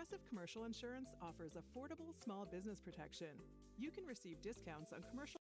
Progressive Commercial Insurance offers affordable small business protection. You can receive discounts on commercial.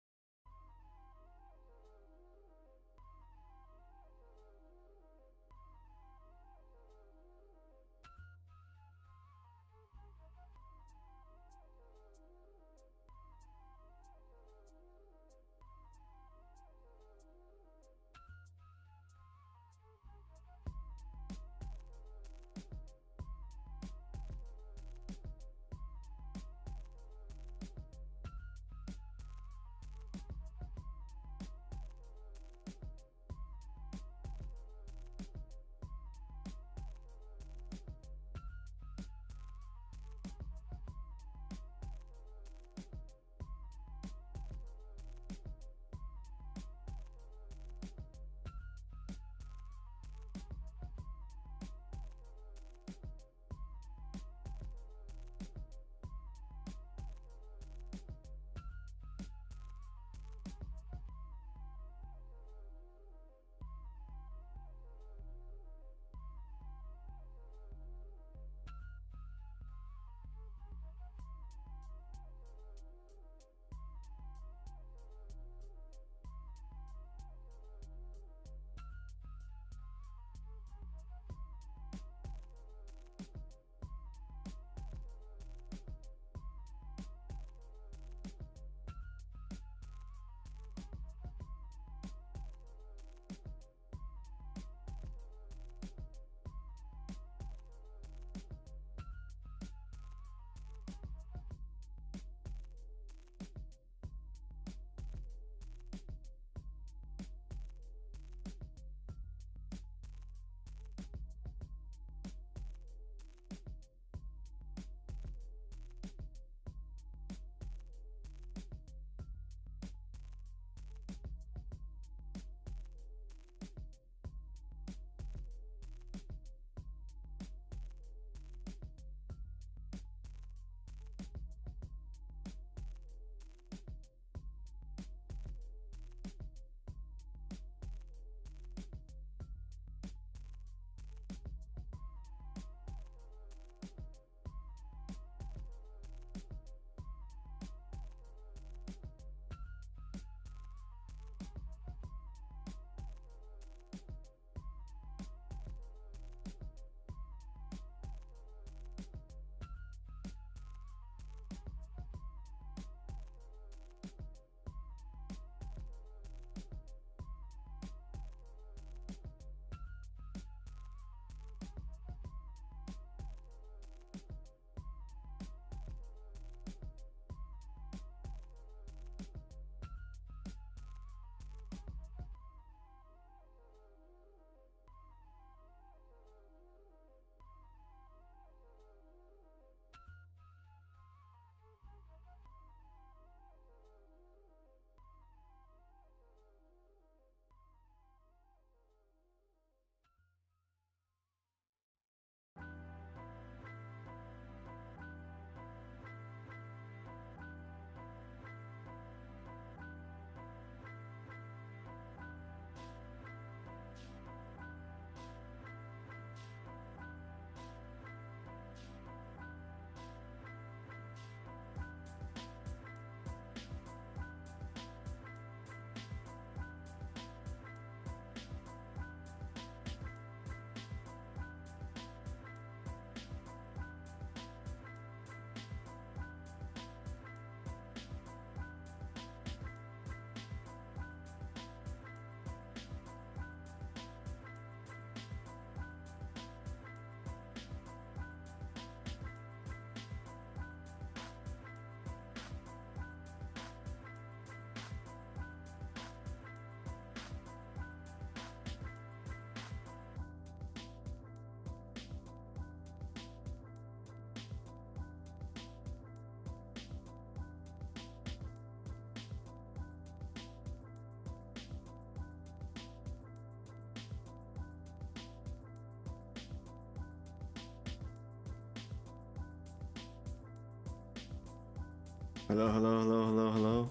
Hello, hello, hello, hello, hello.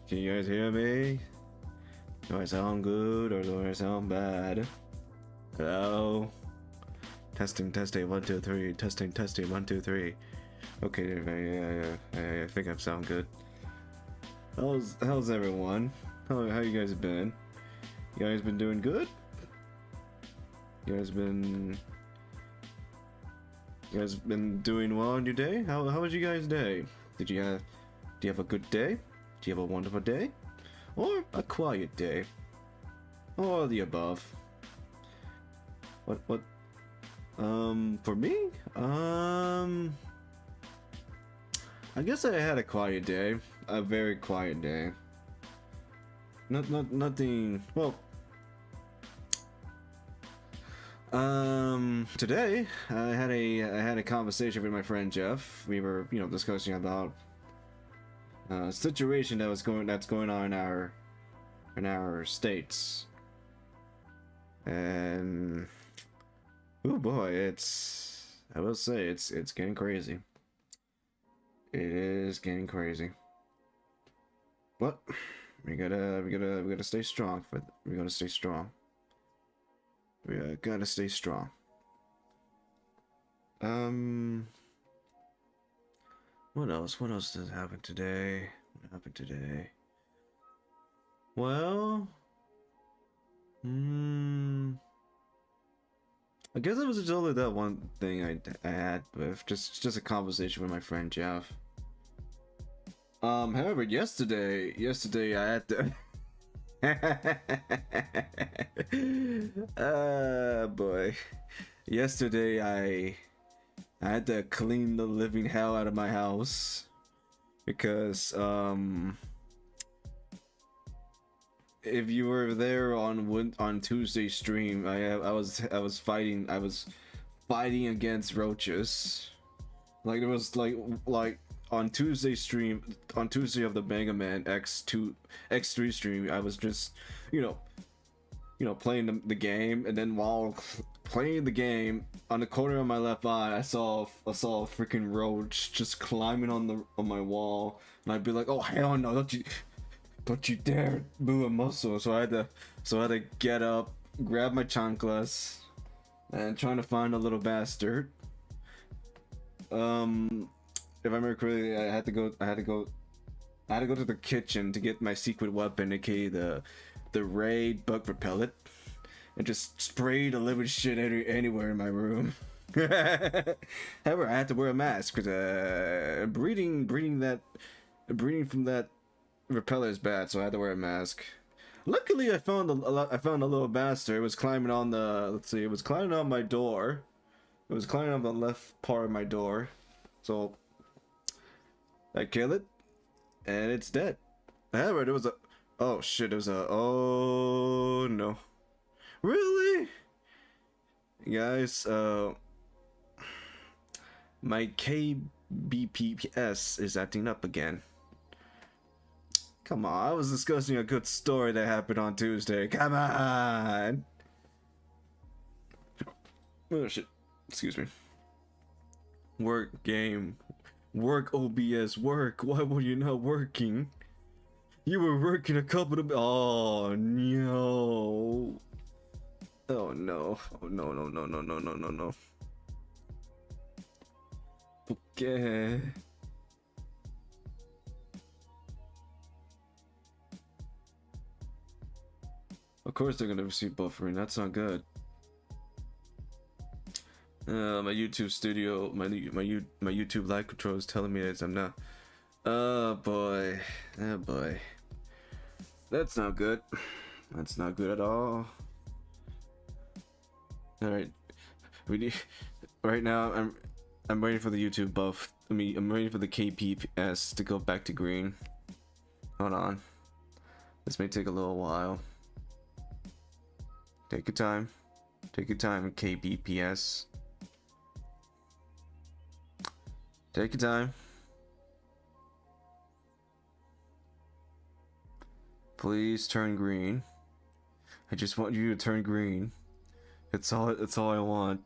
Can you guys hear me? Do I sound good or do I sound bad? Hello? Testing, 1, 2, 3. Testing, 1, 2, 3. Okay, yeah, I think I sound good. How's everyone? How you guys been? You guys been doing good? You guys been doing well on your day? How was you guys' day? Do you have a good day? Do you have a wonderful day? Or a quiet day? Or the above? What for me? I guess I had a quiet day. A very quiet day. Nothing. Well, today I had a conversation with my friend Jeff. We were, discussing about a situation that's going on in our states, and oh boy, I will say it's getting crazy. It is getting crazy. But we gotta stay strong. We gotta stay strong. We gotta stay strong. What else? What else did happen today? What happened today? Well, I guess it was just only that one thing I had with just a conversation with my friend Jeff. However, yesterday I had to. Boy, yesterday I had to clean the living hell out of my house because if you were there on Tuesday's stream, I was fighting against roaches. Like there was like on Tuesday's stream, on Tuesday of the Mega Man X3 stream, I was just playing the game, and then while playing the game, on the corner of my left eye, I saw a freaking roach just climbing on my wall, and I'd be like, oh hell no, don't you dare move a muscle. So I had to get up, grab my chanclas, and trying to find a little bastard. If I remember correctly, I had to go to the kitchen to get my secret weapon, aka the raid bug repellent, and just spray the living shit anywhere in my room. However, I had to wear a mask because breathing from that repeller is bad, so I had to wear a mask. Luckily, I found a little bastard. It was climbing on it was climbing on my door. It was climbing on the left part of my door. So I kill it, and it's dead. However, there was oh no, really, guys. My KBPS is acting up again. Come on, I was discussing a good story that happened on Tuesday. Come on. Oh shit. Excuse me. Work game. Work OBS. Work. Why were you not working? You were working a couple of. Oh no. Oh no. Oh no. Okay. Of course they're gonna receive buffering. That's not good. My YouTube studio, my YouTube live control is telling me that I'm not. Oh boy. That's not good. That's not good at all. All right. Right now I'm waiting for the YouTube buff. I'm waiting for the KPS to go back to green. Hold on. This may take a little while. Take your time. Take your time, KBPS. Take your time. Please turn green. I just want you to turn green. It's all I want.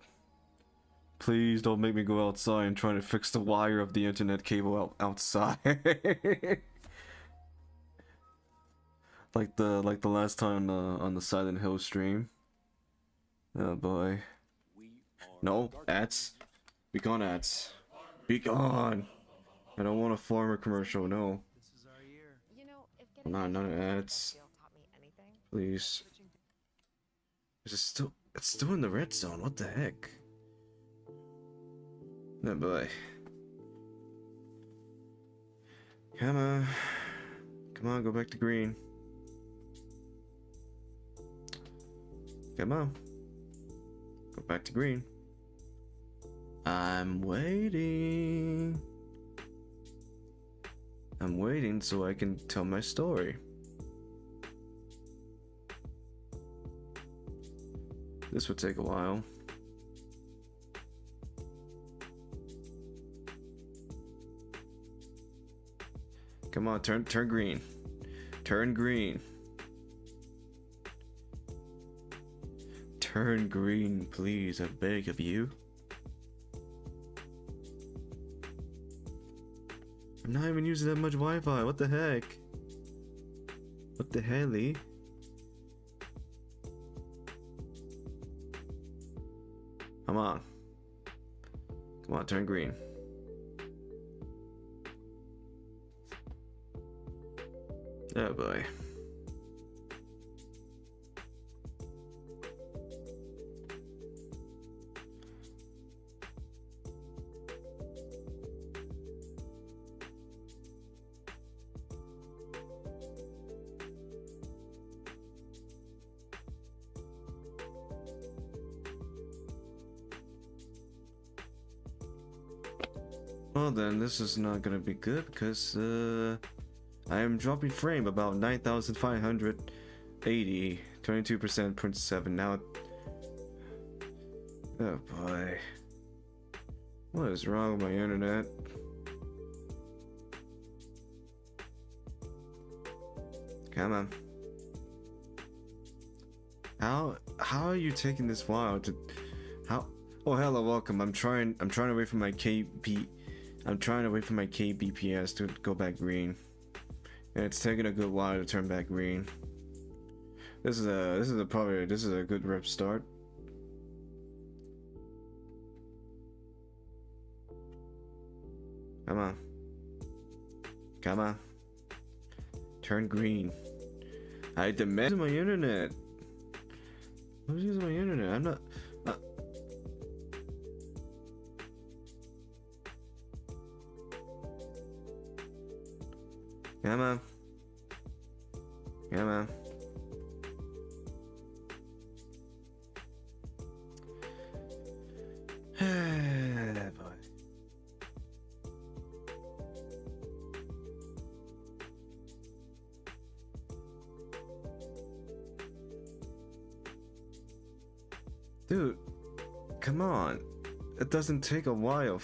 Please don't make me go outside and try to fix the wire of the internet cable outside. like the last time on the Silent Hill stream. Oh boy. No, ads. Be gone, ads. Be gone. I don't want a farmer commercial. No. You know, if getting Not none of educated in the ads. field taught me anything, Please. It's still. It's still in the red zone. What the heck? Oh boy. Come on. Come on, go back to green. Come on. Go back to green. I'm waiting. I'm waiting so I can tell my story. This would take a while. Come on, turn green. Turn green. Turn green, please, I beg of you. I'm not even using that much Wi-Fi. What the heck? What the helly? Come on. Come on, turn green. Oh boy. Well then, this is not gonna be good because I am dropping frame about 9,580, 22%, 0.7. Now, oh boy, what is wrong with my internet? Come on. How are you taking this while to? How? Oh hello, welcome. I'm trying to wait for my kbps to go back green. And it's taking a good while to turn back green. This is a good rep start. Come on. Come on. Turn green. I demand my internet. Who's using my internet? I'm not. Come on. Come on. Boy. Dude, come on. It doesn't take a while.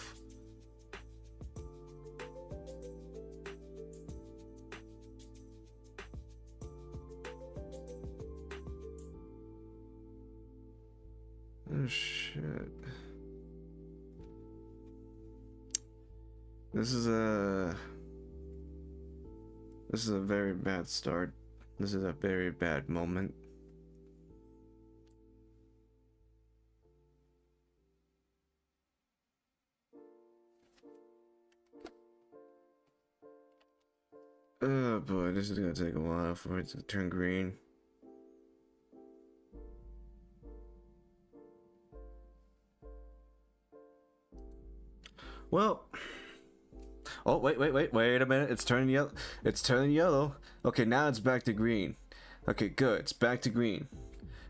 Oh shit. This is a very bad start. This is a very bad moment. Oh boy, this is gonna take a while for it to turn green. Well, oh wait a minute, it's turning yellow. It's turning yellow. Okay, now it's back to green. Okay, good. It's back to green.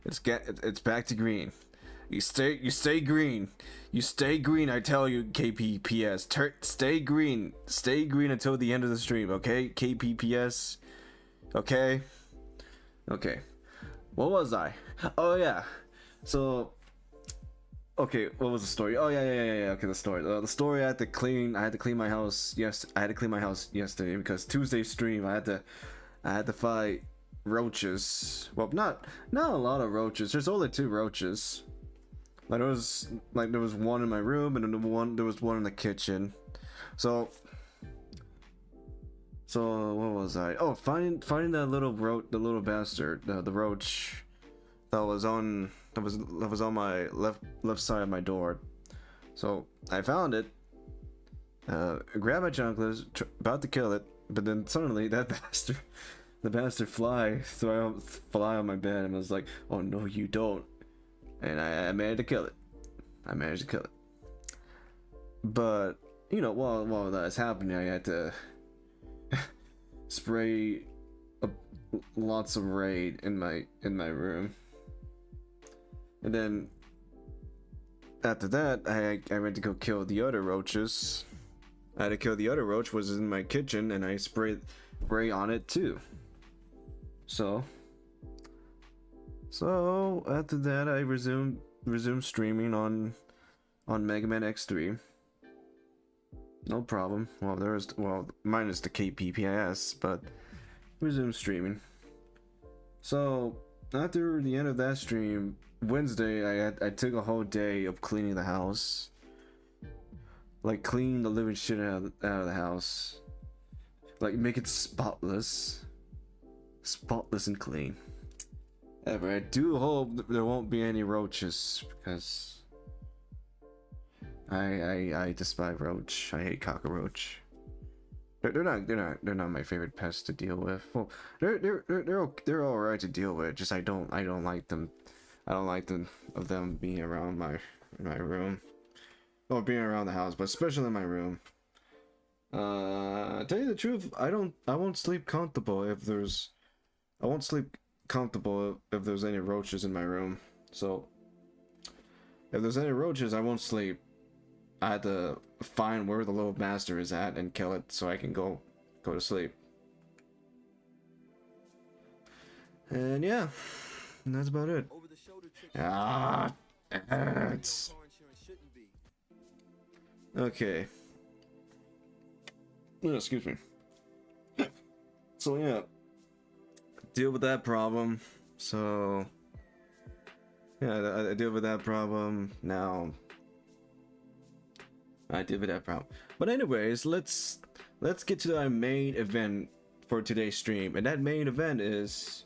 It's back to green. You stay green. You stay green, I tell you, KPPS. Stay green. Stay green until the end of the stream, okay? KPPS. Okay? Okay. What was I? Oh yeah. So okay, what was the story? Oh yeah. Okay, the story. The story I had to clean my house. Yes, I had to clean my house yesterday because Tuesday stream I had to fight roaches. Well, not a lot of roaches. There's only 2 roaches. There was one in my room and then there was one in the kitchen. So what was I? Oh, finding that little the little bastard, the roach that was on that was on my left side of my door. So I found it, grabbed my chunklers, about to kill it, but then suddenly that bastard fly on my bed, and I was like, oh no you don't, and I managed to kill it. But you know, while that's happening, I had to spray lots of raid in my room, and then after that I went to go kill the other roaches. I had to kill the other roach, was in my kitchen, and I sprayed spray on it too. So after that I resumed streaming on Mega Man X3. No problem. Well, minus the KPPS, but resumed streaming. So after the end of that stream, Wednesday, I took a whole day of cleaning the house, like clean the living shit out of the house, like make it spotless and clean. Ever. I do hope there won't be any roaches, because I despise roach. I hate cockroach. They're not my favorite pests to deal with. Well, they're all right to deal with. Just I don't like them. I don't like them being around my room, or being around the house, but especially in my room. Tell you the truth, I won't sleep comfortable if there's any roaches in my room. So if there's any roaches, I won't sleep. I had to find where the little master is at and kill it so I can go to sleep. And yeah, that's about it. It's okay. Oh, excuse me. So yeah, deal with that problem. So yeah, I deal with that problem now. I deal with that problem. But anyways, let's get to our main event for today's stream, and that main event is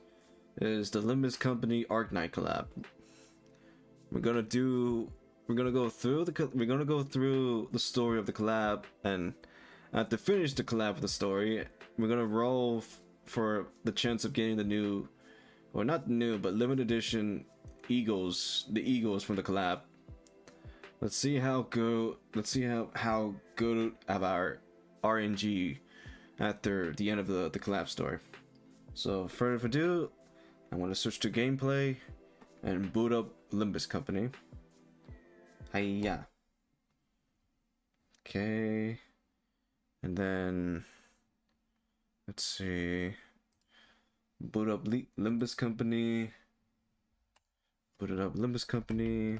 the Limbus Company Arknight collab. We're gonna go through the story of the collab, and after finish the collab with the story, we're gonna roll for the chance of getting the new, or not new, but limited edition Eagles, the Eagles from the collab. Let's see how good of our RNG after the end of the collab story. So further ado, I'm gonna switch to gameplay and boot up Limbus Company. Hiya. Okay. And then let's see. Boot up Limbus Company. Boot it up Limbus Company.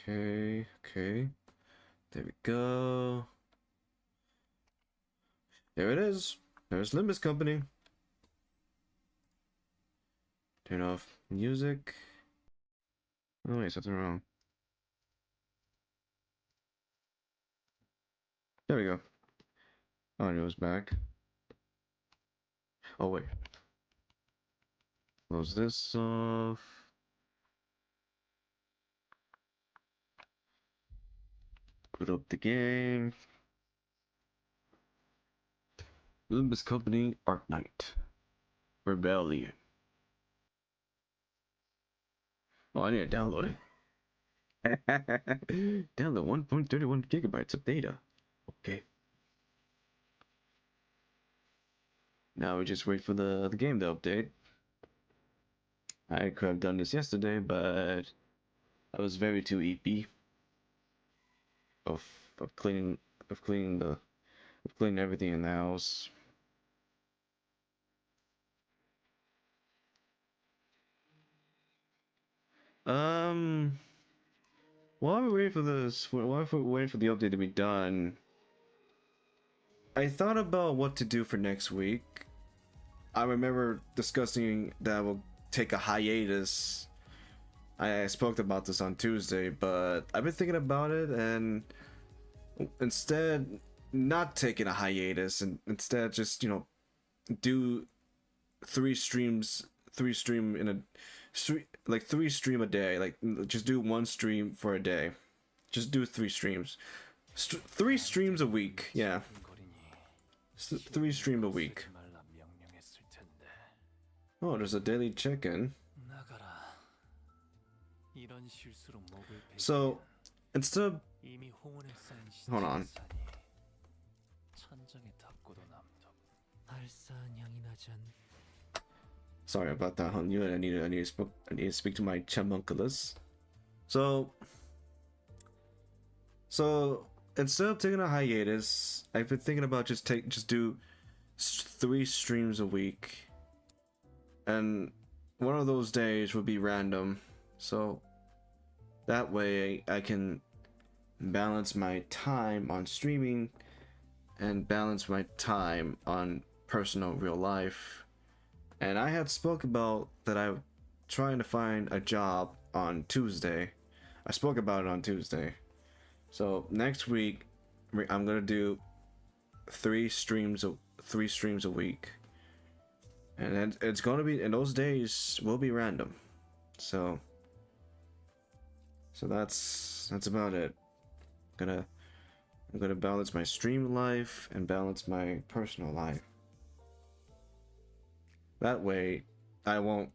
Okay. There we go. There it is. There's Limbus Company. Turn off music. Oh wait, something wrong. There we go. Audio's back. Oh wait. Close this off. Put up the game. Limbus Company Arknight Rebellion. Oh, I need to download it. Download 1.31 gigabytes of data. Okay. Now we just wait for the game to update. I could have done this yesterday, but I was very too EP of cleaning everything in the house. While we're waiting for the update to be done, I thought about what to do for next week. I remember discussing that I will take a hiatus. I spoke about this on Tuesday, but I've been thinking about it, and instead not taking a hiatus, and instead just, you know, do 3 streams stream in a like 3 stream a day. Like just do 1 stream for a day. Just do 3 streams. 3 streams a week. Yeah. 3 stream a week. Oh, there's a daily check-in. So instead of, hold on. Sorry about that, hon. I need to speak to my chunmunculus. So instead of taking a hiatus, I've been thinking about just do 3 streams a week, and one of those days would be random. So that way I can balance my time on streaming and balance my time on personal real life. And I had spoke about that I'm trying to find a job on Tuesday. I spoke about it on Tuesday. So next week I'm gonna do 3 streams a week, and it's gonna be, and those days will be random. So that's about it. I'm gonna balance my stream life and balance my personal life. That way I won't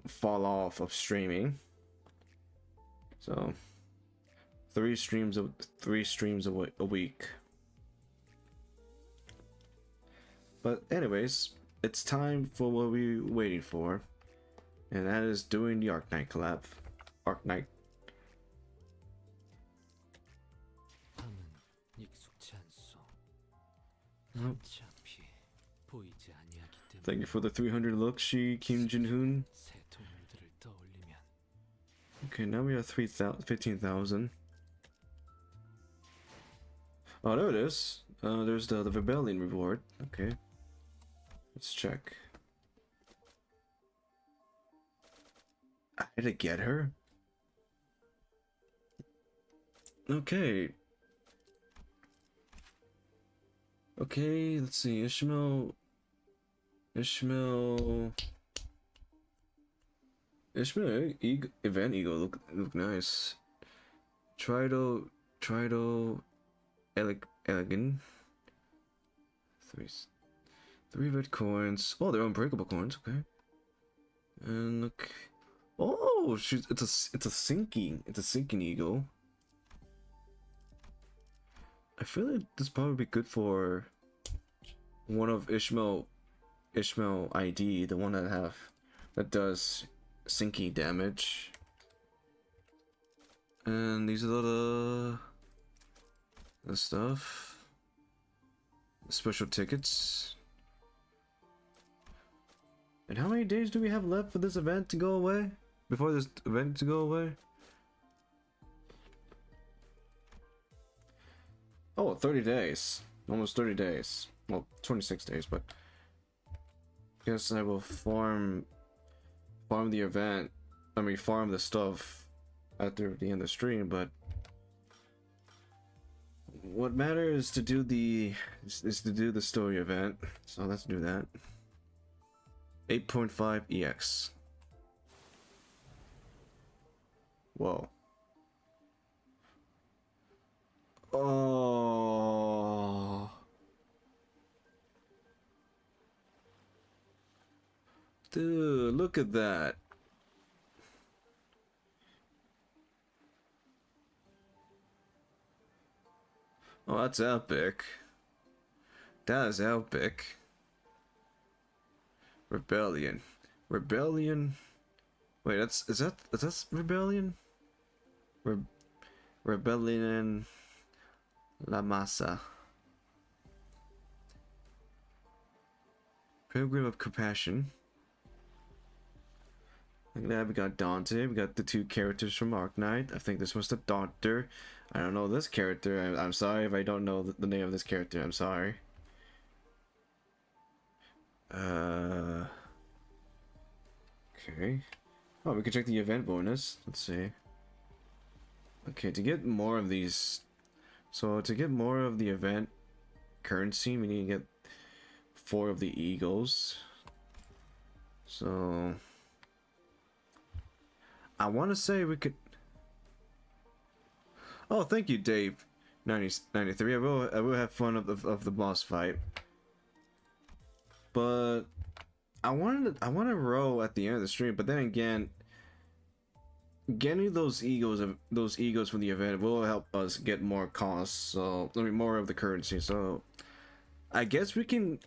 fall off of streaming. So 3 streams a week. But anyways, it's time for what we're waiting for, and that is doing the Arknight collab. Arknight. Thank you for the 300 look, Kim Jin-hoon. Okay, now we have 15,000. Oh, there it is. There's the rebellion reward. Okay, let's check. I had to get her. Okay. Okay, let's see. Ishmael Event Eagle look nice. Trido Elegant. 3 red coins. Oh, they're unbreakable coins. Okay. And look. Oh, it's a sinking eagle. I feel like this probably be good for one of Ishmael ID, the one that does sinky damage. And these are the stuff. Special tickets. And how many days do we have left for this event to go away? Before this event to go away? Oh, 30 days. Almost 30 days. Well, 26 days, but guess I will farm the event. I mean, farm the stuff after the end of the stream, but what matters is to do the story event. So let's do that. 8.5 EX. Whoa. Oh. Dude, look at that. Oh, that's epic. That is epic. Rebellion. Wait, is that Rebellion? Rebellion La Masa. Pilgrim of Compassion. Look at that, we got Dante, we got the 2 characters from Arknight. I think this was the Doctor. I don't know this character. I'm sorry if I don't know the name of this character. I'm sorry. Okay. Oh, we can check the event bonus. Let's see. Okay, to get more of these... So, to get more of the event currency, we need to get 4 of the eagles. So I want to say we could. Oh, thank you, Dave. 93. I will have fun of the boss fight. But I want to row at the end of the stream. But then again, getting those eagles from the event will help us get more costs. So I mean, more of the currency. So I guess we can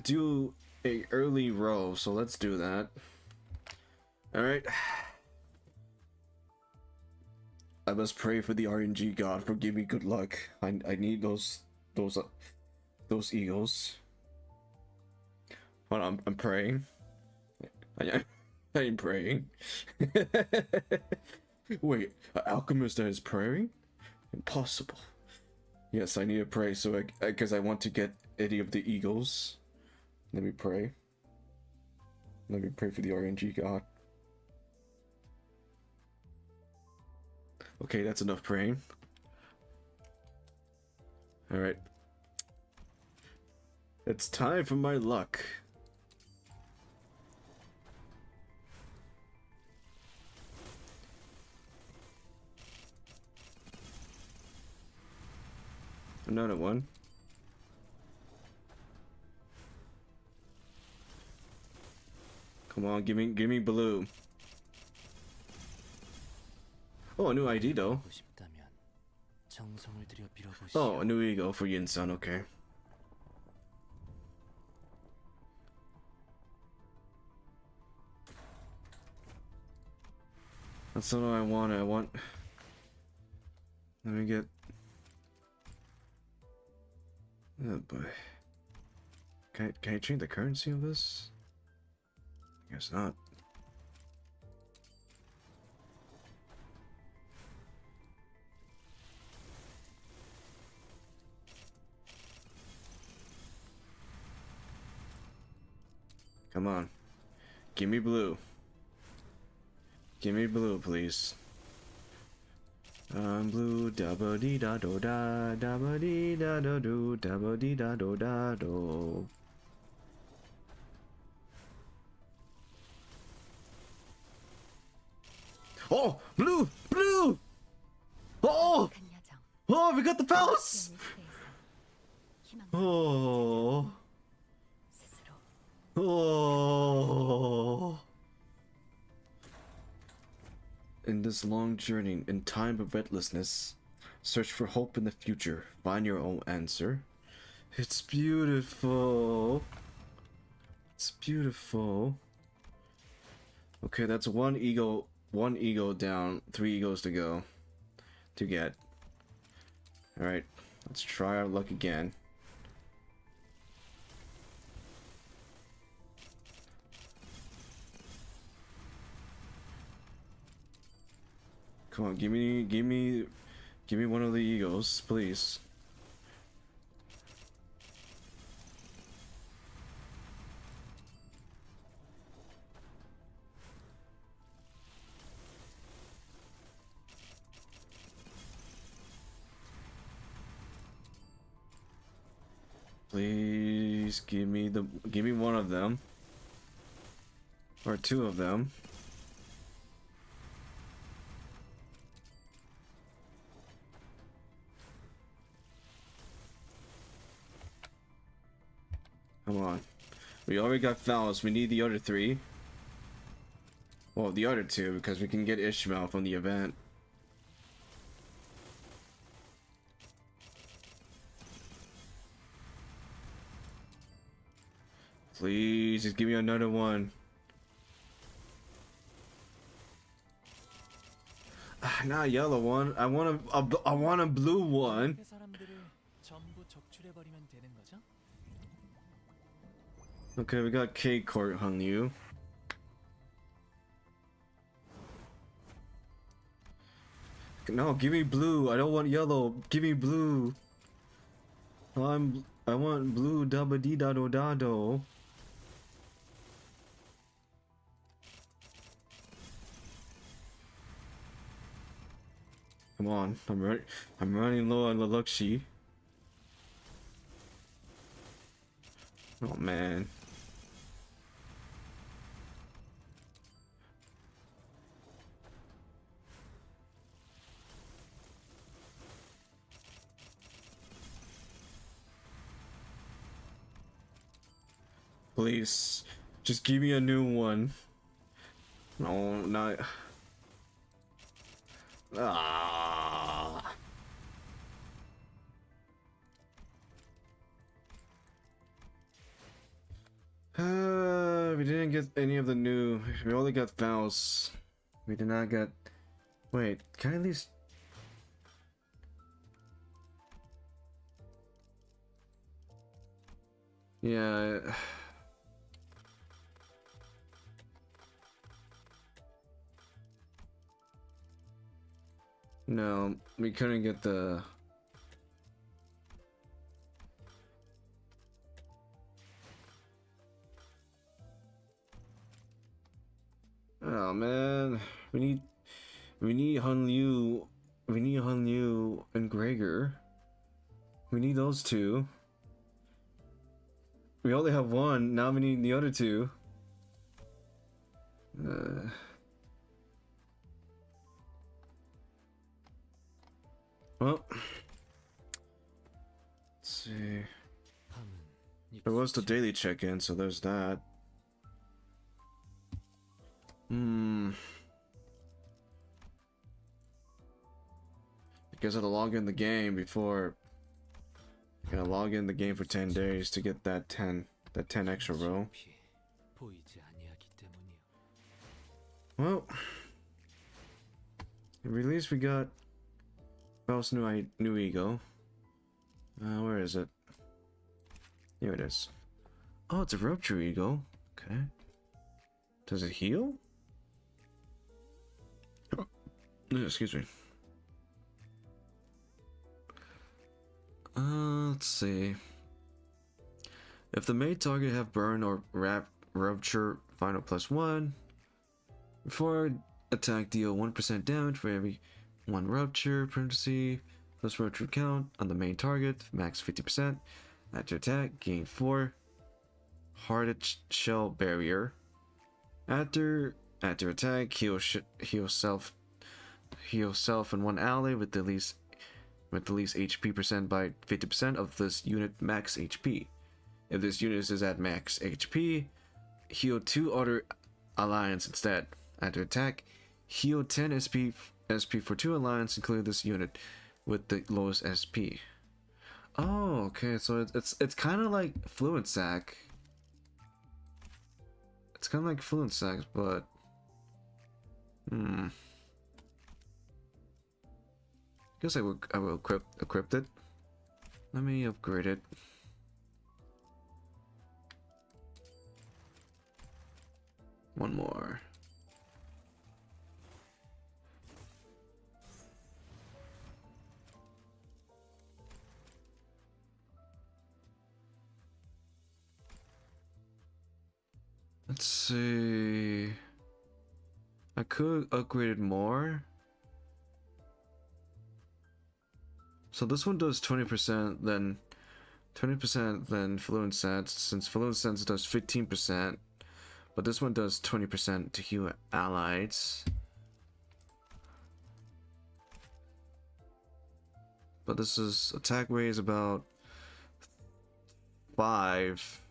do a early row. So let's do that. All right. I must pray for the RNG god for giving me good luck. I need those eagles. Hold on, I'm praying. I'm praying. Wait, an alchemist that is praying? Impossible. Yes, I need to pray so because I want to get any of the eagles. Let me pray. Let me pray for the RNG god. Okay, that's enough praying. Alright. It's time for my luck. Another one. Come on, give me blue. Oh, a new ID though. Oh, a new ego for Yin-san, okay. That's what I want. Let me get. Oh boy. Can I change the currency of this? I guess not. Come on. Give me blue. Give me blue, please. Blue, dabba dee da do da, dabba dee da do do, dabba dee da do da do. Oh, blue, blue! Oh, oh, we got the palace! Oh. Oh. In this long journey, in time of restlessness, search for hope in the future. Find your own answer. It's beautiful. It's beautiful. Okay, that's one ego down, 3 egos to go. To get. Alright, let's try our luck again. Come on, give me one of the eagles, please. Please give me one of them. Or 2 of them. Come on. We already got Phallus. We need the other 3. Well, the other 2, because we can get Ishmael from the event. Please, just give me another one. Not a yellow one. I want a blue one. Okay, we got K Court on you. No, give me blue. I don't want yellow. Give me blue. I want blue. Dabba dee da do da do. Come on, I'm running low on the luck sheet. Oh man. Please, just give me a new one. No, not. Ah. We didn't get any of the new. We only got Faust. We did not get. Wait, can I at least? Yeah. No, we couldn't get the. Oh man, we need Hun Liu, and Gregor. We need those two. We only have one. Now we need the other two. Well, let's see. There was the daily check-in, so there's that. I guess I had to log in the game before. I gotta log in the game for 10 days to get that 10 extra row. Well, at least we got Faust's new ego. Where is it? Here it is. Oh, it's a rupture ego. Okay. Does it heal? Oh, excuse me. Let's see. If the main target have burn or rupture final +1, before attack deal 1% damage for every 1 rupture, parenthesis, plus rupture count on the main target, max 50%. After attack, gain 4 hearted shell barrier. After attack, heal self and one ally with the least HP percent by 50% of this unit max HP. If this unit is at max HP, heal 2 other alliance instead. After attack, heal 10 SP for 2 alliance, including this unit with the lowest SP. Oh, okay, so it's kind of like Fluent Sack. It's kind of like Fluent Sack, but guess I will equip it. Let me upgrade it. One more. Let's see. I could upgrade it more. So this one does 20%, then 20%, then Fluent Sense, since Fluent Sense does 15%, but this one does 20% to heal allies. But this is attack rate is about 5.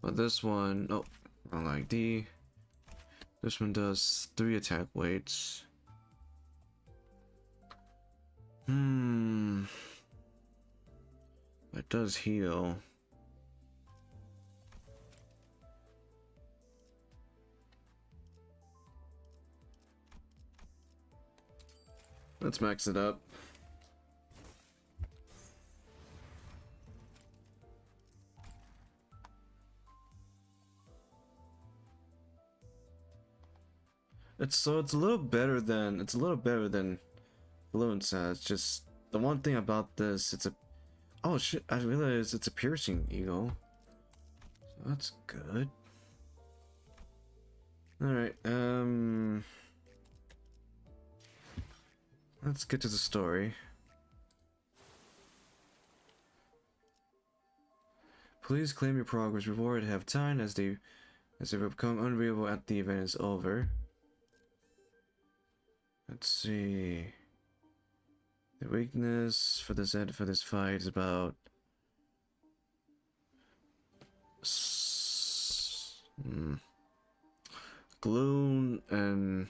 But this one, oh, wrong ID. This one does 3 attack weights. It does heal. Let's max it up. It's a little better than Fluent Says. Just the one thing about this, oh shit, I realized it's a piercing ego. So that's good. Alright, let's get to the story. please claim your progress reward have time as they become unreadable at the event is over. Let's see. The weakness for this fight is about Gloon and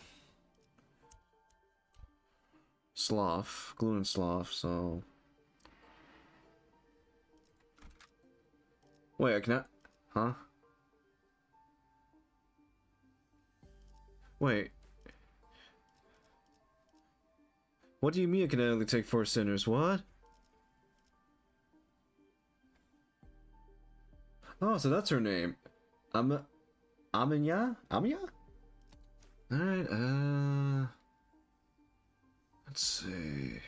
Sloth. Gloon and Sloth, so wait, I cannot. Huh? Wait. What do you mean I can only take 4 sinners? What? Oh, so that's her name. Amiya? Amiya? Alright, let's see.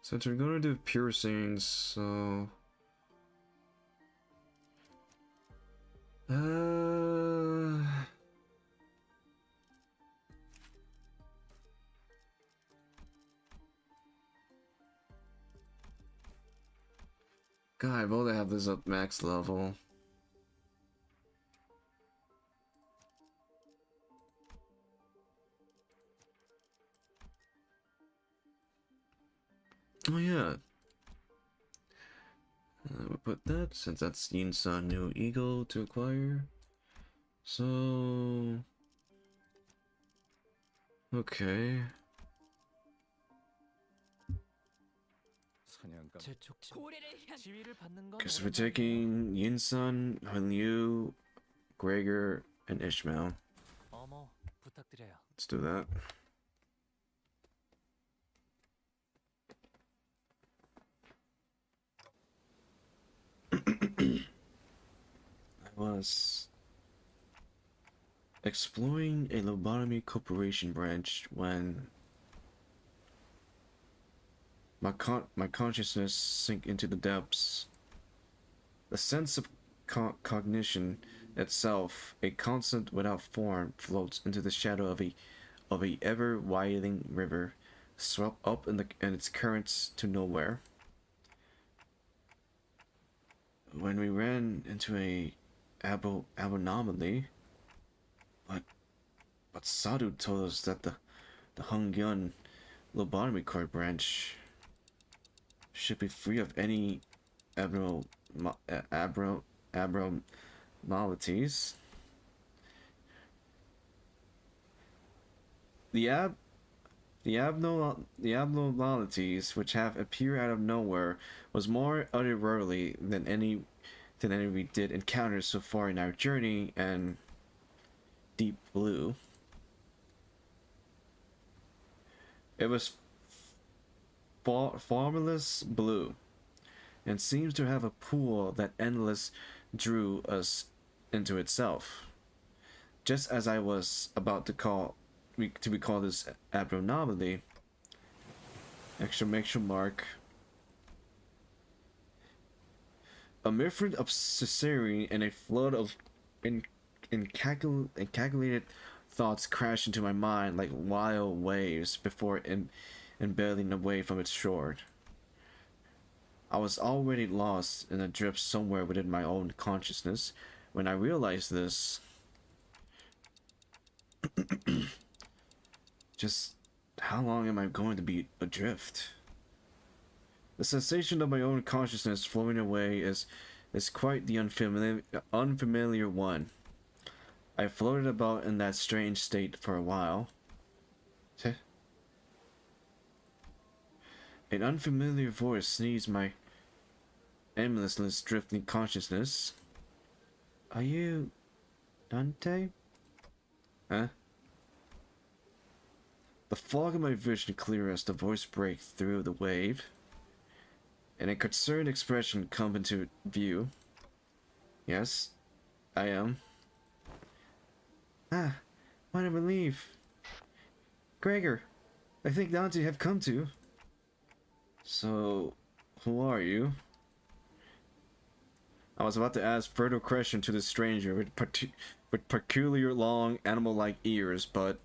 Since we're gonna do piercings, so God, I both have this up max level. Oh yeah. We'll put that since that's Yinsan new eagle to acquire. So okay. Guess we're taking Yinsan, Hanyu, Gregor, and Ishmael. Let's do that. I was exploring a lobotomy corporation branch when my consciousness sank into the depths. The sense of cognition itself, a constant without form, floats into the shadow of a ever widening river, swept up in its currents to nowhere. When we ran into a abominable, but Sadhu told us that the Hungyun lobotomy court branch should be free of any abnormalities. The abnormalities which have appeared out of nowhere was more otherworldly than any we did encounter so far in our journey, and deep blue. It was formless blue, and seems to have a pool that endless drew us into itself. Just as I was about to call this abnormality, exclamation mark, a myriad of Caesarean and a flood of calculated thoughts crashed into my mind like wild waves before embedding away from its shore. I was already lost in a drift somewhere within my own consciousness when I realized this. Just how long am I going to be adrift? The sensation of my own consciousness flowing away is quite the unfamiliar one. I floated about in that strange state for a while. An unfamiliar voice sneezed my aimlessness drifting consciousness. Are you Dante? Huh? The fog of my vision cleared as the voice breaks through the wave, and a concerned expression come into view. Yes, I am. Ah, what a relief. Gregor, I think Dante have come to. So, who are you? I was about to ask further question to the stranger with peculiar long animal-like ears, but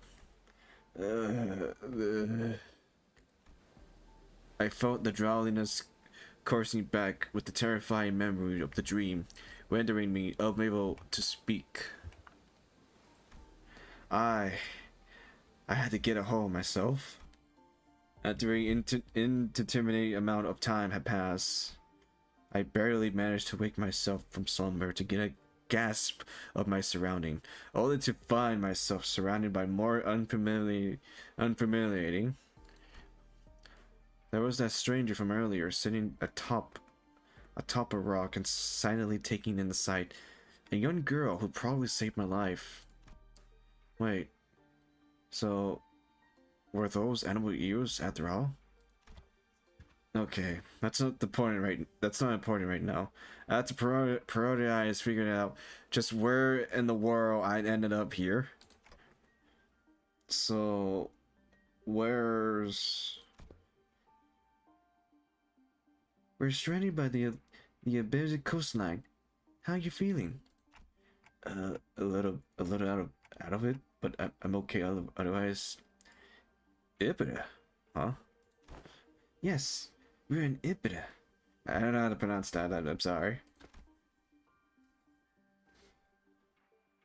I felt the drowsiness coursing back with the terrifying memory of the dream, rendering me unable to speak. I had to get a hold of myself. After an indeterminate amount of time had passed, I barely managed to wake myself from slumber to get a gasp of my surrounding, only to find myself surrounded by more unfamiliating. There was that stranger from earlier sitting atop a rock and silently taking in the sight. A young girl who probably saved my life. Wait, so were those animal ears after all? Okay, that's not important right now. I had to prioritize figuring out just where in the world I ended up here. So we're stranded by the abandoned coastline. How are you feeling? A little out of it, but I'm okay otherwise. Ipida, huh? Yes, we're in Ipida. I don't know how to pronounce that. I'm sorry.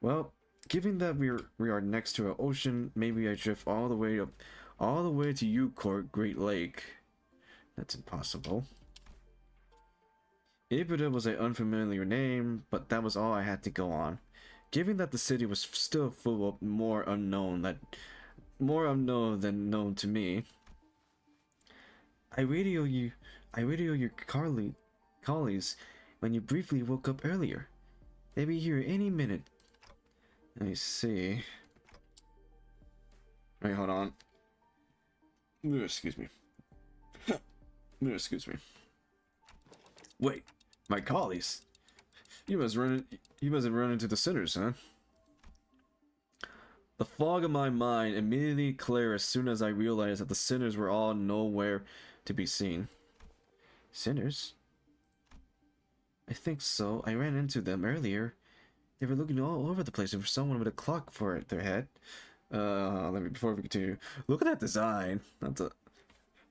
Well, given that we are next to an ocean, maybe I drift all the way to Ucourt Great Lake. That's impossible. Ipida was an unfamiliar name, but that was all I had to go on. Given that the city was still full of more unknown than known to me, I radio your colleagues when you briefly woke up earlier. They'll be here any minute. Let me see. Wait, hold on. Excuse me. Excuse me. Wait, my colleagues. You must run into the sinners, huh? The fog of my mind immediately cleared as soon as I realized that the sinners were all nowhere to be seen. Sinners? I think so. I ran into them earlier. They were looking all over the place for someone with a clock for their head. Before we continue, look at that design. That's a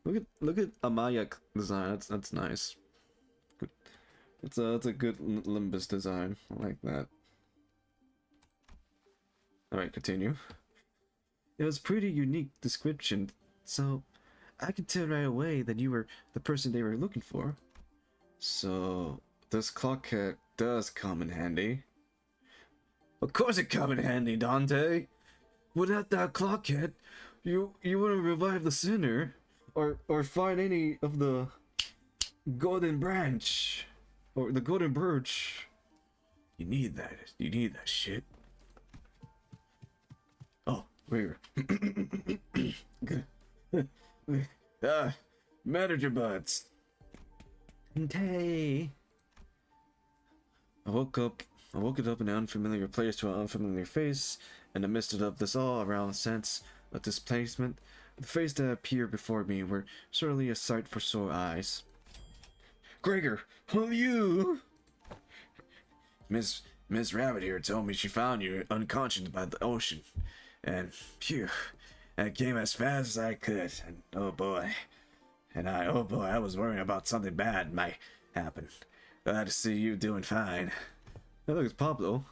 look at Amaya design. That's nice. Good. It's a good Limbus design. I like that. Alright, continue. It was pretty unique description, so I could tell right away that you were the person they were looking for. So this clock head does come in handy. Of course it come in handy, Dante. Without that clock head, you wouldn't revive the sinner or find any of the golden branch or the golden birch. You need that shit. Oh, where? Manager butts. Hey. I woke it up in an unfamiliar place to an unfamiliar face. In the midst of this all-around sense of displacement, the face that appeared before me were certainly a sight for sore eyes. Gregor, who are you? Miss Rabbit here told me she found you unconscious by the ocean. And phew, I came as fast as I could, and oh boy, I was worrying about something bad might happen. Glad to see you doing fine. That looks Pablo.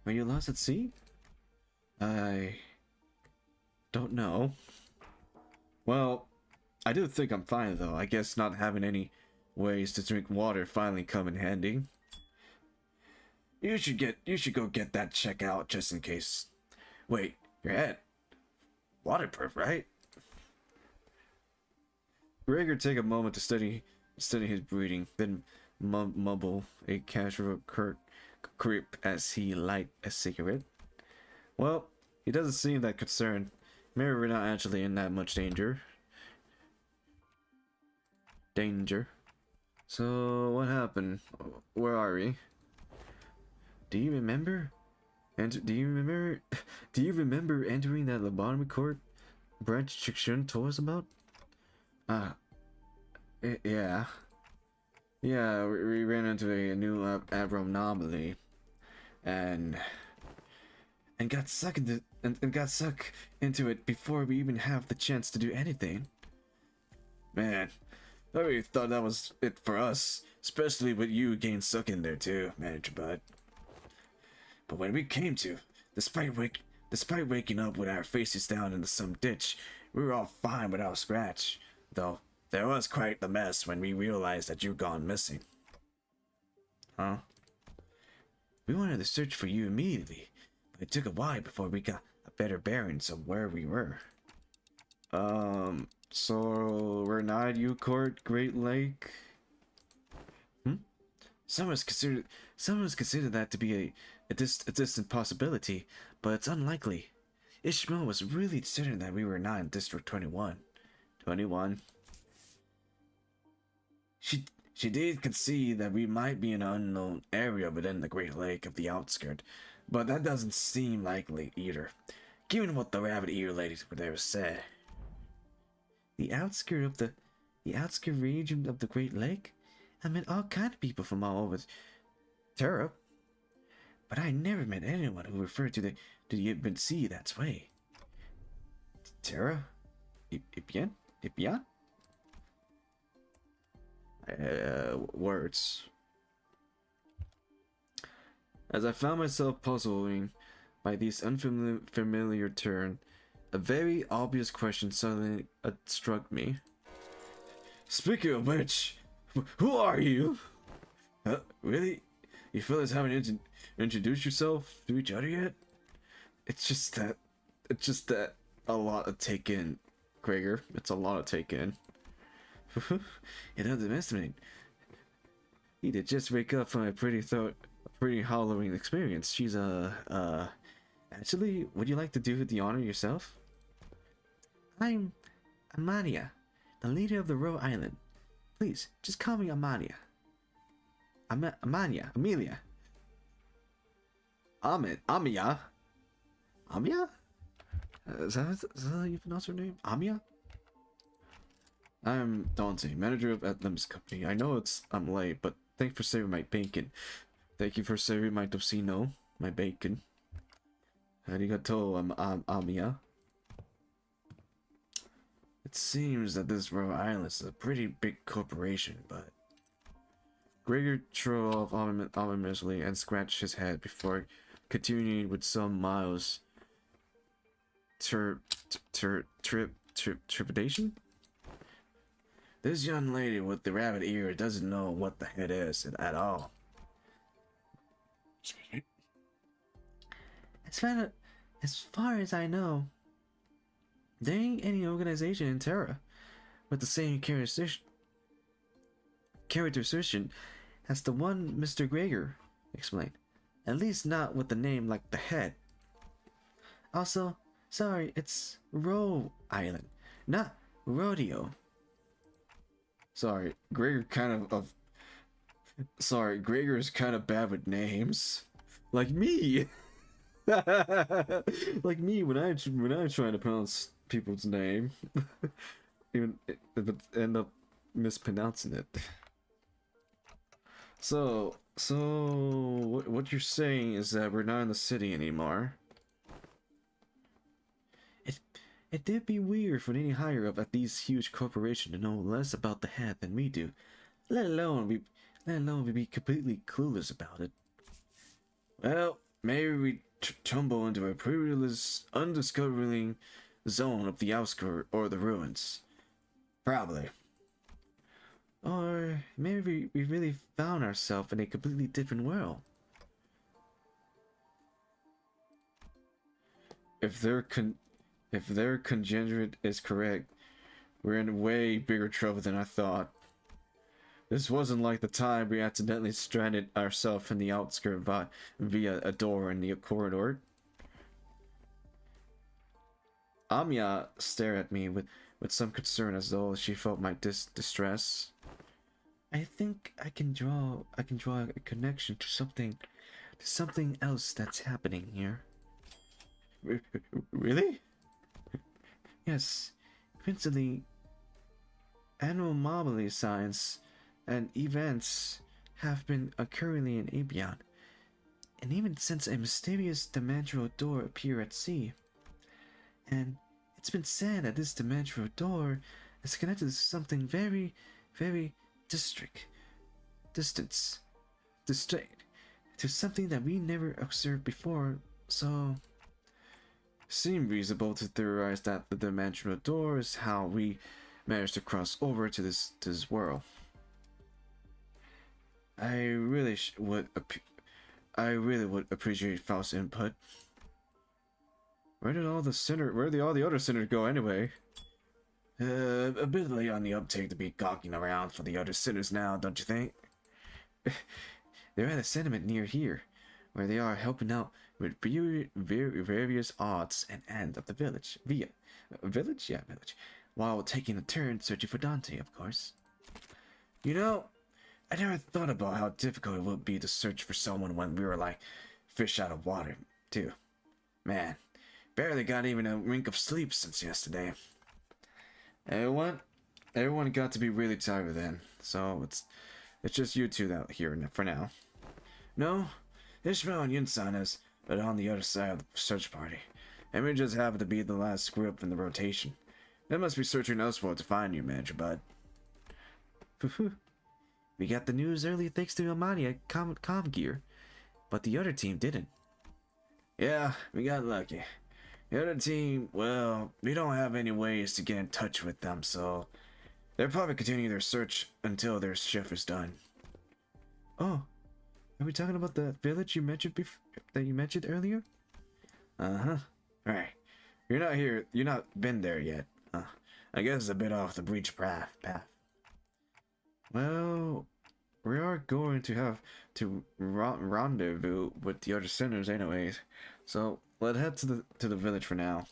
Were you lost at sea? I don't know. Well, I do think I'm fine though. I guess not having any ways to drink water finally come in handy. You should go get that check out just in case. Wait, your head. Waterproof, right? Gregor take a moment to study his breathing, then mumble a casual creep as he light a cigarette. Well, he doesn't seem that concerned. Maybe we're not actually in that much danger. So what happened? Where are we? Do you remember entering that lobotomy court Branch Chickshun told us about? Yeah. Yeah, we ran into a new abnormality, and got sucked into and got sucked into it before we even have the chance to do anything. Man, I really thought that was it for us, especially with you getting sucked in there too, Manager Bud. But when we came to, despite waking up with our faces down into some ditch, we were all fine without a scratch. Though there was quite the mess when we realized that you'd gone missing. Huh? We wanted to search for you immediately, but it took a while before we got a better bearings of where we were. So we're not at Eucourt, Great Lake? Someone's considered that to be a distant possibility, but it's unlikely. Ishmael was really certain that we were not in District 21. 21. She did concede that we might be in an unknown area within the Great Lake of the outskirt, but that doesn't seem likely either, given what the rabbit ear ladies were there said. The outskirt region of the Great Lake? I met all kind of people from all over Terra, but I never met anyone who referred to the open sea that way. Terra? Ipian? Words. As I found myself puzzling by these unfamiliar turn, a very obvious question suddenly struck me. Speaking of which, who are you? Really? You fellas haven't introduced yourself to each other yet? It's just that a lot to take in, Gregor. It's a lot to take in. You don't underestimate. He did just wake up from a pretty Halloween experience. She's actually, would you like to do the honor yourself? I'm Amalia, the leader of the Roe Island. Please, just call me Amalia. Amelia. Amia? Is that how you pronounce her name? Amia? I'm Dante, manager at Limbus Company. I know I'm late, but thanks for saving my bacon. Thank you for saving my tocino, my bacon. Arigato, Amia. It seems that this Rhode Island is a pretty big corporation, but... Gregor threw off ominously and scratched his head before continuing with some miles trepidation. This young lady with the rabbit ear doesn't know what the head is at all. As far as I know, there ain't any organization in Terra with the same characterization as the one Mr. Gregor explained. At least not with the name like the head. Also, sorry, it's Roe Island, not Rodeo. Sorry, Gregor's kind of bad with names. Like me. Like me when I'm trying to pronounce people's name. Even end up mispronouncing it. So what you're saying is that we're not in the city anymore. It did be weird for any higher up at these huge corporations to know less about the head than we do, let alone we be completely clueless about it. Well, maybe we tumble into a perilous, undiscovering zone of the outskirts or the ruins. Probably. Or maybe we really found ourselves in a completely different world. If their conjecture is correct, we're in way bigger trouble than I thought. This wasn't like the time we accidentally stranded ourselves in the outskirts via a door in the corridor. Amia stared at me with some concern as though she felt my distress. I think I can draw a connection to something else that's happening here. Really? Yes, principally anomaly science and events have been occurring in Abion, and even since a mysterious dimensional door appeared at sea. And it's been said that this dimensional door is connected to something very, very distant, to something that we never observed before, so it seemed reasonable to theorize that the dimensional door is how we managed to cross over to this world. I really would appreciate Faust's input. Where did all the other sinners go anyway? A bit late on the uptake to be gawking around for the other sinners now, don't you think? They're at a settlement near here, where they are helping out with various odds and ends of the village. Village, while taking a turn searching for Dante, of course. You know, I never thought about how difficult it would be to search for someone when we were like fish out of water, too. Man, barely got even a wink of sleep since yesterday. Everyone got to be really tired then, so it's just you two out here for now. No, Ishmael and Yunsan are on the other side of the search party, and we just happen to be the last group in the rotation. They must be searching elsewhere to find you, Manager Bud. We got the news early thanks to Amania com gear, but the other team didn't. Yeah, we got lucky. The other team, well, we don't have any ways to get in touch with them, so they'll probably continue their search until their shift is done. Oh, are we talking about the village you mentioned that you mentioned earlier? Uh-huh. Right. You're not been there yet. I guess it's a bit off the breach path. Well, we are going to have to rendezvous with the other sinners anyways, so let's head to the village for now.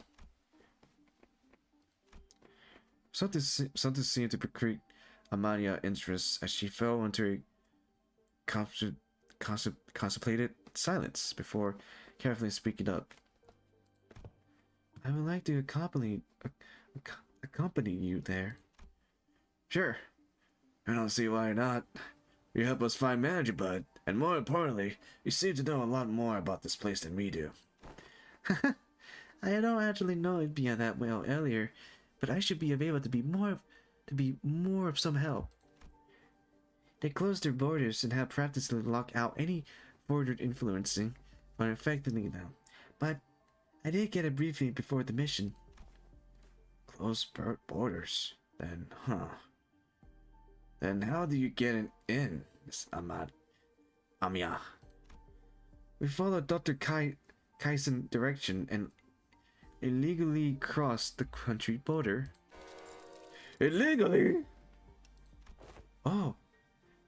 Something seemed to pique Amania's interest as she fell into a contemplated silence before carefully speaking up. I would like to accompany you there. Sure. I don't see why not. You help us find Manager Bud, and more importantly, you seem to know a lot more about this place than we do. I don't actually know it beyond that well earlier, but I should be able to be more of some help. They closed their borders and have practiced to lock out any border influencing by effectively them. But I did get a briefing before the mission. Closed borders, then, huh? Then how do you get in, Miss Amia? We followed Dr. Kaisen's direction and illegally crossed the country border. Illegally? Oh,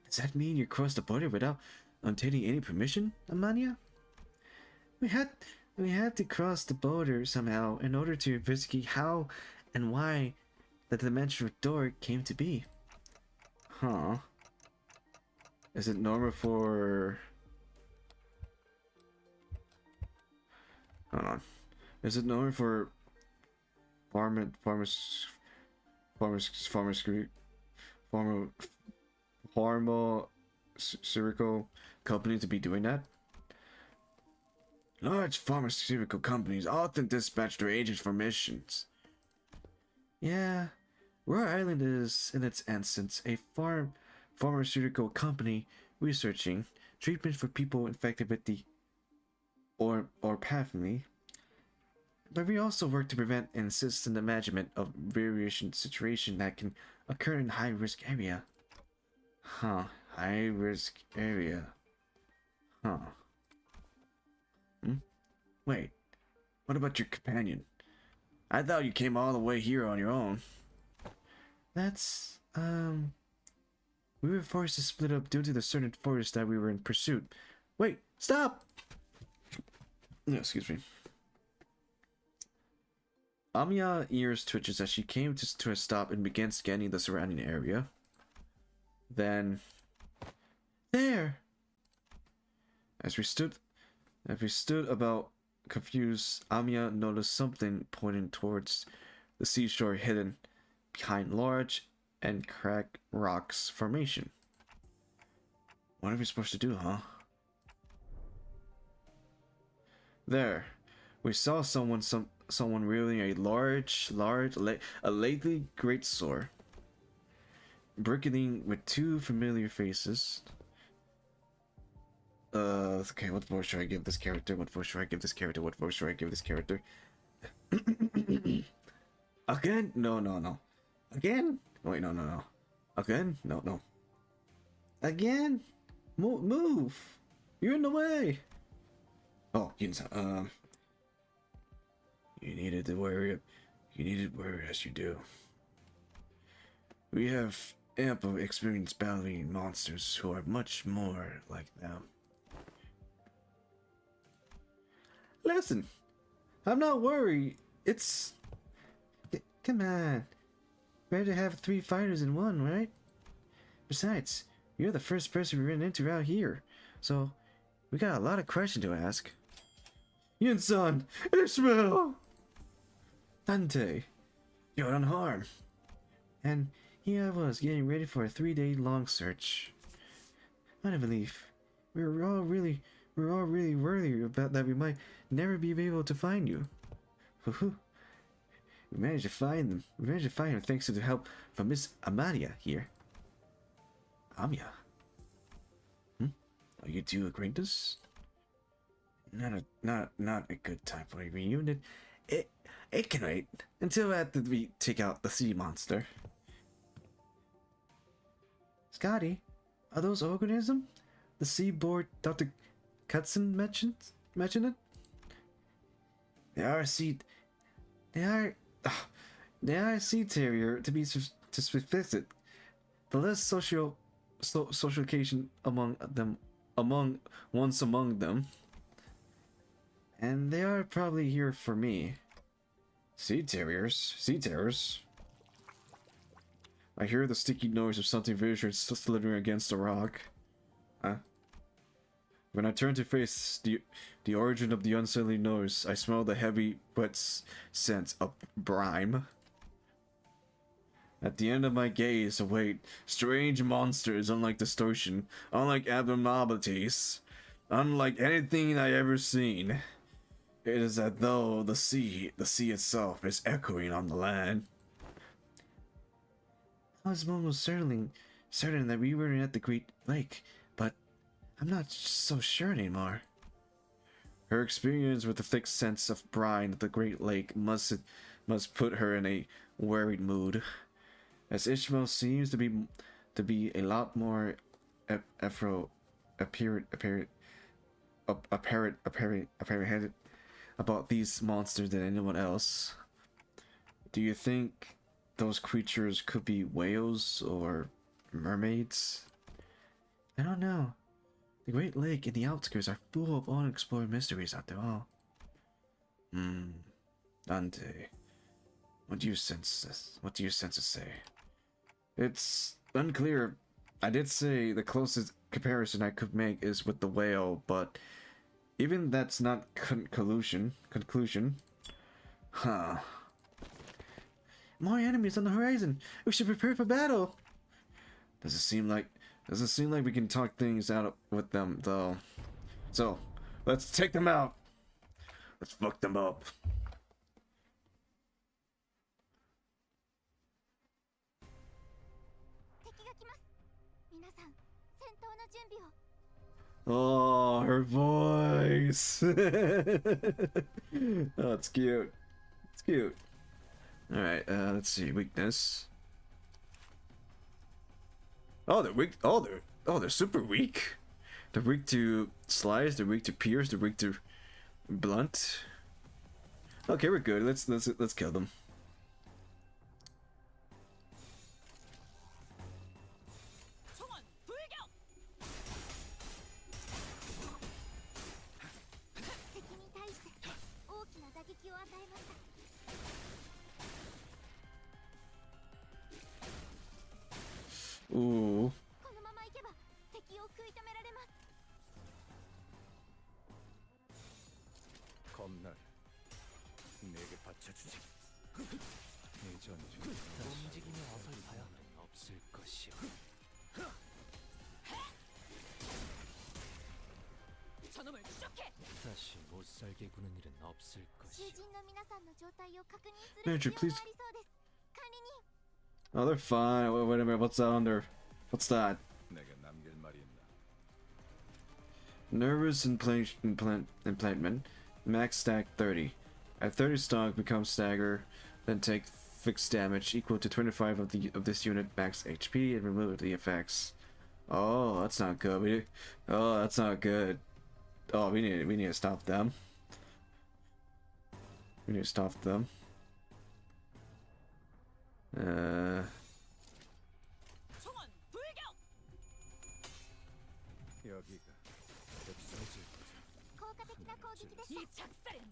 does that mean you crossed the border without obtaining any permission, Amania? We had to cross the border somehow in order to investigate how and why the dimensional door came to be. Huh. Is it normal for... Hold on. Is it normal for pharmaceutical companies to be doing that? Large pharmaceutical companies often dispatch their agents for missions. Yeah, Rhode Island is, in its essence, a pharmaceutical company researching treatments for people infected with the or pathogen. But we also work to prevent and assist in the management of various situations that can occur in high-risk area. Huh, high-risk area. Huh. Wait, what about your companion? I thought you came all the way here on your own. That's, we were forced to split up due to the certain forest that we were in pursuit. Wait, stop! No, excuse me. Amiya's ears twitches as she came to a stop and began scanning the surrounding area. Then... There! As we stood about confused, Amiya noticed something pointing towards the seashore hidden behind large and cracked rocks formation. What are we supposed to do, huh? There. We saw someone wielding a a lately great sword. Bricketing with two familiar faces. Okay, what voice should I give this character? What voice should I give this character? What voice should I give this character? Again? No. Again? Wait, no. Again? No. Again? Move! You're in the way! Oh, you didn't you needed to worry as you do. We have ample experience battling monsters who are much more like them. Listen, I'm not worried. Come on. Better to have 3 fighters in one, right? Besides, you're the first person we ran into out here, so we got a lot of questions to ask. Yinsan! Ishmael! Dante! You're unharmed. And here I was getting ready for a 3-day long search. I don't believe we were all really worried about that we might never be able to find you. We managed to find them. We managed to find him thanks to the help from Miss Amalia here. Amia? Are you two acquaintances? Not a good time for a reunion. It can wait until after we take out the sea monster. Scotty, are those organisms? The seaboard Dr. Cutson mentioned it? They are sea terrier to be specific. The less socialization among them, among them, and they are probably here for me. Sea terrors. I hear the sticky noise of something vicious slithering against the rock. When I turn to face the origin of the unsettling noise, I smell the heavy, wet scent of brine. At the end of my gaze await strange monsters unlike distortion, unlike abnormalities, unlike anything I ever seen. It is as though the sea itself is echoing on the land. I was almost certain that we were at the Great Lake, but I'm not so sure anymore. Her experience with the thick sense of brine at the Great Lake must put her in a worried mood, as Ishmael seems to be a lot more apparent about these monsters than anyone else. Do you think those creatures could be whales or mermaids? I don't know. The Great Lake and the outskirts are full of unexplored mysteries after all. Dante, what do you sense to say? It's unclear. I did say the closest comparison I could make is with the whale, but even that's not conclusion. Huh. More enemies on the horizon. We should prepare for battle. Doesn't seem like we can talk things out with them though. So, let's take them out. Let's fuck them up. Oh, her voice. Oh, it's cute. It's cute. Alright, let's see. Weakness. Oh, they're weak. Oh, they're super weak. They're weak to slice, they're weak to pierce, they're weak to blunt. Okay, we're good. Let's kill them. Ooh. 저놈을 추적해. 다시 못 살게 구는 일은 없을 것이오. Manager, please. Oh, they're fine. Wait a minute. What's that under? What's that? Nervous implantment. Max stack 30. At 30 stock, become stagger, then take fixed damage equal to 25 of this unit max HP and remove the effects. Oh, that's not good. Oh, that's not good. Oh, we need to stop them. We need to stop them. 총원 불격. 이 작살엔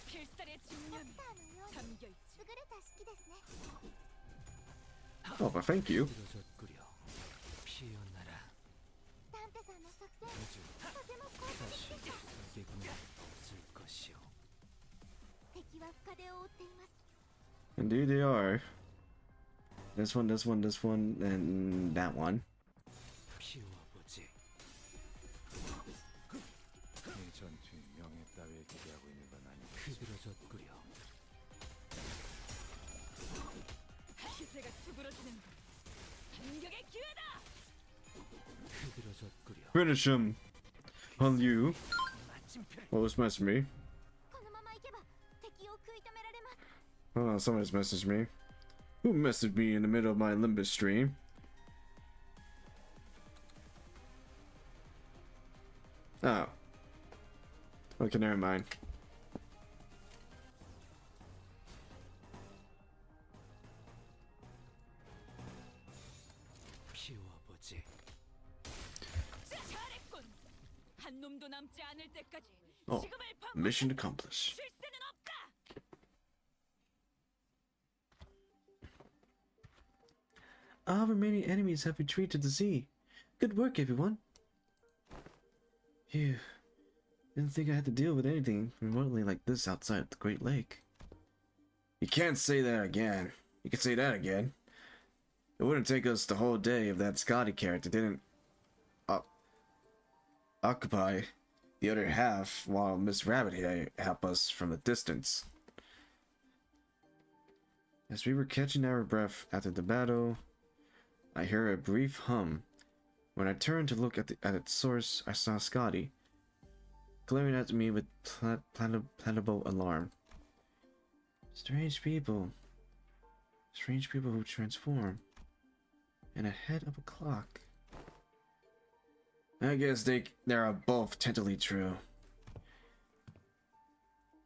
필살의 집념이 담겨 있지. Oh, but thank you. 부러졌구려. 피어나라. 다시 못 살게 구는 일은 없을 것이오. Indeed they are. This one, and that one. 피워보지. 이 전투에 명예 따위에 기대하고 있는 건 아니고 흐드러졌구려. 기세가 수그러지는 군. 반격의 기회다. 흐드러졌구려. Finish him. On you. What was messaging me? Oh, somebody's messaged me. Who messaged me in the middle of my Limbus stream? Oh. Okay, never mind. 피워보지. 잘했군. 한 놈도 남지 않을 때까지 Oh, 지금을 mission accomplished. 쉴 새는 없다. All remaining enemies have retreated to the sea. Good work, everyone. Phew. Didn't think I had to deal with anything remotely like this outside of the Great Lake. You can't say that again. You can say that again. It wouldn't take us the whole day if that Scotty character didn't occupy the other half while Miss Rabbit here helped us from a distance. As we were catching our breath after the battle, I heard a brief hum. When I turned to look at its source, I saw Scotty glaring at me with plantable alarm. Strange people who transform, and ahead of a clock. I guess they are both tentatively true.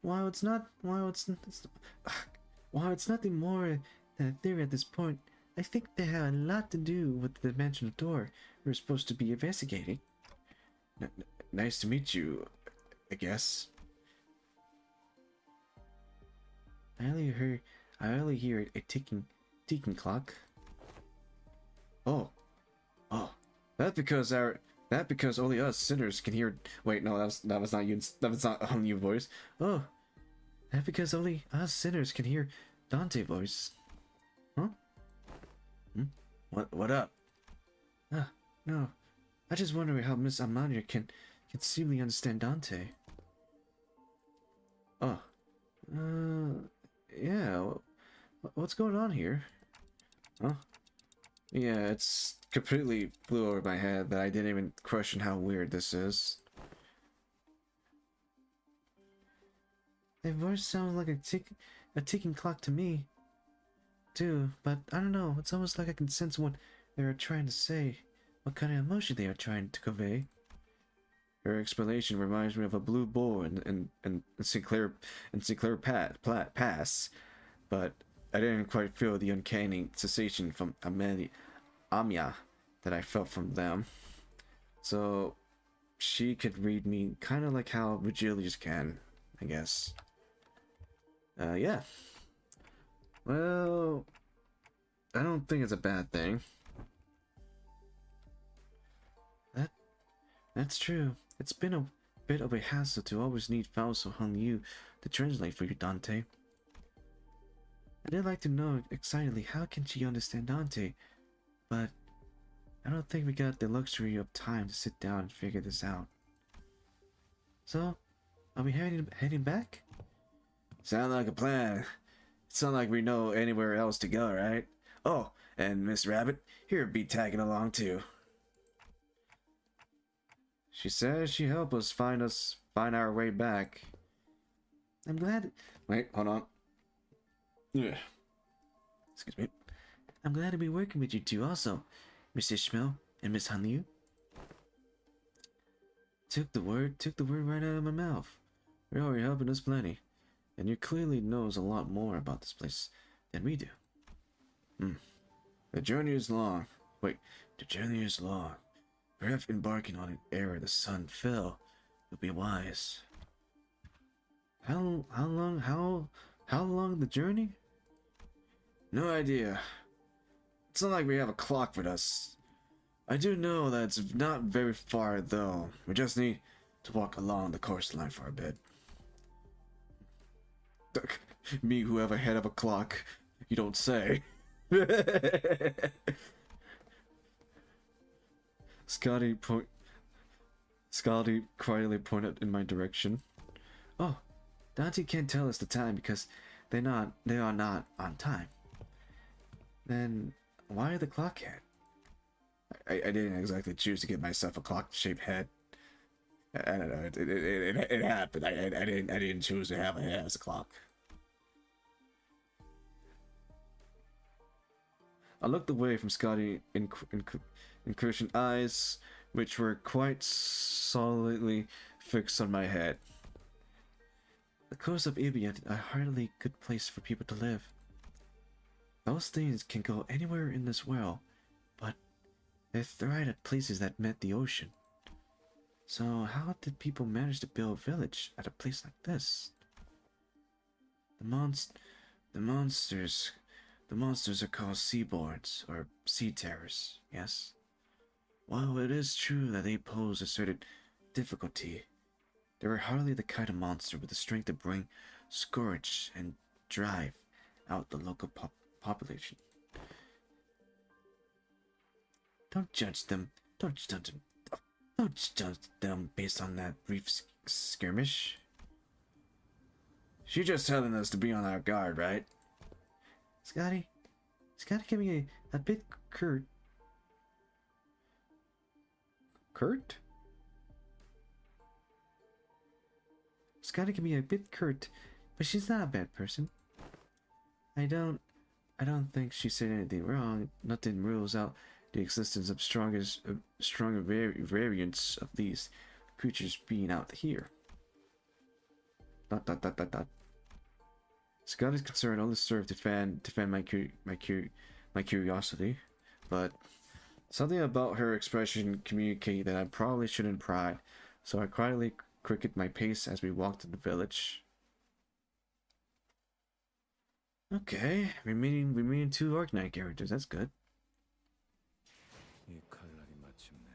While it's nothing more than a theory at this point, I think they have a lot to do with the dimensional door we're supposed to be investigating. Nice to meet you, I guess. I only hear a ticking clock. Oh, that's because only us sinners can hear. Wait, no, that was not you. That was not on you voice. Oh, that's because only us sinners can hear Dante voice. Huh? What up? No. I just wonder how Miss Amania can conceivably understand Dante. Oh. Yeah. What's going on here? Huh? Yeah, it's completely flew over my head that I didn't even question how weird this is. The voice sounds like a ticking clock to me, too, but I don't know, it's almost like I can sense what they are trying to say, what kind of emotion they are trying to convey. Her explanation reminds me of a blue bull in Sinclair Pass, but I didn't quite feel the uncanny sensation from Amia that I felt from them. So she could read me kind of like how Vergilius can, I guess. Yeah. Well, I don't think it's a bad thing. That's true. It's been a bit of a hassle to always need Fausto Hung Yu to translate for you, Dante. I'd like to know excitedly how can she understand Dante, but I don't think we got the luxury of time to sit down and figure this out. So, are we heading back? Sound like a plan. It's not like we know anywhere else to go, right? Oh, and Miss Rabbit, here be tagging along too. She says she helped us find our way back. I'm glad. Wait, hold on. Yeah. Excuse me. I'm glad to be working with you two also, Miss Ishmael and Miss Hanliu. Took the word right out of my mouth. You're already helping us plenty, and you clearly knows a lot more about this place than we do. The journey is long. Wait, the journey is long. Perhaps embarking on it ere the sun fell would be wise. How long the journey? No idea. It's not like we have a clock with us. I do know that it's not very far though. We just need to walk along the coastline for a bit. Me who have a head of a clock, you don't say. Scotty quietly pointed in my direction. Oh, Dante can't tell us the time because they are not on time. Then why the clock head? I didn't exactly choose to get myself a clock-shaped head. I don't know. It happened. I didn't choose to have a head as a clock. I looked away from Scotty incursion eyes, which were quite solidly fixed on my head. The coast of Ibiant is a hardly good place for people to live. Those things can go anywhere in this world, but they thrive at places that met the ocean. So how did people manage to build a village at a place like this? The monsters are called seaboards, or sea terrors, yes? While it is true that they pose a certain difficulty, they were hardly the kind of monster with the strength to bring scourge and drive out the local population. Don't judge them. Don't judge them based on that brief skirmish. She's just telling us to be on our guard, right? Scotty can be a bit curt. Curt? Scotty can be a bit curt, but she's not a bad person. I don't think she said anything wrong. Nothing rules out the existence of stronger variants of these creatures being out here. ... Scotty's concern only served to defend my curiosity, but something about her expression communicated that I probably shouldn't pry, so I quietly quickened my pace as we walked to the village. Okay, we're meeting two Arknight characters. That's good. 이 칼날이 마침내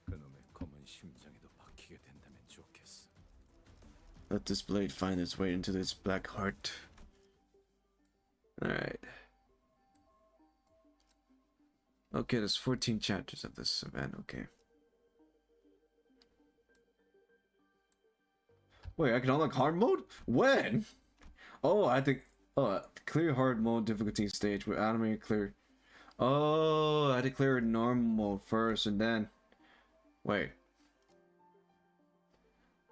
그놈의 검은 심장에도 박히게 된다면 좋겠어. Let this blade find its way into this black heart. Alright. Okay, there's 14 chapters of this event, okay. Wait, I can unlock hard mode? When? Oh, I think... Oh, clear hard mode difficulty stage with automated clear. Oh, I had to clear normal first and then... Wait,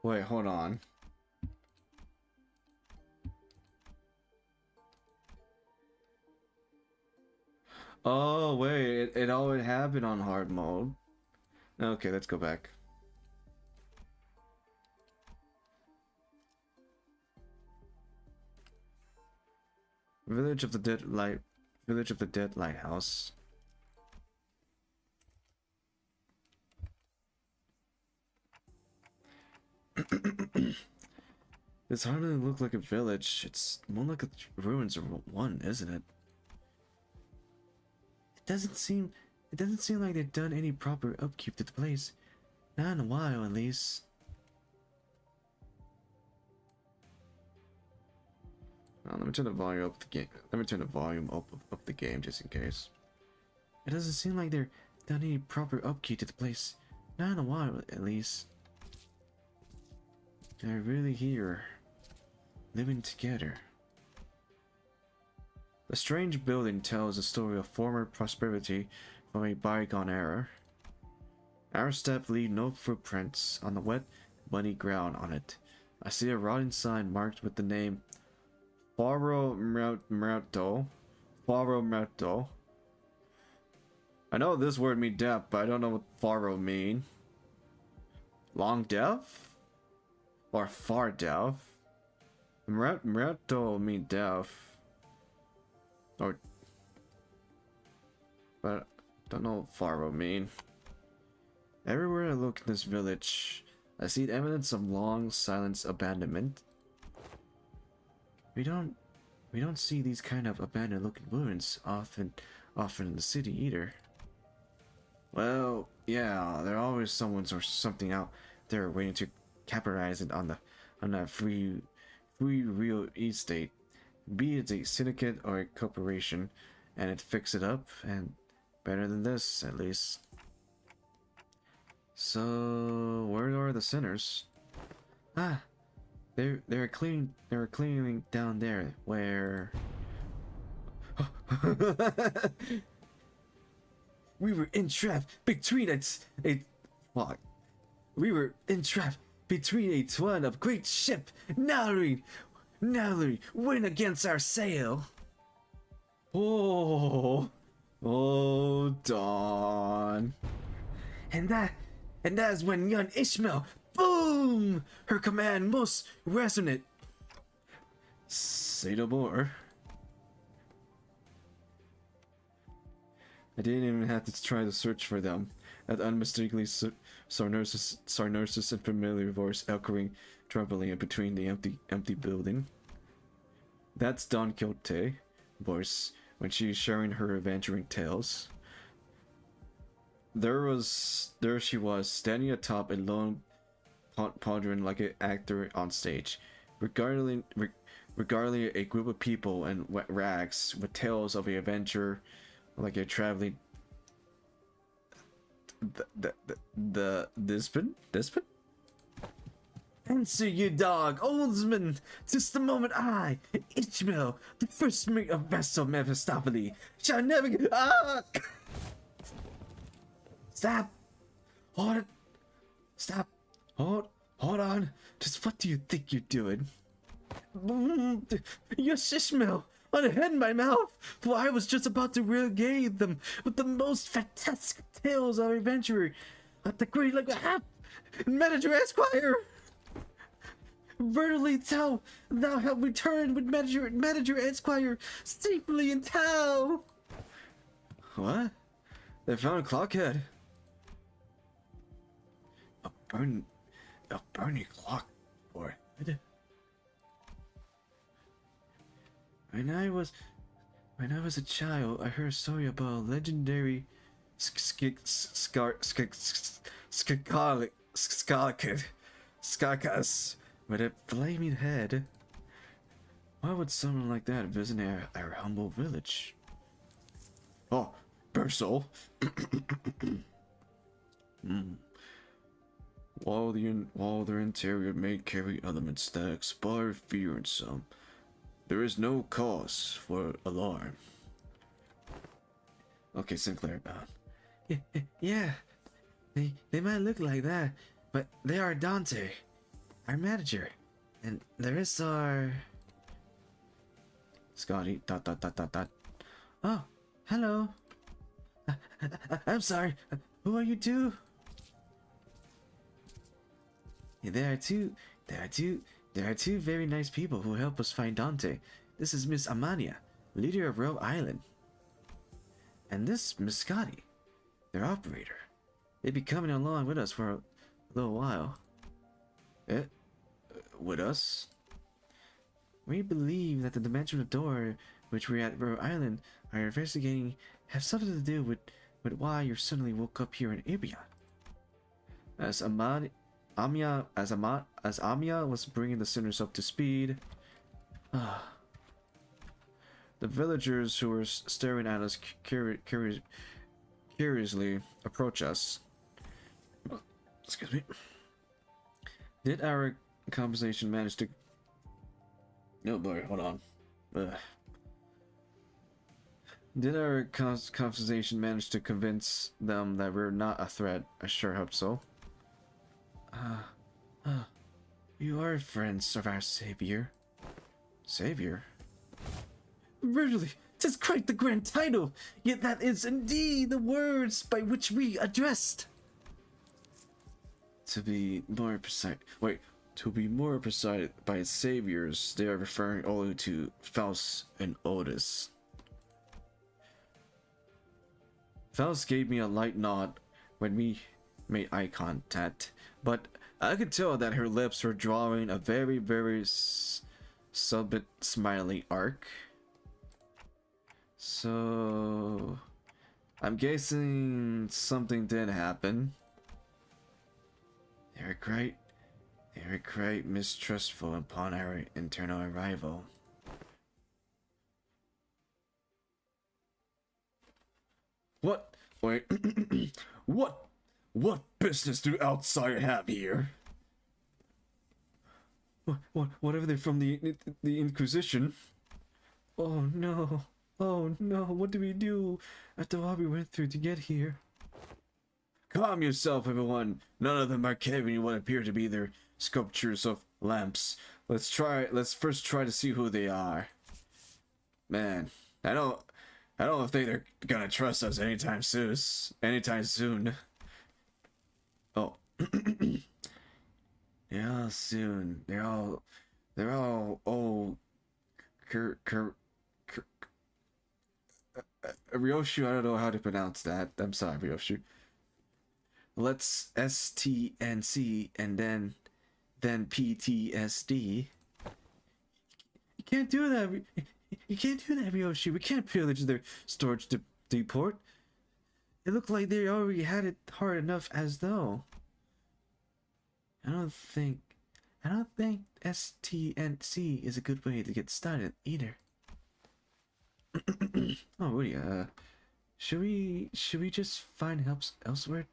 hold on. Oh, wait, it always happened on hard mode. Okay, let's go back. Village of the Dead Lighthouse. This hardly look like a village. It's more like the ruins of one, isn't it? It doesn't seem like they've done any proper upkeep to the place. Not in a while, at least. Let me turn the volume up the game. Let me turn the volume up the game just in case. It doesn't seem like they've done any proper upkeep to the place. Not in a while, at least. They're really here, living together. The strange building tells a story of former prosperity from a bygone era. Our steps leave no footprints on the wet, muddy ground on it. I see a rotting sign marked with the name Faro Muerto. Faro Muerto. I know this word means death, but I don't know what Faro mean. Long death? Or far death? Muerto mean death. Or... But I don't know what Faro mean. Everywhere I look in this village, I see evidence of long silence abandonment. We don't see these kind of abandoned looking ruins often in the city either. Well, yeah, there always someone or something out there waiting to capitalize it on that free real estate. Be it a syndicate or a corporation, and it fix it up, and better than this at least. So where are the sinners? Ah, they're cleaning down there where we were entrapped between we were entrapped between a twin of great ship narrowly wind against our sail. Oh Dawn. And that is when young Ishmael, boom! Her command most resonant. Say no more. I didn't even have to try to search for them. That unmistakably Sarnosis and familiar voice echoing, trembling in between the empty building. That's Don Quixote voice when she's sharing her adventuring tales. There she was, standing atop a lone pondering like an actor on stage, regarding a group of people in wet rags with tales of an adventure, like a traveling. The Dispin? Answer you, dog, oldsman! 'Tis the moment I, Ishmael, the first mate of Vessel Mephistopheles, shall never get. Stop! Hold it! Stop! Hold on! Just what do you think you're doing? Yes, Ishmael! Unhead my mouth! For I was just about to regale them with the most fantastic tales of adventure at the great like Manager Esquire! Verily tell thou have returned with Manager Esquire safely in town! What? They found Clockhead. A burning clock for it. When I was a child, I heard a story about a legendary Skakas with a flaming head. Why would someone like that visit our humble village? Oh, Bursol. While their interior may carry elements that inspire fear in some, there is no cause for alarm. Okay, Sinclair. Yeah, they might look like that, but they are Dante, our manager, and there is our Scotty. ... Oh, hello. I'm sorry. Who are you two? There are two very nice people who help us find Dante. This is Miss Amania, leader of Rhode Island. And this Miss Scotty, their operator. They'd be coming along with us for a little while. With us? We believe that the dimensional door which we're at Rhode Island are investigating have something to do with why you suddenly woke up here in Ibia. As Amia was bringing the sinners up to speed, the villagers who were staring at us curiously approach us. Excuse me. Did our conversation managed to... No, boy, hold on. Ugh. Did our conversation manage to convince them that we're not a threat? I sure hope so. You are friends of our savior. Savior? Really, 'tis quite the grand title, yet that is indeed the words by which we addressed. To be more precise, by saviors, they are referring only to Faust and Otis. Faust gave me a light nod when we made eye contact, but I could tell that her lips were drawing a very, very subtle smiley arc. So I'm guessing something did happen. They were quite mistrustful upon our internal arrival. What? Wait. What business do outside have here? What are they from the Inquisition? Oh no. Oh no, what do we do after all we went through to get here? Calm yourself, everyone. None of them are carrying what appear to be their sculptures of lamps. Let's first try to see who they are. Man, I don't think they're gonna trust us anytime soon. Oh. Yeah, soon. They're all old. Ryoshu, I don't know how to pronounce that. I'm sorry, Ryoshu. Let's STNC and then PTSD. You can't do that. You can't do that, Ryoshu. We can't pillage their storage depot. It looked like they already had it hard enough as though. I don't think STNC is a good way to get started either. Oh, really? Should we just find help elsewhere?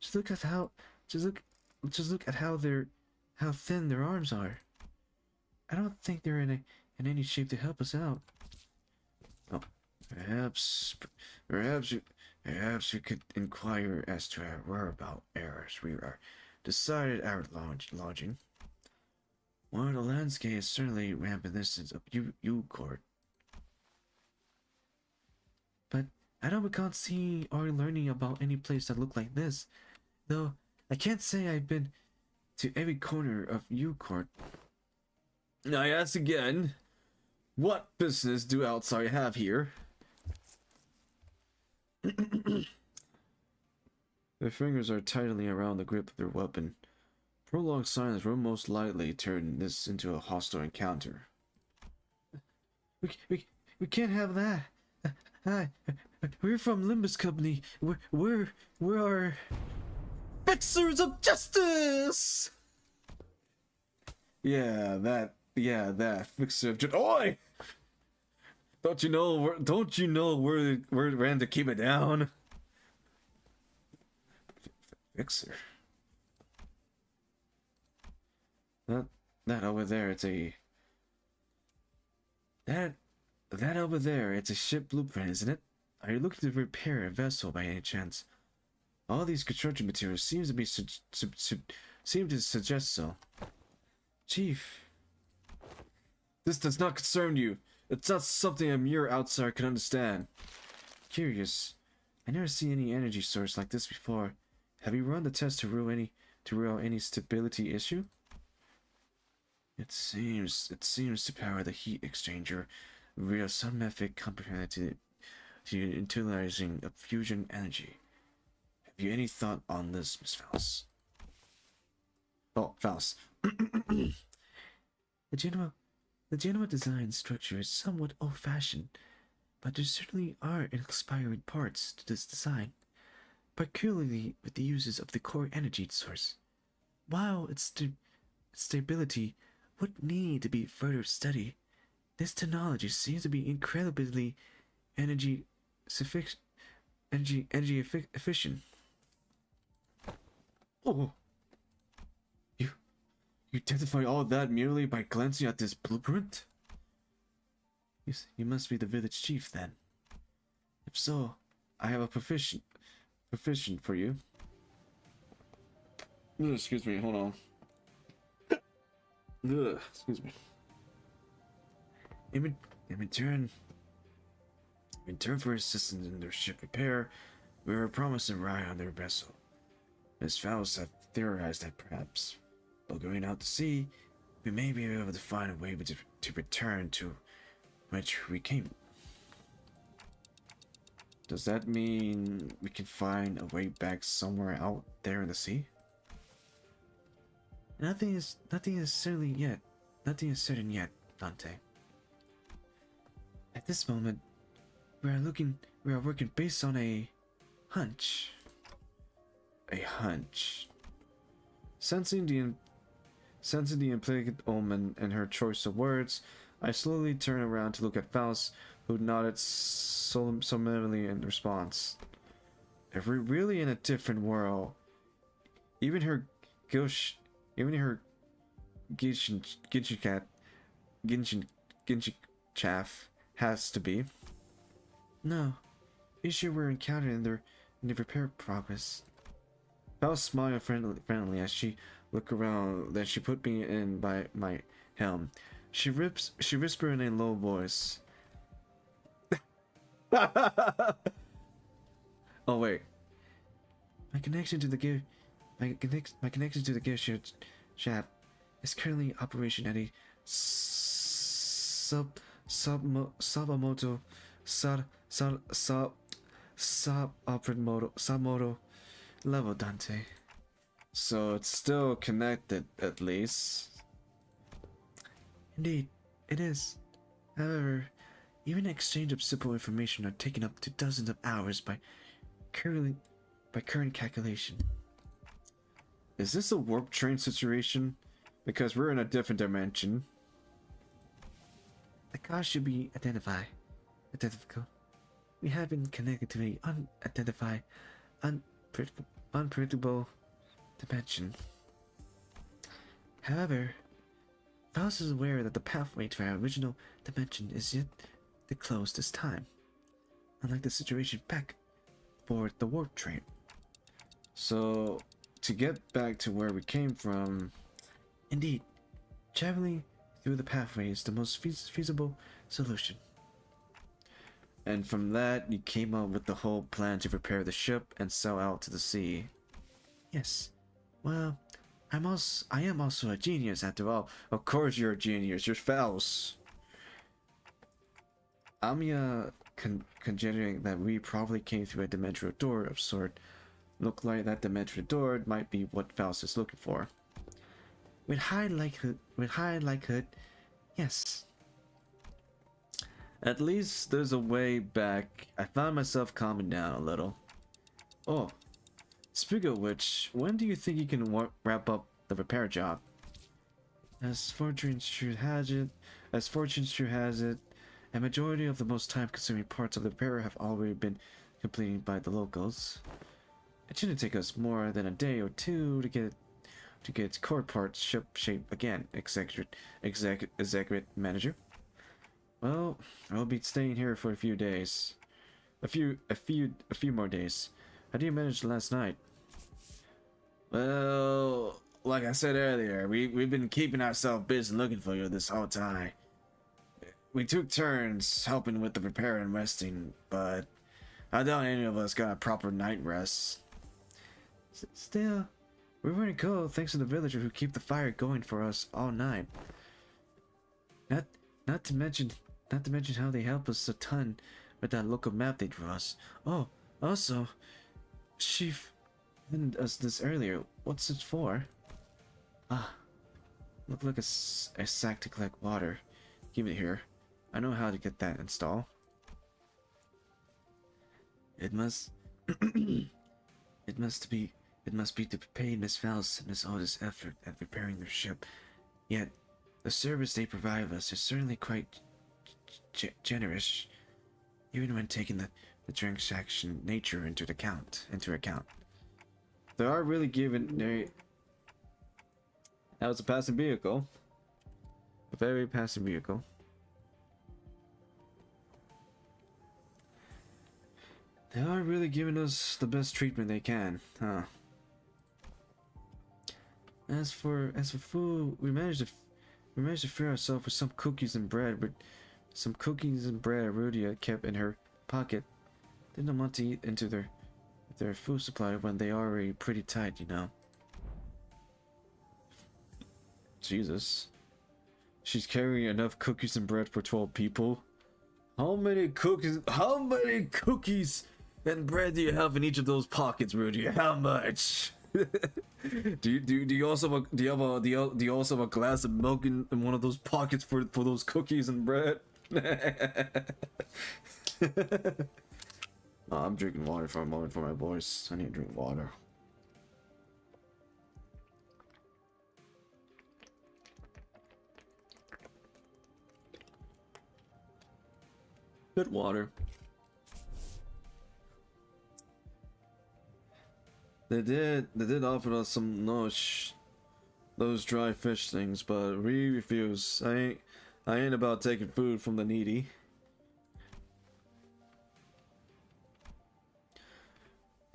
Just look at how thin their arms are. I don't think they're in any shape to help us out. Oh, perhaps we could inquire as to our whereabouts errors. We are decided our lodging. One of the landscape is certainly reminiscent of U-Court. But I don't recall seeing or learning about any place that looked like this. Though I can't say I've been to every corner of U-Court. I ask again, what business do outside have here? Their fingers are tightly around the grip of their weapon. Prolonged silence will most likely turn this into a hostile encounter. We can't have that. Hi, we're from Limbus Company. We're fixers of justice. Yeah, that fixer of justice. Oi! Don't you know we're ran to keep it down? Fixer. That over there, it's a ship blueprint, isn't it? Are you looking to repair a vessel by any chance? All these construction materials seem to suggest so. Chief, this does not concern you. It's not something a mere outsider can understand. Curious. I never seen any energy source like this before. Have you run the test to rule out any stability issue? It seems to power the heat exchanger via some method comprehended to utilizing of fusion energy. Have you any thought on this, Miss Faust? Oh, Faust. The general design structure is somewhat old-fashioned, but there certainly are inspiring parts to this design, particularly with the uses of the core energy source. While its stability would need to be further studied, this technology seems to be incredibly energy efficient. Oh, You identify all that merely by glancing at this blueprint? You must be the village chief then. If so, I have a proficient for you. Ugh, excuse me, hold on. Ugh, excuse me. In return for assistance in their ship repair, we were promised a ride on their vessel. Miss Faust have theorized that perhaps, while going out to sea, we may be able to find a way to return to which we came. Does that mean we can find a way back somewhere out there in the sea? Nothing is certain yet, Dante. At this moment, we are working based on a hunch. A hunch. Sensing the implicit omen in her choice of words, I slowly turned around to look at Faust, who nodded solemnly in response. If we're really in a different world, even her Genshin chaff has to be. No, issue we're encountering in the repair progress. Faust smiled friendly as she looked around. Then she put me in by my helm. She whispered in a low voice. Oh wait. My connection to the gear shaft is currently in operation at a submoto level, Dante. So it's still connected, at least. Indeed, it is. However, even exchange of simple information are taken up to dozens of hours by current calculation. Is this a warp train situation? Because we're in a different dimension. The cause should be identical. We have been connected to an unidentified, unpredictable dimension. However, Faust is aware that the pathway to our original dimension is yet to close this time, unlike the situation back aboard the warp train. So, to get back to where we came from, indeed, traveling through the pathway is the most feasible solution. And from that, you came up with the whole plan to prepare the ship and sail out to the sea. Yes. Well, I am also a genius after all. Of course you're a genius. You're Faust. I'm conjecturing that we probably came through a dimensional door of sort. Look like that dimensional door might be what Faust is looking for. With high likelihood, yes. At least there's a way back. I found myself calming down a little. Oh, speaking of which, when do you think you can wrap up the repair job? As fortune sure has it, a majority of the most time-consuming parts of the repair have already been completed by the locals. It shouldn't take us more than a day or two to get its core parts ship shape again, executive manager. Well, I'll be staying here for a few days. A few more days. How do you manage last night? Well, like I said earlier, we've been keeping ourselves busy looking for you this whole time. We took turns helping with the repair and resting, but I doubt any of us got a proper night rest. Still, we weren't cold thanks to the villager who kept the fire going for us all night. Not to mention how they help us a ton with that local map they drew us. Oh, also, she sent us this earlier. What's it for? Ah, looked like a sack to collect water. Give it here. I know how to get that installed. It must be to pay Miss Faust and Miss Oda's effort at repairing their ship. Yet, the service they provide us is certainly quite generous, even when taking the transaction nature into account. They are really giving That was a passing vehicle. A very passing vehicle. They are really giving us the best treatment they can, huh? As for food, we managed to feed ourselves with some cookies and bread. But some cookies and bread Rudia kept in her pocket. Didn't want to eat into their food supply when they are already pretty tight, you know. Jesus. She's carrying enough cookies and bread for 12 people. How many cookies and bread do you have in each of those pockets, Rudy? How much? do you also have a glass of milk in one of those pockets for those cookies and bread? Oh, I'm drinking water for a moment for my voice. I need to drink water. Good water. They did offer us some those dry fish things, but we refuse. I ain't about taking food from the needy.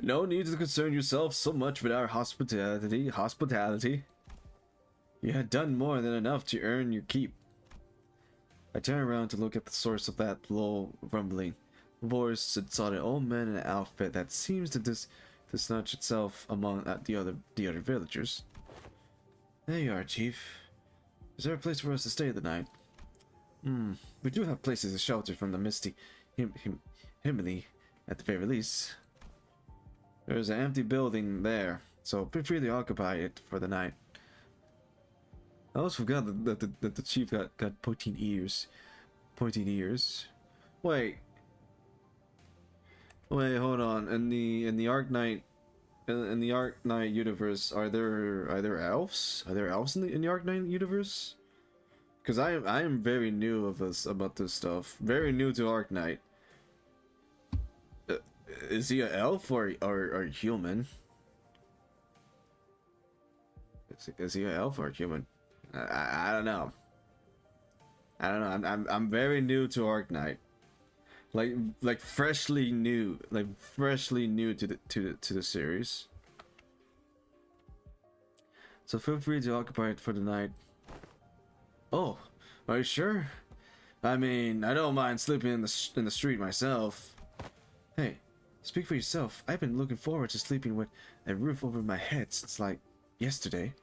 No need to concern yourself so much with our hospitality. You had done more than enough to earn your keep. I turned around to look at the source of that low rumbling voice and saw an old man in an outfit that seems to distinguish itself among the other villagers. There you are, Chief. Is there a place for us to stay the night? We do have places to shelter from the misty Himini at the very least. There's an empty building there, so feel free to occupy it for the night. I almost forgot that the chief got pointing ears. Wait, hold on. In the Arknight universe, are there elves? Are there elves in the Arknight universe? Because I am very new about this stuff. Very new to Arknight. Is he an elf or human? Is he an elf or human? I don't know. I'm very new to Arknight. Like freshly new to the series. So feel free to occupy it for the night. Oh, are you sure? I mean, I don't mind sleeping in the street myself. Hey, speak for yourself. I've been looking forward to sleeping with a roof over my head since like yesterday.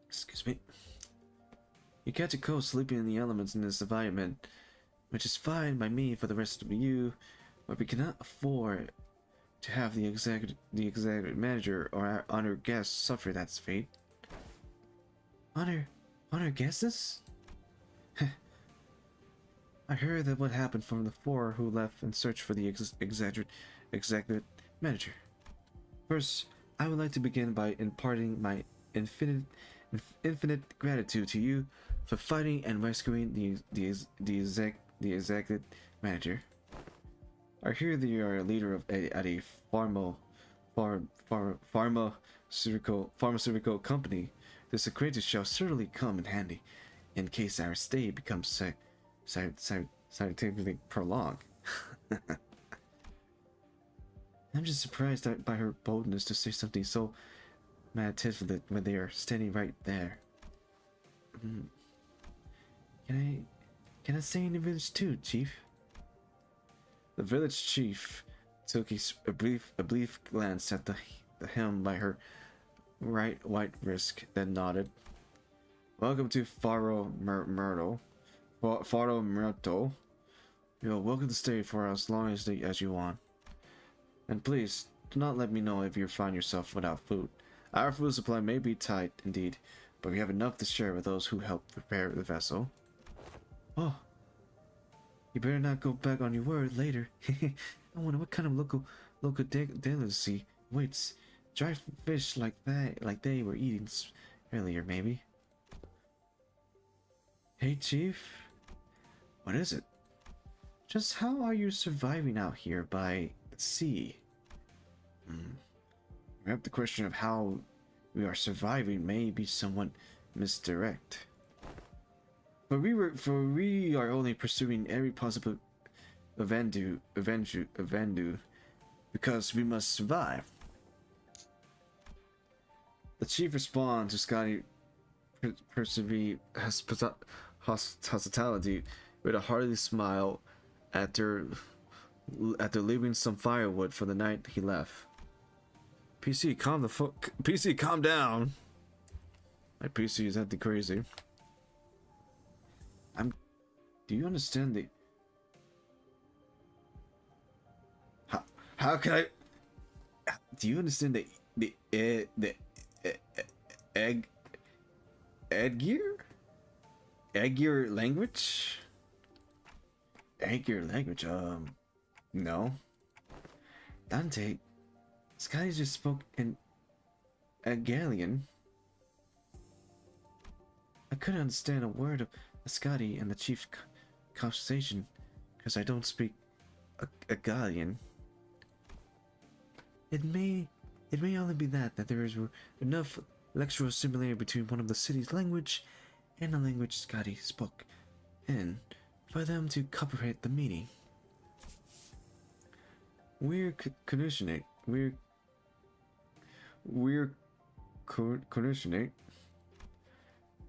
Excuse me. You catch a cold sleeping in the elements in this environment, which is fine by me for the rest of you, but we cannot afford to have the executive manager or our honored guests suffer that fate. Honor guests? I heard that what happened from the four who left in search for the executive manager. First, I would like to begin by imparting my infinite gratitude to you for fighting and rescuing the executive manager. I hear that you are a leader of a pharmaceutical company. This acquaintance shall certainly come in handy in case our stay becomes scientifically prolonged. I'm just surprised by her boldness to say something so meditative when they are standing right there. Can I stay in the village too, Chief? The village chief took a brief glance at the hem by her right white wrist, then nodded. Welcome to Faro Myrtle. You're welcome to stay for as long as you want. And please, do not let me know if you find yourself without food. Our food supply may be tight indeed, but we have enough to share with those who helped prepare the vessel. Oh, you better not go back on your word later. I wonder what kind of local delicacy waits dry fish like they were eating earlier, maybe. Hey, Chief. What is it? Just how are you surviving out here by the sea? We have the question of how we are surviving may be somewhat misdirect. But we are only pursuing every possible avenue because we must survive. The chief responds to Scotty hospitality with a hearty smile after leaving some firewood for the night he left. PC, PC, calm down. My PC is acting crazy. Do you understand the? How can I? Do you understand the Edgear language? Edgear language? No. Dante, Scotty just spoke in Agalian. I couldn't understand a word of Scotty and the chief's conversation because I don't speak Agalian. It may only be that there is enough lectural similarity between one of the city's language and the language Scotty spoke in for them to comprehend the meaning. We're conditionate.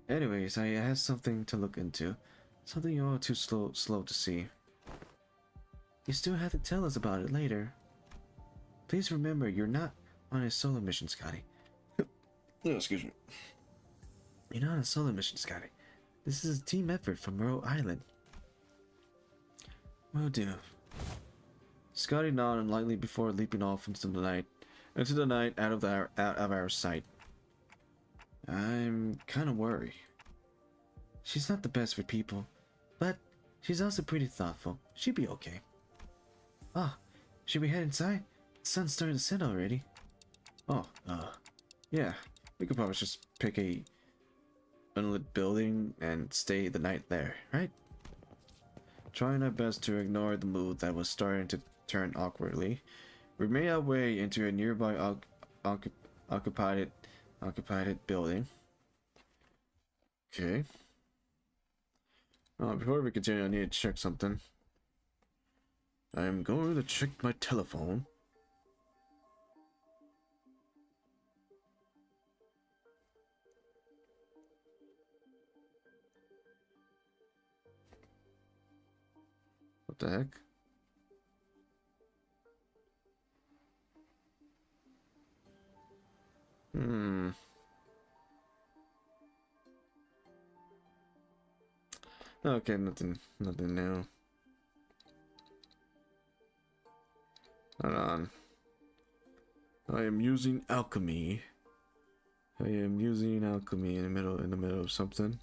Anyways, I have something to look into. Something you're all too slow to see. You still have to tell us about it later. Please remember, you're not on a solo mission, Scotty. Oh, excuse me. You're not on a solo mission, Scotty. This is a team effort from Rhode Island. Will do. Scotty nodded lightly before leaping off into the night, out of our sight. I'm kind of worried. She's not the best for people, but she's also pretty thoughtful. She'll be okay. Ah, should we head inside? The sun's starting to set already. Oh, yeah. We could probably just pick a unlit building and stay the night there, right? Trying our best to ignore the mood that was starting to turn awkwardly, we made our way into a nearby occupied building. Okay. Before we continue, I need to check something. I am going to check my telephone. What the heck? Okay, nothing new. Hold on. I am using alchemy. In the middle of something.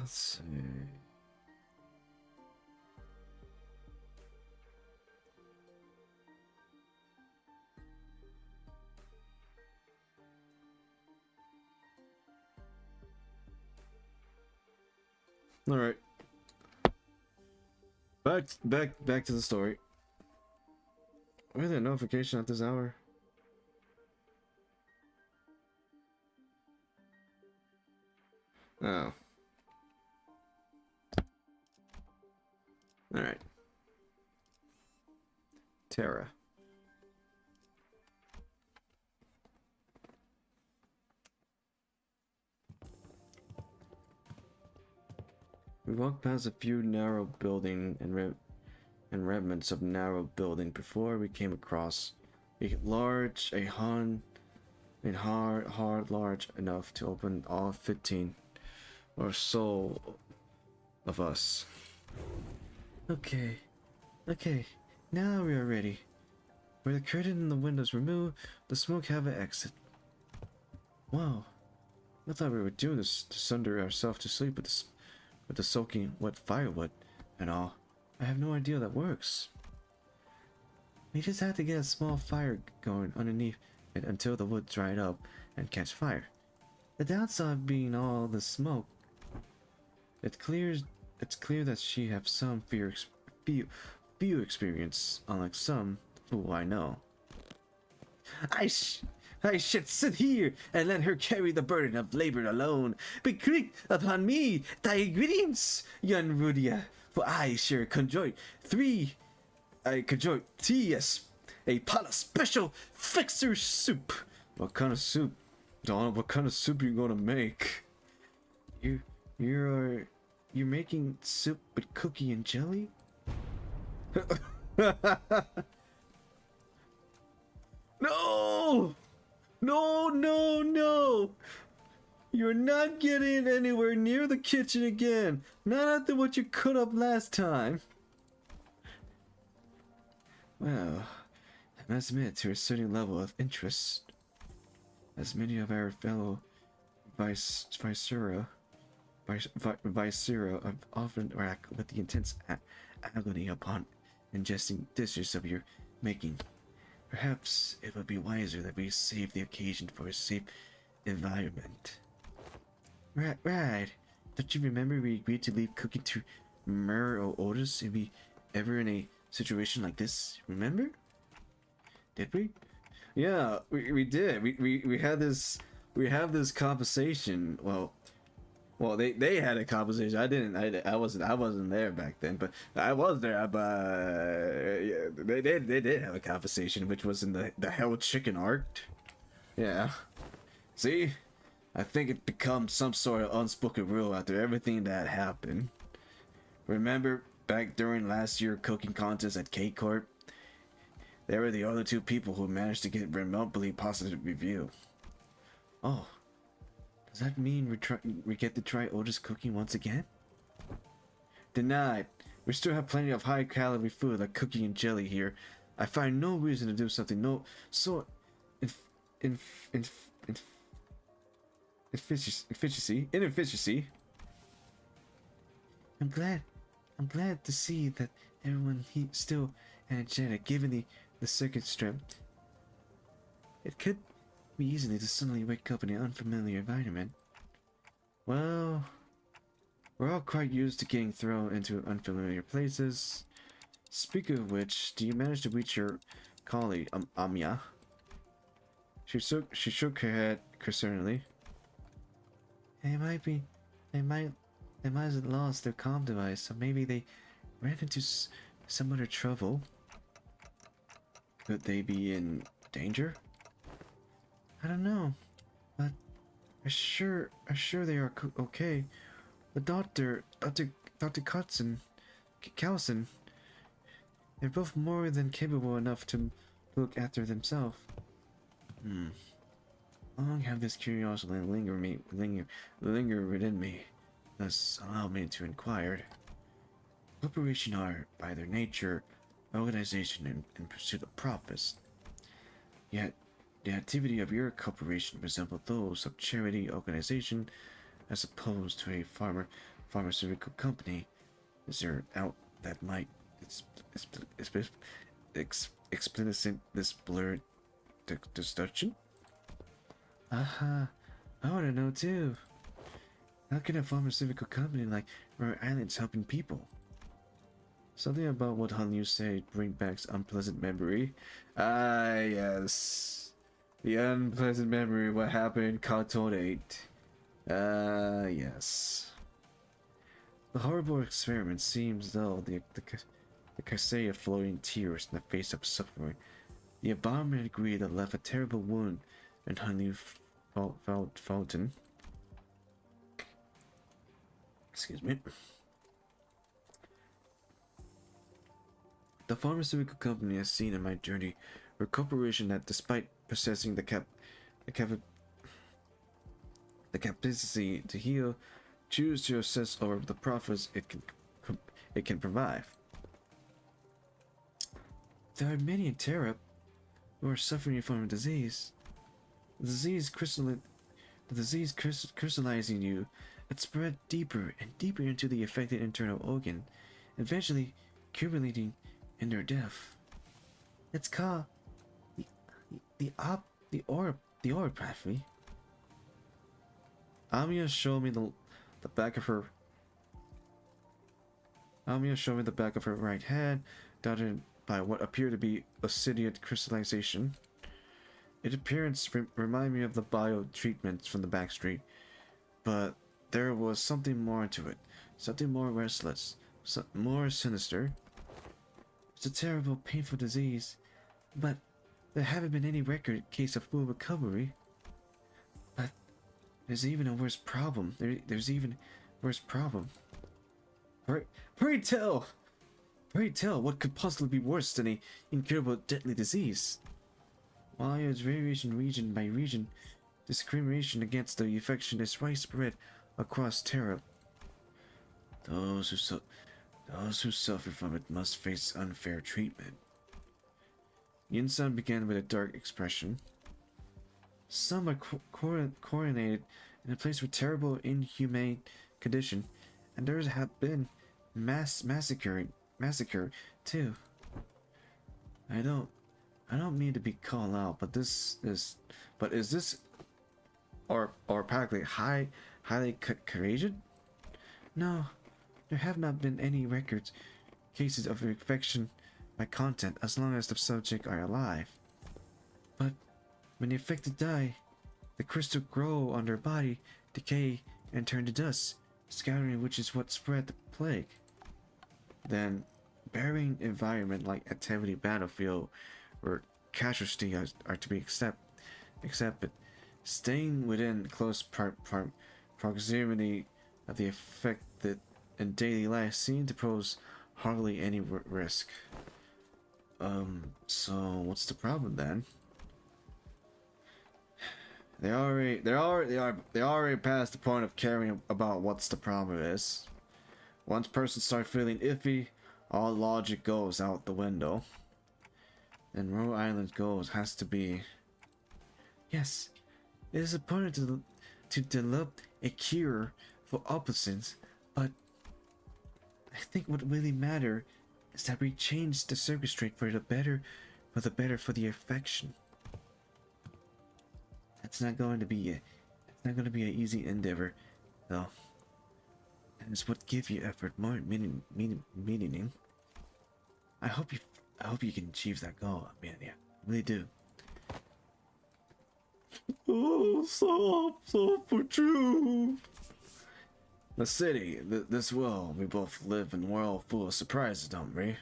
Let's see. All right. Back to the story. Where's the notification at this hour? Oh. All right. Terra. We walked past a few narrow building and remnants of narrow building before we came across a large large enough to open all 15 or so of us. Okay. Okay. Now we are ready. Where the curtain and the windows removed, the smoke have an exit. Wow. I thought we were doing this to sunder ourselves to sleep with the soaking wet firewood and all. I have no idea that works. We just had to get a small fire going underneath it until the wood dried up and catch fire. The downside being all the smoke. It's clear that she have some few experience, unlike some fool I know. I should sit here and let her carry the burden of labor alone. Bequeath upon me thy ingredients, young Rudia, for I sure conjoin tea as a pot of special fixer soup. What kind of soup? Donald, what kind of soup you gonna make? You're making soup with cookie and jelly? No! No, no, no! You're not getting anywhere near the kitchen again. Not after what you cut up last time. Well, I must admit to a certain level of interest, as many of our fellow Viscera have often racked with the intense agony upon ingesting dishes of your making. Perhaps it would be wiser that we save the occasion for a safe environment. Right. Don't you remember we agreed to leave cooking to Myrrh or Otis if we ever in a situation like this? Remember? Did we? Yeah, we did. We had this conversation. Well, they had a conversation. I wasn't there back then, but I was there. But yeah, they did have a conversation, which was in the Hell Chicken arc. Yeah. See, I think it becomes some sort of unspoken rule after everything that happened. Remember back during last year's cooking contest at K Corp? They were the other two people who managed to get remotely positive review. Oh. Does that mean we get to try Otis cooking once again? Denied. We still have plenty of high-calorie food like cookie and jelly here. I find no reason to do something inefficiency. I'm glad to see that everyone still energetic, given the circuit strength. It could be easily to suddenly wake up in an unfamiliar environment. Well, we're all quite used to getting thrown into unfamiliar places. Speaking of which, do you manage to reach your colleague, Amya? She shook her head concernedly. They might have lost their comm device, so maybe they ran into some other trouble. Could they be in danger? I don't know, but I'm sure they are okay. The Dr. Cowson, they're both more than capable enough to look after themselves. How long have this curiosity linger within me? Thus, allow me to inquire. Corporations are, by their nature, organization in pursuit of profits. Yet, the activity of your corporation resembles those of charity organization, as opposed to a pharmaceutical company. Is there out that might explicit this blurred distinction? Aha, I want to know too. How can a pharmaceutical company like Rhode Island's helping people? Something about what Han Yu said bring back unpleasant memory. Ah, yes. The unpleasant memory of what happened in Cartoon 8. Yes. The horrible experiment seems though the Kasei of flowing tears in the face of suffering. The abominable greed that left a terrible wound in Han Yu Fountain. Excuse me. The pharmaceutical company has seen in my journey a corporation that, despite possessing the capacity to heal, choose to obsess over the profits it can provide. there are many in Terra who are suffering from a disease. The disease crystallizing you, it spread deeper and deeper into the affected internal organ, eventually culminating in their death. It's called the oripathy. Amiya showed me the back of her. Amiya showed me the back of her right hand, dotted by what appeared to be obsidian crystallization. Its appearance reminded me of the bio treatments from the back street, but there was something more to it, something more restless, more sinister. It's a terrible, painful disease, but there haven't been any record case of full recovery. But there's even a worse problem. There's even a worse problem. Pray tell, what could possibly be worse than a incurable, deadly disease? While there's variation region by region, discrimination against the infection is widespread across Terra. Those who suffer from it must face unfair treatment. Yinsan began with a dark expression. Some are coronated in a place with terrible, inhumane condition, and there have been massacre too. I don't mean to be called out, but is this or practically highly courageous? No, there have not been any cases of infection by content as long as the subject are alive. But when the affected die, the crystal grow on their body, decay, and turn to dust, scattering, which is what spread the plague. Then, burying environment like activity battlefield where casualty are to be accepted, staying within close proximity of the affected in daily life seemed to pose hardly any risk. So what's the problem then? They already passed the point of caring about what's the problem is. Once persons start feeling iffy, all logic goes out the window. And Rhode Island's goals has to be, yes, it is important to develop a cure for opposites, but I think what really matters is that we change the circuitry for the better for the affection. It's not going to be an easy endeavor, though. And it's what gives you effort more meaning. I hope you can achieve that goal, Amelia. I really do. Oh, so for true. The city, this world, we both live in a world full of surprises, don't we?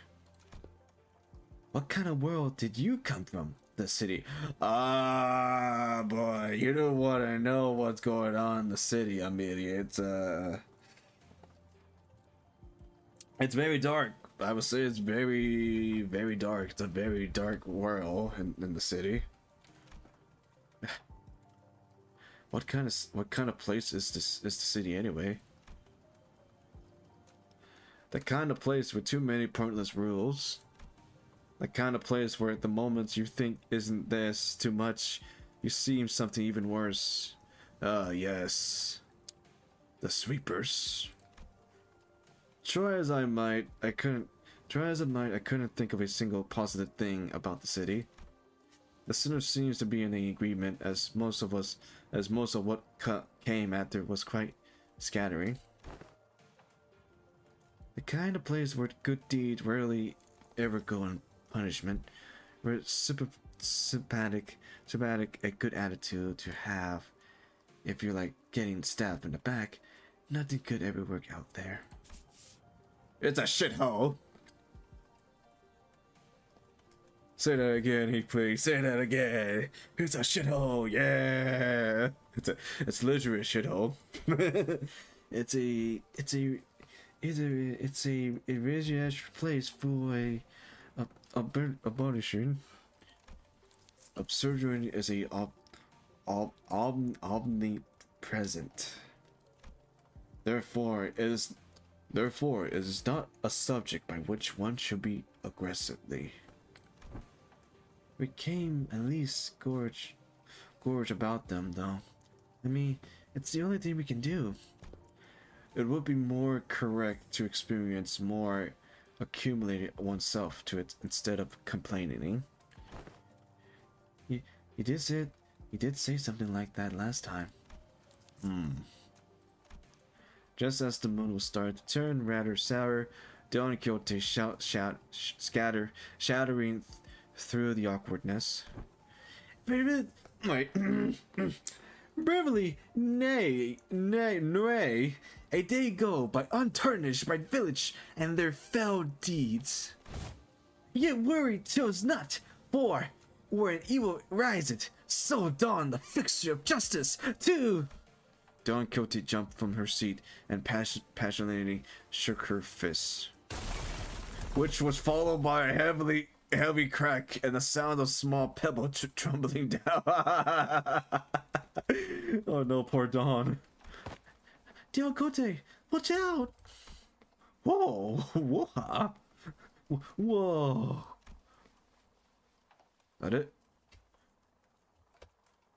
What kind of world did you come from? The city. Ah, boy, you don't want to know what's going on in the city, Amelia. It's very dark. I would say it's very, very dark. It's a very dark world in the city. What kind of place is the city anyway? The kind of place with too many pointless rules. The kind of place where at the moments you think isn't this too much, you see something even worse. Yes. The sweepers. Try as I might, I couldn't think of a single positive thing about the city. The center seems to be in agreement as most of what came after was quite scattering. The kind of place where good deeds rarely ever go unpunishment, where it's sympathetic, a good attitude to have. If you're like getting stabbed in the back, nothing could ever work out there. It's a shithole. Say that again, Heath, please. Say that again. It's a shithole. Yeah. It's literally a shithole. It's a residential place for a abolishing. Absurdity is a omnipresent. Therefore, it is not a subject by which one should be aggressively. We came at least gorge about them, though. I mean, it's the only thing we can do. It would be more correct to experience more accumulated oneself to it instead of complaining. You did say something like that last time. Just as the moon was starting to turn rather sour, Don Quixote shattering through the awkwardness. Wait. Beverly, nay, a day go by untarnished by village and their foul deeds. Yet worry tills not, for where an evil riseth, so dawn the fixture of justice too. Don Quixote jumped from her seat and passionately shook her fists, which was followed by a heavy crack and the sound of small pebble trembling down. Oh no, poor Don. Don Quixote, watch out! Whoa! That it?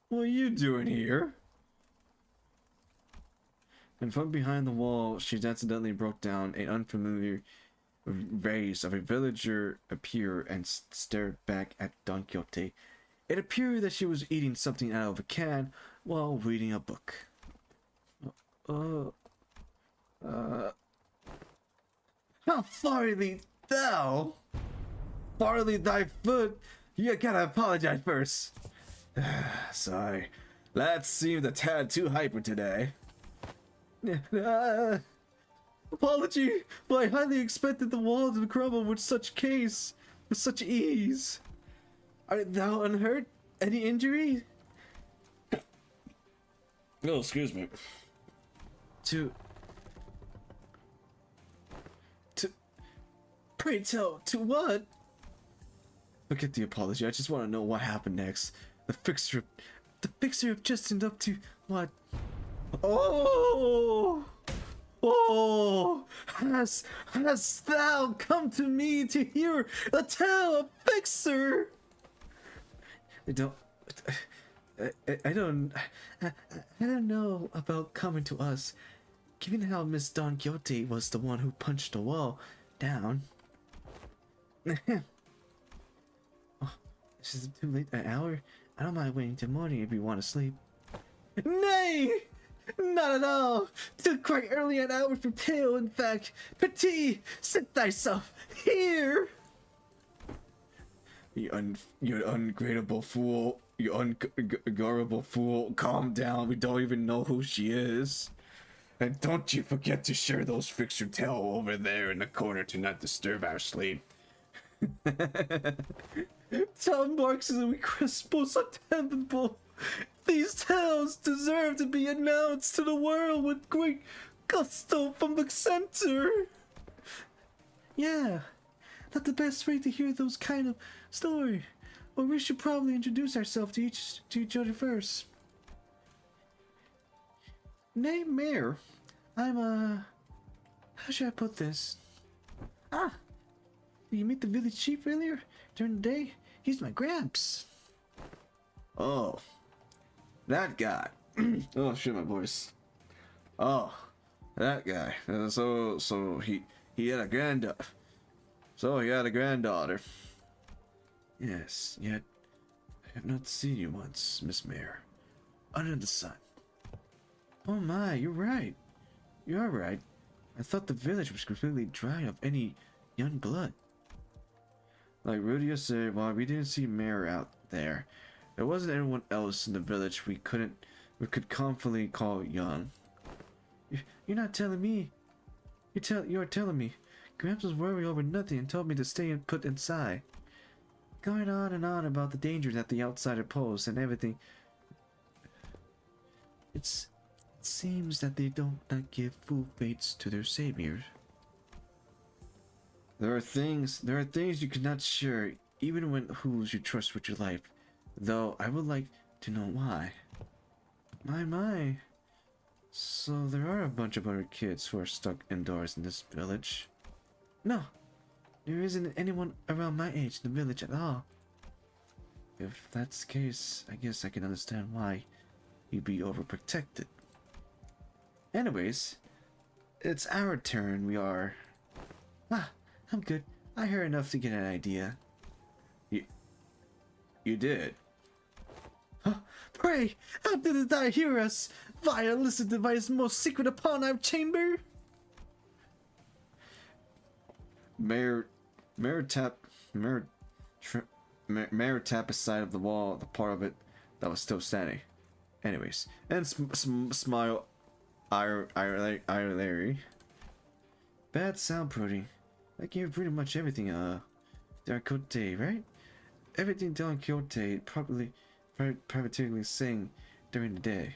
What are you doing here? And from behind the wall, she accidentally broke down. An unfamiliar rays of a villager appeared and stared back at Don Quixote. It appeared that she was eating something out of a can while reading a book. How farly thou? Farly thy foot? You gotta apologize first. Sorry. That seemed a tad too hyper today. Apology, but I highly expected the walls to crumble with such ease. Art thou unhurt? Any injury? Oh, excuse me. Pray tell, to what? Forget the apology, I just want to know what happened next. The fixer have just ended up to what? Oh, has thou come to me to hear a tale of fixer? I don't know about coming to us, given how Miss Don Quixote was the one who punched the wall down. Oh, this is too late an hour. I don't mind waiting till morning if you want to sleep. Nay! Not at all! Till quite early an hour for tale, in fact. Petit, sit thyself here! You ungrateful fool. You ungullible fool. Calm down, we don't even know who she is. And don't you forget to share those fixture tale over there in the corner to not disturb our sleep. Tom Marks is a request most attemptable. These tales deserve to be announced to the world with great gusto from the center. Yeah, that's the best way to hear those kind of story. Or we should probably introduce ourselves to each other first. Name Mayor. I'm how should I put this? Did you meet the village chief earlier during the day? He's my gramps. Oh, that guy. Oh shit, my voice. Oh, that guy. So he had a granddaughter. So he had a granddaughter. Yes, yet I have not seen you once, Miss Mayor. Under the sun. Oh my, you're right. You are right. I thought the village was completely dry of any young blood. Like Rudia said, while we didn't see Mayor out there, there wasn't anyone else in the village we could confidently call young. You're not telling me. You're telling me. Gramps was worried over nothing and told me to stay and put inside. Going on and on about the dangers that the outsider pose and everything. It seems that they don't not give full fates to their saviors. There are things you cannot share, even when whose you trust with your life. Though I would like to know why. My. So there are a bunch of other kids who are stuck indoors in this village. No, there isn't anyone around my age in the village at all. if that's the case, I guess I can understand why you'd be overprotected. Anyways, it's our turn. We are... Ah, I'm good. I heard enough to get an idea. You did? Huh? Pray, how did thou hear us via illicit device most secret upon our chamber? Mayor tap aside of the wall, the part of it that was still standing. Anyways, and smile, Larry. Bad sound, Brody. I gave pretty much everything, Don Quixote, right? Everything Don Quixote privately sang during the day.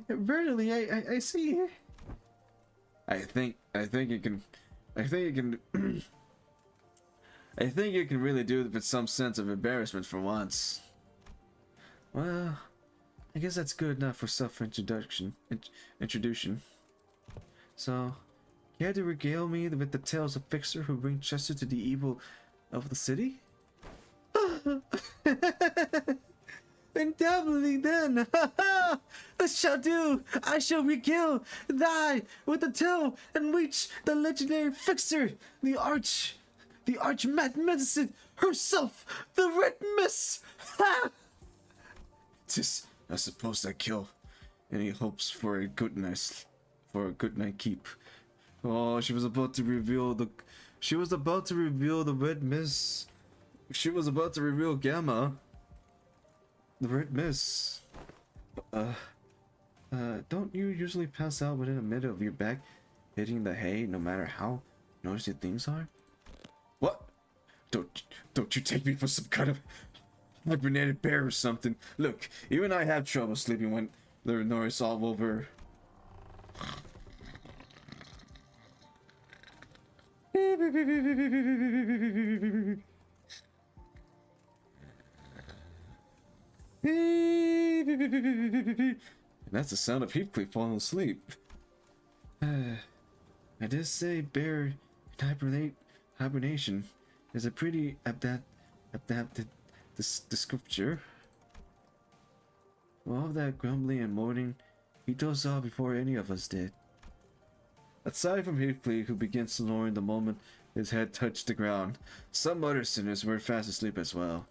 Vergilius, I see. I think you can really do it with some sense of embarrassment for once. Well, I guess that's good enough for introduction. So, care to regale me with the tales of Fixer who bring Chester to the evil of the city? Undoubtedly then, this shall do. I shall regale thy with the tale and reach the legendary Fixer, the arch magnificent herself, the Red Miss. Ha! 'Tis, I suppose, I kill any hopes for a good night keep. Oh, she was about to reveal the Red Miss. She was about to reveal Gamma. The Red Miss. Don't you usually pass out within a minute of your back hitting the hay, no matter how noisy things are? What? Don't you take me for some kind of hibernated bear or something? Look, even I have trouble sleeping when there's noise all over. And that's the sound of Heathcliff falling asleep. I did say bear hibernation is a pretty adapted descriptor. For all that grumbling and moaning, he dozed off before any of us did. Aside from Heathcliff, who began snoring the moment his head touched the ground, some other sinners were fast asleep as well.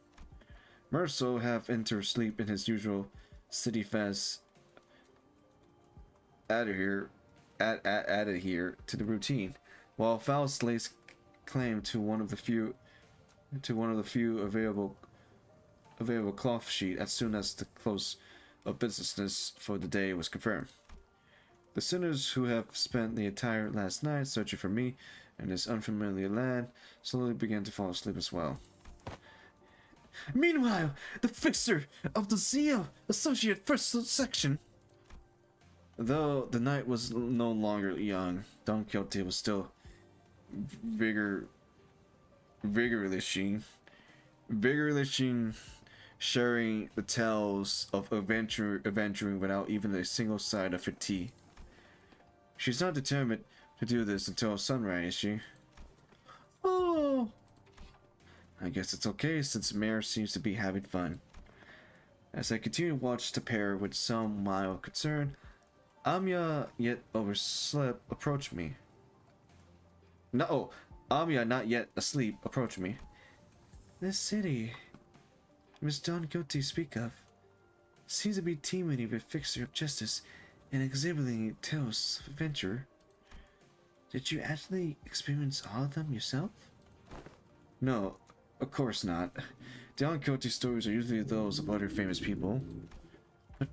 Merso half entered sleep in his usual city fast added here to the routine, while Faust lays claim to one of the few available cloth sheet as soon as the close of business for the day was confirmed. The sinners who have spent the entire last night searching for me in this unfamiliar land slowly began to fall asleep as well. Meanwhile, the Fixer of the Zeal Associate First Section. Though the night was no longer young, Don Quixote was still vigorously sharing the tales of adventuring without even a single sign of fatigue. She's not determined to do this until sunrise, is she? Oh, I guess it's okay since Mare seems to be having fun. As I continue to watch the pair with some mild concern, Amya, yet overslept, approached me. No, Amya, not yet asleep, approached me. This city Miss Don Quixote speak of seems to be teeming with Fixer of Justice and exhibiting tales of adventure. Did you actually experience all of them yourself? No, of course not. Don Quixote stories are usually those of other famous people. But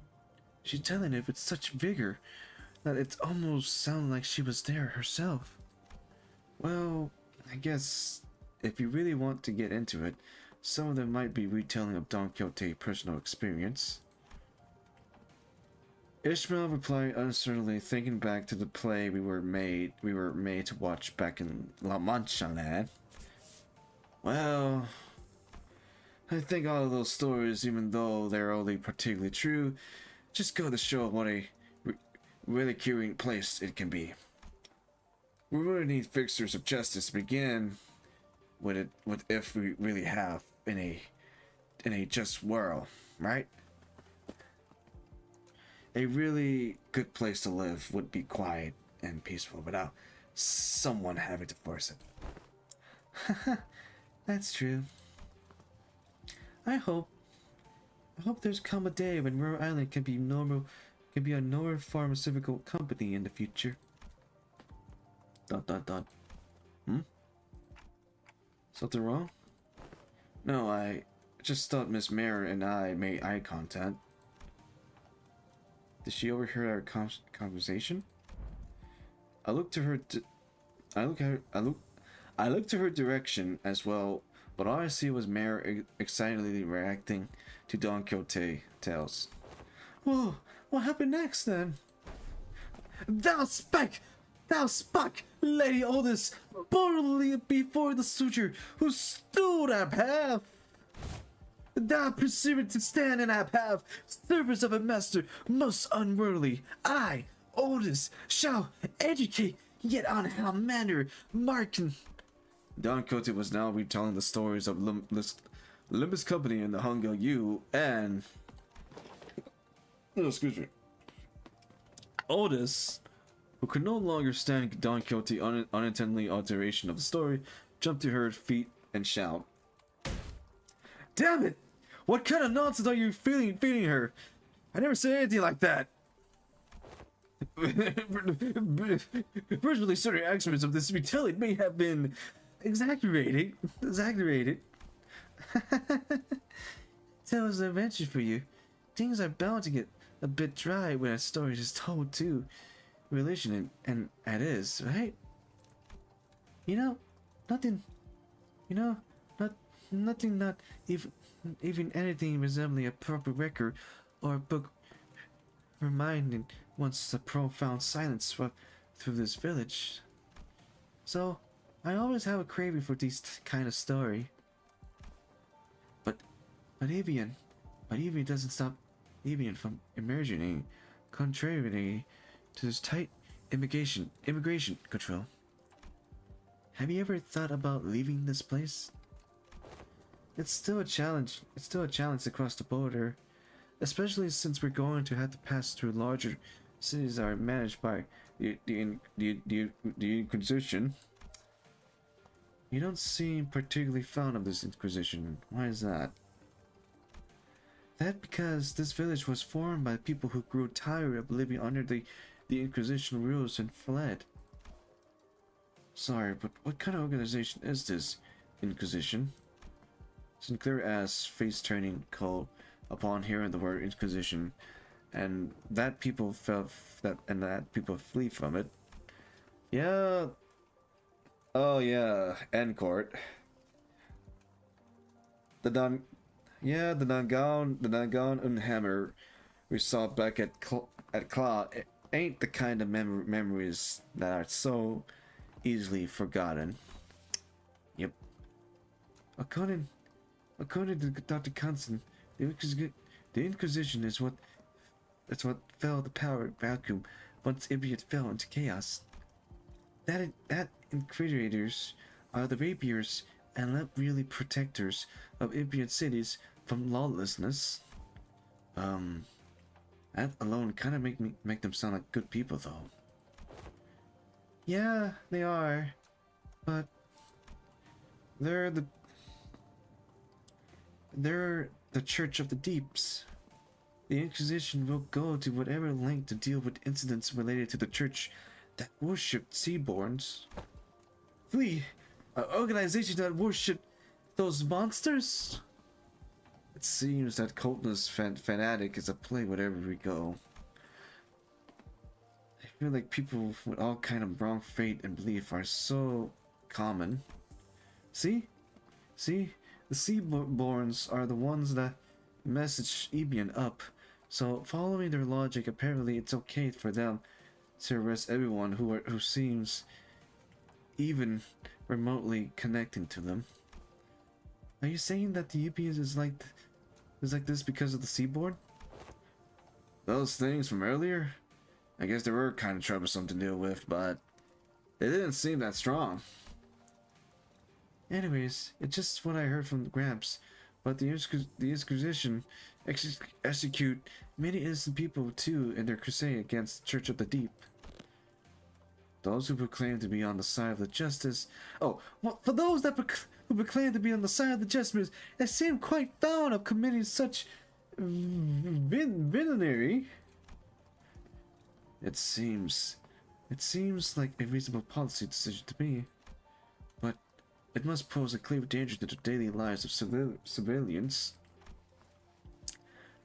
she's telling it with such vigor that it almost sounded like she was there herself. Well, I guess if you really want to get into it, some of them might be retelling of Don Quixote's personal experience. Ishmael replied uncertainly, thinking back to the play we were made to watch back in La Mancha land. Well, I think all of those stories, even though they're only particularly true, just go to show what a really curing place it can be. We really need Fixers of Justice to begin would if we really have in a just world, right? A really good place to live would be quiet and peaceful without someone having to force it. That's true. I hope there's come a day when Rhode Island can be a normal pharmaceutical company in the future. Dot dot dot. Something wrong? No, I just thought Miss Mare and I made eye contact. Did she overhear our conversation? I looked to her. I looked to her direction as well, but all I see was Mare excitedly reacting to Don Quixote tales. Whoa! What happened next then? Thou spake, Lady Oldest, boldly before the suitor who stood our path. Thou perceived to stand in our path, service of a master most unworthy. I, Oldest, shall educate, yet on how manner marking. Don Quixote was now retelling the stories of Limbus Company and the Hunger U and... Oh, excuse me. Oldest, who could no longer stand Don Quixote's unintended alteration of the story, jumped to her feet and shouted, "Damn it! What kind of nonsense are you feeding her? I never said anything like that." Virtually certain aspects of this retelling may have been exaggerated. Tell us an adventure for you. Things are bound to get a bit dry when a story is told to religion, and it is, right? Nothing, not even anything resembling a proper record or a book reminding once a profound silence swept through this village. So, I always have a craving for these kind of story. But Evian doesn't stop Evian from emerging, contrary to this tight immigration control. Have you ever thought about leaving this place? It's still a challenge. It's still a challenge across the border, especially since we're going to have to pass through larger cities that are managed by the Inquisition. You don't seem particularly fond of this Inquisition. Why is that? That because this village was formed by people who grew tired of living under the Inquisition rules and fled. Sorry, but what kind of organization is this Inquisition? Sinclair asked, face turning cold upon hearing the word Inquisition, and that people flee from it. Yeah. Oh yeah, End Court. The Nangon Unhammer we saw back at Claw ain't the kind of memories that are so easily forgotten. Yep. According to Dr. Constant, the Inquisition is what fell the power vacuum once Ibiot fell into chaos. That Inquisitors are the rapiers and not really protectors of Ibiot cities from lawlessness. That alone kind of make them sound like good people, though. Yeah, they are, but they're the Church of the Deeps. The Inquisition will go to whatever length to deal with incidents related to the church that worshipped Seaborns. Flee, an organization that worshipped those monsters? It seems that cultless fanatic is a play wherever we go. I feel like people with all kind of wrong faith and belief are so common. See? The Seaborns are the ones that message Ebion up. So following their logic, apparently it's okay for them to arrest everyone who seems even remotely connecting to them. Are you saying that the Ebion is like this because of the Seaborn? Those things from earlier? I guess they were kind of troublesome to deal with, but they didn't seem that strong. Anyways, it's just what I heard from the Gramps. But the Inquisition execute many innocent people too in their crusade against the Church of the Deep. Those who proclaim to be on the side of the justice. Oh, well, for those that who proclaim to be on the side of the justice, they seem quite fond of committing such villainy. It seems like a reasonable policy decision to me, but it must pose a clear danger to the daily lives of civilians.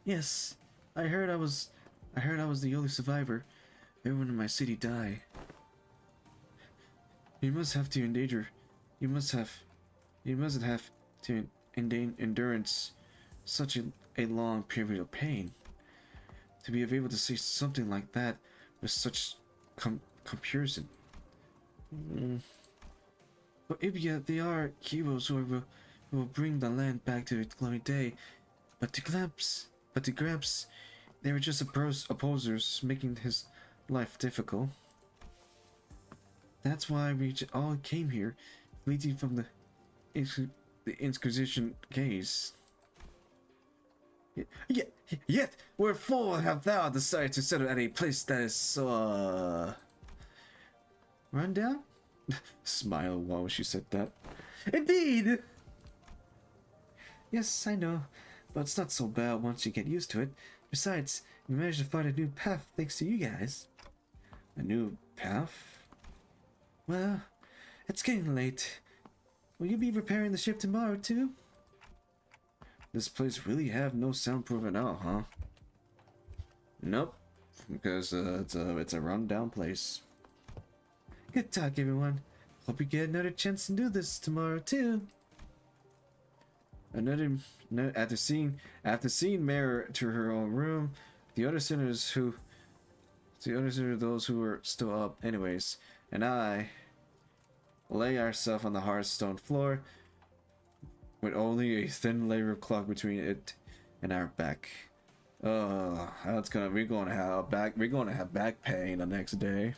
Yes, I heard I was the only survivor. Everyone in my city died. You mustn't have to endurance such a long period of pain. To be able to say something like that with such comparison. But if yet they are heroes who will bring the land back to its glory day. But to Gramps, they were just opposers, making his life difficult. That's why we all came here, fleeing from the Inquisition case. Yet, wherefore have thou decided to settle at a place that is so, run down? Smiled while she said that. Indeed! Yes, I know, but it's not so bad once you get used to it. Besides, we managed to find a new path thanks to you guys. A new path? Well, it's getting late. Will you be repairing the ship tomorrow too? This place really have no soundproof at all, huh? Nope, because it's a rundown place. Good talk, everyone. Hope you get another chance to do this tomorrow too. After seeing Mare to her own room, those who were still up anyways, and I lay ourselves on the hard stone floor with only a thin layer of cloth between it and our back. We're gonna have back pain the next day.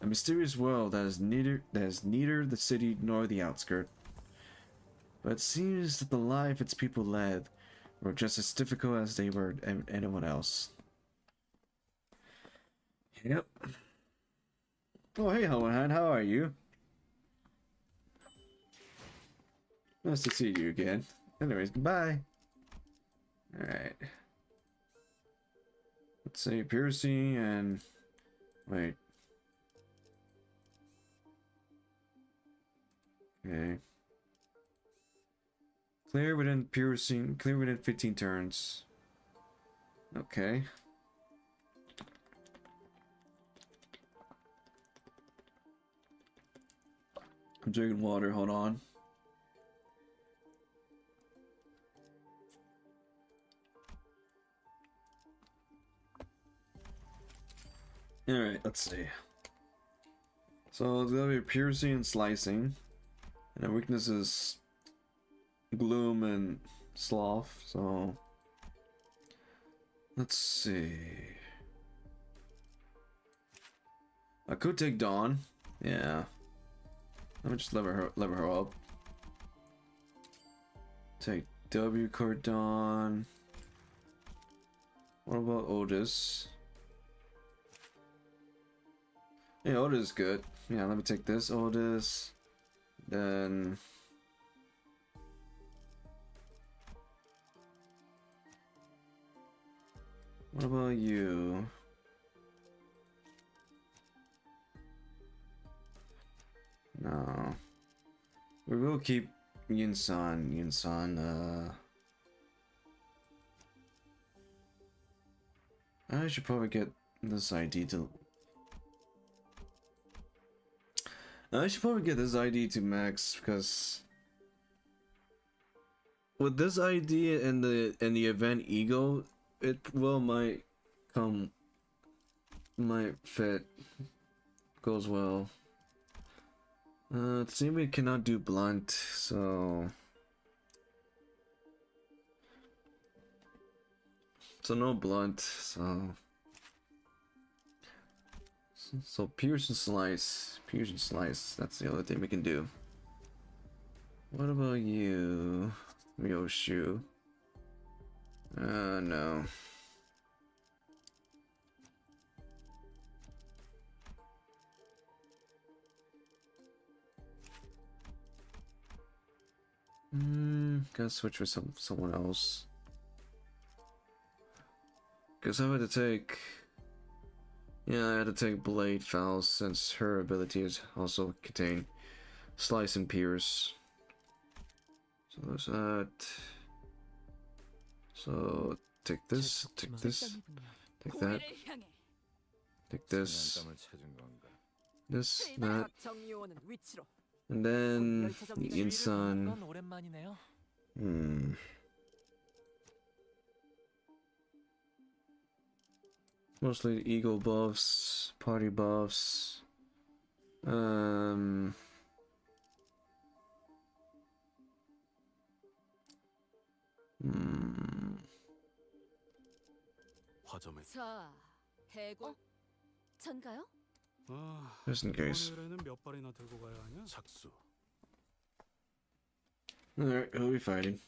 A mysterious world that is neither the city nor the outskirt. But it seems that the life its people led were just as difficult as they were anyone else. Yep. Oh, hey, Hohenheim, how are you? Nice to see you again. Anyways, goodbye. Alright. Let's say piercing and... Wait. Okay. Clear within 15 turns. Okay. I'm drinking water, hold on. Alright, let's see. So it's gonna be piercing and slicing. And our weakness is gloom and sloth, so let's see. I could take Dawn. Yeah. Let me just lever her up. Take W card Dawn. What about Otis? Yeah, Otis is good. Yeah, let me take this Otis. Then what about you? No. We will keep Yin-san. I should probably get this ID to... I should probably get this ID to max, because with this ID and the event ego, it might fit. Goes well. It seems we cannot do blunt, so no blunt, so pierce and slice, that's the only thing we can do. What about you, Myoshu? No. Gotta switch with someone else. Guess I had to take. Yeah, I had to take Blade Foul since her abilities also contain Slice and Pierce. So there's that. So take this, take this, take that, take this, 땀을 찾은 건가? this, that, 정요원은 위치로. and then the Insun. 오랜만이네요. Mostly the ego buffs, party buffs. 화점에 자, 해고. 전가요? 아, Just in case. 오늘에는 몇 발이나 들고 가야 하냐? 착수. Alright, who are we fighting?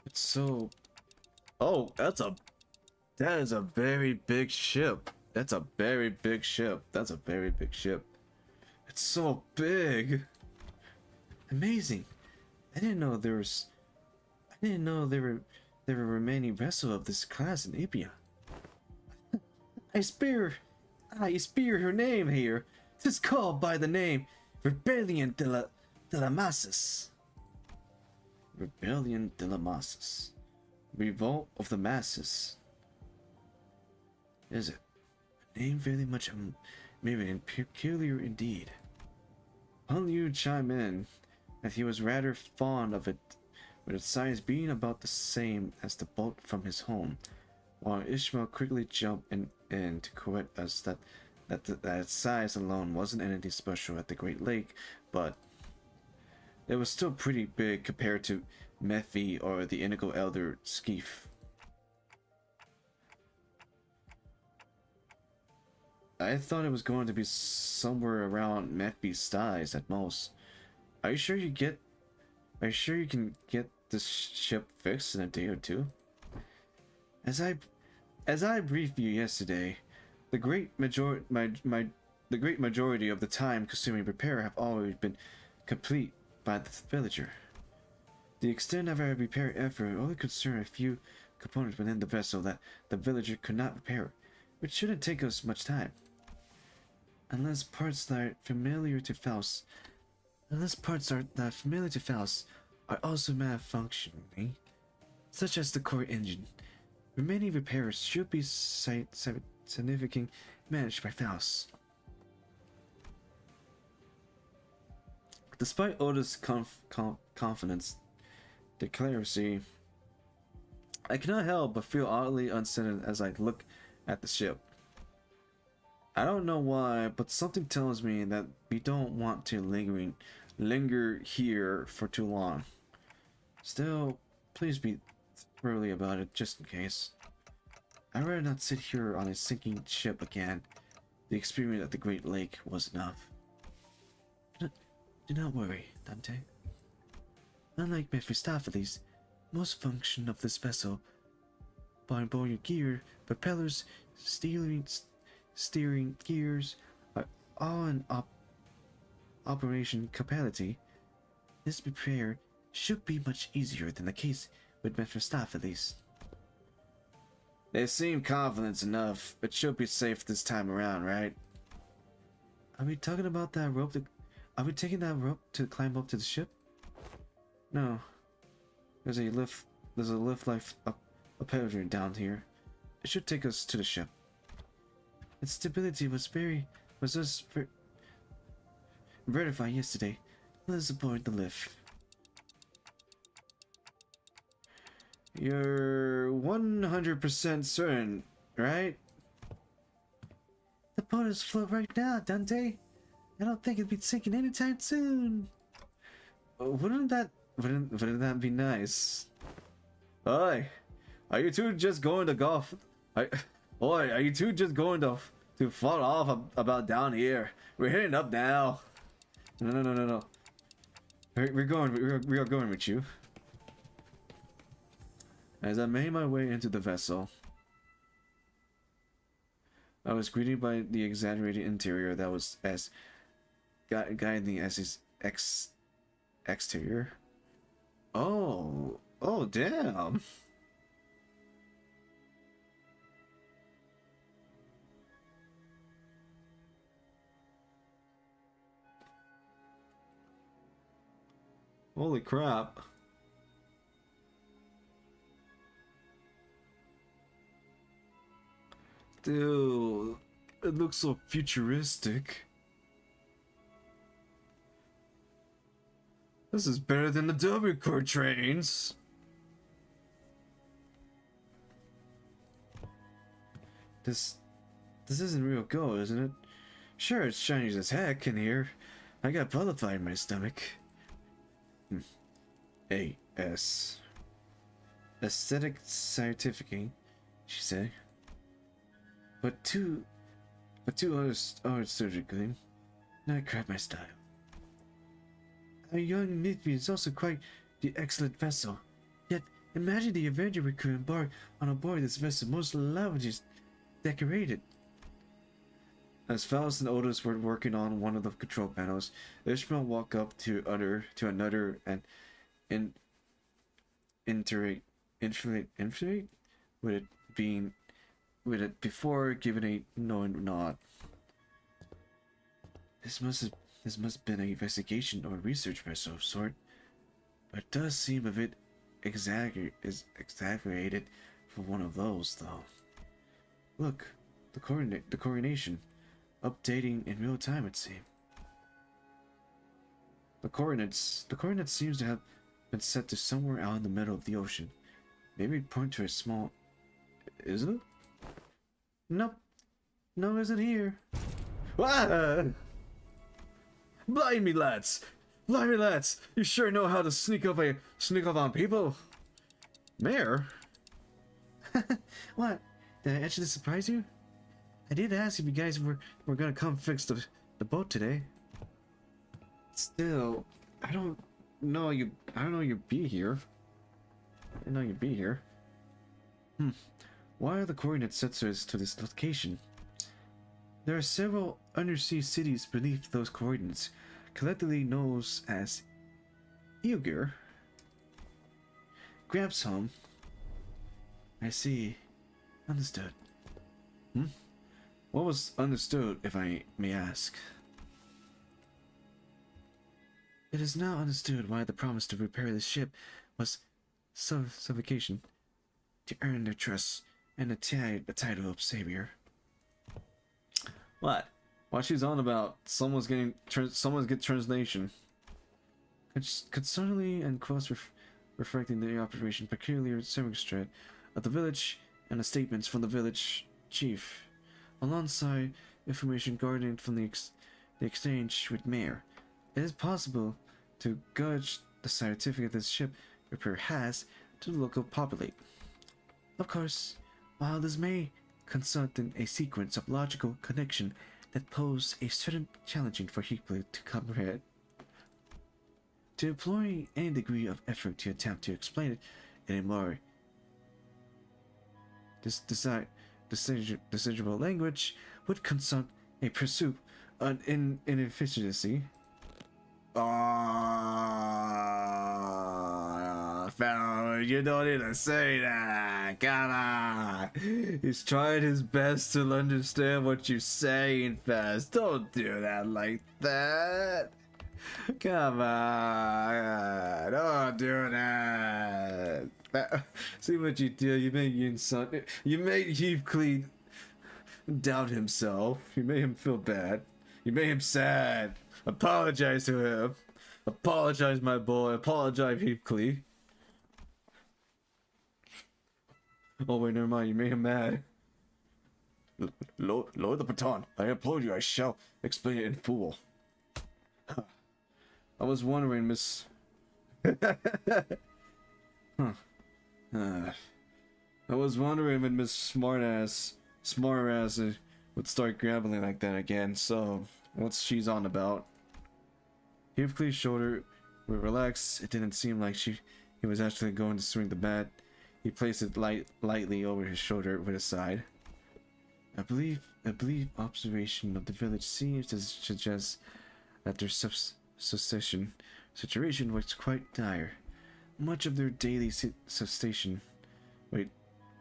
It's so. Oh, that is a very big ship. That's a very big ship. That's a very big ship. It's so big. Amazing. I didn't know there were remaining vessels of this class in Ibia. I spear her name here. It is called by the name Rebellion de la Masses. Rebellion de la Masses. Revolt of the Masses. Is it? A name very much maybe peculiar indeed. Hun Liu chimed in that he was rather fond of it, with its size being about the same as the boat from his home, while Ishmael quickly jumped in to correct us that its size alone wasn't anything special at the Great Lake, but it was still pretty big compared to Mephi or the Indigo Elder Skeef. I thought it was going to be somewhere around Mephi's size at most. Are you sure you can get this ship fixed in a day or two? As I briefed you yesterday, the great majority of the time-consuming repair have always been complete by the villager. The extent of our repair effort only concerned a few components within the vessel that the villager could not repair, which shouldn't take us much time. Unless parts that are familiar to Faust are also malfunctioning, such as the core engine. Remaining repairs should be significantly managed by Faust. Despite Oda's confidence, declaracy, I cannot help but feel oddly unsettled as I look at the ship. I don't know why, but something tells me that we don't want to linger here for too long. Still, please be thoroughly about it, just in case. I'd rather not sit here on a sinking ship again. The experience at the Great Lake was enough. Do not worry, Dante. Unlike Mephistopheles, most function of this vessel, barring your gear, propellers, steering gears, are all in operation capacity. This repair should be much easier than the case with Mephistopheles. They seem confident enough. It should be safe this time around, right? Are we talking about that rope? Are we taking that rope to climb up to the ship? No. There's a lift life up down here. It should take us to the ship. Its stability was just verified yesterday. Let's aboard the lift. You're 100% certain, right? The boat is afloat right now, Dante. I don't think it'd be sinking anytime soon. Wouldn't that be nice? Oi, are you two just going to golf? Are you two just going to fall off about down here? We're heading up now. No. We are going with you. As I made my way into the vessel, I was greeted by the exaggerated interior that was as guiding as its exterior. Oh damn. Holy crap. Dude, it looks so futuristic. This is better than the W core trains. This isn't real gold, isn't it? Sure, it's shiny as heck in here. I got butterfly in my stomach. A.S. Aesthetic scientific, she said. But two others surgically. Not quite my style. A young midby is also quite the excellent vessel. Yet, imagine the adventure we could embark on aboard this vessel most lavishly decorated. As Faust and Otis were working on one of the control panels, Ishmael walked up to another and infiltrate with it before giving a knowing nod. This must have been an investigation or research vessel of sort, but it does seem a bit exaggerated for one of those, though. Look, the coordination, updating in real time, it seems. The coordinates seems to have been set to somewhere out in the middle of the ocean. Maybe point to a small. Is it? Nope. No, isn't here. Ah! Blind me, lads! Blind me, lads! You sure know how to sneak up on people. Mayor? What? Did I actually surprise you? I did ask if you guys were gonna come fix the boat today. Still, I don't know you'd be here. I didn't know you'd be here. Why are the coordinates set to this location? There are several undersea cities beneath those coordinates, collectively known as Ilgir. Gramps' home. I see. Understood. What was understood, if I may ask? It is now understood why the promise to repair the ship was suffocation, to earn their trust and the title of savior. What? What she's on about? Someone's get translation. Concerningly and close reflecting the operation peculiar circumstance of the village and the statements from the village chief, alongside information garnered from the exchange with Mayor. It is possible to gauge the scientific this ship repair has to the local populate. Of course, while this may consult in a sequence of logical connection that pose a certain challenging for people to comprehend, to employ any degree of effort to attempt to explain it in a more decisionable language would consult a pursuit of inefficiency. Oh, fellow, you don't need to say that. Come on. He's trying his best to understand what you're saying, Fast. Don't do that like that. Come on. Don't do that. See what you did. You made Heathcliff doubt himself. You made him feel bad. You made him sad. Apologize to him. Apologize, my boy. Apologize, Heathcliff. Oh wait, never mind. You made him mad. Lower the baton. I implore you. I shall explain it in full. I was wondering, Miss. I was wondering when Miss Smartass would start grappling like that again. So, what's she's on about? Heathcliff's shoulder We relaxed. It didn't seem like he was actually going to swing the bat. He placed it lightly over his shoulder with a side. I believe observation of the village seems to suggest that their situation was quite dire. Much of their daily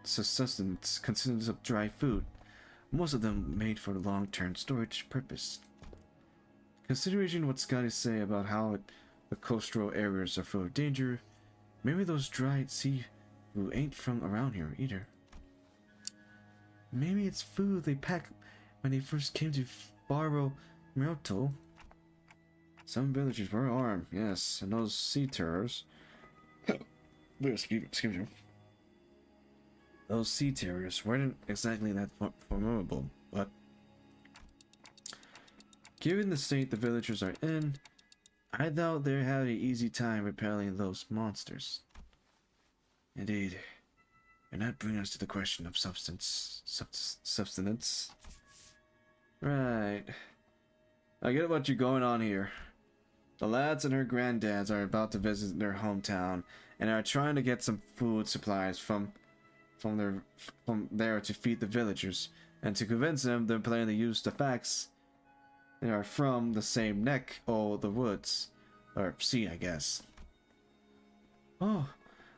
sustenance consists of dry food, most of them made for long-term storage purpose. Considering what Scotty say about how the coastal areas are full of danger, maybe those dried seafood ain't from around here either. Maybe it's food they packed when they first came to Faro Myrtle. Some villagers were armed, yes, and those sea terrors. Excuse me. Those sea terriers weren't exactly that formidable, but given the state the villagers are in, I doubt they had an easy time repelling those monsters. Indeed. And that brings us to the question of sustenance. Right. I get what you're going on here. The lads and her granddads are about to visit their hometown and are trying to get some food supplies from there to feed the villagers, and to convince them they're planning to use the facts they are from the same neck o' the woods, or sea, I guess. Oh,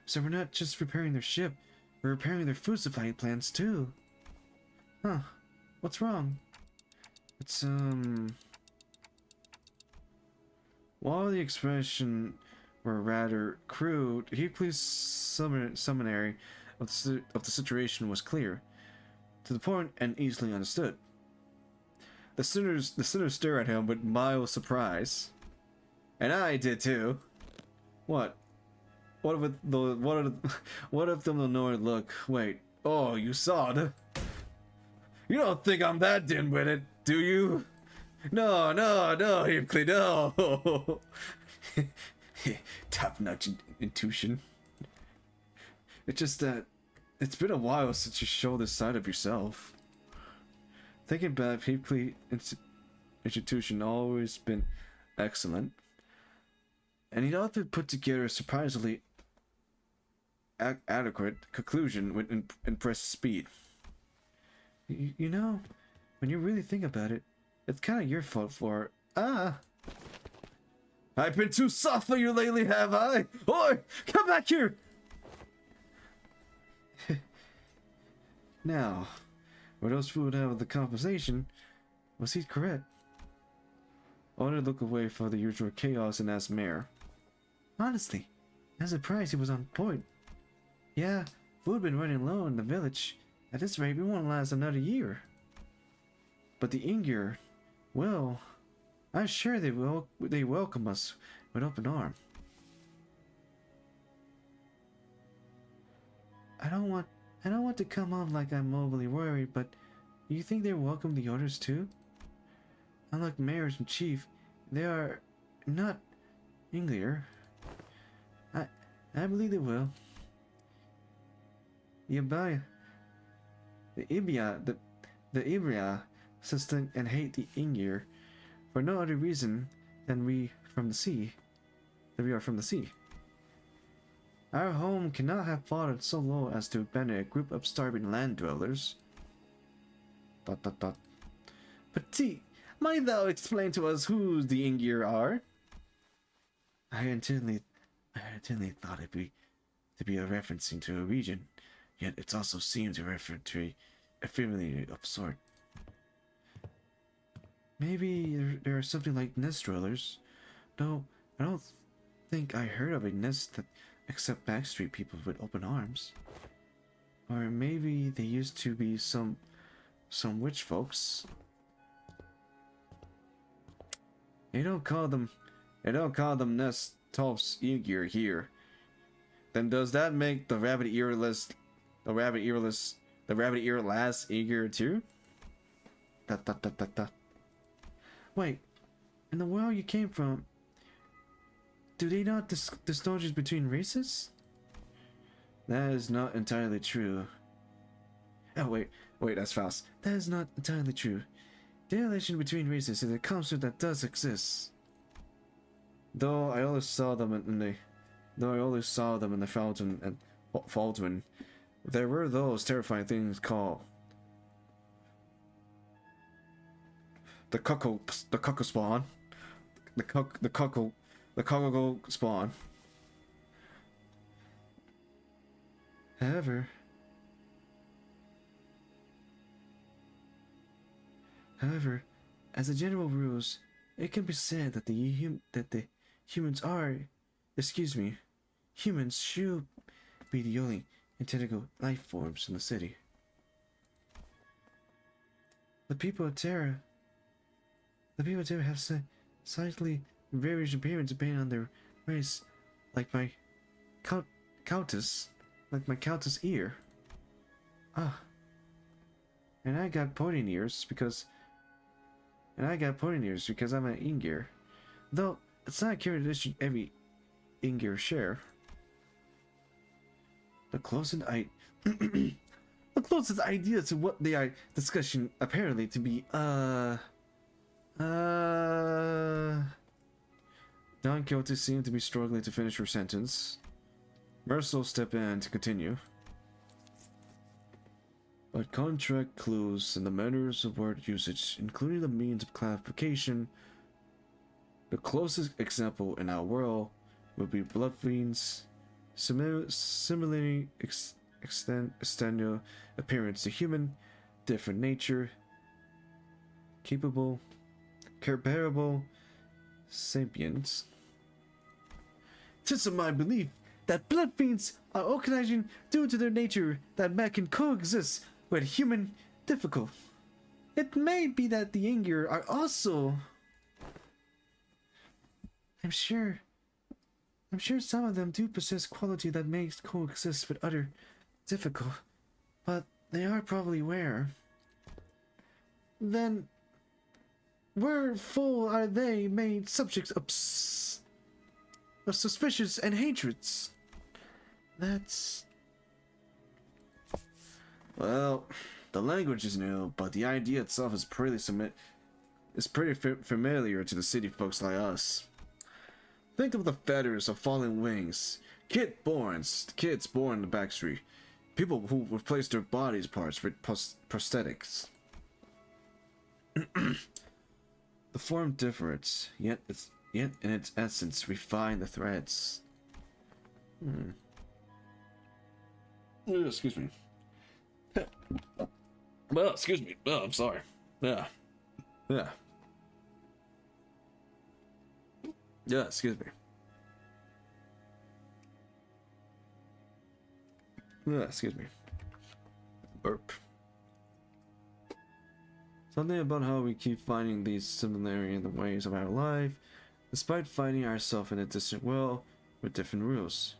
so we're not just repairing their ship, we're repairing their food supply plans too. Huh, what's wrong? It's, while the expression were rather crude, Heapley's summary of the situation was clear, to the point, and easily understood. The sinners stare at him with mild surprise, and I did too. What? What if them the annoyed look? Wait. Oh, you saw it. You don't think I'm that dim-witted, do you? No, Heapley, no. Top-notch intuition. It's just that it's been a while since you showed this side of yourself. Thinking back, Heapley institution always been excellent, and he'd often put together a surprisingly adequate conclusion with impressive speed. You know, when you really think about it, it's kind of your fault for I've been too soft for you lately, have I? Oi, come back here! Now, were those food out of the conversation? Was he correct? Otter looked away for the usual chaos and asked Mayor. Honestly, I'm surprised he was on point. Yeah, food been running low in the village. At this rate, we won't last another year. But the Ingir, well, I'm sure they welcome us with open arms. I don't want to come off like I'm overly worried, but do you think they welcome the others too? Unlike mayors and chief, they are not Inglir. I believe they will. The Ibria sustain and hate the Ingir for no other reason than we are from the sea. Our home cannot have fallen so low as to abandon a group of starving land dwellers. ... But T, might thou explain to us who the Ingir are? I intently thought it to be a referencing to a region, yet it also seemed to refer to a family of sort. Maybe there are something like nest dwellers, though I don't think I heard of a nest that accept backstreet people with open arms. Or maybe they used to be some witch folks. They don't call them nest tops Ingir here. Then does that make the rabbit ear last Ingir too? ... Wait, in the world you came from, do they not distinguish between races? That is not entirely true. Oh wait, that's false. That is not entirely true. The relation between races is a concept that does exist. Though I always saw them in the Fountain and Faldwin, there were those terrifying things called the cuckoo spawn. The cuckoo spawn. However, as a general rule, it can be said that humans should be the only intelligent life forms in the city. The people of Terra have slightly various appearance depending on their race, like my countess ear. Ah. And I got pointy ears because I'm an Ingir. Though it's not a characteristic every Ingir share. The closest idea to what they are discussing apparently to be Don Quixote seemed to be struggling to finish her sentence. Mercil stepped in to continue. But contract clues and the manners of word usage, including the means of clarification, the closest example in our world would be Bloodfiend's similarly external appearance to human, different nature, capable, comparable, sapiens. Tis of my belief that blood fiends are organizing due to their nature that man can coexist with human difficult. It may be that the Ingir are also... I'm sure some of them do possess quality that makes coexist with other difficult, but they are probably rare. Then, wherefore are they made subjects of suspicions and hatreds? That's... Well, the language is new, but the idea itself is pretty familiar to the city folks like us. Think of the feathers of falling wings, kids born in the backstreet, people who replace their bodies parts with prosthetics. The form differs, yet in its essence refine the threads. Excuse me. Well, excuse me. Oh, I'm sorry. Yeah, excuse me. Excuse me. Burp. Something about how we keep finding these similarities in the ways of our life, despite finding ourselves in a distant world with different rules.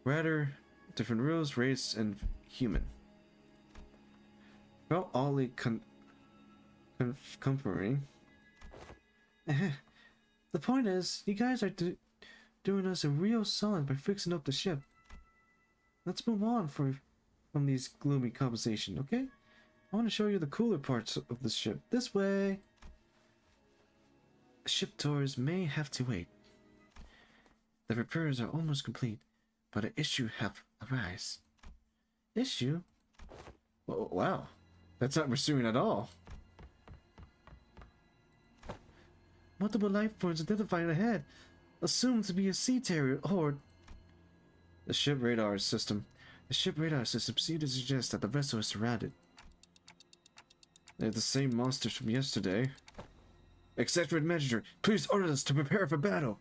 Rather, different rules, race, and human. Well, oddly comforting. The point is, you guys are doing us a real solid by fixing up the ship. Let's move on from these gloomy conversation, okay? I want to show you the cooler parts of the ship. This way. Ship tours may have to wait. The repairs are almost complete, but an issue have arisen. Issue? Oh, wow. That's not pursuing at all. Multiple life forms identified ahead, assumed to be a sea terrier horde. The ship radar system seems to suggest that the vessel is surrounded. They're the same monsters from yesterday. Executive Messenger, please order us to prepare for battle.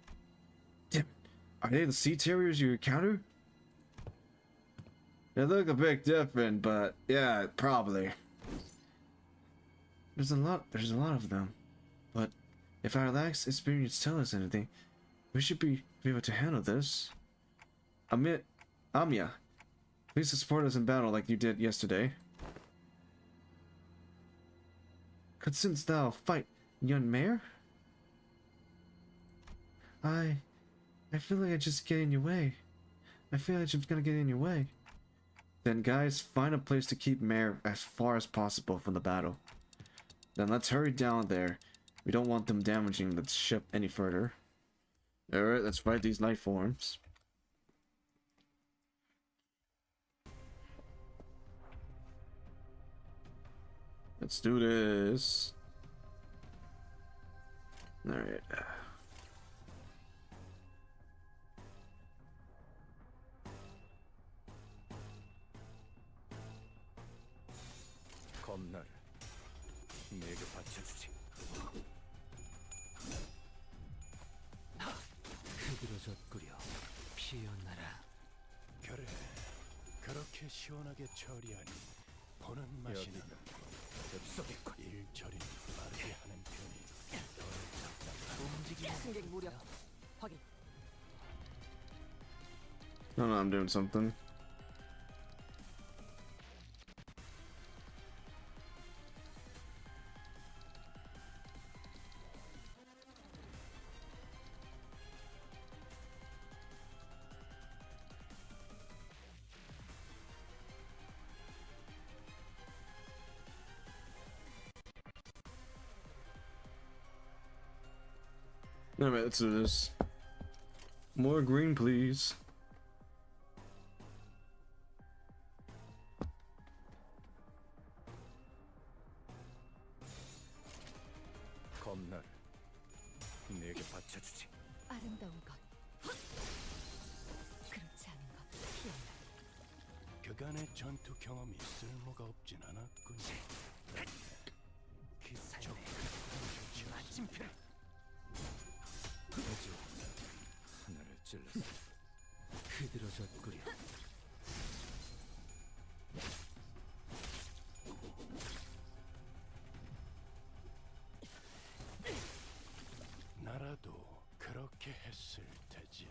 Damn it. Are they the sea terriers you encountered? They look a bit different, but yeah, probably. There's a lot of them. But if our lax experience tells us anything, we should be able to handle this. Amya, please support us in battle like you did yesterday. Couldst thou fight, young mare? I feel like I just get in your way. I feel like I'm just gonna get in your way. Then guys, find a place to keep Mare as far as possible from the battle. Then let's hurry down there. We don't want them damaging the ship any further. Alright, let's fight these life forms. Let's do this. Alright. 겁나를 내게 바쳐주지. 흐드러졌구려 피어나라. 그래, 그렇게 시원하게 처리하니 보는 맛이 나는 엽서겠군. 일 처리는 빠르게 하는 편이 승객 무력 확인. No, I'm doing something. Alright, let's do this. More green, please. 겁나를 내게 바쳐주지. 아름다운 것. 그렇지 않은 것. 피어나. 그간의 전투 경험이 쓸모가 없진 않았군. 그 삶의 마침표를 하늘을 찔렀어. 흐드러졌구려. 나라도 그렇게 했을 테지.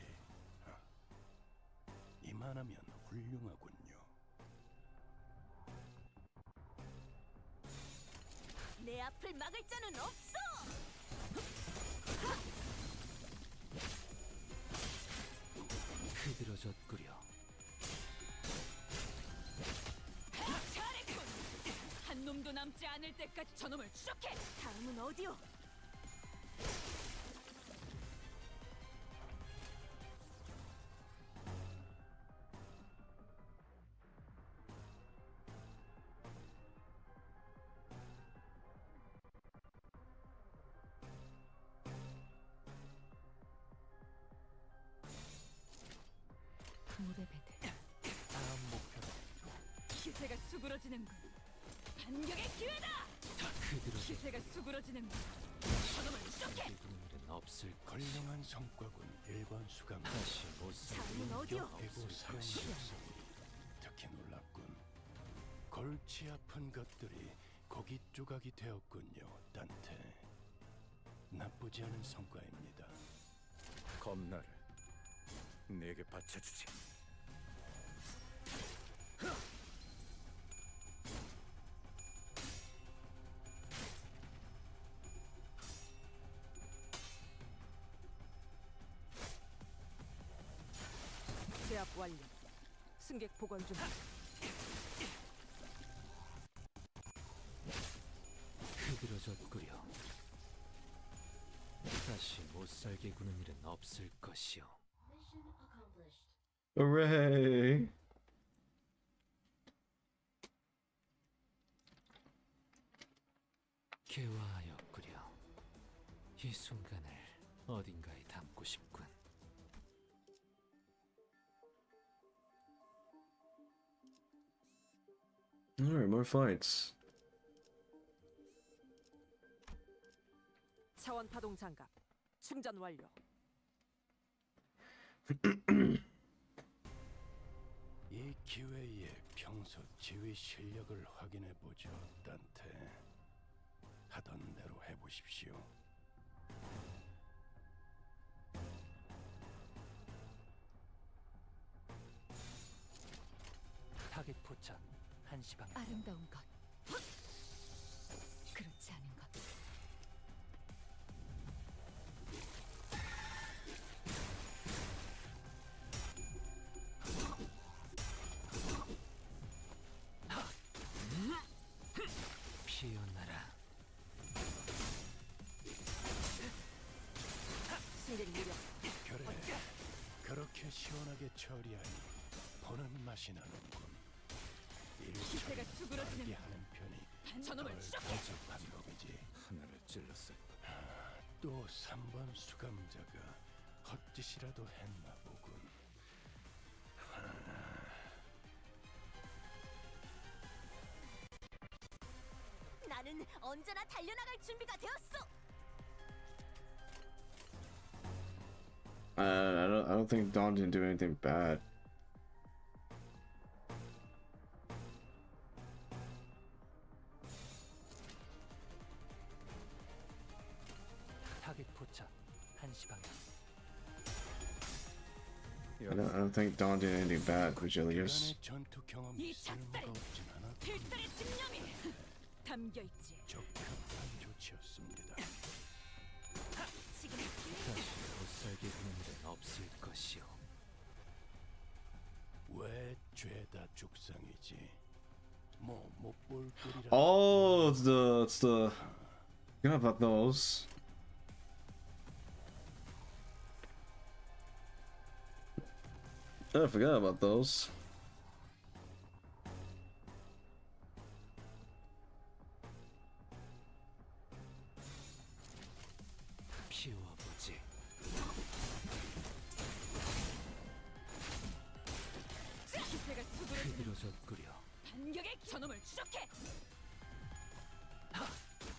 이만하면 훌륭하군요. 내 앞을 막을 자는 없어. 흐드러졌구려. 잘했군. 한 놈도 남지 않을 때까지 저놈을 추적해. 다음은 어디요? 무대배들. 다음 목표로 기세가 수그러지는군. 반격의 기회다. 흐드러져. 기세가 수그러지는군. 저놈을 추적해. 이구는 일은 없을 훌륭한 성과군. 일반 수감 다시 못살 다음은 어디요? 대고 사용 속성이 특히 놀랍군. 골치 아픈 것들이 고기 조각이 되었군요, 단테. 나쁘지 않은 성과입니다. 겁나를 내게 바쳐주지. 제압 완료. 승객 보관 중. 흐드러졌구려. 다시 못살게 구는 일은 없을 것이오. Hooray! 개화하였구려. 이 순간을 어딘가에 담고 싶군. Alright, more fights. 차원 파동 장갑. 충전 완료. 이 기회에 평소 지휘 실력을 확인해 보죠, 단테. 하던 대로 해보십시오. 타겟 포착 1시 방향. 아름다운 것. 그렇지 않은 것. 피어나라. 승객 무력. 그렇게 시원하게 처리하니 보는 맛이 나는군. 기세가 수그러지는 하는 편이 저놈을 덜 추적해. 거듭한 법이지. 하나를 찔렀을 또 3번 수감자가 헛짓이라도 했나 보군. 나는 언제나 달려나갈 준비가 되었어. I don't think Dawn didn't do anything bad. 타겟 포착 1시 방향. I don't think Dawn did anything bad, Vergilius. 그간의 전투 경험 이 쓸모가 작살! 없진 않아. 필살의 집념이 담겨 있지. 적합한 조치였습니다. 지금 다시 못살게 구는 일은 없을 것이오. 왜 죄다 죽상이지? 뭐 못 볼 꼴이라. Oh, it's the. Forgot about those. I forgot about those. 피워보지. 기세가 수그러지는 흐드러졌구려. 반격의 저놈을 추적해.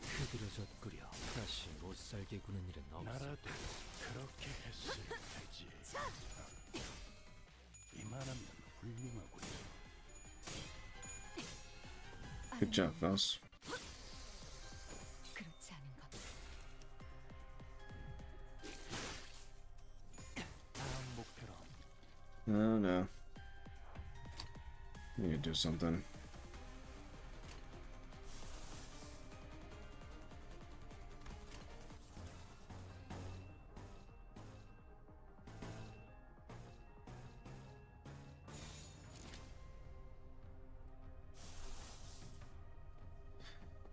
흐드러졌구려. 다시 못살게 구는 일은 없을 나라도 그렇게 했을 테지. 이만하면 훌륭하군요. Good job, Faust. 그렇지 않은가? 다음 목표로 Oh no. We need to do something.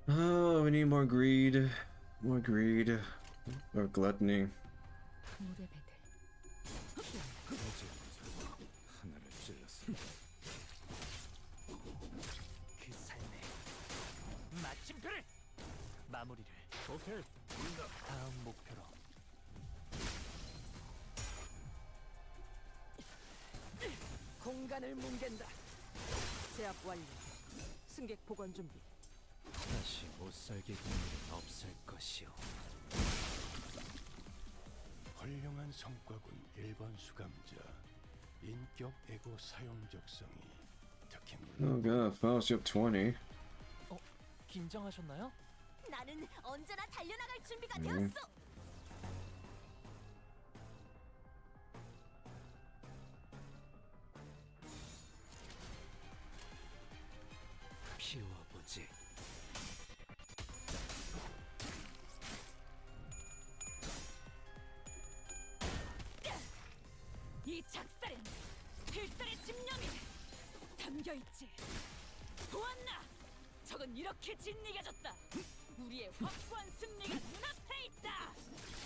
Oh, we need more greed. More greed. Or gluttony. 물의 배들. 하나를 찔렀을 그 삶의 마침표를 마무리를. 오케이. 다음 목표로 공간을 뭉갠다. 제압 완료. 승객 보건 준비. 다시 못살게 구는 일은 없을 것이오. 훌륭한 성과군. 1번 수감자. 인격 에고 사용 적성이 특히 Oh god, Faust, you have 20. 긴장하셨나요? 나는 언제나 달려나갈 준비가 네. 되었어. 피워보지. 이 작살엔 필살의 집념이 담겨 있지. 보았나? 적은 이렇게 진리겨졌다. 우리의 확고한 승리가 눈앞에 있다.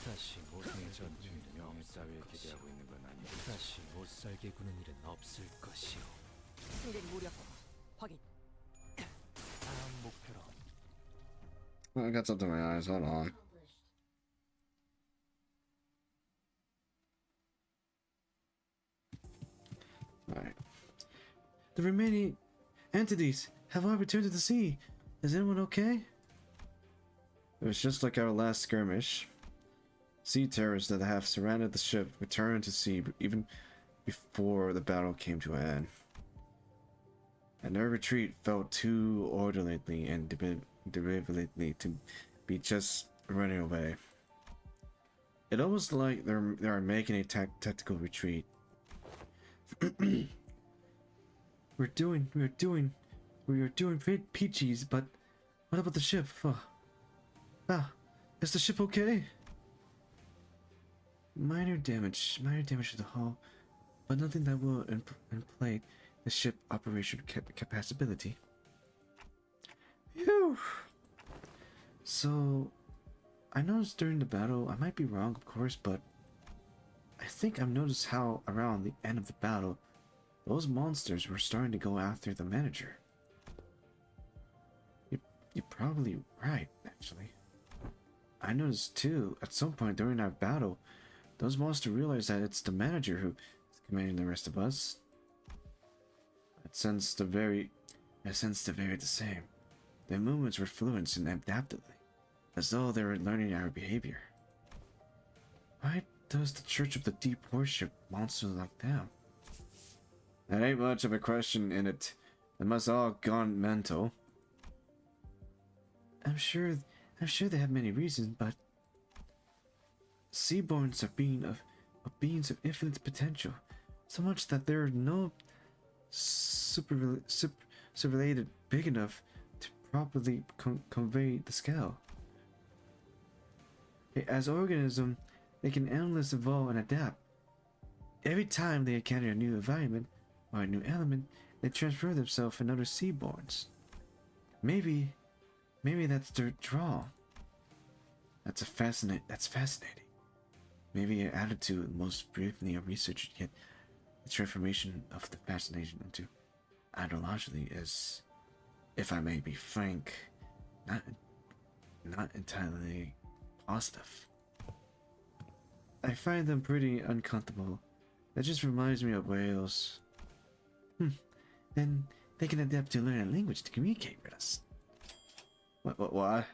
다시 못살게 전투 구는 일은 명예 없을 따위에 것이오. 기대하고 있는 건 아니야. 다시 못살게 구는 일은 없을 것이오. 승객 무력화 확인. 다음 목표로 I got something in my eyes, hold on. Alright. The remaining entities have all returned to the sea. Is anyone okay? It was just like our last skirmish. Sea terrors that have surrounded the ship returned to sea even before the battle came to an end. And their retreat felt too orderly and deliberately to be just running away. It almost like they are making a tactical retreat. We're doing peaches, but what about the ship? Is the ship okay? Minor damage to the hull, but nothing that will inflate the ship operation capacity. Phew. So, I noticed during the battle, I might be wrong, of course, but I think I've noticed how around the end of the battle, those monsters were starting to go after the manager. You're probably right, actually. I noticed too, at some point during our battle, those monsters realize that it's the manager who is commanding the rest of us. I sensed the very the same. Their movements were fluent and adaptively, as though they were learning our behavior. Why does the Church of the Deep worship monsters like them? That ain't much of a question in it. They must all gone mental. I'm sure they have many reasons, but Seaborns are beings of infinite potential, so much that there are no superlated big enough to properly convey the scale. As organisms, they can endlessly evolve and adapt. Every time they encounter a new environment or a new element, they transfer themselves in other Seaborns. Maybe that's their draw. That's fascinating. Maybe your attitude most briefly a researcher, yet the transformation of the fascination into ideologically is, if I may be frank, not entirely positive. I find them pretty uncomfortable. That just reminds me of whales. Then they can adapt to learn a language to communicate with us. What?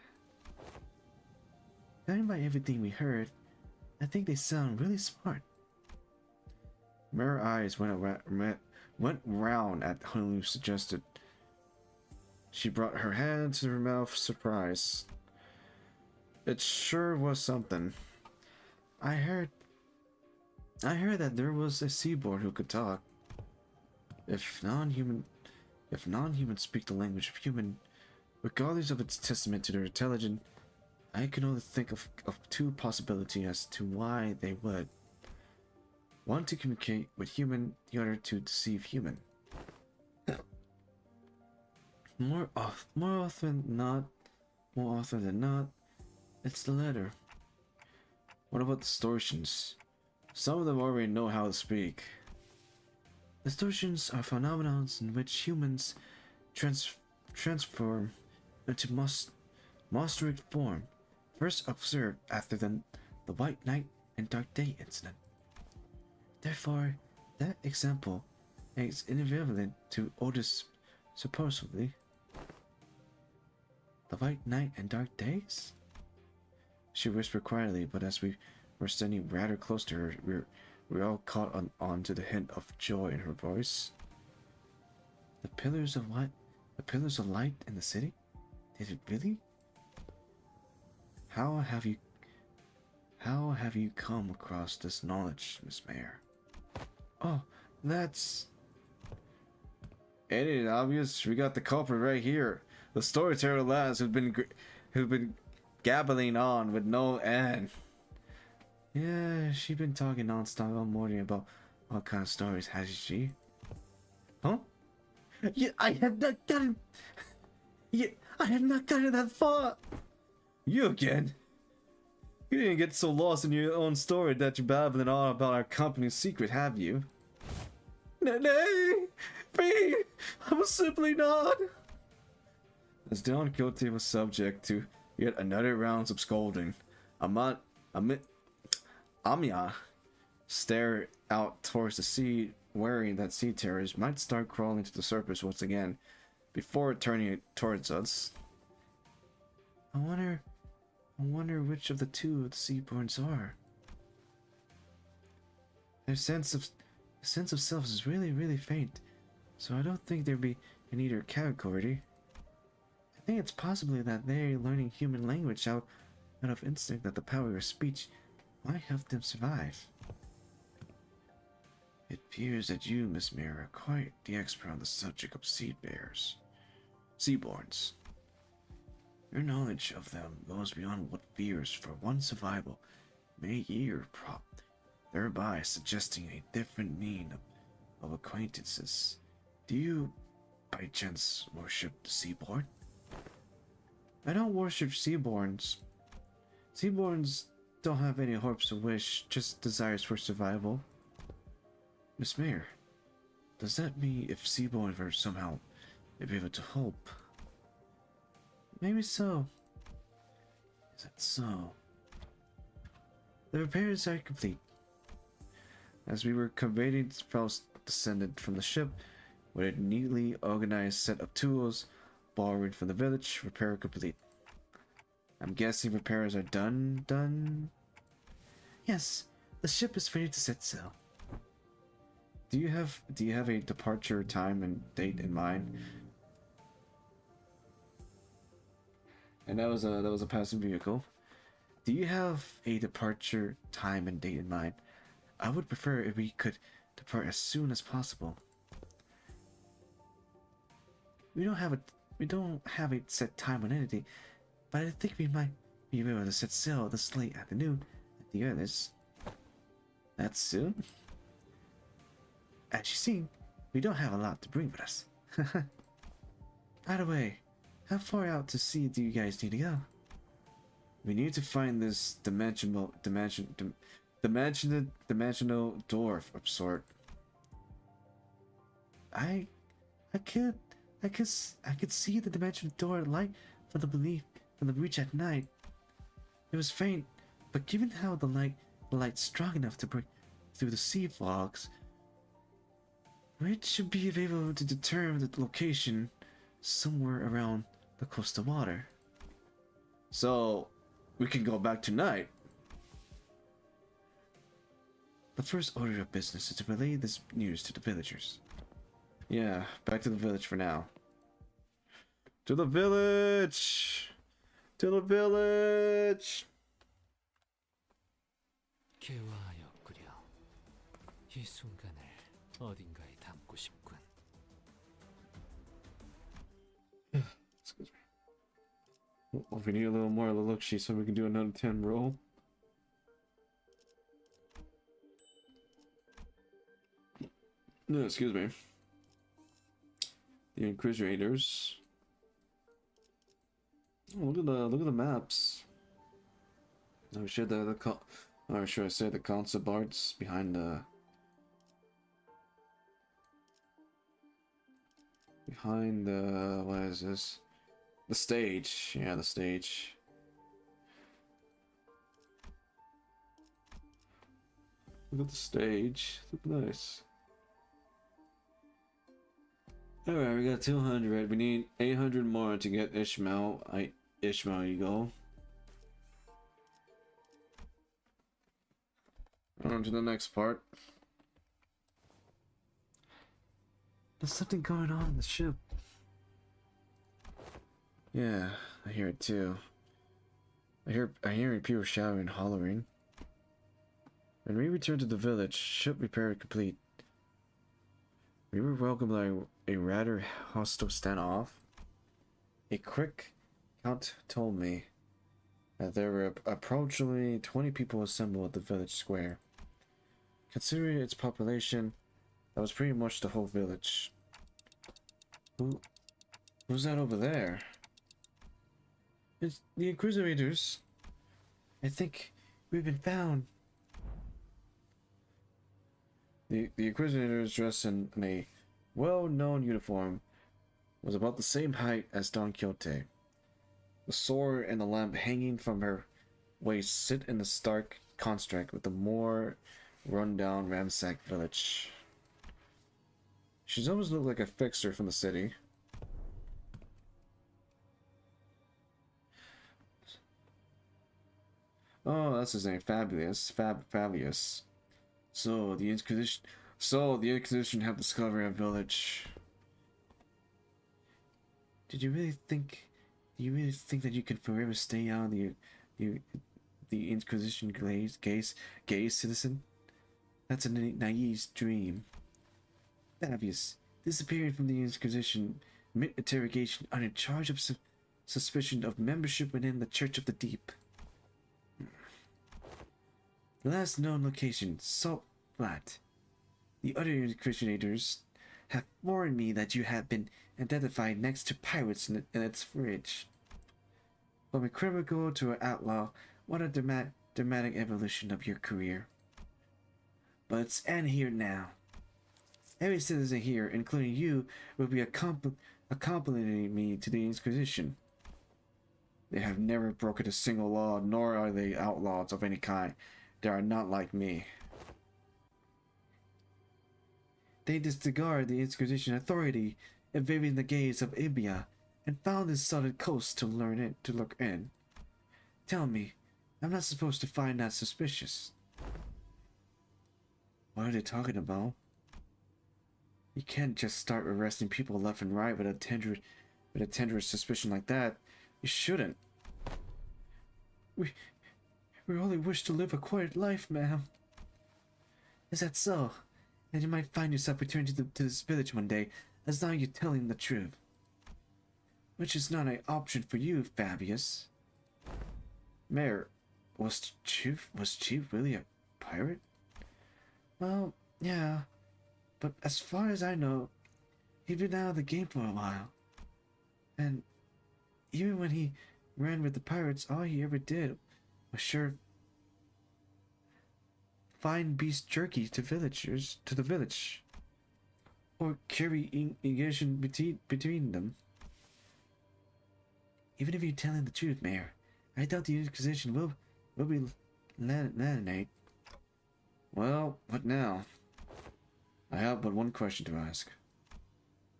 Going by everything we heard, I think they sound really smart. Her eyes went round at whom suggested. She brought her hand to her mouth, surprised. It sure was something. I heard that there was a seaboard who could talk. If non-humans speak the language of human, regardless of its testament to their intelligence, I can only think of two possibilities as to why they would. One to communicate with human, the other to deceive human. More often than not, it's the latter. What about distortions? Some of them already know how to speak. Distortions are phenomena in which humans transform into monstrous form, first observed after the White Night and Dark Day incident. Therefore, that example is irrelevant to Otis supposedly. The White Night and Dark Days? She whispered quietly, but as we were standing rather close to her, we all caught on to the hint of joy in her voice. The pillars of what? The pillars of light in the city? Did it really? How have you come across this knowledge, Miss Mayor? Oh, that's... Ain't it obvious? We got the culprit right here. The storyteller lads who've been gabbling on with no end. Yeah, she been talking non-stop all morning about all kind of stories, hasn't she? Huh? Yeah, I have not gotten that far. You again? You didn't get so lost in your own story that you're babbling on about our company's secret, have you? Nay, me, I was simply not. As Don Quixote was subject to yet another round of scolding, Amiya stared out towards the sea, worrying that sea terrors might start crawling to the surface once again before turning towards us. I wonder which of the two the Seaborns are. Their sense of self is really faint, so I don't think they'd be in either category. I think it's possibly that they're learning human language out of instinct, that the power of speech might help them survive. It appears that you, Miss Mira, are quite the expert on the subject of Seaborns. Your knowledge of them goes beyond what fears for one's survival may yield prop, thereby suggesting a different meaning of acquaintances. Do you, by chance, worship the Seaborn? I don't worship Seaborns. Seaborns don't have any hopes or wish, just desires for survival. Miss Mayor, does that mean if Seabourn were somehow able to hope? Maybe so. Is that so? The repairs are complete. As we were conveying, Faust descended from the ship with a neatly organized set of tools borrowed from the village. Repair complete. I'm guessing repairs are done? Yes, the ship is ready to set sail. Do you have a departure time and date in mind? And that was a passing vehicle. Do you have a departure time and date in mind? I would prefer if we could depart as soon as possible. We don't have a set time on anything, but I think we might be able to set sail this late afternoon at the earliest. That's soon? As you see, we don't have a lot to bring with us. By the way, how far out to sea do you guys need to go? We need to find this dimensional dwarf of sort. I could see the dimensional door light from the breach at night. It was faint, but given how the light's strong enough to break through the sea fogs, we should be able to determine the location somewhere around the coastal water. So we can go back tonight. The first order of business is to relay this news to the villagers. Yeah, back to the village for now. To the village! To the village! 개화였구려. 이 순간을 어딘가에 담고 싶군. Excuse me. Well, if we need a little more of the look sheet so we can do another 10 roll. No, excuse me. The Inquisitors. Oh, look at the maps. Oh shit, or should I say the concept arts behind the what is this? The stage. Yeah, the stage. Look at the stage. Look nice. Alright, we got 200. We need 800 more to get Ishmael. Ishmael, you go. On to the next part. There's something going on in the ship. Yeah, I hear it too. I hear people shouting and hollering. When we returned to the village, ship repair complete. We were welcomed by a rather hostile standoff. A quick count told me that there were approximately 20 people assembled at the village square. Considering its population, that was pretty much the whole village. Who's that over there? It's the Inquisitors. I think we've been found. The Inquisitors, dressed in a well-known uniform, was about the same height as Don Quixote. The sword and the lamp hanging from her waist sit in a stark contrast with the more run-down, ransacked village. She's always looked like a fixer from the city. Oh, that's his name, Fabius. So the Inquisition have discovered a village. Do you really think that you can forever stay on the Inquisition gaze, citizen? That's a naive dream. Fabius, disappearing from the Inquisition mid-interrogation under charge of suspicion of membership within the Church of the Deep. The last known location, Salt Flat. The other Inquisitors have warned me that you have been identified next to pirates in its fridge. From a criminal to an outlaw, what other dramatic evolution of your career. But it's end here now. Every citizen here, including you, will be accompanying me to the Inquisition. They have never broken a single law, nor are they outlaws of any kind. They are not like me. They disregard the Inquisition authority, evading the gaze of Ibia, and found this southern coast to look in. Tell me, I'm not supposed to find that suspicious. What are they talking about? You can't just start arresting people left and right with a tenderous suspicion like that. You shouldn't. We only wish to live a quiet life, ma'am. Is that so? And you might find yourself returning to this village one day, as long as you're telling the truth. Which is not an option for you, Fabius. Mayor, was Chief really a pirate? Well, yeah. But as far as I know, he'd been out of the game for a while. And even when he ran with the pirates, all he ever did was serve fine beast jerky to the village. Or carry engagement between them. Even if you're telling the truth, Mayor, I doubt the Inquisition will be lenient. Well, what now? I have but one question to ask.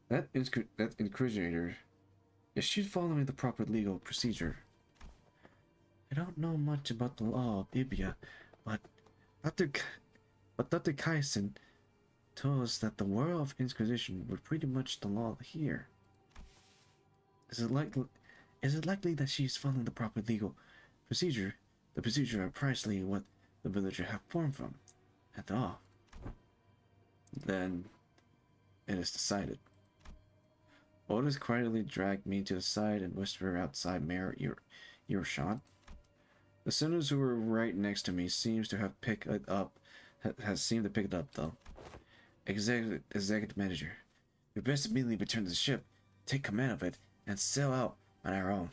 That Inquisitor, is she following the proper legal procedure? I don't know much about the law of Ibia, but Dr. Kaisen told us that the world of Inquisition was pretty much the law here. Is it likely that she's following the proper legal procedure? The procedure are precisely what the villager have formed from, at all. Then it is decided. Otis quietly dragged me to the side and whispered outside Mayor earshot. The senators who were right next to me seemed to pick it up though. Executive manager, we best immediately return to the ship, take command of it, and sail out on our own.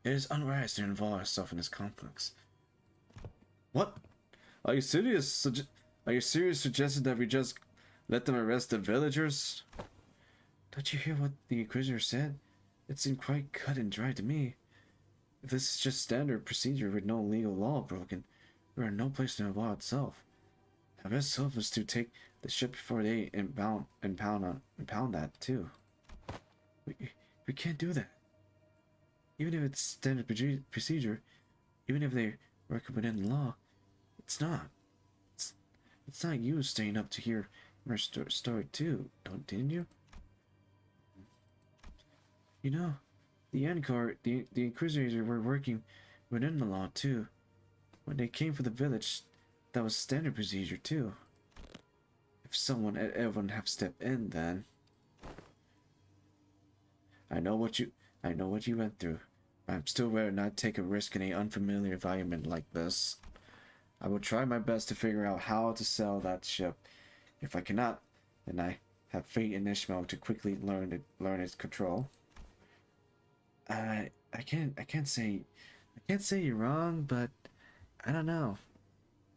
It is unwise to involve ourselves in this conflicts. What? Are you serious? Are you serious suggesting that we just let them arrest the villagers? Don't you hear what the Inquisitor said? It seemed quite cut and dry to me. If this is just standard procedure with no legal law broken, we are in no place to involve itself. The best hope is to take the ship before they impound that too. We can't do that. Even if it's standard procedure, even if they work within the law, it's not. It's not you staying up to hear our story too, didn't you? You know, the Inquisitors were working within the law too. When they came for the village, that was standard procedure too. If everyone have stepped in, then I know what you went through. I'm still rather not take a risk in an unfamiliar environment like this. I will try my best to figure out how to sell that ship. If I cannot, then I have faith in Ishmael to quickly learn its control. I can't say you're wrong, but I don't know.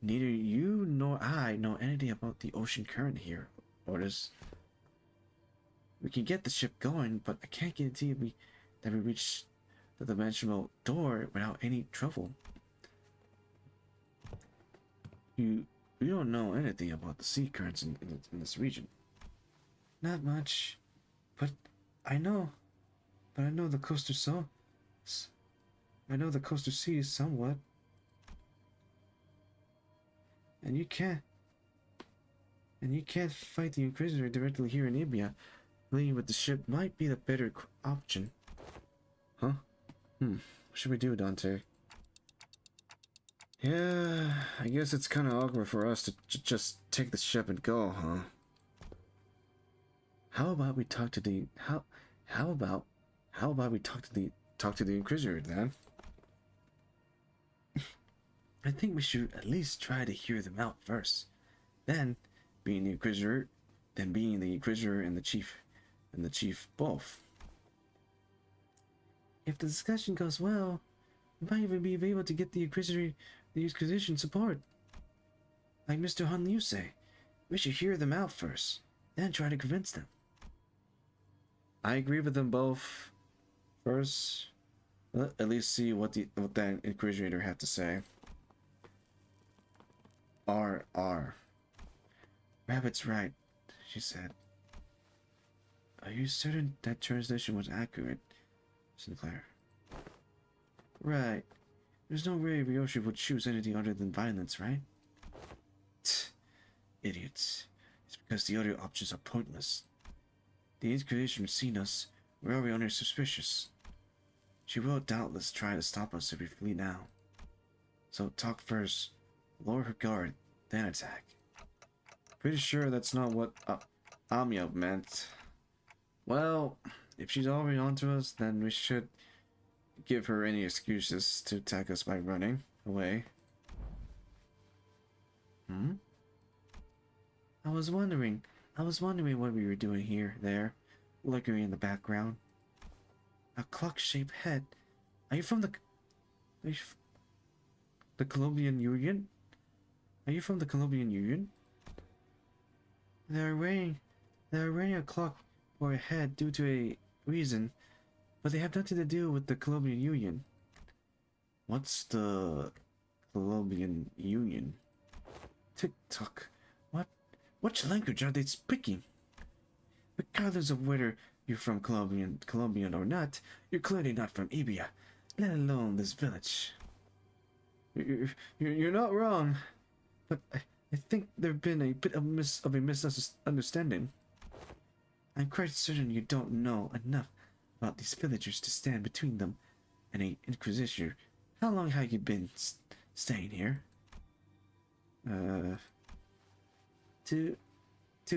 Neither you nor I know anything about the ocean current here, Otis. We can get the ship going, but I can't guarantee that we reach the dimensional door without any trouble. You don't know anything about the sea currents in this region. Not much, but I know the coastal seas somewhat. And you can't fight the Inquisitor directly here in Ibia. Leaving with the ship might be the better option. Huh? What should we do, Dante? Yeah, I guess it's kind of awkward for us to just take the ship and go, huh? How about we talk to the Inquisitor then? I think we should at least try to hear them out first. Then, being the Inquisitor and the Chief both. If the discussion goes well, we might even be able to get the Inquisitor the Inquisition support. Like Mr. Hun Liu say, we should hear them out first, then try to convince them. I agree with them both. First, at least see what that Inquisitor had to say. R. Rabbit's right, she said. Are you certain that translation was accurate, Sinclair? Right. There's no way Ryoshi would choose anything other than violence, right? Tch, idiots. It's because the other options are pointless. The Inquisition has seen us. We're already under suspicious. She will doubtless try to stop us if we flee now. So talk first, lower her guard, then attack. Pretty sure that's not what Amiya meant. Well, if she's already onto us, then we should give her any excuses to attack us by running away. I was wondering what we were doing there, lurking in the background. A clock-shaped head. Are you from the Colombian Union? Are you from the Colombian Union? They're wearing a clock or a head due to a reason, but they have nothing to do with the Colombian Union. What's the Colombian Union? Tick-tock. Which language are they speaking? Regardless of whether you're from Colombian or not, you're clearly not from Ibia, let alone this village. You're not wrong, but I think there's been a bit of a misunderstanding. I'm quite certain you don't know enough about these villagers to stand between them and an Inquisitor. How long have you been staying here? 2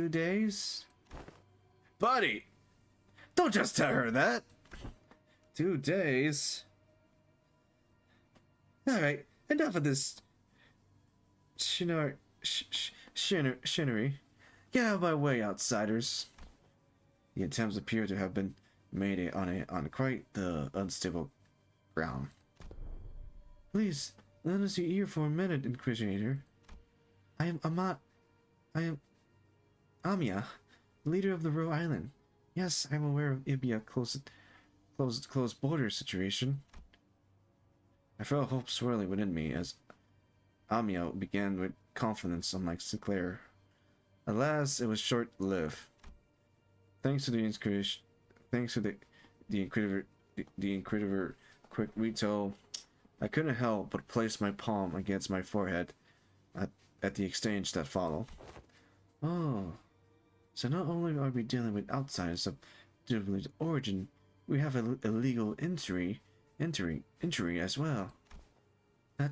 days? Buddy! Don't just tell her that! 2 days? Alright, enough of this shinnery. Get out of my way, outsiders. The attempts appear to have been made on quite the unstable ground. Please, lend us your ear for a minute, Inquisitor. I am Amiya, leader of the Roe Island. Yes, I'm aware of Ibia close border situation. I felt hope swirling within me as Amiya began with confidence, unlike Sinclair. Alas, it was short-lived. Thanks to the Inquisitor quick retail, I couldn't help but place my palm against my forehead at the exchange that followed. Oh, so not only are we dealing with outsiders of dubious origin, we have a illegal entry as well. That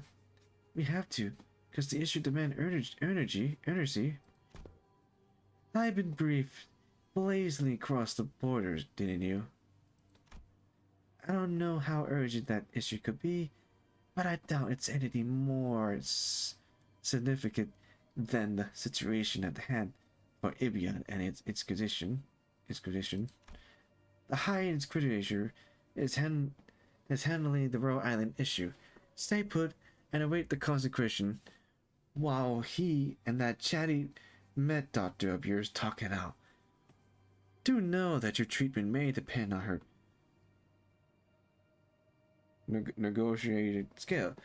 we have to, because the issue demand energy. I've been briefed. Blazingly crossed the borders, didn't you? I don't know how urgent that issue could be, but I doubt it's anything more significant than the situation at hand for Ibia and its Inquisition. The High Inquisitor is handling the Roe Island issue. Stay put and await the consecration while he and that chatty med doctor of yours talk it out. Do know that your treatment may depend on her negotiated scale.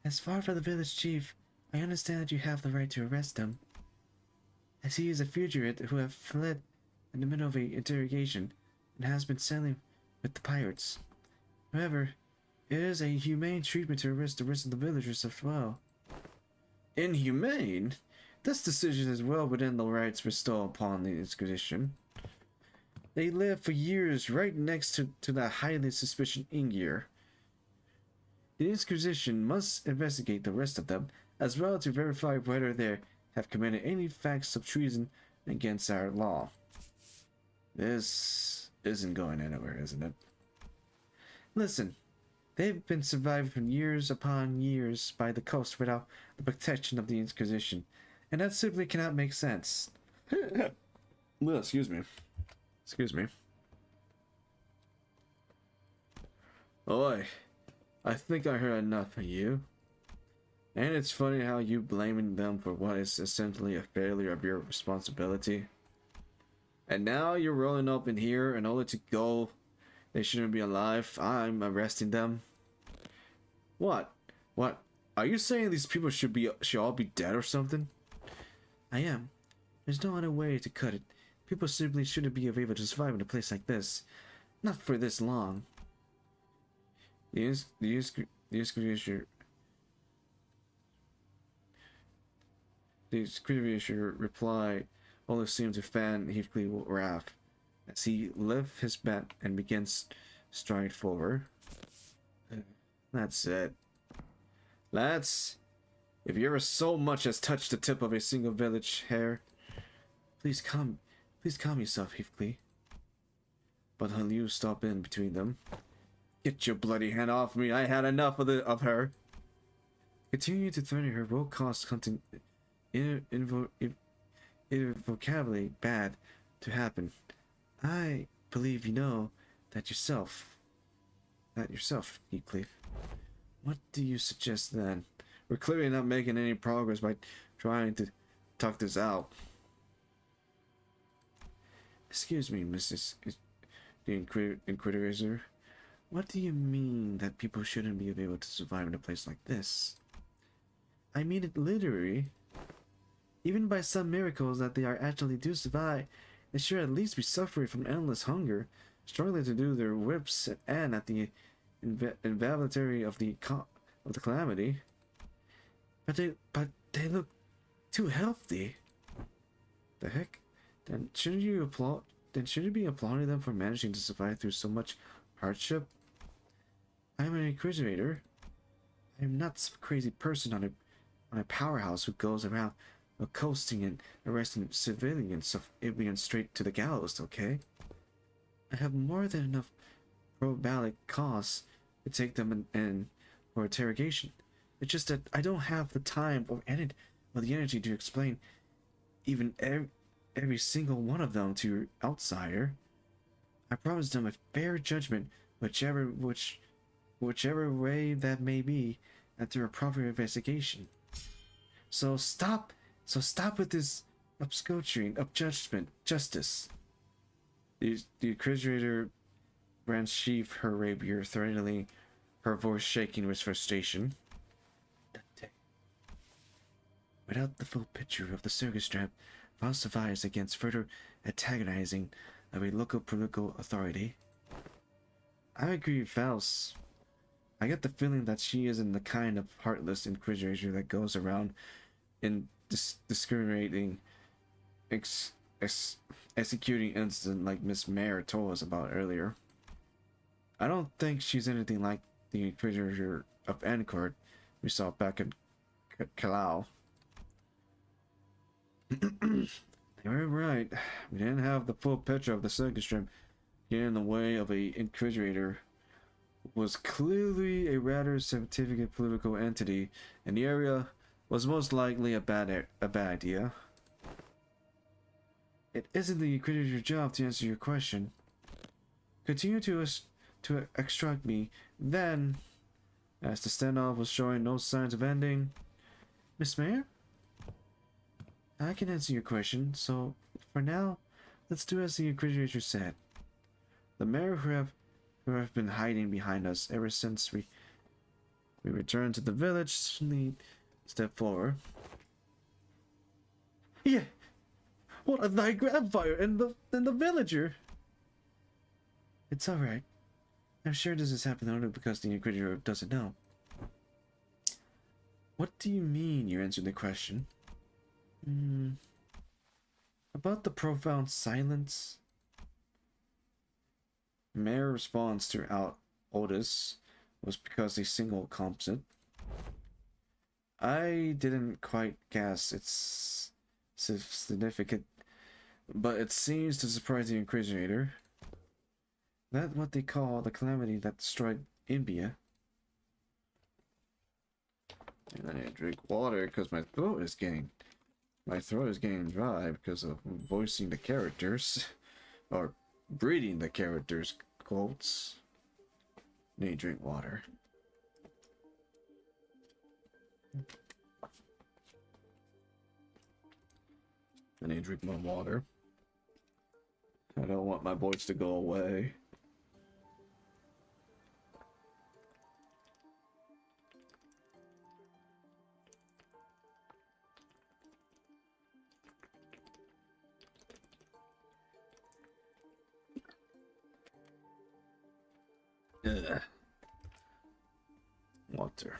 As far for the village chief, I understand that you have the right to arrest him, as he is a fugitive who have fled in the middle of an interrogation and has been sailing with the pirates. However, it is a humane treatment to arrest the rest of the villagers as well. Inhumane? This decision is well within the rights bestowed upon the Inquisition. They lived for years right next to that highly suspicious Ingir. The Inquisition must investigate the rest of them, as well to verify whether they have committed any acts of treason against our law. This isn't going anywhere, isn't it? Listen, they've been surviving for years upon years by the coast without the protection of the Inquisition, and that simply cannot make sense. Well, excuse me. Oi, I think I heard enough of you. And it's funny how you blaming them for what is essentially a failure of your responsibility. And now you're rolling up in here in order to go. They shouldn't be alive. I'm arresting them. What? What? Are you saying these people should all be dead or something? I am. There's no other way to cut it. People simply shouldn't be able to survive in a place like this. Not for this long. The excavation reply only seemed to fan Heathcliff's wrath as he lifts his bat and begins stride forward. That's it. Lads, if you ever so much as touch the tip of a single village hair, please calm yourself, Heathcliff. But Liu stopped in between them. Get your bloody hand off me! I had enough of her. Continuing to threaten her will cause something irrevocably bad to happen. I believe you know that yourself, Heathcliff. What do you suggest then? We're clearly not making any progress by trying to talk this out. Excuse me, Mrs. the Inquisitor. What do you mean that people shouldn't be able to survive in a place like this? I mean it literally. Even by some miracles that they are actually do survive, they should at least be suffering from endless hunger, struggling to do their whips and at the inevitability of the calamity. But they look too healthy. The heck? Then shouldn't you applaud? Then shouldn't you be applauding them for managing to survive through so much hardship? I'm an inquisitor. I'm not some crazy person on a powerhouse who goes around coasting and arresting civilians of Ibian straight to the gallows, okay? I have more than enough probable cause to take them in for interrogation. It's just that I don't have the time or the energy to explain even every single one of them to your outsider. I promise them a fair judgment, whichever way that may be, after a proper investigation. So stop with this obscuring of justice. The Inquisitor unsheathed her rapier, threateningly, her voice shaking with frustration. Dante. Without the full picture of the circus trap, Faust advised against further antagonizing of a local political authority. I agree with Faust. I get the feeling that she isn't the kind of heartless inquisitor that goes around in discriminating, executing incident like Miss Mare told us about earlier. I don't think she's anything like the Inquisitor of Ancourt we saw back in Kalau. You're right. We didn't have the full picture of the circus strip getting in the way of a Inquisitor who was clearly a rather significant political entity in the area. Was most likely a bad idea. It isn't the Inquisitor's job to answer your question. Continue to extract me, then, as the standoff was showing no signs of ending. Miss Mayor? I can answer your question, so for now, let's do as the Inquisitor said. The mayor who have been hiding behind us ever since we returned to the village suddenly stepped forward. Yeah, what a night grandfire and the villager. It's all right. I'm sure this has happened only because the Inquisitor doesn't know. What do you mean you answered the question? About the profound silence? Mayor's response to Otis was because a single composite. I didn't quite guess its significant, but it seems to surprise the Inquisitor. That's what they call the calamity that destroyed India. And I need to drink water because my throat is getting dry because of voicing the characters or reading the characters' quotes. Need to drink water. I need to drink more water. I don't want my voice to go away. Ugh. Water.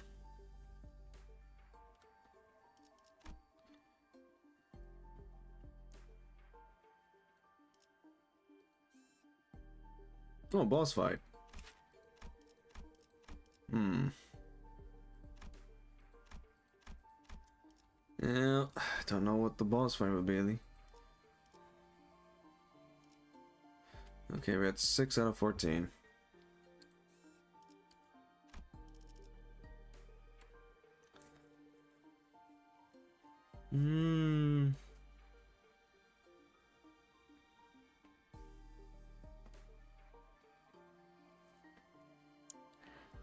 Oh, boss fight. Yeah, don't know what the boss fight would be. Okay, we're at 6 out of 14.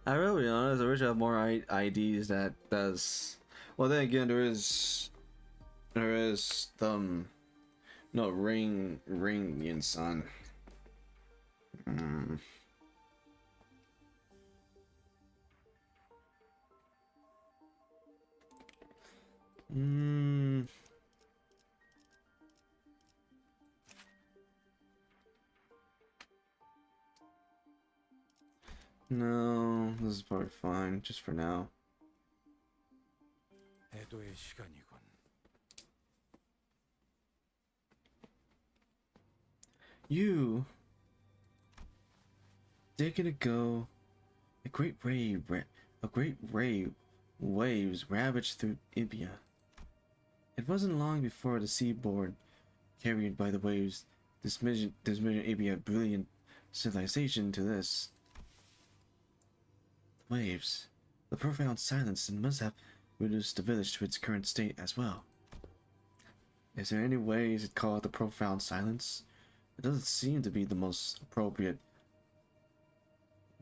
I will be honest, I wish I had more IDs that does. Well, then again, there is no ring in sun. No, this is probably fine, just for now. 애도의 시간이군. They're gonna go. A great ray waves ravaged through Ibia. It wasn't long before the seaboard, carried by the waves, dismission Ibia brilliant civilization to this. The waves, the profound silence, and must have reduced the village to its current state as well. Is there any way you could call it the profound silence? It doesn't seem to be the most appropriate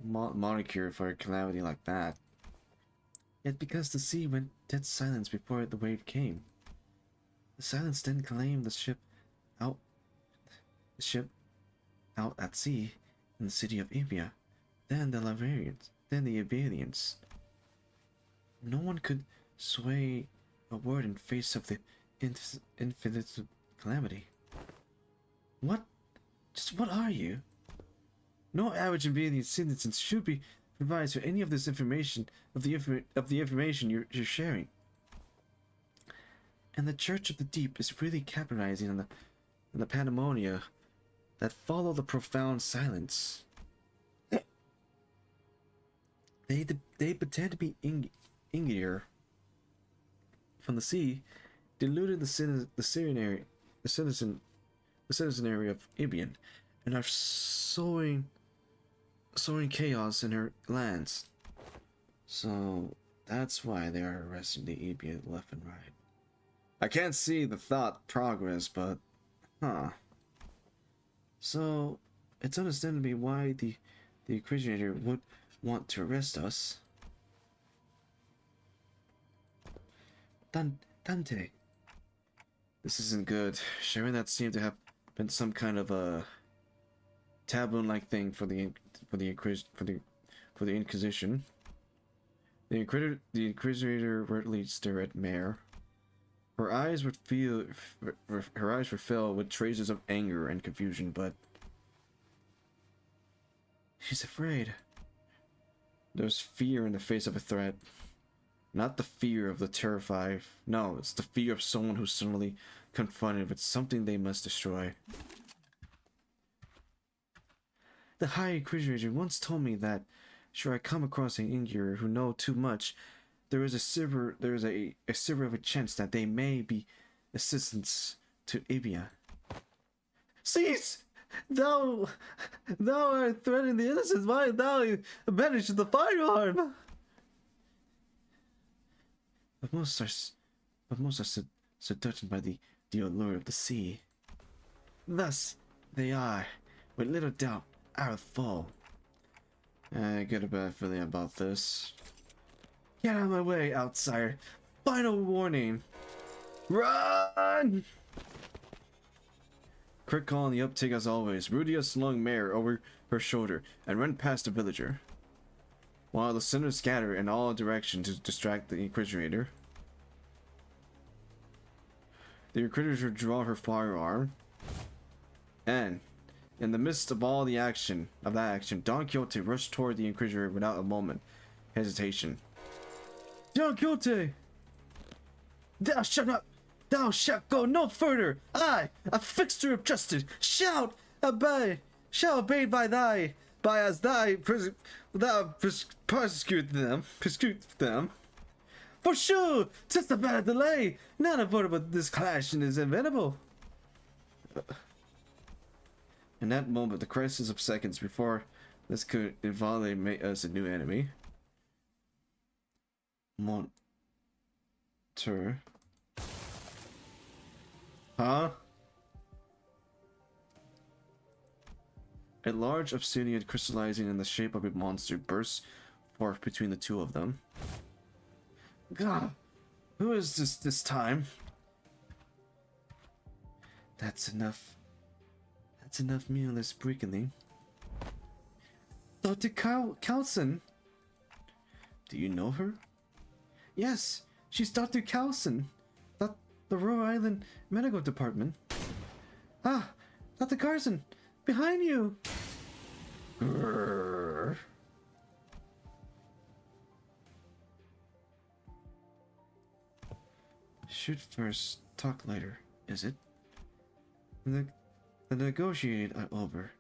moniker for a calamity like that. Yet because the sea went dead silence before the wave came, the silence then claimed the ship out at sea in the city of Ibia, then the Iberians. No one could sway a word in face of the infinite calamity. What are you? No average Iberian citizens should be advised for any of this information, of the information you're sharing. And the Church of the Deep is really capitalizing on the pandemonia that follow the profound silence. They pretend to be Ingir from the sea, deluded the citizenry of Ibian, and are sowing chaos in her lands. So that's why they are arresting the Ibian left and right. I can't see the thought progress, but so it's understandable why the Inquisitor would want to arrest us. Dante. This isn't good. Sharing that seemed to have been some kind of a taboo-like thing for the Inquisition. The Inquisitor rarely stared at Mare. Her eyes were filled with traces of anger and confusion, but she's afraid. There's fear in the face of a threat. Not the fear of the terrified. No, it's the fear of someone who's suddenly confronted with something they must destroy. The High Inquisitor once told me that, should I come across an Ingir who know too much, there is a silver of a chance that they may be assistants to Ibia. Cease! Thou art threatening the innocent. Why thou banish the firearm? But most are seduced by the allure of the sea. Thus they are, with little doubt, our foe. I get a bad feeling about this. Get out of my way, outsider. Final warning. Run! Quick call on the uptake as always. Rudia slung Mare over her shoulder and ran past the villager, while the sinners scatter in all directions to distract the Inquisitor. The Inquisitor draw her firearm, and in the midst of all the action Don Quixote rushed toward the Inquisitor without a moment hesitation. Don Quixote! Thou shut up! Thou shalt go no further! I, a fixture of justice, shall obey by as thou persecute them. For sure, just a bad delay, not avoidable this clash is inevitable. In that moment, the crisis of seconds before this could inevitably make us a new enemy. Monter. Huh? A large obsidian crystallizing in the shape of a monster bursts forth between the two of them. God, who is this time? That's enough. That's enough meaningless brickling. Dr. Carlson. Do you know her? Yes, she's Dr. Carlson. The Rhode Island Medical Department. Ah, Dr. Carson, behind you. Grrr. Shoot first, talk later, is it? The negotiate over.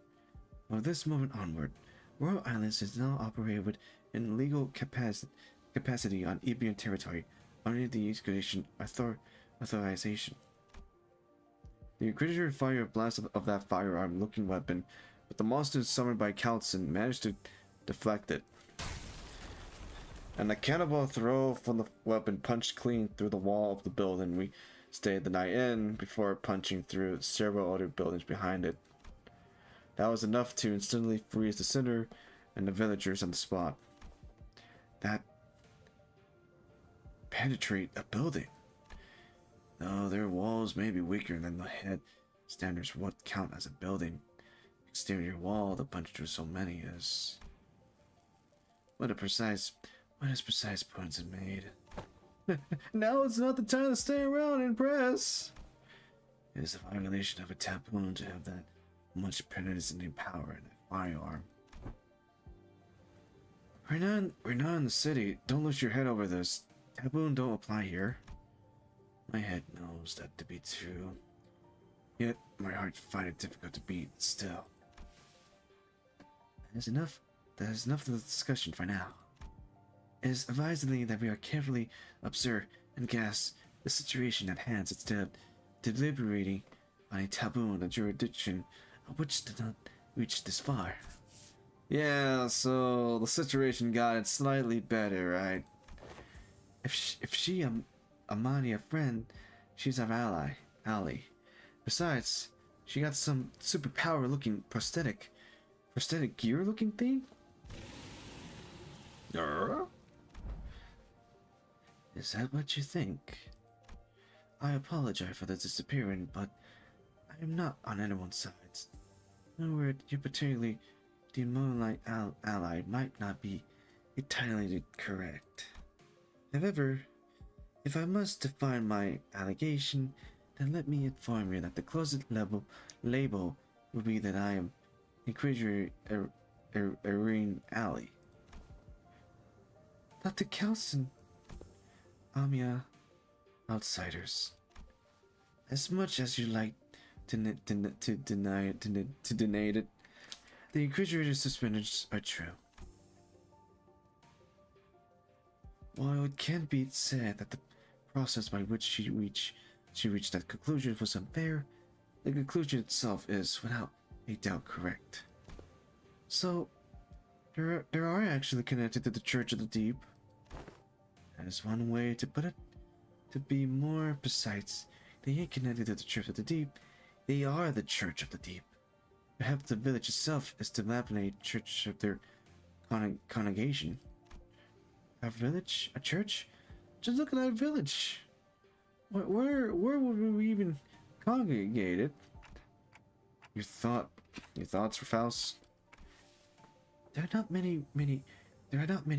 From this moment onward, Royal Islands is now operated with in legal capacity on Ibian territory under the Expedition authorization. The Inquisitor fired a blast of that firearm-looking weapon, but the monster summoned by Calton managed to deflect it. And the cannonball throw from the weapon punched clean through the wall of the building we stayed the night in, before punching through several other buildings behind it. That was enough to instantly freeze the sinner and the villagers on the spot. That penetrate a building. Though their walls may be weaker than the head standards for what count as a building. Exterior wall to punch through so many is... What is precise points it made. Now it's not the time to stay around and press. It is a violation of a taboo to have that much penetrating power in a firearm. We're not in the city. Don't lose your head over this. Taboo don't apply here. My head knows that to be true. Yet my heart finds it difficult to beat still. That is enough of the discussion for now. It is advisedly that we are carefully observe and guess the situation at hand instead of deliberating on a taboo in a jurisdiction of which did not reach this far. Yeah, so the situation got it slightly better, right? If she Amani a friend, she's our ally. Besides, she got some superpower looking prosthetic gear looking thing? Is that what you think? I apologize for the disappearing, but I am not on anyone's side. No word you particularly demonic ally might not be entirely correct. However, if I must define my allegation, then let me inform you that the closest label will be that I am Inquisitor Irene Alley. Dr. Kelson, Amia, outsiders. As much as you like to deny it, the Inquisitor's suspicions are true. While it can be said that the process by which she reached that conclusion was unfair, the conclusion itself is, without a doubt, correct. So, there are actually connected to the Church of the Deep. That is one way to put it. To be more precise, they ain't connected to the Church of the Deep. They are the Church of the Deep. Perhaps the village itself is the dilapidated church of their congregation. A village? A church? Just look at that village. Where would we even congregate it? Your thoughts, Faust? There are not many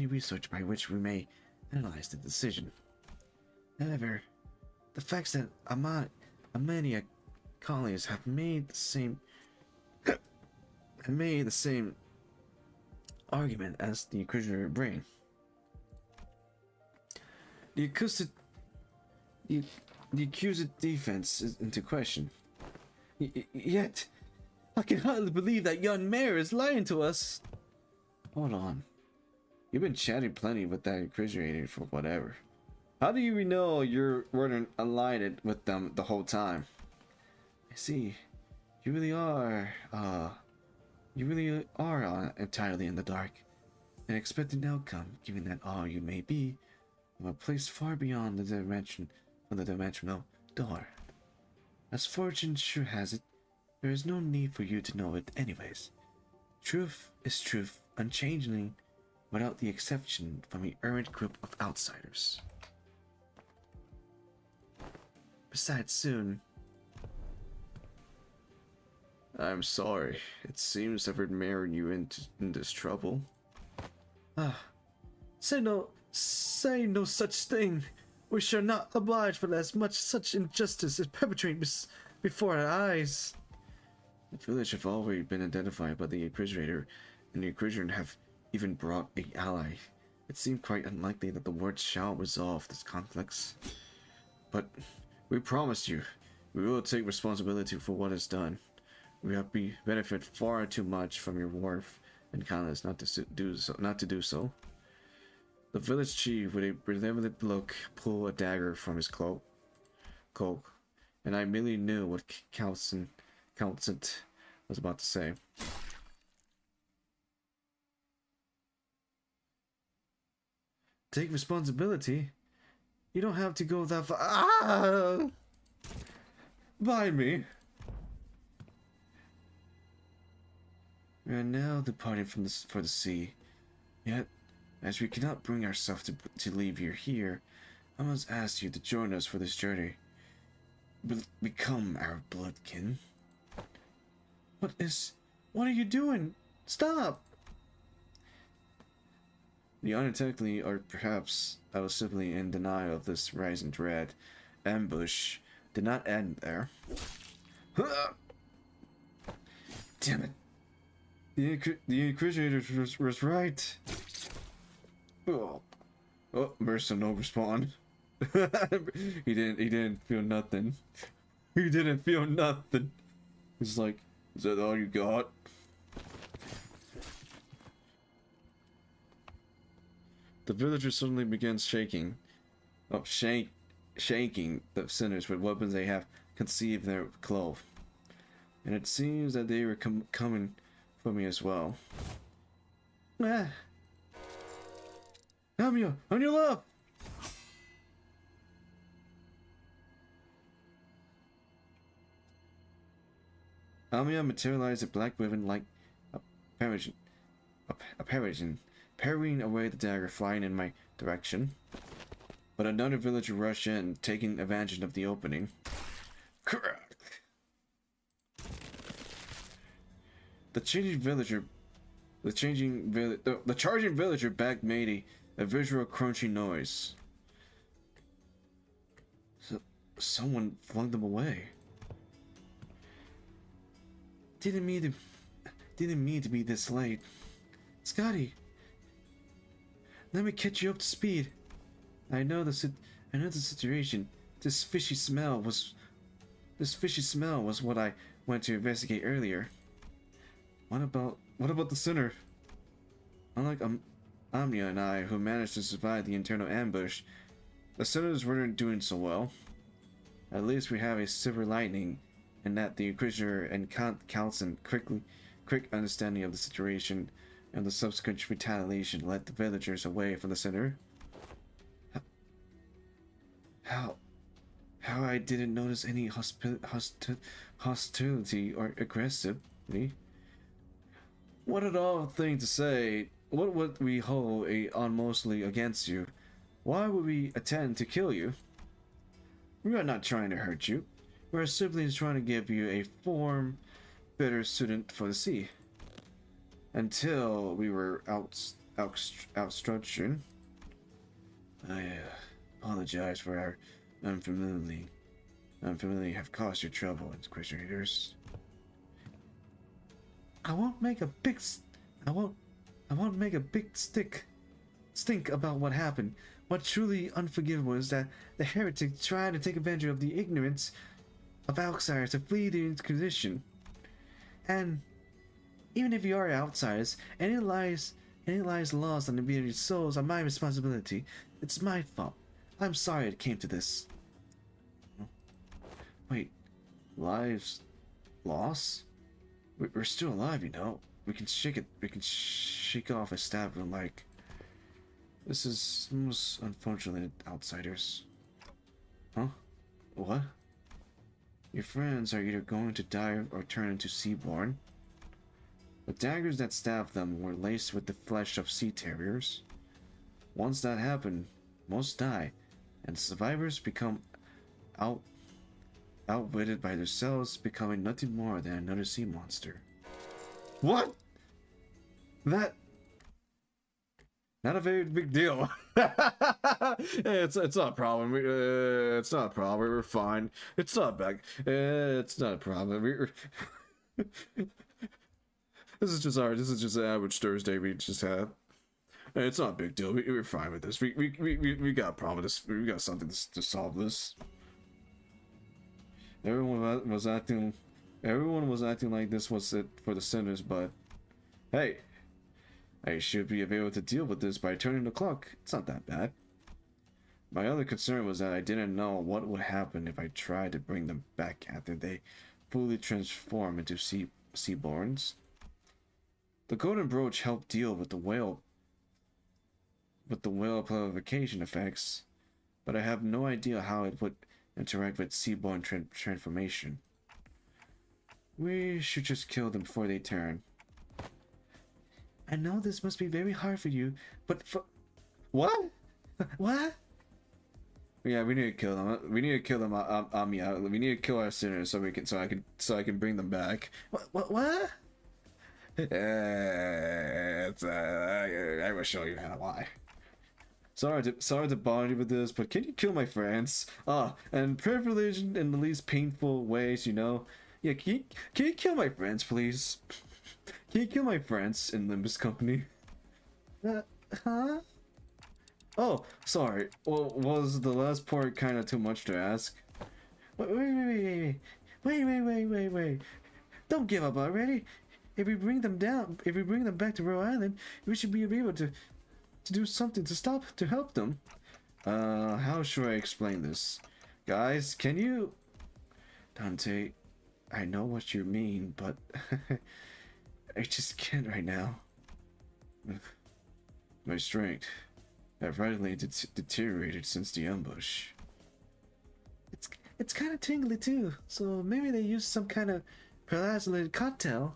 research by which we may analyze the decision. However, the facts that Amania colonies have made the same argument as the Inquisitor brain. The accused defense is into question. Yet, I can hardly believe that young mayor is lying to us. Hold on. You've been chatting plenty with that Inquisitor for whatever. How do you know you weren't aligned with them the whole time? I see. You really are entirely in the dark. An expected outcome, given that all you may be from a place far beyond the dimensional door. As fortune sure has it, there is no need for you to know it anyways. Truth is truth, unchanging, without the exception from an errant group of outsiders. Besides, soon. I'm sorry. It seems I've married you in this trouble. Say no such thing. We shall not oblige for as much such injustice is perpetrated before our eyes. The village have already been identified by the Inquisitor, and the Inquisitor have even brought an ally. It seemed quite unlikely that the words shall resolve this conflicts. But we promised you, we will take responsibility for what is done. We have benefit far too much from your warmth and kindness not to do so. The village chief, with a benevolent look, pulled a dagger from his cloak, and I immediately knew what Councent was about to say. Take responsibility? You don't have to go that far. By me. We are now departing for the sea. Yet, as we cannot bring ourselves to leave you here, I must ask you to join us for this journey. Become our bloodkin. What are you doing? Stop! The unintentionally, or perhaps I was simply in denial of this rising dread, ambush did not end there. Damn it. The Inquisitor was right. Oh, Mercer no respond. He didn't feel nothing. He didn't feel nothing. He's like, is that all you got? The villagers suddenly began shaking the sinners with weapons they have conceived in their clothes. And it seems that they were coming for me as well. Amia, on your left! Amia materialized a black weapon like a parisian, parrying away the dagger flying in my direction. But another villager rushed in, taking advantage of the opening. Crack! The charging villager back made a visual crunching noise. Someone flung them away. Didn't mean to be this late. Scotty, let me catch you up to speed. I know the situation. This fishy smell was what I went to investigate earlier. What about the sinner? Unlike Amnia and I, who managed to survive the internal ambush, the sinners weren't doing so well. At least we have a silver lining, in that the Inquisitor and Council quick understanding of the situation and the subsequent retaliation led the villagers away from the center. How I didn't notice any hostility or aggressivity. What an odd thing to say. What would we hold on mostly against you? Why would we attempt to kill you? We are not trying to hurt you. We are simply trying to give you a form better suited for the sea. Until we were outstructured. I apologize for our unfamiliarity have caused you trouble, Inquisitors. I won't make a big stink about what happened. What truly unforgivable is that the heretic tried to take advantage of the ignorance of outsiders to flee the Inquisition. And even if you are outsiders, any lives lost on the bearded souls are my responsibility. It's my fault. I'm sorry it came to this. Wait, lives lost? We're still alive, you know. We can shake it. We can shake off a stab wound like. This is most unfortunate, outsiders. Huh? What? Your friends are either going to die or turn into seaborn. The daggers that stabbed them were laced with the flesh of sea terriers. Once that happened, most die, and survivors become outwitted by themselves, becoming nothing more than another sea monster. What? That... Not a very big deal. It's not a problem. It's not a problem. We're fine. It's not bad. It's not a problem. This is just an average Thursday we just had. It's not a big deal. We're fine with this. We got a problem with this. We got something to solve this. Everyone was acting like this was it for the sinners, but hey, I should be able to deal with this by turning the clock. It's not that bad. My other concern was that I didn't know what would happen if I tried to bring them back after they fully transform into seaborns. The golden brooch helped deal with the whale purification effects, but I have no idea how it would interact with seaborn transformation. We should just kill them before they turn. I know this must be very hard for you, but for... What? What? Yeah, we need to kill them. We need to kill them. Yeah, we need to kill our sinners so I can bring them back. What? I will show you how. Why? Sorry to bother you with this, but can you kill my friends? And privileged in the least painful ways, you know. Yeah, can you kill my friends, please? Can you kill my friends in Limbus Company? Huh? Oh, sorry. Well, was the last part kind of too much to ask? Wait. Don't give up already. If we bring them back to Rhode Island, we should be able to do something to help them. How should I explain this? Guys, can you... Dante, I know what you mean, but I just can't right now. My strength have radically deteriorated since the ambush. It's kind of tingly too, so maybe they used some kind of plasmid cocktail.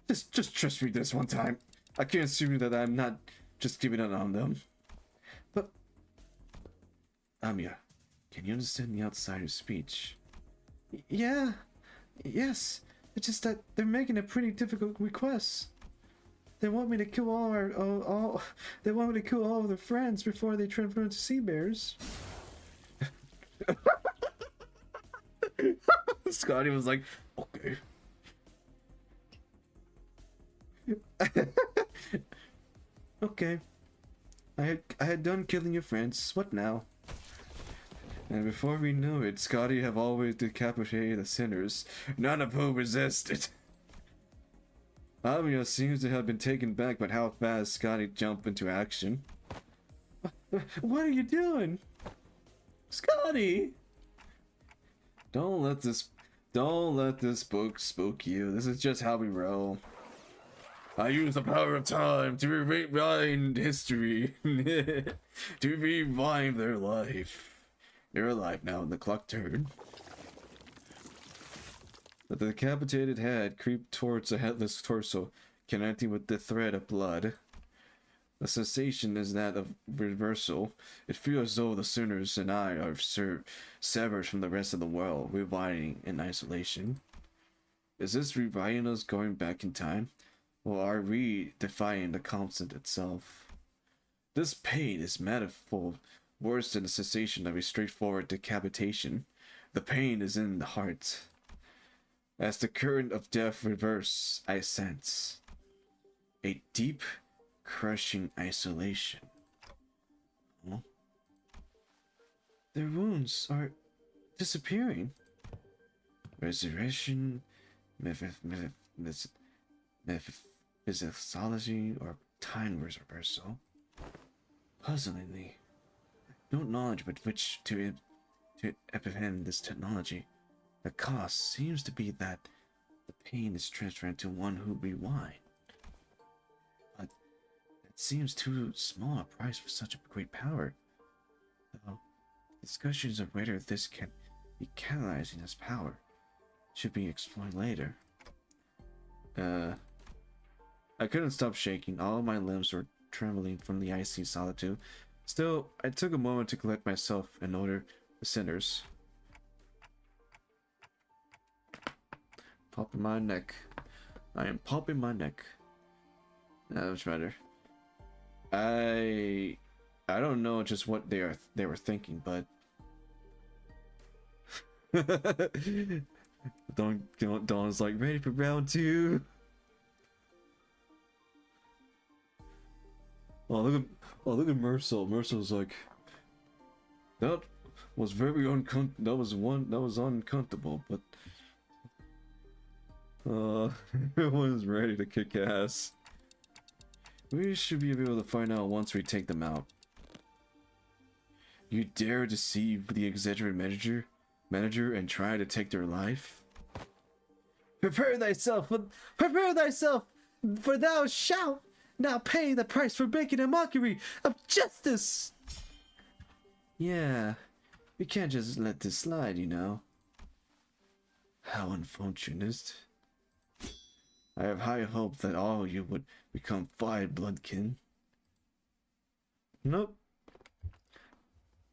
Just trust me this one time. I can't assume that I'm not just giving it on them. But Amiya, can you understand the outsider's speech? Yeah. Yes. It's just that they're making a pretty difficult request. They want me to kill they want me to kill all of their friends before they transform into sea bears. Scotty was like, okay. Okay. I had done killing your friends. What now? And before we knew it, Scotty have always decapitated the sinners, none of whom resisted. Amiya seems to have been taken back by how fast Scotty jumped into action. What are you doing? Scotty! Don't let this book spook you. This is just how we roll. I use the power of time to rewind history. To rewind their life. They're alive now and the clock turned. The decapitated head creeped towards the headless torso, connecting with the thread of blood. The sensation is that of reversal. It feels as though the sinners and I are severed from the rest of the world, reviving in isolation. Is this reviving us going back in time? Or are we defying the constant itself? This pain is manifold, worse than the sensation of a straightforward decapitation. The pain is in the heart. As the current of death reverse, I sense a deep, crushing isolation. Huh? Their wounds are disappearing. Resurrection, physiology, or time reversal. Puzzlingly, no knowledge with which to apprehend this technology. The cost seems to be that the pain is transferred to one who rewind. But that seems too small a price for such a great power. Though discussions of whether this can be catalyzing this power should be explored later. I couldn't stop shaking. All my limbs were trembling from the icy solitude. Still, I took a moment to collect myself and order the sinners. Popping my neck. I am popping my neck. That's better. I don't know just what they were thinking, but Dawn's like ready for round 2. Oh look at Mercil. Mercil's like, that was very uncomfortable, but everyone's ready to kick ass. We should be able to find out once we take them out. You dare deceive the executive manager and try to take their life? Prepare thyself, for thou shalt now pay the price for making a mockery of justice. Yeah, we can't just let this slide, you know. How unfortunate. I have high hope that all of you would become fine bloodkin. Nope.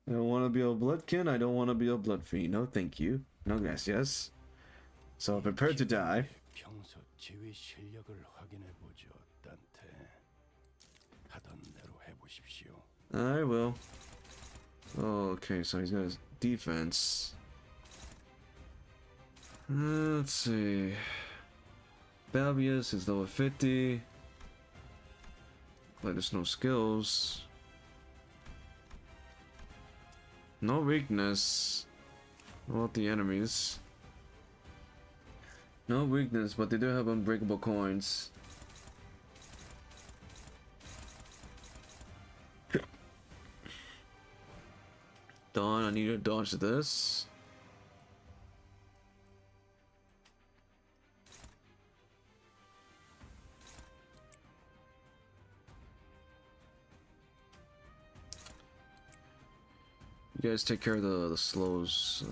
I don't want to be a bloodkin. I don't want to be a blood fiend. No, thank you. No, gracias. So prepare to die. 평소 지휘 실력을 확인해 보죠, 단테. 하던 대로 해 보십시오. I will. Oh, okay, so he's got his defense. Let's see. Balbius is level 50. Like there's no skills. No weakness. What about the enemies? No weakness, but they do have unbreakable coins. Dawn, I need to dodge this. You guys take care of the slows.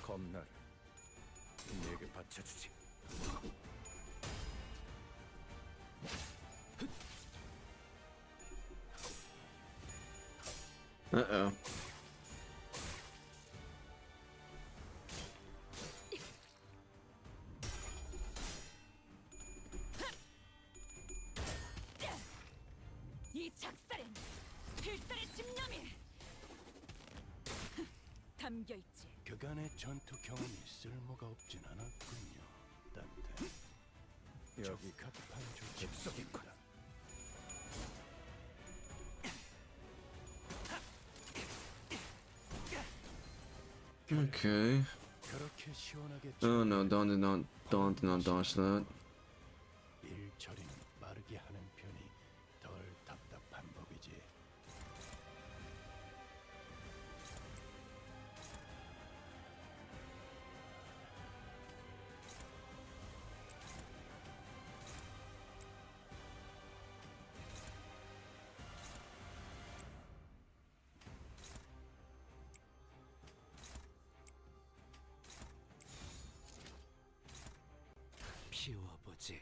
검날 내게 바쳐주지. Uh-oh. 이 작살엔 필살의 집념이 담겨 있지. 그간의 전투 경험이 쓸모가 없진 않았군요, 단테. 여기 급한 객석이구나. Okay. 그렇게 시원하게 Oh no, Dawn did not dodge that. 일 처리는 빠르게 하는 편이 덜 답답한 법이지. 키워보지.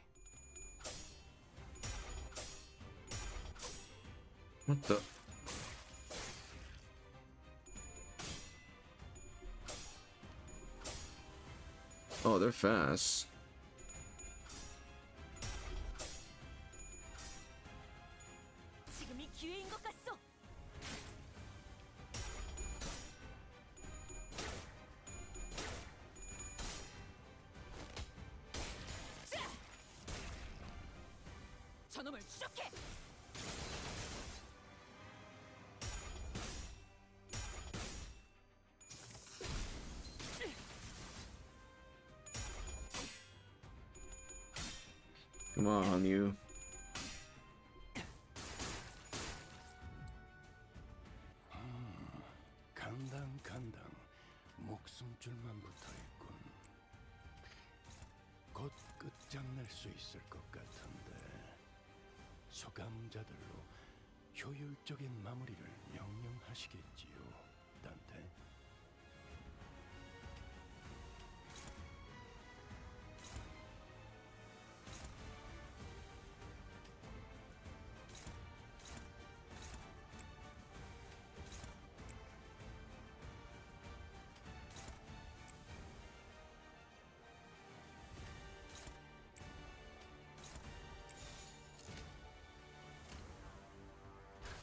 What the? Oh, they're fast. 지금이 기회인 것 같소. 자! 저놈을 추적해. Come on, you. 간당 목숨줄만 붙어있군. 곧 끝장낼 수 있을 것 같은데 소감자들로 효율적인 마무리를 명령하시겠지요, 단테.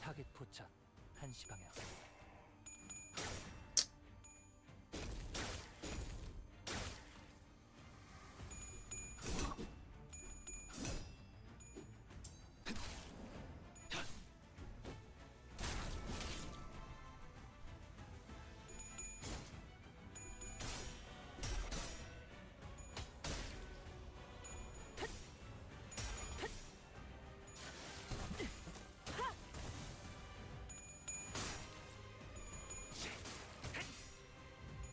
타겟 포착. 1시 방향.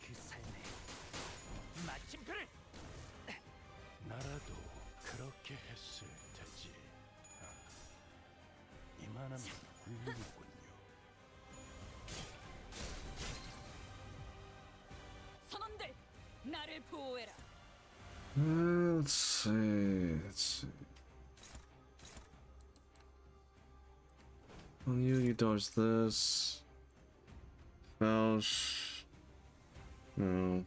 그 삶의 마침표를. 나라도 그렇게 했을 테지. 이만하면 훌륭하군요. 선원들, 나를 보호해라. Let's see. On you dodge this. Falsh. No.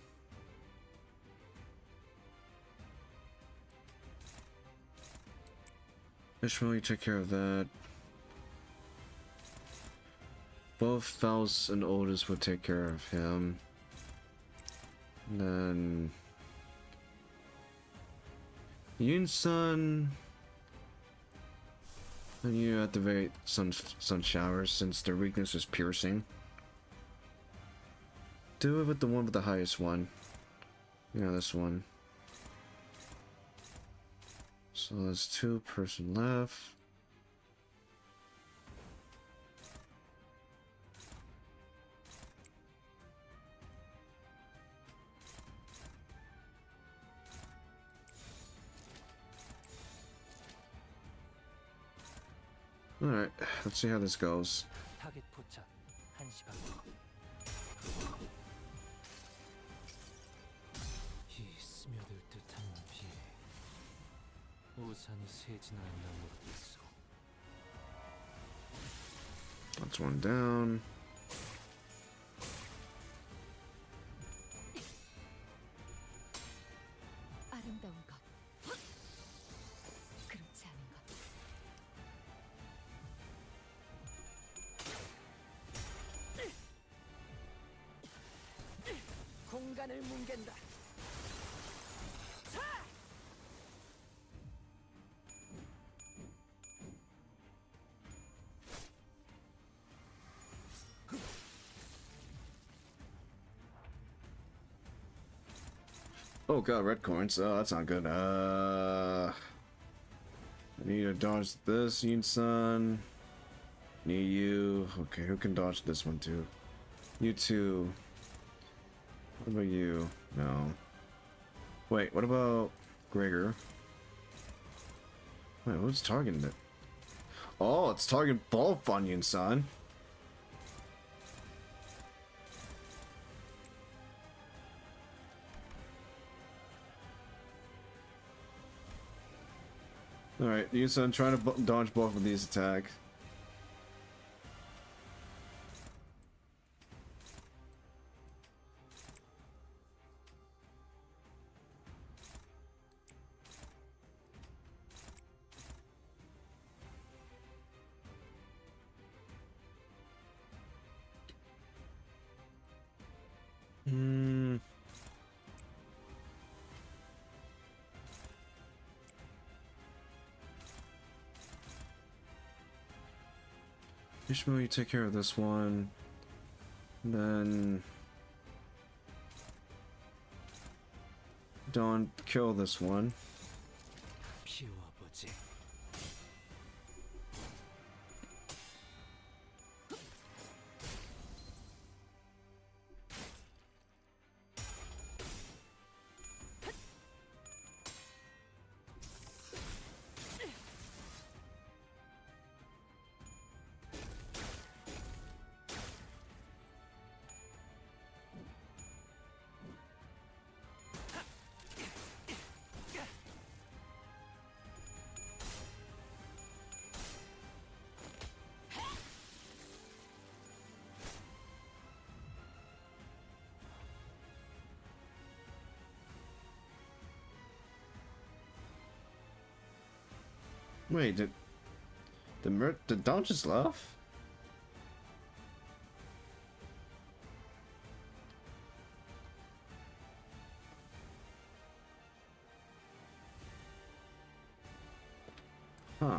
Ishmael, you take care of that. Both Faust and Otis would take care of him. And then Yun-sun, and you activate sun showers since their weakness is piercing. Do it with the one with the highest one. Yeah, this one. So there's 2 person left. Alright, let's see how this goes. 타겟 포착. 1시 방향. 이 스며들 듯한 비. 우산이 새지나 있나 모르겠어. That's one down. 아름다운 것. 그렇지 않은 것. 공간을 뭉갠다. Oh god, red coins. Oh, that's not good. I need to dodge this, Yun-sun. Need you. Okay, who can dodge this one too? You two. What about you? No. Wait, what about Gregor? Wait, who's targeting it? Oh, it's targeting both on Yun-sun. Alright, Yusun, try to dodge both of these attacks. Hmm. Ishmael, you take care of this one. Then don't kill this one. 비워보지. Wait, did Don just left? Huh.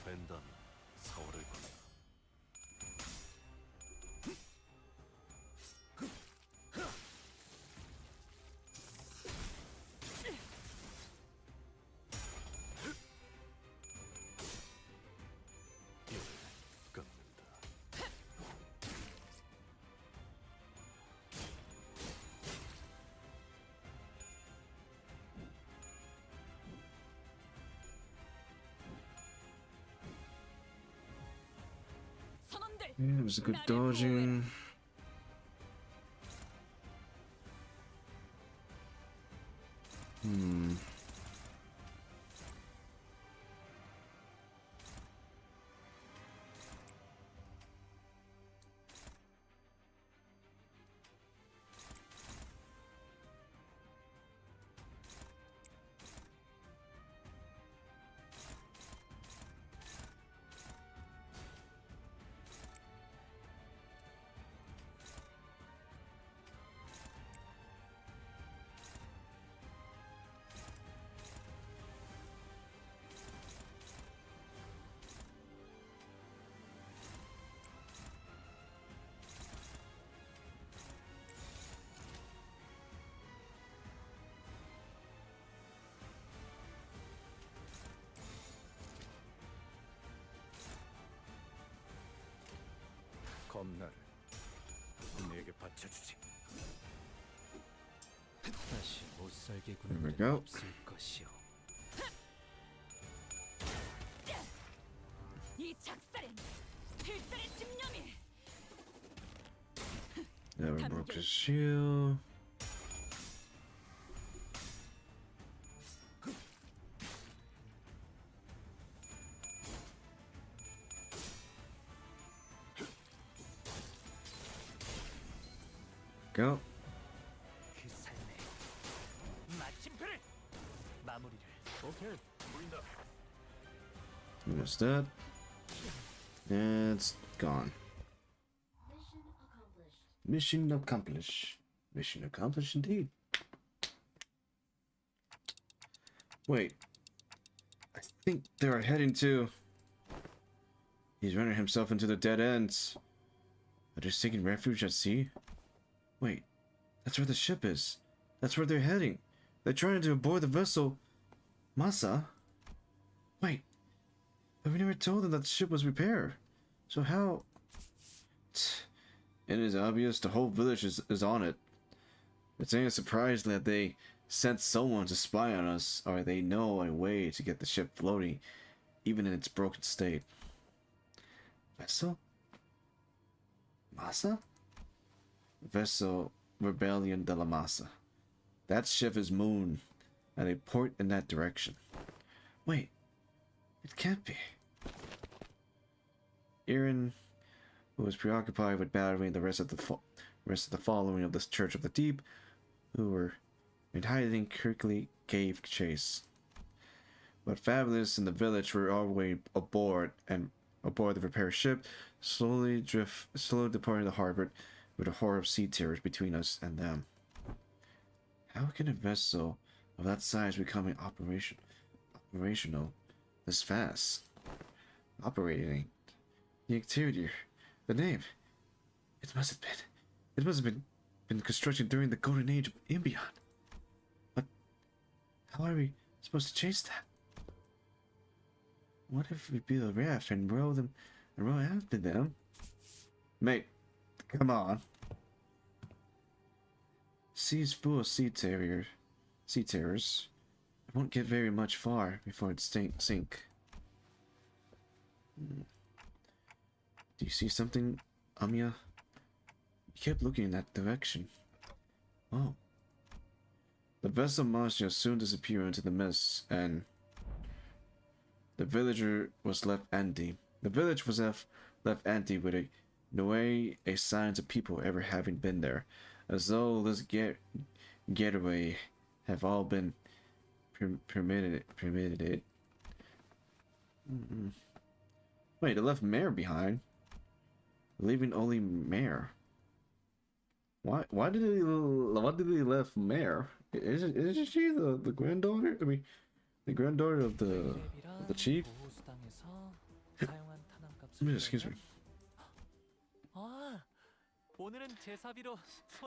벤담 서울을 건너 이를 꺾는다. 선원들 Yeah, it was a good dodging. Hmm. 검나를 내게 바쳐주지. 다시 못살게 There we 구는 go. 없을 것이오. 이 작살엔 필살의 집념이 Never broke his shield. Go. 그 삶의 마침표를 마무리를. 오케이, 보인다. Almost dead. And it's gone. Mission accomplished. Mission accomplished indeed. Wait. I think they're heading to... He's running himself into the dead ends. Are they seeking refuge at sea? Wait. That's where the ship is. That's where they're heading. They're trying to board the vessel. Masa? Wait. But we never told them that the ship was repaired. So how... It is obvious the whole village is on it. It's any surprise that they sent someone to spy on us, or they know a way to get the ship floating, even in its broken state. Vessel? Masa? Vessel Rebellion de la Masa. That ship is Moon, at a port in that direction. Wait, it can't be. Aaron, who was preoccupied with battering the rest of the following of the Church of the Deep, who were in hiding, quickly gave chase. But Fabulous and the village were already aboard the repair ship, slowly departing the harbor, with a horde of sea terrors between us and them. How can a vessel of that size become operational this fast? Operating. The exterior. The name. It must have been constructed during the golden age of Imbion. But how are we supposed to change that? What if we build a raft and row after them? Mate, come on. Sea's full of sea terrors. It won't get very much far before it sink. Do you see something, Amiya? You kept looking in that direction. Oh. The vessel Marcia soon disappeared into the mist, and the villager was left empty. The village was left empty with no signs of people ever having been there, as though this getaway have all been permitted. Wait, they left Mare behind, leaving only Mare. Why did they left Mare? Isn't she the granddaughter? I mean, the granddaughter of the chief. Excuse me.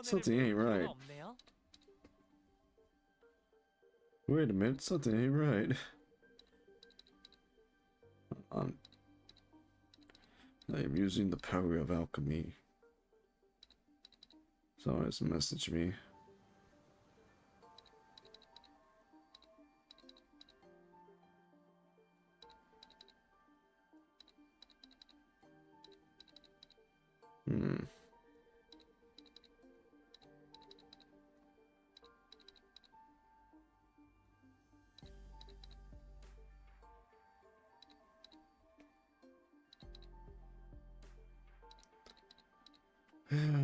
Something ain't right. Wait a minute, something ain't right. I am using the power of alchemy. Someone has messaged me.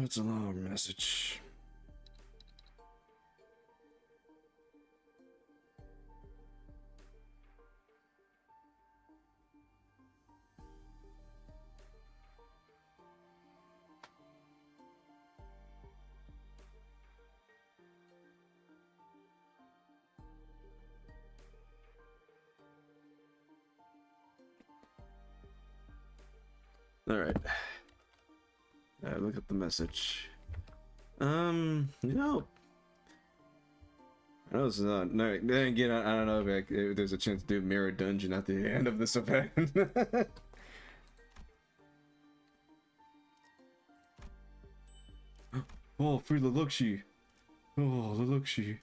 It's a long message. All right. Look at the message. I know this is not. No, then again, I don't know if there's a chance to do Mirror Dungeon at the end of this event. Oh, free Lelouxi. Oh, Lelouxi.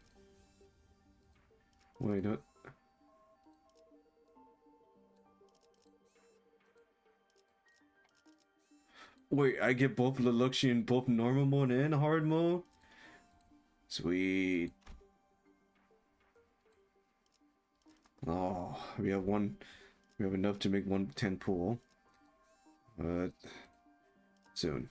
Wait, what? Wait, I get both Lelouxi in both normal mode and hard mode? Sweet. Oh, we have enough to make 110 pool. But soon.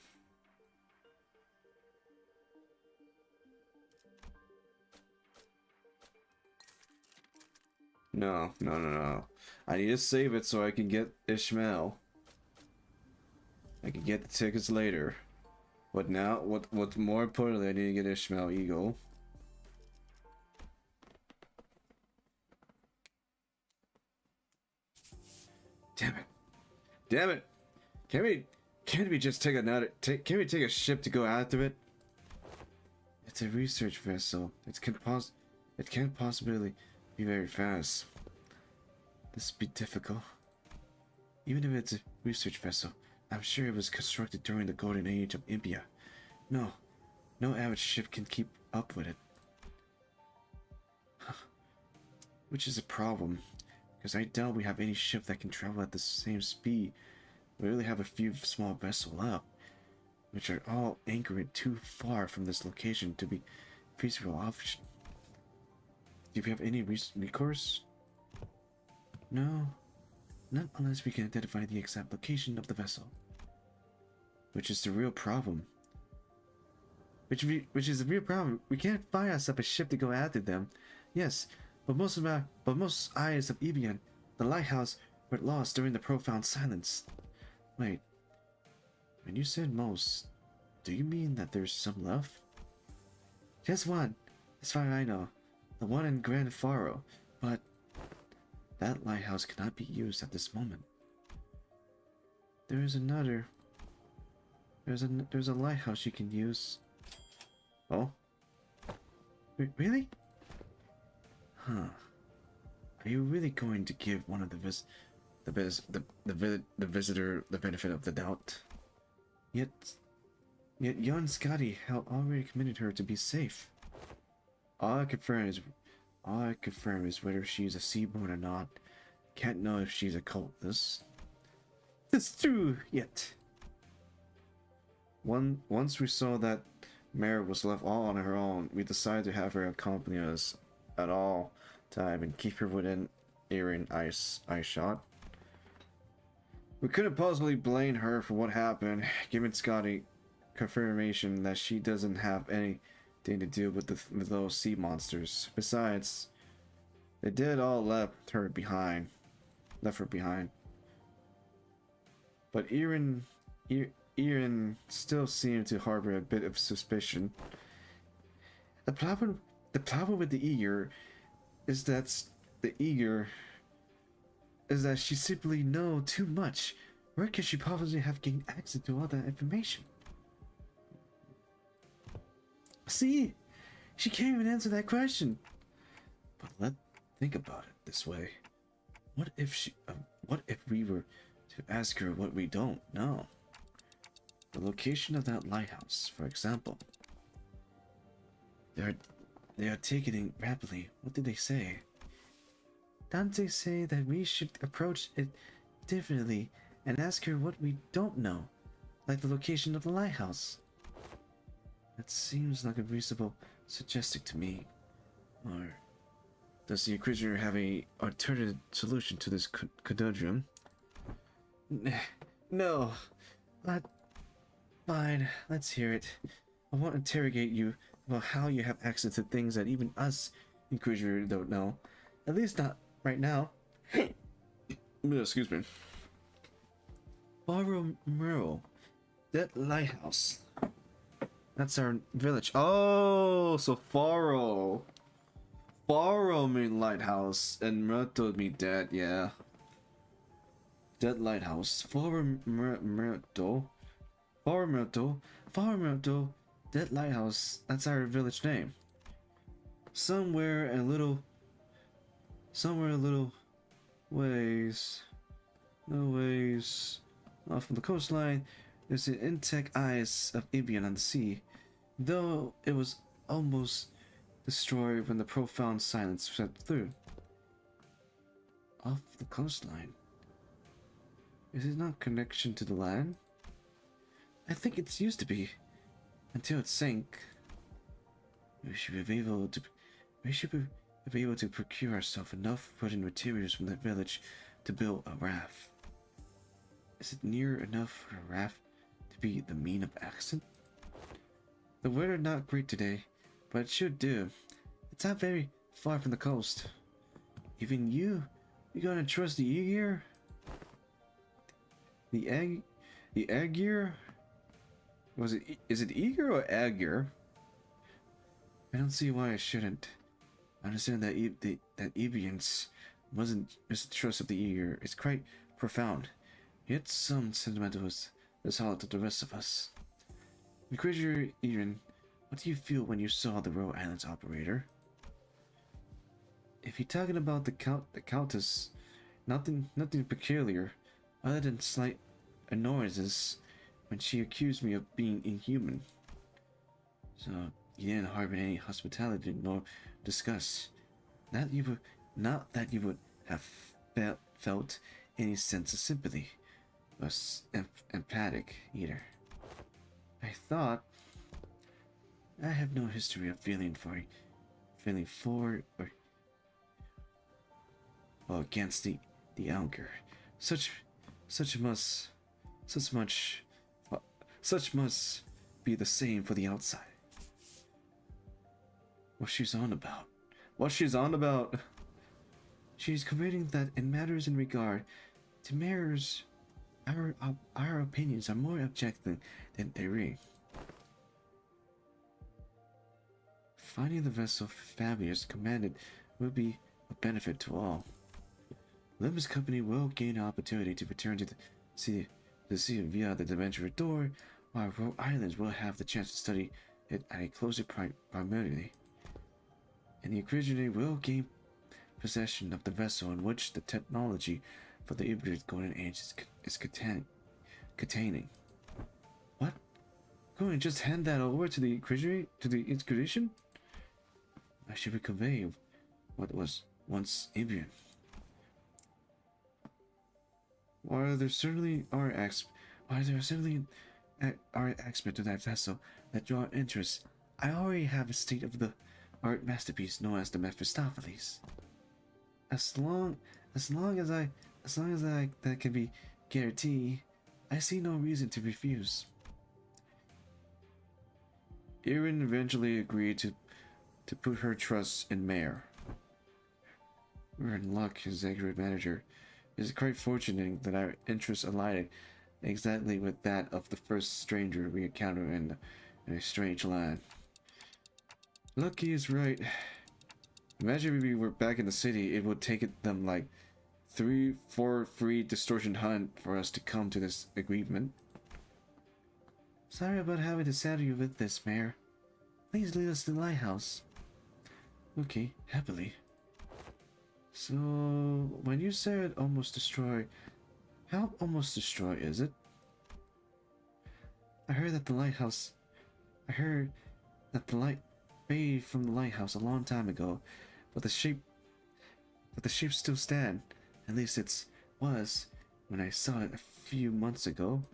No. I need to save it so I can get Ishmael. I can get the tickets later. What now? What's more importantly, I need to get Ishmael Eagle. Damn it. Damn it. Can't we just take another can we take a ship to go after it? It's a research vessel. It can't possibly be very fast. This would be difficult. Even if it's a research vessel, I'm sure it was constructed during the golden age of India. No average ship can keep up with it. Which is a problem, because I doubt we have any ship that can travel at the same speed. We really have a few small vessels left, which are all anchored too far from this location to be feasible option. Do you have any recourse? No, not unless we can identify the exact location of the vessel. Which is the real problem. Which is the real problem. We can't fire us up a ship to go after them. Yes, but most eyes of Ebion, the lighthouse, were lost during the profound silence. Wait, when you said most, do you mean that there's some left? Just one, as far as I know, the one in Grand Faro, but that lighthouse cannot be used at this moment. There is another. There's a lighthouse you can use. Oh? Really? Huh. Are you really going to give one of the visitor the benefit of the doubt? Yet young Scotty had already committed her to be safe. All I confirm is whether she's a seaborn or not. Can't know if she's a cultist. That's true. Yet. Once we saw that Mary was left all on her own, we decided to have her accompany us at all time and keep her within earring eye shot. We couldn't possibly blame her for what happened, given Scotty confirmation that she doesn't have anything to do with those sea monsters. Besides, they did all left her behind. But Erin still seemed to harbor a bit of suspicion. The problem with the Eager is that she simply knows too much. Where could she possibly have gained access to all that information? See, she can't even answer that question. But let's think about it this way: what if we were to ask her what we don't know? The location of that lighthouse, for example. They are taking it rapidly. What did they say? Dante say that we should approach it differently and ask her what we don't know, like the location of the lighthouse. That seems like a reasonable suggestion to me. Or does the Inquisitor have an alternative solution to this conundrum? No, but fine, let's hear it. I want to interrogate you about how you have access to things that even us Inquisitor don't know. At least not right now. Excuse me. Faro Merle. That lighthouse. That's our village. Oh, so Faro. Faro mean lighthouse, and Murto mean dead, yeah. Dead lighthouse. Faro Murto. Faro Murto. Dead lighthouse. That's our village name. Somewhere a little ways off from the coastline, there's the intact eyes of Ibian on the sea, though it was almost destroyed when the profound silence swept through. Off the coastline? Is it not connection to the land? I think it used to be, until it sank. We should be able to procure ourselves enough wooden materials from the village to build a raft. Is it near enough for a raft to be the mean of accent? The weather not great today, but it should do. It's not very far from the coast. Even you gonna trust the Aegir? The Aegir? Is it eager or agar? I don't see why I shouldn't. I understand that that Ebian's wasn't mistrust of the eager. It's quite profound, yet some sentimental is solid to the rest of us. Inquisitor Ian, what do you feel when you saw the Row Islands operator? If you're talking about the Countess, nothing peculiar, other than slight annoyances when she accused me of being inhuman. So you didn't harbor any hospitality nor disgust. Not that you would have felt any sense of sympathy, or empathic either. I thought I have no history of feeling for or against the Alger. Such must be the same for the outside. What she's on about? What she's on about? She's commenting that in matters in regard to mirrors, our opinions are more objective than theory. Finding the vessel Fabius commanded will be a benefit to all. Limbus Company will gain an opportunity to return to the sea via the dimensional door, while Rhode Islands will have the chance to study it at a closer primarily. And the Inquisitor will gain possession of the vessel in which the technology for the Ibrid Golden Age is containing. What? Going to just hand that over to the Inquisition? I should convey what was once Ibian. While there certainly are aspects of that vessel that draw interest, I already have a state-of-the-art masterpiece known as the Mephistopheles. As long as that can be guaranteed, I see no reason to refuse. Erin eventually agreed to put her trust in Mayor. We're in luck, his executive manager. It is quite fortunate that our interests aligned exactly with that of the first stranger we encountered in a strange land. Lucky is right. Imagine if we were back in the city, it would take them like 3-4 free distortion hunt for us to come to this agreement. Sorry about having to saddle you with this, Mayor. Please lead us to the lighthouse. Okay, happily. So, when you said almost destroy, how almost destroy is it? I heard that the light faded from the lighthouse a long time ago, but the shape still stand. At least it was when I saw it a few months ago.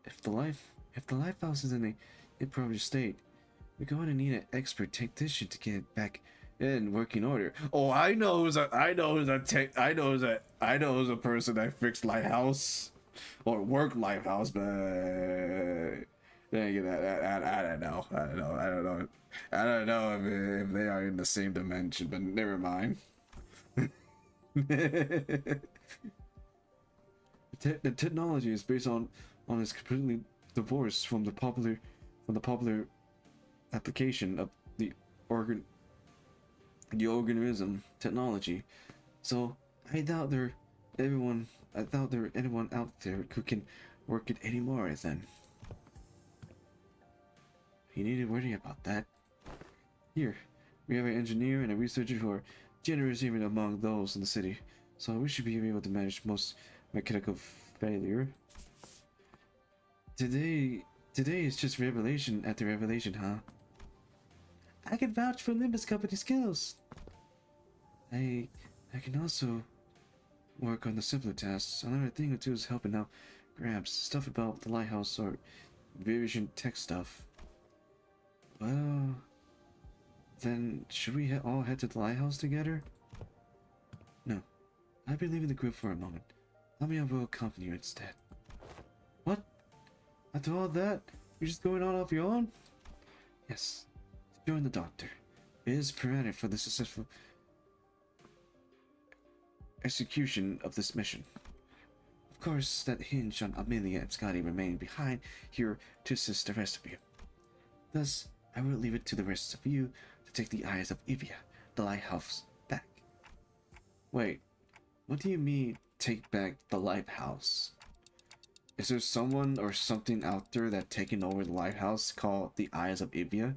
If the lighthouse is in a improper state, we're going to need an expert technician to get it back in working order. Oh, I know who's a person that fixed lighthouse or work lighthouse, but I don't know if they are in the same dimension, but never mind. The technology is based on is completely divorced from the popular application of the organism technology. So I doubt there anyone out there who can work it anymore. Then you need to worry about that. Here we have an engineer and a researcher who are generous even among those in the city, so we should be able to manage most mechanical failure. Today is just revelation after revelation, huh? I can vouch for Limbus Company skills. I can also work on the simpler tasks. Another thing or two is helping out Gramps. Stuff about the lighthouse or vision tech stuff. Well, then should we all head to the lighthouse together? No, I'll be leaving the group for a moment. I will accompany you instead. What? After all that, you're just going on off your own? Yes. Join the doctor. It is imperative for the successful execution of this mission. Of course, that hinged on Amelia and Scotty remaining behind here to assist the rest of you. Thus, I will leave it to the rest of you to take the Eyes of Evia, the lighthouse, back. Wait, what do you mean, take back the lighthouse? Is there someone or something out there that taken over the lighthouse called the Eyes of Evia?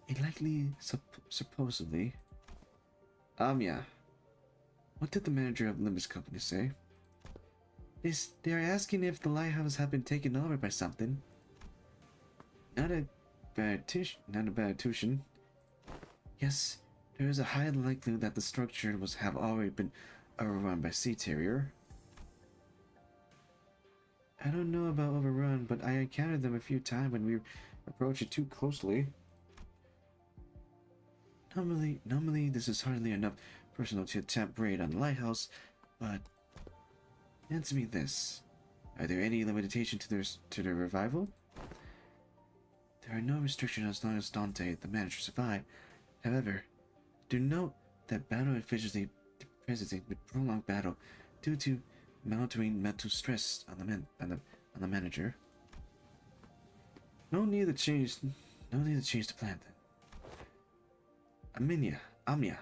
It likely, supposedly. Yeah. What did the manager of Limbus Company say? They are asking if the lighthouse had been taken over by something. Not a bad intuition. Yes, there is a high likelihood that the structure have already been overrun by Sea Terrier. I don't know about overrun, but I encountered them a few times when we approached it too closely. Normally this is hardly enough personnel to attempt raid on the lighthouse, but answer me this: are there any limitation to their revival? There are no restrictions as long as Dante, the manager, survive. However, do note that battle efficiency presents with prolonged battle due to mounting mental stress on the manager. No need to change the plan then. Amia,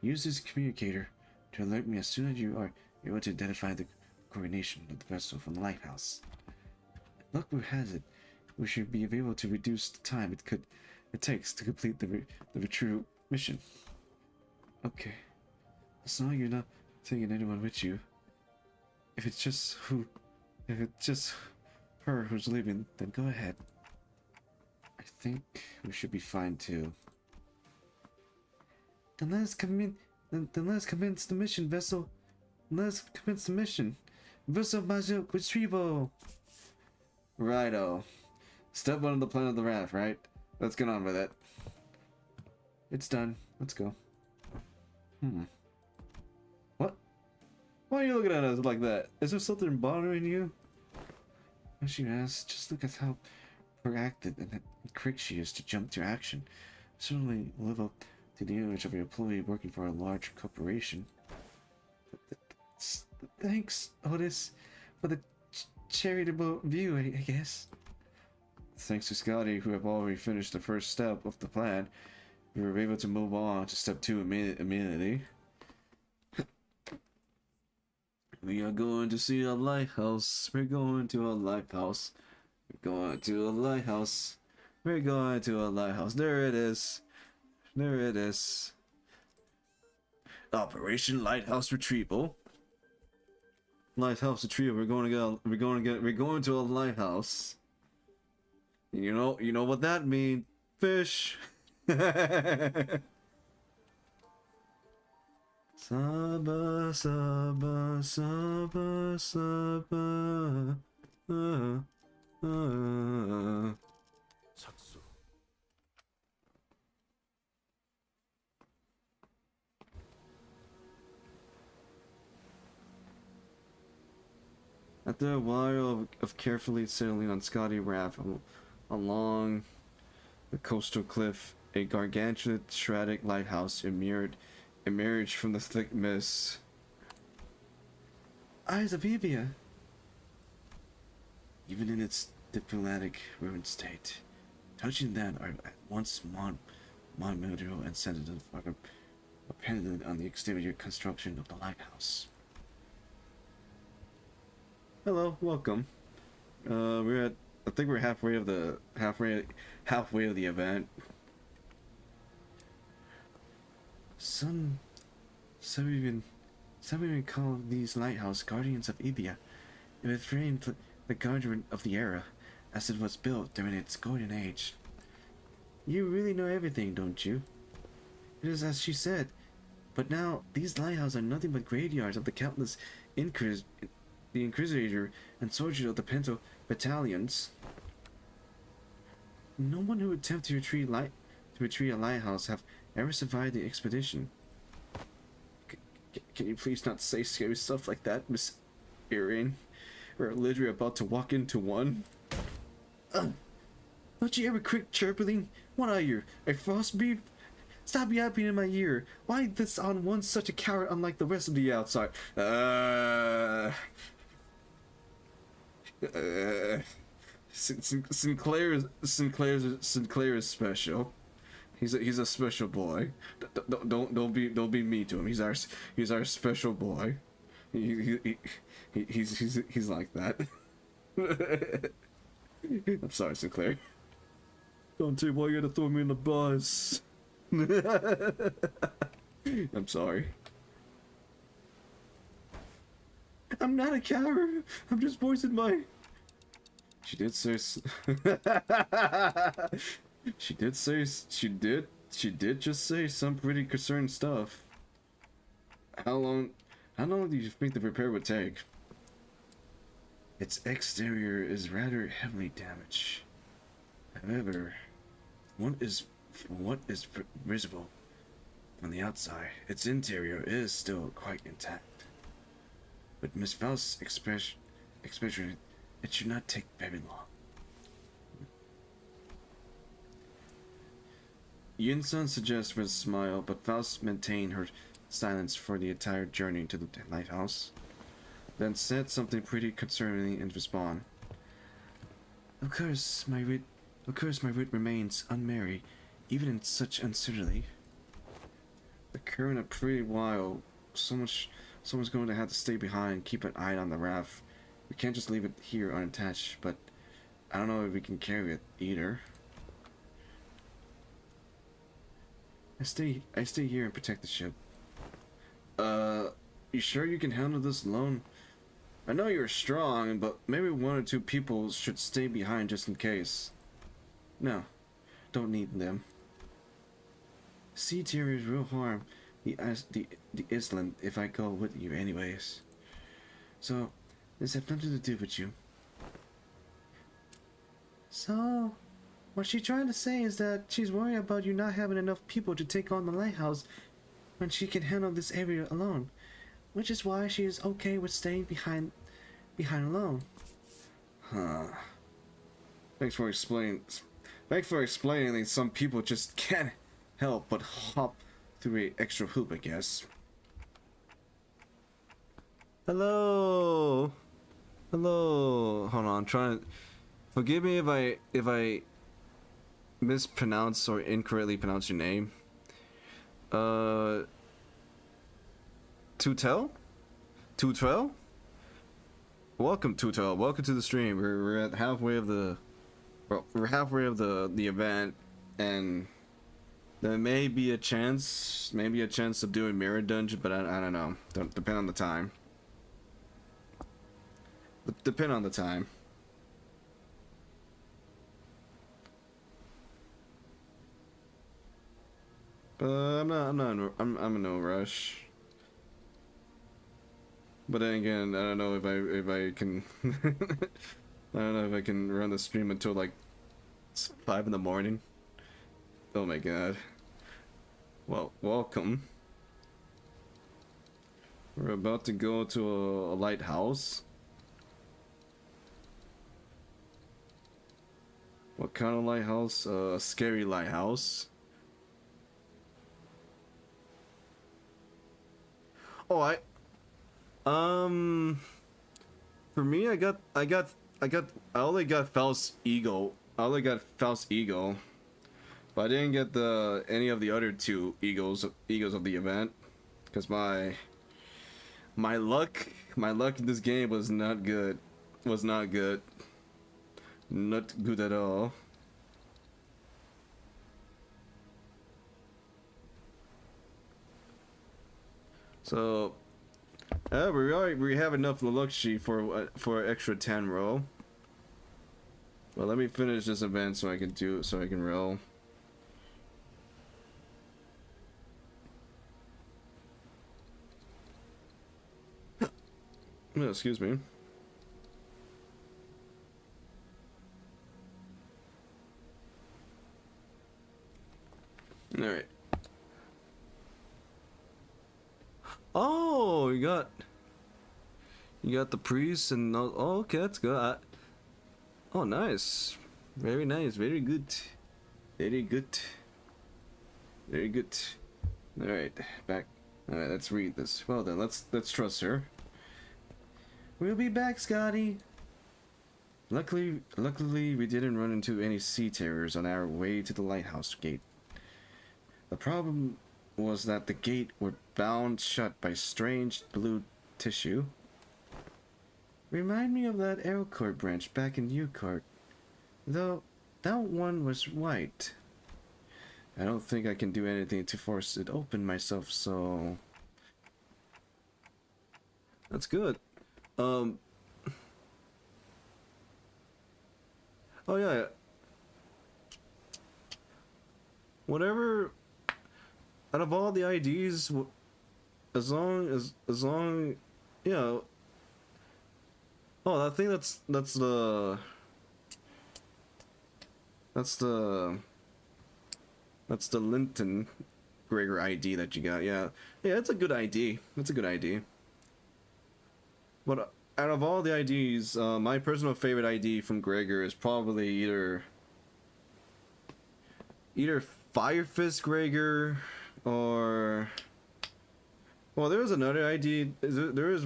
use this communicator to alert me as soon as you are able to identify the coordination of the vessel from the lighthouse. If luck has it, we should be able to reduce the time it takes to complete the retrieve mission. Okay, as long as you're not taking anyone with you. If it's just her who's leaving, then go ahead. I think we should be fine too. Then let's commence the mission, vessel. Let's commence the mission. Vessel Major Retrieval. Righto. Step 1 of the plan of the raft, right? Let's get on with it. It's done. Let's go. What? Why are you looking at us like that? Is there something bothering you? As you ask, just look at how proactive and quick she is to jump to action. Certainly live up to the image of an employee working for a large corporation. Thanks, Otis, for the charitable view, I guess. Thanks to Scotty, who have already finished the first step of the plan, we were able to move on to step 2 immediately. We are going to see a lighthouse. We're going to a lighthouse. We're going to a lighthouse. We're going to a lighthouse. There it is. There it is. Operation Lighthouse Retrieval. Lighthouse Retrieval. We're going to a lighthouse. You know what that means. Fish. Saba, saba, saba, saba. 착수. After a while of carefully sailing on Scotty raft along the coastal cliff, a gargantuan shrouded lighthouse emerged from the thick mist. Eyes of Evia! Even in its diplomatic ruined state, touching that are at once monumental and sensitive are dependent on the exterior construction of the lighthouse. Hello, welcome. I think we're halfway of the event. Some even call these lighthouse guardians of Evia. It was framed the guardian of the era, as it was built during its golden age. You really know everything, don't you? It is as she said, but now these lighthouses are nothing but graveyards of the countless the Inquisitor and soldiers of the Pinto battalions. No one who attempted to retrieve a lighthouse have ever survived the expedition. Can you please not say scary stuff like that, Miss Erin? We're literally about to walk into one. Don't you ever quit chirping? What are you, a frost beef? Stop yapping in my ear. Why this on one such a coward unlike the rest of the outside? Sinclair is special. He's a special boy. Don't be mean to him. He's our special boy. He's like that. I'm sorry, Sinclair. Dante, why you gotta throw me in the bus? I'm sorry. I'm not a coward. I'm just voicing my. She did say. She did just say some pretty concerning stuff. How long do you think the repair would take? Its exterior is rather heavily damaged. However, what is visible on the outside, its interior is still quite intact. But Miss Faust's expression, it should not take very long. Yun-san suggests with a smile, but Faust maintained her silence for the entire journey to the lighthouse, then said something pretty concerning in response. Of course, my wit remains unmarried, even in such uncertainty. Occurring a pretty while, someone's going to have to stay behind and keep an eye on the raft. We can't just leave it here unattached, but I don't know if we can carry it either. I stay here and protect the ship. You sure you can handle this alone? I know you're strong, but maybe one or two people should stay behind just in case. No, don't need them. Sea terriers will harm the island if I go with you anyways. So, this has nothing to do with you. So, what she's trying to say is that she's worried about you not having enough people to take on the lighthouse when she can handle this area alone, which is why she is okay with staying behind alone. Huh. Thanks for explaining that some people just can't help but hop through an extra hoop, I guess. Hello. Hold on, I'm trying to. Forgive me if I mispronounce or incorrectly pronounce your name. Tutel? Welcome, Tutel. Welcome to the stream. We're at halfway of the event, and there may be a chance of doing mirror dungeon, but I don't know. Depend on the time. Depend on the time. But I'm in no rush. But then again, I don't know if I can. I don't know if I can run the stream until like 5 in the morning. Oh my god. Well, welcome. We're about to go to a lighthouse. What kind of lighthouse? A scary lighthouse. Oh, for me, I only got Faust's Eagle. But I didn't get any of the other two eagles of the event, because my luck in this game was not good. Not good at all. So, we have enough luxury for extra 10 roll. Well, let me finish this event so I can roll. Oh, excuse me. All right. Oh, you got the priest and oh, okay, that's good. Oh, nice, very nice, very good. All right, back. All right, let's read this. Well then, let's trust her. We'll be back, Scotty. Luckily, we didn't run into any sea terrors on our way to the lighthouse gate. The problem was that the gate were bound shut by strange blue tissue. Remind me of that Aircore branch back in Ukart, though that one was white. I don't think I can do anything to force it open myself, so that's good. Oh yeah. Whatever. Out of all the IDs, as long, you know. Oh, I think that's the Linton Gregor ID that you got. Yeah, it's a good ID. It's a good ID. But out of all the IDs, my personal favorite ID from Gregor is probably either Fire Fist Gregor or, well, there is another ID. There is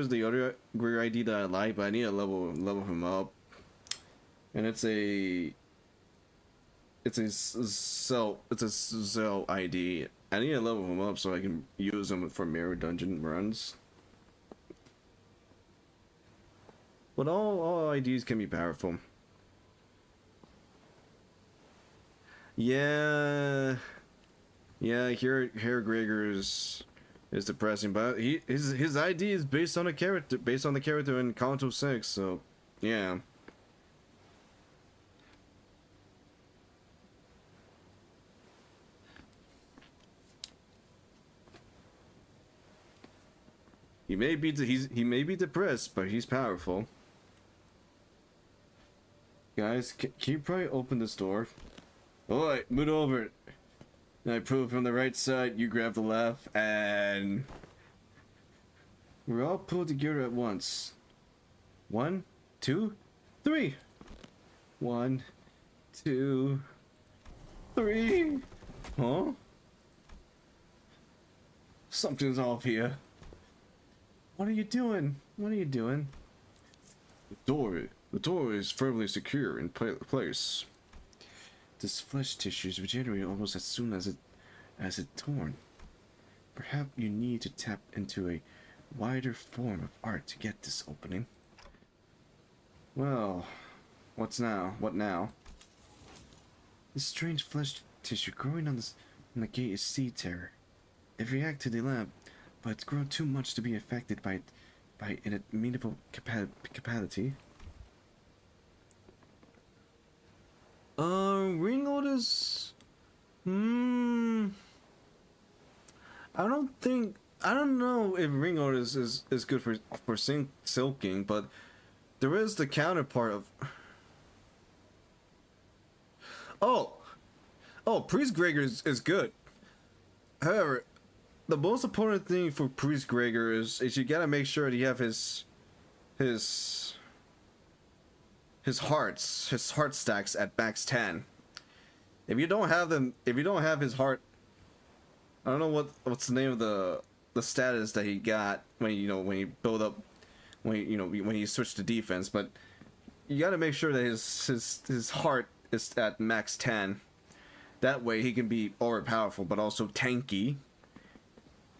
the other Gregor ID that I like, but I need to level him up. And it's a Cell ID. I need to level him up so I can use him for mirror dungeon runs. But all IDs can be powerful. Yeah, here Gregor is depressing, but his ID is based on the character in Kanto 6, so yeah. He may be depressed, but he's powerful. Guys, can you probably open this door? Alright, move over. I prove from the right side, you grab the left, and we're all pulled together at once. 1, 2, 3. 1, 2, 3. Huh? Something's off here. What are you doing? What are you doing? The door is firmly secure in place. This flesh tissue is regenerated almost as soon as it's torn. Perhaps you need to tap into a wider form of art to get this opening. Well, what now? This strange flesh tissue growing on the gate is sea terror. It reacts to the lamp, but it's grown too much to be affected by an amenable capacity. Ring orders? I don't know if ring orders is good for silking, but there is the counterpart of. Oh, Priest Gregor is good. However, the most important thing for Priest Gregor is you gotta make sure that you have his heart stacks at max 10. If you don't have his heart, I don't know what's the name of the status that he got when you switch to defense, but you got to make sure that his heart is at max 10. That way he can be overpowerful but also tanky.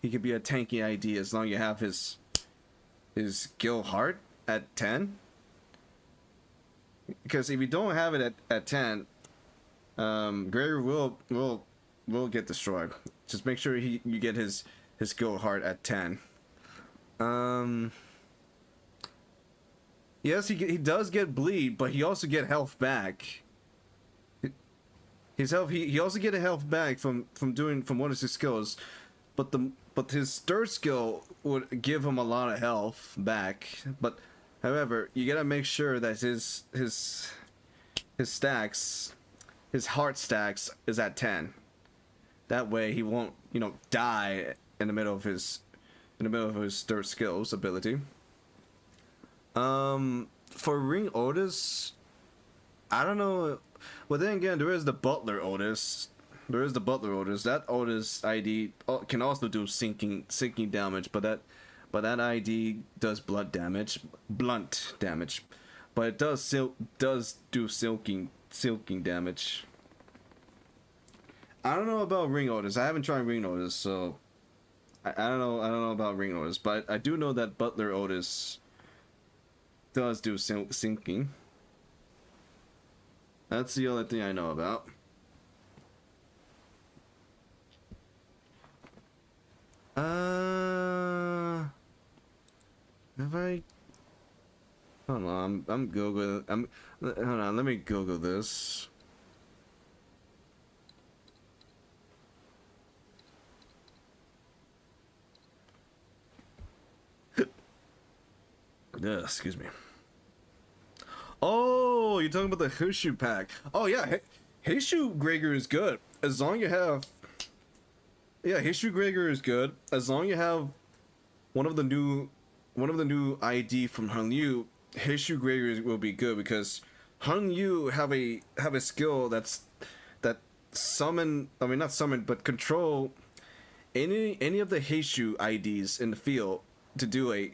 He could be a tanky ID as long as you have his guild heart at 10. Because if you don't have it at 10, Gregor will get destroyed. Just make sure you get his guild heart at 10. Yes, he does get bleed, but he also get health back. His health he also get a health back from one of his skills, but his third skill would give him a lot of health back. But however, you gotta make sure that his stacks, his heart stacks, is at 10. That way he won't, die in the middle of his third skills ability. For Ring Otis, I don't know. Well, then again, there is the Butler Otis. That Otis ID can also do sinking damage, but that ID does blunt damage. but it does do silking damage. I don't know about Ring Otis. I haven't tried Ring Otis, so I don't know about Ring Otis, but I do know that Butler Otis does do sinking. That's the only thing I know about. Have I? Hold on, I'm googling. Hold on, let me Google this. Yeah, excuse me. Oh, you're talking about the Horseshoe pack. Oh yeah, Horseshoe Gregor is good as long you have. Yeah, Horseshoe Gregor is good as long you have one of the new ID from Hung Yu. Horseshoe Gregor will be good because Hung Yu have a skill that summon. I mean, not summon, but control any of the Horseshoe IDs in the field to do a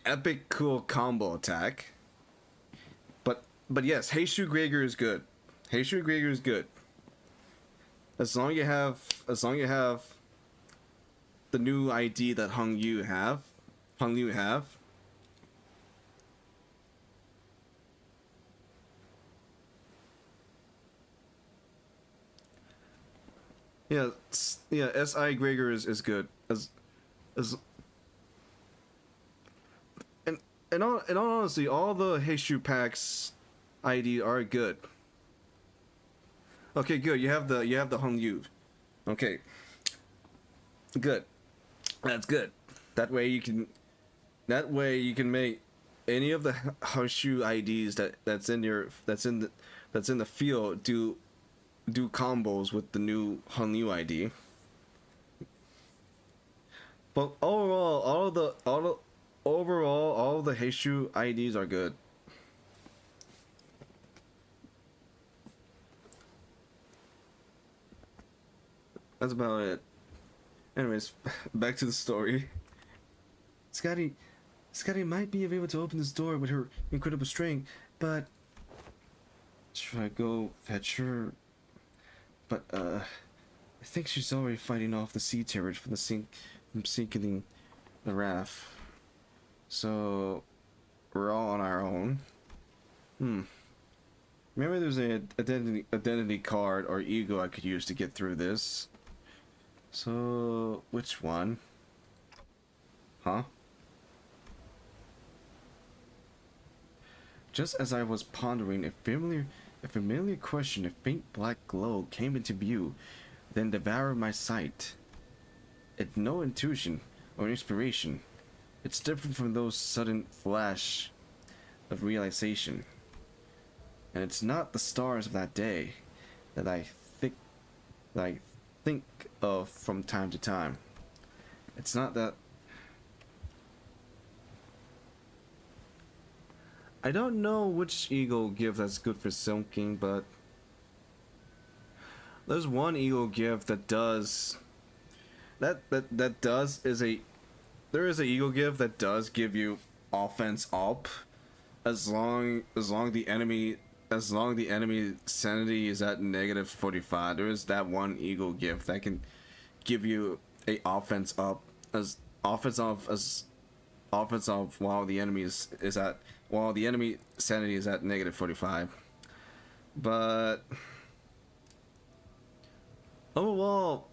epic cool combo attack. But yes, Horseshoe Gregor is good. Horseshoe Gregor is good. As long you have the new ID that Hung Yu have. Yeah, SI Gregor is good. In all honesty, all the Horseshoe packs ID are good. Okay, good. You have the Hung Yu. Okay. Good. That's good. That way you can make any of the Horseshoe IDs that's in the field do combos with the new Hung Yu ID. But overall, all of the Horseshoe IDs are good. That's about it. Anyways, back to the story. Scotty might be able to open this door with her incredible strength, but should I go fetch her? But I think she's already fighting off the sea terrors from sinking the raft. So we're all on our own. Maybe there's an identity card or ego I could use to get through this. So which one? Huh? Just as I was pondering, a familiar question, a faint black glow came into view, then devoured my sight. It's no intuition or inspiration. It's different from those sudden flash of realization. And it's not the stars of that day that I think of from time to time. It's not that. I don't know which eagle gift that's good for silking, but there's one eagle gift that does. There is a eagle gift that does give you offense up, as long the enemy sanity is at -45. There is that one eagle gift that can give you a offense up while the enemy sanity is at -45. But overall,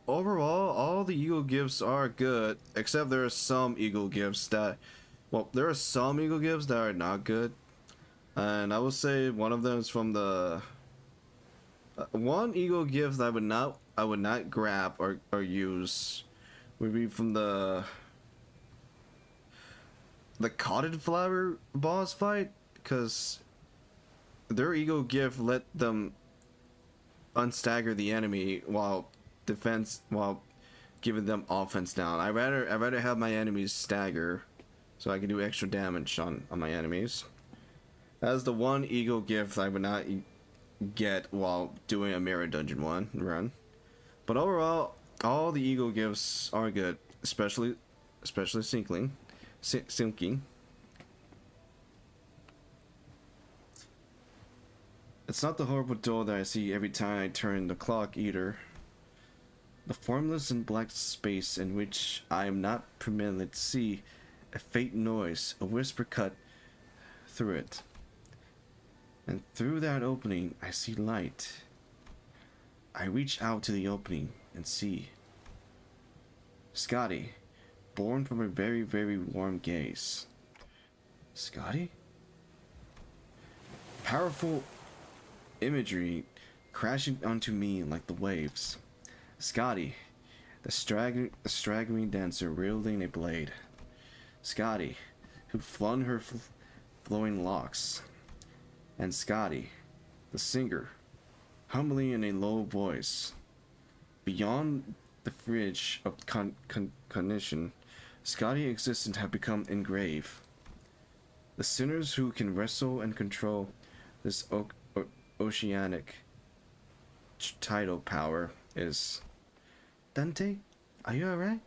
all the eagle gifts are good, except there are some eagle gifts that are not good. And I would say one of them is from the one eagle gift that I would not grab or use would be from the cotton flower boss fight, because their eagle gift let them unstagger the enemy while giving them offense down. I'd rather have my enemies stagger so I can do extra damage on my enemies. That's the one eagle gift I would not get while doing a mirror dungeon run. But overall, all the eagle gifts are good, especially sinking. It's not the horrible door that I see every time I turn the clock either. The formless and black space in which I am not permitted to see a faint noise, a whisper cut through it. And through that opening, I see light. I reach out to the opening and see Scotty, born from a very, very warm gaze. Scotty? Powerful imagery crashing onto me like the waves. Scotty, the straggling dancer wielding a blade. Scotty, who flung her flowing locks. And Scotty, the singer, humbly in a low voice. Beyond the fridge of cognition, Scotty's existence had become engraved. The sinners who can wrestle and control this oceanic tidal power is... Dante? Are you alright?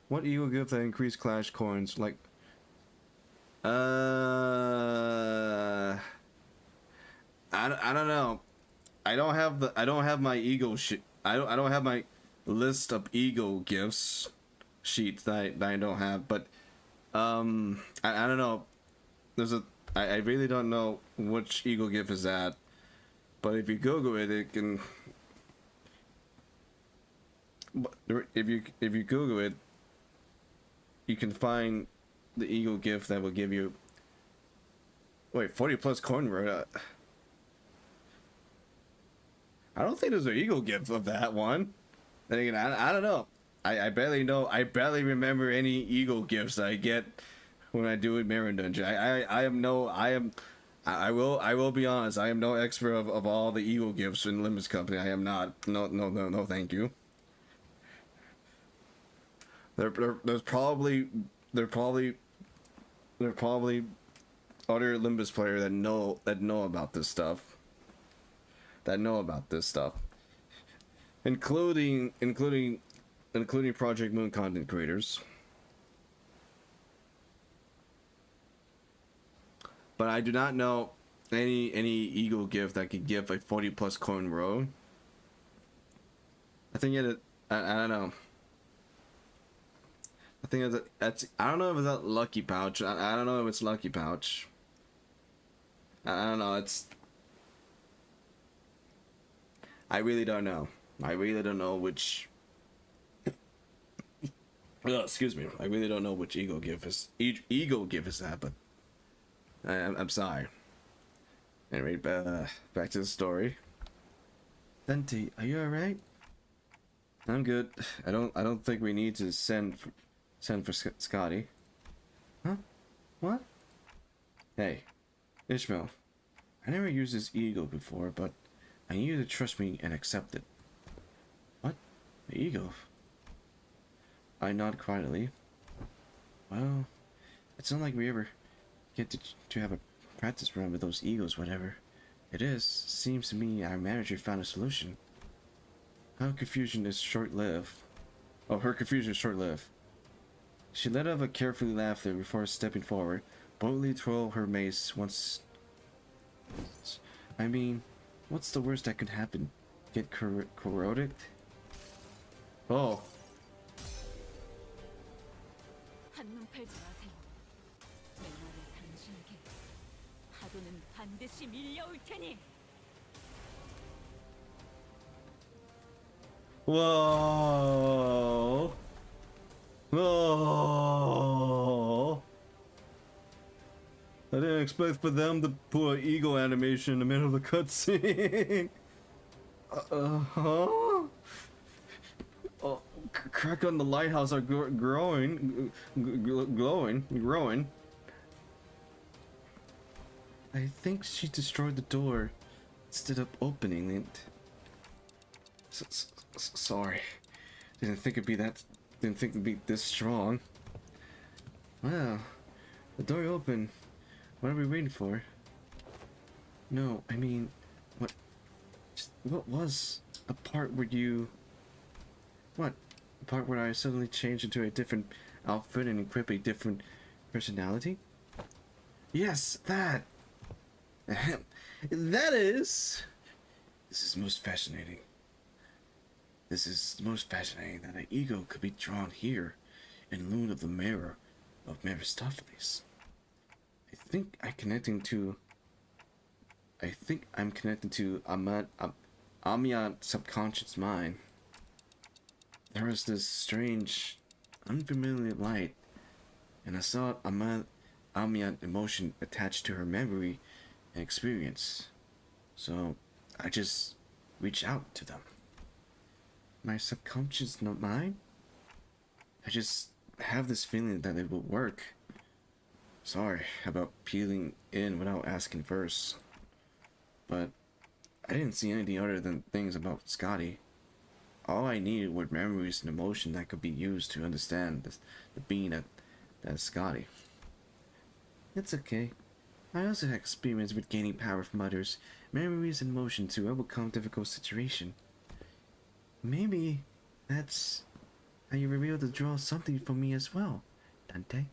What eagle gift that increased clash coins like... I don't know. I don't have my ego shit. I don't have my list of ego gifts sheets that I don't have, but I don't know. I really don't know which ego gift is that. But if you Google it, it can. If you Google it, you can find the ego gift that will give you. Wait, 40 plus coin road. I don't think there's an ego gift of that one. Then again, I don't know. I barely know. I barely remember any ego gifts I get when I do it Mirror Dungeon. I will be honest. I am no expert of all the ego gifts in Limbus Company. I am not. No. Thank you. There's probably other Limbus players that know about this stuff. Including Project Moon content creators. But I do not know any ego gift that could give a 40 plus coin row. I think I don't know. I think that's I don't know if it's that lucky pouch. I don't know if it's lucky pouch. I don't know. I really don't know. I really don't know which. Excuse me. I really don't know which ego gift is that, but I'm sorry. Anyway, back to the story. Dante, are you alright? I'm good. I don't think we need to send for Scotty. Huh? What? Hey, Ishmael. I never used this ego before, but I need you to trust me and accept it. What? The ego? I nod quietly. Well, it's not like we ever get to have a practice run with those egos, whatever it is. Seems to me our manager found a solution. Her confusion is short-lived. She let out a carefully laughter before stepping forward, boldly twirl her mace once. I mean, what's the worst that could happen? Get corroded? Oh. 한눈 팔지 마세요. 내 말은 당신에게 파도는 반드시 밀려올 테니. Whoa. Whoa. I didn't expect for them to put an ego animation in the middle of the cutscene. Huh? Oh, crack on the lighthouse are glowing. I think she destroyed the door instead of opening it. Sorry. Didn't think it'd be this strong. Wow. The door opened. What are we waiting for? No, I mean, what was a part where you... What? The part where I suddenly changed into a different outfit and equip a different personality? Yes, that! That is. This is most fascinating. This is most fascinating that an ego could be drawn here in lieu of the mirror of Mephistopheles. I think I'm connecting to Amiat's subconscious mind. There was this strange, unfamiliar light, and I saw Amiat emotion attached to her memory and experience. So I just reached out to them. My subconscious mind? I just have this feeling that it will work. Sorry about peeling in without asking first. But I didn't see anything other than things about Scotty. All I needed were memories and emotion that could be used to understand the being that is Scotty. It's okay. I also had experience with gaining power from others, memories and emotion to overcome difficult situation. Maybe that's how you were able to draw something from me as well, Dante.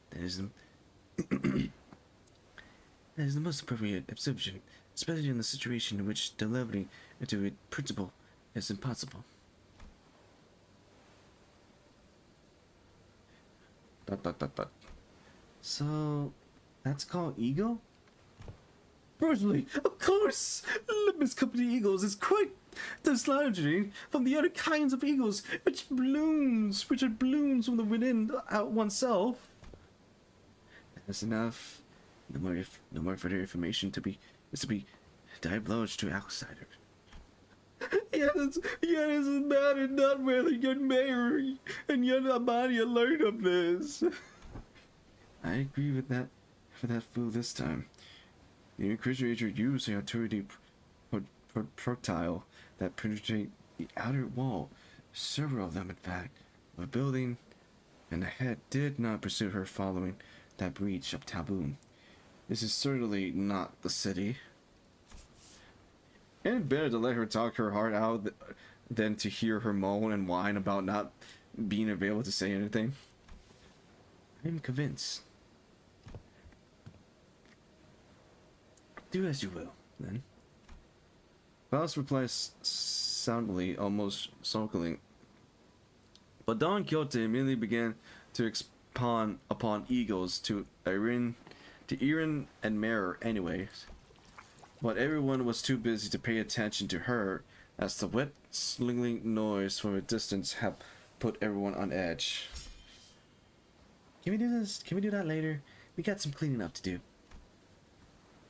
That is the most appropriate exhibition, especially in the situation in which delivering into a principle is impossible. So, that's called ego? Brutally, of course! Limbus Company Eagles is quite distinguished from the other kinds of eagles which are blooms from the within out oneself. That's enough. No more further information to be divulged to outsiders. Yes, it doesn't matter not whether young Mary and young Amalia learned of this. I agree with that for that fool this time. The Inquisitor used an authority projectile that penetrate the outer wall, several of them in fact, of a building, and the head did not pursue her following that breach of taboo. This is certainly not the city. Ain't it better to let her talk her heart out than to hear her moan and whine about not being able to say anything? I'm convinced. Do as you will, then. Faust replies soundly, almost sulkily. But Don Quixote immediately began to expound upon eagles to Erin and Mirror anyways. But everyone was too busy to pay attention to her, as the wet, slinging noise from a distance had put everyone on edge. Can we do this? Can we do that later? We got some cleaning up to do.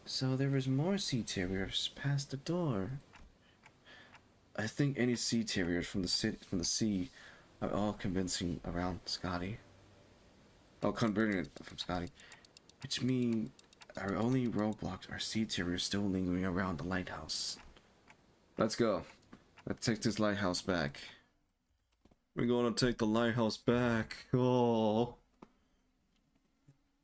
So there was more sea terriers past the door. I think any sea terriers from the sea are all convincing around Scotty. Oh, converting it from Scotty. Which means our only roadblocks are sea terriers still lingering around the lighthouse. Let's go. Let's take this lighthouse back. We're gonna take the lighthouse back. Oh.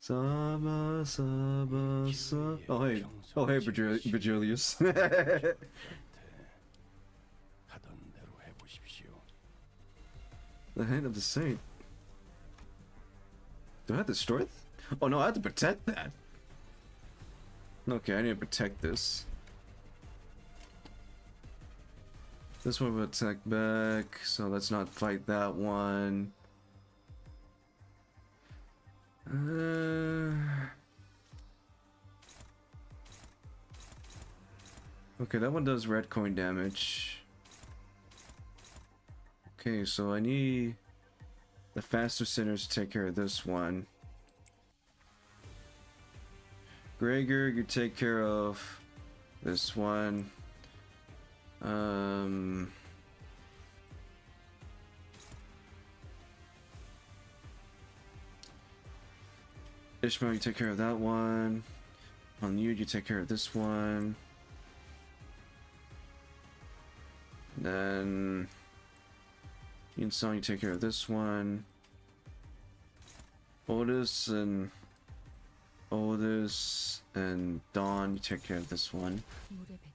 Saba, Saba, Saba. Oh hey, Vergilius. The hand of the saint. Do I have to destroy it? Oh no, I have to protect that. Okay, I need to protect this. This one will attack back, so let's not fight that one. Okay, that one does red coin damage. Okay, so I need the faster sinners to take care of this one. Gregor, you take care of this one. Ishmael, you take care of that one. On you take care of this one. Then Yinsong, you take care of this one. Otis and Dawn, you take care of this one. 물의 배들.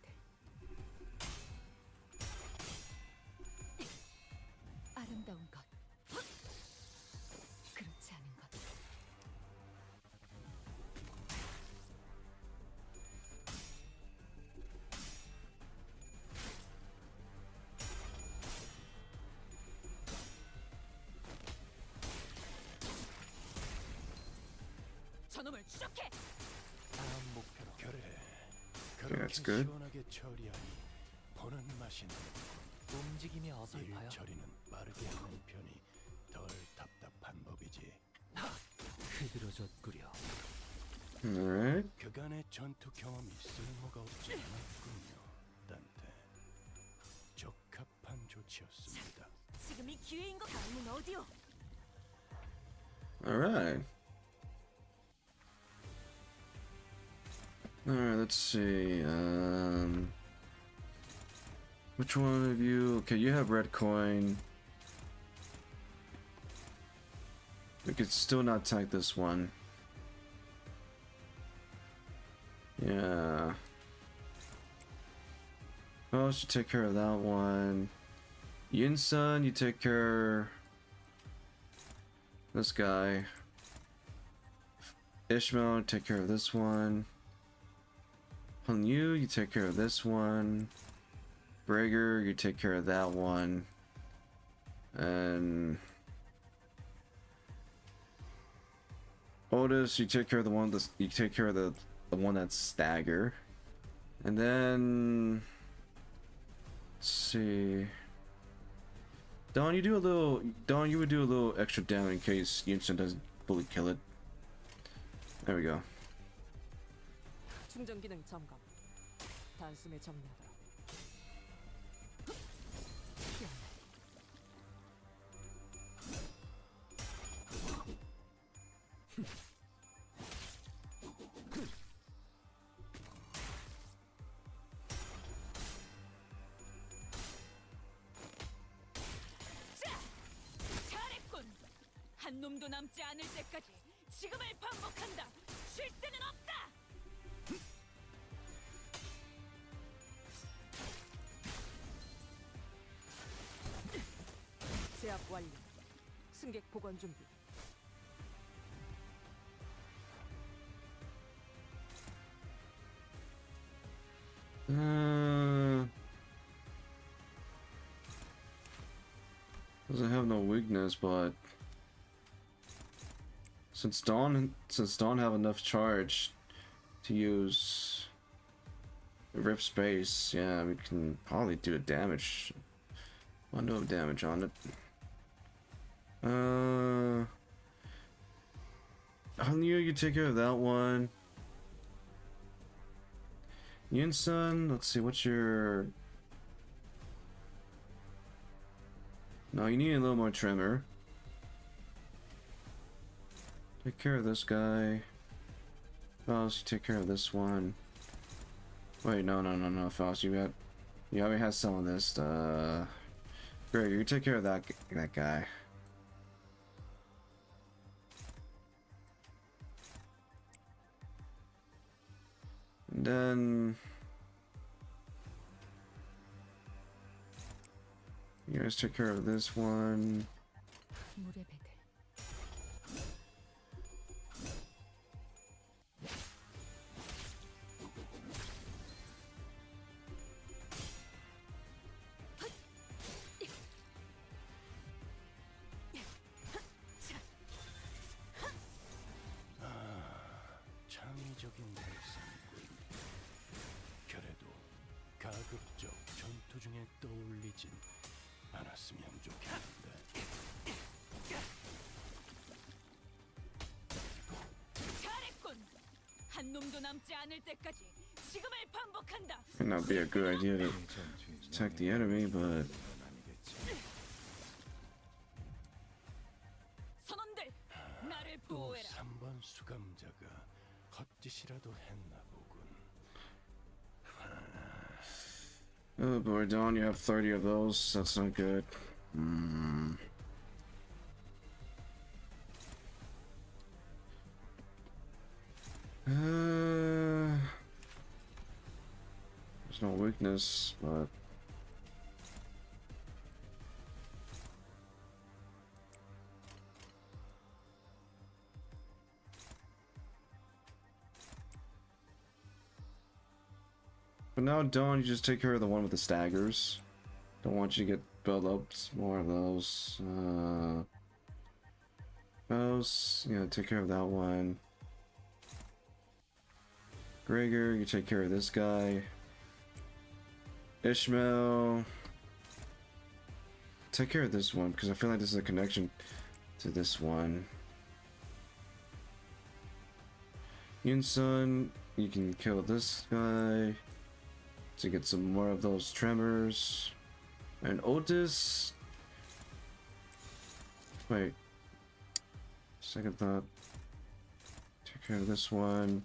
아름다운 것. 그렇지 않은 것. 저놈을 추적해. 다음 목표로 그래. Okay, that's 그렇게 good. 시원하게 처리하니 보는 맛이 나고 움직임이 어설퍼요. 일 처리는 빠르게 하는 편이 덜 답답한 법이지. 흐드러졌구려. Alright. 그간의 전투 경험이 쓸모가 없지 않았군요, 단테. 적합한 조치였습니다. 지금이 기회인 거. 다음은 어디요? Alright. Alright, let's see. Which one of you? Okay, you have red coin. We could still not tank this one. Yeah. Oh, should take care of that one. Yin-sun, you take care. This guy. Ishmael, take care of this one. Hung Yu, you take care of this one. Brager, you take care of that one. And Otis, you take care of the one that's you take care of the one that's stagger. And then let's see. Don, you would do a little extra damage in case Yinsen doesn't fully kill it. There we go. 충전 기능 점검. 단숨에 정리하도록. 잘했군. 한 놈도 남지 않을 때까지 지금을 반복한다. 쉴 새는 없다. 제압 완료. 승객 보관 준비. Doesn't have no weakness, but since Dawn have enough charge to use Rip Space, yeah, we can probably do a damage. Bundle of damage on it. Hanyu, you take care of that one. Yinsun, let's see, what's your... No, you need a little more trimmer. Take care of this guy. Faust, you take care of this one. Wait, no, Faust, you already have some of this. Greg, you take care of that guy. And then you guys take care of this one. 물의 배들. 창의적인 발상군. 그래도 가급적 전투 중에 떠올리진 않았으면 좋겠는데. 잘했군. 한 놈도 남지 않을 때까지 지금을 반복한다. Might not be a good idea to attack the enemy, but 선원들, 나를 또 보호해라. 3번 수감자가 헛짓이라도 했나 보군. oh boy, Dawn, you have 30 of those. That's not good. There's no weakness, but now, Dawn, you just take care of the one with the staggers. Don't want you to get built up more of those. Those, yeah, take care of that one. Gregor, you take care of this guy. Ishmael, take care of this one because I feel like this is a connection to this one. Yunsun, you can kill this guy to get some more of those tremors. And Otis, wait, second thought, take care of this one.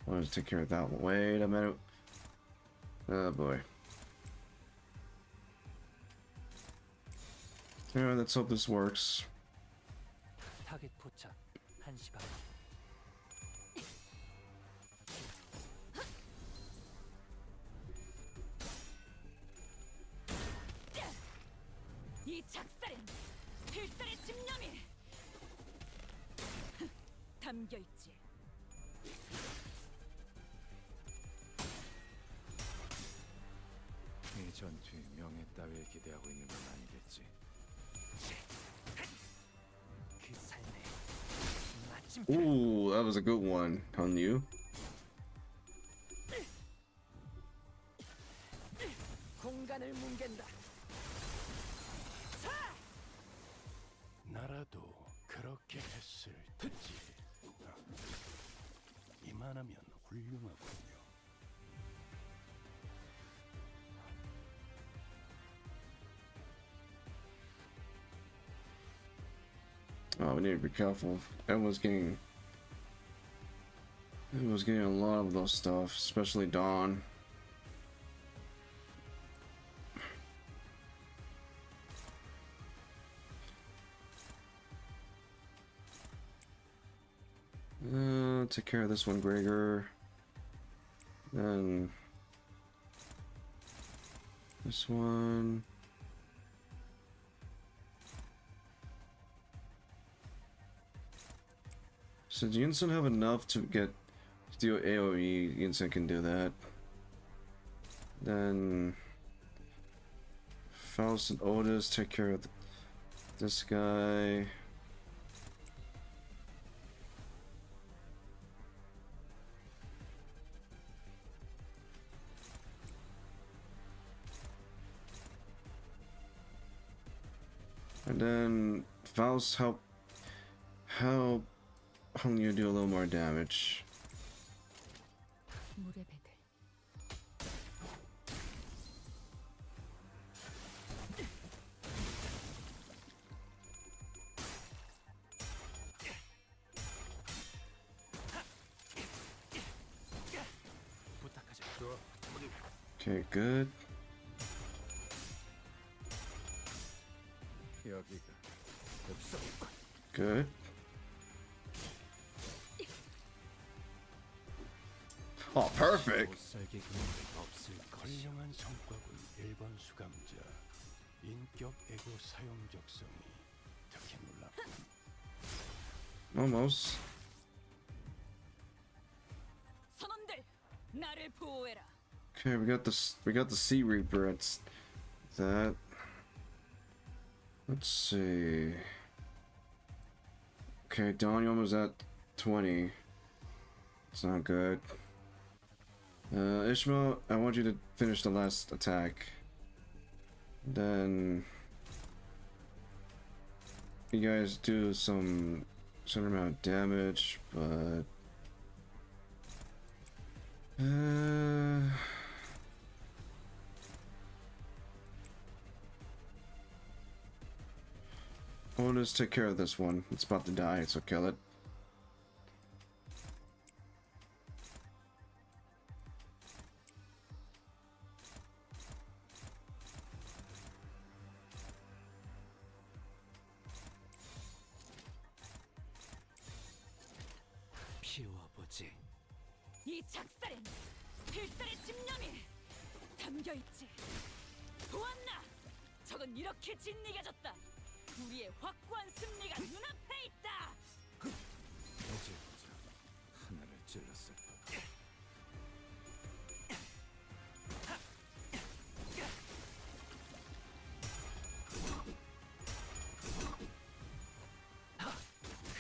I want to take care of that one. Wait a minute. Oh boy. Alright, let's hope this works. 타겟 포착 1시 반. 이 작살엔 필살의 집념이 담겨 있지. 이 전투에 명예 따위에 기대하고 있는 건 아니겠지. 그 삶에 마침 Ooh, that was a good one on you. 공간을 뭉갠다. 나라도 그렇게 했을 테지. 이만하면 훌륭하군요. Oh, we need to be careful. Everyone's getting a lot of those stuff, especially Dawn. Take care of this one, Gregor. Then this one. So does Yunsun have enough to do AoE? Yunsun can do that. Then Faust and Otis take care of this guy. And then Faust help you do a little more damage. 물의 배들. 부탁하자. Okay, good. 여기가 흡수했군. Good. Oh, perfect. 못살게 그는 없을 것이야. 훌륭한 성과군. 1번 수감자. 인격 에고 사용 적성이 특히 놀랍군. Almost. 선원들, 나를 보호해라. Okay, we got the Sea Reaper. It's that. Let's see. Okay, Dawn, you almost at 20. It's not good. Ishmael, I want you to finish the last attack. Then you guys do some amount of damage, but I'll just take care of this one. It's about to die, so kill it. 피워보지. 이 작살엔 필살의 집념이 담겨 있지. 보았나? 적은 이렇게 진리가졌다. 우리의 확고한 승리가 눈앞에 있다. 어제 보자. 하늘을 찔렀을 것.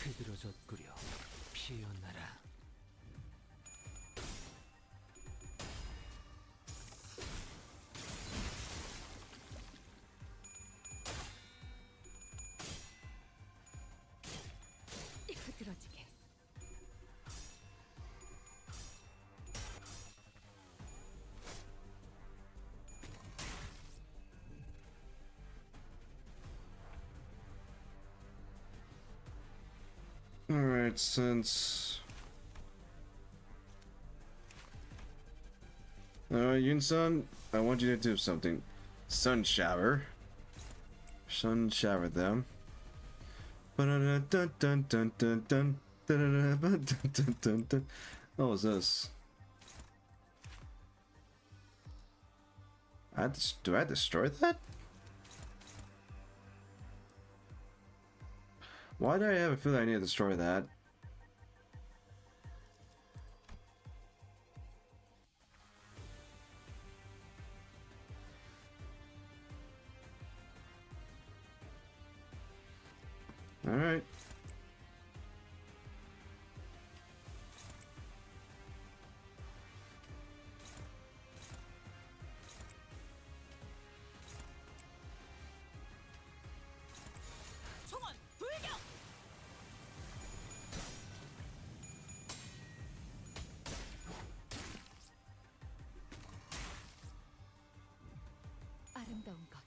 흐드러졌구려. 피어나라. Alright, since... Yun-san, I want you to do something. Sun shower. Sun shower them. What was this? Do I destroy that? Why do I have a feeling I need to destroy that? All right. 총원 불격! 아름다운 것.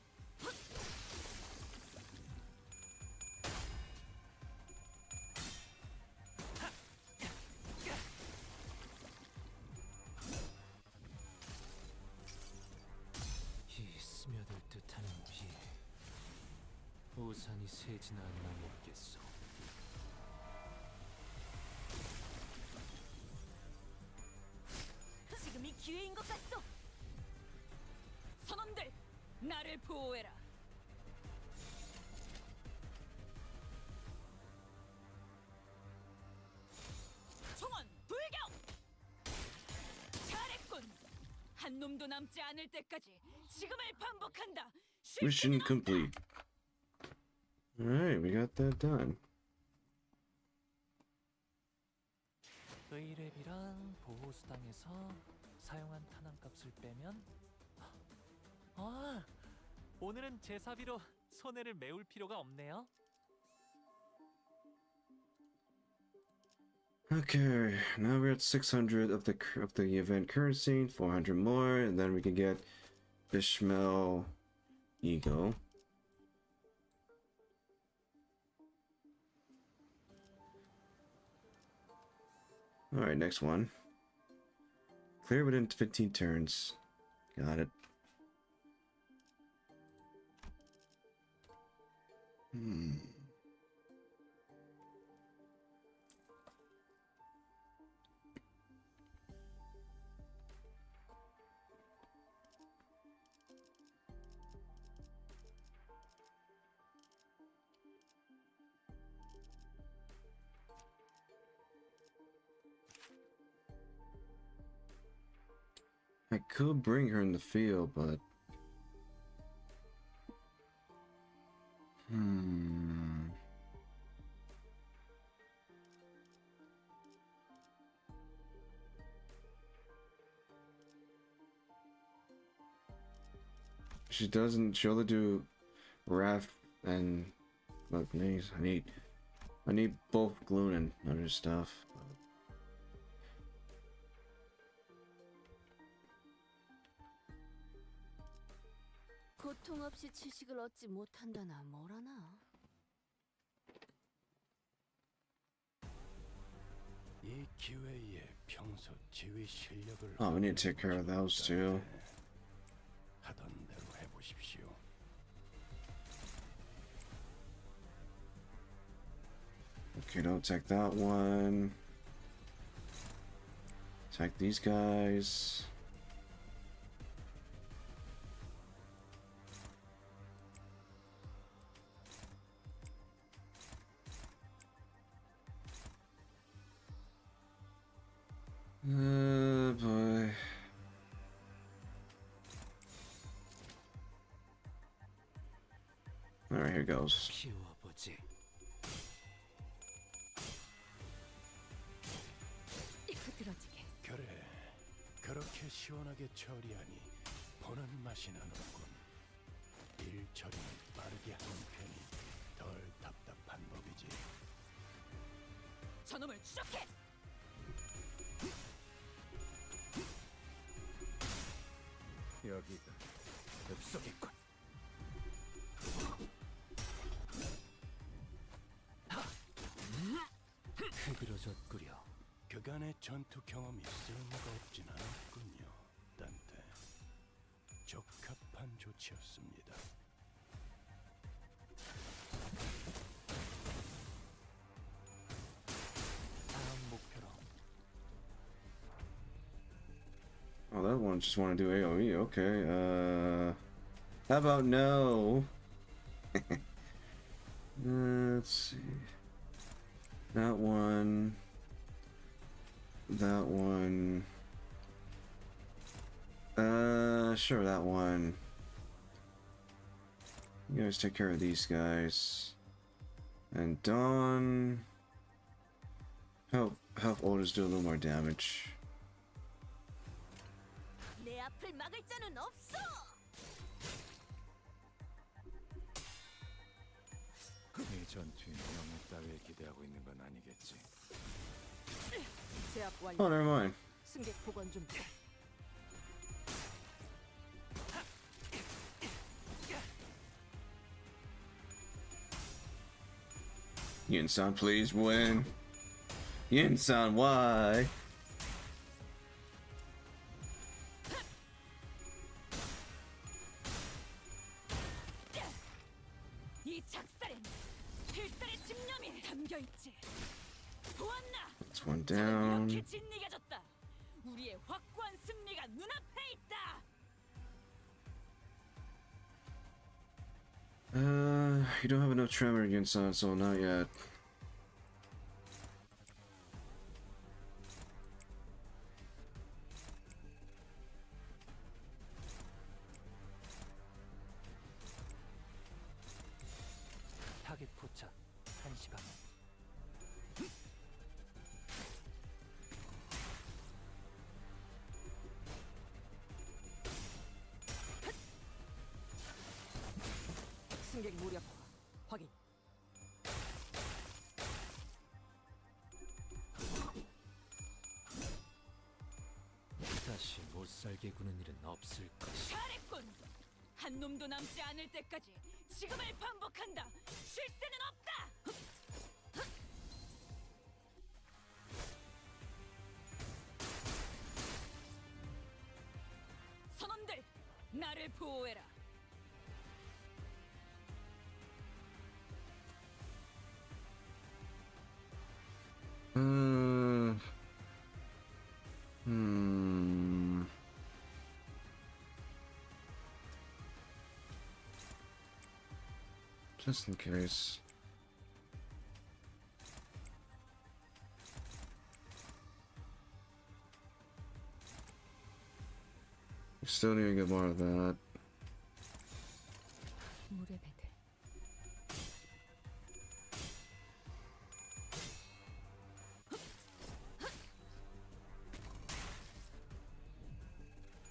이 스며들 듯하는 비. 우산이 새지나 않나 모르겠소. 지금이 기회인 것 같소. 선원들, 나를 보호해라. 총원 불격! 잘했군. 한 놈도 남지 않을 때까지 지금을 반복한다. Mission complete. All right, we got that done. 의뢰비랑 보호수당에서 사용한 탄환값을 빼면 오늘은 제사비로 손해를 메울 필요가 없네요. Okay, now we're at 600 of the event currency, 400 more, and then we can get Ishmael Ego. All right, next one. Clear within 15 turns. Got it. I could bring her in the field, but... She doesn't. She only do Wrath and look. I need both Gloon and other stuff. 고통 없이 지식을 얻지 못한다나 뭐라나. 이 기회에 평소 지휘 실력을 Oh, we need to take care of those too. 하던 대로 해보십시오. Okay, don't take that one. Take these guys. Boy. Alright, here goes. 키워보지. 흐드러지게. 그래, 그렇게 시원하게 처리하니 보는 맛이 나는군. 일 처리는 빠르게 하는 편이 덜 답답한 법이지. 저놈을 추적해! 여기가 읍속이군. 찌그러졌구려. 그간의 전투 경험이 쓸모가 없진 않았군요, 단테. 적합한 조치였습니다. 다음 목표로. Oh, that one just want to do AoE. Okay. How about no? Let's see. That one. That one. Sure, that one. You guys take care of these guys. And Dawn. Help Otis do a little more damage. 내 앞을 막을 자는 없어. 이 전투에 명예 따위에 기대하고 있는 건 아니겠지. 제압 완료. Oh, never mind. 승객 복원 준비. Yin-san, please win. Yin-san, why? 이 작살엔 필살의 집념이 담겨 있지. 보았나? That's one down. 이렇게 진리가졌다. 우리의 확고한 승리가 눈앞에 있다. You don't have enough tremor, Yin-san, so not yet. 타겟 포착. 1시 방향. 승객 무력화 확인. 다시 못 살게 구는 일은 없을 것이야. 잘했군. 한 놈도 남지 않을 때까지 지금을 반복한다. 쉴 새는 없다. 선원들, 나를 보호해라. Just in case. We still need to get more of that. 물의 배들.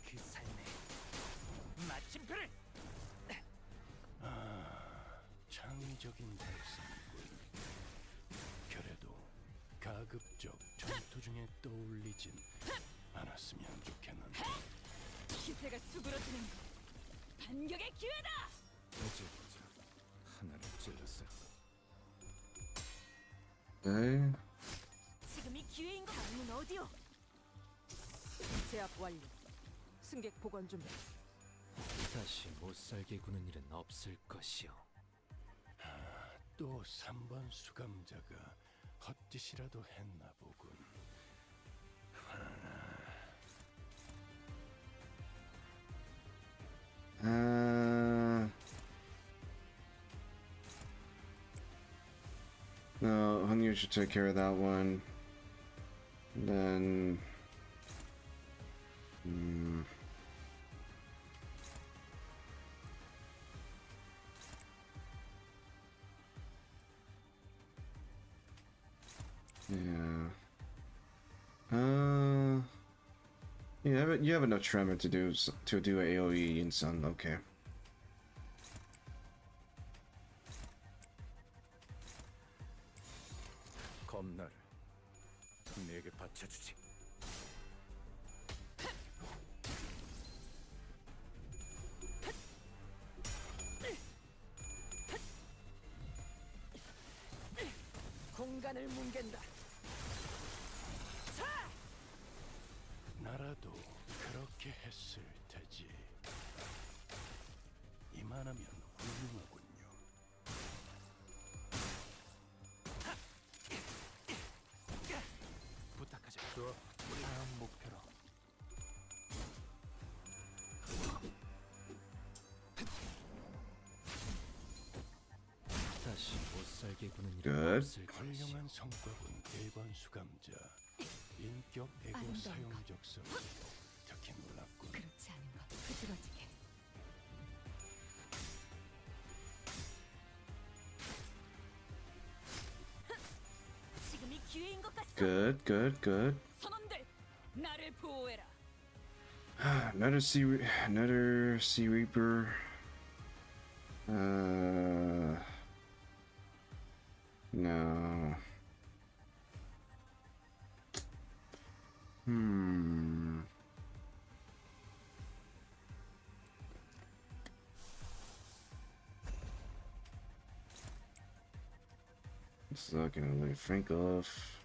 그 삶의 마침표를. 창의적인 발상이군. 그래도 가급적 전투 중에 떠올리진 않았으면 좋겠는데. 기세가 수그러지는 거. 반격의 기회다. 어제 보자. 하나를 찔렀어. Okay. 지금이 기회인 거. 다음은 어디요? 제압 완료. 승객 복원 준비. 다시 못 살게 구는 일은 없을 것이요. 또 3번 수감자가 헛짓이라도 했나 보군. No, Hunyu should take care of that one. And then. Yeah. Yeah, but you have enough tremor to do AoE in Sun. Okay. 검나를 내게 바쳐주지. 공간을 뭉갠다. 나라도 그렇게 했을 테지. 이만하면 훌륭하군요. 부탁하자. 다음 목표로. 다시 못 살게 구는 일은 Good. 없을 것이야. 훌륭한 성과군. 일본 수감자. 인격 에고 아름다운 사용적성이 특히 놀랍군. 그렇지 않은 것 흐드러지게. 지금이 기회인 것 같소. Good, good, good. 선원들, 나를 보호해라. Another sea reaper. No. It's not gonna let Frank off.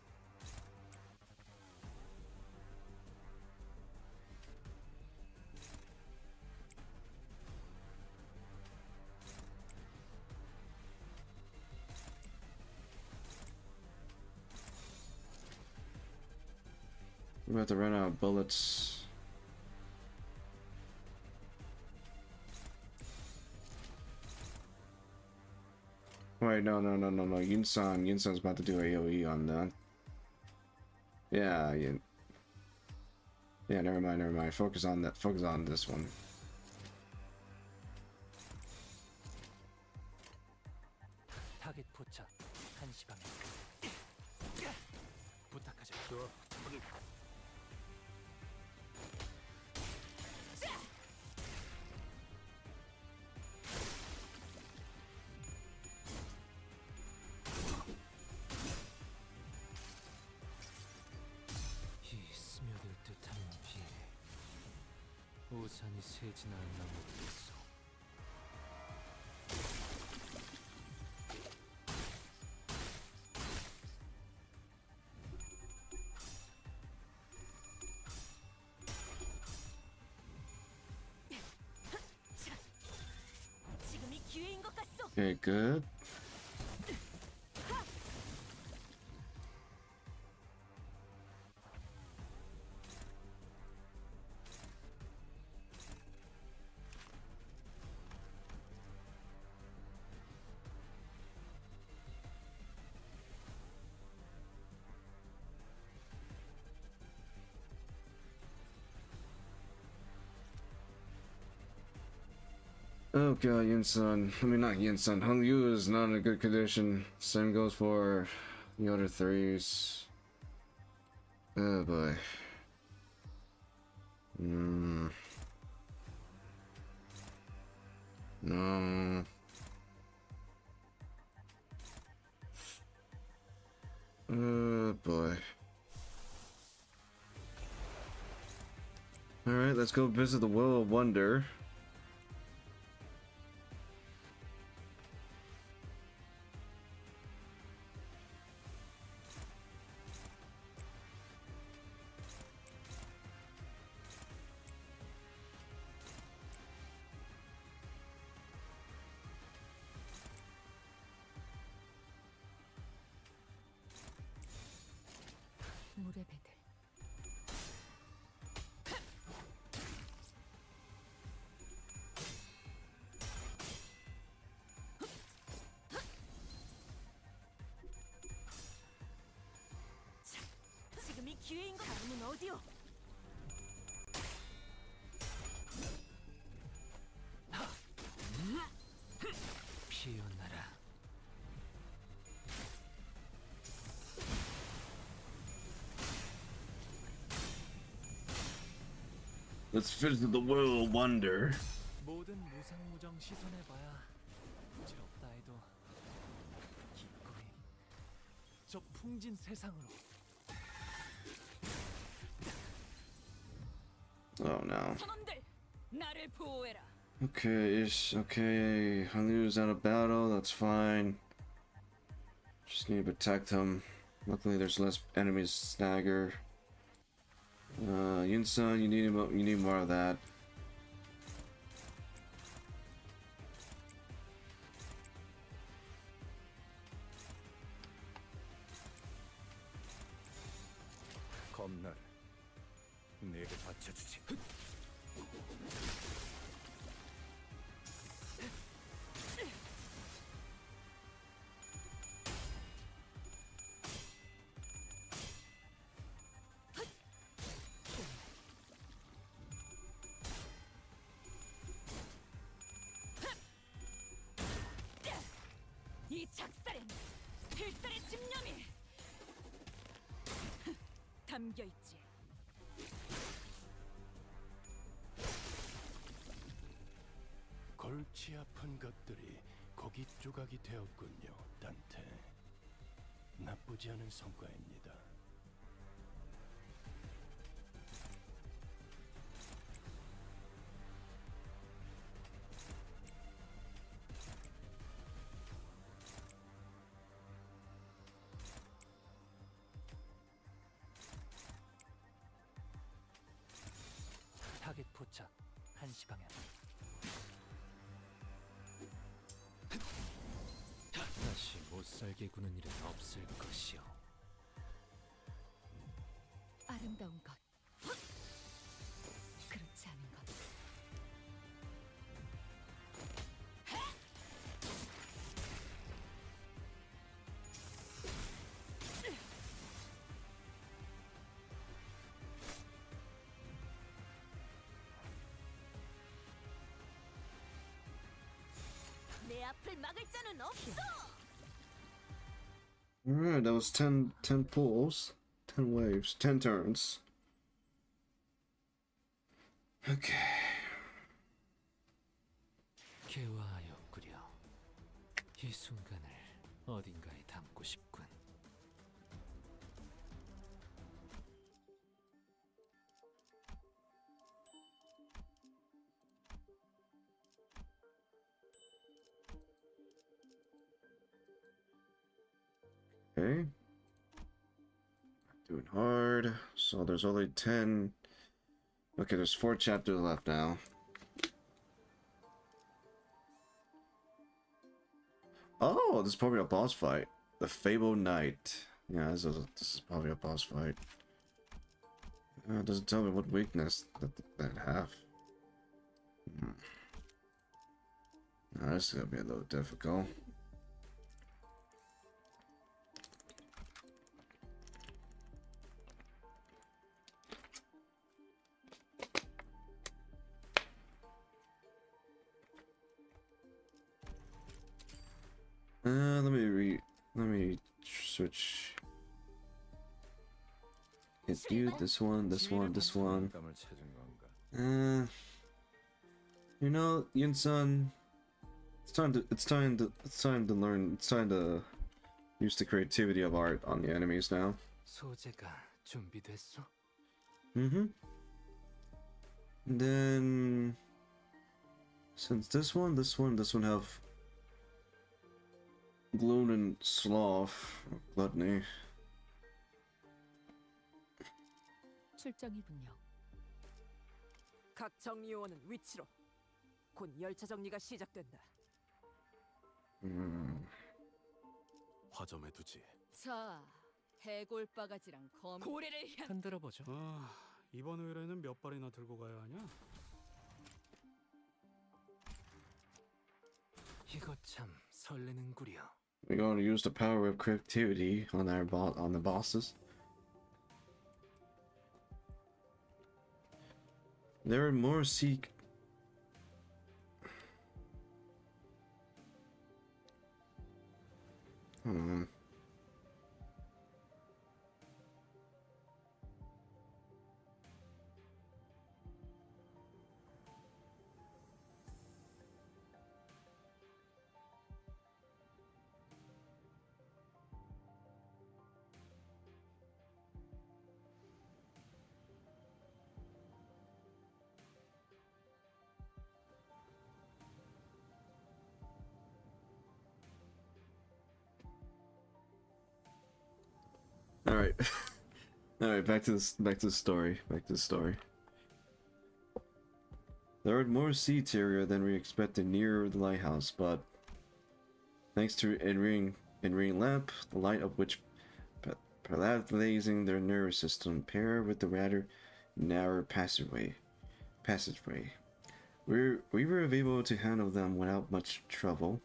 We're about to run out of bullets. Wait, no. Yunsan's about to do AoE on that. Yeah. Yeah, never mind. Focus on that. Focus on this one. 타겟 포착. 1시 방향. 부탁하자. 이 스며들 듯한 비. 우산이 새지나 않나 모르겠어. 지금이 기회인 것 같소. Okay, good. Oh god, Yinsun. I mean, not Yinsun. Hung Yu is not in a good condition. Same goes for the other threes. Oh boy. No. Oh boy. Alright, let's go visit the Well of Wonder. 물의 배들. 지금이 기회인 것. 다음은 어디요? 피어나라. Let's visit the Well of Wonder. 모든 무상무정 시선해봐야 부질없다 해도 기꺼이 저 풍진 세상으로. Oh no. 선원들, 나를 보호해라. Okay. Hanliu's out of battle, that's fine. Just need to protect him. Luckily there's less enemies to stagger. Yunsun, you need more of that. 겁나를 내게 바쳐주지. 이 작살엔 필살의 집념이 담겨 있지. 골치 아픈 것들이 고깃 조각이 되었군요, 단테. 나쁘지 않은 성과입니다. 타겟 포착 1시 방향. 다시 못살게 구는 일은 없을 것이오. 아름다운 것. 그렇지 않은 것. 내 앞을 막을 자는 없어. Alright, that was 10 pulls, 10 waves, 10 turns. Okay. 개화하였구려. 이 순간을 어딘가에 담고 싶군. Okay. Doing hard. So there's only 10. Okay, there's 4 chapters left now. Oh, this is probably a boss fight. The Fabled Knight. Yeah, this is probably a boss fight. It doesn't tell me what weakness that have. This is gonna be a little difficult. Let me switch. It's you, this one. 감을 찾은 건가? You know, Yunsun, it's time to learn. It's time to use the creativity of art on the enemies now. 소재가 준비됐어? And then, since this one have Gloom and Sloth, or Gluttony. 출정이군요. 각 정리요원은 위치로. 곧 열차 정리가 시작된다. 화점에 두지. 자, 해골 바가지랑 고래를 향. 흔들어 보죠. 이번 의뢰는 몇 발이나 들고 가야 하냐? 이거 참 설레는구려. We're going to use the power of creativity on the bosses. There are more Hold on. All right. Alright, back to the story. Back to the story. There were more sea terrier than we expected near the lighthouse, but thanks to enring lamp, the light of which blazing their nervous system, paired with the rather narrow passageway, we were able to handle them without much trouble.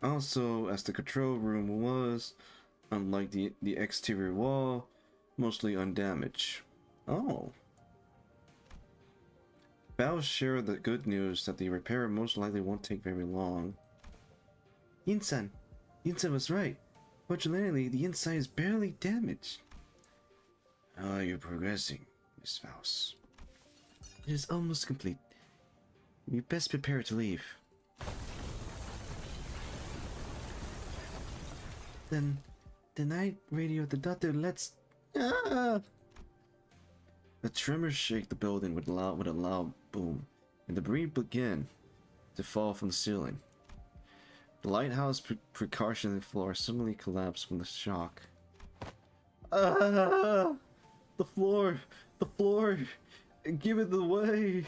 Also, as the control room was, unlike the exterior wall, mostly undamaged. Oh. Bao shared the good news that the repair most likely won't take very long. Yinsan was right. Fortunately, the inside is barely damaged. How are you progressing, Miss Faust? It is almost complete. You best prepare to leave. Then I radioed the doctor. Let's. Ah! The tremors shake the building with a loud boom, and debris began to fall from the ceiling. The lighthouse precautionary floor suddenly collapsed from the shock. Ah! The floor! Give it away!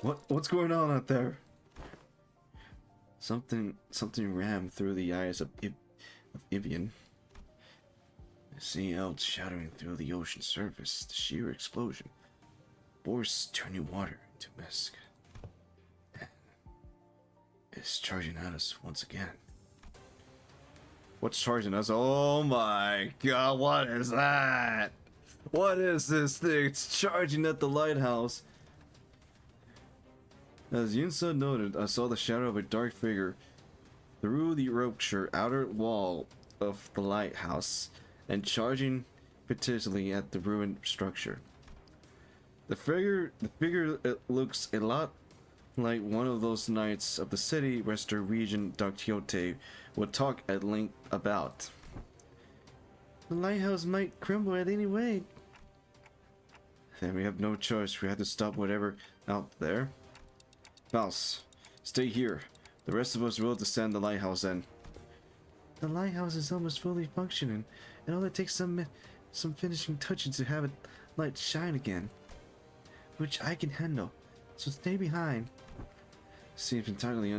What's going on out there? Something rammed through the eyes of Ibian. Seeing out shattering through the ocean surface, the sheer explosion. Force turning water into mist. It's charging at us once again. What's charging us? Oh my god, what is that? What is this thing? It's charging at the lighthouse. As Yunsa noted, I saw the shadow of a dark figure through the ruptured outer wall of the lighthouse and charging furiously at the ruined structure. The figure it looks a lot like one of those knights of the city Western region Dr. Quixote would talk at length about. The lighthouse might crumble at any way. Then we have no choice. We have to stop whatever out there. Mouse, stay here. The rest of us will descend the lighthouse then. The lighthouse is almost fully functioning. It only takes some finishing touches to have it light shine again, which I can handle. So stay behind. Seems entirely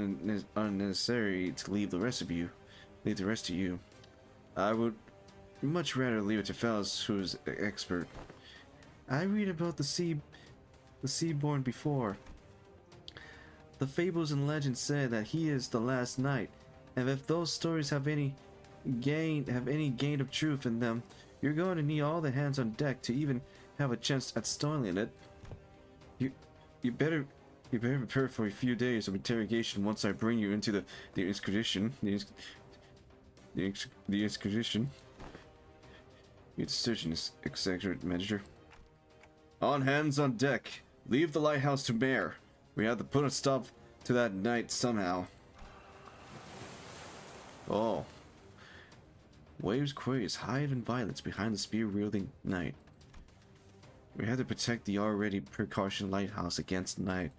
unnecessary to leave the rest of you. I would much rather leave it to Faust, who's the expert. I read about the Seaborn before. The fables and legends say that he is the last knight, and if those stories have any gain of truth in them, you're going to need all the hands on deck to even have a chance at stalling it. You better prepare for a few days of interrogation once I bring you into the Inquisition. The Inquisition. Your decision is executive manager. On hands on deck. Leave the lighthouse to Mare. We have to put a stop to that night somehow. Oh. Waves quays hide in violence behind the spear-wielding knight. We have to protect the already precaution lighthouse against night.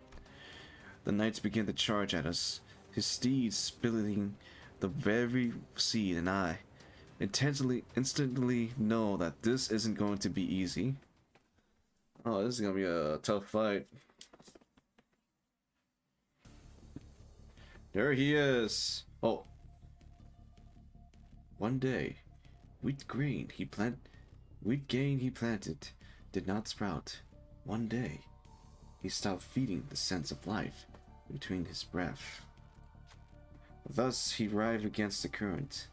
The knights begin to charge at us, his steeds spilling the very sea, and I instantly know that this isn't going to be easy. Oh, this is gonna be a tough fight. There he is. Oh. One day, wheat grain he planted did not sprout. One day, he stopped feeding the sense of life between his breath. Thus he arrived against the current,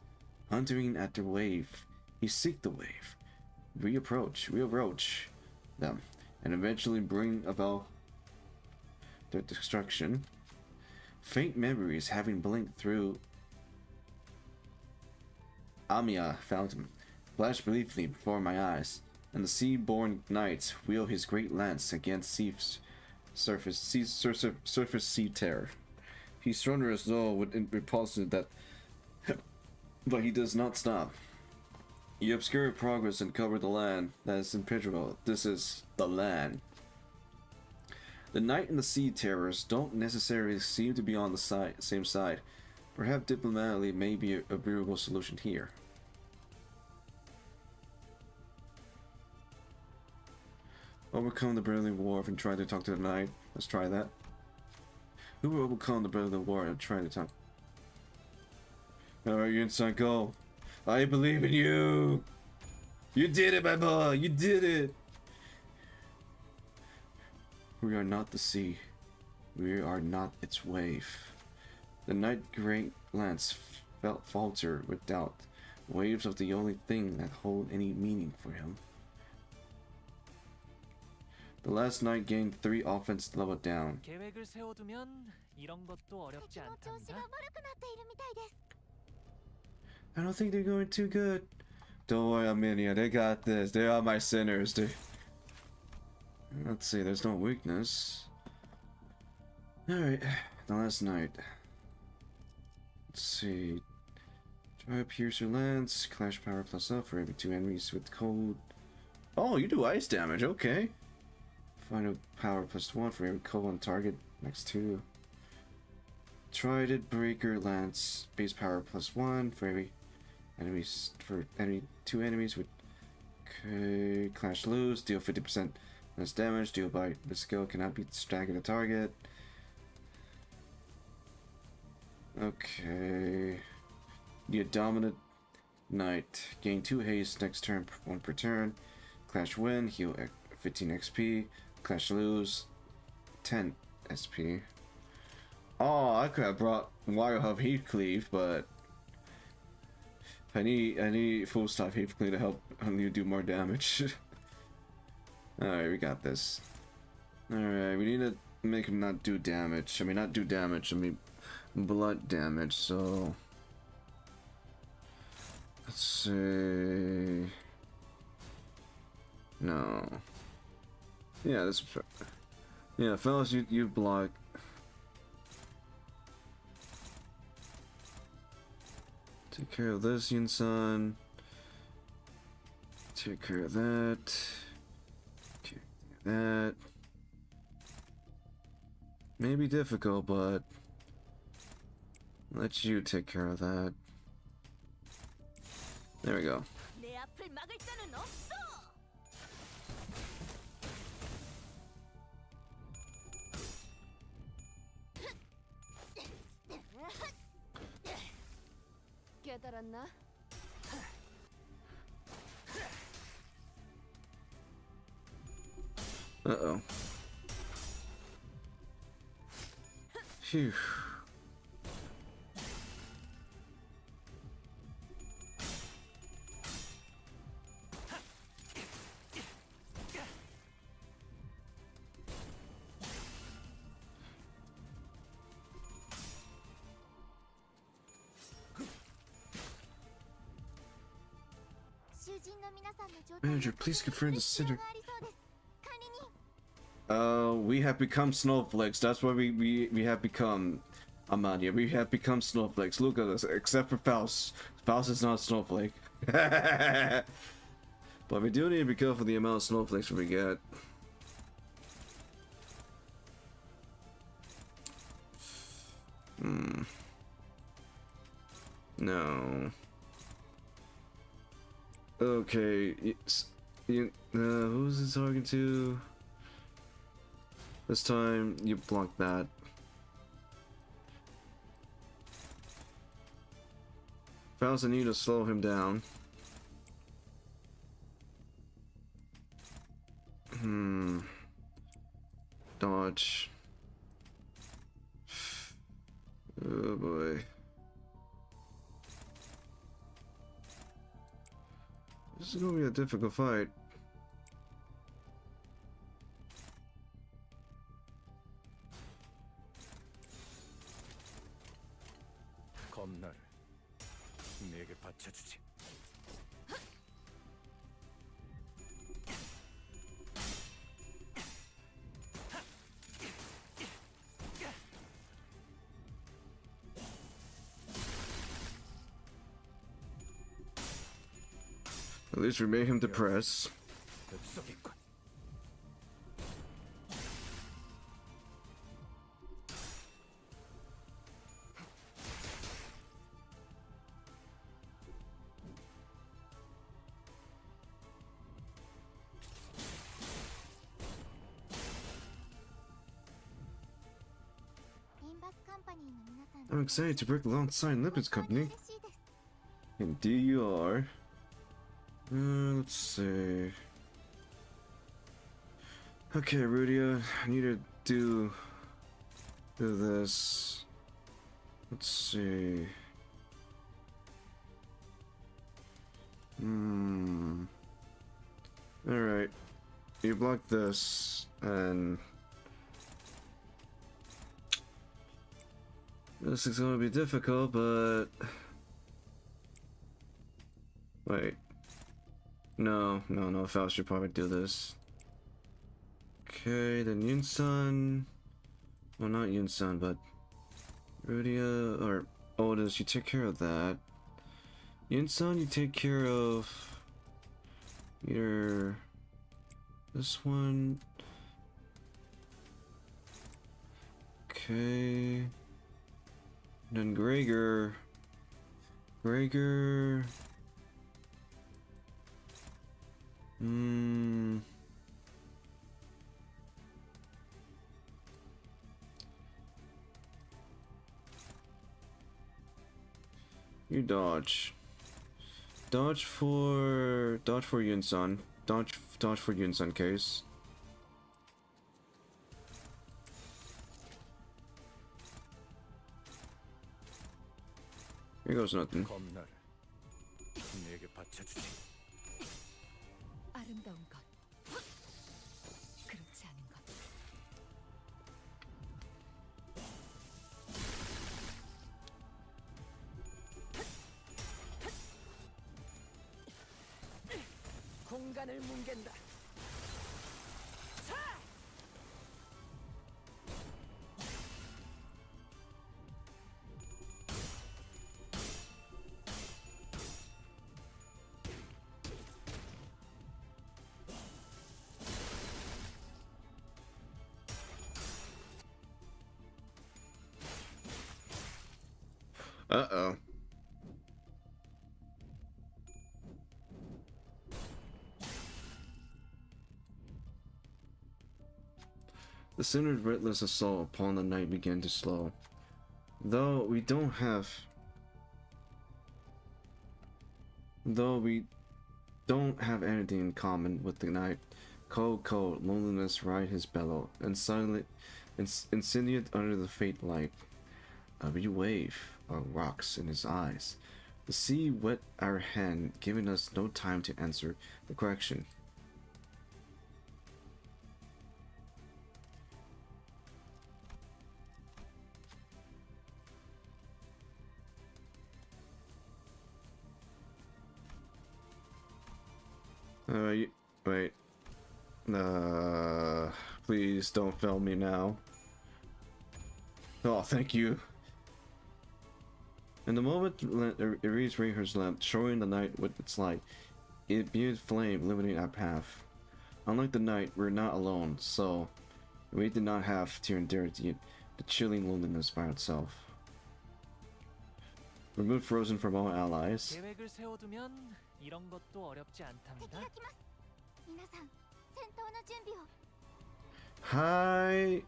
hunting at the wave. He seek the wave, reapproach them, and eventually bring about their destruction. Faint memories having blinked through Amia fountain flashed briefly before my eyes, and the sea-born knight wield his great lance against surface sea terror. He surrenders as though with repulsion that, but he does not stop. You obscure progress and cover the land that is impenetrable. This is the land. The knight and the sea terrors don't necessarily seem to be on the same side. Perhaps diplomatically may be a agreeable solution here. Overcome the Berlin Wharf and try to talk to the knight. Let's try that. Who will overcome the Berlin Wharf and try to talk? Alright, Yun-san, go. I believe in you! You did it, my boy! You did it! We are not the sea. We are not its wave. The night great lance felt falter with doubt. Waves are the only thing that hold any meaning for him. The last night gained 3 offense level down. 계획을 세워두면 이런 것도 어렵지 않단다. I don't think they're going too good. Don't worry, Amelia. They got this. They are my sinners. Let's see. There's no weakness. Alright. The last night. Let's see. Try Piercer Lance. Clash power plus up for every 2 enemies with cold. Oh, you do ice damage. Okay. Final power plus 1 for every cold on target. Next 2. Trident Breaker Lance. Base power plus 1 for every enemies for any 2 enemies with clash lose, deal 50% less damage, deal by the skill cannot be staggered a target. Okay. The dominant knight gain 2 haste next turn, 1 per turn. Clash win, heal 15 XP. Clash lose 10 SP. Oh, I could have brought Wire Hub Heat Cleave, but I need full stop Heat Cleave to help you do more damage. Alright, we got this. Alright, we need to make him not do damage. I mean, not do damage, I mean blood damage, so let's see. No. Yeah, this. Yeah, fellas, you block. Take care of this, Yun-san. Take care of that. Take care of that. May be difficult, but let you take care of that. There we go. 내 앞을 막을 자는 없어. 깨달았나? Uh-oh. Phew. Manager, please confirm the center. We have become snowflakes. That's what we have become, Amania. We have become snowflakes. Look at us, except for Faust. Faust is not a snowflake. But we do need to be careful the amount of snowflakes we get. No. Okay, who's it talking to? This time, you block that. Faust, I need to slow him down. Dodge. Oh boy. This is gonna be a difficult fight. 검나를 내게 바쳐주지. At least we made him depressed. 뱃속이군. I'm excited to work alongside Limbus Company. Indeed you are. Let's see. Okay, Rudia, I need to do this. Let's see. Alright. You block this, and this is gonna be difficult, but wait. No, Faust should probably do this. Okay, then Yunsan. Well, not Yunsan, but Rudia or Otis, you take care of that. Yunsan, you take care of either this one. Okay. Then Gregor. You dodge. Dodge for Yunsan. Dodge for Yunsan case. Here goes nothing. 검나를 내게 바쳐주지. 아름다운 것, 그렇지 않은 것. 공간을 뭉갠다. Uh-oh. The sinner's relentless assault upon the night began to slow. Though we don't have anything in common with the night, cold, loneliness ride his bellow, and silently insinuate under the faint light. A wee wave of rocks in his eyes. The sea wet our hand, giving us no time to answer the question. Wait. Please don't fail me now. Oh, thank you. In the moment, Iris raised her lamp, showing the night with its light. It beamed flame, illuminating our path. Unlike the night, we're not alone, so we did not have to endure the chilling loneliness by itself. Remove Frozen from all allies. 계획을 세워두면 이런 것도 어렵지 않답니다. Hi.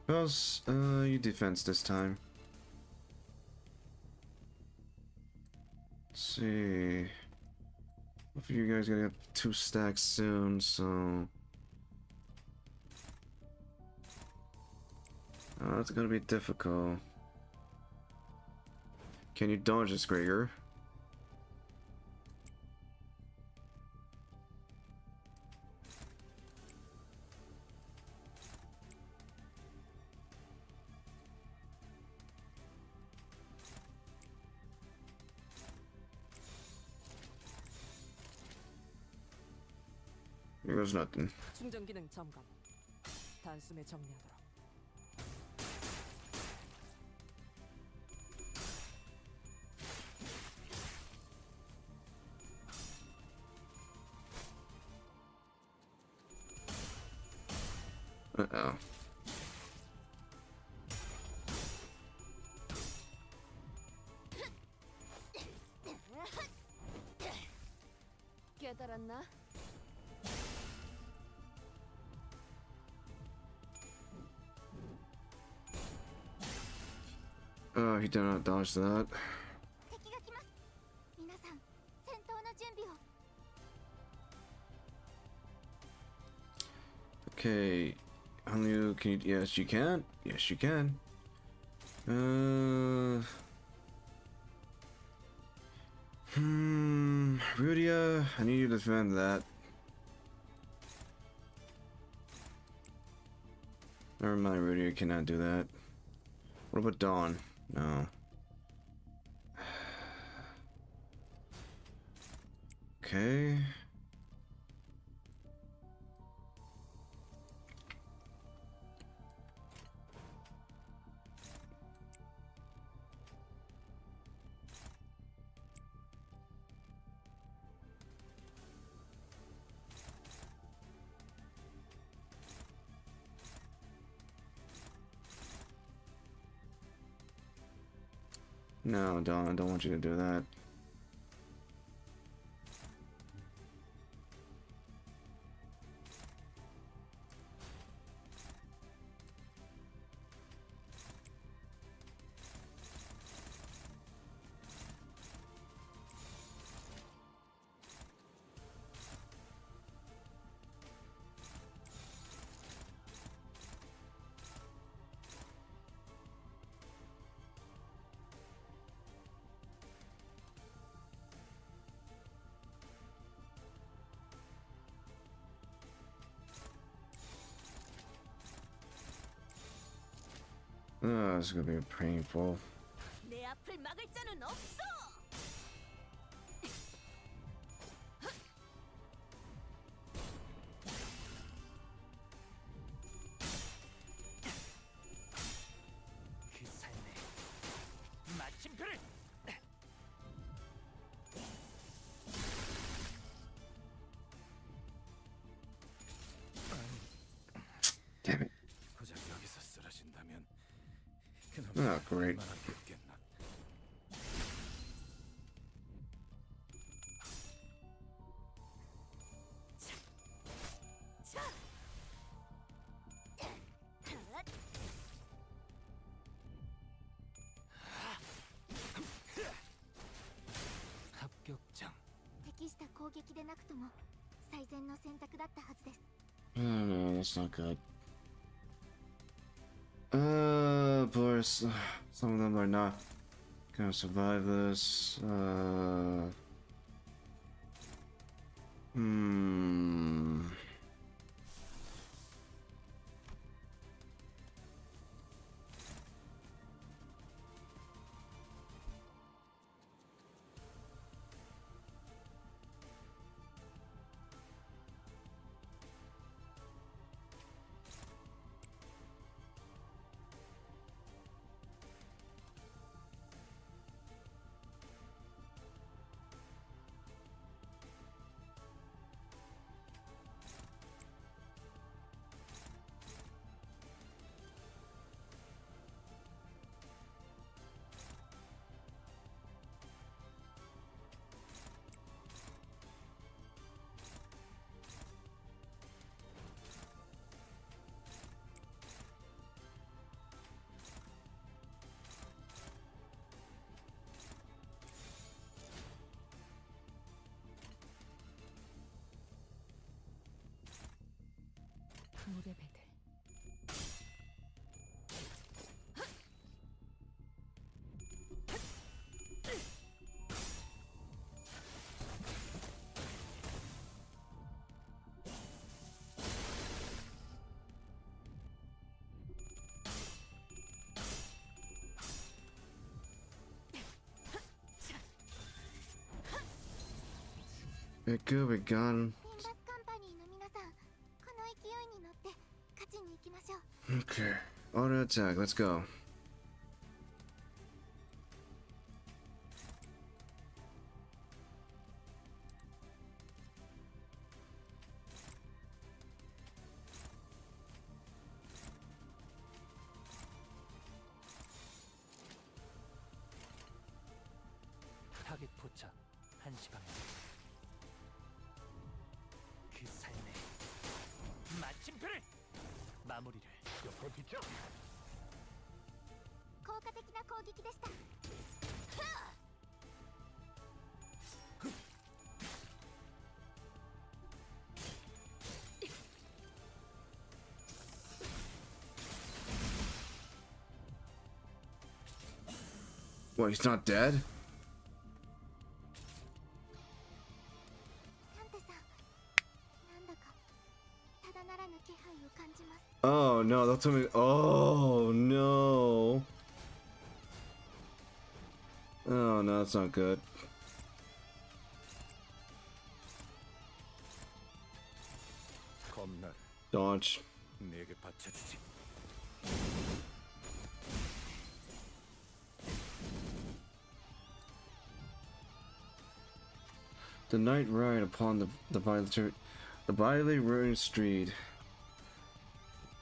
Well, you defense this time. Let's see. Hopefully you guys gonna get 2 stacks soon, so that's gonna be difficult. Can you dodge this, Gregor? Here goes nothing. 충전 기능 점검. 단숨에 정리하도록. Uh-oh. Oh, he did not dodge that. 敵が来ます。皆さん、戦闘の準備を。 Okay. Hanliu, can you? Yes, you can. Yes, you can. Rudia, I need you to defend that. Never mind, Rudia cannot do that. What about Dawn? No. Okay. No, Dawn, I don't want you to do that. Oh, this is gonna be painful. 내 앞을 막을 자는 없어. 그 삶에 마침표를. Damn it. 고작 여기서 쓰러진다면 그놈이 Oh, great. 얼마나 괴롭겠나. 합격장. 適した攻撃でなくとも最善の選択だったはずです。 Oh no, that's not good. Boris, some of them are not gonna survive this. 물의 배들. We're good, we're gone. リンバスカンパニーの皆さん、この勢いに乗って勝ちに行きましょう。 Okay. Auto attack, let's go. 타겟 포착. 1시 방향. 그 삶에 마침표를. 마무리를. 옆으로 뒤져. 効果的な What, he's not dead? Oh no, that's what oh no. Oh no, that's not good. 겁나를 Dodge. 내게 바쳐주지. The night ride upon the violently ruined street.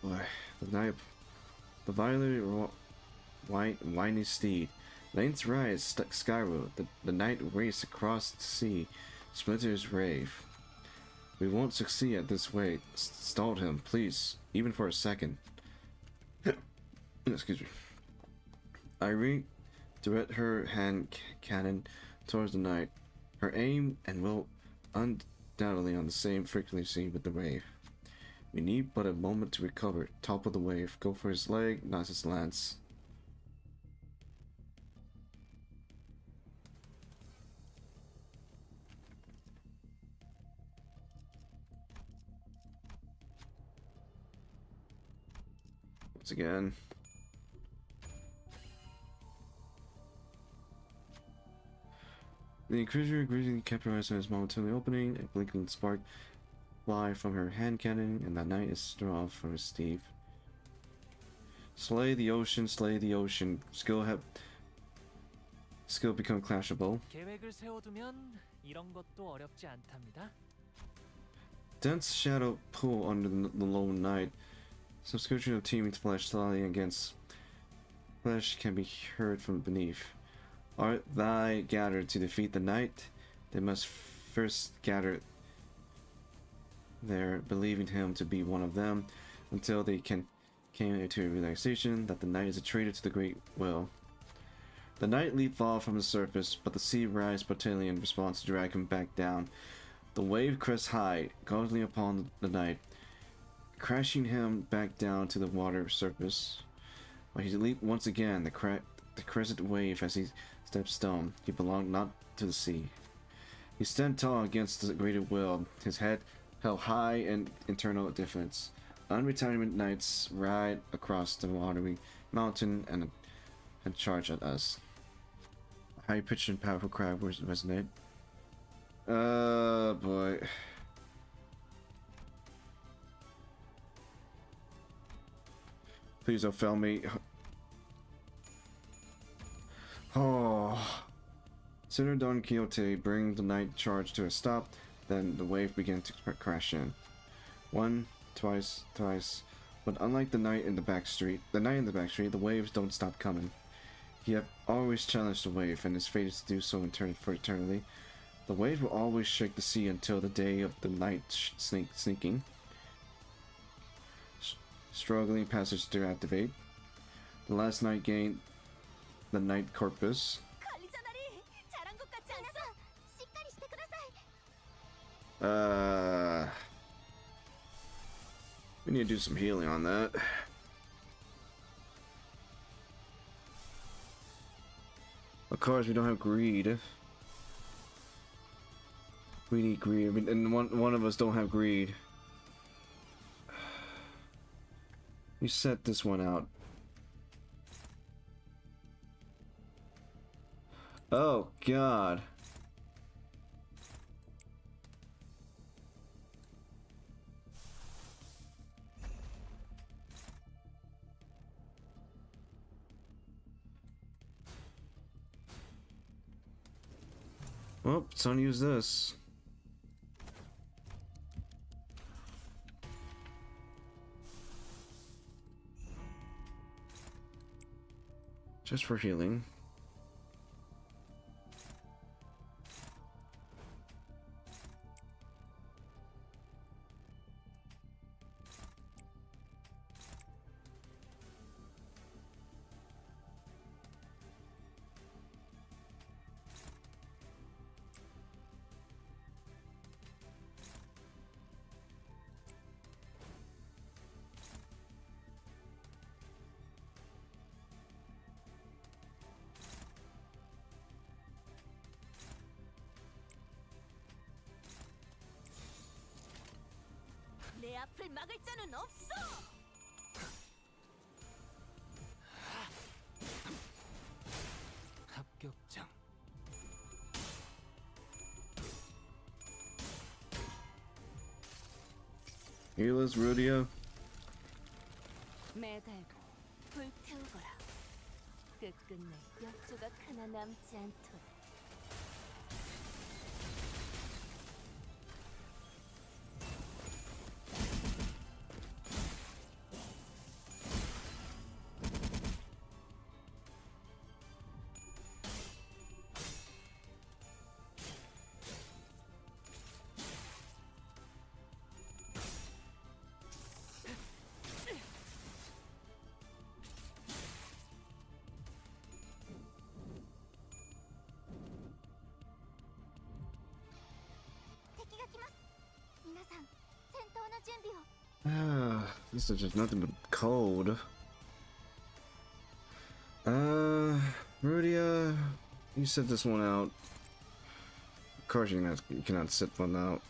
Boy, the violently whiny steed. Lanes rise skyward. The night race across the sea. Splinters rave. We won't succeed at this way. Stall him, please, even for a second. Excuse me. Irene direct her hand cannon towards the night. Her aim and will undoubtedly on the same frequency with the wave. We need but a moment to recover. Topple the wave. Go for his leg, not his lance. Once again. The cruiser greasily kept her eyes on his momentarily opening, a blinking spark fly from her hand cannon, and that night is strong from his Steve. Slay the ocean, skill become clashable. 계획을 세워두면 이런 것도 어렵지 않답니다. Dense shadow pull under the lone night. Subscription of teaming flesh sliding against flesh can be heard from beneath. Art thy gathered to defeat the night? They must first gather there, believing him to be one of them, until they came to a realization that the night is a traitor to the great will. The night leaped off from the surface, but the sea rise battalion responds to drag him back down. The wave crests high, gauntley upon the night, crashing him back down to the water surface. But he leaped once again, the crescent wave as he stepped stone. He belonged not to the sea. He stood tall against the greater will, his head held high in internal defense. Unretirement knights ride across the watery mountain and charge at us. A high-pitched and powerful cry resonate. Boy. Please don't fail me. Oh. Sooner Don Quixote bring the night charge to a stop, then the wave began to crash in. One, twice, thrice. But unlike the night in the back street, the waves don't stop coming. He have always challenged the wave, and is fated to do so for eternity. The wave will always shake the sea until the day of the night sneaking. Struggling passage to activate. The last night gained the night corpus. We need to do some healing on that. Of course, we don't have greed. We need greed, and one of us don't have greed. You set this one out. Oh God. Well, it's time to use this. Just for healing. 내 앞을 막을 자는 없어. 합격장. Healers, Rudia. 매달고 불태우거라. 끝끝내 뼈조각 하나 남지 않도록. This is just nothing but cold. Rudia, you set this one out. Of course you cannot sit one out.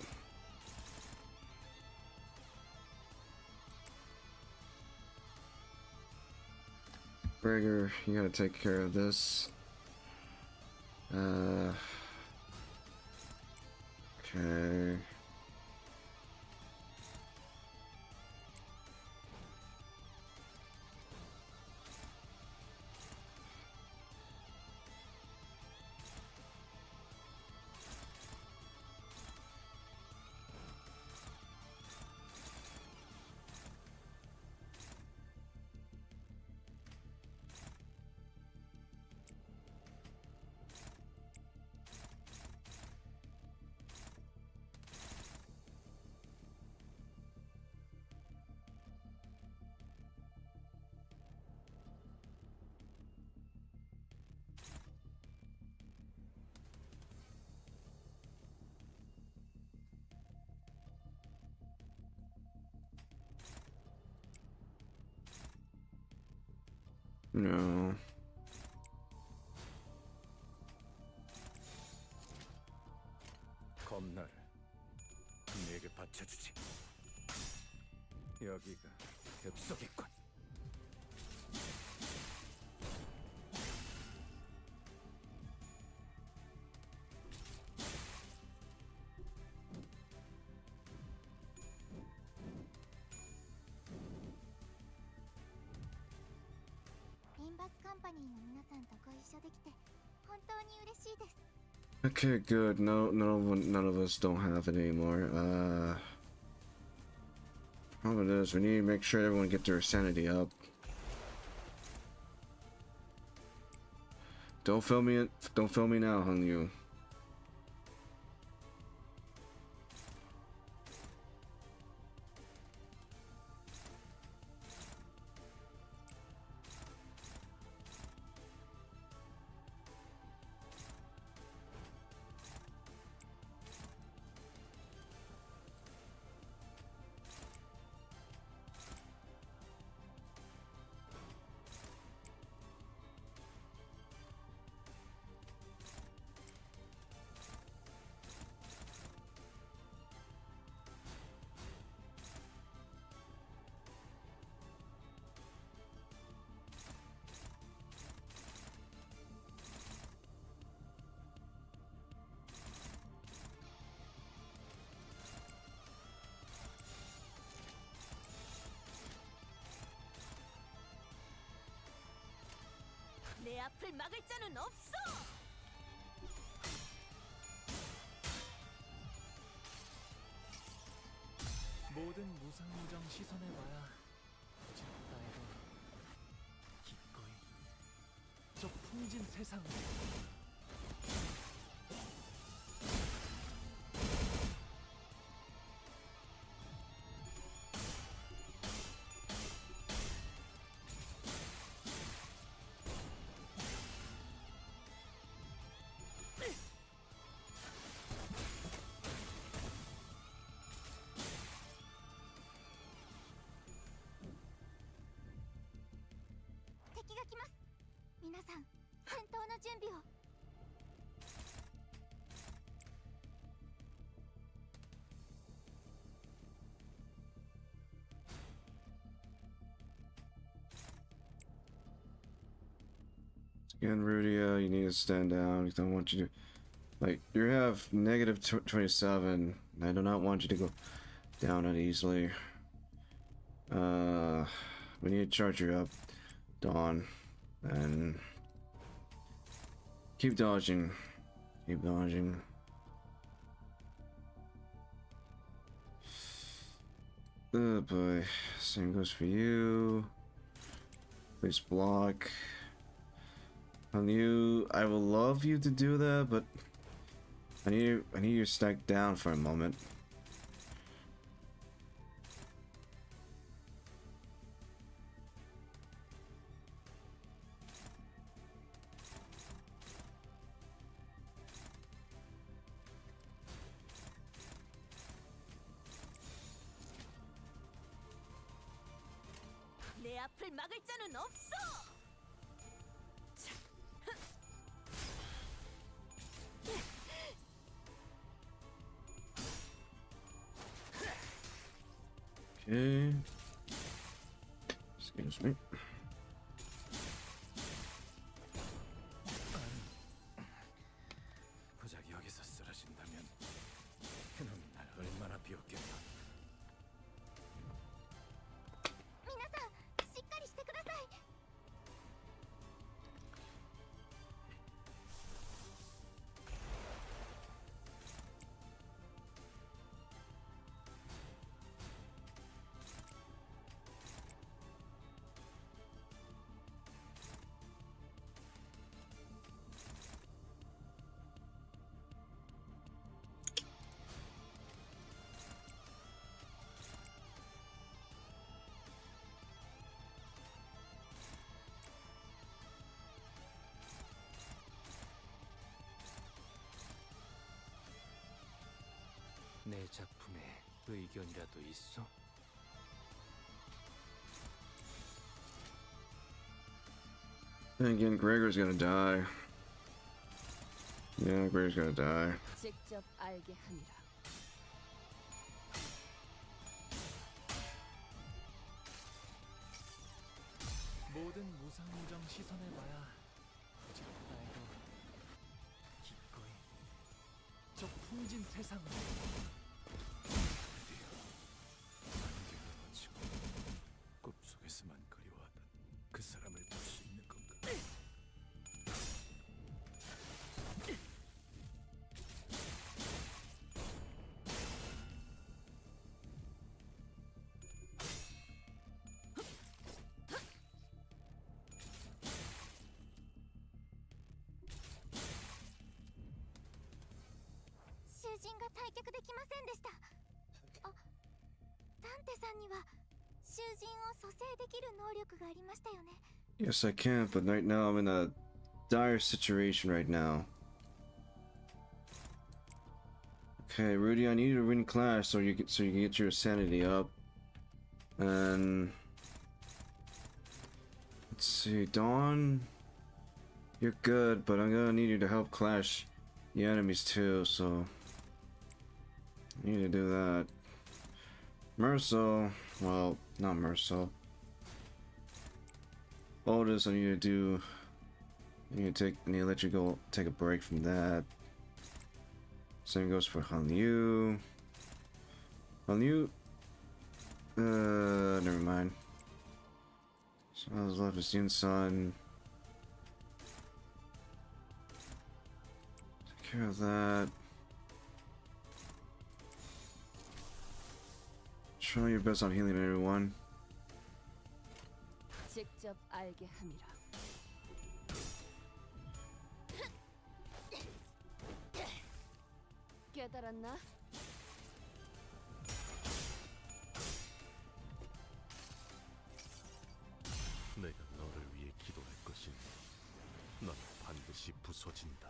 Gregor, you gotta take care of this. Okay. No. 검나를 내게 바쳐주지. 여기가 엽석이군. Limbus Company の皆さんとご一緒できて本当に嬉しいです。 Okay, good. None of us don't have it anymore. Problem is, we need to make sure everyone gets their sanity up. Don't film me. Don't film me now, Hung Yu. 내 앞을 막을 자는 없어. 모든 무상무정 시선해봐야 부질없다 해도 기꺼이 저 풍진 세상을 Again, Rudia, you need to stand down. I don't want you to... Like, you have negative 27. I do not want you to go down that easily. We need to charge you up, Dawn. And... keep dodging. Keep dodging. Oh boy. Same goes for you. Please block. On you, I will love you to do that, but I need you stacked down for a moment. 내 앞을 막을 자는 없어. Okay. Excuse me. 고작 여기서 쓰러진다면 그놈이 날 얼마나 비웃겠나. 皆さん、しっかりしてください。내 작품에 의견이라도 있어? And again, Gregor's gonna die. Yeah, Gregor's gonna die. 직접 알게 하니라. 모든 무상인정 시선해봐야 부질없다 해도 기꺼이 저 풍진 세상을 안개를 거치고 꿈속에서만 그리워하던 그 사람을 볼 수 있는 건가? Yes, I can, but right now I'm in a dire situation right now. Okay, Rudy, I need you to win class so you can get your sanity up. And let's see, Dawn, you're good, but I'm gonna need you to help clash the enemies too, so I need to do that. Mercil, well, not Mercil. Otis, I need to let you go take a break from that. Same goes for Hanliu. Hanliu, never mind. So I was left with Yun Sun. Take care of that. Try your best on healing everyone. 직접 알게 함이라. 깨달았나? 내가 너를 위해 기도할 것이니 넌 반드시 부서진다.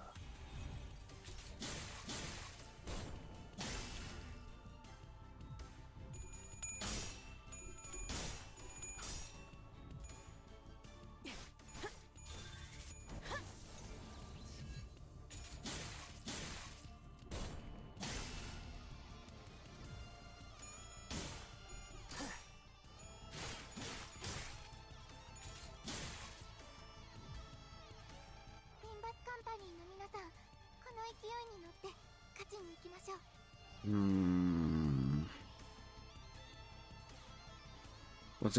Once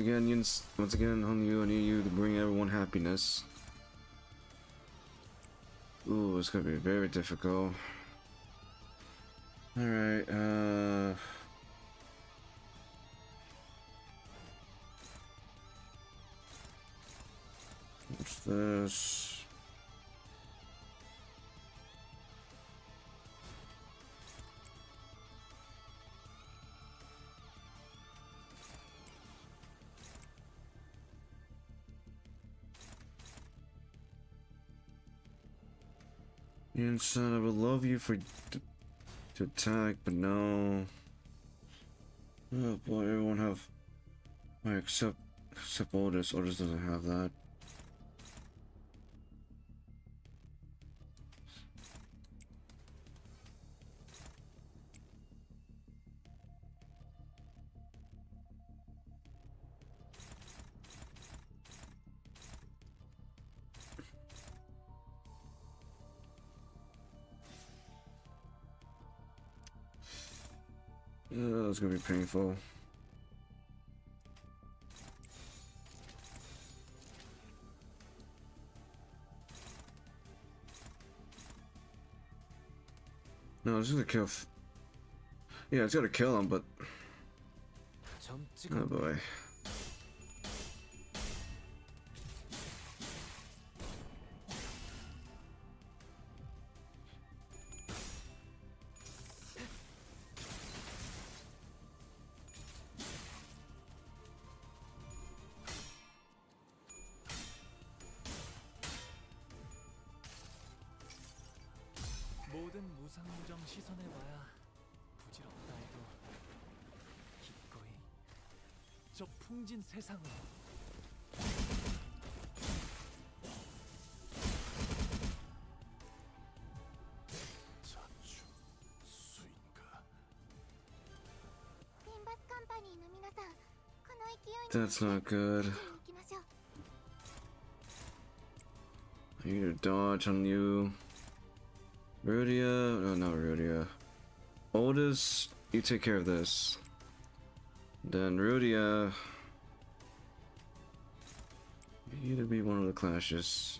again, on you, I need you to bring everyone happiness. Ooh, it's gonna be very difficult. Alright, what's this? Son, I would love you for to attack, but no. Oh boy, everyone have. Except Otis. Otis doesn't have that. It's gonna be painful. No, it's gonna kill. Yeah, it's gonna kill him, but. Oh boy. 모든 무상무정 시선에 와야 부질없다 해도 기꺼이 저 풍진 세상으로 자주 수인가. That's not good. I need to dodge on you. Rudia, no, not Rudia. Otis, you take care of this. Then Rudia, you need to be one of the clashes.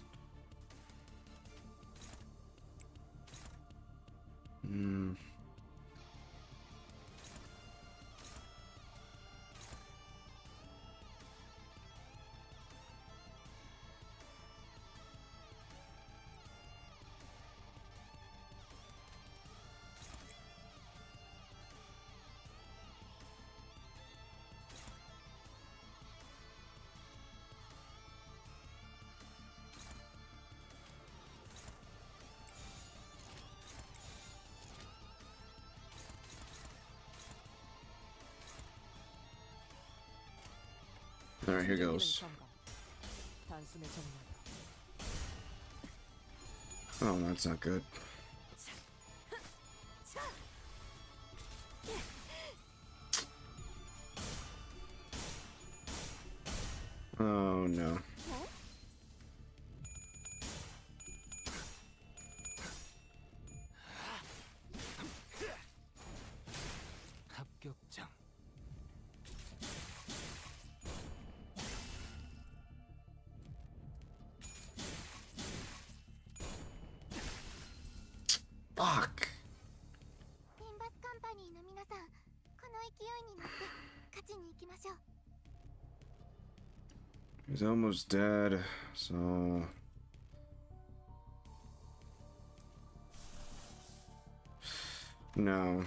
Alright, here goes. Oh, that's not good. Oh no. 합격장. Fuck. He's almost dead, so no.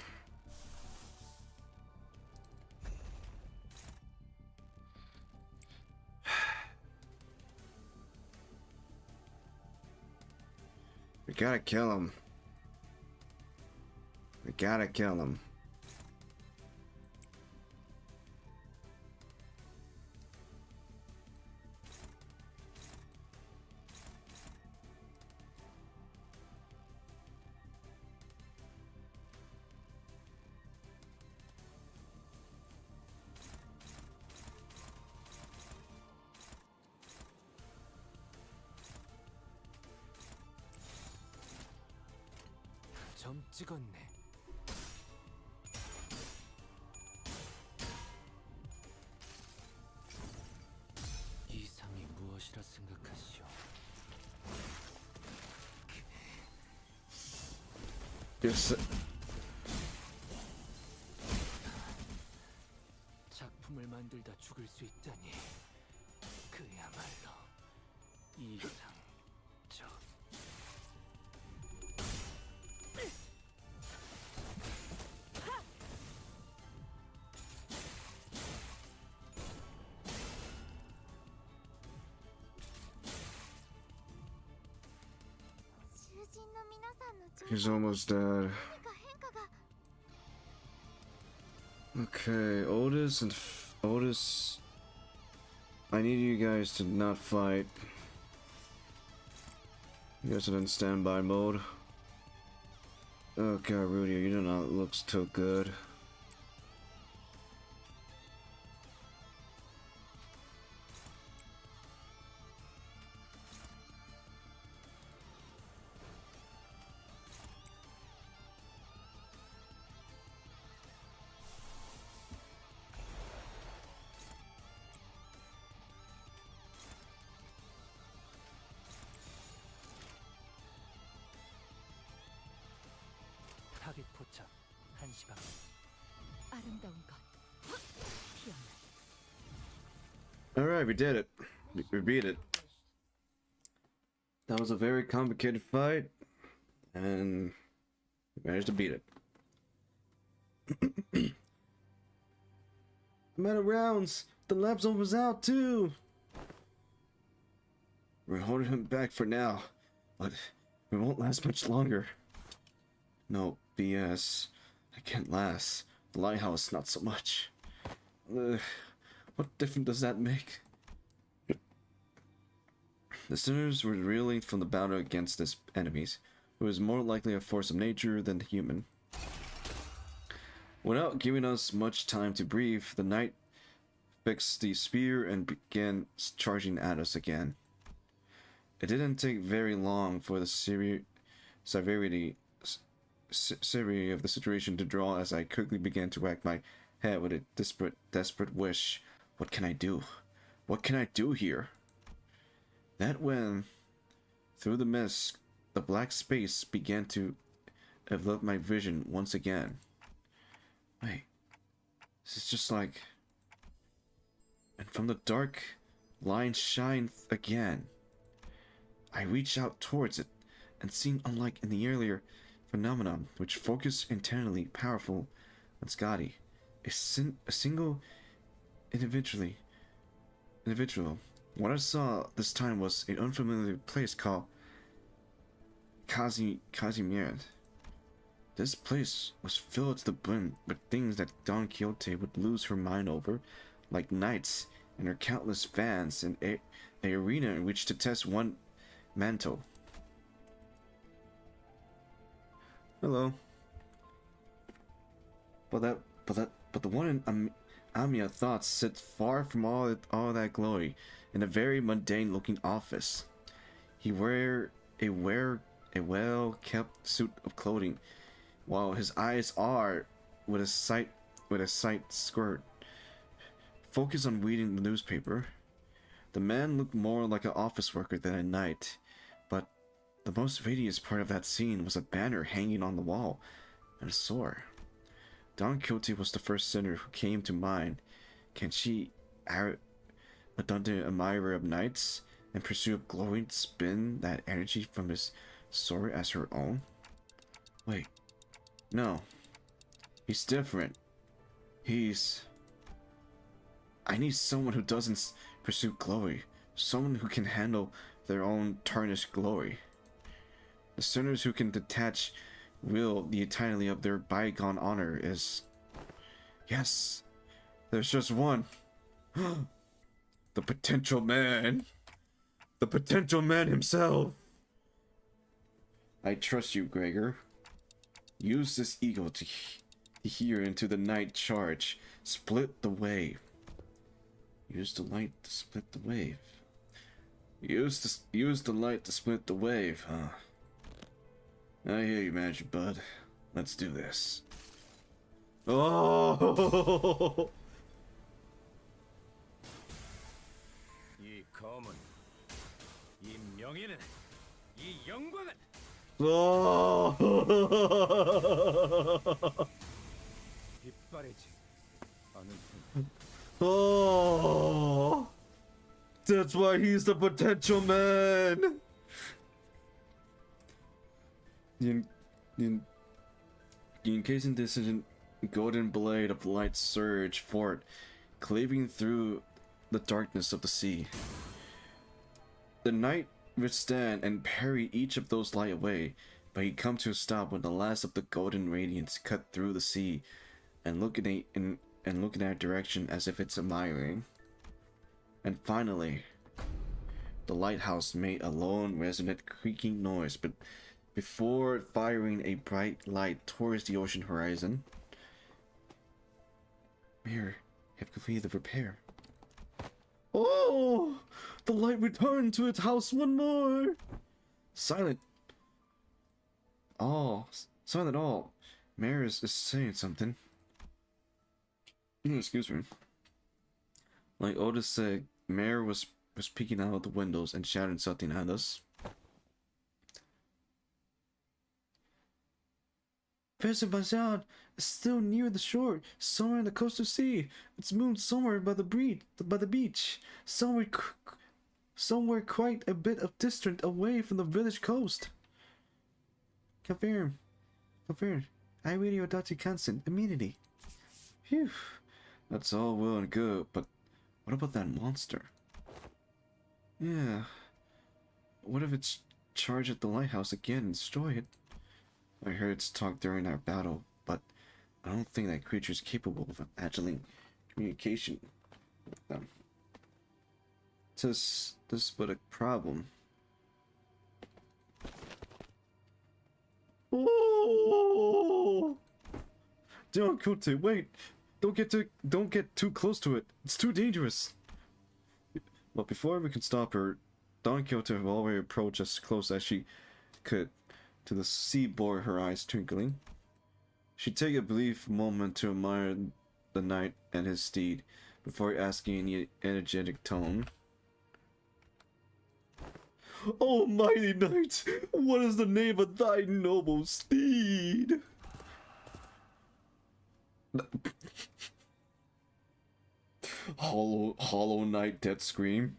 We gotta kill him. We gotta kill him. 점 찍었네. 것이라 생각하시오. Yes. 작품을 만들다 죽을 수 있다니 그야말로 이상적. He's almost dead. Okay, Otis and Otis. I need you guys to not fight. You guys are in standby mode. Oh god, Rudy, you do not look too good. 타깃 포착 1시 방. 아름다운 것 피어나. Alright, we did it. We beat it. That was a very complicated fight, and we managed to beat it. I'm out of rounds. The lab's almost out too. We're holding him back for now, but we won't last much longer. No, BS. I can't last. The lighthouse, not so much. What difference does that make? The sinners were reeling from the battle against his enemies, who was more likely a force of nature than human. Without giving us much time to breathe, the knight fixed the spear and began charging at us again. It didn't take very long for the severity of the situation to draw as I quickly began to rack my head with a desperate wish. What can I do? What can I do here? That when, through the mist, the black space began to envelop my vision once again. Wait, this is just like... And from the dark, lines shine again. I reach out towards it, and seemed unlike in the earlier phenomenon, which focused internally powerful on Scotty. A single individual. What I saw this time was an unfamiliar place called Casimir. This place was filled to the brim with things that Don Quixote would lose her mind over, like knights and her countless fans, and a arena in which to test one mantle. Hello. But the one in Amiya thought sit far from all that glory, in a very mundane-looking office. He wear a well-kept suit of clothing, while his eyes are with a sight skirt. Focus on reading the newspaper. The man looked more like an office worker than a knight, but the most hideous part of that scene was a banner hanging on the wall and a sword. Don Quixote was the first sinner who came to mind. Can she, a redundant admirer of knights, and pursue a glowing spin that energy from his sword as her own? Wait, no. He's different. I need someone who doesn't pursue glory, someone who can handle their own tarnished glory. The sinners who can detach will the entirety of their bygone honor is... Yes, there's just one. The potential man. The potential man himself. I trust you, Gregor. Use this eagle to hear into the night charge. Split the wave. Use the light to split the wave. Use the light to split the wave, huh? I hear you, Magic Bud. Let's do this. Oh! 이 검은 이 명예는, 이 영광은 Oh. 빛바래지 않을 텐데. Oh. That's why he's the potential man. The encasing decision golden blade of light surge forth, cleaving through the darkness of the sea. The knight withstand and parry each of those light away, but he come to a stop when the last of the golden radiance cut through the sea, and looking at a direction as if it's admiring. And finally, the lighthouse made a lone, resonant, creaking noise, but before firing a bright light towards the ocean horizon. Mirror, have completed the repair. Oh! The light returned to its house one more! Silent. Silent all. Maris is saying something. Excuse me. Like Otis said, Mare was peeking out of the windows and shouting something at us. Professor Bazan is still near the shore, somewhere in the coastal sea. It's moved somewhere by the beach, somewhere quite a bit of distant away from the village coast. Confirm. I radio Dr. Constant immediately. Phew. That's all well and good, but what about that monster? Yeah. What if it's charged at the lighthouse again and destroy it? I heard its talk during our battle, but I don't think that creature is capable of imagining communication with them. This but a problem. Oh! Don Quixote, wait! Don't get too close to it. It's too dangerous. But before we can stop her, Don Quixote already approached as close as she could to the seaboard, her eyes twinkling. She took a brief moment to admire the knight and his steed before asking in an energetic tone, "Oh, mighty knight, what is the name of thy noble steed?" Hollow Knight death scream.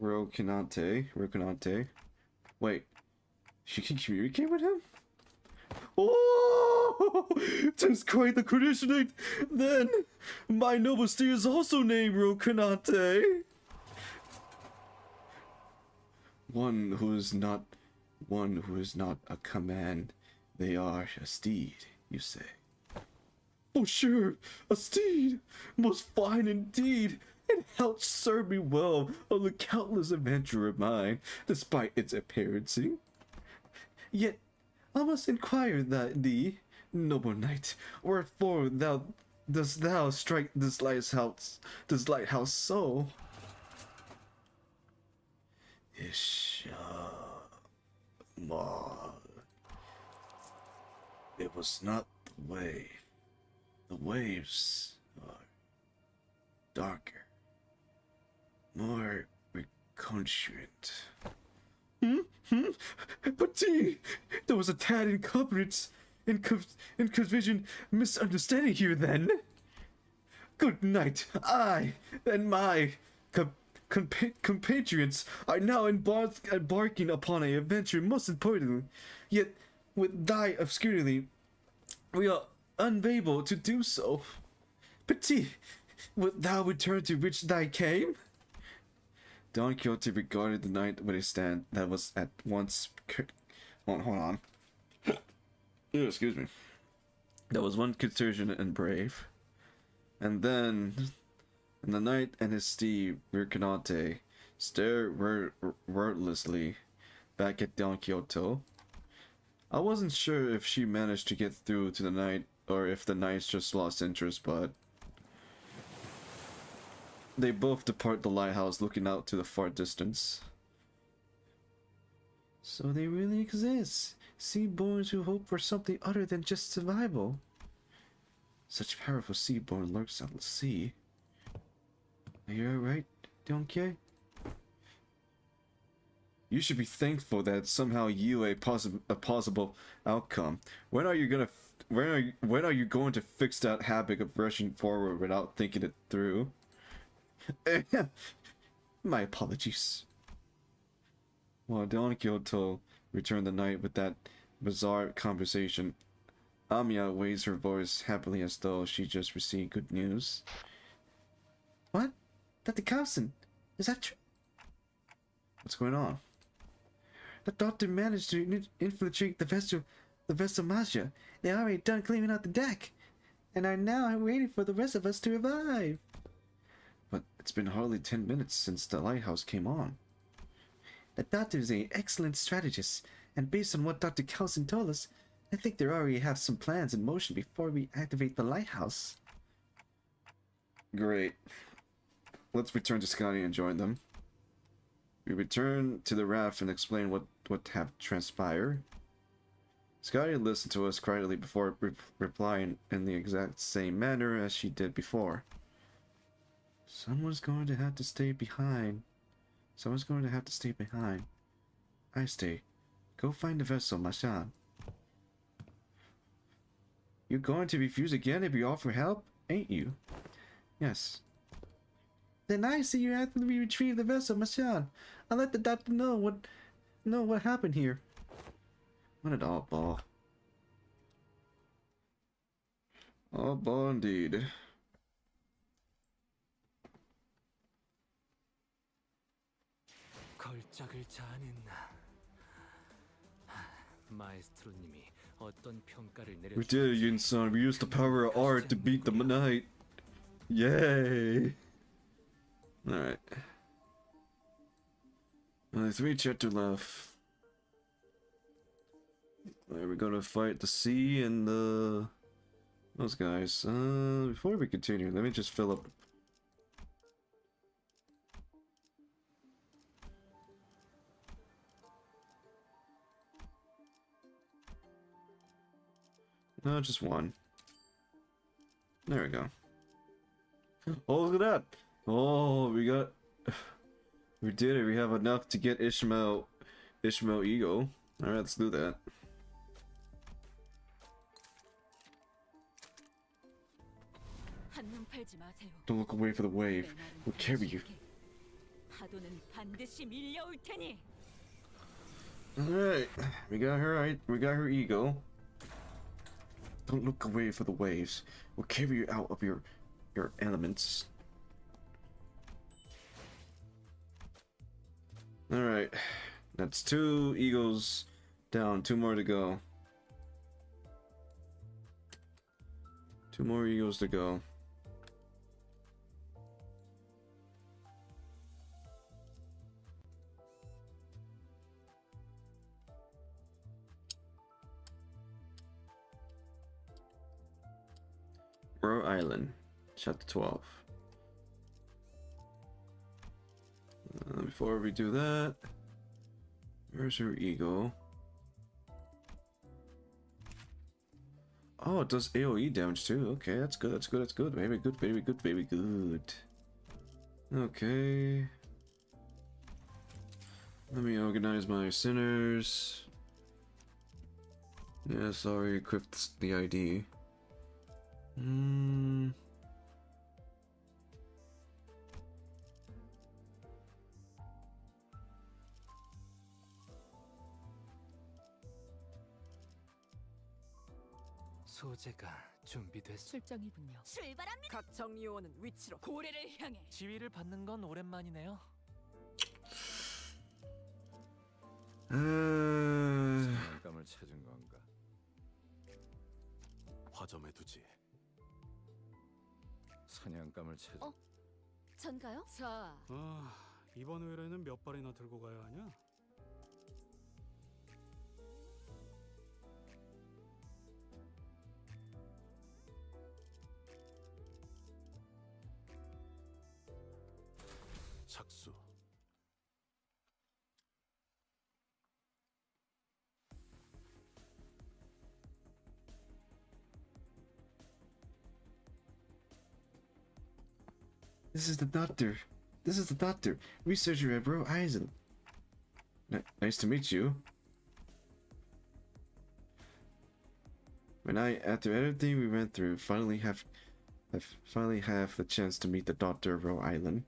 Rocinante. Wait, she can communicate with him? Oh, tis quite the coincidence. Then my noble steed is also named Rocinante. One who is not a command. They are a steed, you say? Oh sure, a steed, most fine indeed, and helped serve me well on the countless adventure of mine, despite its appearance. Yet I must inquire that thee, noble knight, wherefore dost thou strike this lighthouse so? It was not the wave. The waves are darker, more reconstant. But there was a tad incompetence, confusion, misunderstanding here then. Good night, I and my compatriots are now embarking upon an adventure most importantly, yet with thy obscurity, we are unable to do so. Petit, wilt thou return to which thy came? Don Quixote regarded the knight with a stand that was at once hold on. Excuse me. That was one considerate and brave. And then the knight and his steed, Rocinante, stared wordlessly back at Don Quixote. I wasn't sure if she managed to get through to the knight or if the knights just lost interest, but they both depart the lighthouse looking out to the far distance. So they really exist. Seaborns who hope for something other than just survival. Such powerful seaborn lurks out at sea. Are you alright, Donkey? You should be thankful that somehow you a possible outcome. When are you going to fix that habit of rushing forward without thinking it through? My apologies. While Don Quixote returned the night with that bizarre conversation, Amiya raised her voice happily as though she just received good news. What? Dr. Carlson, is that true? What's going on? The doctor managed to infiltrate the vessel Masha. They're already done cleaning out the deck, and are now waiting for the rest of us to arrive. But it's been hardly 10 minutes since the lighthouse came on. The doctor is an excellent strategist, and based on what Dr. Carlson told us, I think they already have some plans in motion before we activate the lighthouse. Great. Let's return to Scotty and join them. We return to the raft and explain what have transpired. Scotty listened to us quietly before replying in the exact same manner as she did before. Someone's going to have to stay behind. Someone's going to have to stay behind. I stay. Go find the vessel, Mashan. You're going to refuse again if you offer help, ain't you? Yes. Then I see you after we retrieve the vessel, Mashan. I'll let the doctor know what happened here. What an oddball. Oddball indeed. 걸작을 자아낸 마에스트로님이 어떤 평가를 We did it, Yun-san. We used the power of art to beat the night. Yay! Alright. Only 3 chapters left. Alright, we're gonna fight the sea and those guys. Before we continue, let me just fill up. No, just one. There we go. Oh, look at that! Oh, we did it. We have enough to get Ishmael Ego. Alright, let's do that. 한눈 팔지 마세요. Don't look away for the wave. We'll carry you. 파도는 반드시 밀려올 테니. Alright, we got her ego. Don't look away for the waves. We'll carry you out of your elements. Alright, that's 2 egos down, 2 more to go. 2 more egos to go. Rhode Island, chapter 12. Before we do that, where's her ego? Oh, it does AoE damage too. Okay, that's good, that's good, that's good. Very good, very good, very good. Okay. Let me organize my sinners. Yes, already equipped the ID. 소재가 준비됐어. 출정이군요. 출발합니다. 각 정리요원은 위치로. 고래를 향해. 지휘를 받는 건 오랜만이네요. 장난감을 찾은 건가? 화점에 두지. 사냥감을 찾은. 전가요? 자, 아, 이번 의뢰는 몇 발이나 들고 가야 하냐? 착수. This is the doctor. This is the doctor. Researcher at Rhode Island. Nice to meet you. After everything we went through, I finally have the chance to meet the doctor of Rhode Island.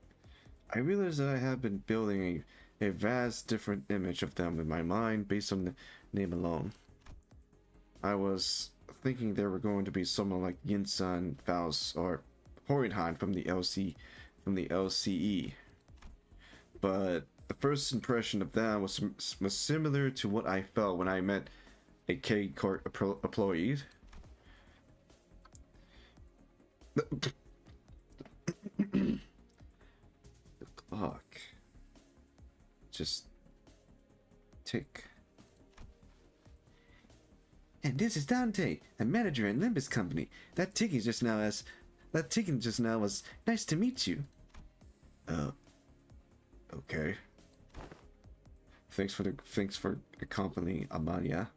I realize that I have been building a vast different image of them in my mind based on the name alone. I was thinking they were going to be someone like Yinsan, Faust, or Horinhan from the LCE. But the first impression of them was similar to what I felt when I met a K-Court employee. The clock. Just tick. And this is Dante, a manager at Limbus Company. That ticking just now was nice to meet you. Okay. Thanks for accompanying Amania.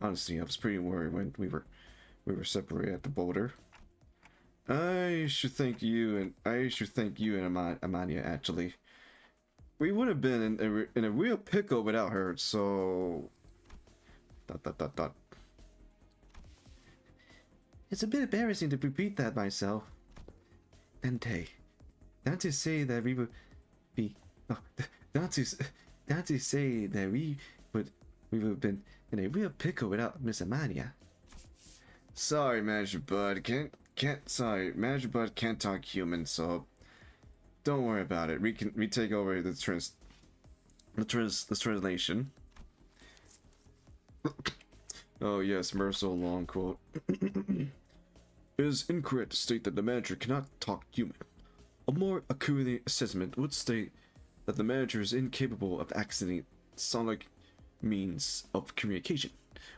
Honestly, I was pretty worried when we were separated at the border. I should thank you and Amania actually. We would have been in a real pickle without her, so It's a bit embarrassing to repeat that myself. Dante say that we would be Dante say that we would have been in a real pickle without Miss Amania. Sorry, Manager Bud. Manager Bud can't talk human, so don't worry about it. We take over the translation. Oh yes, Merciful long quote. It is incorrect to state that the manager cannot talk human. A more accurate assessment would state that the manager is incapable of accessing sonic means of communication,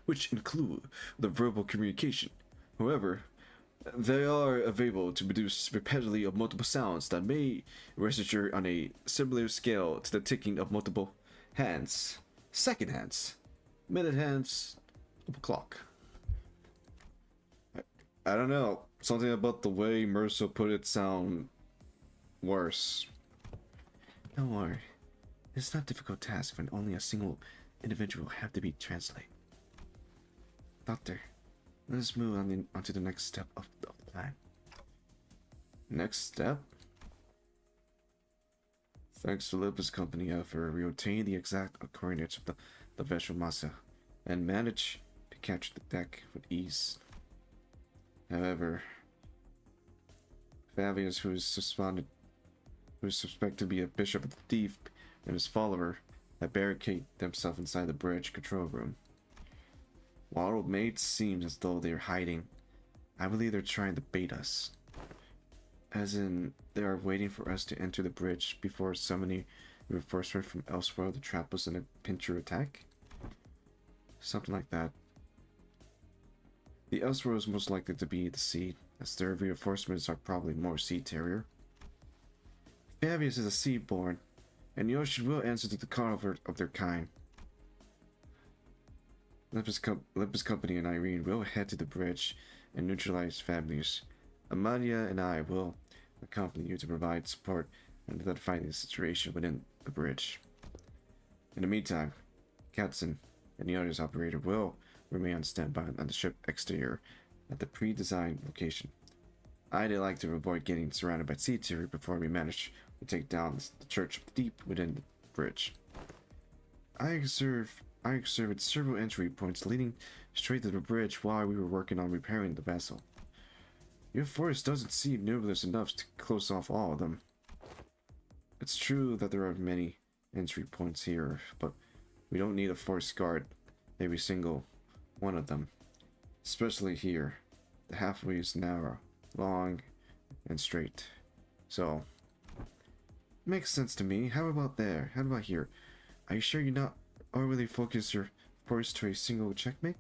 which include the verbal communication. However, they are able to produce repetitively of multiple sounds that may register on a similar scale to the ticking of multiple hands, second hands, minute hands, of a clock. I don't know. Something about the way Mercer put it sound worse. Don't worry. It's not a difficult task when only a single individual have to be translated. Doctor, let us move on to the next step of the plan. Next step? Thanks to Limbus Company effort, we obtained the exact coordinates of the vessel Massa and managed to capture the deck with ease. However, Fabius, who is suspected to be a bishop of the thief, and his follower have barricaded themselves inside the bridge control room. While it may seem as though they are hiding, I believe they're trying to bait us. As in, they are waiting for us to enter the bridge before summoning reinforcement from elsewhere to trap us in a pincher attack. Something like that. The elsewhere is most likely to be the sea, as their reinforcements are probably more sea terrier. Fabius is a seaborn, and the ocean will answer to the call of their kind. Limbus Company and Irene will head to the bridge and neutralize Fabius. Amalia and I will accompany you to provide support and identify the situation within the bridge. In the meantime, Katzen and the others operator will remain on standby on the ship exterior at the pre-designed location. I'd like to avoid getting surrounded by sea terror before we manage to take down the Church of the Deep within the bridge. I observed several entry points leading straight to the bridge while we were working on repairing the vessel. Your force doesn't seem numerous enough to close off all of them. It's true that there are many entry points here, but we don't need a force guard every single one of them. Especially here. The halfway is narrow, long, and straight. So, makes sense to me. How about there? How about here? Are you sure you're not overly focused your force to a single checkmate?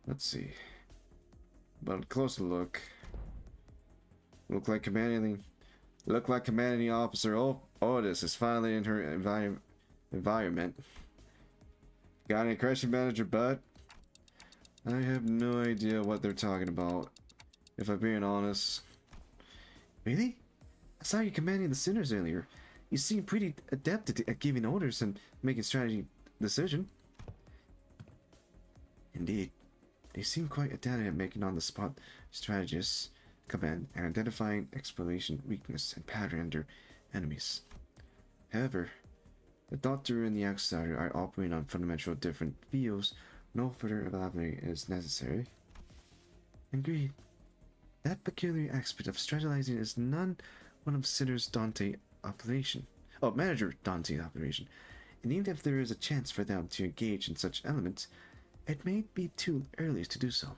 Let's see. But a closer look. Look like commanding officer Otis is finally in her environment. Got any question, Manager Bud? I have no idea what they're talking about. If I'm being honest, Really? I saw you commanding the sinners earlier. You seem pretty adept at giving orders and making strategy decision. Indeed. They seem quite adept at making on-the-spot strategies, command, and identifying exploration, weakness, and pattern under enemies. However, the Doctor and the Outsider are operating on fundamental different fields. No further elaboration is necessary. Agreed. That peculiar aspect of strategizing is one of Sinner's Dante operation. Oh, Manager Dante operation. And even if there is a chance for them to engage in such elements, it may be too early to do so.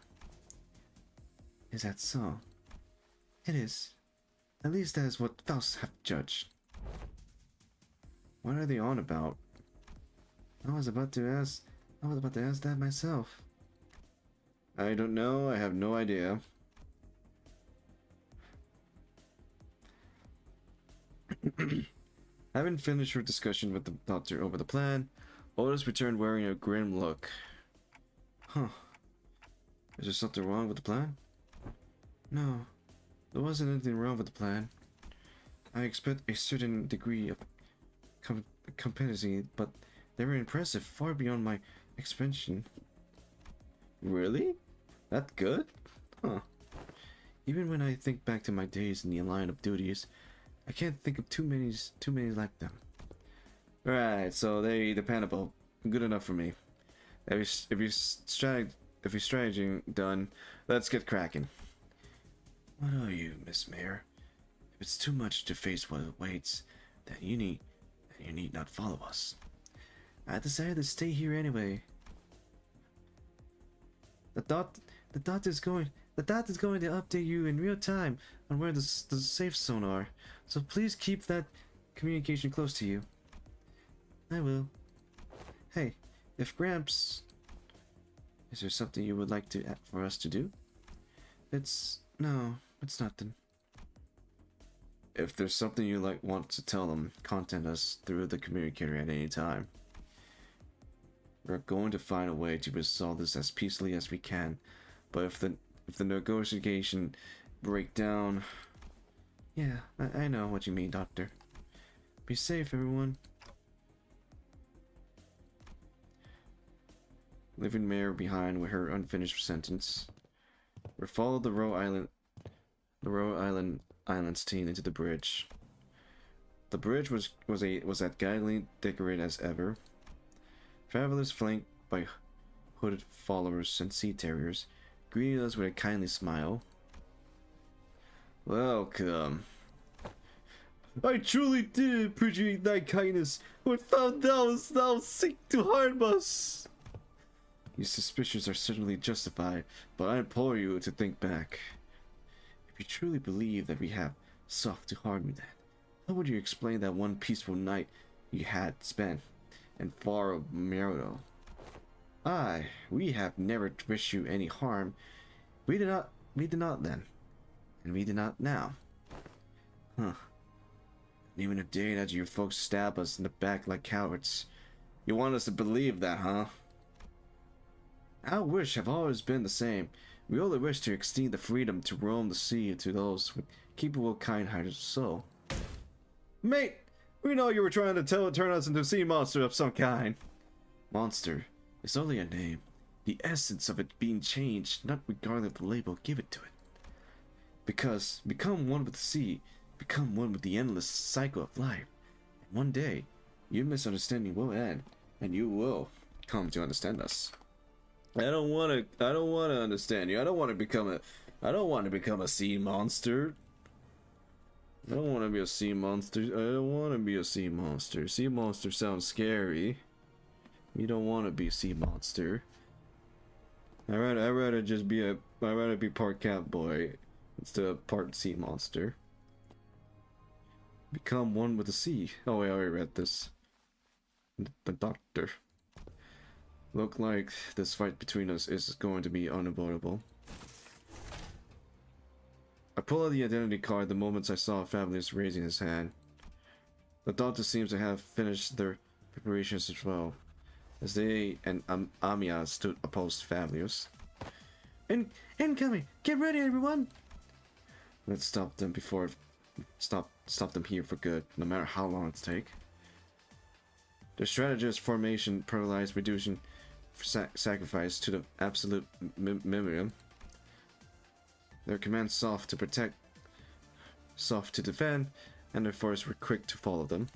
Is that so? It is. At least that is what Faust have judged. What are they on about? I was about to ask that myself. I don't know. I have no idea. Having finished her discussion with the Doctor over the plan, Otis returned wearing a grim look. Huh. Is there something wrong with the plan? No. There wasn't anything wrong with the plan. I expect a certain degree of competency, but they were impressive, far beyond my expansion. Really? That good? Huh. Even when I think back to my days in the line of duties, I can't think of too many like them. Right, so they dependable. Good enough for me. If your strategy done, let's get cracking. What are you, Miss Mayor? If it's too much to face what awaits, then you need not follow us. I decided to stay here anyway. The dot is going to update you in real time on where the safe zone are. So please keep that communication close to you. I will. Hey, if Gramps, is there something you would like for us to do? No, it's nothing. If there's something you want to tell them, contact us through the communicator at any time. We're going to find a way to resolve this as peacefully as we can, but if the negotiation break down, yeah, I know what you mean, Doctor. Be safe, everyone. Leaving Mayor behind with her unfinished sentence, we followed the Roe Island's team into the bridge. The bridge was as gaily decorated as ever. Travelers flanked by hooded followers and sea terriers greeted us with a kindly smile. Welcome. I truly did appreciate thy kindness, but found thou seek to harm us. Your suspicions are certainly justified, but I implore you to think back. If you truly believe that we have sought to harm you, then how would you explain that one peaceful night you had spent in far Merado? We have never wished you any harm. We did not then, and we did not now. Huh. Even the day that your folks stab us in the back like cowards, you want us to believe that, huh? Our wish have always been the same. We only wish to extend the freedom to roam the sea to those with capable, kind-hearted soul. Mate, we know you were trying to turn us into a sea monster of some kind. Monster is only a name. The essence of it being changed, not regardless of the label given to it. Because become one with the sea, become one with the endless cycle of life. And one day, your misunderstanding will end, and you will come to understand us. I don't want to understand you. I don't want to become a sea monster. I don't want to be a sea monster. I don't want to be a sea monster. Sea monster sounds scary. You don't want to be a sea monster. I'd rather be part cat boy instead of part sea monster. Become one with the sea. Oh wait, I already read this. The Doctor. Look like this fight between us is going to be unavoidable. I pull out the identity card the moment I saw Fabius raising his hand. The Doctor seems to have finished their preparations as well, as they and Amia stood opposed to Fabius. Incoming! Get ready, everyone! Let's stop them before stop them here for good, no matter how long it takes. The strategist formation paralyzed, reducing sacrifice to the absolute minimum. Their command soft to protect, soft to defend, and their force were quick to follow them.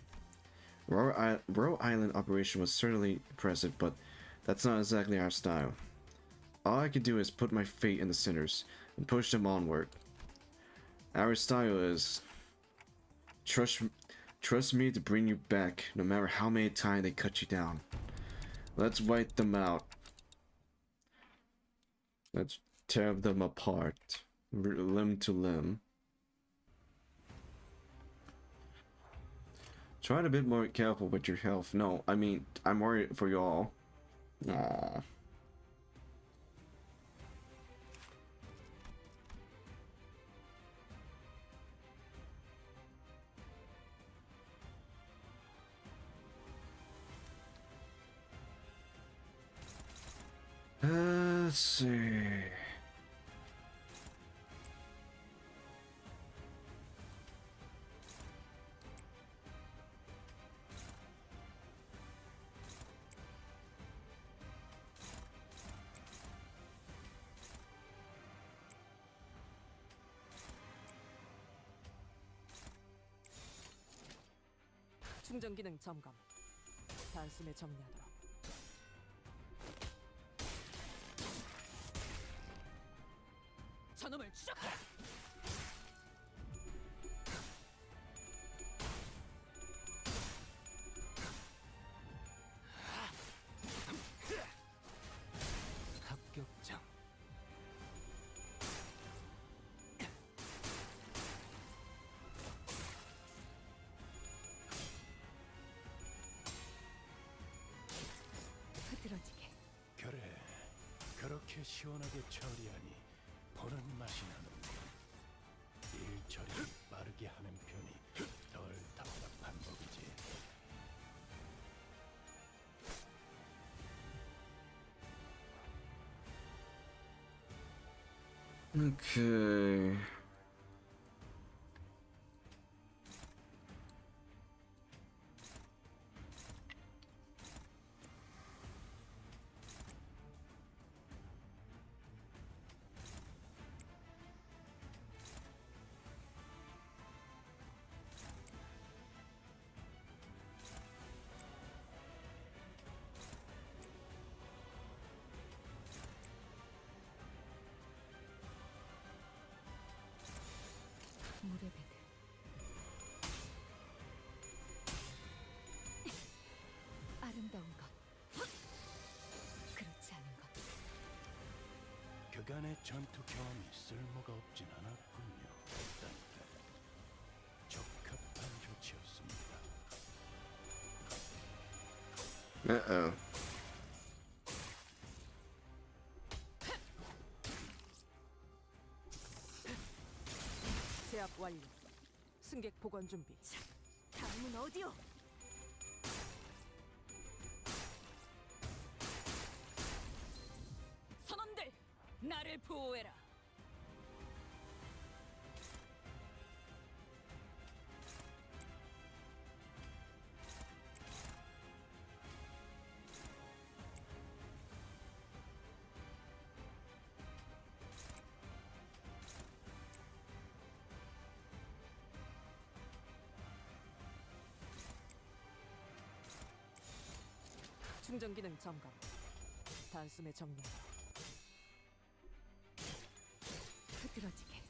Row Island operation was certainly impressive, but that's not exactly our style. All I could do is put my fate in the sinners and push them onward. Our style is trust me to bring you back, no matter how many times they cut you down. Let's wipe them out. Let's tear them apart, limb to limb. Try to be a bit more careful with your health. No, I mean, I'm worried for you all. Aww. Let's see. 충전 기능 점검. 단숨에 정리하도록. 저놈을 추적해. 합격장. 흐드러지게. 그래, 그렇게 시원하게 처리하니 보는 맛이 나는군. 일 처리 빠르게 하는 편이 덜 답답한 법이지. Okay. 물의 배들. 아름다운 것. 그렇지 않은 것. 그간의 전투 경험이 쓸모가 없진 않았군요. 단테. 적합한 조치였습니다. Uh-oh. 제압 완료. 승객 보관 준비. 다음은 어디요? 선원들, 나를 보호해라. 충전 기능 점검. 단숨에 정리하도록. 흐드러지게.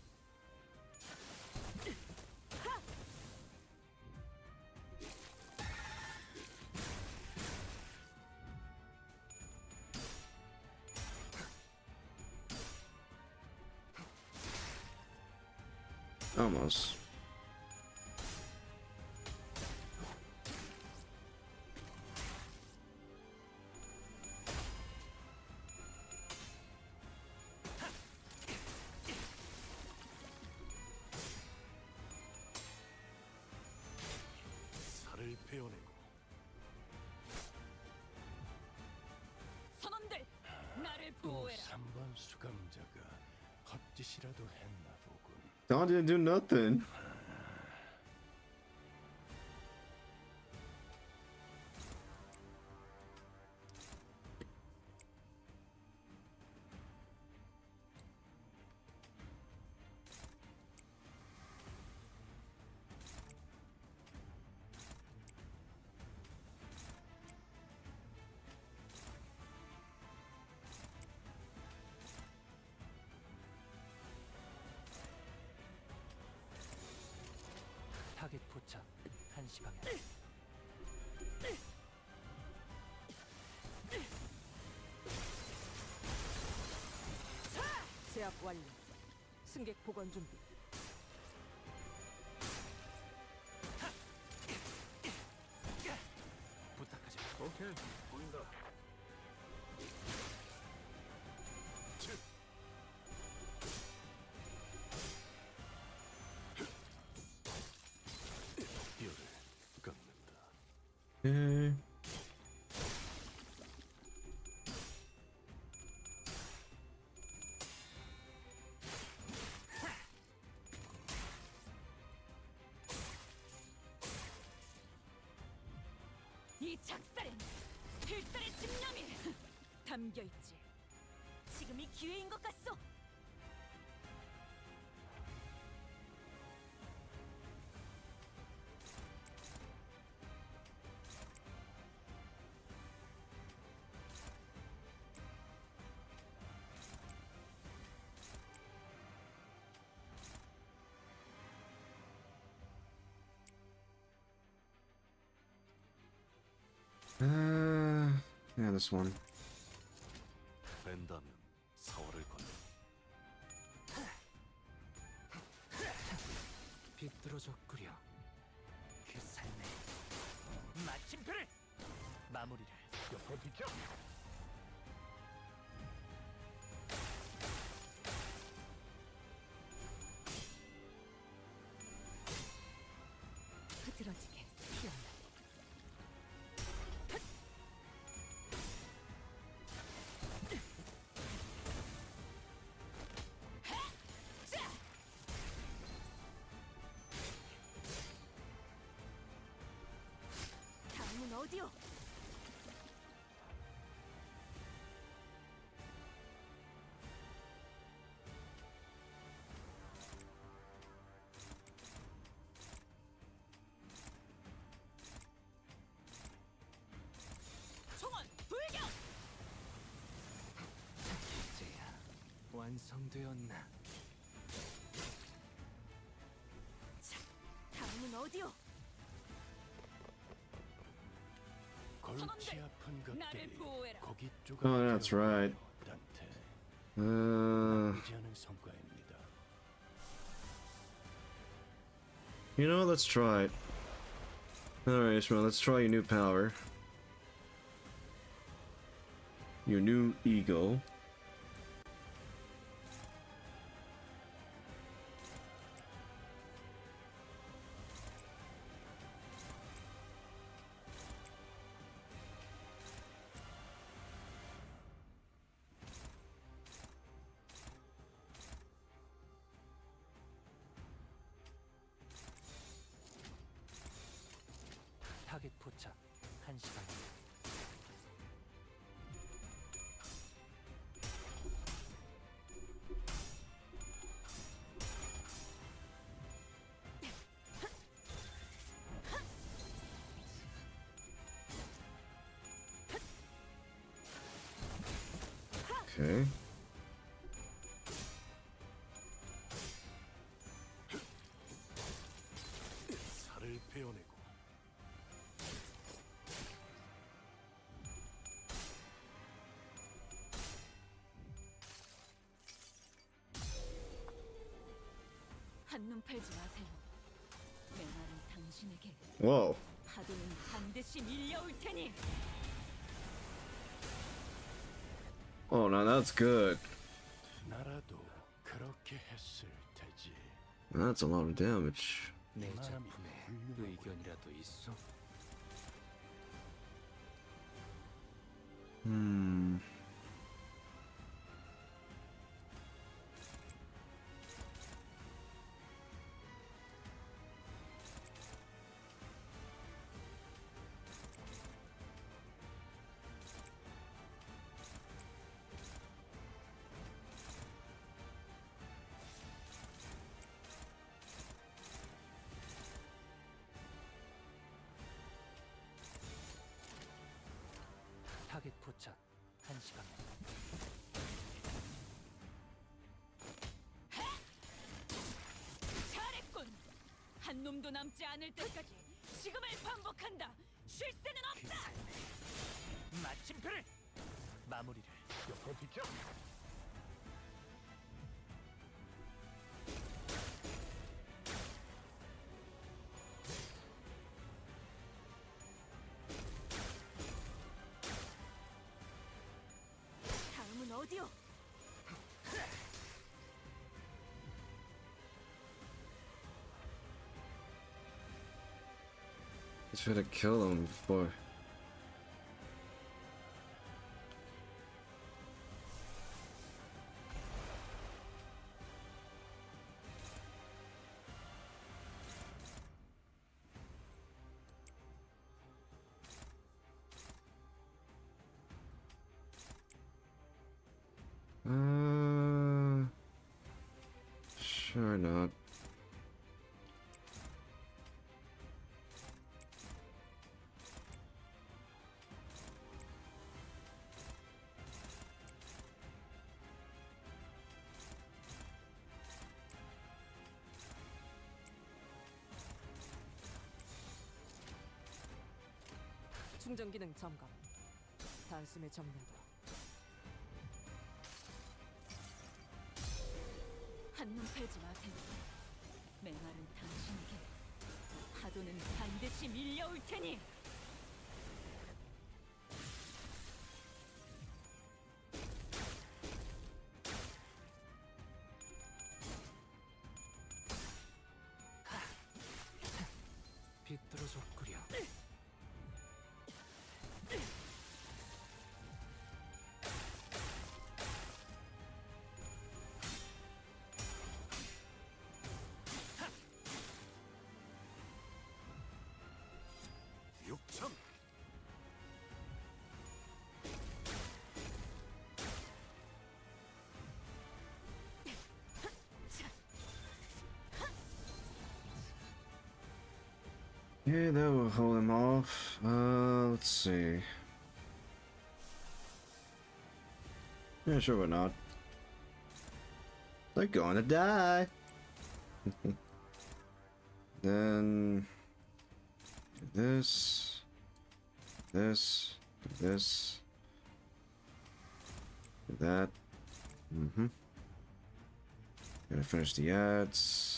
Almost. 살을 베어내고 선원들, 나를 또 보호해라. 3번 수감자가 헛짓이라도 했나 보군. Dawn didn't do nothing. 한시 방향. 제압 완료. 승객 보관 준비. 부탁하죠. 오케이, 보인다. 뼈를 깎는다. Okay. 이 작살엔 필살의 집념이 담겨 있지. 지금이 기회인 것 같소. Yeah, this one. 된다면 사활을 건너. 비뚤어져 끓여. 그 삶의 마침표를 마무리를. 옆으로 비켜. 흐트러지게 피어나. 다음은 어디요? 총원 불격! 이제야 완성되었나? 다음은 어디요? 골치 아픈 나를 것들이 보호해라. 거기 Oh, 쪼가리 that's right. 단테. 나쁘지 않은 성과입니다. You know, let's try it. Alright, Ishmael, let's try your new power. Your new ego. 타겟 포착 한시 방향. Okay. 살을 베어내고 한눈 팔지 마세요. 메말은 당신에게 Whoa. 파도는 반드시 밀려올 테니. Oh, now that's good. 나라도 그렇게 했을 테지. That's a lot of damage. 내 작품에 의견이라도 있어? 타겟 포착 한시 방향. 잘했군. 한 놈도 남지 않을 때까지 지금을 반복한다. 쉴 새는 없다. 마침표를 마무리를. 옆으로 비켜. 다음은 어디요? I tried to kill him before. Sure not. 충전 기능 점검. 단숨에 정리하도록. 한눈 팔지 마세요. 메마른 당신에게 파도는 반드시 밀려올 테니. 비뚤어졌구려. 육천. Yeah, that will hold him off. Let's see. Yeah, sure, why not? They're gonna die. Then this, this, that. Gotta finish the ads.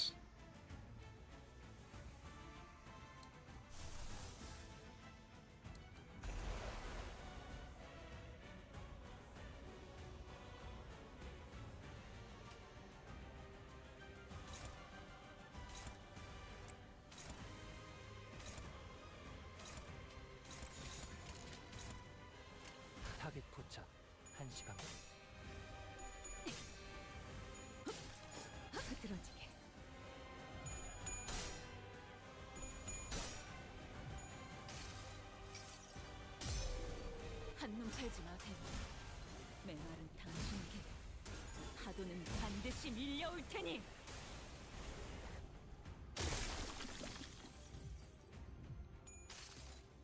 타겟 포착 1시간. 흐드러지게. 한눈 팔지 마세요. 메마른 당신에게 파도는 반드시 밀려올 테니.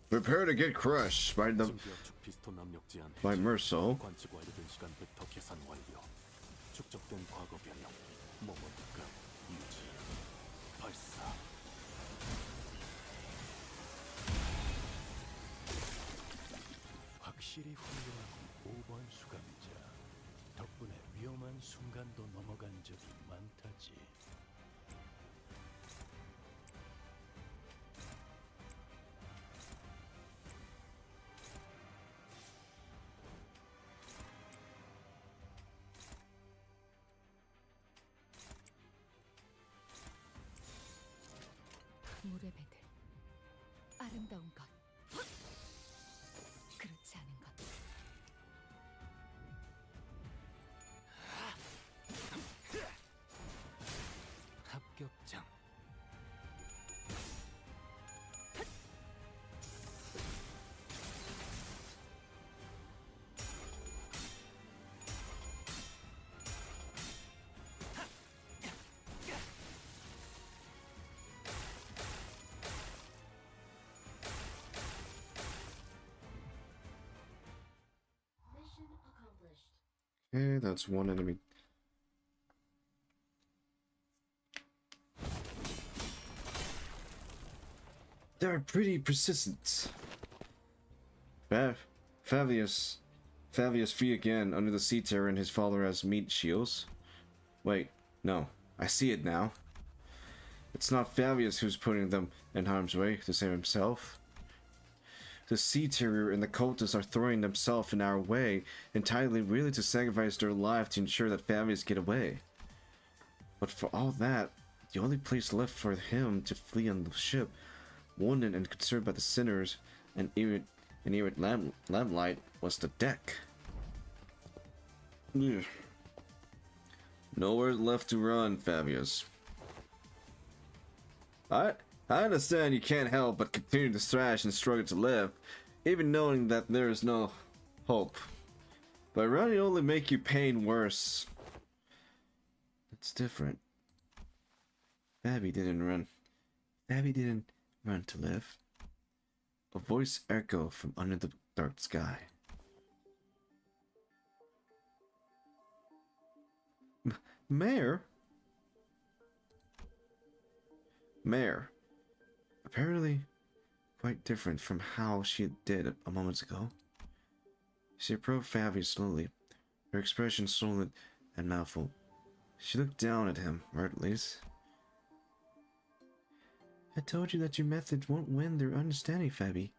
Prepare to get crushed by the 증기압축 피스톤 압력 제한 by 해제. Merso. 관측 완료된 시간부터 계산 완료. 축적된 과거 변형. 모먼트감 유지. 발사. 확실히 훌륭한 5번 수감자. 덕분에 위험한 순간도 넘어간 적이 많다지. 물의 배들. 아름다운 것. 그렇지 않은 것. 합격장. Okay, that's one enemy. They're pretty persistent. Fabius free again under the sea terror and his father as meat shields. Wait, no, I see it now. It's not Fabius who's putting them in harm's way to save himself. The sea terrier and the cultists are throwing themselves in our way, entirely willing to sacrifice their life to ensure that Fabius get away. But for all that, the only place left for him to flee on the ship, wounded and concerned by the sinners and irate lamplight, was the deck. Ugh. Nowhere left to run, Fabius. I understand you can't help but continue to thrash and struggle to live, even knowing that there is no hope. But running only make your pain worse. It's different. Fabby didn't run. Fabby didn't run to live. A voice echoed from under the dark sky. Mayor? Mayor. Apparently quite different from how she did a moment ago. She approached Fabi slowly, her expression solid and mouthful. She looked down at him, or at least. I told you that your methods won't win their understanding, Fabi.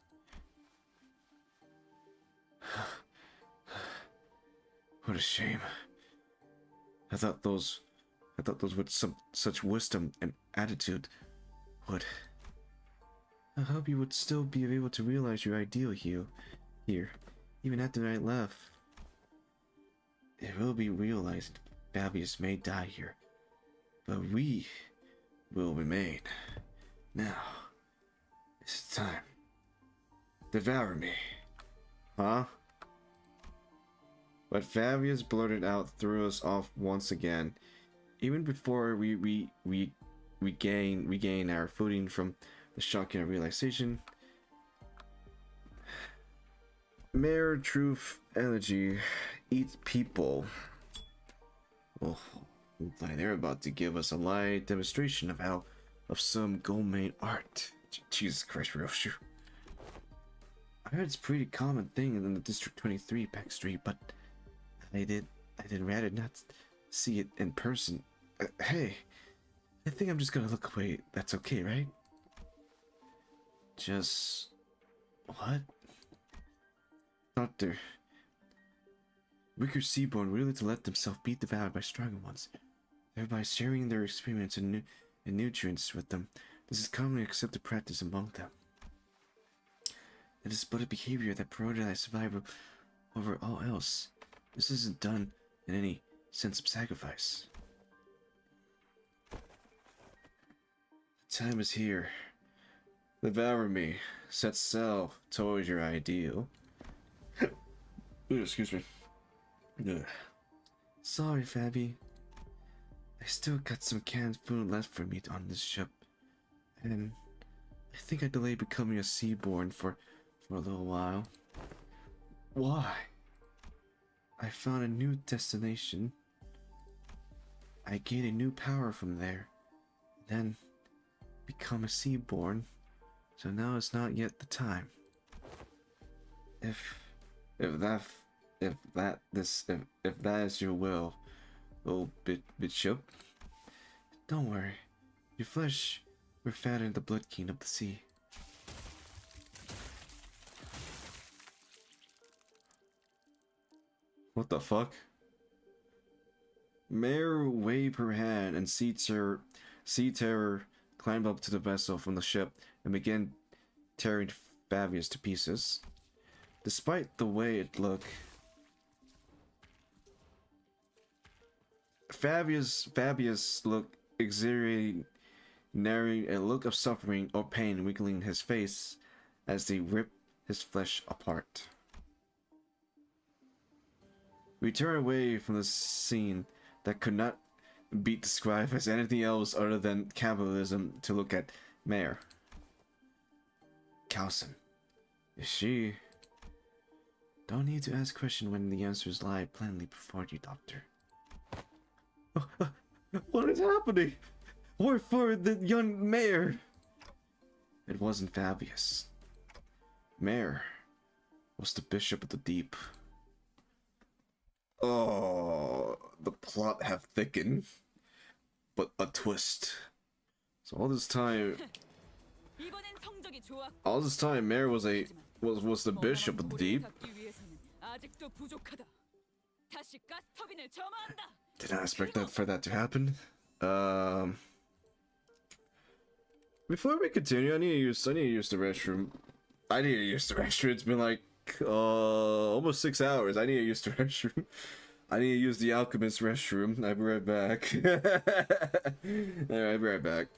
What a shame. I thought those with such wisdom and attitude would. I hope you would still be able to realize your ideal here, even after I left. It will be realized Fabius may die here, but we will remain. Now, it's time. Devour me. Huh? But Fabius blurted out threw us off once again, even before we regain our footing from the shocking realization. Mere truth energy eats people. Oh, like they're about to give us a light demonstration of some gourmet art. Jesus Christ, Roshu. I heard it's a pretty common thing in the District 23 backstreet, but I'd rather not see it in person. Hey, I think I'm just gonna look away. That's okay, right? Just... what? Doctor. Weaker seaborn willing to let themselves be devoured by stronger ones, thereby sharing their experience and nutrients with them. This is commonly accepted practice among them. It is but a behavior that prioritizes survival over all else. This isn't done in any sense of sacrifice. The time is here. Devour me. Set sail towards your ideal. Ooh, excuse me. Ugh. Sorry, Fabi. I still got some canned food left for me on this ship. And I think I delayed becoming a seaborn for a little while. Why? I found a new destination. I gained a new power from there. Then become a seaborn. So now is not yet the time. If that is your will, old bishop. Don't worry. Your flesh will fatten the blood king of the sea. What the fuck? Mare waved her hand and Sea Terror climbed up to the vessel from the ship and began tearing Fabius to pieces. Despite the way it looked, Fabius looked exaggerating, narrowing a look of suffering or pain wiggling his face as they ripped his flesh apart. We turned away from the scene that could not be described as anything else other than cannibalism to look at Mare. Calson. Is she... Don't need to ask questions when the answers lie plainly before you, Doctor. What is happening? We're for the young mayor. It wasn't Fabius. Mare was the Bishop of the Deep. Oh, the plot have thickened, but a twist. So all this time, 이번엔 성적이 좋았고 Mare was the Bishop of the Deep. 잡기 위해서는 아직도 부족하다. 다시 가스터빈을 점화한다. Did not expect that to happen. Before we continue, I need to use the restroom. It's been like almost 6 hours. I need to use the restroom. I need to use the alchemist restroom. I'll be right back. Alright, I'll be right back.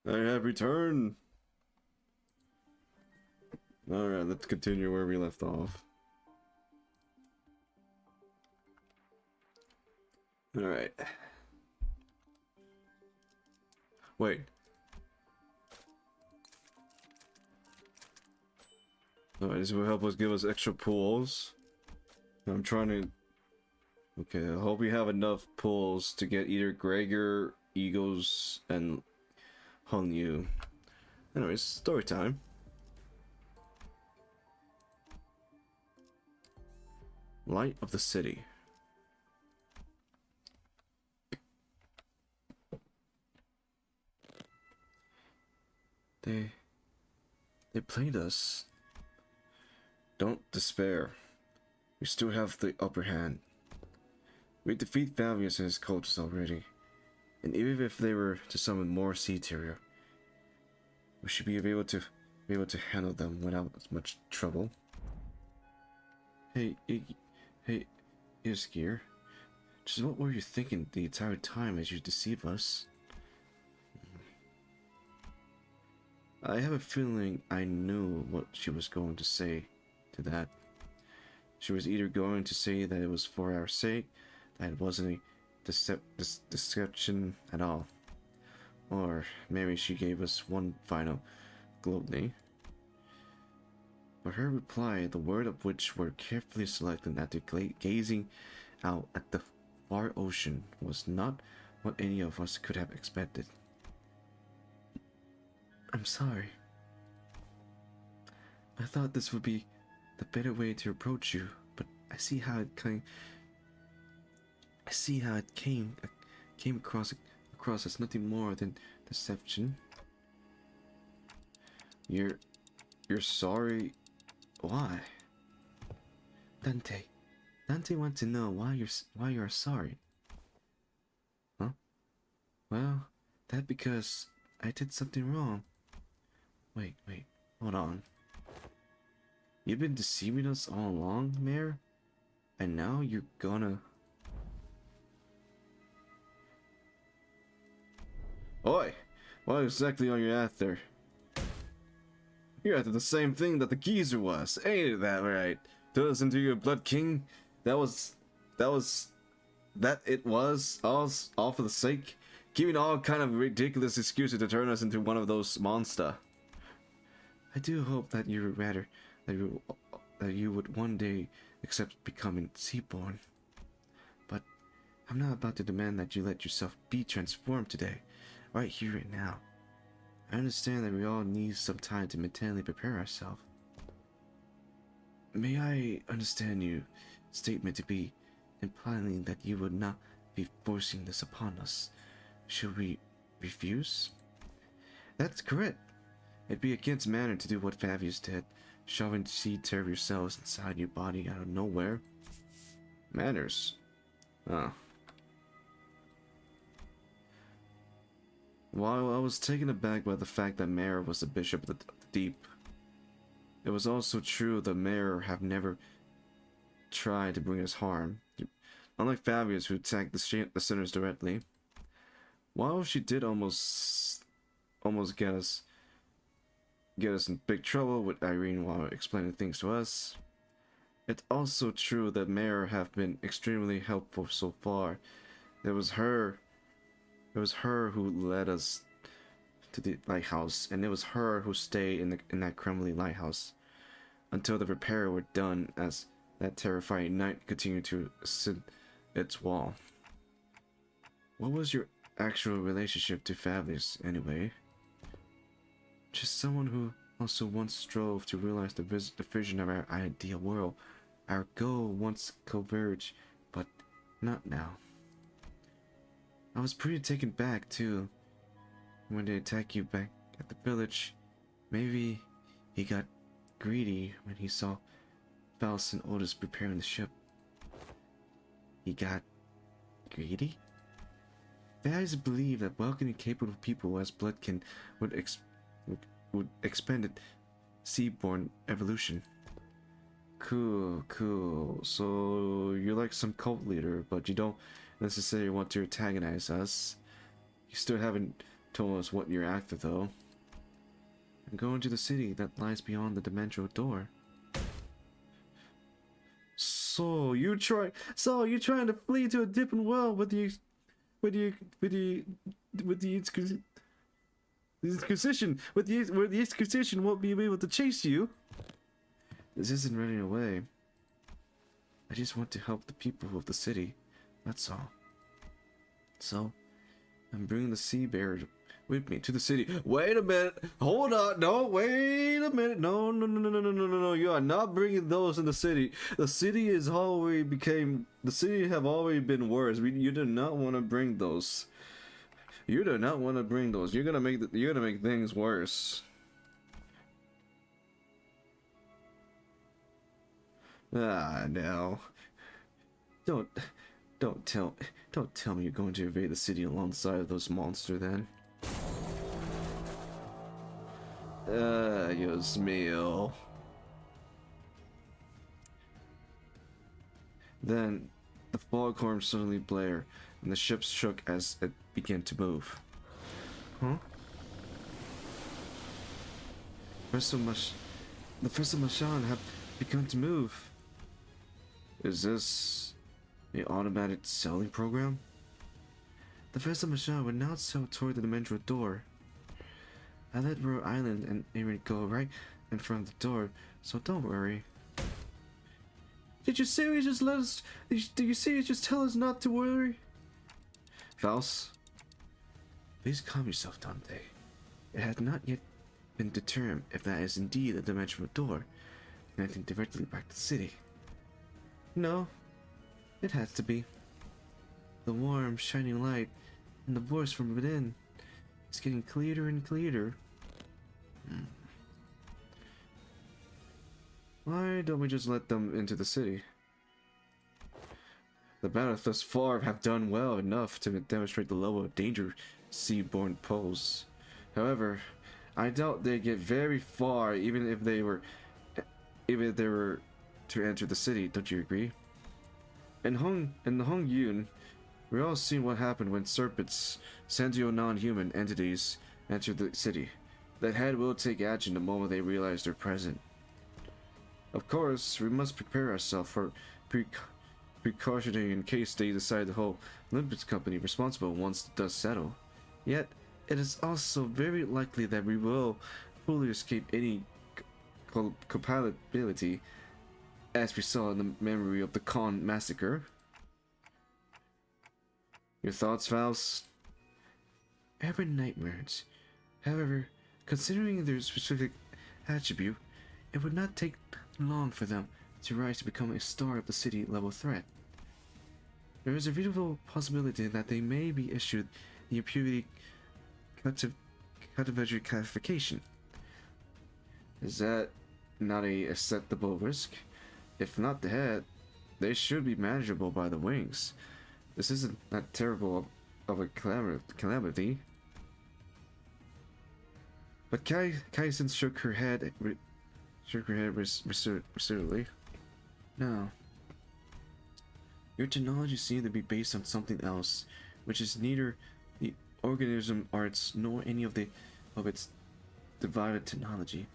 I have returned. Alright, let's continue where we left off. Alright. Wait. Alright, this will help us give us extra pulls. I'm trying to... Okay, I hope we have enough pulls to get either Gregor, Eagles, and Hung Yu. Anyways, story time. Light of the city. They played us. Don't despair. We still have the upper hand. We defeat Vergilius and his cultists already. And even if they were to summon more sea terrier, we should be able to handle them without as much trouble. Hey, Iskir. Just what were you thinking the entire time as you deceive us? I have a feeling I knew what she was going to say to that. She was either going to say that it was for our sake, that it wasn't a deception at all, or maybe she gave us one final gloating. But her reply, the word of which were carefully selected after gazing out at the far ocean, was not what any of us could have expected. I'm sorry. I thought this would be the better way to approach you, but I see how it came across as nothing more than deception. You're sorry. Why? Dante wants to know why you're sorry. Huh? Well, that's because I did something wrong. Wait, hold on. You've been deceiving us all along, Mayor? And now you're gonna... Oi! What exactly are you after? You're after the same thing that the geezer was, ain't that right? Turn us into your blood king? That it was all for the sake? Giving all kind of ridiculous excuses to turn us into one of those monster. I do hope that you would one day accept becoming Seaborn. But I'm not about to demand that you let yourself be transformed today, right here and now. I understand that we all need some time to mentally prepare ourselves. May I understand your statement to be implying that you would not be forcing this upon us? Should we refuse? That's correct. It'd be against manner to do what Vergilius did, shoving sea terrier cells inside your body out of nowhere. Manners? Oh. While I was taken aback by the fact that Mayor was the Bishop of the Deep, it was also true that Mayor have never tried to bring us harm. Unlike Vergilius, who attacked the sinners directly. While she did almost get us in big trouble with Irene while explaining things to us, it's also true that Mayor have been extremely helpful so far. It was her who led us to the lighthouse, and it was her who stayed in that crumbly lighthouse until the repair were done, as that terrifying night continued to ascend its wall. What was your actual relationship to Vergilius, anyway? Just someone who also once strove to realize the vision of our ideal world. Our goal once converged, but not now. I was pretty taken back too when they attacked you back at the village. Maybe he got greedy when he saw Faust and Otis preparing the ship. He got greedy? Values believe that welcoming capable people as Bloodkin would expand seaborn evolution. Cool. So you're like some cult leader, but you don't necessarily want to antagonize us. You still haven't told us what you're after, though. And go into the city that lies beyond the dimensional door. So you're trying to flee to a different world with the exquisition, where the exquisition won't be able to chase you. This isn't running away. I just want to help the people of the city. That's all. So, I'm bringing the sea bear with me to the city. Wait a minute. Hold on. No, wait a minute. No. You are not bringing those in the city. The city have always been worse. You do not want to bring those. You do not want to bring those. You're gonna make things worse. Ah, no. Don't tell me you're going to invade the city alongside of those monsters then. Dios mío. Then the foghorn suddenly blared, and the ship shook as it began to move. Huh? The Vessel Machan have begun to move. Is this an automatic selling program? The Vessel Machan would now sail toward the dimensional door. I let Rhode Island and Erin go right in front of the door, so don't worry. Did you seriously just let us? Did you seriously just tell us not to worry? Faust, please calm yourself, Dante. It has not yet been determined if that is indeed a dimensional door connecting directly back to the city. No, it has to be. The warm, shining light and the voice from within is getting clearer and clearer. Why don't we just let them into the city? The battle thus far have done well enough to demonstrate the level of danger seaborne pose. However, I doubt they get very far even if they were to enter the city, don't you agree? In the Hong Yun, we all seen what happened when serpents, sentient non-human entities, enter the city. That head will take action the moment they realize they're present. Of course, we must prepare ourselves for precautionary in case they decide to hold Limbus Company responsible once the dust settle. Yet, it is also very likely that we will fully escape any culpability, as we saw in the memory of the Khan massacre. Your thoughts, Faust? Urban nightmares. However, considering their specific attribute, it would not take long for them to rise to become a star of the city level threat. There is a reasonable possibility that they may be issued the impurity cultivator classification. Is that not a acceptable risk? If not the head, they should be manageable by the wings. This isn't that terrible of a calamity. But Kaisen shook her head resolutely. No. Your technology seems to be based on something else, which is neither the organism arts nor any of its divided technology.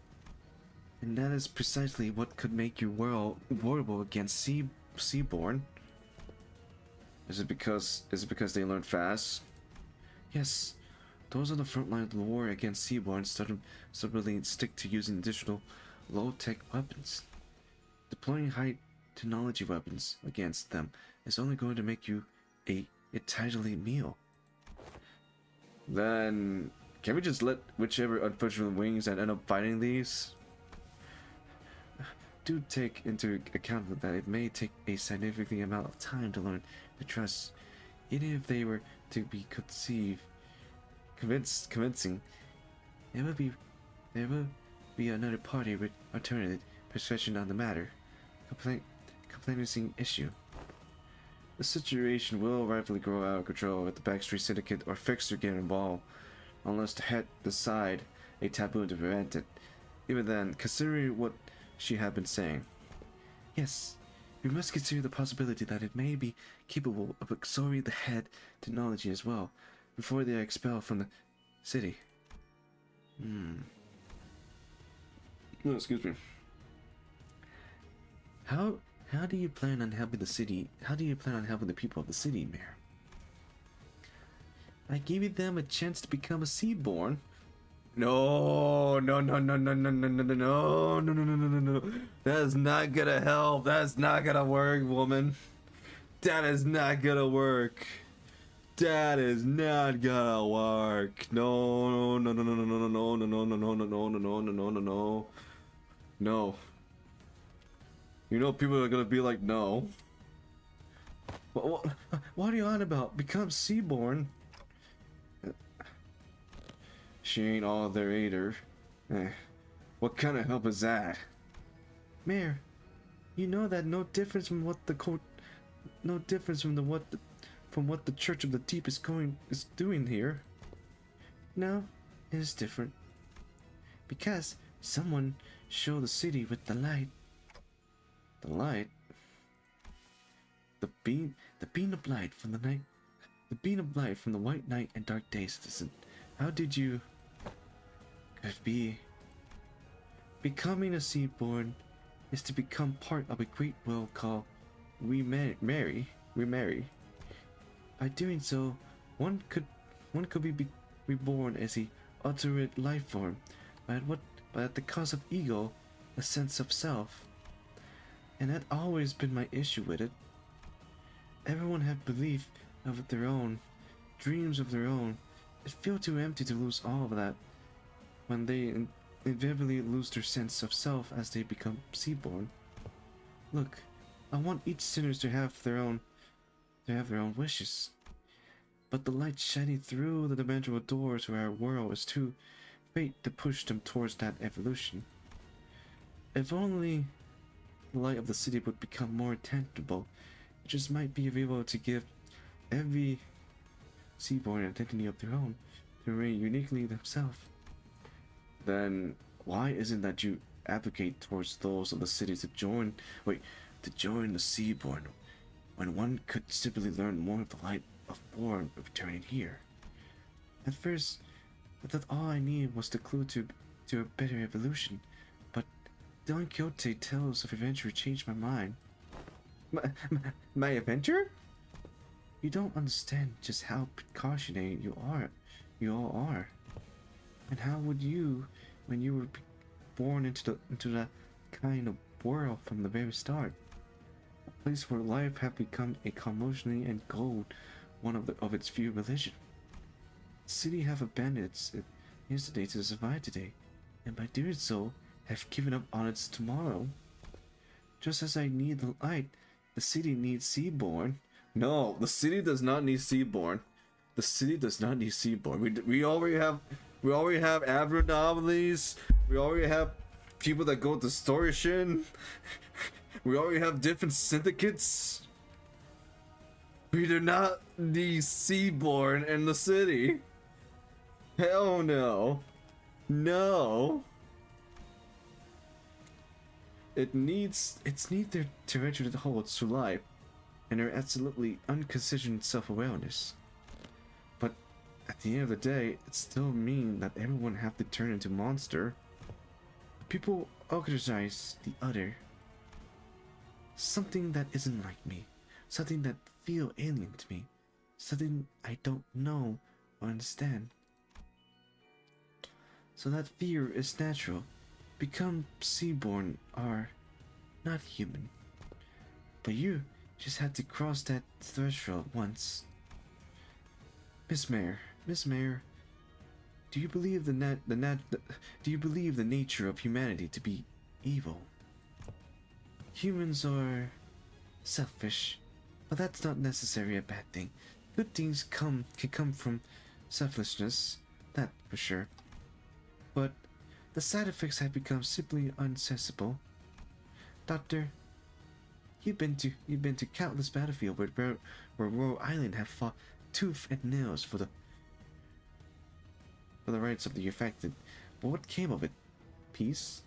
And that is precisely what could make you vulnerable against seaborne. Is it because they learn fast? Yes. Those on the front line of the war against seaborne suddenly stick to using additional low-tech weapons. Deploying high-technology weapons against them is only going to make you a tidily meal. Then, can we just let whichever unfortunate wings that end up fighting these? Do take into account that it may take a significant amount of time to learn to trust, even if they were to be convincing. There will be another party with alternative persuasion on the matter. Complainting issue. The situation will rightfully grow out of control if the Backstreet Syndicate or Fixer get involved, unless the head decide a taboo to prevent it. Even then, considering what she had been saying. Yes, we must consider the possibility that it may be capable of absorbing the head technology as well, before they are expelled from the City. No, excuse me. How do you plan on helping the city? How do you plan on helping the people of the city, Mayor? I gave them a chance to become a Seaborn. No. That is not gonna help. That's not gonna work, woman. That is not gonna work. That is not gonna work. No. No. You know people are gonna be like, no. What are you on about? Become Seaborn? She ain't all there either. What kind of help is that? Mayor, you know that no difference from what the Church of the Deep is doing here. No, it is different. Because someone showed the city with the light. The light? The beam of light from the night. The beam of light from the white night and dark days. Listen, how did you... Could be... Becoming a Seaborn is to become part of a great will called remarry. By doing so, one could be reborn as a alternate life form, but at the cost of ego, a sense of self. And that always been my issue with it. Everyone had belief of their own, dreams of their own. It felt too empty to lose all of that when they inevitably lose their sense of self as they become Seaborn. Look, I want each sinner to have their own wishes. But the light shining through the dimensional doors of our world is too faint to push them towards that evolution. If only the light of the city would become more tangible, it just might be able to give every Seaborn identity of their own, to reign uniquely themselves. Then why isn't that you advocate towards those of the city to join the Seaborn, when one could simply learn more of the light of born returning here? At first, I thought all I needed was the clue to a better evolution, but Don Quixote tales of adventure changed my mind. My adventure? You don't understand just how precautionary you all are. And how would you, when you were born into that kind of world from the very start? A place where life had become a commotion and gold, one of its few religion. The city have abandoned its yesterday to survive today, and by doing so, have given up on its tomorrow. Just as I need the light, the city needs Seaborn. No, the city does not need Seaborn. The city does not need Seaborn. We already have anomalies. We already have people that go distortion. We already have different syndicates. We do not need Seaborn in the city. Hell no. No. It's neither to hold to life and their absolutely unconsidered self-awareness. But at the end of the day, it still means that everyone have to turn into monster. People organize the other. Something that isn't like me. Something that feel alien to me. Something I don't know or understand. So that fear is natural. Become Seaborn are not human. But you just had to cross that threshold once. Miss Mayor, do you believe do you believe the nature of humanity to be evil? Humans are selfish, but that's not necessarily a bad thing. Good things can come from selfishness, that for sure. But the side effects have become simply unsensible. Doctor, you've been to countless battlefields where Royal Island have fought tooth and nails for the rights of the affected. But what came of it? Peace?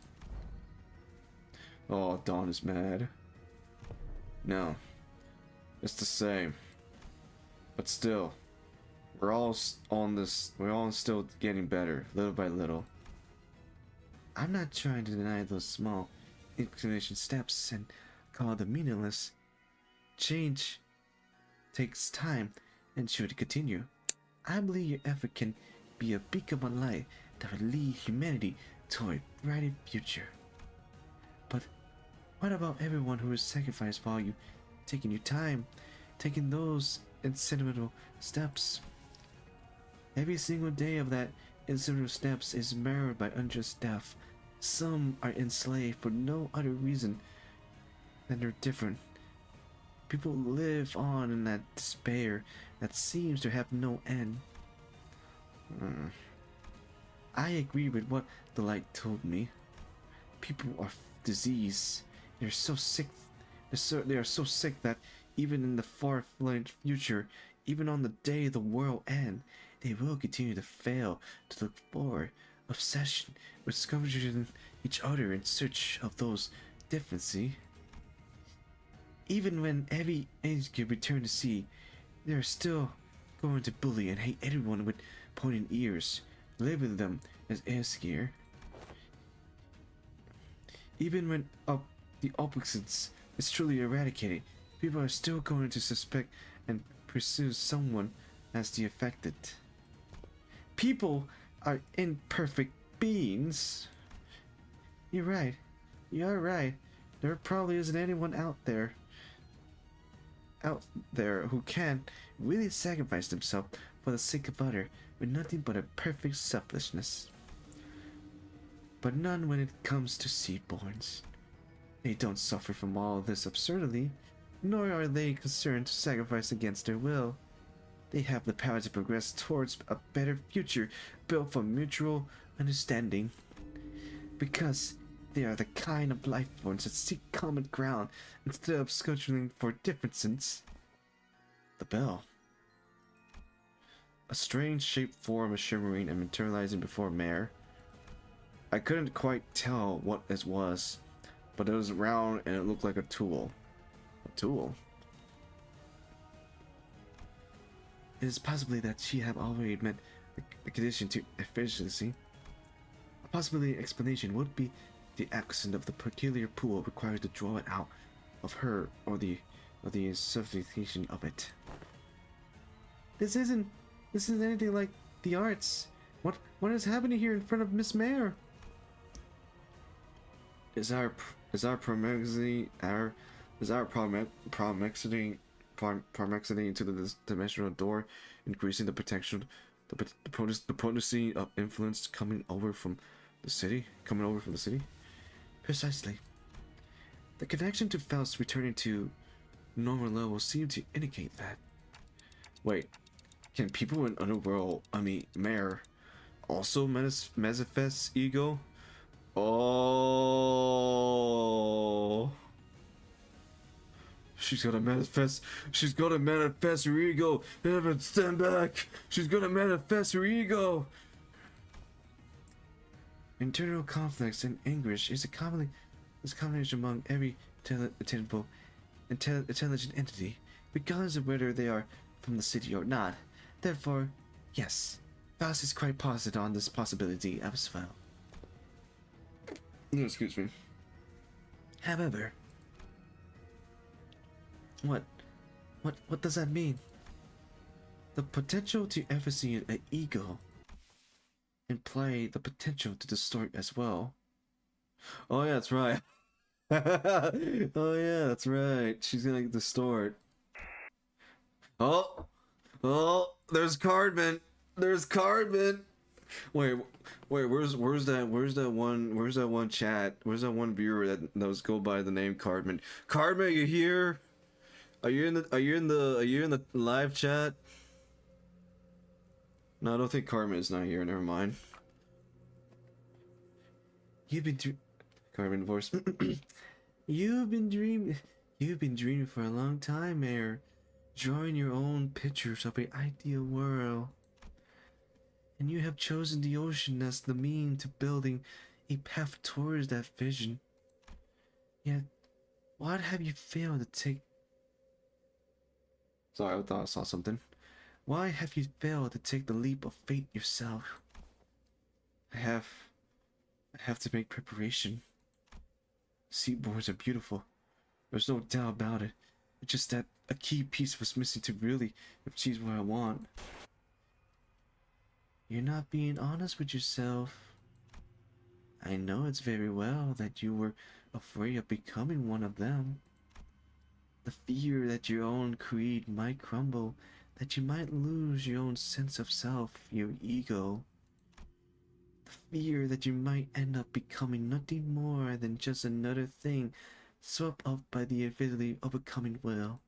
Oh, Dawn is mad. No. It's the same. But still, We're all on this. We're all still getting better, little by little. I'm not trying to deny those small inclination steps and call them meaningless. Change takes time and should continue. I believe your effort can be a beacon of light that will lead humanity toward a brighter future. But what about everyone who has sacrificed for you, taking your time, taking those incidental steps? Every single day of that incidental steps is marred by unjust death. Some are enslaved for no other reason than they're different. People live on in that despair that seems to have no end. I agree with what the light told me. People are diseased. They're so sick. They are so sick that even in the far-flung future, even on the day the world ends, they will continue to fail to look forward. Obsession with scavenging each other in search of those differences. Even when every age can return to sea, they are still going to bully and hate everyone with pointed ears, labeling them as air. Even when the opposites is truly eradicated, people are still going to suspect and pursue someone as the affected. People are imperfect beings. You're right. You're right. There probably isn't anyone out there who can really sacrifice themselves for the sake of others with nothing but a perfect selflessness. But none when it comes to seaborns. They don't suffer from all this absurdity, nor are they concerned to sacrifice against their will. They have the power to progress towards a better future built from mutual understanding. Because they are the kind of life forms that seek common ground instead of struggling for differences. The bell. A strange shaped form is shimmering and materializing before Mare. I couldn't quite tell what it was, but it was round and it looked like a tool. A tool? It is possibly that she have already met the condition to efficiency. A possibility explanation would be the accent of the peculiar pool required to draw it out of her, or the sophistication of it. This isn't anything like the arts. What is happening here in front of Miss Mare? Is our promexity into the dimensional door increasing the potential, the potency of influence coming over from the city? Precisely. The connection to Faust returning to normal levels seem to indicate that. Wait, can people in Underworld, Mare, also manifest ego? Oh, she's gonna manifest her ego. Never stand back. She's gonna manifest her ego. Internal conflicts and anguish is a combination among every intelligent entity, regardless of whether they are from the city or not. Therefore, yes, Faust is quite positive on this possibility as well. Excuse me. However, what does that mean? The potential to emphasize an ego imply the potential to distort as well. Oh yeah, that's right. Oh yeah, that's right. She's gonna distort. Oh, there's Cardman. Wait, where's that one chat? Where's that one viewer that was go by the name Cardman? Cardman, are you here? Are you in the live chat? No, I don't think Cardman is not here. Never mind. Cardman voice. You've been dreaming for a long time, Mare. Drawing your own pictures of an ideal world. And you have chosen the ocean as the mean to building a path towards that vision. Yet, what have you failed to take? Sorry, I thought I saw something. Why have you failed to take the leap of faith yourself? I have to make preparation. Seaboards are beautiful. There's no doubt about it. It's just that a key piece was missing to really achieve what I want. You're not being honest with yourself. I know it's very well that you were afraid of becoming one of them. The fear that your own creed might crumble, that you might lose your own sense of self, your ego. The fear that you might end up becoming nothing more than just another thing swept up by the infinity of becoming will.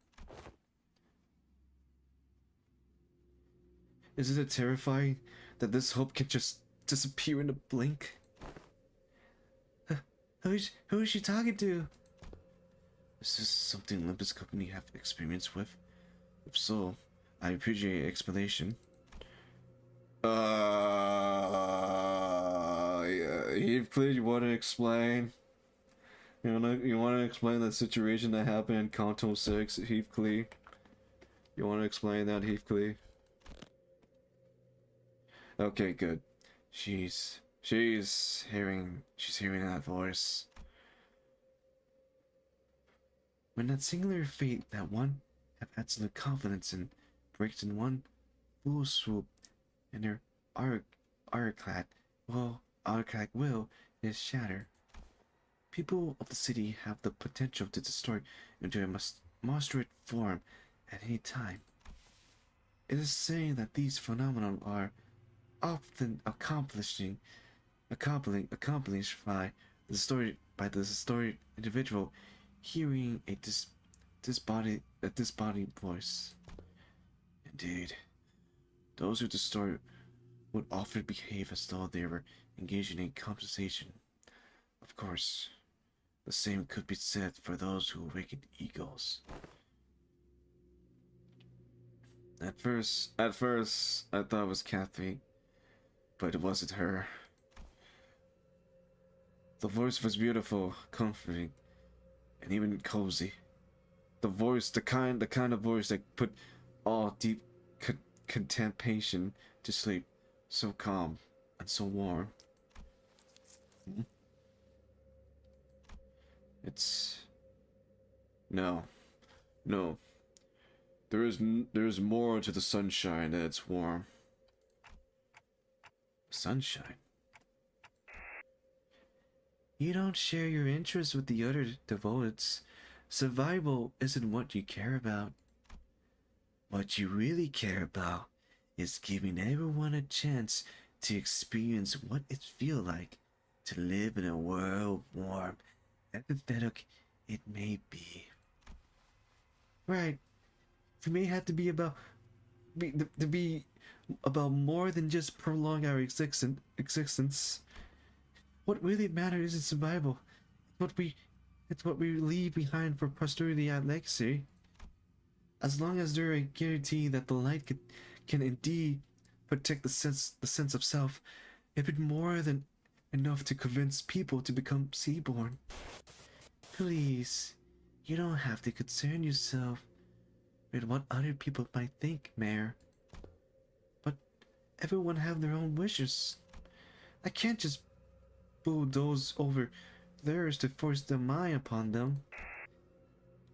Isn't it terrifying that this hope can just disappear in a blink? Who is she talking to? Is this something Limbus Company have experience with? If so, I appreciate your explanation. Heathcliff, you want to explain? You want to explain the situation that happened in Canto 6, Heathcliff? You want to explain that, Heathcliff? Okay, good. She's hearing that voice. When that singular fate that one have absolute confidence in breaks in one full swoop, and their Arknight will is shattered. People of the city have the potential to distort into a monstrous form at any time. It is saying that these phenomena are often accomplished by the distorted individual hearing a disembodied voice. Indeed, those who distort would often behave as though they were engaging in conversation. Of course, the same could be said for those who awaken egos. At first, I thought it was Kathy, but it wasn't her. The voice was beautiful, comforting, and even cozy. The voice, the kind of voice that put all deep contemplation to sleep, so calm and so warm. It's no. There is more to the sunshine than it's warm. Sunshine. You don't share your interests with the other devotees. Survival isn't what you care about. What you really care about is giving everyone a chance to experience what it feels like to live in a world warm, empathetic it may be. Right. It may have to be about more than just prolong our existence. What really matters is survival. It's what we leave behind for posterity and legacy. As long as there is a guarantee that the light can indeed protect the sense of self, it'd be more than enough to convince people to become seaborn. Please, you don't have to concern yourself with what other people might think, Mayor. But everyone have their own wishes. I can't just bulldoze over theirs to force their mind upon them.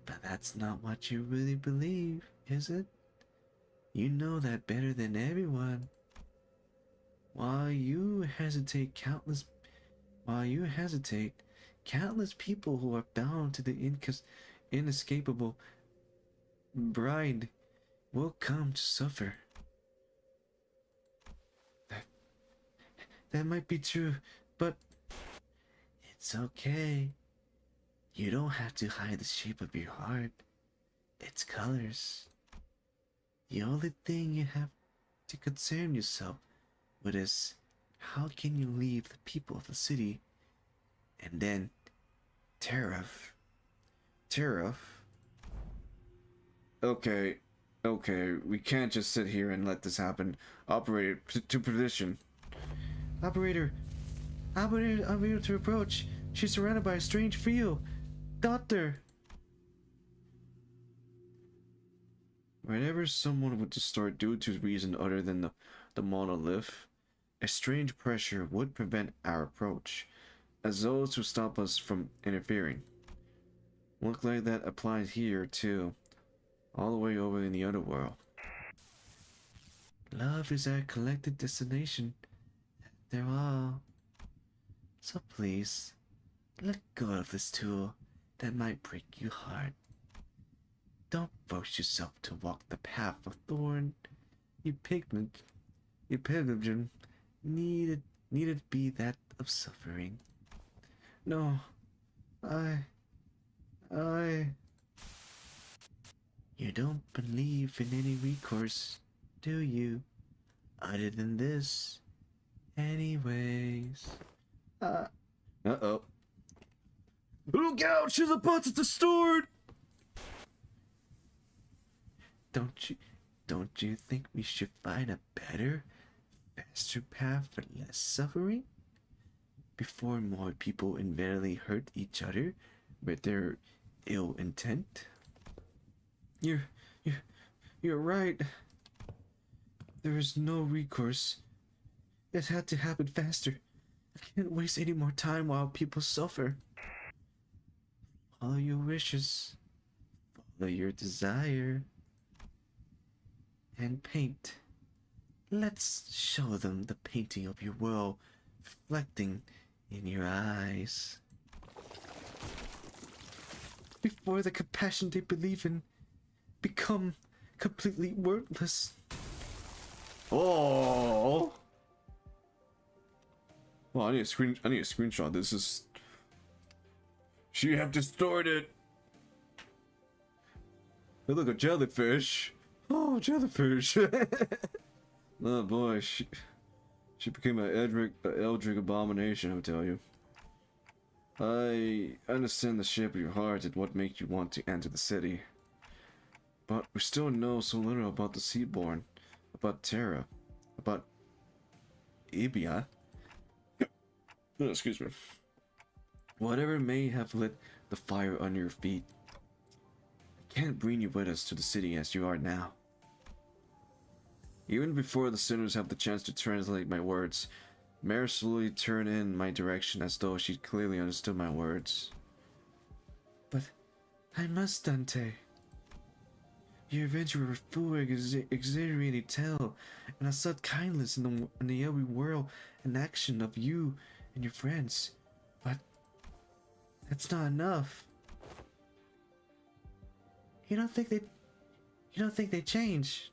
But that's not what you really believe, is it? You know that better than everyone. While you hesitate, countless people who are bound to the inescapable bride will come to suffer. That might be true, but it's okay. You don't have to hide the shape of your heart, its colors. The only thing you have to concern yourself with is how can you leave the people of the city and then Tariff. Okay, we can't just sit here and let this happen. Operator, to position. Operator, unable to approach. She's surrounded by a strange field. Doctor! Whenever someone would distort due to reason other than the monolith, a strange pressure would prevent our approach, as though to stop us from interfering. Look like that applies here too, all the way over in the other world. Love is our collective destination, after all. So please, let go of this tool that might break your heart. Don't force yourself to walk the path of thorn. Your pilgrimage needed be that of suffering. No, I... You don't believe in any recourse, do you? Other than this, anyways. Uh-oh. Look out! She's about to distort! Don't you think we should find a better, faster path for less suffering? Before more people inadvertently hurt each other with their ill intent? You're right. There is no recourse. It had to happen faster. I can't waste any more time while people suffer. Follow your wishes. Follow your desire. And paint. Let's show them the painting of your world reflecting in your eyes. Before the compassion they believe in become completely worthless. Oh! Well, I need a screenshot. This is... She have distorted. They look a jellyfish. Oh, jellyfish. Oh boy, she became an eldritch abomination, I'll tell you. I understand the shape of your heart and what makes you want to enter the city. But we still know so little about the Seaborn, about Terra, about Ibia. Oh, excuse me. Whatever may have lit the fire under your feet, I can't bring you with us to the city as you are now. Even before the sinners have the chance to translate my words, Mare slowly turned in my direction as though she clearly understood my words. But I must, Dante. Your adventure were full of exaggerated tale, and I sought kindness in the every word and action of you and your friends. But that's not enough. You don't think they change?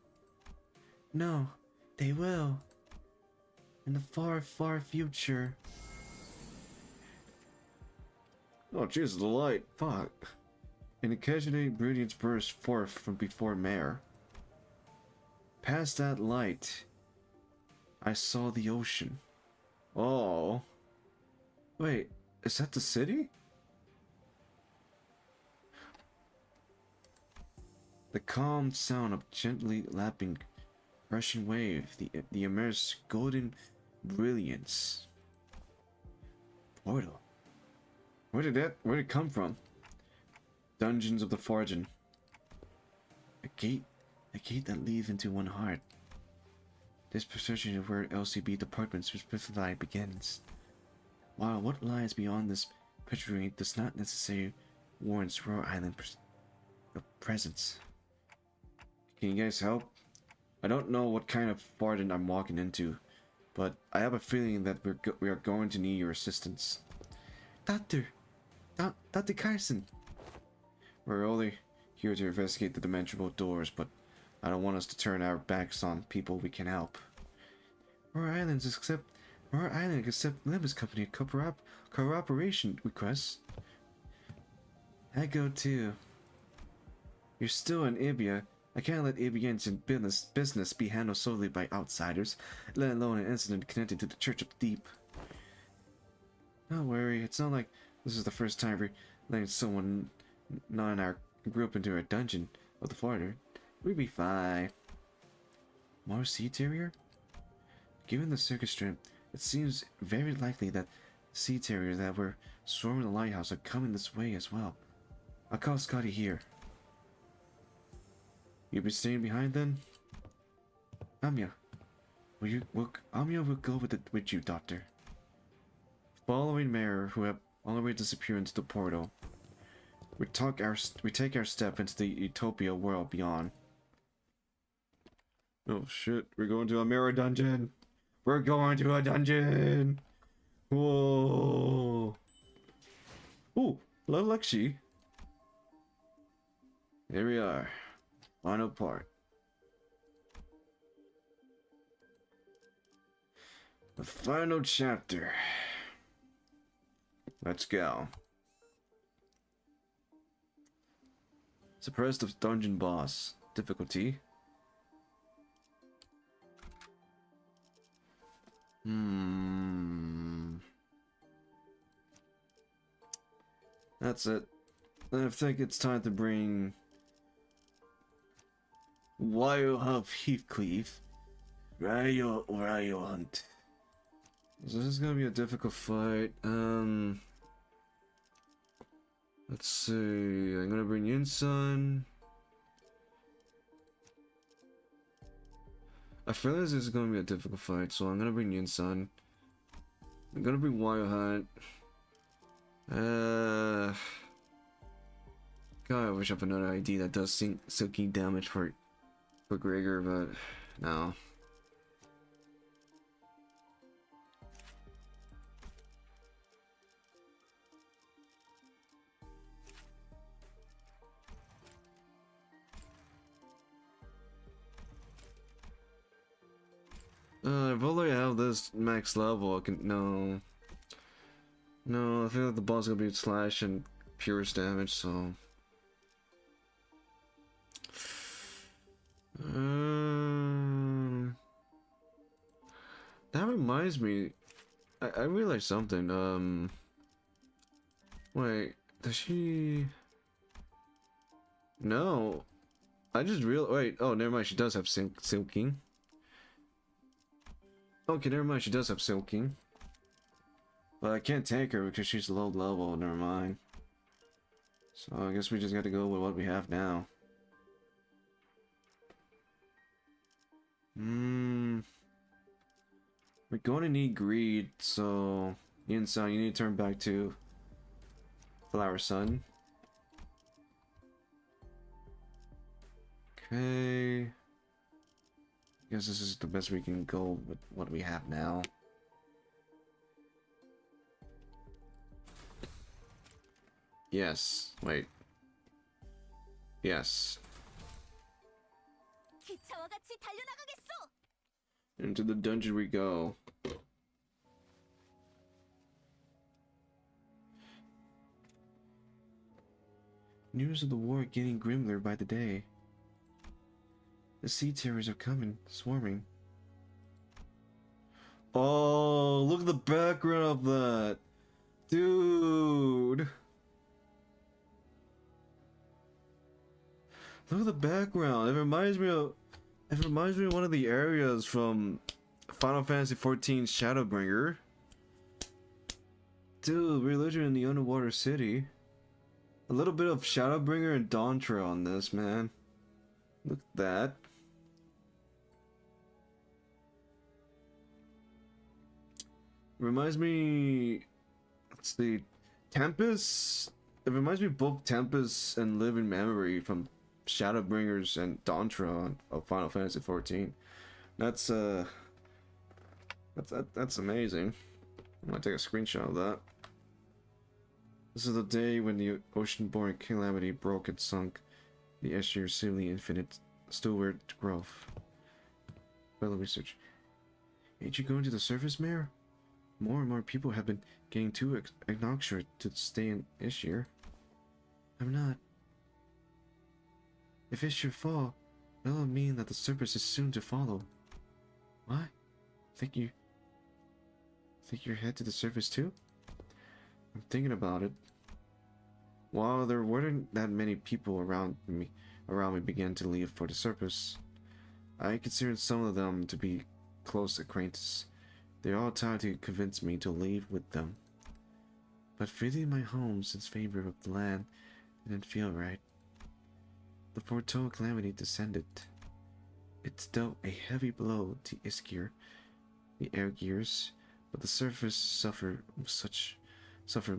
No, they will. In the far, far future. Oh, Jesus, the light. Fuck. An occasional brilliance burst forth from before Mare. Past that light, I saw the ocean. Oh. Wait, is that the city? The calm sound of gently lapping, rushing wave, the immersed golden brilliance. Portal. Where did it come from? Dungeons of the Fortune. A gate that leads into one heart. This perception of where LCB department specifically begins. While what lies beyond this picturing does not necessarily warrant Royal Island presence. Can you guys help? I don't know what kind of Farden I'm walking into, but I have a feeling that we are going to need your assistance. Dr. Carson. We're only here to investigate the dimensional doors, but I don't want us to turn our backs on people we can help. Royal Island accept Limbus Company cooperation requests. I go too. You're still in Ibia. I can't let Ibians in business be handled solely by outsiders, let alone an incident connected to the Church of the Deep. Don't worry, it's not like this is the first time we're letting someone not in our group into a dungeon of the Farder. We'd be fine. More sea terrier? Given the circus strip, it seems very likely that sea terriers that were swarming the lighthouse are coming this way as well. I'll call Scotty here. You'll be staying behind then? Anya, Anya will go with you, Doctor. Following Mayor, who have already disappeared into the portal, we take our step into the utopia world beyond. Oh shit, we're going to a mirror dungeon! We're going to a dungeon! Whoa! Ooh, hello Lexi. Here we are. Final part. The final chapter. Let's go. Suppress the dungeon boss. Difficulty. That's it. I think it's time to bring Wild Heathcliff. Ryo Hunt. So this is gonna be a difficult fight. Let's see. I'm gonna bring Yinsun. I feel like this is gonna be a difficult fight, so I'm gonna bring Yinsun. I'm gonna bring Wild Hunt. God, I wish I had another ID that does silking damage for Gregor, but no. If only I have this max level, I can no, I feel like the boss is gonna be slash and purest damage, so. That reminds me, I realized something. Wait, does she? No, I just wait. Oh, never mind. She does have silking. Okay, never mind. She does have silking. But I can't take her because she's low level. Never mind. So I guess we just got to go with what we have now. We're going to need greed, so Yin-san, you need to turn back to Flower Sun. Okay. Guess this is the best we can go with what we have now. Yes. Wait. Yes. 기차와 같이 달려나가겠소. Into the dungeon we go. News of the war getting grimmer by the day. The sea terrors are coming, swarming. Oh, look at the background of that. Dude. Look at the background. It reminds me of one of the areas from Final Fantasy XIV Shadowbringer. Dude, we're literally in the underwater city. A little bit of Shadowbringer and Dawntrail on this, man. Look at that. Reminds me, let's see, Tempest. It reminds me of both Tempest and Living Memory from Shadowbringers and Dawntrail of Final Fantasy XIV. That's amazing. I'm gonna take a screenshot of that. This is the day when the ocean-born calamity broke and sunk the estuary, seemingly infinite stillward growth. Fellow research. Ain't you going to the surface, Mayor? More and more people have been getting too obnoxious to stay in Ishir. I'm not. If Ishir fall, that'll mean that the surface is soon to follow. What? Think you're head to the surface too? I'm thinking about it. While there weren't that many people around me began to leave for the surface, I considered some of them to be close acquaintances. They all tried to convince me to leave with them. But feeling my home since favor of the land didn't feel right. the foretold calamity descended. It dealt a heavy blow to Iskir, the air gears, but the surface suffered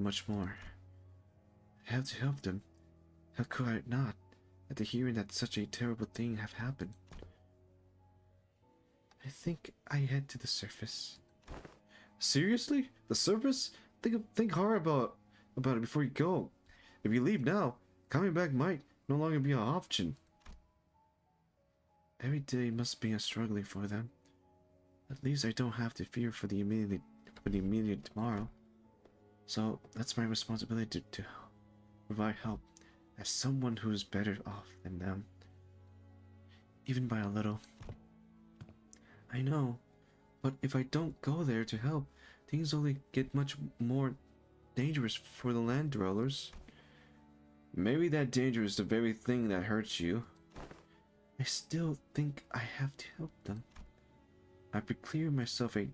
much more. I had to help them. How could I not, after hearing that such a terrible thing have happened? I think I head to the surface. Seriously? The surface? Think hard about it before you go. If you leave now, coming back might no longer be an option. Every day must be a struggling for them. At least I don't have to fear for the immediate tomorrow. So that's my responsibility to provide help as someone who is better off than them. Even by a little. I know, but if I don't go there to help, things only get much more dangerous for the land dwellers. Maybe that danger is the very thing that hurts you. I still think I have to help them. I procured myself a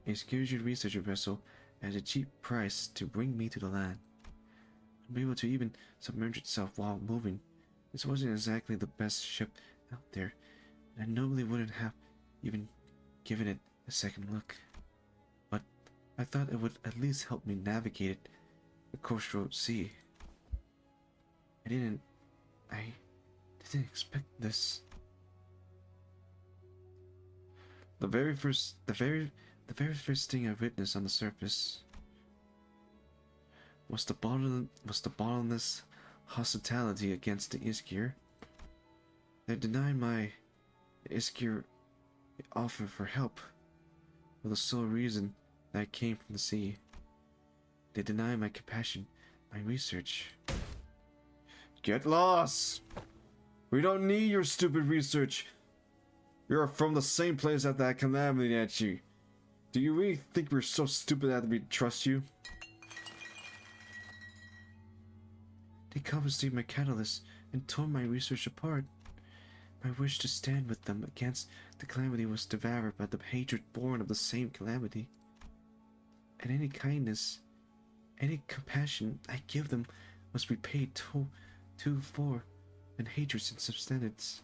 excursion researcher vessel at a cheap price to bring me to the land. I'd be able to even submerge itself while moving. This wasn't exactly the best ship out there, and I normally wouldn't have even given it a second look. But I thought it would at least help me navigate the coastal sea. I didn't expect this. The very first thing I witnessed on the surface was the bottomless hospitality against the Iskir. They denied my Iskir offer for help for the sole reason that I came from the sea. They denied my compassion, my research. Get lost! We don't need your stupid research. You're from the same place that that calamity at you. Do you really think we're so stupid that we trust you? They confiscated my catalyst and tore my research apart. My wish to stand with them against the calamity was devoured by the hatred born of the same calamity. And any kindness, any compassion I give them must be paid for, and hatred and substance.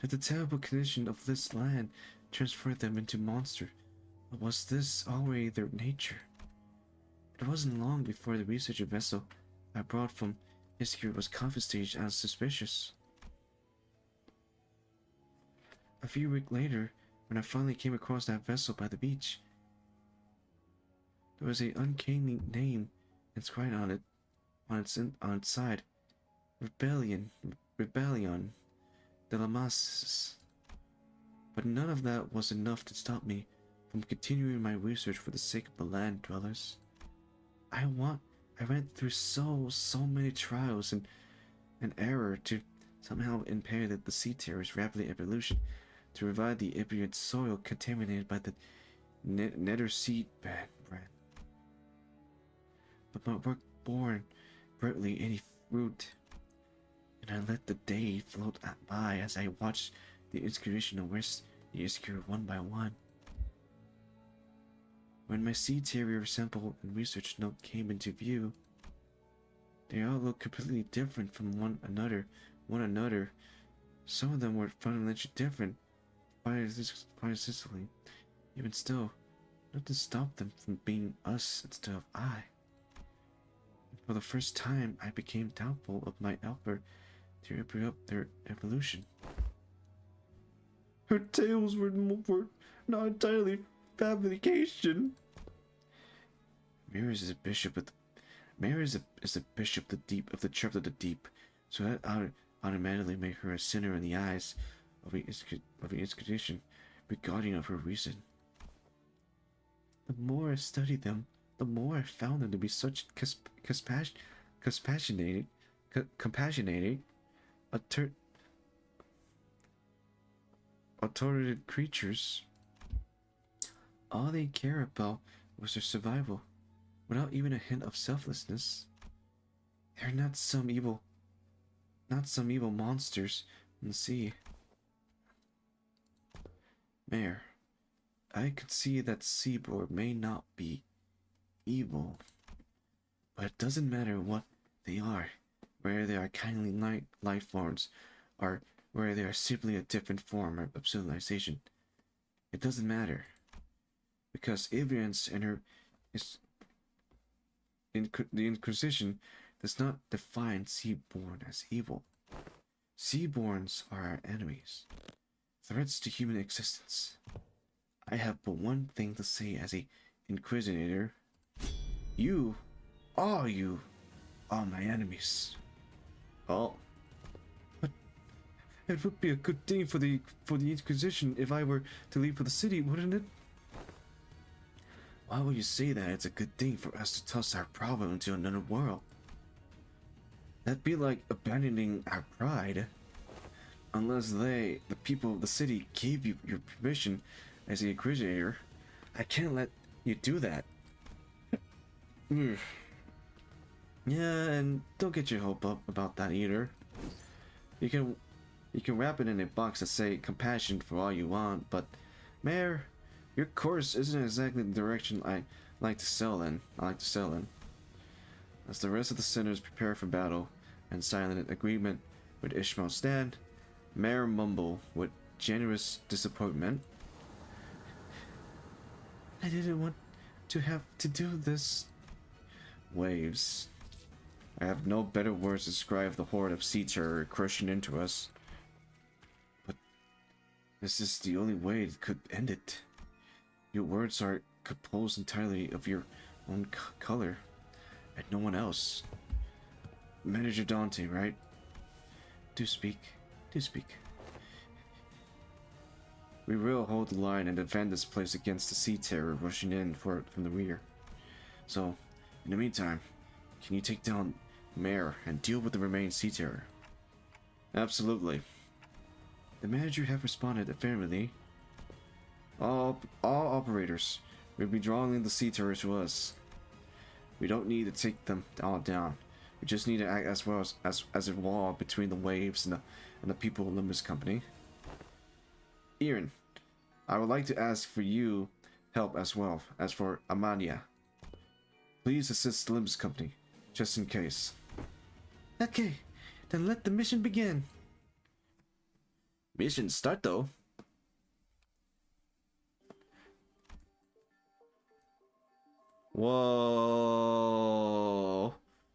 That the terrible condition of this land transferred them into monster, but was this already their nature? It wasn't long before the researcher vessel I brought from Iskir was confiscated as suspicious. A few weeks later, when I finally came across that vessel by the beach, there was an uncanny name inscribed on it, on its side, Rebellion de la Masses. But none of that was enough to stop me from continuing my research for the sake of the land dwellers. I went through so many trials and error to somehow impair the sea terror's rapid evolution, to revive the Iberian soil contaminated by the nether seed brand. But my work bore brightly any fruit, and I let the day float by as I watched the excavation arrest the Iskir one by one. When my sea terrier sample and research note came into view, they all looked completely different from one another. Some of them were fundamentally different, Sicily. Even still, nothing stopped them from being us instead of I. And for the first time, I became doubtful of my effort to interrupt their evolution. Her tales were not entirely fabrication. Mary is a bishop of the deep, of the church of the deep, so that automatically made her a sinner in the eyes of the institution regarding of her reason. The more I studied them, the more I found them to be such compassionate, authoritative creatures. All they care about was their survival, without even a hint of selflessness. They're not some evil monsters in the sea. Mayor, I could see that seaboard may not be evil, but it doesn't matter what they are. where they are kindly life forms, or where they are simply a different form of civilization. It doesn't matter, because ignorance and her is the Inquisition does not define Seaborn as evil. Seaborns are our enemies, threats to human existence. I have but one thing to say as a Inquisitor. You, all you, are my enemies. Oh, but it would be a good thing for the Inquisition if I were to leave for the city, wouldn't it? Why would you say that it's a good thing for us to toss our problem into another world? That'd be like abandoning our pride. Unless the people of the city gave you your permission as the Inquisitor, I can't let you do that. Yeah, and don't get your hope up about that either. You can wrap it in a box that say compassion for all you want, but Mayor, your course isn't exactly the direction I like to sail in. As the rest of the sinners prepare for battle and silent agreement with Ishmael stand, Mayor mumble with generous disappointment. I didn't want to have to do this. Waves. I have no better words to describe the horde of sea terror crushing into us. But this is the only way it could end it. Your words are composed entirely of your own color, and no one else. Manager Dante, right? Do speak. We will hold the line and defend this place against the sea terror rushing in from the rear. So, in the meantime, can you take down Mayor and deal with the remaining sea terror? Absolutely. The manager have responded affirmatively. All operators will be drawing the sea terror to us. We don't need to take them all down. We just need to act as well as a wall between the waves and the people of Limbus Company. Ian, I would like to ask for you help as well as for Amalia. Please assist the Limbus Company, just in case. Okay, then let the mission begin. Mission start though. Whoa.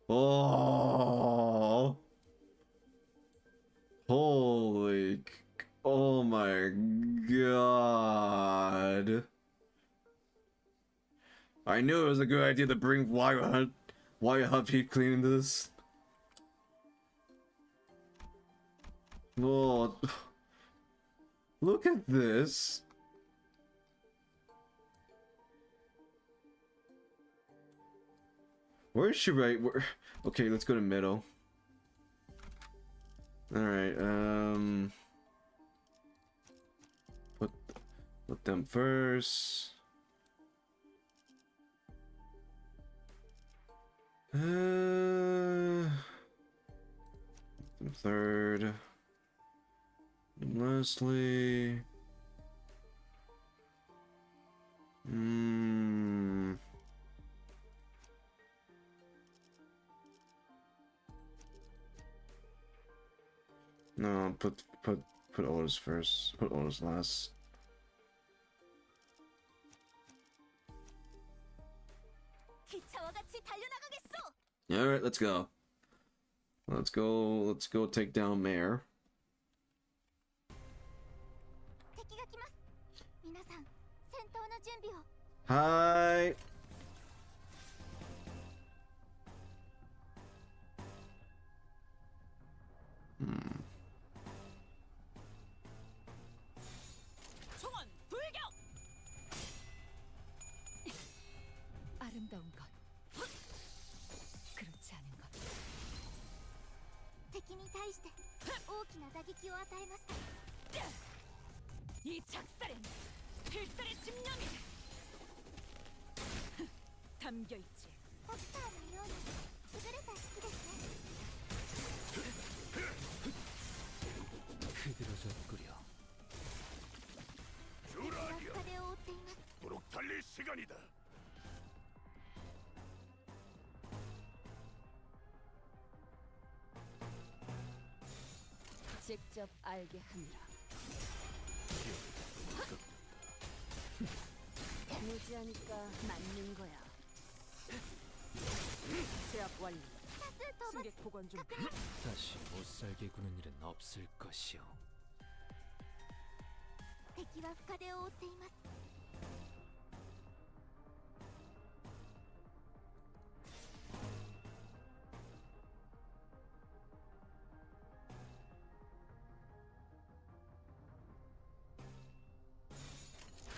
Oh. Holy. Oh my god. I knew it was a good idea to bring Wire Hub Heat Clean into this. Oh. Look at this. Where should I? Okay, let's go to middle. All right. Put them first. Them third. And lastly. No, put Otis first. Put Otis last. All right, let's go. Let's go take down Mayor. Hi. 아름다운 것, 그렇지 않은 것. 敵に対して大きな打撃を与えました。이 작살엔 필살의 집념이 담겨 있지. 덕타의ように優れた式ですね. 흐드러졌구려. 주라기야. 도록 달릴 시간이다. 직접 알게 하느라. 무지하니까 맞는 거야. 제압 완료. 승객 보관 준비. 다시 못 살게 구는 일은 없을 것이오. 敵は深手を負っています。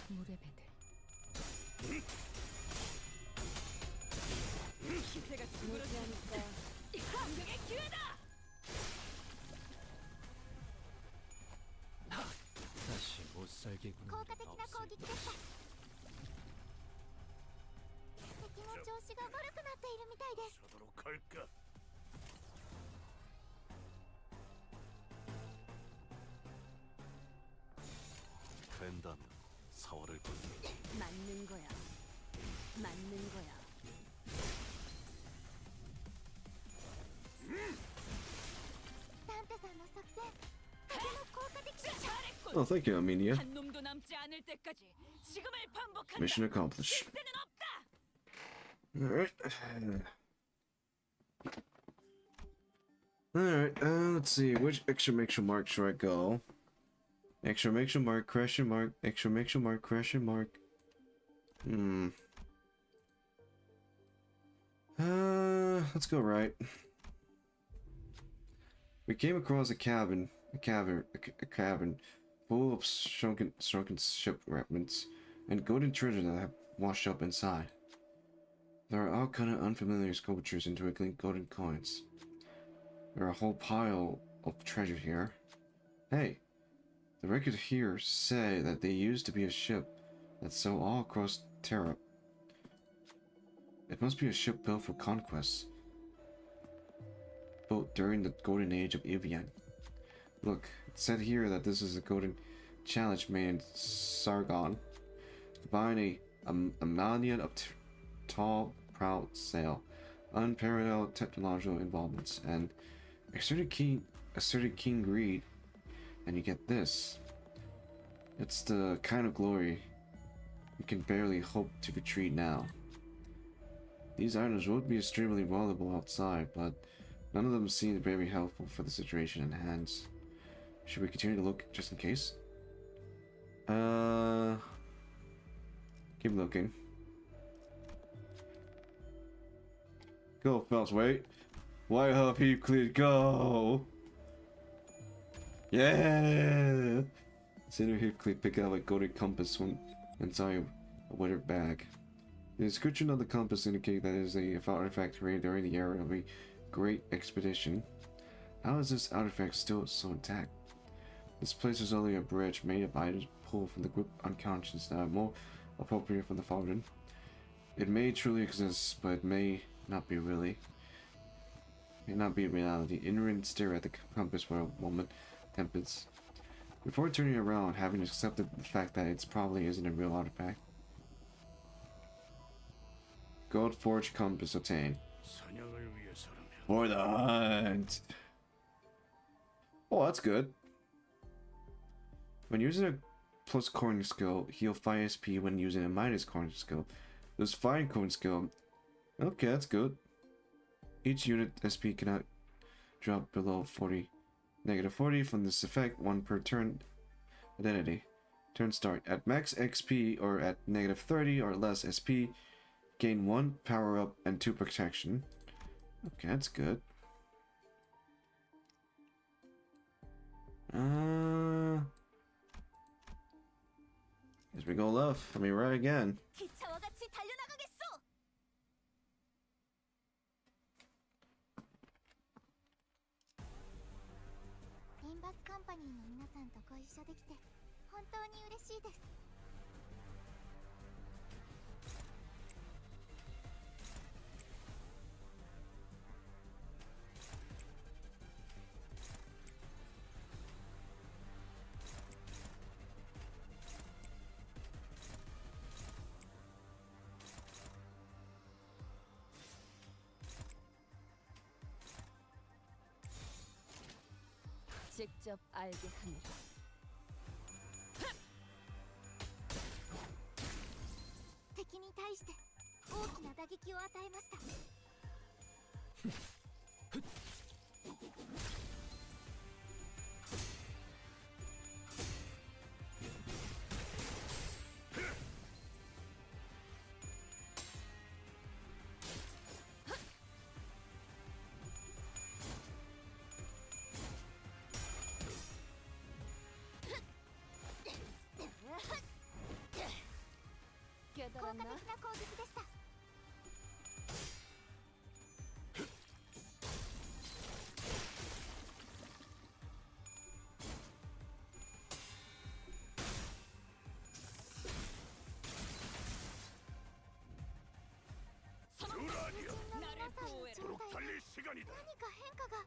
물의 배들 기세가 무지하니까 공격의 기회다. 다시 못 살게 구는 効果的 일은 な攻 없을 撃でした。 것이오. 敵の調子が悪くなっているみたいです。 서도록 할까? 된다면 사활을 건너지. 맞는 거야. 맞는 거야. 단테 さんの作戦とても効果的でした。 Oh, thank you, Armenia. 한 놈도 남지 않을 때까지 지금을 반복한다. Mission accomplished. 때는 없다. Alright. Alright, let's see. Which exclamation mark should I go? Exclamation mark, question mark, exclamation mark, question mark. Let's go right. We came across a cabin full of shrunken ship remnants and golden treasure that have washed up inside. There are all kind of unfamiliar sculptures and twinkling golden coins. There are a whole pile of treasure here. Hey, the records here say that they used to be a ship that sailed all across Terra. It must be a ship built for conquest, built during the golden age of Evian. Look, it said here that this is a golden challenge made in Sargon, combining a million of tall, proud sail, unparalleled technological involvements, and asserted keen greed, and you get this. It's the kind of glory we can barely hope to retreat now. These items would be extremely valuable outside, but none of them seem very helpful for the situation in hand. Should we continue to look just in case? Keep looking. Go, Phelps, wait. White Hub Heathcliff, go! Yeah! Senator Heathcliff picked up a golden compass inside a withered bag. The description of the compass indicates that it is a artifact created during the era of a great expedition. How is this artifact still so intact? This place is only a bridge made of items pulled from the group unconscious that are more appropriate for the fallen. It may truly exist, but it may not be really. May not be reality. Ignorant stare at the compass for a moment. Tempest. Before turning around, having accepted the fact that it probably isn't a real artifact. Gold forged compass obtained. For the hunt. Oh, that's good. When using a plus coin skill, heal 5 SP when using a minus coin skill. This 5 coin skill. Okay, that's good. Each unit SP cannot drop below 40. Negative 40 from this effect, 1 per turn. Identity. Turn start. At max XP or at negative 30 or less SP, gain 1 power up and 2 protection. Okay, that's good. As we go left, right again. 기차와 같이 달려나가겠소. Limbus Company の皆さんとご一緒できて本当に嬉しいです。 직접 알게 합니다. 敵に対して大きな打撃を与えました。 効果的な攻撃でした。 나를 보호해라. 달릴 시간이다. 何か変化が。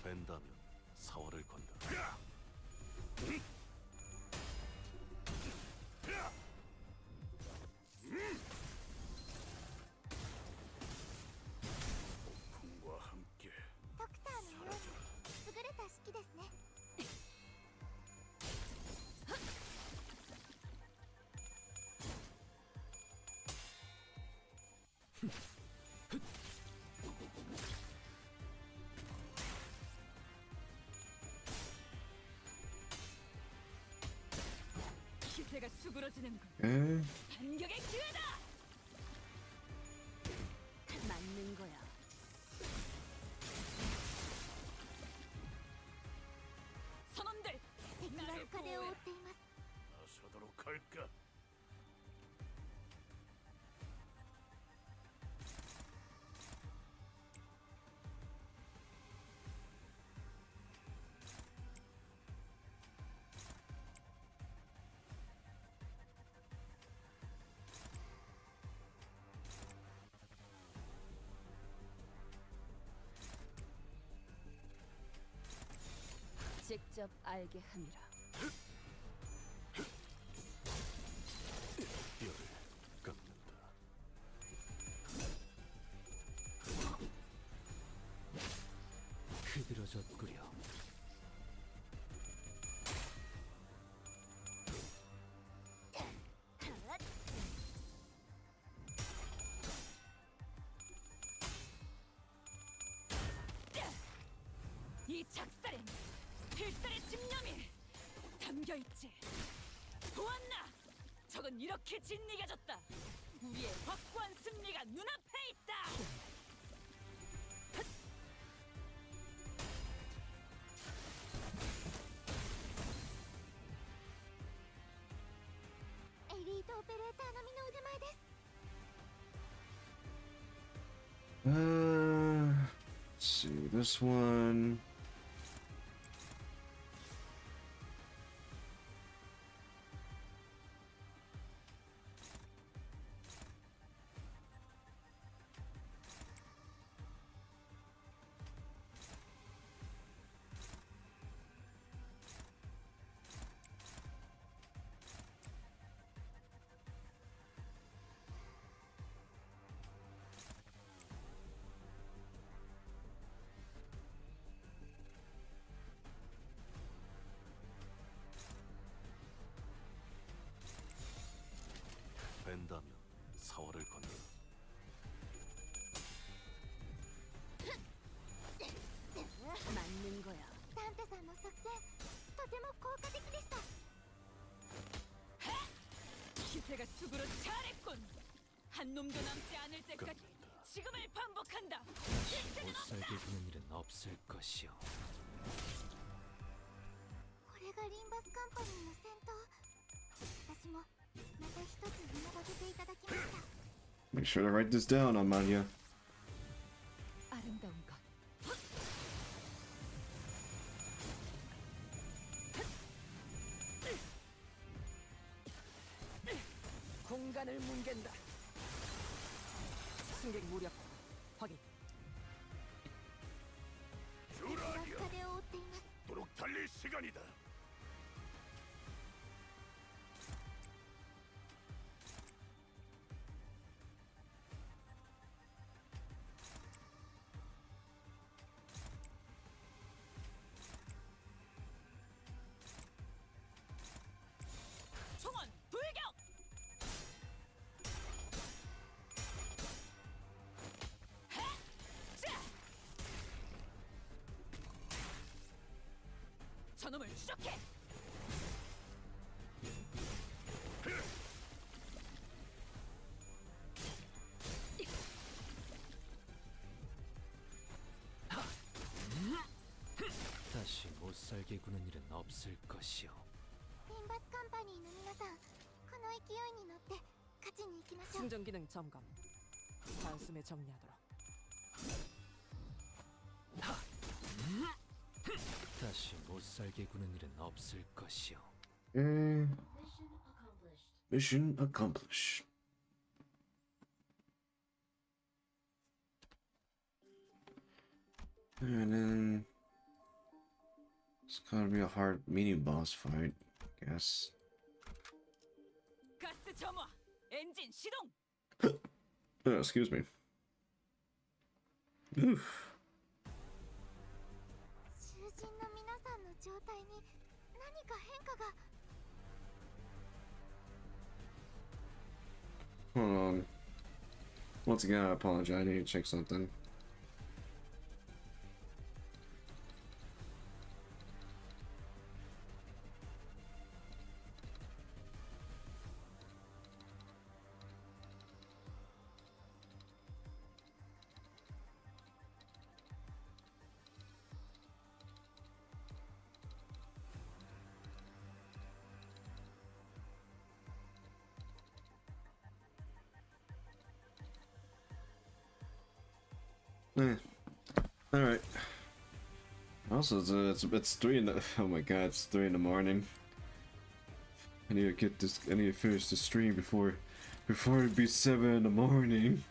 뺀다면 사활을 건다. 풍과 함께 ドクターのように優れた式ですね。 기세가 수그러지는군. 에? 반격의 기회다. 맞는 거야. 선원들, 敵は 나를 深手を負っ 보호해라. ています。 나서도록 할까? 직접 알게 함이라. 뼈를 깎는다. 흐드러졌구려. 이 작살엔 필살의 집념이 담겨있지. 보았나? 적은 이렇게 진리가졌다. 우리의 확고한 승리가 눈앞에 있다. 엘리트オペレーター並みの腕前です。 Let's see this one. 뺀다면 사활을 건다. 맞는 거야. ダンテさんの作戦とても効果的でした。 기세가 수그러 잘했군. 한 놈도 남지 않을 때까지 깎는다. 지금을 반복한다. 못 살게 구는 일은 없을 것이오. これがリンバスカンパニーの戦闘。私もまた一つ学ばせていただきました。 Make sure to write this down, Amanya. 아름다운 것. 공간을 뭉갠다. 승객 무력 확인. ジュラリア 風を追っています。 도록 달릴 시간이다. 총원 불격. 저놈을 추적해. 다시 못 살게 구는 일은 없을 것이오. リンバスカンパニーの皆さん、この勢いに乗って勝ちに行きましょう。 충전 기능 점검. 단숨에 정리하도록. 다시 못 살게 구는 일은 없을 것이오. Mission accomplished. And then it's gotta be a hard mini boss fight, I guess. 가스 점화. 엔진 시동. Oh, excuse me. Oof. 囚人の皆さんの状態に何か変化が。 Hold on. Once again, I apologize. I need to check something. All right. Also, it's 3 in the. Oh my God, it's 3 in the morning. I need to get this. I need to finish the stream before it be 7 in the morning.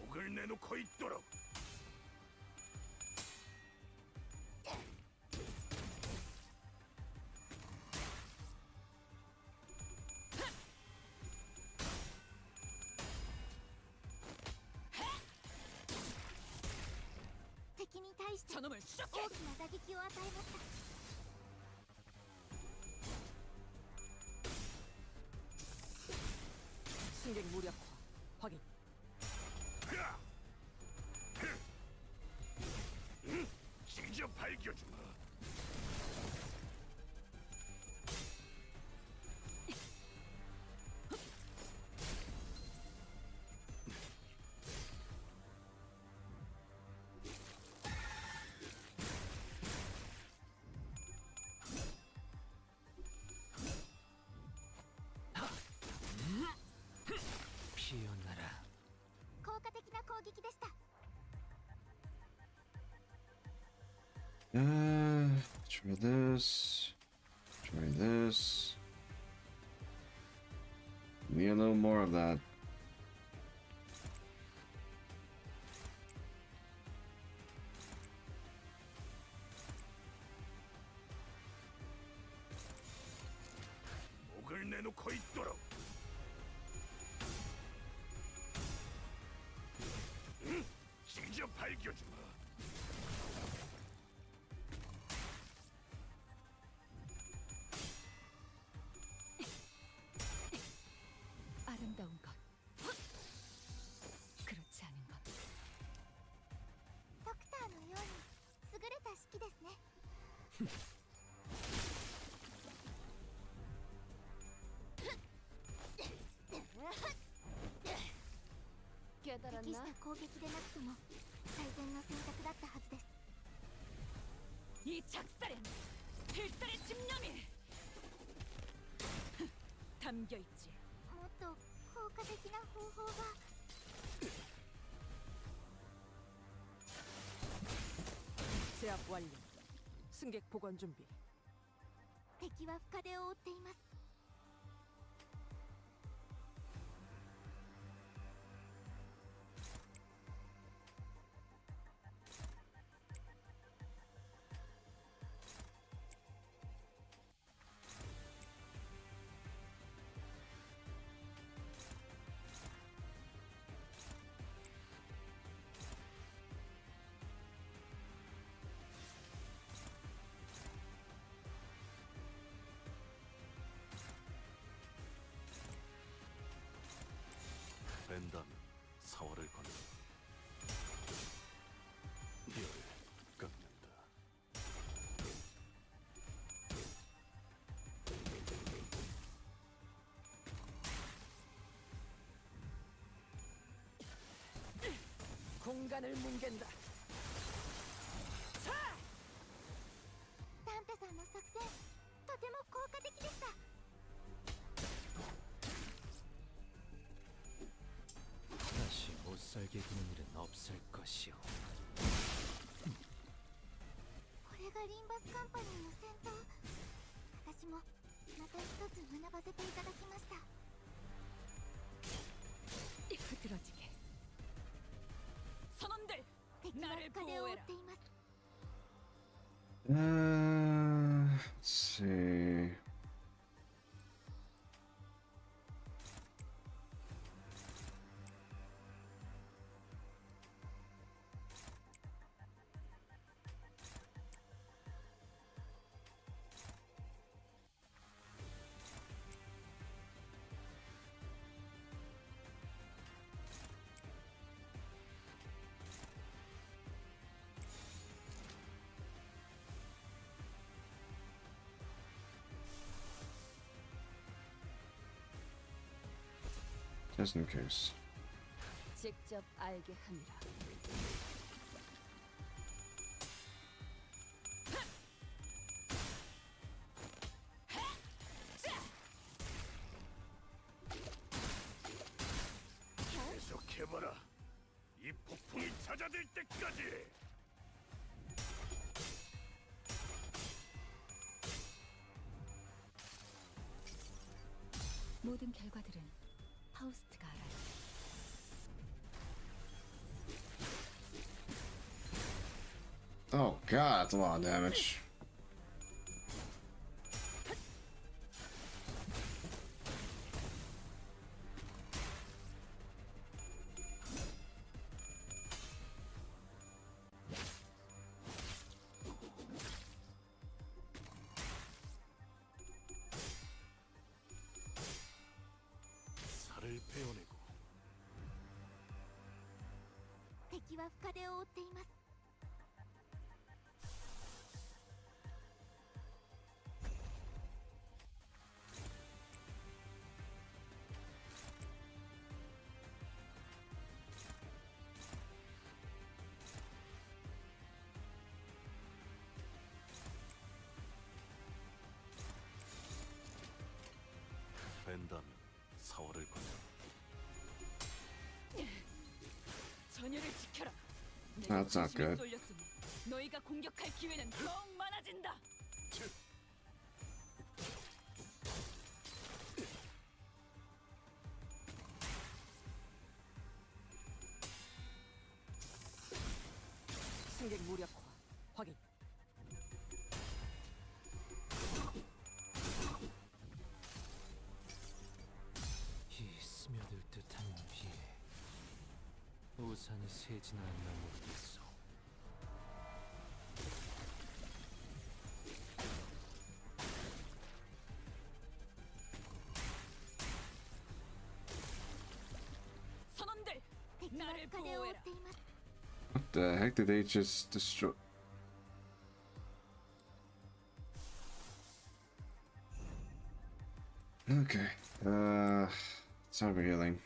목을 내놓고 있도록. 저놈을 추적해. 大きな打撃を与えました。 승객 무력화. 확인. 직접 밝혀주마. 피어나라. 効果的な攻撃でした。 Try this. Try this. Need a little more of that. 목을 내놓고 있도록. 직접 밝혀주마. 아름다운 것. 그렇지 않은 것. ドクターのように優れた式ですね。 適した攻撃でなくとも最善の選択だったはずです。 이 작살엔 필살의 집념이 담겨 있지. もっと効果的な方法が。 제압 완료. 승객 보관 준비. 敵は深手を負っています。 벤다면 사활을 건너 열 깎는다. 공간을 뭉갠다. ダンテさんの作戦とても効果的でした。 다시 못 살게 두는 일은 없을 것이오. これがリンバスカンパニーの戦闘。私もまた一つ学ばせていただきました。 흐드러지게. 선원들, 敵は 나를 深手を負っ 보호해라. ています。 Let's see. Just in case. 직접 알게 함이라. 계속해봐라. 이 폭풍이 잦아들 때까지. 모든 결과들은 파우스트가 알아요. Oh god, that's a lot of damage. 살을 베어내고 敵は深手を負っています。 벤다면 사활을 건너 전열을 지켜라. That's not good. 쏠렸으니 너희가 공격할 기회는 더욱 많아진다. 승객 무력화 확인. 이 스며들 듯한 비에 우산이 새지는 않나 모르겠소. 선원들, 敵は 나를 深手を負っ 보호해라. ています。 What the heck did they just destroy? Okay. It's over healing.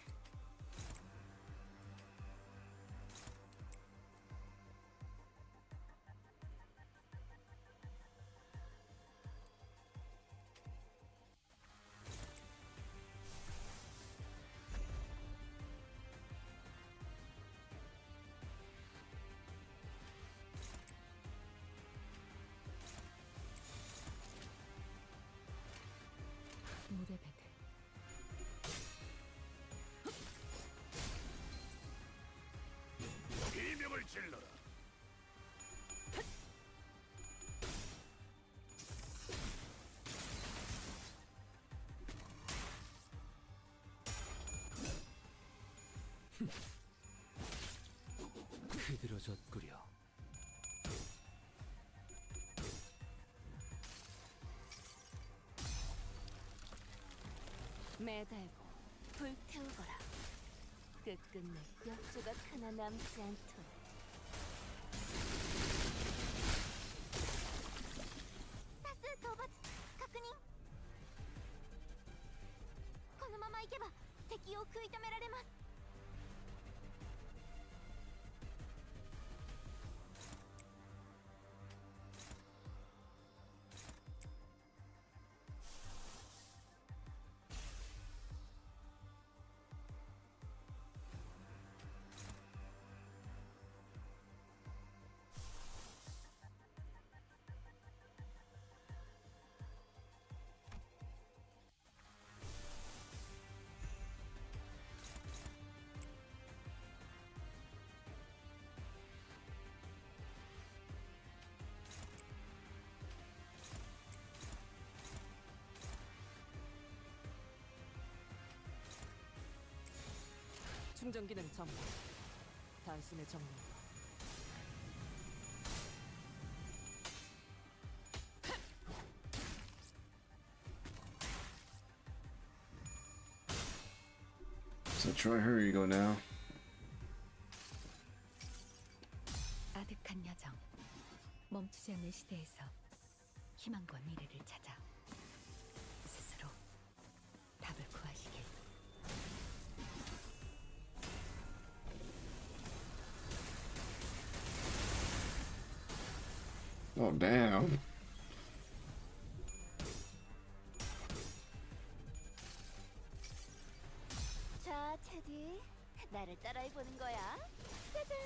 무대 배들. 비명을 질러라. 흐드러졌구려. 매달고 불태우거라. 끝끝내 뼈조각 하나 남지 않도록. 多数討伐確認。このまま行けば敵を食い止められます。충전 기능 점검. 단숨에 정리. So Troy, here you go now. 아득한 여정. 멈추지 않는 시대에서 희망과 미래를 찾아 스스로 답을 구하시길. Oh damn. 자, 테디, 나를 따라해 보는 거야. 짜잔.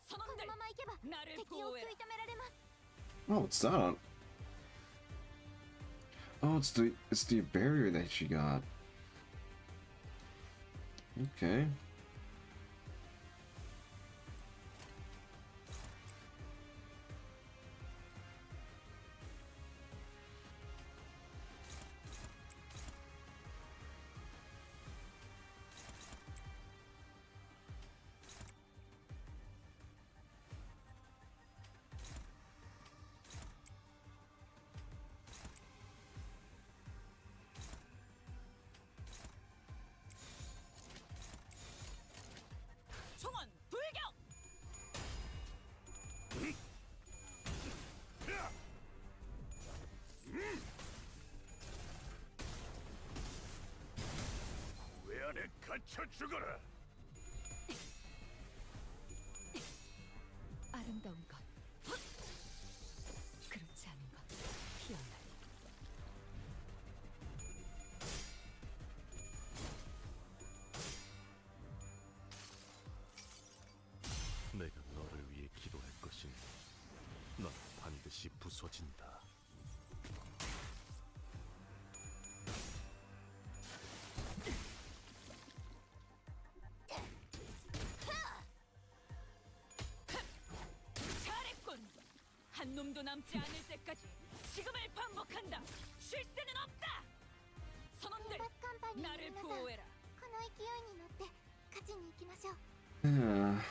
선원들, 나를 보호해라. Oh, what's that? Oh, it's the barrier that she got. Okay. 총원 불격. 왜 안에 갇혀 죽어라. 아름다운 것. 그렇지 않은 것. 피어나. 내가 너를 위해 기도할 것이니 넌 반드시 부서진다. 잘했군. 한 놈도 남지 않을 때까지 지금을 반복한다. 쉴 새는 없다. 선원들, リンバスカンパニーの 나를 皆さん、この 보호해라. 勢いに乗って勝ちに行きましょう。 Yeah.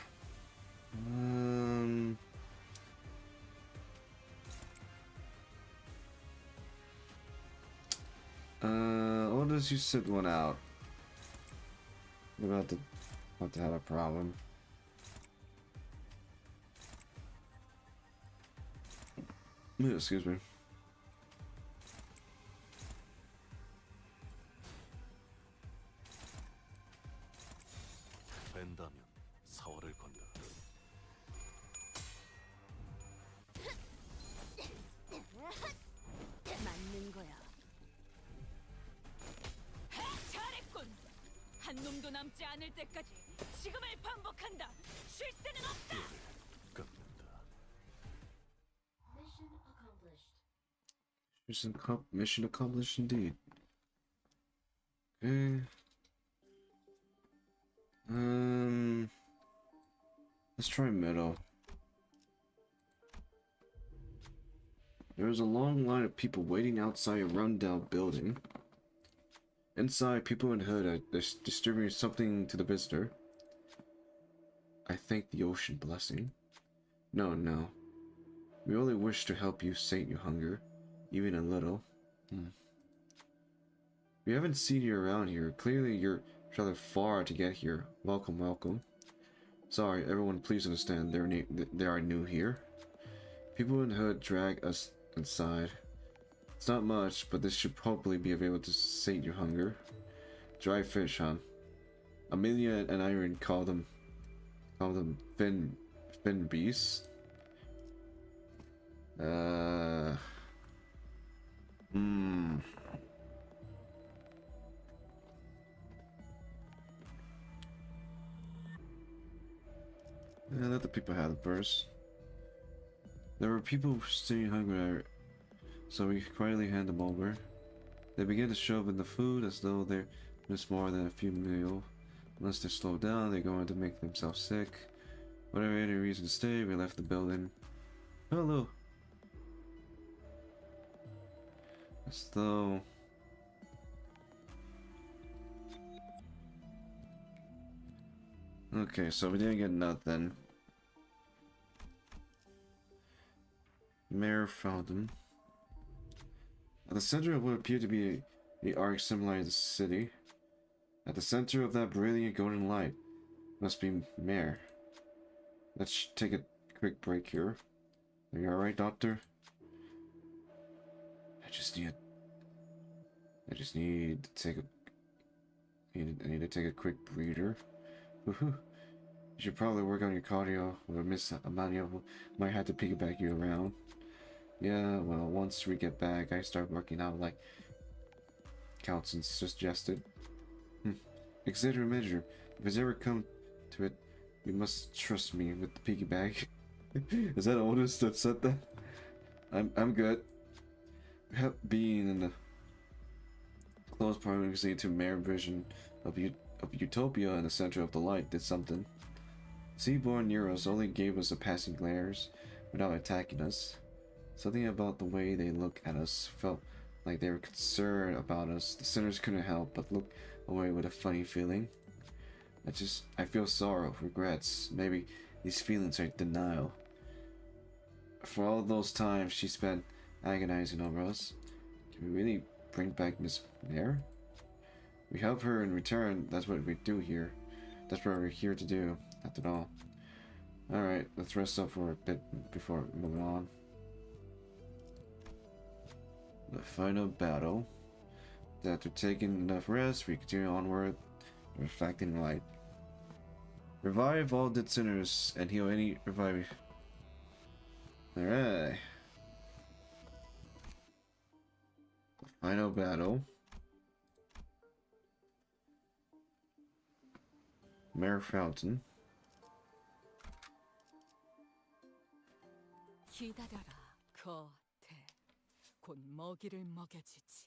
What does you sit one out? We're about to have a problem. Excuse me. 뺀다면 사활을 건다. 않을 때까지 지금을 반복한다. 쉴 새는 없다. 깎는다. Mission accomplished indeed. Okay. Let's try middle. There is a long line of people waiting outside a rundown building. Inside, people in hood are distributing something to the visitor. I thank the ocean blessing. No, no. We only wish to help you sate your hunger, even a little. We haven't seen you around here. Clearly, you're rather far to get here. Welcome, welcome. Sorry, everyone, please understand. They are new here. People in hood drag us inside. It's not much, but this should hopefully be able to sate your hunger. Dry fish, huh? Amelia and Irene call them fin beasts. Yeah, let the people have it first. There were people staying hungry, so we quietly hand them over. They begin to shove in the food as though they're missed more than a few meals. Unless they slow down, they're going to make themselves sick. Whatever any reason to stay, we left the building. Hello. As though... Okay, so we didn't get nothing. Mayor Fountain. At the center of what appeared to be the arc similar to the city. At the center of that brilliant golden light must be Mayor. Let's take a quick break here. Are you alright, Doctor? I just need to take a... I need to take a quick breather. Woohoo. You should probably work on your cardio, or Miss Amania might have to piggyback you around. Yeah, well, once we get back, I start working out like Council suggested. Consider a measure. If it's ever come to it, you must trust me with the piggyback. Is that Otis that said that? I'm good. Being in the close proximity to Mayor Vision of Utopia in the center of the light did something. Seaborn Neuros only gave us a passing glares without attacking us. Something about the way they look at us felt like they were concerned about us. The sinners couldn't help but look away with a funny feeling. I feel sorrow, regrets. Maybe these feelings are denial. For all those times she spent agonizing over us, can we really bring back Miss Mayor? We help her in return. That's what we do here. That's what we're here to do, after all. Alright, let's rest up for a bit before moving on. The final battle. After taking enough rest, we continue onward, reflecting light. Revive all dead sinners and heal any revive. Alright. The final battle. Mayor Fountain. 기다려라, 거태. 곧 먹이를 먹여주지.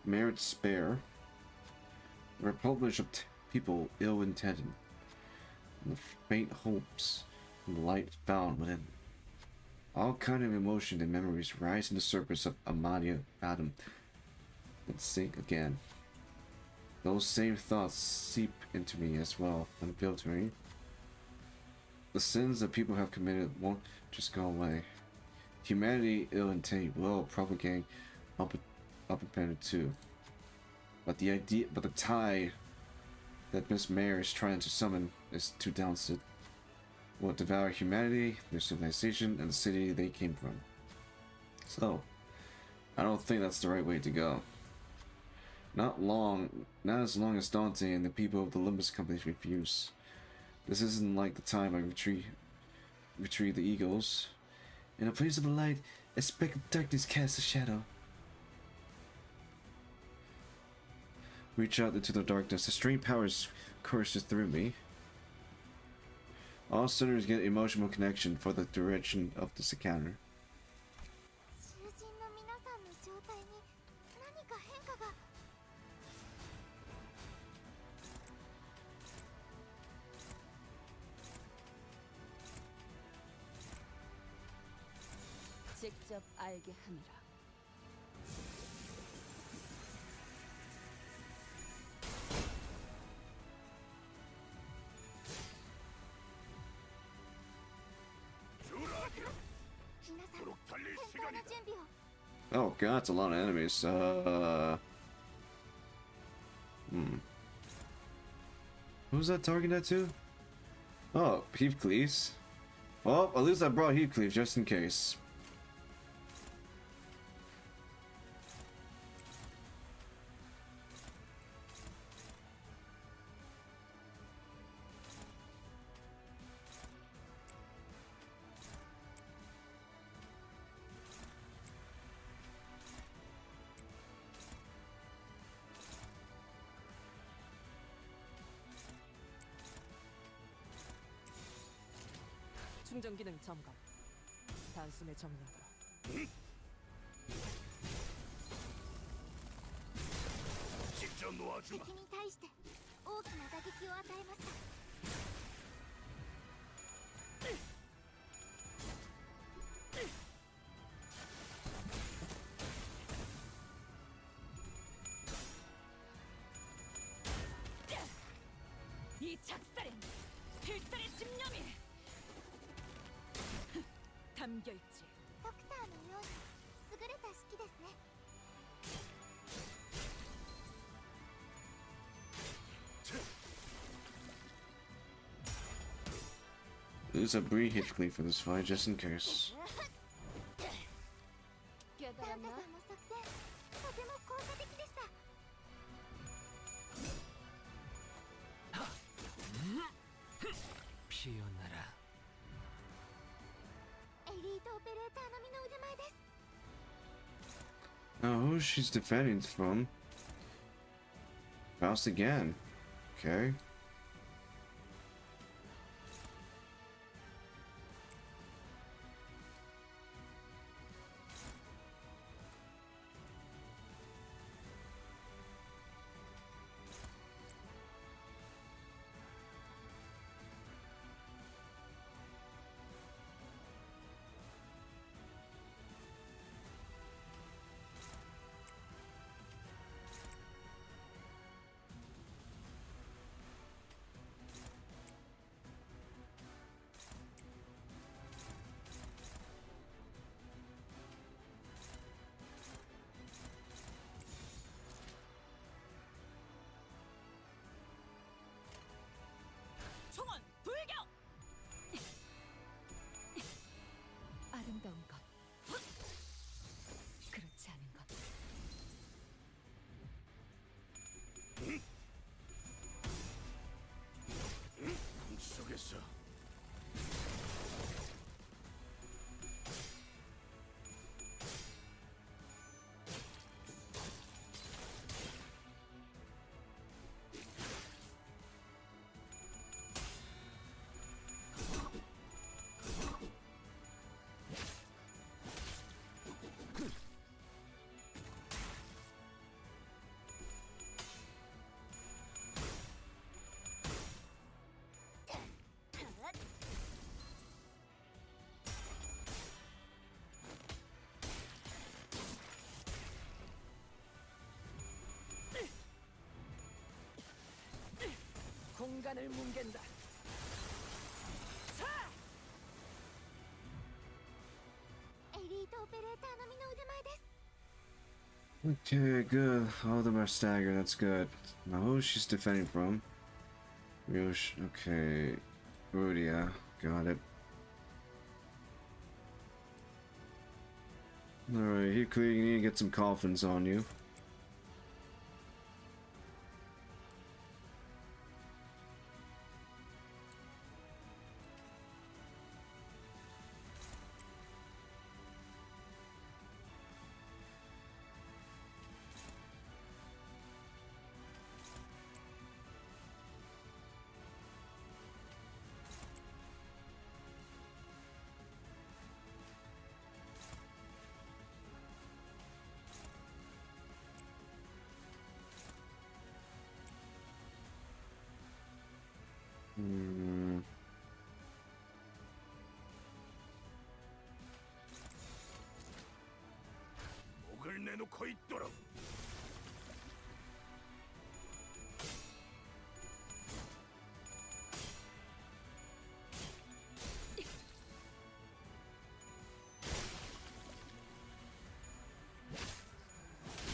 Merit Spare. A republic of people ill-intended, and the faint hopes and the light found within. All kind of emotion and memories rise to the surface of Amadia Adam and sink again. Those same thoughts seep into me as well, unfiltering. The sins that people have committed won't just go away. Humanity ill-intended will propagate up too. But the tide that Miss Mayor is trying to summon is too downset. Will devour humanity, their civilization, and the city they came from. So, I don't think that's the right way to go. Not as long as Dante and the people of the Limbus Company refuse. This isn't like the time I retrieve the eagles. In a place of light, a speck of darkness casts a shadow. Reach out into the darkness. The strange powers courses through me. All sinners get emotional connection for the direction of this encounter. 囚人の皆さんの状態に何か変化が。직접 알게 함이라. Oh god, it's a lot of enemies. Who's that targeting that to? Oh, Heathcliff's. Well, at least I brought Heathcliff just in case. 충전 기능 점검. 단숨에 정리하도록.敵に対して大きな打撃を与えました。이 작살엔 필살의 집념이 담겨있지. ドクターのように優れた式ですね。 Lose a Bree Heathcliff for this fight just in case. ダンタさんの作戦とても効果的でした。 피어나라. エリートオペレーター並みの腕前です。 Oh, who she's defending from? Faust again. Okay. 총원 불격! 아름다운 것. 그렇지 않은 것. 속에서 공간을 뭉갠다. 자! エリートオペレーター並みの腕前です。 Okay, good. All of them are staggered. That's good. Now who she's defending from? Ryosh. Okay. Rudia. Got it. Alright, Heathcliff, you need to get some coffins on you. 목을 내놓고 있도록.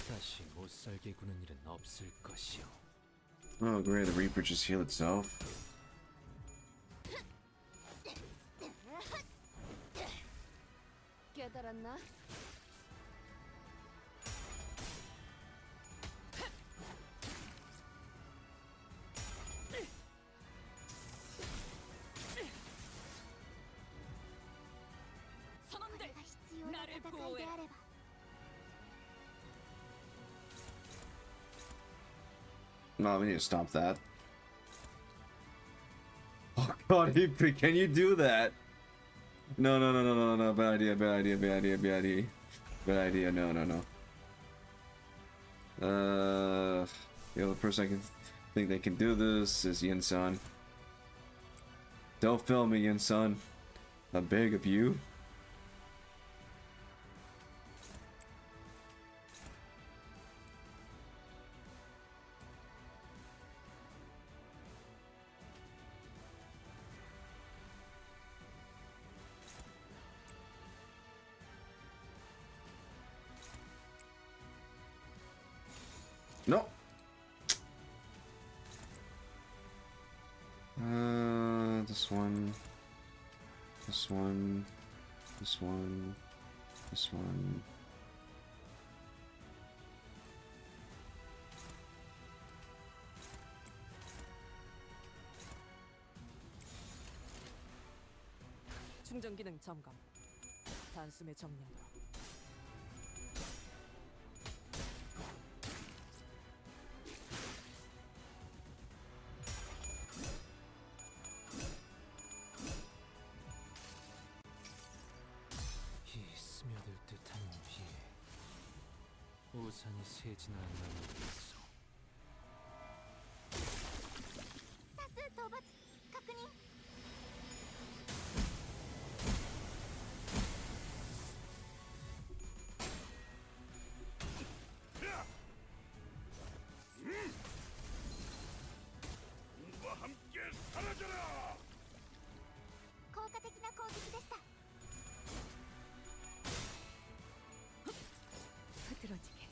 다시 못 살게 구는 일은 없을 것이오. Oh, great. The Reaper just healed itself. 깨달았나? 선원들, これが必要なナル戦フを選いであれば No, we need to stop that. Oh god, can you do that? No, no, no, no, no, no, bad idea, bad idea, bad idea, bad idea. Bad idea, no, no, no. The only person I can think they can do this is Yin-san. Don't film me, Yin-san. I beg of you. No. This one. This one. This one. This one. 충전 기능 점검. 단숨에 정리하도록. 이 스며들 듯한 위에 우산이 새지나 않는 있어. 多数討伐確認 과 함께 사라져라. 効果的な攻撃でした 흐트러지게.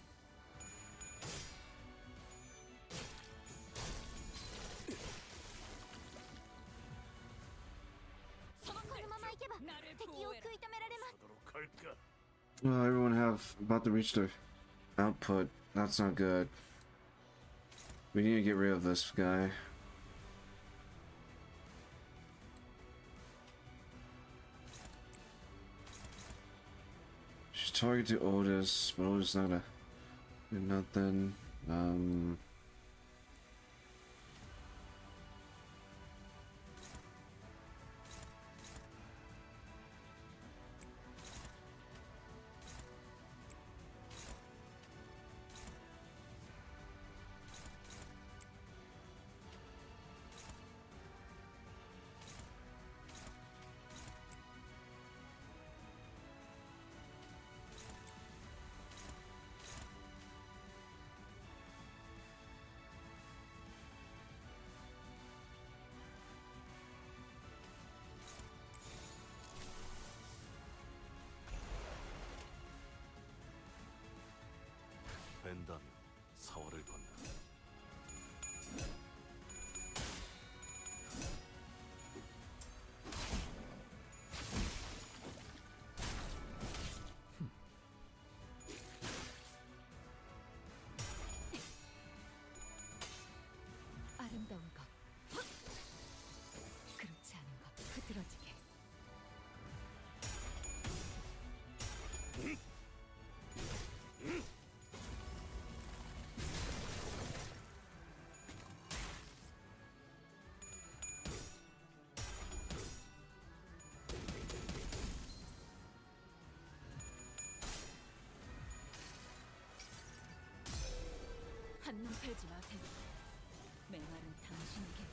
선원들, このままいけば 나를 敵を 보호해라. 食い止められます 하도록 할까? Everyone have about to reach their output. That's not good. We need to get rid of this guy. She's targeted Otis, but Otis not a nothing. 된다면 사월을 건너. 아름다운 것. 그렇지 않은 것. 흐트러지게. 한눈 팔지 마세요. 메말은 당신에게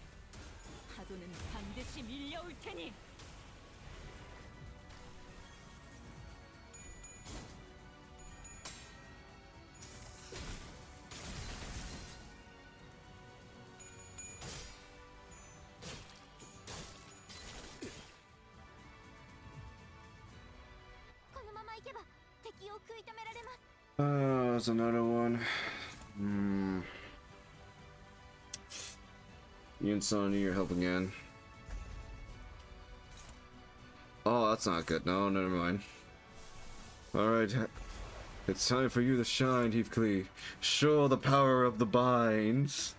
파도는 반드시 밀려올 테니. There's another one. You and Son, need your help again. Oh, that's not good. No, never mind. Alright. It's time for you to shine, Heathcliff. Show the power of the binds.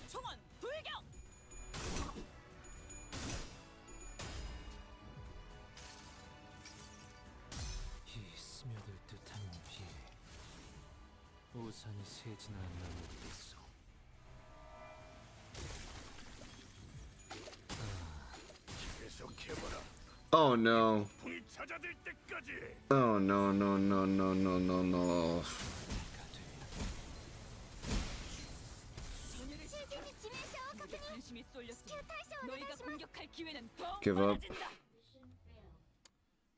총원 불격! 이 스며들 듯한 비 우산이 새지나 않나모르겠소. Oh no. Oh no, no, no, no, no, no, no. 관심이 쏠렸으니 너희가 공격할 기회는 더 Give up. 많아진다.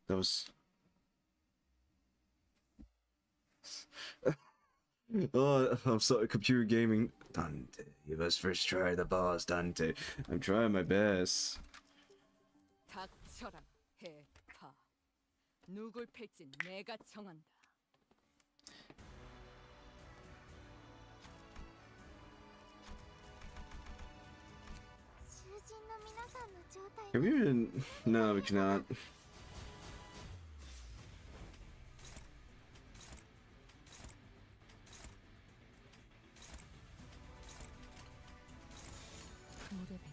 That was. Oh, I'm sorry. Computer gaming. Dante, you must first try the boss, Dante. I'm trying my best. 닥쳐라, 해파. 누굴 팰진 내가 정한다. Can we even? No, we cannot. 무릎에들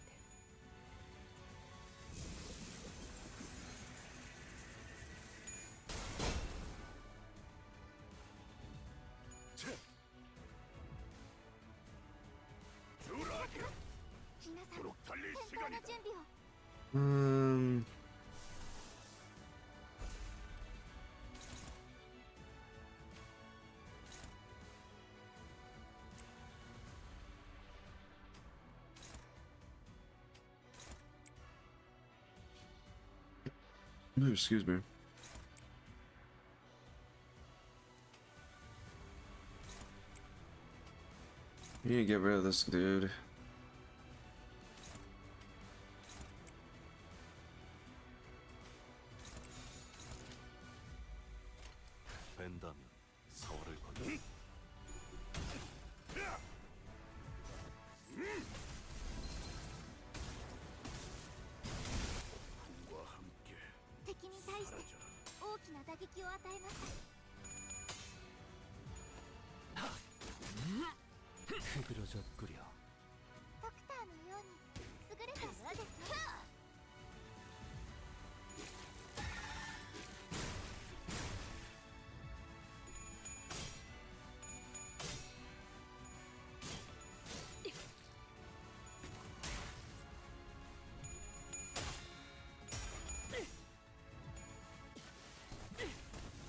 Um. Excuse me. You need to get rid of this dude. 뺀다면 서울을 건너. 흐드러졌구려.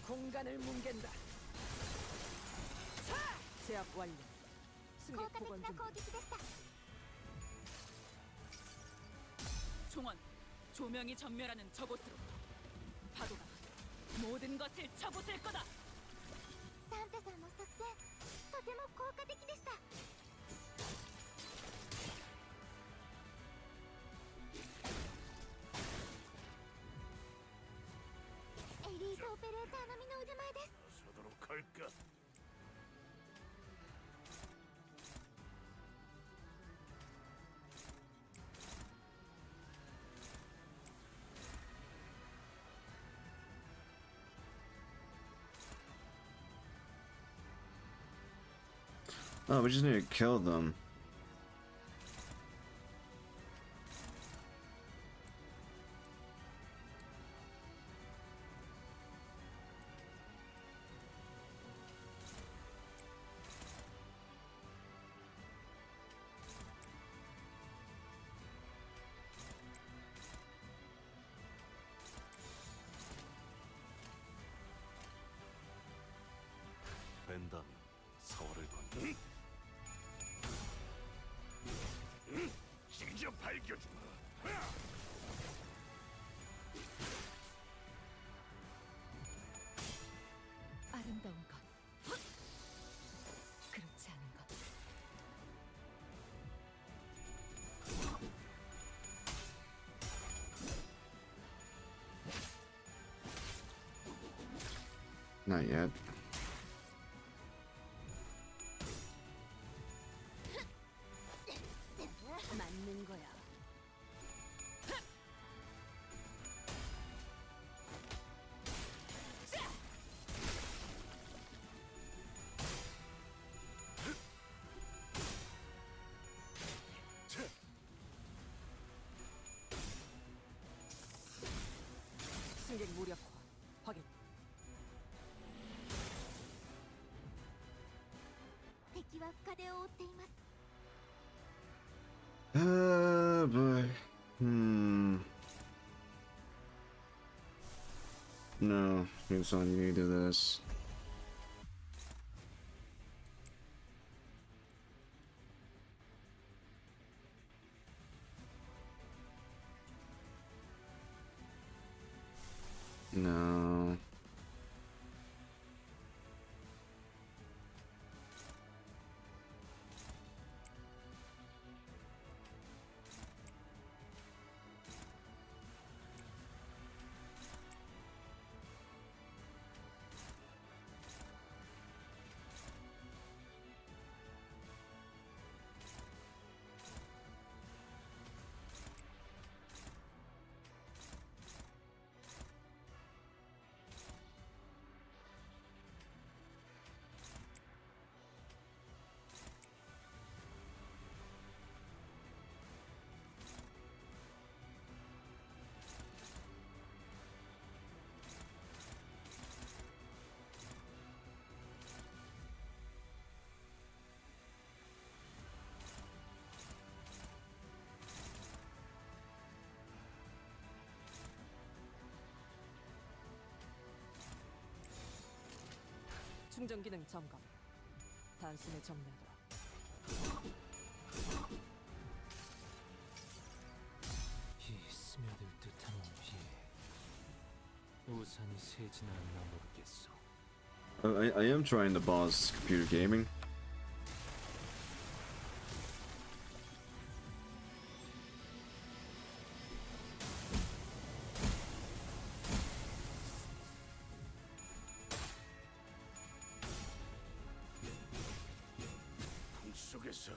공간을 뭉갠다. 제압 완료. 승객 복원 준비. 총원, 조명이 전멸하는 저곳으로. 파도가 모든 것을 쳐부술 거다. Oh, we just need to kill them. 벤다면 서울을 건너. 직접 밝혀주마. 아름다운 것 그렇지 않은 것 Not yet. 맞는 거야. 승객 무력화 확인. 敵は深手を負っています。 Boy. No, Yuson, you need to do this. No. 충전 기능 점검. 단숨에 정리하도록. 이 스며들 듯한 온기. 우산이 새지나 않나 모르겠소. I am trying the boss computer gaming. 속에서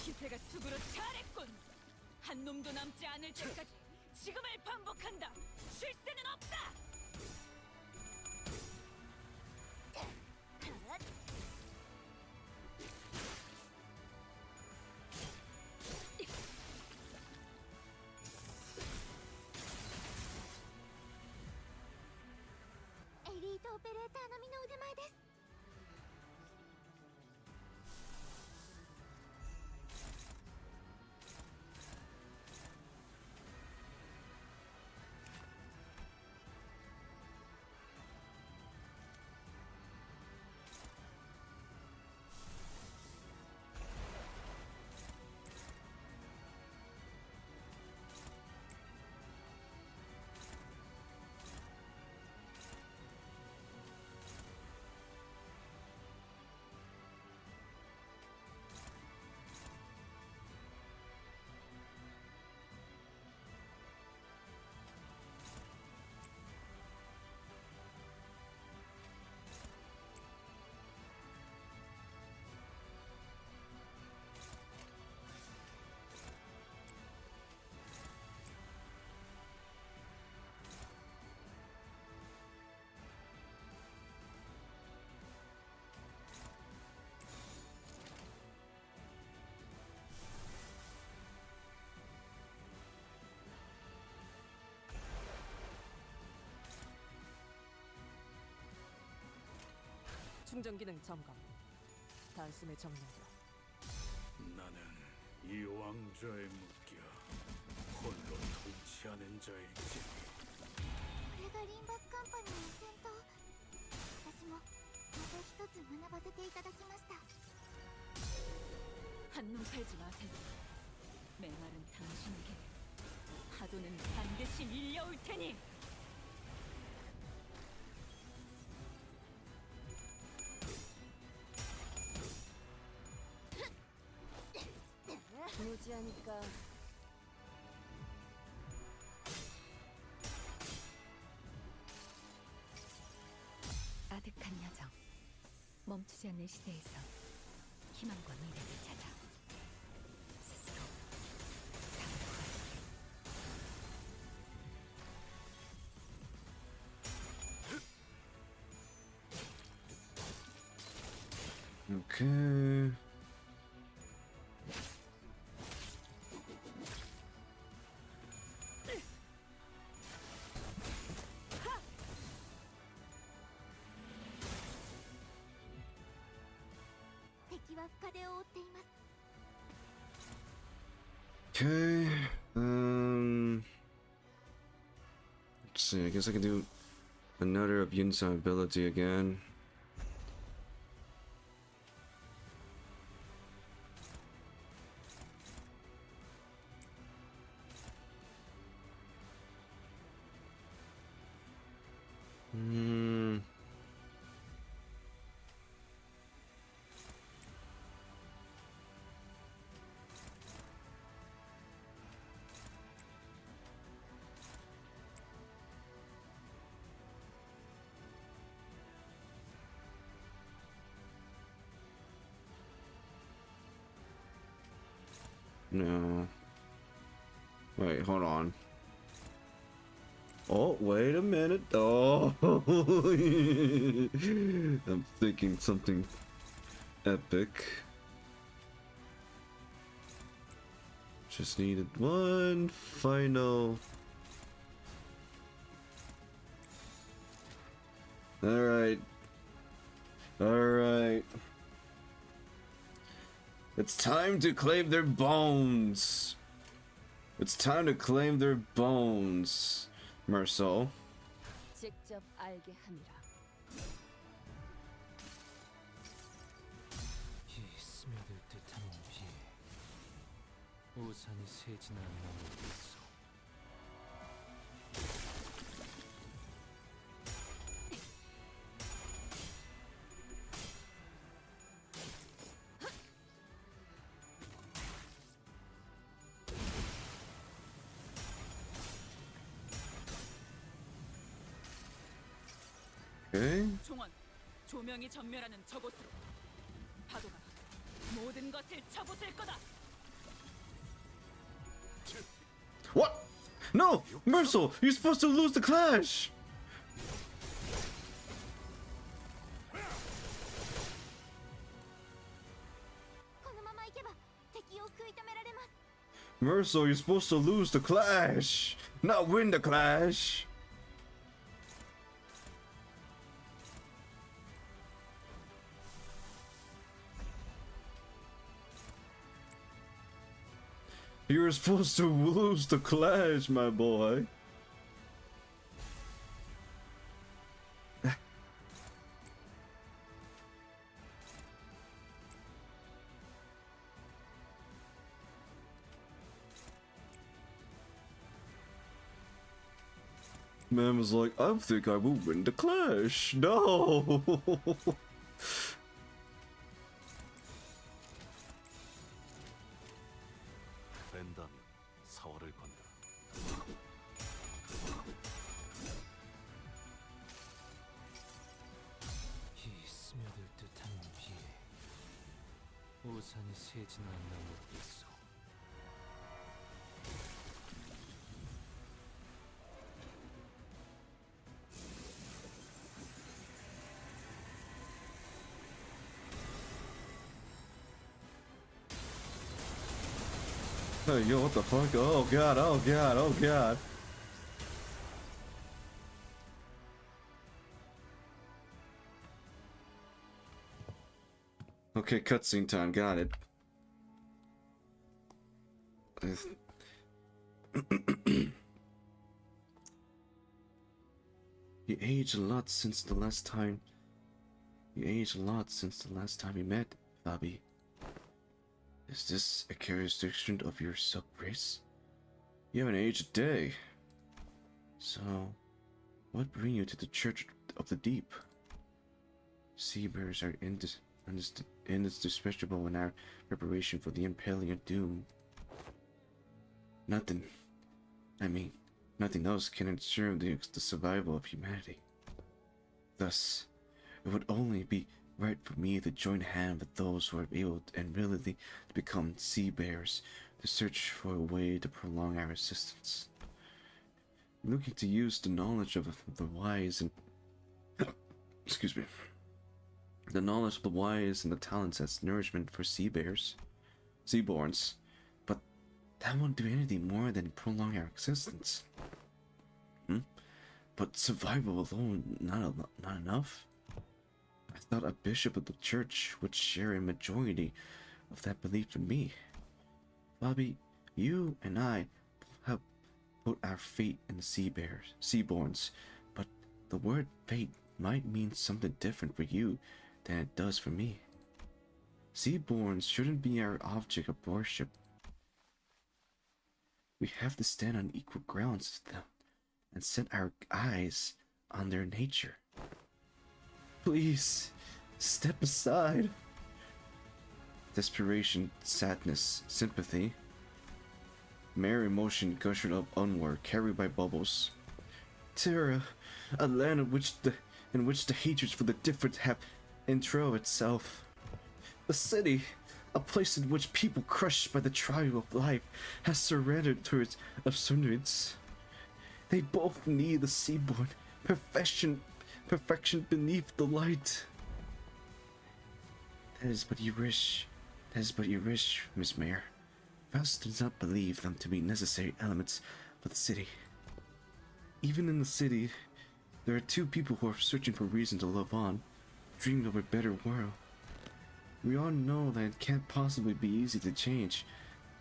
기세가 쑥으로 차랬군. 한 놈도 남지 않을 때까지 지금을 반복한다. 쉴 새는 없다. 오페레ーター並みの腕前です。 I 충전 기능 점검. 단숨에 정리하죠. 나는 이 왕좌에 묶여 홀로 통치하는 자일지. これがリンバスカンパニーの戦闘。私もまた一つ学ばせていただきました。 한눈 팔지 마세요. 메마른 당신에게 파도는 반드시 밀려올 테니. 무지하니까 아득한 여정. 멈추지 않는 시대에서 희망과 미래를 찾아 스스로 Okay. Okay. Let's see. I guess I can do another of Yun's ability again. No. Wait, hold on. Oh, wait a minute. Oh, I'm thinking something epic. Just needed one final. Alright. Alright. It's time to claim their bones. It's time to claim their bones, Merceau. 직접 알게 함이라. 이 스며들 듯한 비 우산이 새지는 않는 있어. Okay. 종원, 조명이 전멸하는 저곳으로. 파도가 모든 것을 쳐부술 거다. What? No! Merceau, you're supposed to lose the clash! Merceau, you're supposed to lose the clash, not win the clash. You were supposed to lose the clash, my boy. Man was like, I think I will win the clash. No. 된다면 사활을 건다. 이 스며들 듯한 비 우산이 새지는 않는 있어. Hey, yo, what the fuck? Oh god, oh god, oh god. Okay, cutscene time. Got it. You aged a lot since the last time. You aged a lot since the last time we met, Bobby. Is this a characteristic of your sub-race? You haven't aged a day. So, what bring you to the Church of the Deep? Seabears are indispensable in our preparation for the impending doom. Nothing else can ensure the survival of humanity. Thus, it would only be right for me to join hand with those who are able and willing to become sea bears to search for a way to prolong our existence. Looking to use the knowledge of the wise and excuse me, the knowledge of the wise and the talents as nourishment for seaborns, but that won't do anything more than prolong our existence. But survival alone, not enough. I thought a bishop of the church would share a majority of that belief in me. Bobby, you and I have put our fate in the seaborns, but the word fate might mean something different for you than it does for me. Seaborns shouldn't be our object of worship. We have to stand on equal grounds with them and set our eyes on their nature. Please, step aside. Desperation, sadness, sympathy. Mere emotion gushed up onward, carried by bubbles. Terra, a land in which the hatreds for the different have enthralled itself. A city, a place in which people crushed by the trial of life has surrendered to its absurdance. They both need the seaborn perfection beneath the light. That is what you wish. That is what you wish, Miss Mayor. Faust does not believe them to be necessary elements for the city. Even in the city, there are two people who are searching for reason to live on, dreaming of a better world. We all know that it can't possibly be easy to change,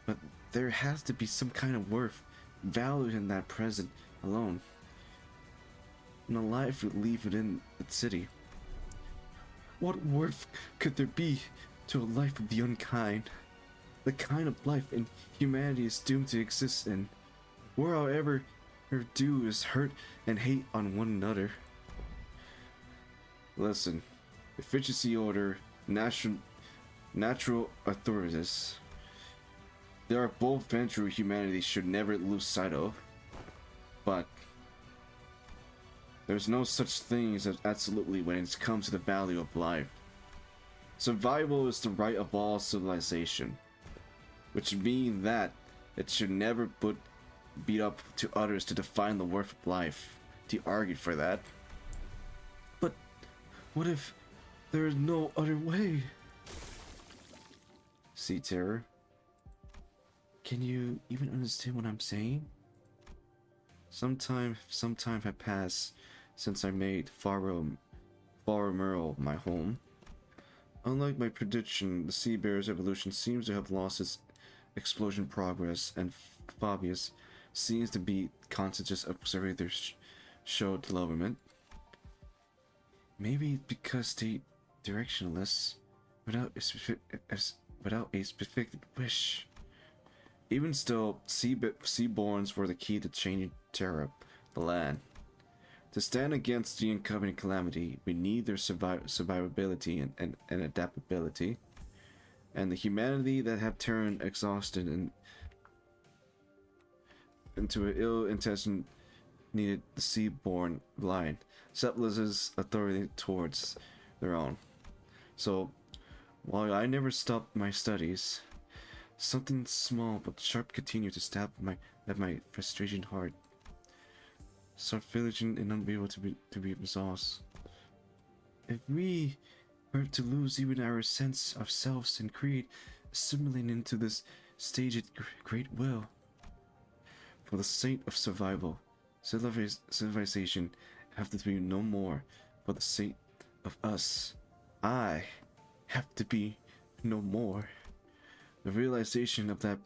but there has to be some kind of worth, value in that present alone. In a life we leave within the city. What worth could there be to a life of the unkind? The kind of life humanity is doomed to exist in, where however her due is hurt and hate on one another. Listen, efficiency order, natural authorities. There are both ventures humanity should never lose sight of, but there's no such thing as absolutely when it comes to the value of life. Survival is the right of all civilization, which means that it should never beat up to others to define the worth of life. To argue for that. But what if there is no other way? Sea Terror, can you even understand what I'm saying? Some time had passed since I made Faramurl my home. Unlike my prediction, the sea bear's evolution seems to have lost its explosion progress, and Fabius seems to be constantly just observing their show development. Maybe because they directionless, without a specific wish. Even still, seaborns were the key to changing Terra, the land. To stand against the incoming calamity, we need their survivability and adaptability, and the humanity that have turned exhausted into an ill intention needed the seaborn line, settlers' authority towards their own. So, while I never stopped my studies, something small but sharp continued to stab at my frustration heart. Self-villaging and unable to be resolved. If we were to lose even our sense of selves and create assimilating into this staged great will, for the sake of survival, civilization have to be no more. For the sake of us, I have to be no more. The realization of that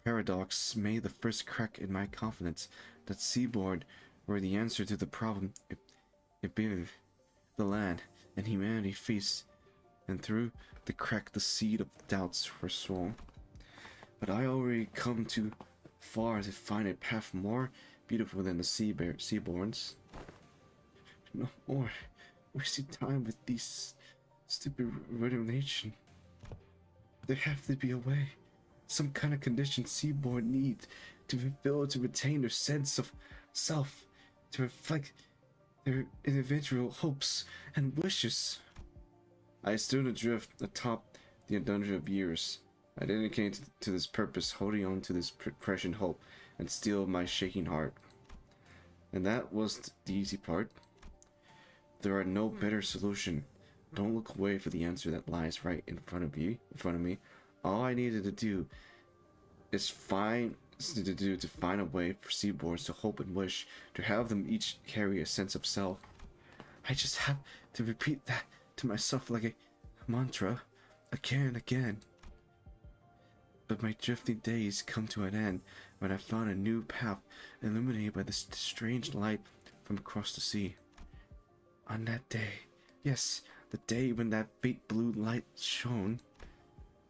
paradox made the first crack in my confidence that seaboard were the answer to the problem it being the land and humanity faced, and through the crack the seed of doubts were sown. But I already come too far to find a path more beautiful than the seabourns. No more wasting time with these stupid resignation. There have to be a way, some kind of condition seaboard need to fulfill to retain their sense of self, to reflect their individual hopes and wishes. I stood adrift atop the dungeon of years. I dedicated to this purpose, holding on to this prescient hope and still my shaking heart. And that was the easy part. There are no better solution. Don't look away for the answer that lies right in front of me. All I needed to do is find a way for seaboards to hope and wish, to have them each carry a sense of self. I just have to repeat that to myself like a mantra, again and again. But my drifting days come to an end when I found a new path illuminated by this strange light from across the sea. On that day, yes, the day when that faint blue light shone,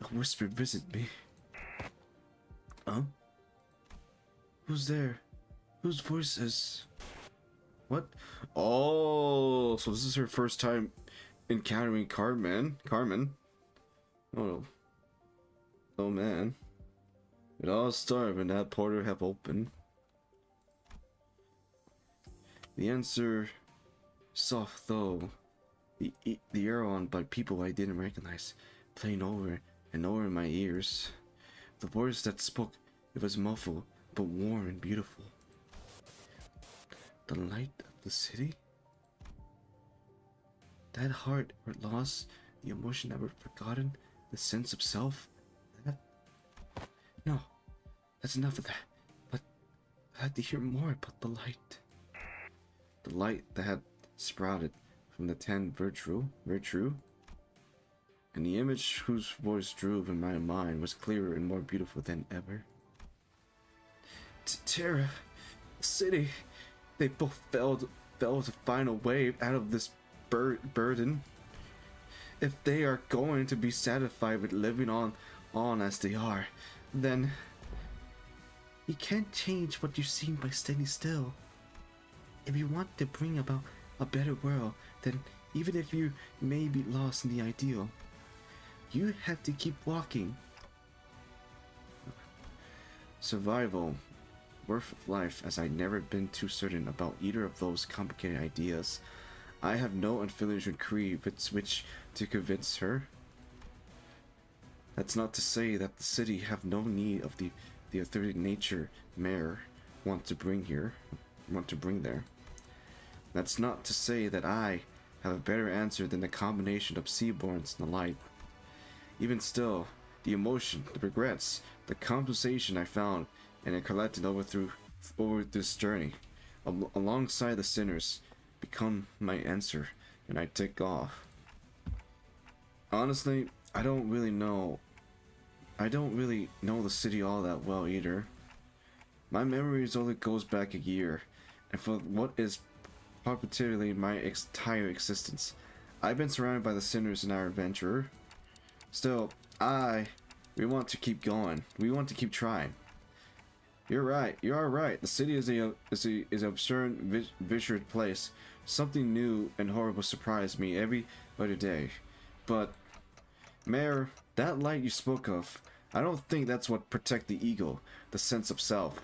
a whisper visited me. Huh? Who's there? Whose voice is... What? Oh, so this is her first time encountering Carmen. Oh. Oh man. It all started when that portal have opened. The answer... soft though. The air on by people I didn't recognize, playing over and over in my ears. The voice that spoke, it was muffled, but warm and beautiful. The light of the city? That heart were lost, the emotion never forgotten, the sense of self? No, that's enough of that. But I had to hear more about the light. The light that had sprouted from the 10 virtue, and the image whose voice drove in my mind was clearer and more beautiful than ever. Terra, the city, they both failed to find a way out of this burden. If they are going to be satisfied with living on as they are, then you can't change what you've seen by standing still. If you want to bring about a better world, then even if you may be lost in the ideal, you have to keep walking. Survival, worth of life, as I'd never been too certain about either of those complicated ideas. I have no affiliation creed with which to convince her. That's not to say that the city have no need of the authority nature mayor want to bring there. That's not to say that I have a better answer than the combination of seaborns and the light. Even still, the emotion, the regrets, the compensation I found and it collected over this journey, alongside the sinners, become my answer, and I take off. Honestly, I don't really know the city all that well either. My memories only goes back a year, and for what is particularly my entire existence, I've been surrounded by the sinners in our adventure. Still, we want to keep going. We want to keep trying. You're right. You are right. The city is an absurd, vicious place. Something new and horrible surprised me every other day. But, Mayor, that light you spoke of, I don't think that's what protect the ego, the sense of self.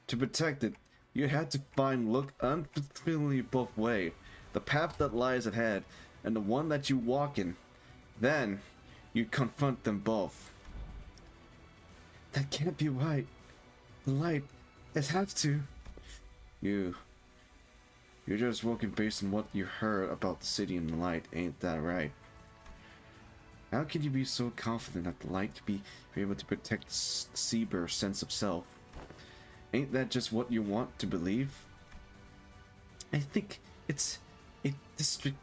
To protect it, you had to look unfulfillingly both ways, the path that lies ahead and the one that you walk in. Then, you confront them both. That can't be right. The light, it has to. You're just walking based on what you heard about the city and the light, ain't that right? How can you be so confident that the light be able to protect the seabird's sense of self? Ain't that just what you want to believe? I think it's a distinct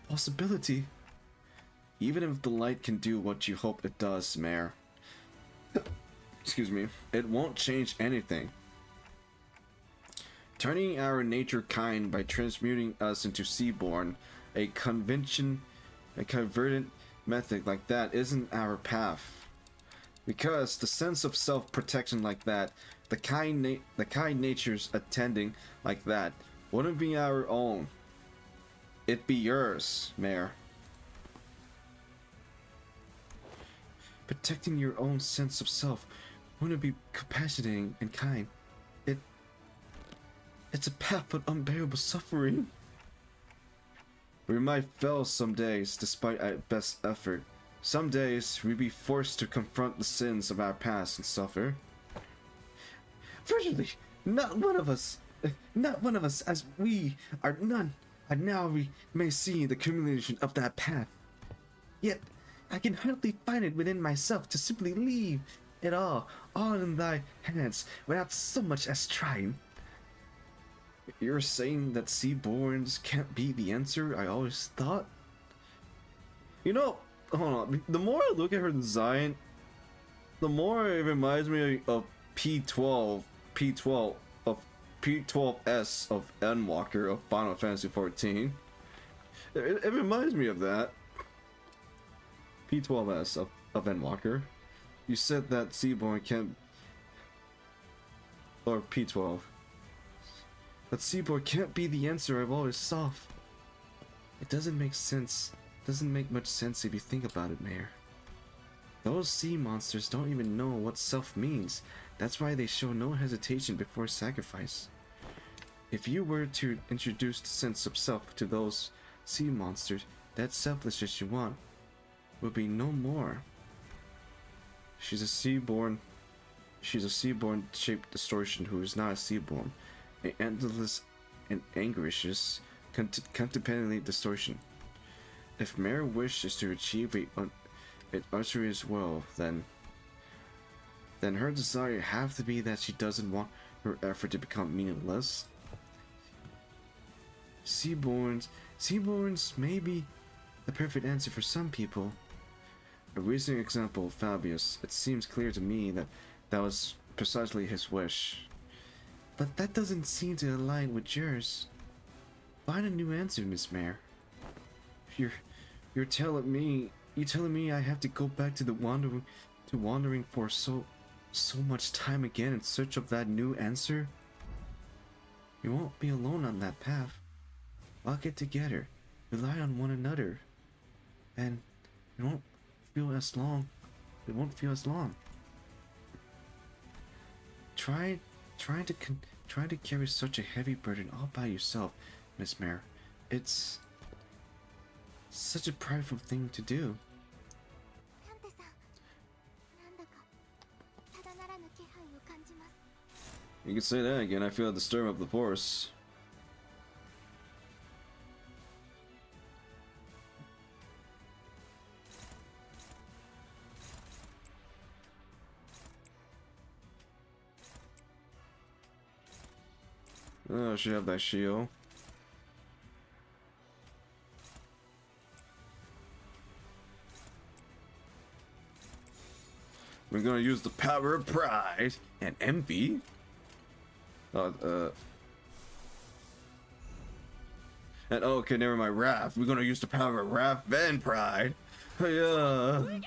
possibility. Even if the light can do what you hope it does, Mare, excuse me, it won't change anything. Turning our nature kind by transmuting us into seaborn, a convergent method like that isn't our path. Because the sense of self-protection like that, the kind nature's attending like that, wouldn't be our own. It'd be yours, Mare. Protecting your own sense of self wouldn't be compassionating and kind. It's a path of unbearable suffering. We might fail some days, despite our best effort. Some days we'd be forced to confront the sins of our past and suffer. Virtually, not one of us, as we are none, and now we may see the culmination of that path. Yet, I can hardly find it within myself to simply leave it all in thy hands, without so much as trying. You're saying that seaborns can't be the answer I always thought? You know, hold on, the more I look at her design, the more it reminds me of P12S of Endwalker of Final Fantasy XIV. It reminds me of that. P12S of Endwalker. You said that seaborn can't... Or P12. That seaborn can't be the answer I've always sought. It doesn't make sense. Doesn't make much sense if you think about it, Mare. Those sea monsters don't even know what self means. That's why they show no hesitation before sacrifice. If you were to introduce the sense of self to those sea monsters, that selflessness you want will be no more. She's a seaborn shaped distortion who is not a seaborn. An endless and anguishes contemplatively distortion. If Mare wishes to achieve an ulterior will, then her desire have to be that she doesn't want her effort to become meaningless. Seaborns may be the perfect answer for some people. A recent example, Fabius. It seems clear to me that was precisely his wish. But that doesn't seem to align with yours. Find a new answer, Miss Mare. You're telling me I have to go back to wandering for so much time again in search of that new answer? You won't be alone on that path. Walk it together. Rely on one another. And it won't feel as long. Trying to carry such a heavy burden all by yourself, Miss Mare. It's such a prideful thing to do. You can say that again. I feel a disturbance of the force. Oh, she have that shield. We're gonna use the power of pride and envy. And okay, never mind. Wrath. We're gonna use the power of wrath and pride. Yeah.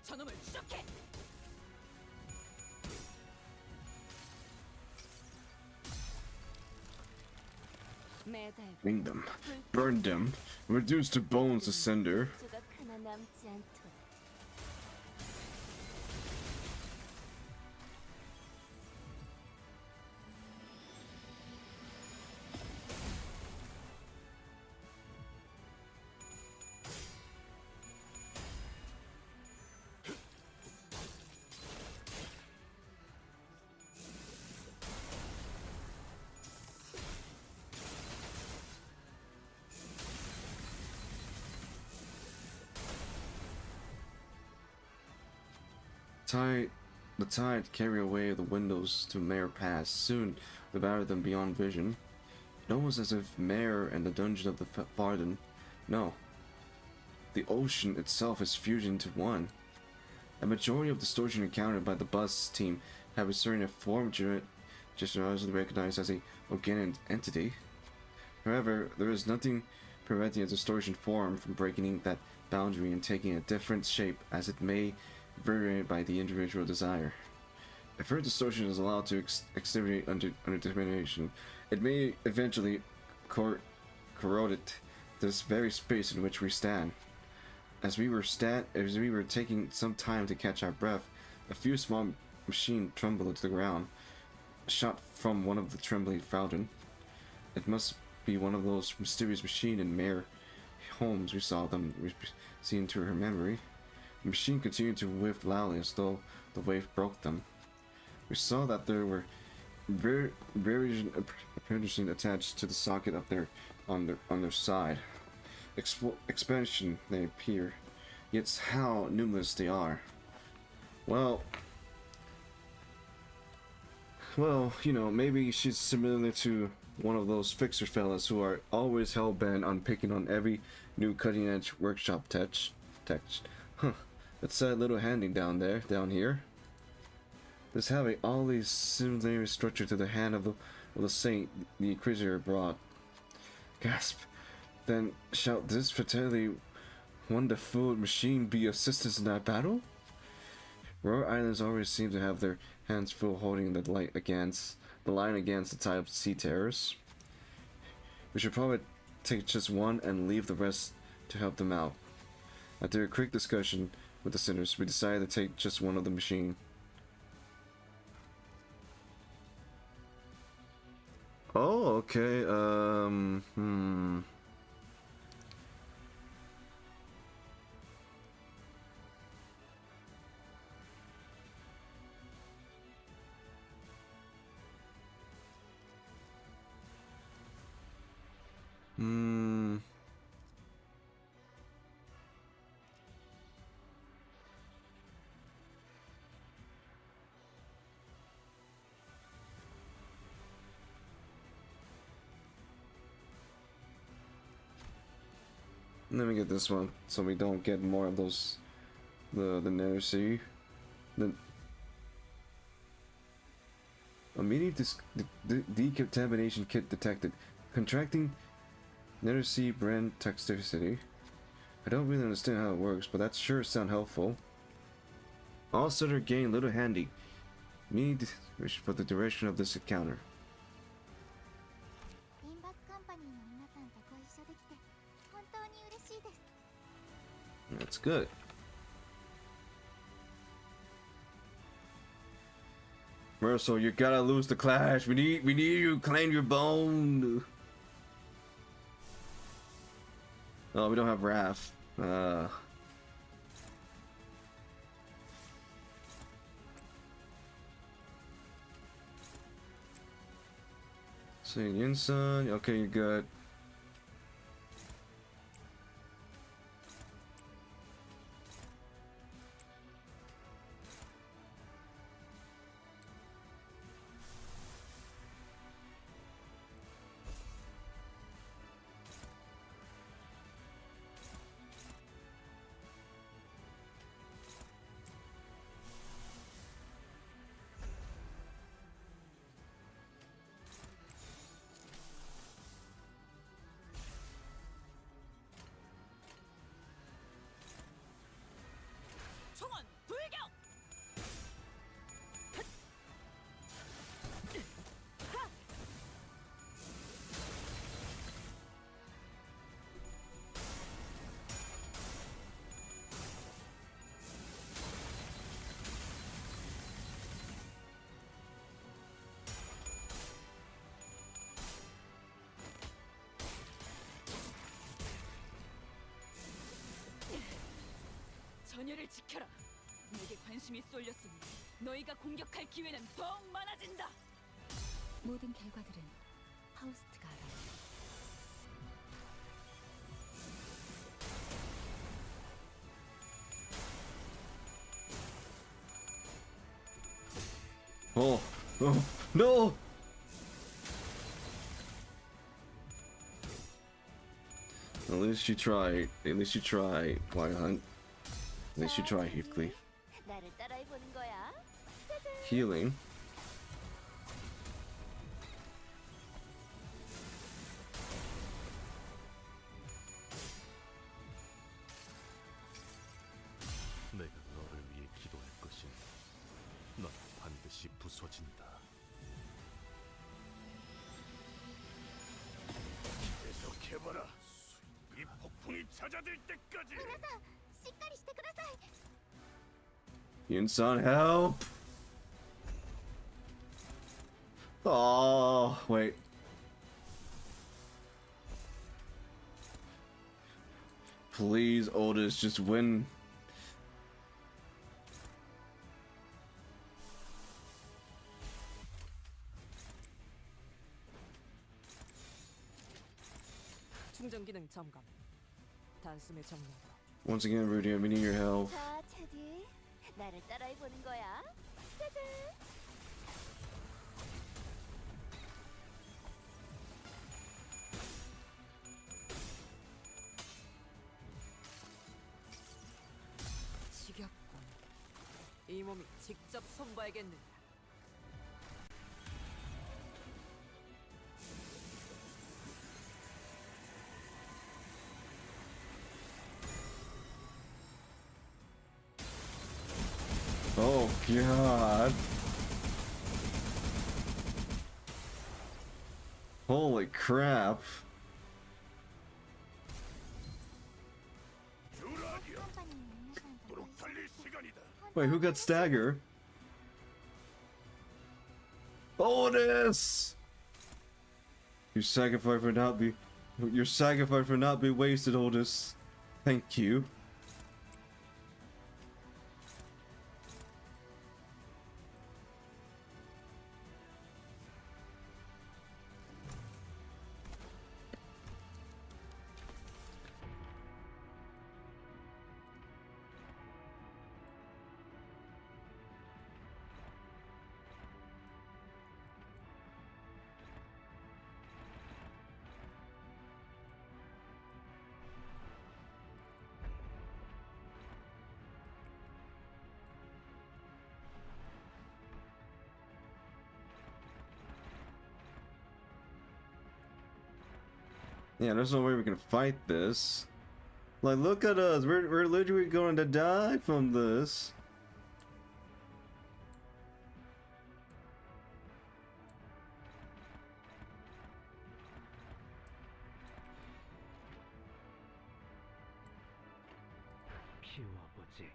저놈을 추적해! Bring them, burn them, reduce to bones to cinder. The tide carried away the windows to Mare Pass, soon devoured them beyond vision. It almost as if Mare and the dungeon of the Farden, no, the ocean itself is fused into one. A majority of distortion encountered by the bus team have asserted a form just universally recognized as a organic entity. However, there is nothing preventing a distortion form from breaking that boundary and taking a different shape as it may vary by the individual desire. If her distortion is allowed to exhibit under determination, it may eventually corrode this very space in which we stand. As we were taking some time to catch our breath, a few small machines trembled to the ground, shot from one of the trembling fountain. It must be one of those mysterious machines in Mare homes we saw them see into her memory. The machine continued to whiff loudly as though the wave broke them. We saw that there were various appendages attached to the socket up there on their side. Expansion they appear, yet how numerous they are. Well, you know, maybe she's similar to one of those fixer fellas who are always hell-bent on picking on every new cutting-edge workshop text. Huh. That sad little handing down here. Let's have all these similar structure to the hand of the saint the Inquisitor brought. Gasp. Then shall this fatally wonderful machine be assistance in that battle? Royal Islands always seem to have their hands full holding the line against the tide of sea terrors. We should probably take just one and leave the rest to help them out. After a quick discussion with the sinners, we decided to take just one of the machine. Oh, okay, Let me get this one so we don't get more of those the Nether Sea. A mini decontamination kit detected. Contracting Nether Sea brand toxicity. I don't really understand how it works, but that sure sounds helpful. All setter gain little handy. Mini for the duration of this encounter. Limbus Company の皆さんとご一緒できて本当に嬉しいです。 That's good. Mercil, you gotta lose the clash. We need you. Claim your bone. Oh, we don't have Wrath. Seeing Yinsun. Okay, you're good. 총원 불격! 전열을 지켜라. 내게 관심이 쏠렸으니 너희가 공격할 기회는 더욱 많아진다. 모든 결과들은 파우스트가 알아. Oh, oh, no! At least you try. At least you try, White Hunt. At least you try, Heathcliff. 나를 따라해 보는 거야. 짜잔. Healing. 내가 너를 위해 기도할 것이니 넌 반드시 부서진다. 계속해봐라. 이 폭풍이 잦아들 때까지. 皆さん、しっかりしてください。 Yunsan, help! Oh, wait. Please, Otis, just win. 충전 기능 점검. 단숨에 정리하도록. Once again, Rudy, I'm needing your help. 자, 차디. 나를 따라해 보는 거야. 짜잔. 지겹군. 이 몸이 직접 손봐야겠는데. Oh, God. Holy crap. Wait, who got stagger? Otis! Your sacrifice for not be wasted, Otis. Thank you. Yeah, there's no way we can fight this. Like, look at us. We're literally going to die from this. 피워보지.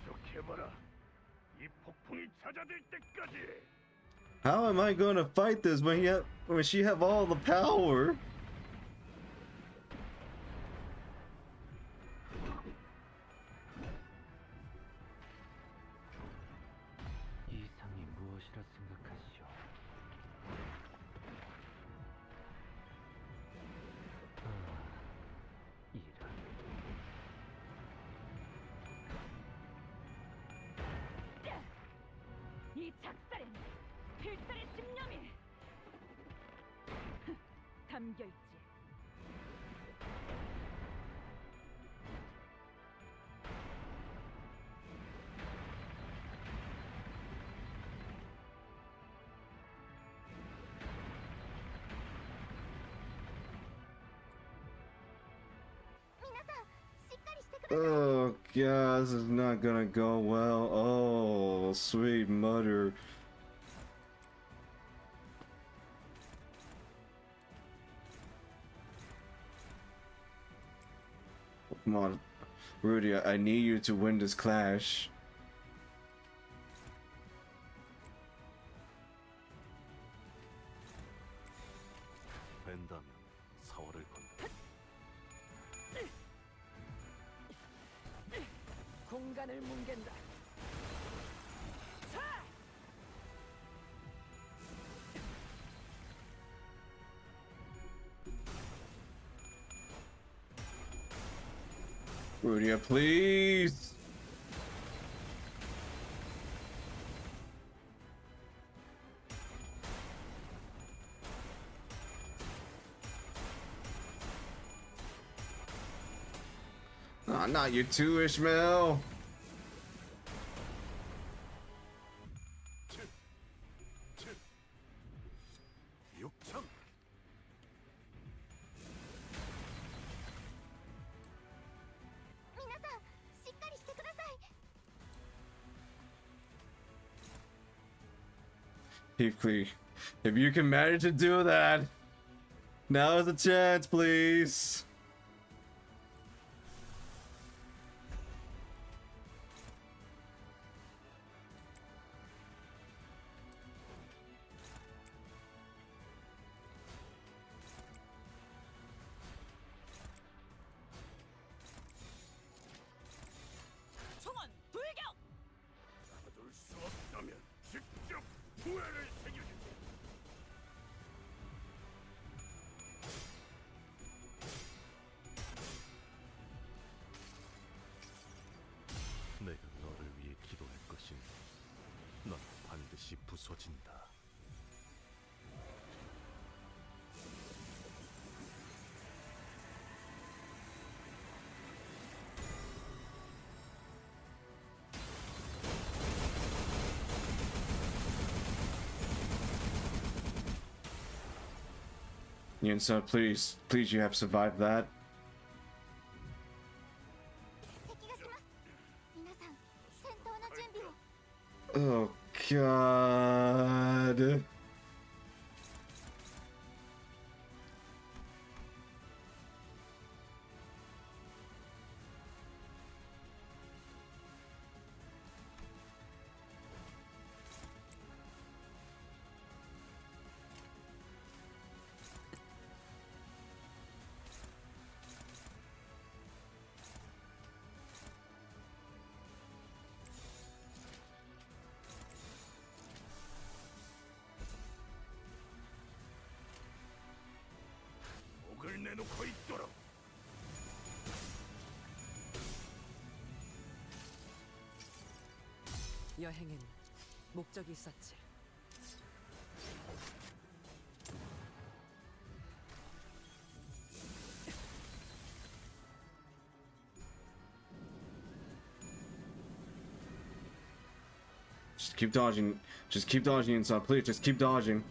계속해봐라. 이 폭풍이 잦아들 때까지. How am I going to fight this when she have all the power? 이상이 무엇이라 생각하시오? 이런. 이 작살엔 필살의 집념이 담겨있지. Oh god, this is not gonna go well. Oh, sweet mother. Come on, Rudy, I need you to win this clash. 된다면 사활을 건다. 공간을 뭉갠다. Rudia, please. Nah, not you too, Ishmael. 육청. Heathcliff, if you can manage to do that, now is the chance, please. 총원 돌격! 받을 수 없다면 직접 후회를 새겨주지. 내가 너를 위해 기도할 것이니 넌 반드시 부서진다. Yinsa, please, please, you have survived that. Oh God. 목을 내놓고 있도록. 여행엔 목적이 있었지. Just keep dodging. Just keep dodging, Yinsa. Please, just keep dodging.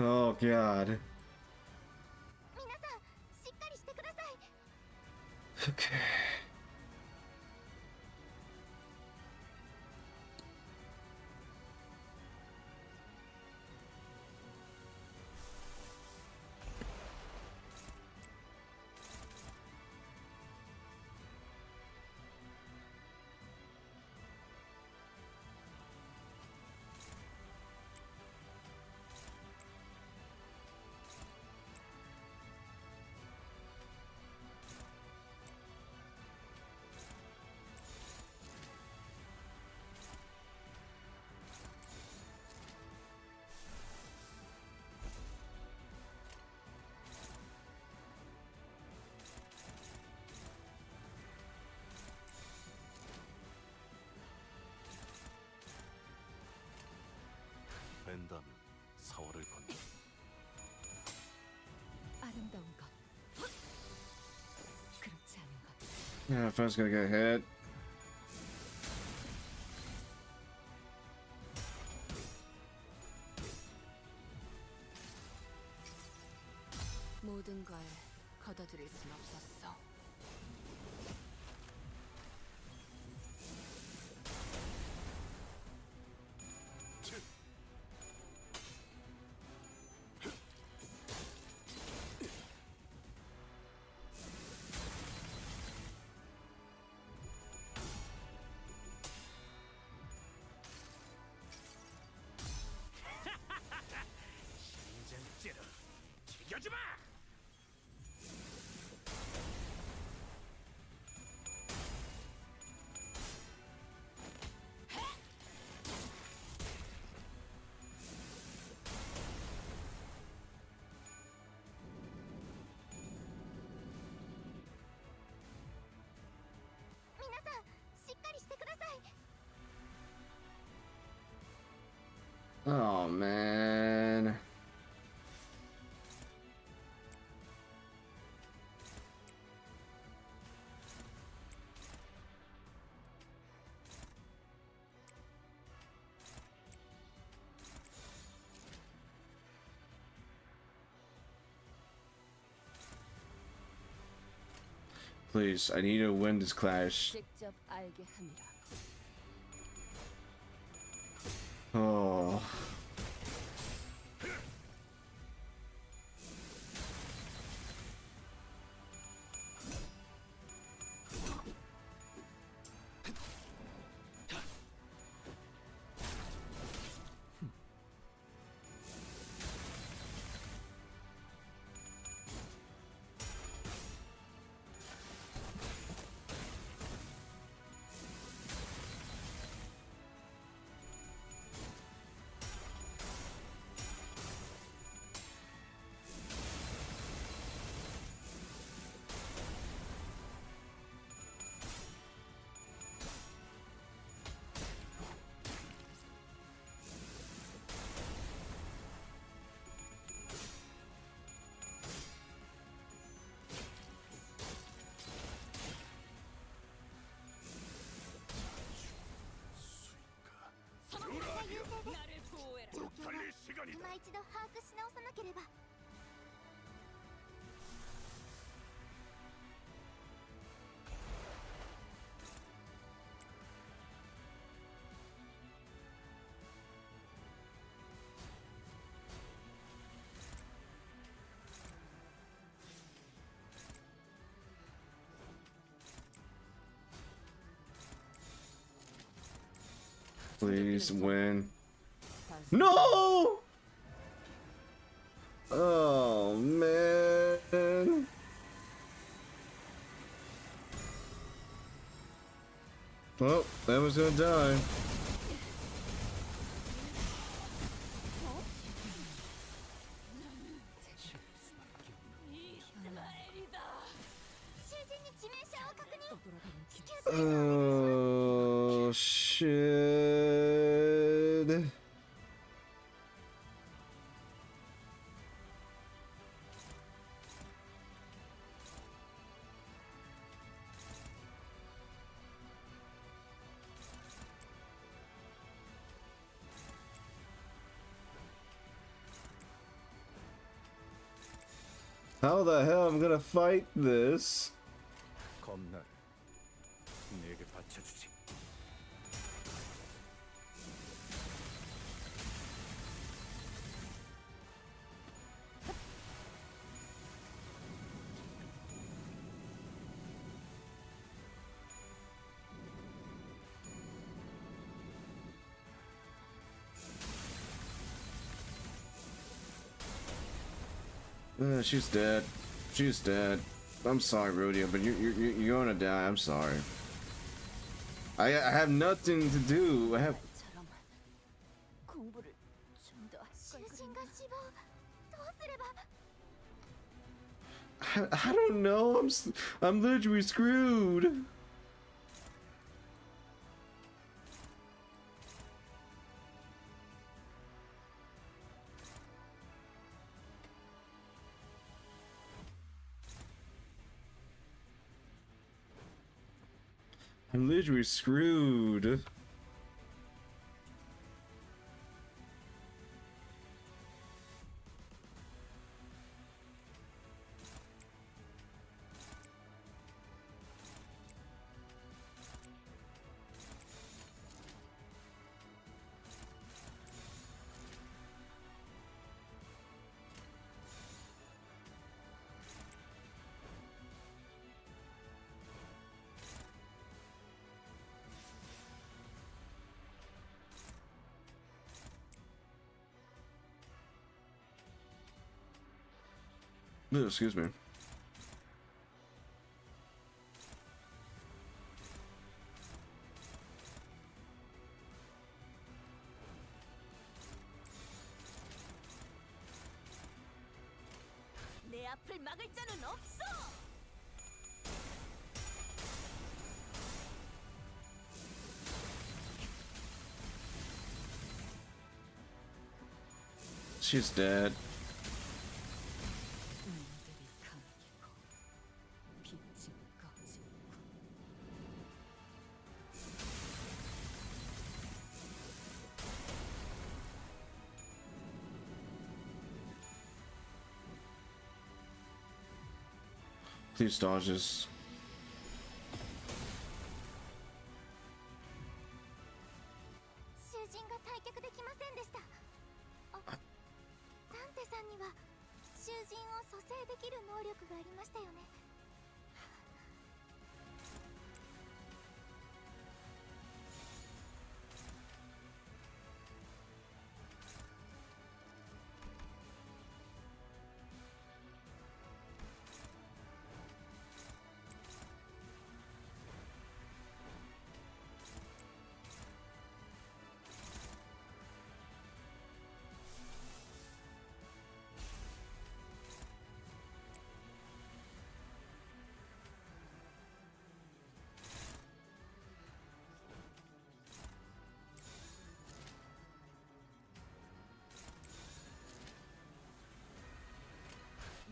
Oh God. Okay. 벤다면 사월을 건너. 아름다운 것. 그렇지 않은 것. Yeah, first gonna get hit. 모든 걸 걷어들일 순 없었어. 인장 찌르 튀겨주마. Oh man. Please, I need to win this clash. 직접 알게 함이라. Oh. 나를 보호해라. 今一度把握し直さなければ。 Please win. No! Oh man. Well, that was gonna die. Oh shit. How the hell am I gonna fight this? 검나를 내게 바쳐주지. She's dead. She's dead. I'm sorry, Rudia, but you're gonna die. I'm sorry. I have nothing to do. I have. 공부를 좀 더 할 걸. 囚人が死亡。どうすれば。 I don't know. I'm literally screwed. I'm literally screwed. No, excuse me. 내 앞을 막을 자는 없어. She's dead. 눈들이 감기고 빛이 꺼지고 Please dodges. 囚人が退却できませんでした。あ、ダンテさんには囚人を蘇生できる能力がありましたよね。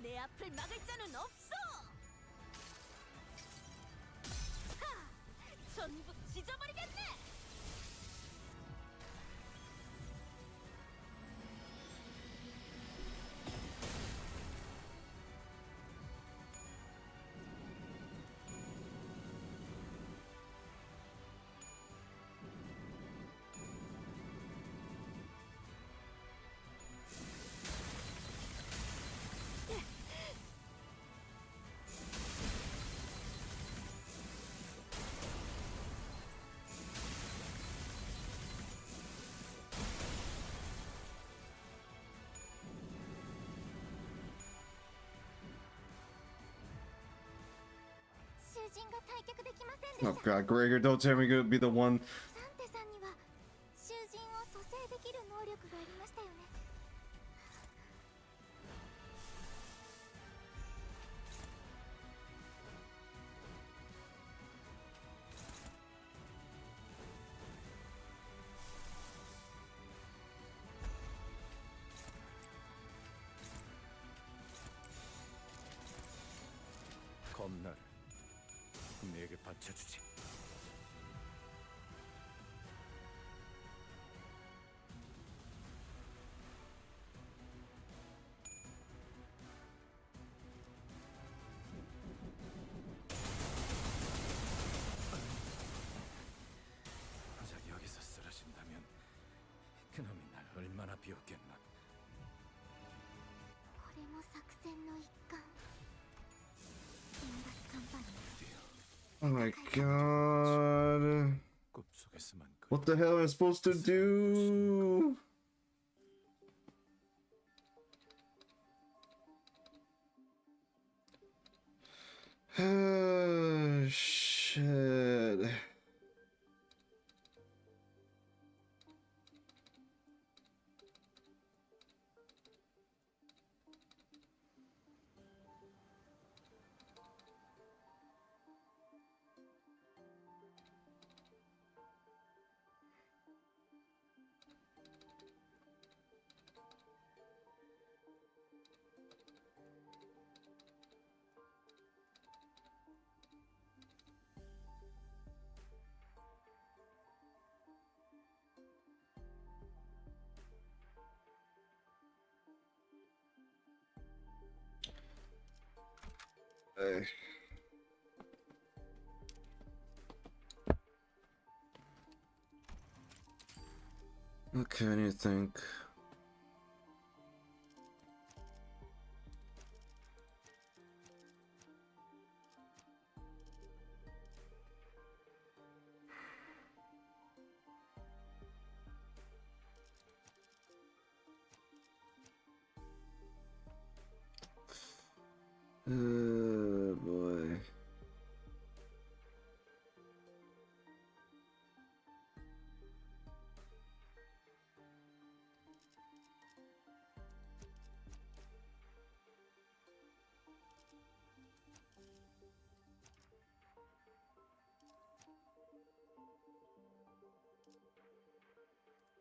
내 앞을 막을 자는 없어! 하! 전부 찢어버리겠네! Oh god, Gregor, don't tell me you're gonna be the one. ダンテさんには囚人を蘇生できる能力がありましたよね。겁나를 내게 바쳐주지. 고작 여기서 쓰러진다면 그놈이 날 얼마나 비웃겠나. これも作戦の一環。Limbus Company。 Oh my god. 꿈속에서만 What the hell am I supposed to do? Shit. Okay, I need to think. Boy.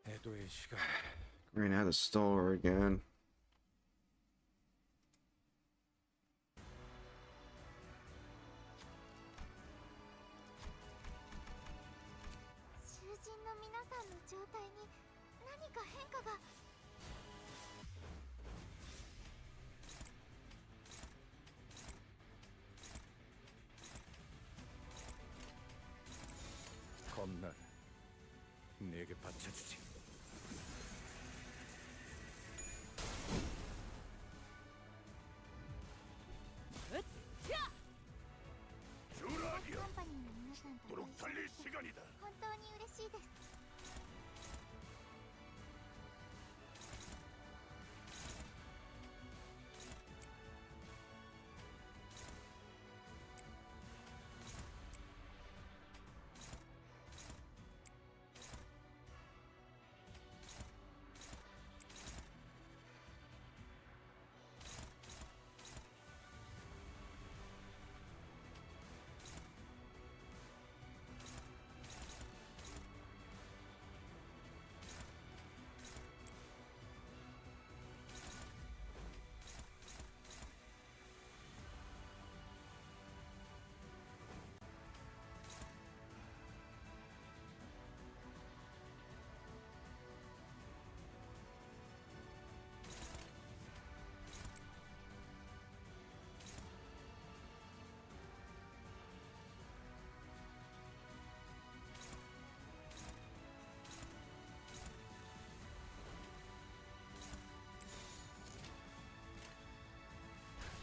애도의 시간. Ran out of store again. 状態に何か変化が。겁나 내게 받쳐주지. Limbus Company の皆さんとご一緒できて 달릴 시간이다. 本当に嬉しいです。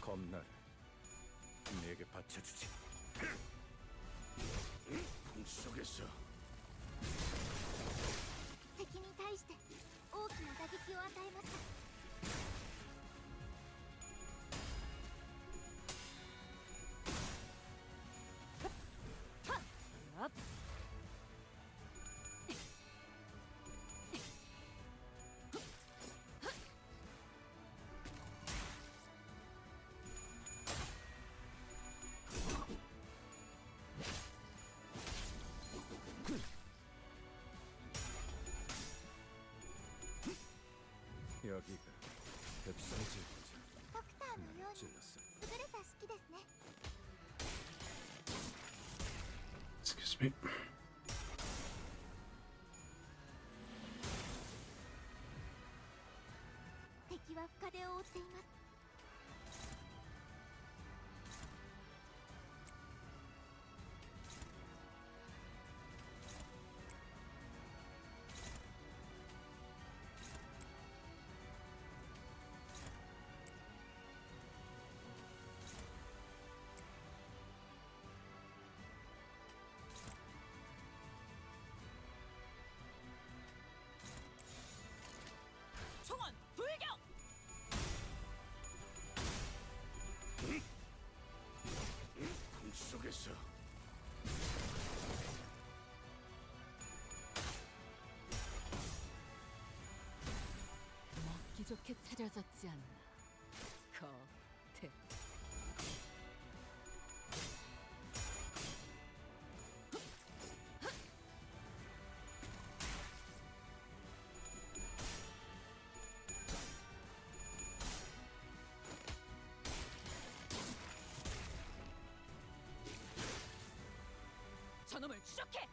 겁나 내게 받쳐주지. 풍속에서 敵に対して大きな打撃を与えました。여기가 흡수지. ドクターのように 찔렀어. 優れた式ですね。 Excuse me. 敵は深手を負っています。총원 불격! 풍속에서 먹기 좋게 차려졌지 않나. 거태. 저놈을 추적해!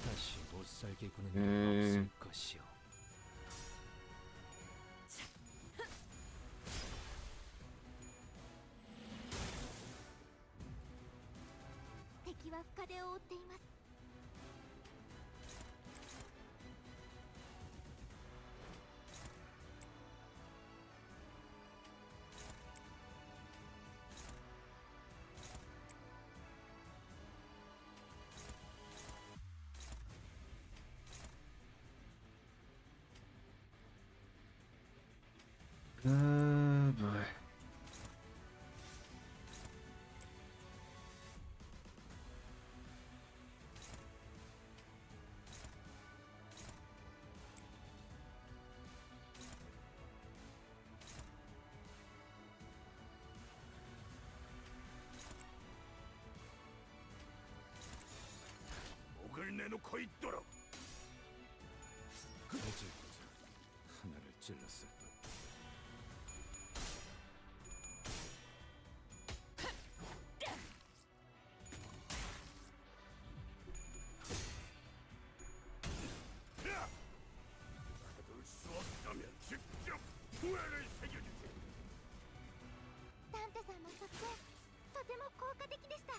다시 못살게 구는 음. 일 없을 것이오.敵は深手を負っています。Oh boy. 목을 내놓고 있도록. 해질보자. 하나를 찔렀을 뿐. 効果的でした。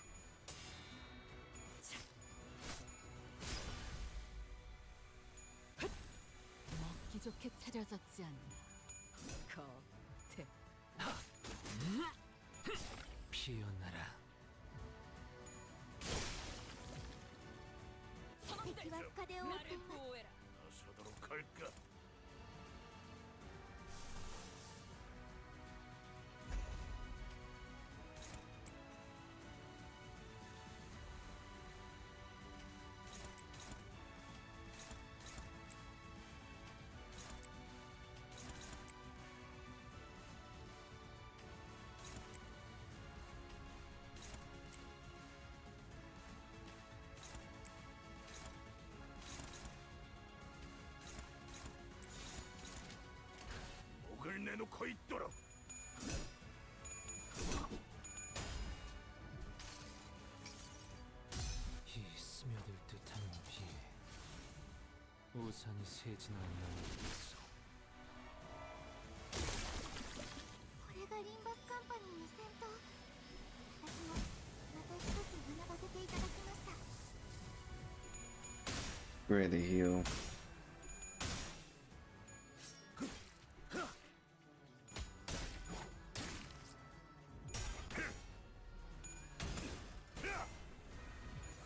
먹기 좋게 차려졌지 않나. 겉에 피어나라. 敵は深手を負って 나를 います。 보호해라. 나서도록 할까? 목을 내놓고 있도록. 이 스며들 듯한 비. 우산이 새지는 않는 있어. これがリンバスカンパニーの戦闘。私もまた一つ学ばせていただきました。 Ready to heal.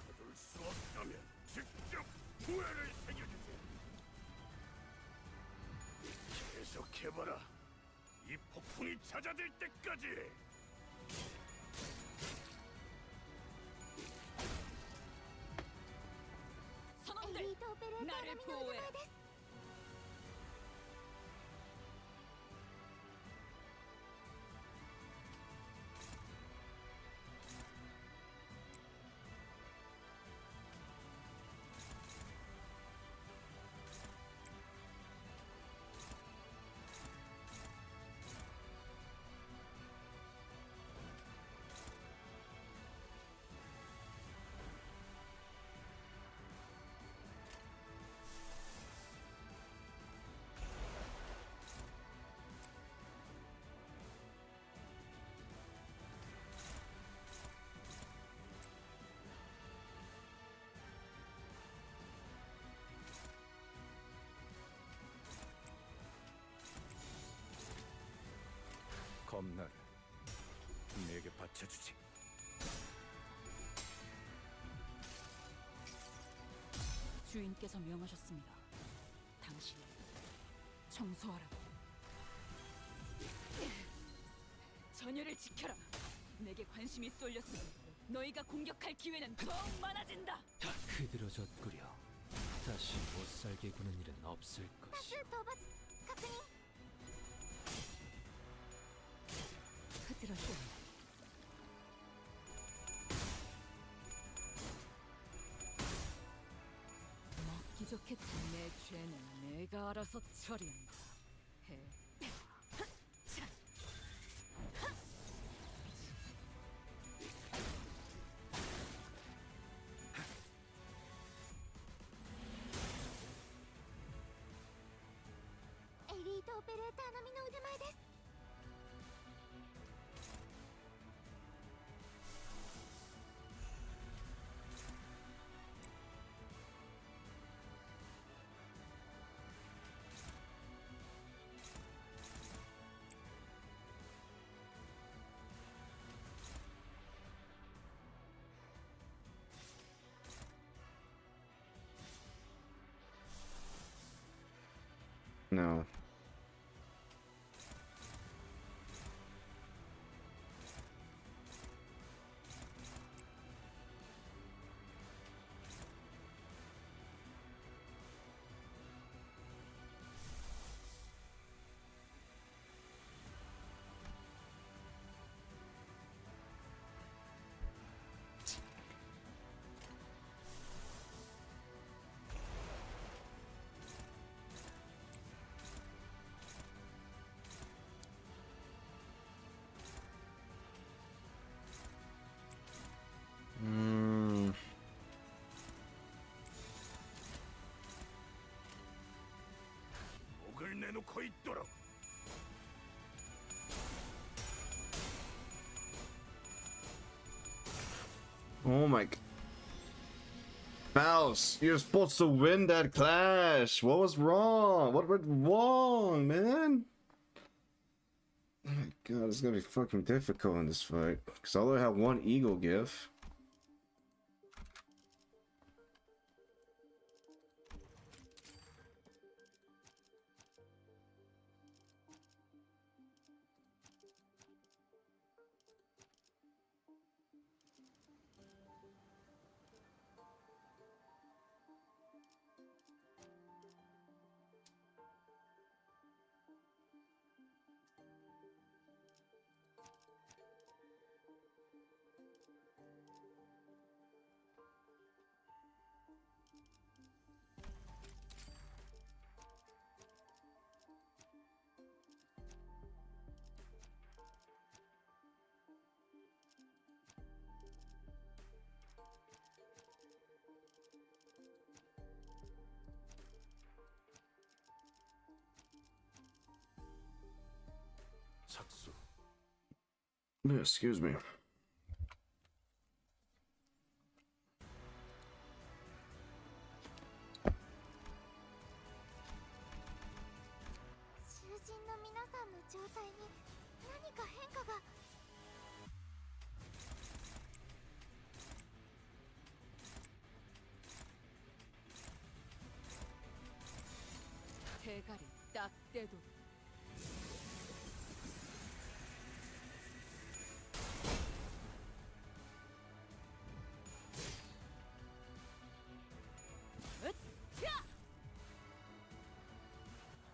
거둘 수 없다면 직접 후회를 새겨주지. 계속해봐라. 이 폭풍이 잦아들 때까지. 선원들 エリートオペレーター 나를 並みの腕 보호해라. 前です。 검나를 내게 바쳐주지. 주인께서 명하셨습니다. 당신 청소하라고. 전열을 지켜라. 내게 관심이 쏠렸으니 너희가 공격할 기회는 더욱 많아진다. 흐드러졌구려. 다시 못살게 구는 일은 없을 多 것이. 数討伐確認。 흐드러져. 먹기 좋게 내 죄는 내가 알아서 처리한다. 해. No. 목을 내놓고 있도록. Oh my. Mouse, you're supposed to win that clash. What was wrong? What went wrong, man? Oh my god, it's gonna be fucking difficult in this fight. Because I only have one eagle gift. 착수. Yeah, excuse me. 대가리 딱 떼도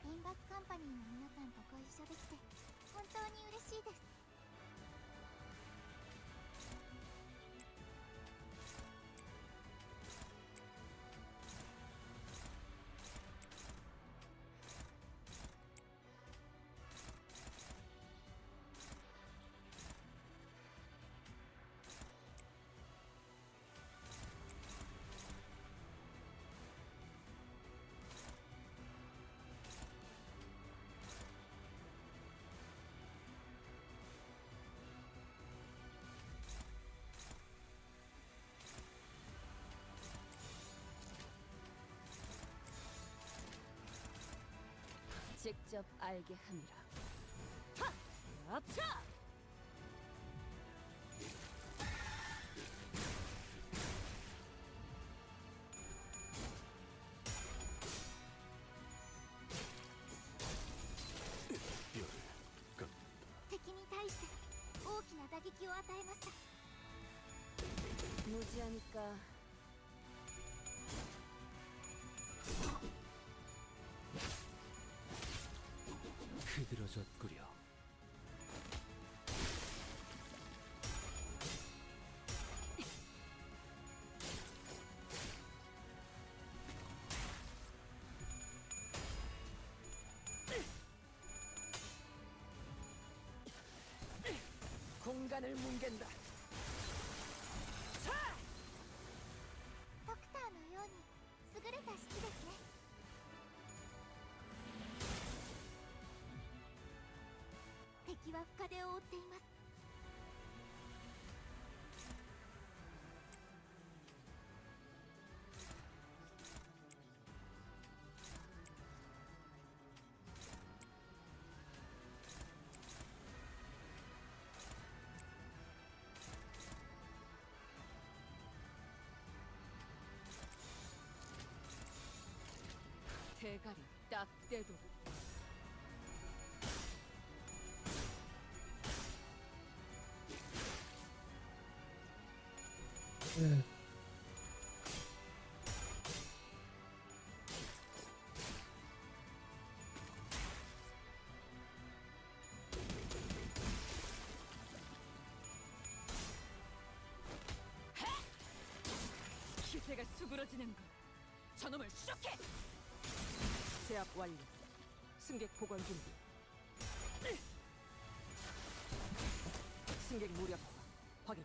Limbus Company の皆さんとご一緒できて本当に嬉しいです。직접 알게 함이라. 타! 앞차! 무지하니까 흐드러졌구려. 공간을 뭉갠다. ドクターのように優れた式ですね。敵は深手を負っています。대가리 딱 떼도 기세가 수그러지는 걸. 저놈을 쇼케! 제압 완료. 승객 보관 준비. 승객 무력 확인.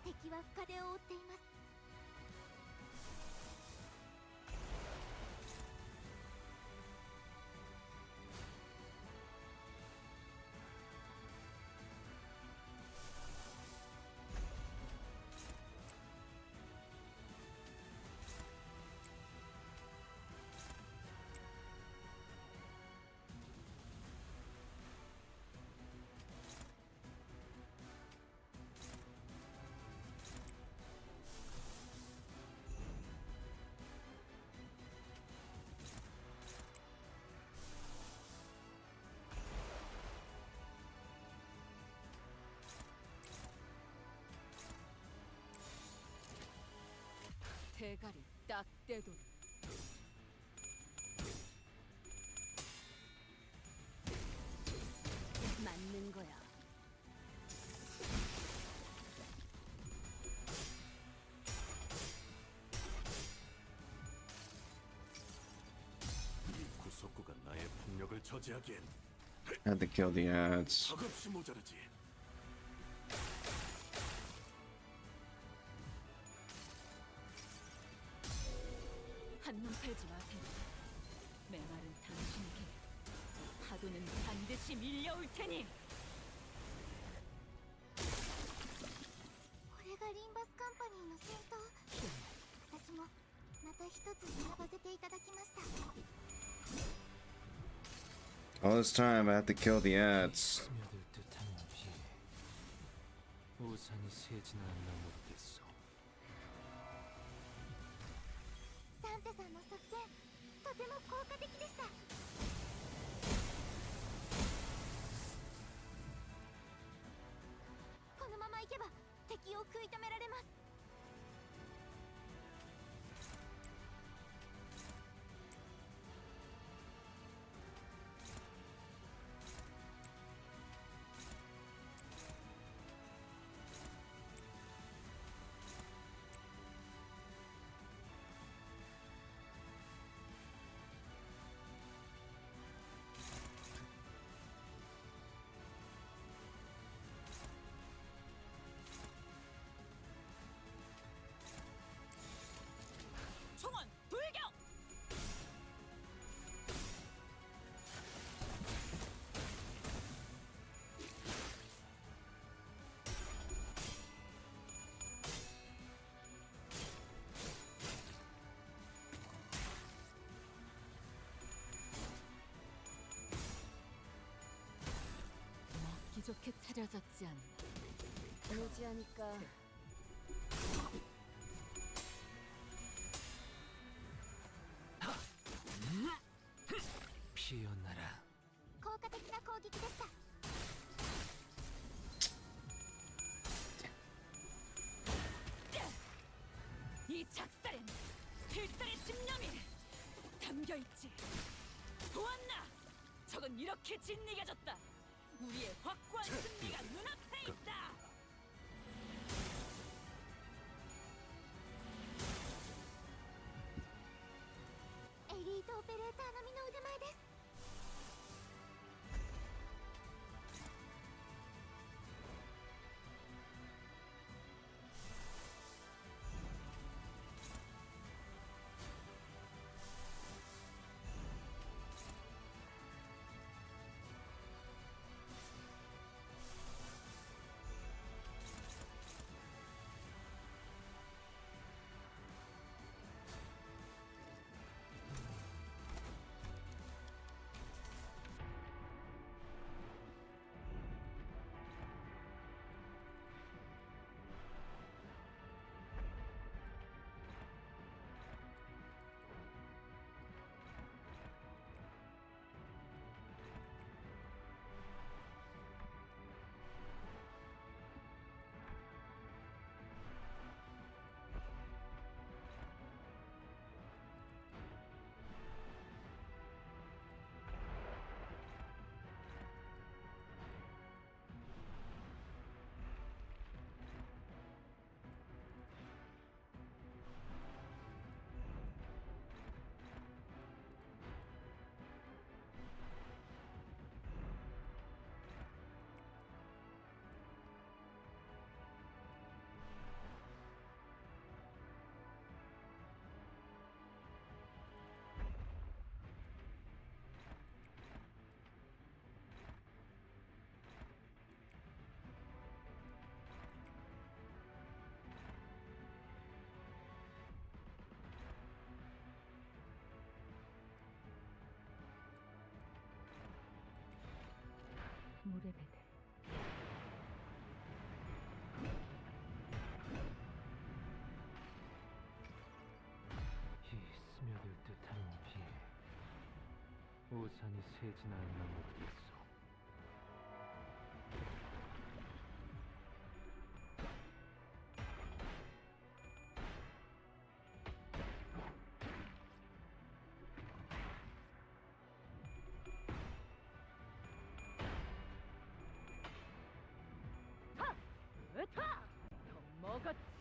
敵は深手を負っています。 대가리 딱 떼도 맞는 거야. 이 구속구가 나의 폭력을 저지하기엔 I had to kill the ads. 턱없이 모자르지. 한눈 팔지 마세요. 메마른 당신에게 파도는 반드시 밀려올 테니. これがリンバスカンパニーの戦闘。私もまた一つ学ばせていただきました。 All this time I had to kill the ads. 스며들 듯한 비 우산이 새지는 않나 모르겠소. ダンテさんの作戦とても効果的でした。このまま行けば敵を食い止められます。 총원 돌격! 먹기 좋게 차려졌지 않나. 유지하니까 피어나라. 効果的な攻撃でした。 이 작살엔 필살의 집념이 담겨있지. 보았나? 적은 이렇게 짓이겨졌다. 우리의 확고한 승리가 눈앞에 있다. 엘리트オペレーター並みの腕前です。 물의 배들. 이 스며들 듯한 비 우산이 새지는 않나 모르겠소.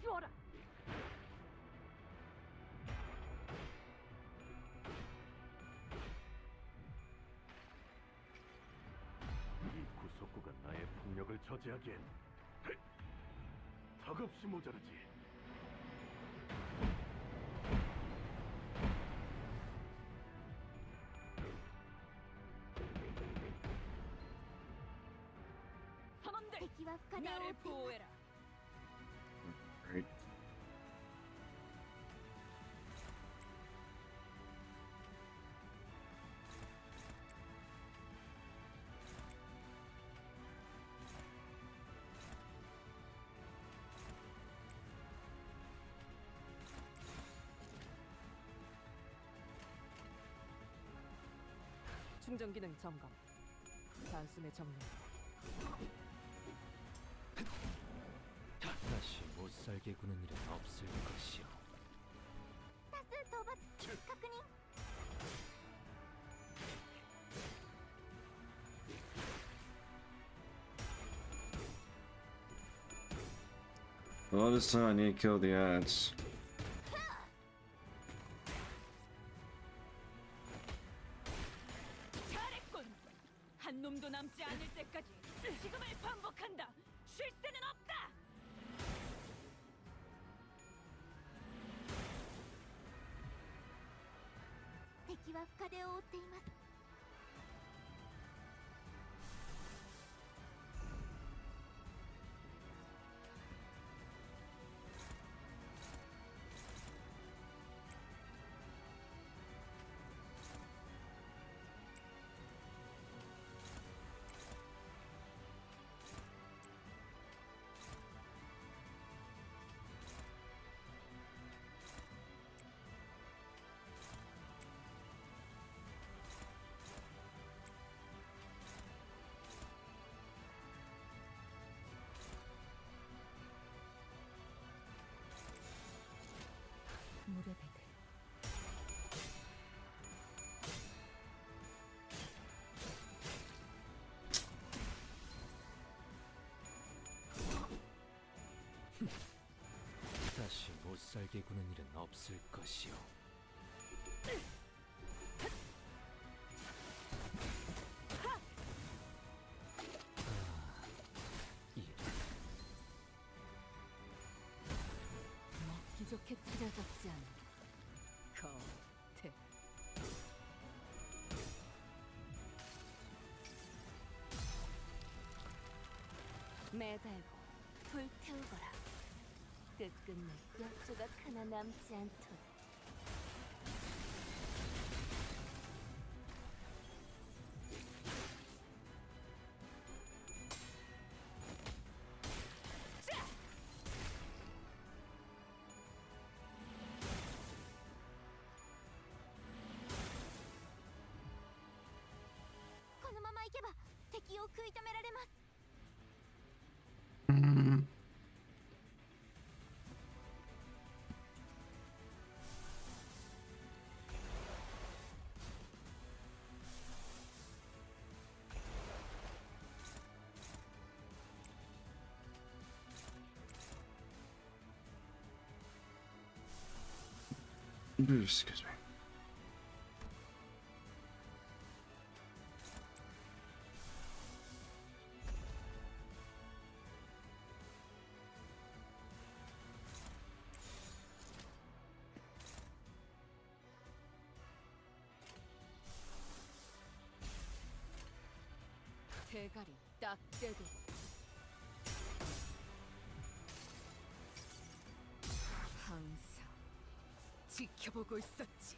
주어라. 이 구속구가 나의 폭력을 저지하기엔 턱없이 모자르지. 선원들, 敵は深手を負 나를 っています 보호해라. Right. 충전 기능 점검. 단숨에 정리. 다시 못 살게 구는 일은 없을 것이오. 多数討伐確認 Well, this time I need to kill the ants. 잘했군. 한 놈도 남지 않을 때까지 지금을 반복한다. 쉴 새는 없다. 敵は深手を負っています 물의 배들. 다시 못 살게 구는 일은 없을 것이오. 먹기 좋게 차려졌지 않은 겉에. 매달고 불태우거라 끝끝내 뼈조각 하나 남지 않도록このまま行けば敵を食い止められます Excuse me. 대가리 딱 떼고. 항상 지켜보고 있었지.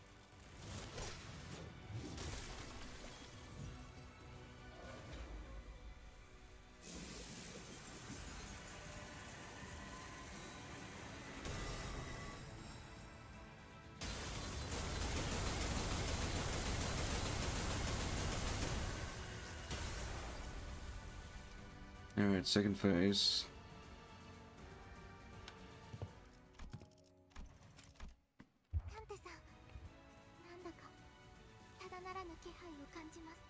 Alright, second phase. Dante さんなんだかただならぬ気配を感じます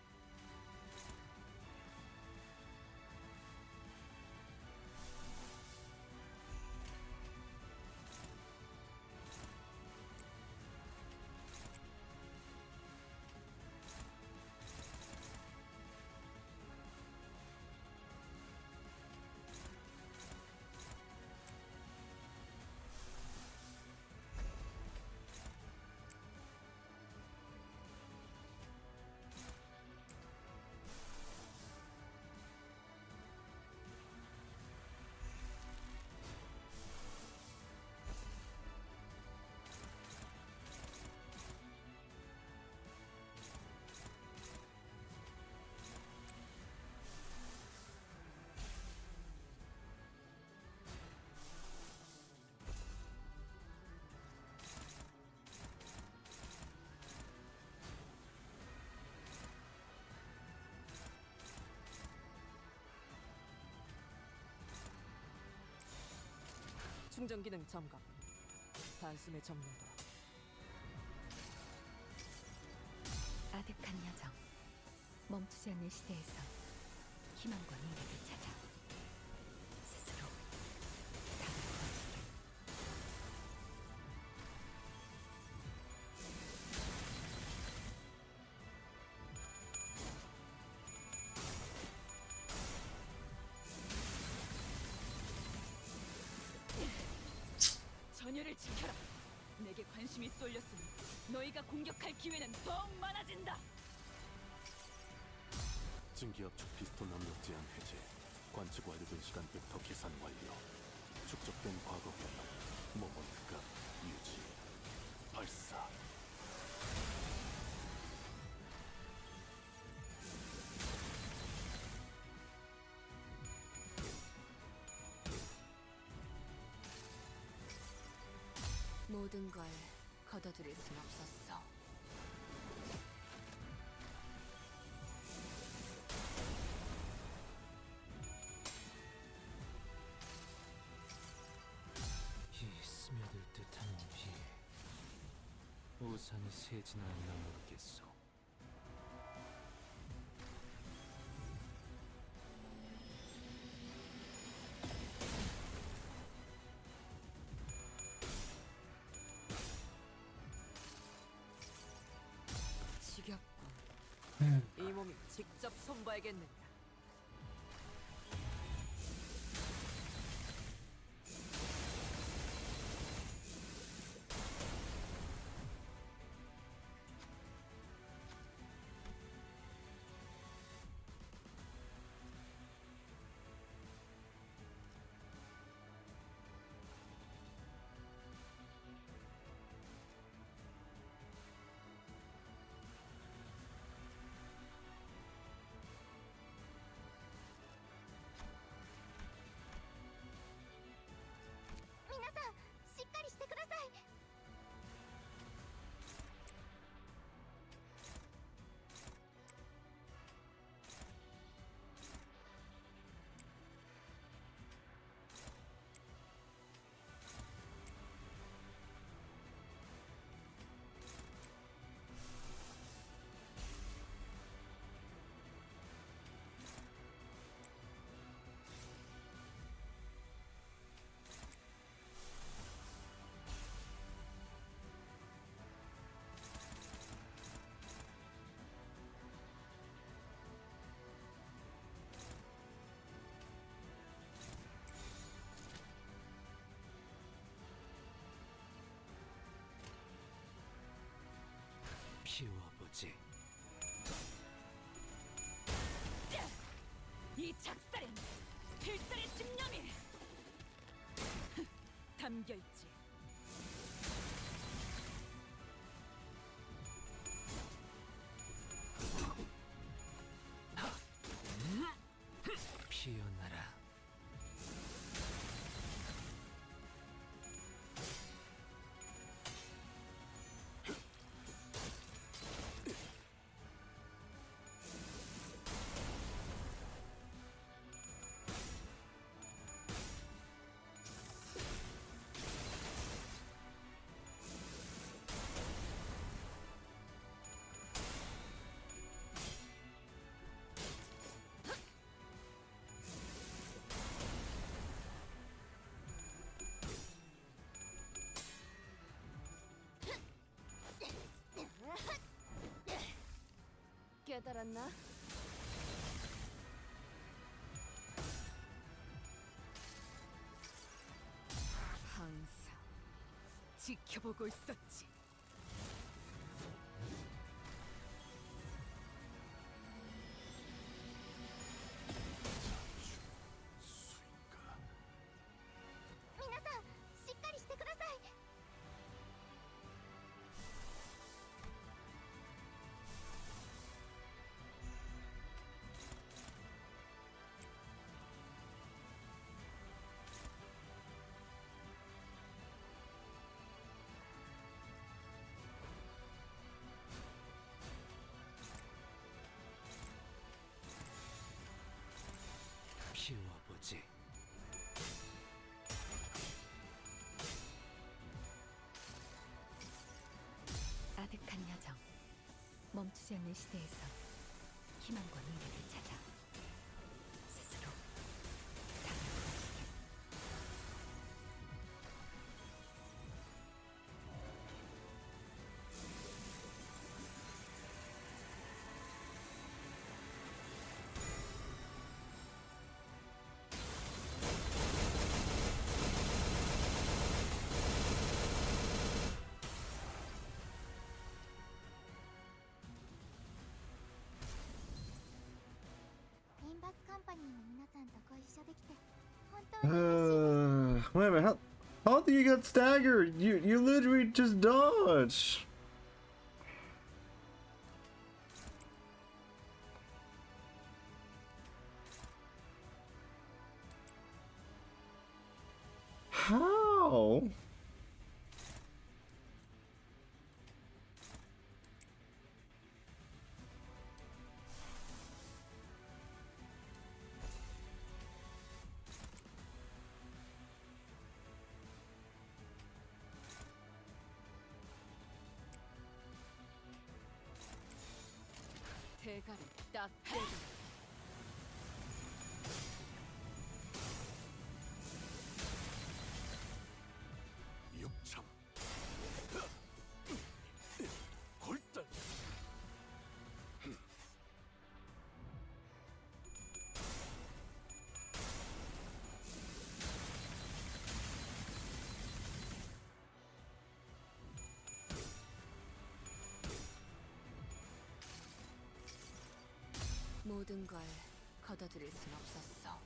충전 기능 점검. 단숨에 접는다. 아득한 여정. 멈추지 않는 시대에서 희망과 능력을 찾아 스스로 답을 구하시길. 전열을 지켜라. 내게 관심이 쏠렸으니 너희가 공격할 기회는 더욱 많아진다. 증기압축 피스톤 압력 제한 해제. 관측 완료된 시간부터 계산 완료. 축적된 과거 변화. 모먼트가 유지. 발사. 모든 걸 거둬들일 순 없었어. 이 스며들 듯한 비. 우산이 새지나 않나 모르겠소. 지겹군. 이 몸이 직접 손봐야겠는가. 피워보지. 이 작살엔 필살의 집념이 담겨있지. 피어나라. 깨달았나? 항상 지켜보고 있었지. 수인가. 皆さんしっかりしてください。 피워보지. 수 없는 시대에서 희망과 미래를 찾아 스스로 답을 구하시길. 림버스 컴퍼니の皆さんとご一緒できて本当に嬉しいです。 Wait a minute, how do you get staggered? You literally just dodge. How? 대가리 딱 대가리. 육참 골단 모든 걸 걷어들일 순 없었어.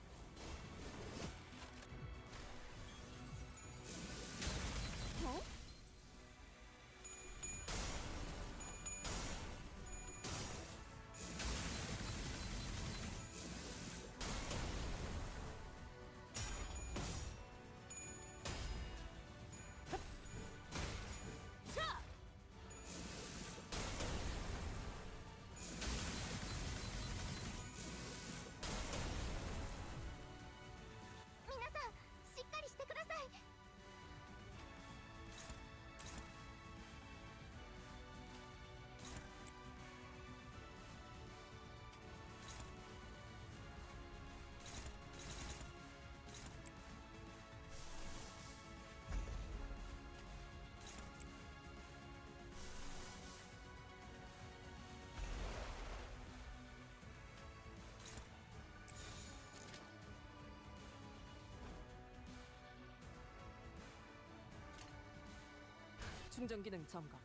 충전 기능 점검.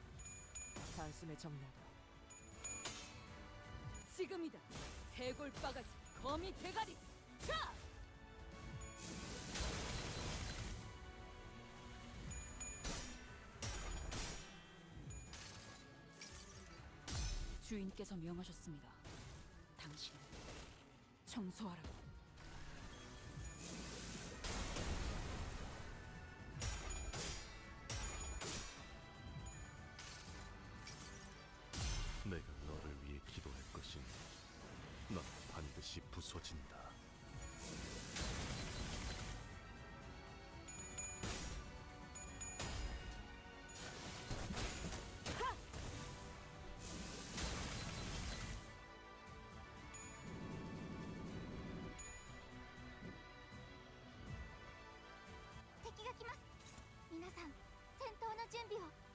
단숨에 정리하다. 지금이다. 해골 바가지 거미 대가리. 자! 주인께서 명하셨습니다. 당신을 청소하라고. 내가 너를 위해 기도할 것이니 넌 반드시 부서진다.敵が来ます。皆さん、戦闘の準備を。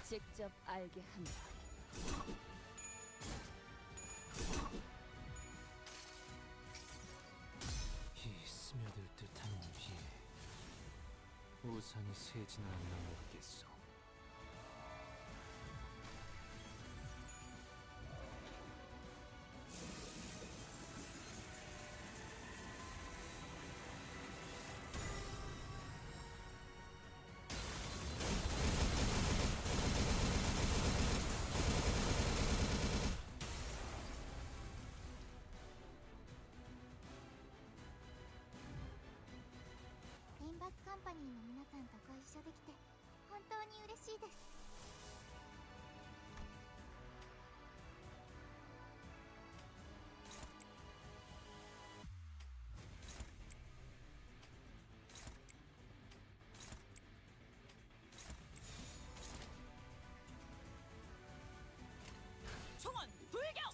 직접 알게 한다. 이 스며들 듯한 비 우산이 새지나 않나 모르겠어. バスカンパニーの皆さんとご一緒できて本当に嬉しいです。총원 불격!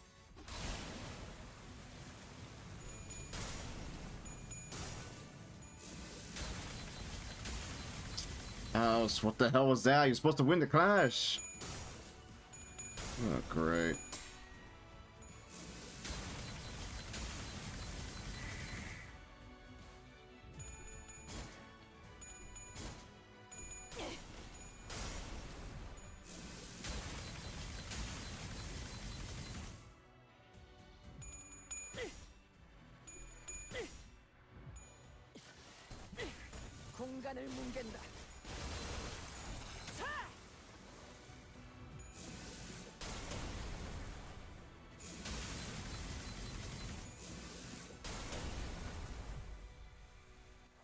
House, what the hell was that? You're supposed to win the clash. Oh, great. 공간을 뭉갠다.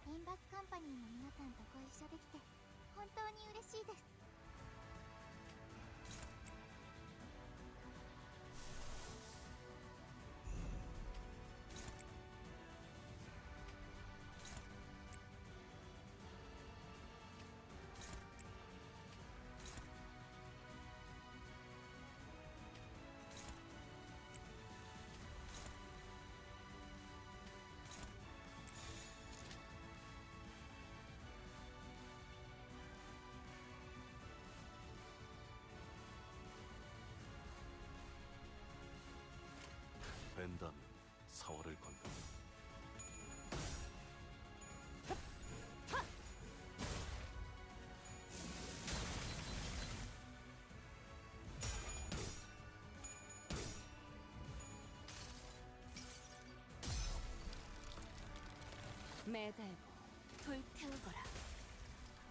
림버스 컴퍼니の皆さんとご一緒できて本当に嬉しいです。벤다는 사활을 건다. 매달고 불태우거라.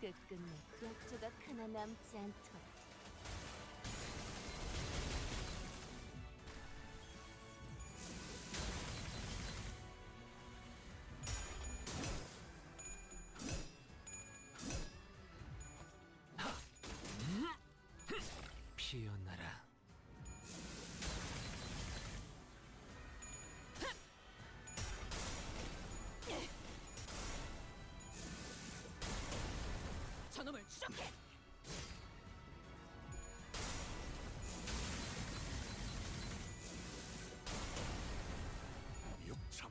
끝끝내 뼈 조각 하나 남지 않도록. 피어나라. 저놈을 추적해! 육참.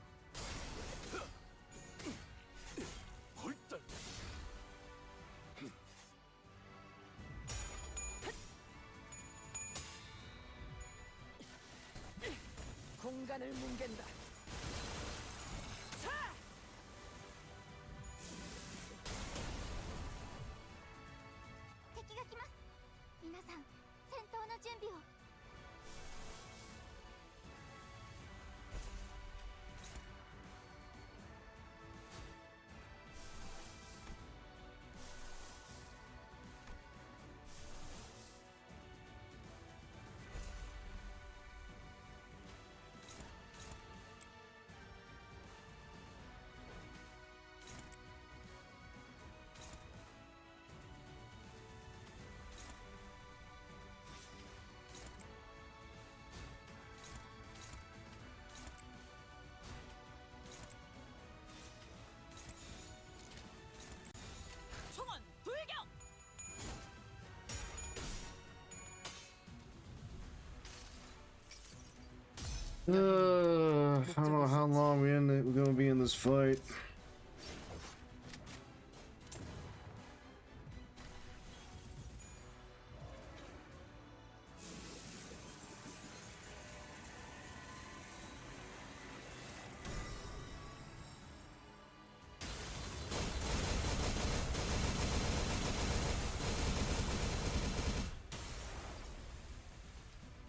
헐떨. 공간을 뭉갠다. 자! 敵が来ます。皆さん戦闘の準備を。총원 불격! I don't know how long we're gonna be in this fight.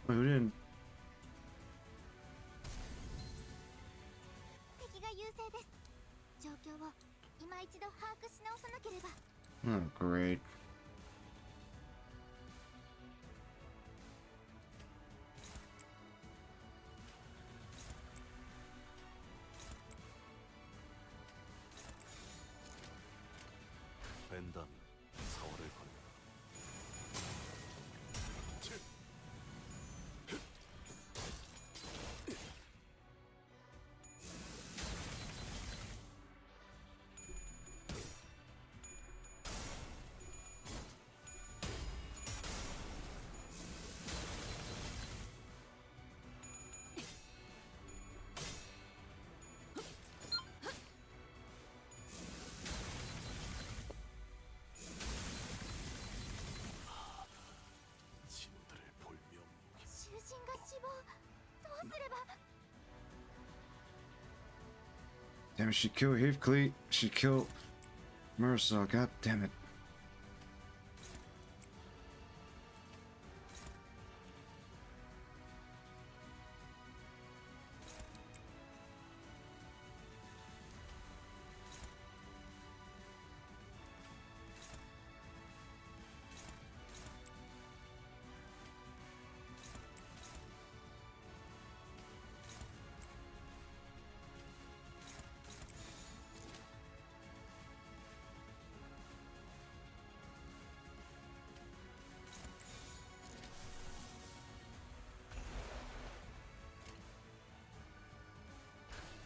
Wait, we didn't. 敵が優勢です。状況を今一度把握し直さなければ。 Oh, great. Damn it, she killed Heathcliff. She killed Mercer. God damn it.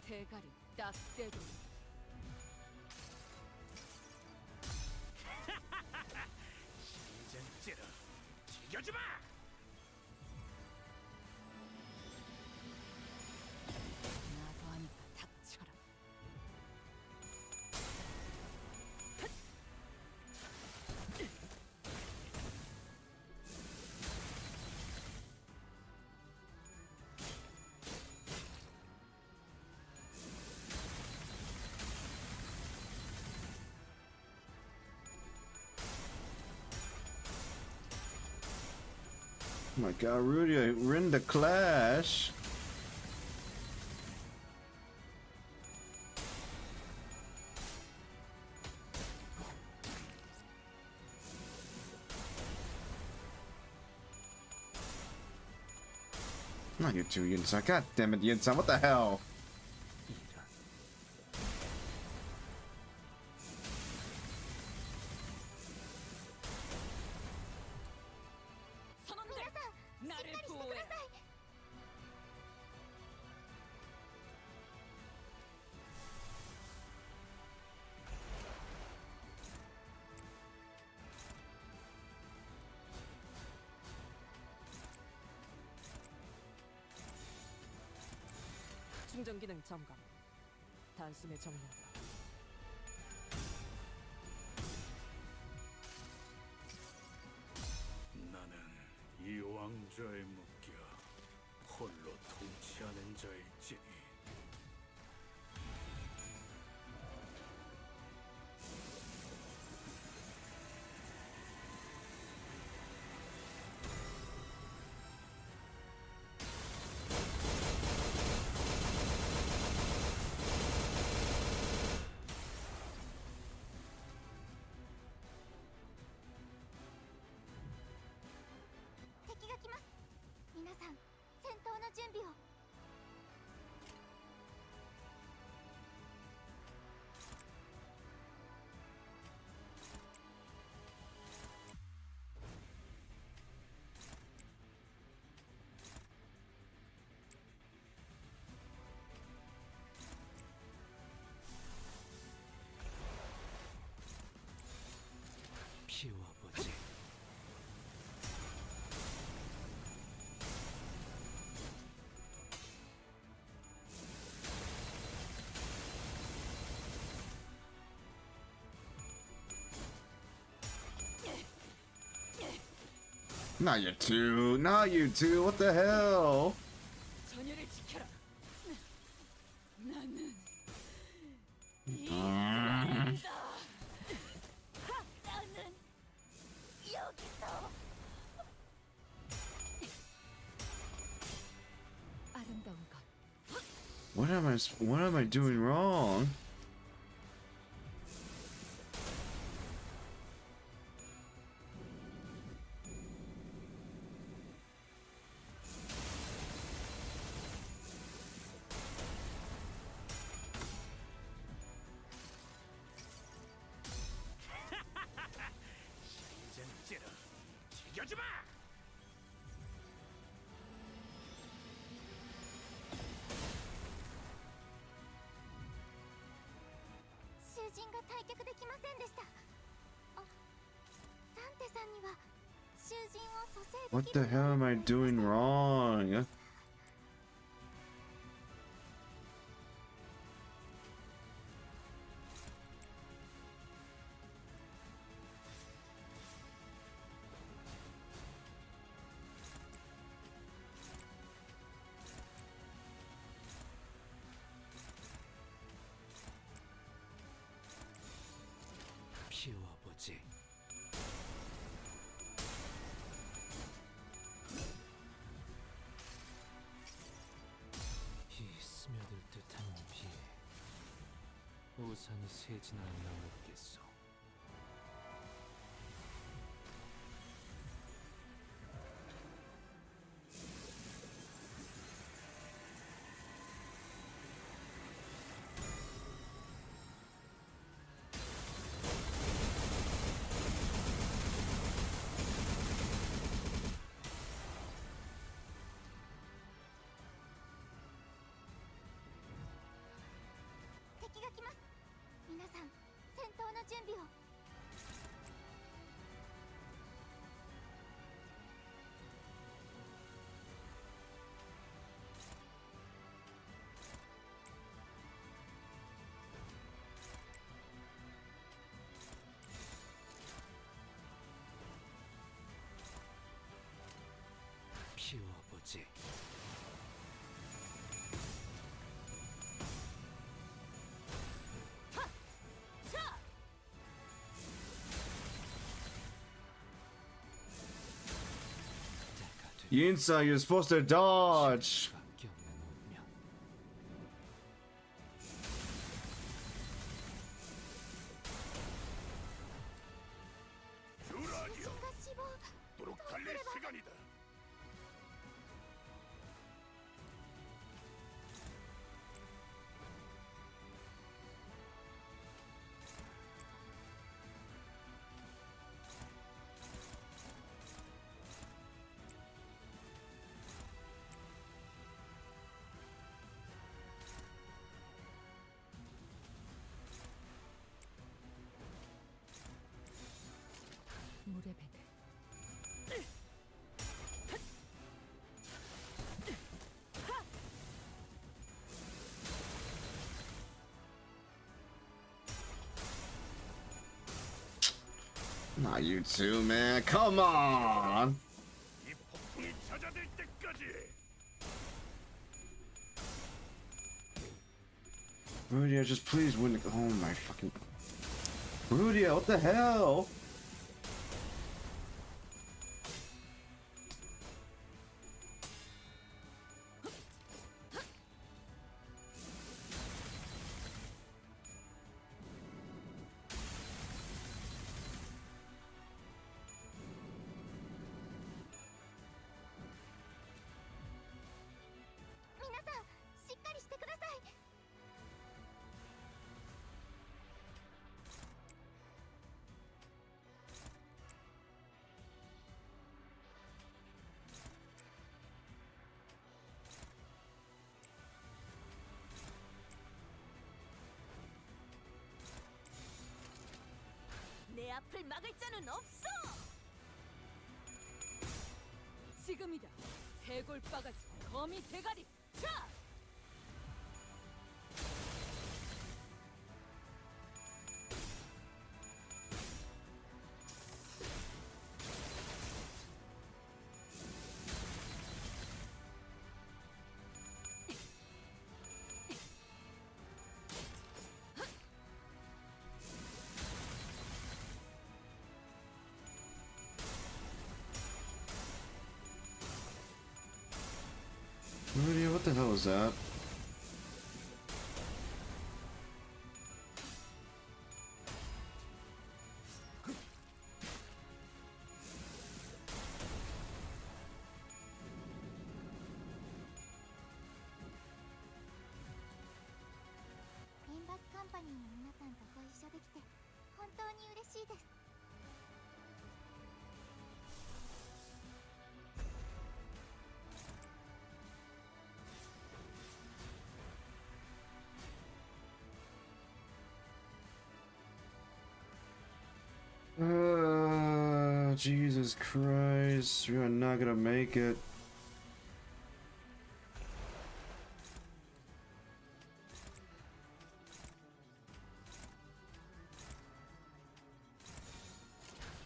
대가리 딱 떼도 이젠 찌르 튀겨주마. 나도 하니까 닥쳐라. Oh my god, Rudy, we're in the clash. Not you two, Yinsan. God damn it, Yinsan, what the hell? 선원들 나를 보호해. 충전 기능 점검. 단숨에 정리한다. 나는 이 왕좌에 묶여 홀로 통치하는 자일지니. 피워보지. Not you two, not you two, what the hell? 전열을 지켜라. 나는 음. 나는 여기서 아름다운 것. What am I doing wrong? 이젠 찌르 튀겨주마. What the hell am I doing wrong? 피워보지. 이 스며들 듯한 비에 우산이 새진 않나 모르겠소. 피워보지. Yinsa, you're supposed to dodge. 밖에 없는 운명. 도록 달릴 시간이다. 물의 배들. Not you too, man. Come on. 이 폭풍이 잦아들 때까지. Rudia, just please win. Oh my fucking. Rudia, what the hell? 내 앞을 막을 자는 없어. 지금이다. 해골 바가지, 거미 대가리. 자! Rudia, what the hell is that? Limbus Company の皆さんとご一緒できて本当に嬉しいです。Jesus Christ, we are not gonna make it.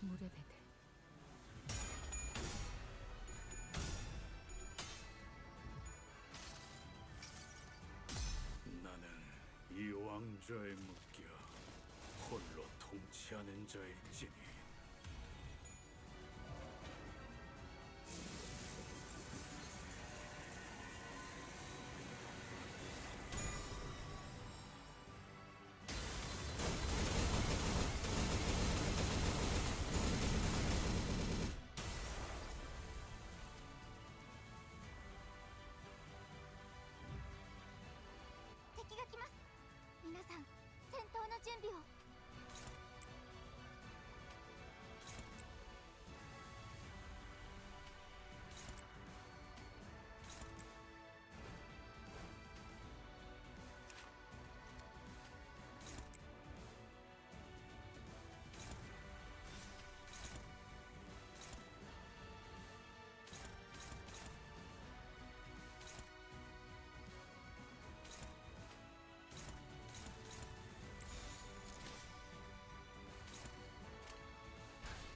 물의 배들. 나는 이 왕좌에 묶여 홀로 통치하는 자일지니.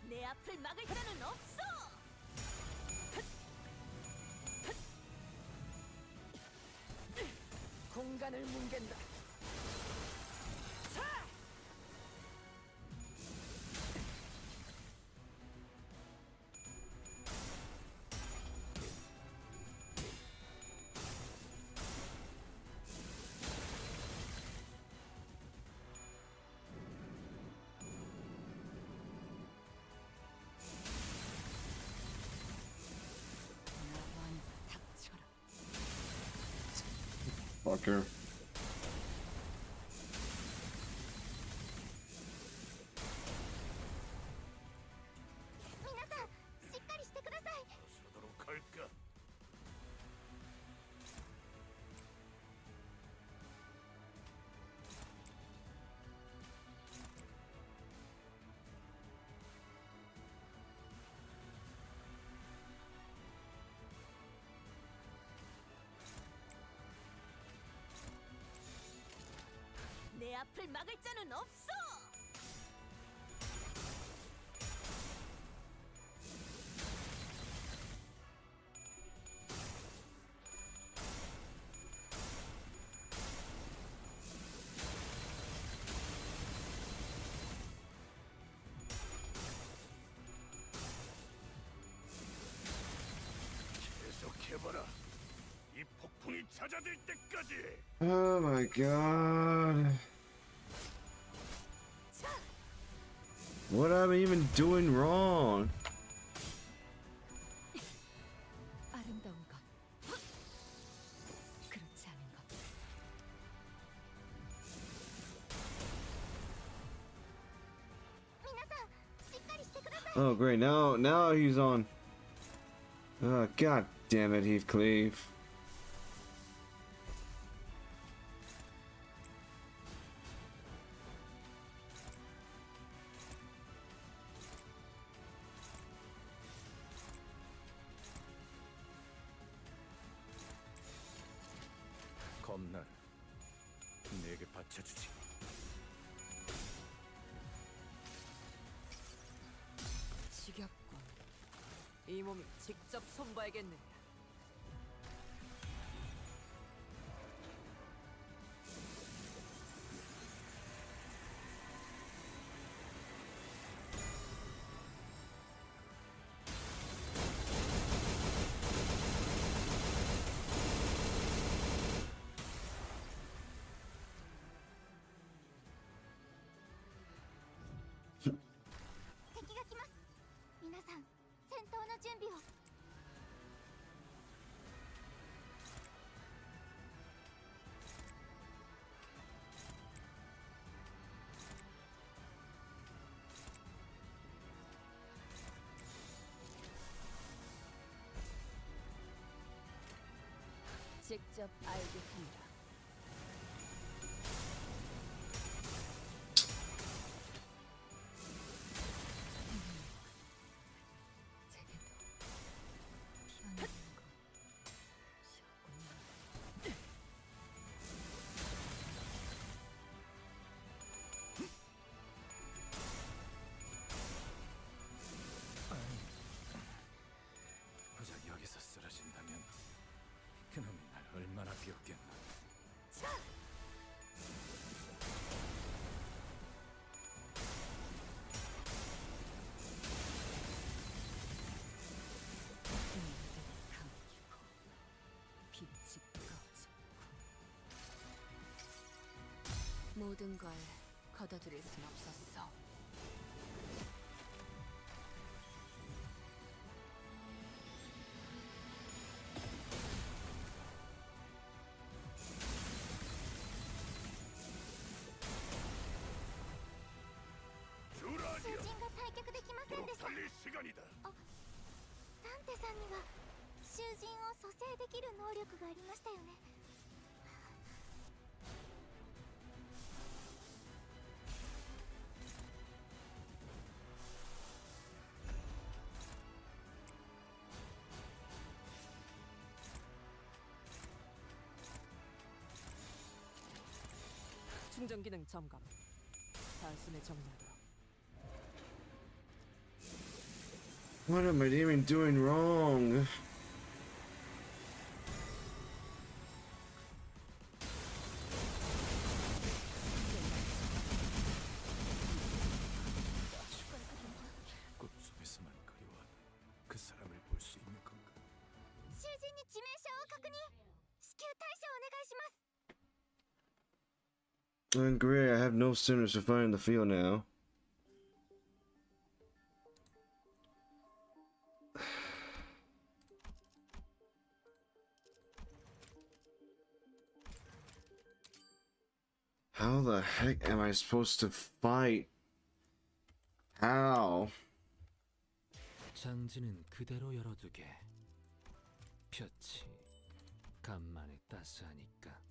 내 앞을 막을 자는 없어. 공간을 뭉갠다. 나만 닥쳐라. Fucker. 서도록 할까? 내 앞을 막을 자는 없어. 계속해봐라. 이 폭풍이 잦아들 때까지. Oh my god. What am I even doing wrong? 아름다운 것. 그렇지 않은 것. Oh great, now he's on. Oh god damn it, Heathcliff. 겁나라. 내게 바쳐주지. 지겹군. 이 몸이 직접 손봐야겠네. 직접 알게 한다. 고작 여기서 쓰러진다면 그놈이 날 얼마나 비웃겠나. 모든 걸 걷어들일 순 없었어. 단테さんには囚人を蘇生できる能力がありましたよね。 충전 기능 점검. 단순히 정리하도록. What am I even doing wrong? 꿈속에서만 그리워하는 그 사람을 볼 수 있는 건가? 囚人に致命傷を確認。至急対処お願いします。 Great, I have no sinners to find in the field now. How the heck am I supposed to fight? How? 장지는 그대로 열어두게. 볕이 간만에 따스하니까.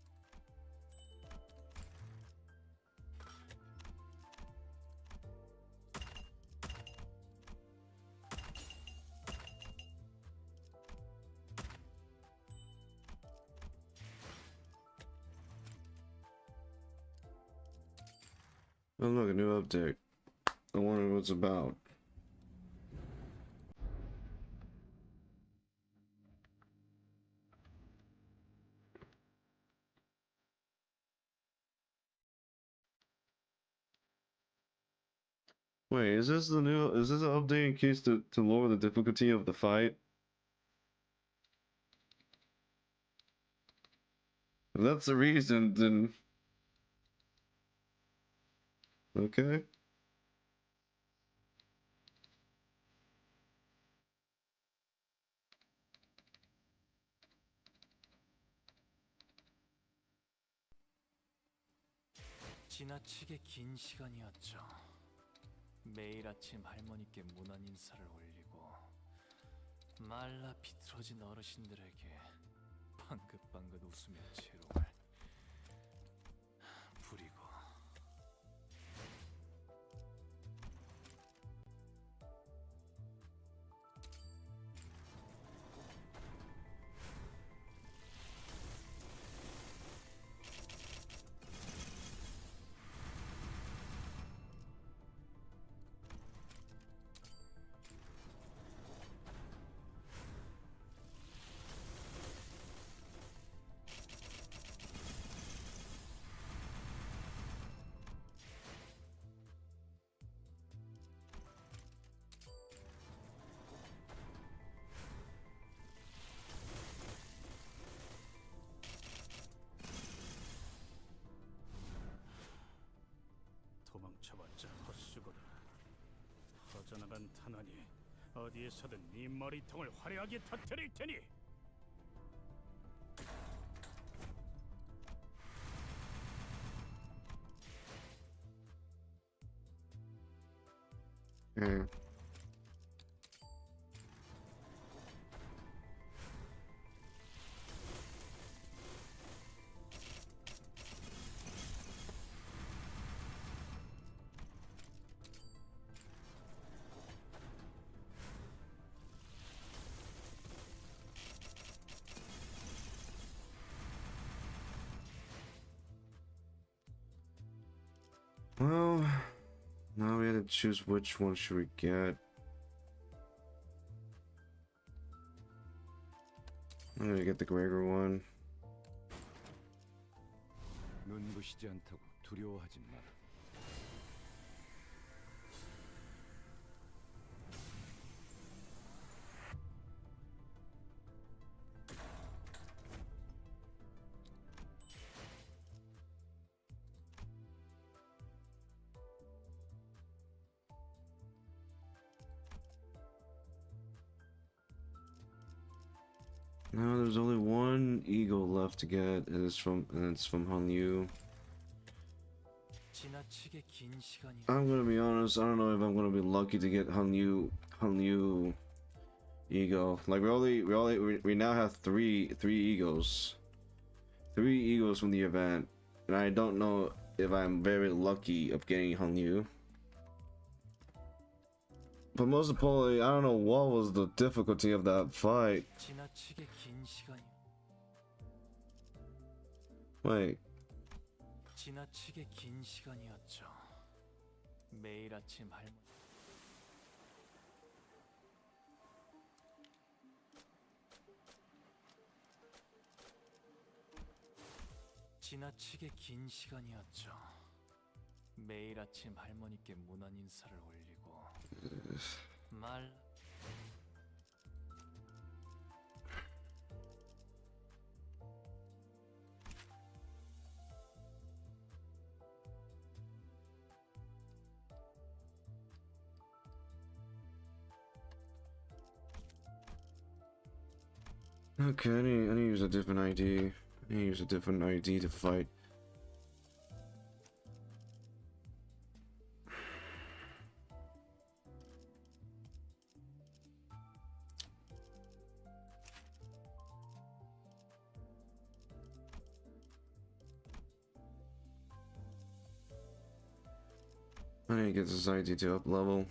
Oh look, a new update. I wonder what it's about. Wait, is this an update in case to lower the difficulty of the fight? If that's the reason, then okay. 지나치게 긴 시간이었죠. 매일 아침 할머니께 문안 인사를 올리고 말라 비틀어진 어르신들에게 방긋방긋 웃으며 채롱을 부리고 도망쳐봤자 헛수고다. 퍼져나간 탄환이 어디에서든 네 머리통을 화려하게 터뜨릴 테니. Well, now we have to choose which one should we get. I'm gonna get the Gregor one. 눈부시지 않다고 두려워하지 마라. Now there's only one eagle left to get, and it's from Han Yu. I'm gonna be honest, I don't know if I'm gonna be lucky to get Han Yu eagle. Like we now have three eagles. 3 eagles from the event, and I don't know if I'm very lucky of getting Han Yu. But most importantly, I don't know what was the difficulty of that fight. Wait. 지나치게 긴 시간이었죠. 매일 아침 할머니. 지나치게 긴 시간이었죠. 매일 아침 할머니께 무난 인사를 올리고 말. Okay, I need to use a different ID. I need to use a different ID to fight. I need to get this ID to up level.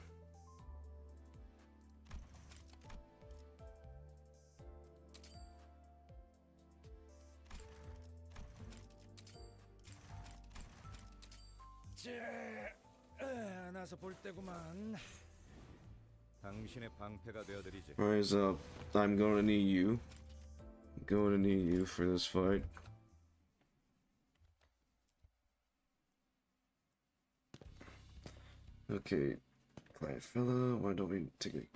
나서 볼 때구만. 당신의 방패가 되어드리지. Rise up. I'm gonna need you. I'm gonna need you for this fight. Okay, client fella, why don't we take a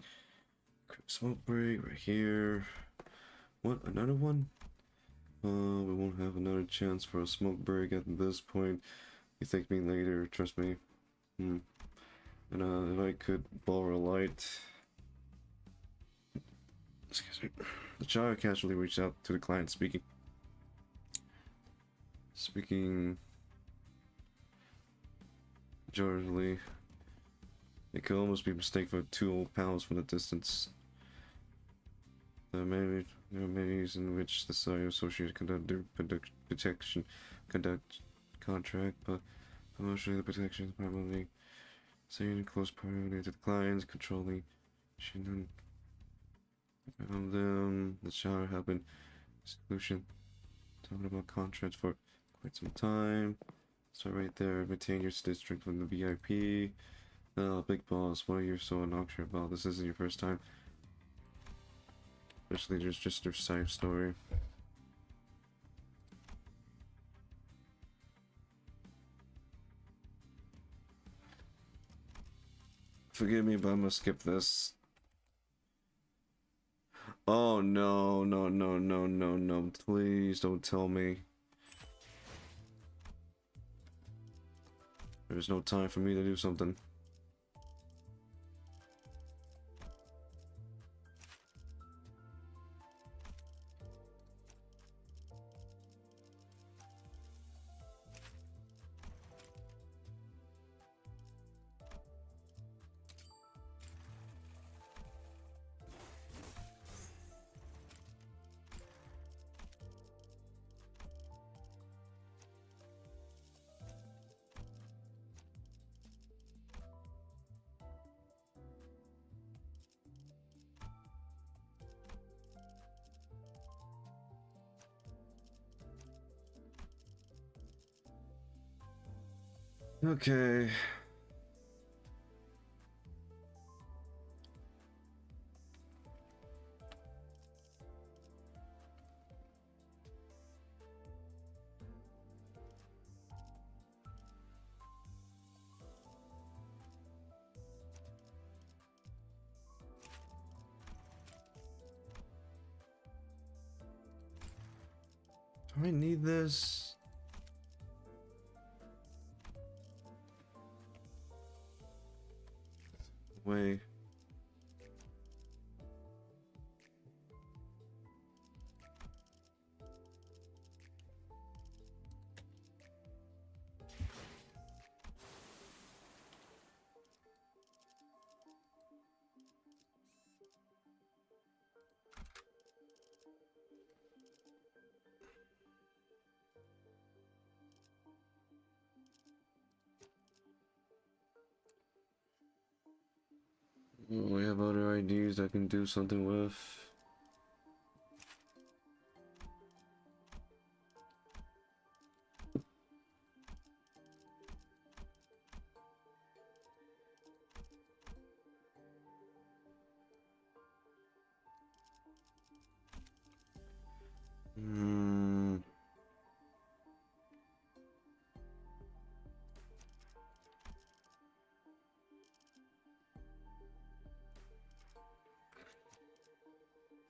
quick smoke break right here? What, another one? We won't have another chance for a smoke break at this point. You thank me later, trust me. And if I could borrow a light. Excuse me. The child casually reached out to the client speaking jovially. It could almost be mistaken for 2 old pals from the distance. There are many ways in which the Society Associated conduct their protection contract, but emotionally the protection is probably saying close priority to the clients, controlling of them. The shower have been exclusion talking about contracts for quite some time. So right there, retain your district from the VIP. Big boss, what are you so obnoxious about? This isn't your first time. Especially there's just their side story. Forgive me, but I'm gonna skip this. Oh no, no, no, no, no, no. Please don't tell me. There's no time for me to do something. Okay. Do I need this? Way. We have other ideas I can do something with.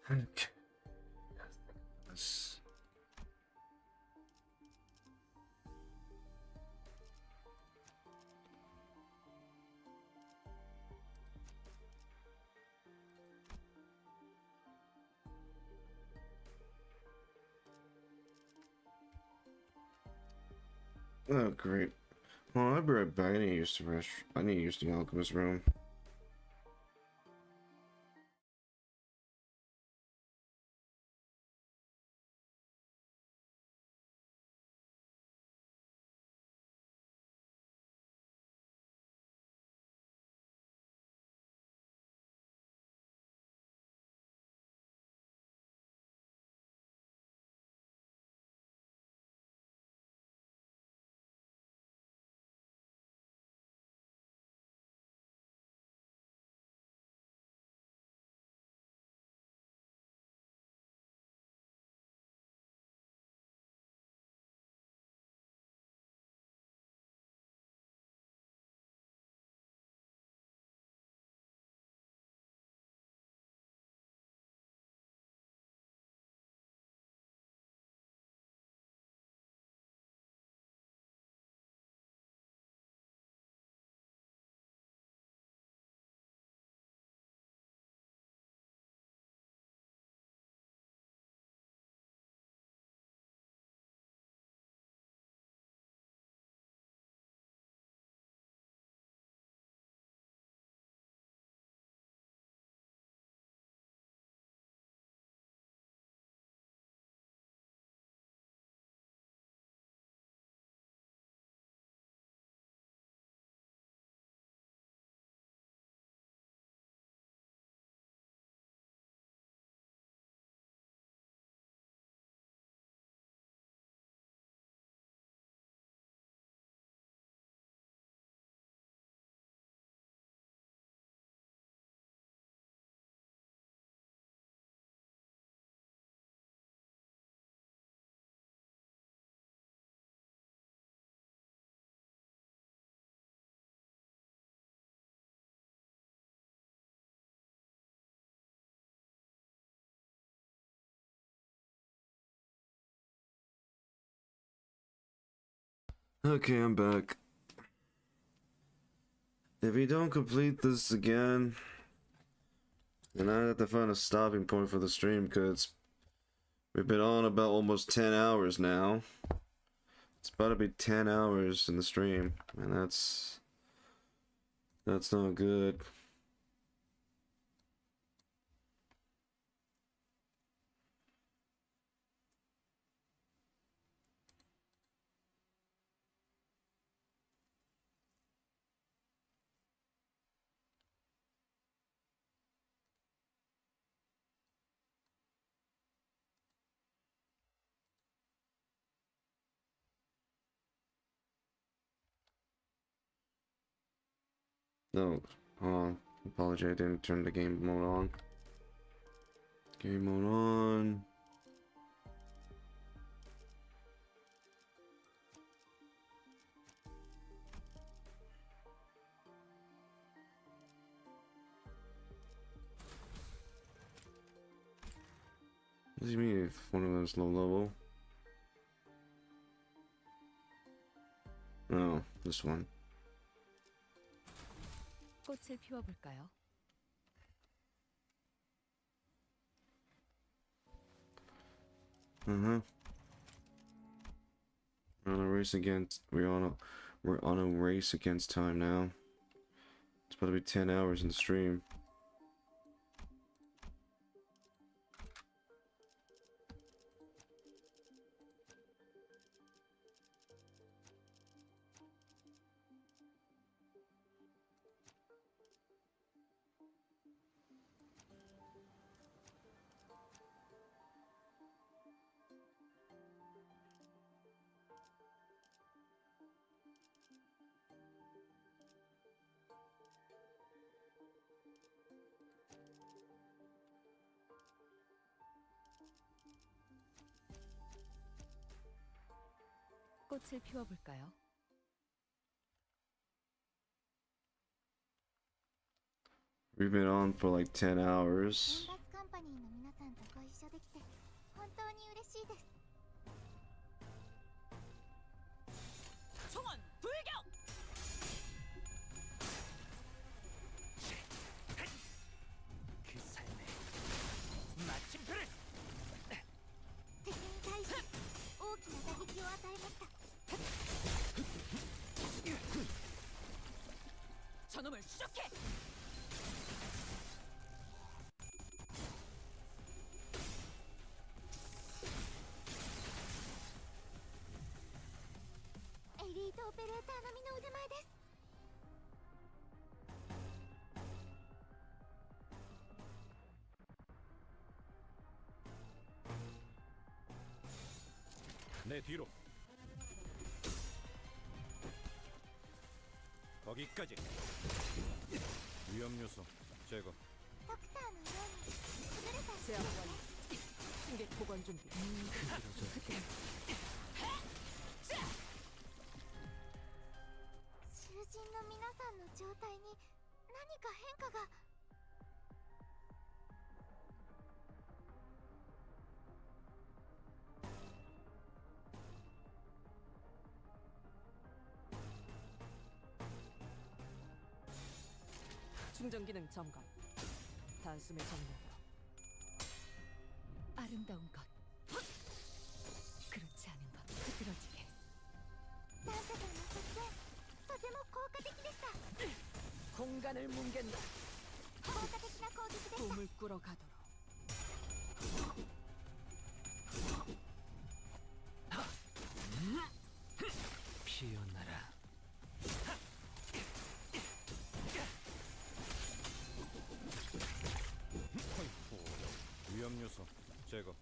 Okay. Yes. Oh, great. Well, I'll be right back. I need to use the rest. I need to use the alchemist room. Okay, I'm back. If we don't complete this again, then I have to find a stopping point for the stream, because we've been on about almost 10 hours now. It's about to be 10 hours in the stream, and that's not good. No, apology, I didn't turn the game mode on. Game mode on. What do you mean if one of them's low level? Oh, this one. 꽃을 피워볼까요? We're on a race against. We're on a race against time now. It's about to be 10 hours in the stream. 꽃을 피워볼까요? We've been on for like 10 hours. リンバスカンパニーの皆さんとご一緒できて本当に嬉しいです。 총원 불격! 그 삶의 마침표를 敵に対して大きな打撃を与えました。 저놈을 추적해! エリートオペレーター並みの腕前です。 내 뒤로. 거기까지. 위험 요소 제거. ドクターのように優れた 제압 완료. 승객 보관 준비. 囚人の皆さんの状態に何か変化が。 충전 기능 점검. 단숨에 정리하도록. 아름다운 것. 그렇지 않은 것. 흐트러지게. ダンテさんの作戦とても効果的でした。 공간을 뭉갠다. 効果的な攻撃でした。 봄을 꾸러 가도록. 피어나라. 위험 요소 제거.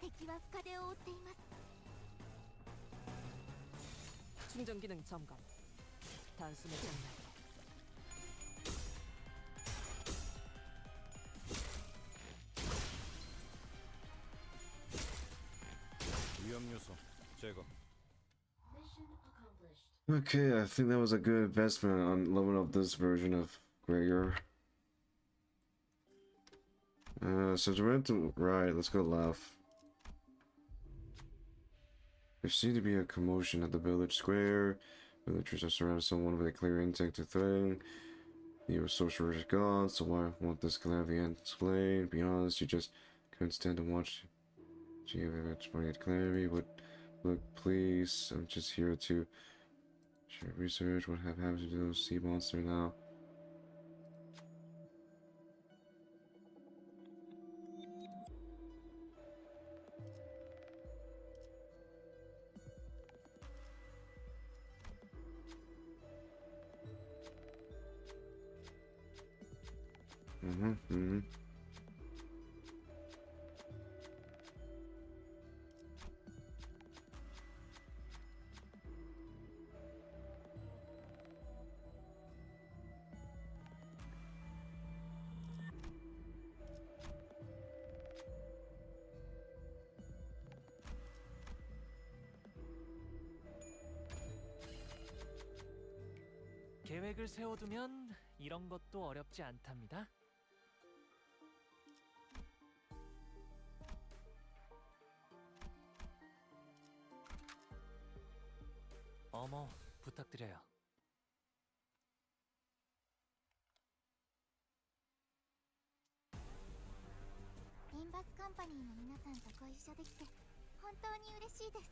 敵は深手を負っています。 충전 기능 점검. 단숨에 정리하도록. 위험 요소 제거. Okay, I think that was a good investment on leveling up this version of Gregor. So we went to right, let's go left. There seemed to be a commotion at the village square. Villagers are surrounded someone with a clear intent to threaten. Your sorcerer is gone, so why won't this calamity end? Explain. Be honest, you just couldn't stand to watch. Gee, if it's funny at calamity, but look, please, I'm just here to share research. What have happened to those sea monster now? 계획을 세워두면 이런 것도 어렵지 않답니다. 어머, 부탁드려요. 림버스 컴퍼니の皆さんとご一緒できて本当に嬉しいです。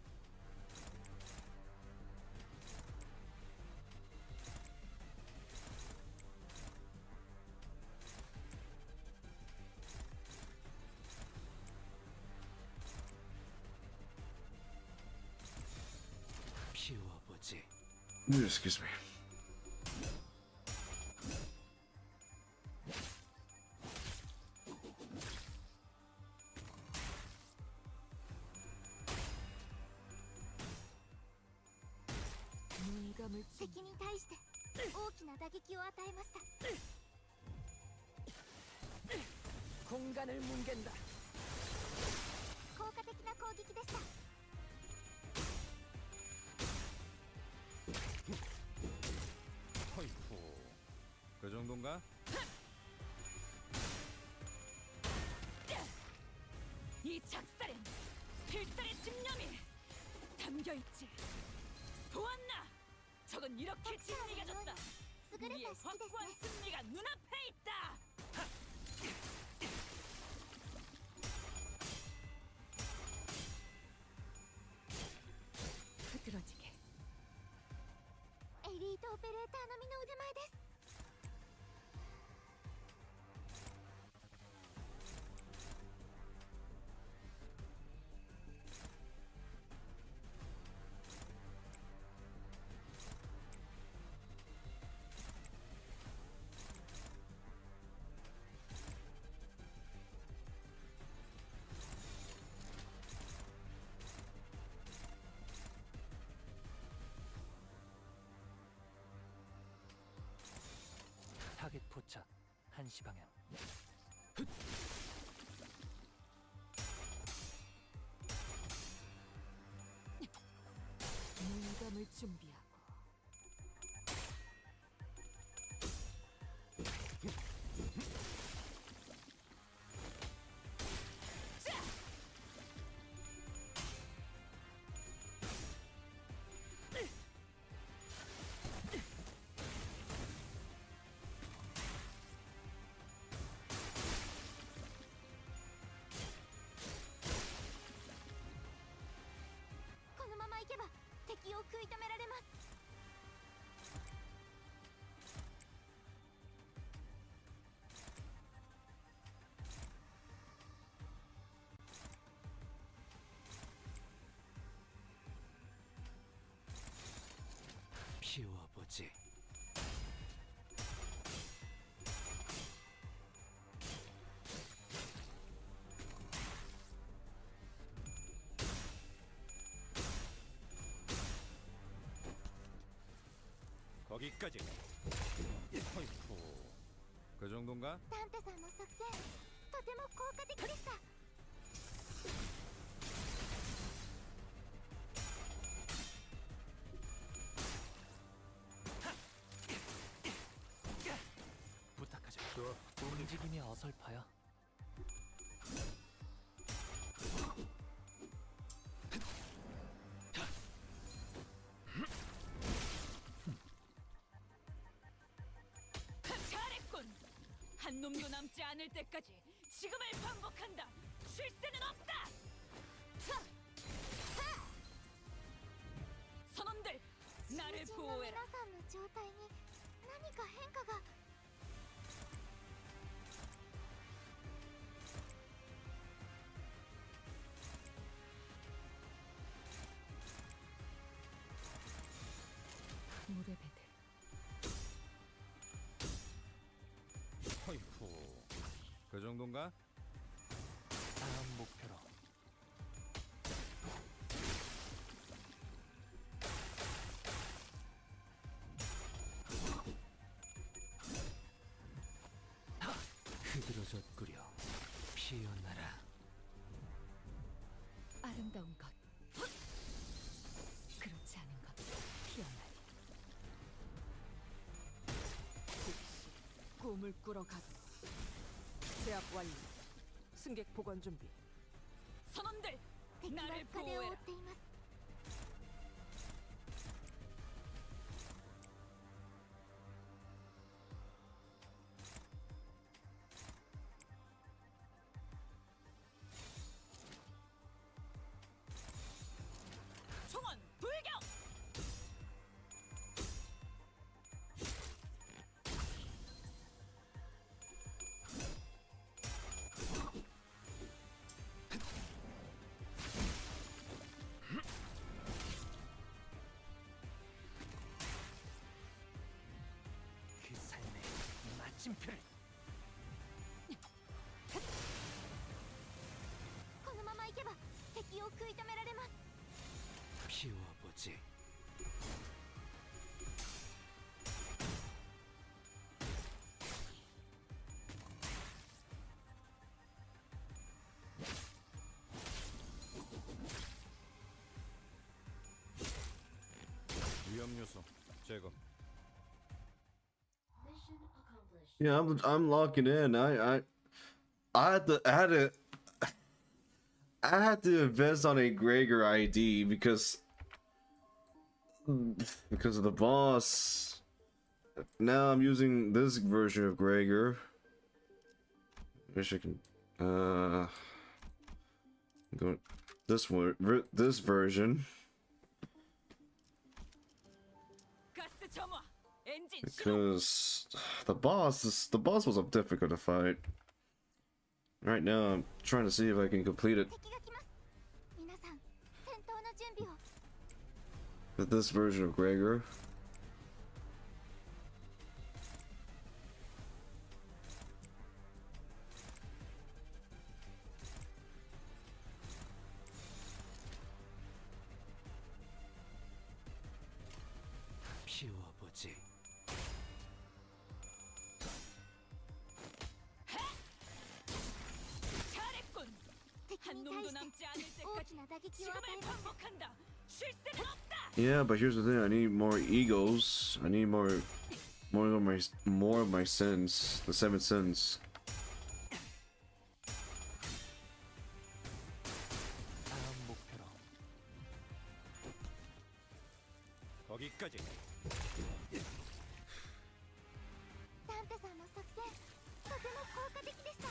피워보지. Excuse me. 눈 감을 敵に対して大きな打撃を与えました。 공간을 뭉갠다. 効果的な攻撃でした。그 정도인가? 이 작살엔 필살의 집념이 담겨있지. 보았나? 저건 이렇게 진리가졌다. 우리의 확고한 승리가 눈앞에 있다. 흐드러지게. エリートオペレーター並みの腕前です。타겟 포착 1시 방향. 물감을 준비하고.敵を食い止められます。피워보지. 거기까지. 어이쿠. 그 정도인가? ダンテさんの作戦とても効果的でした。 부탁하자. 움직임이 어설퍼요. 잘했군. 한 놈도 남지 않을 때까지 지금을 반복한다. 쉴 새는 없다. 선원들, 나를 囚人の 보호해라. 皆さんの状態に何か変化が。 물의 배들. 어이쿠. 그 정도인가? 다음 목표로. 흐드러졌구려. 피어나라. 아름다운 것. 그렇지 않은 것. 피어나리. 즉시 꿈을 꾸러 가도록. 제압 완료. 승객 보관 준비. 선원들, 敵は 나를 深手を負っ 보호해라. ています。 총원 불격! 그 삶의 마침표를. このまま行けば敵を食い止められます。 피워보지. 위험 요소 제거. Mission accomplished. Yeah, I'm locking in. I had to I had to invest on a Gregor ID because of the boss. Now I'm using this version of Gregor. Wish I can go this version because the boss was difficult to fight. Right now I'm trying to see if I can complete it with this version of Gregor. 피워보지. 잘했군. 한 놈도 남지 않을 때까지 지금을 반복한다. 쉴 새는 없다. Yeah, but here's the thing: I need more egos. I need more of my sins, the 7 sins. 다음 목표로. 거기까지. ダンテさんの作戦とても効果的でした。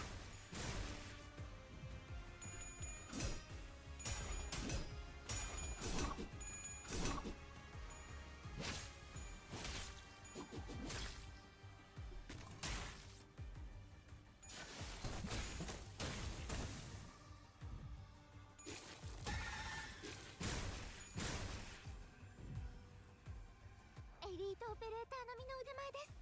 エリートオペレーター並みの腕前です。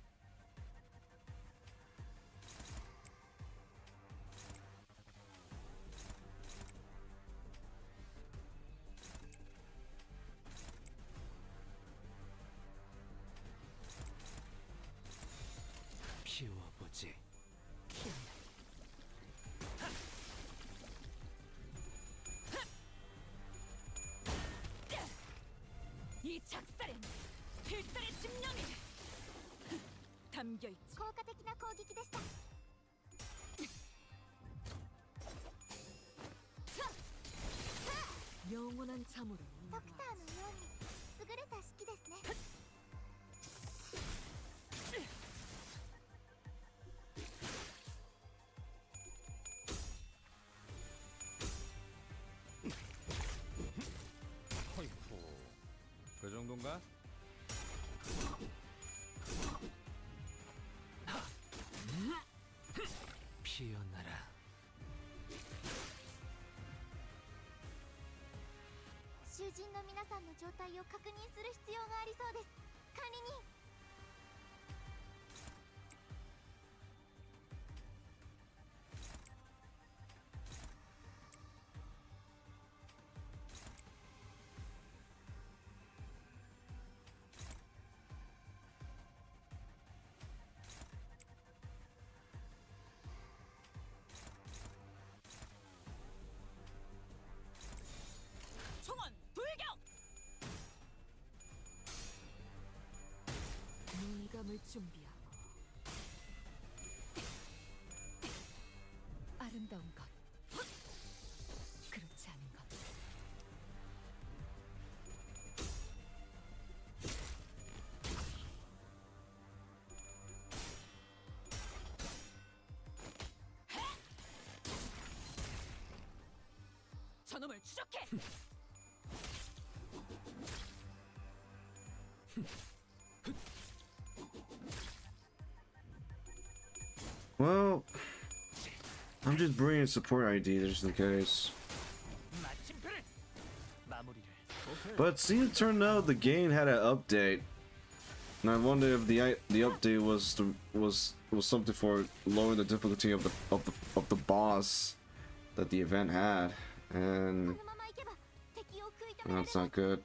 피워보지. 이 작살엔 필살의 집념이 담겨 있지. 効果的な攻撃でした。 영원한 참으로 ドクターのように優れた式ですね。 허이쿠. 그 정도인가? 피어나라. 囚人の皆さんの状態を確認する必要がありそうです。管理人。 총원 돌격! 물감을 준비하고 아름다운 것 그렇지 않은 것 저놈을 추적해! Well, I'm just bringing support ID just in case. 마침표를 마무리를. But see, it turned out the game had an update, and I wonder if the update was something for lowering the difficulty of the boss that the event had, こ and のままいけば敵を食い止められま that's す。 not good.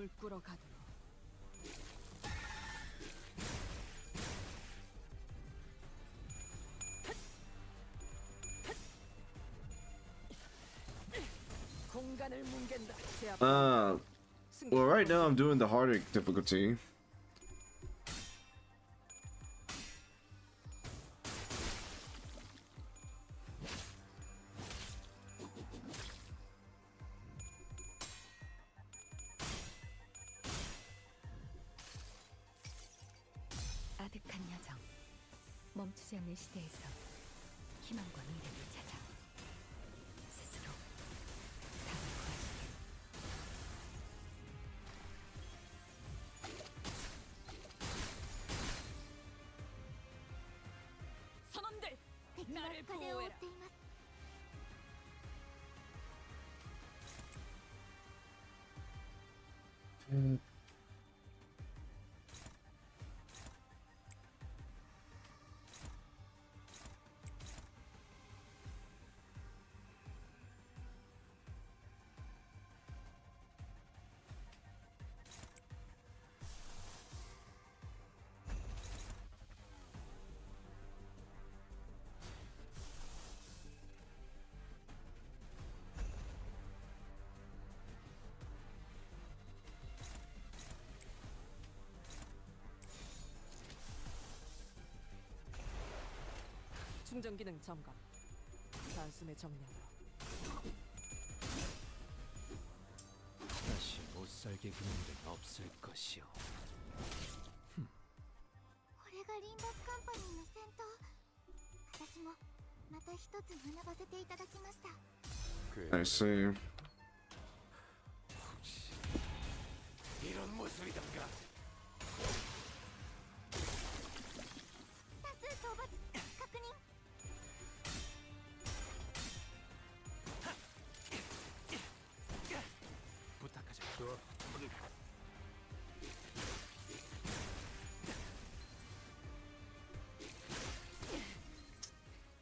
꿈을 꾸러 가도록. 공간을 뭉갠다. 제압. Well, right now I'm doing the harder difficulty. 아득한 여정, 멈추지 않는 시대에서 희망과 미래를 찾아 스스로 답을 구하시길. 선원들, 敵は 나를 風を追っ 보호해라. ています。 충전 기능 점검. 단숨에 정리하라. 다시 못 살게 구는 일은 없을 것이오. これがリンバスカンパニーの戦闘。私もまた一つ学ばせていただきました。 I see. 이런 모습이던가. 多数討伐確認。 부탁하자.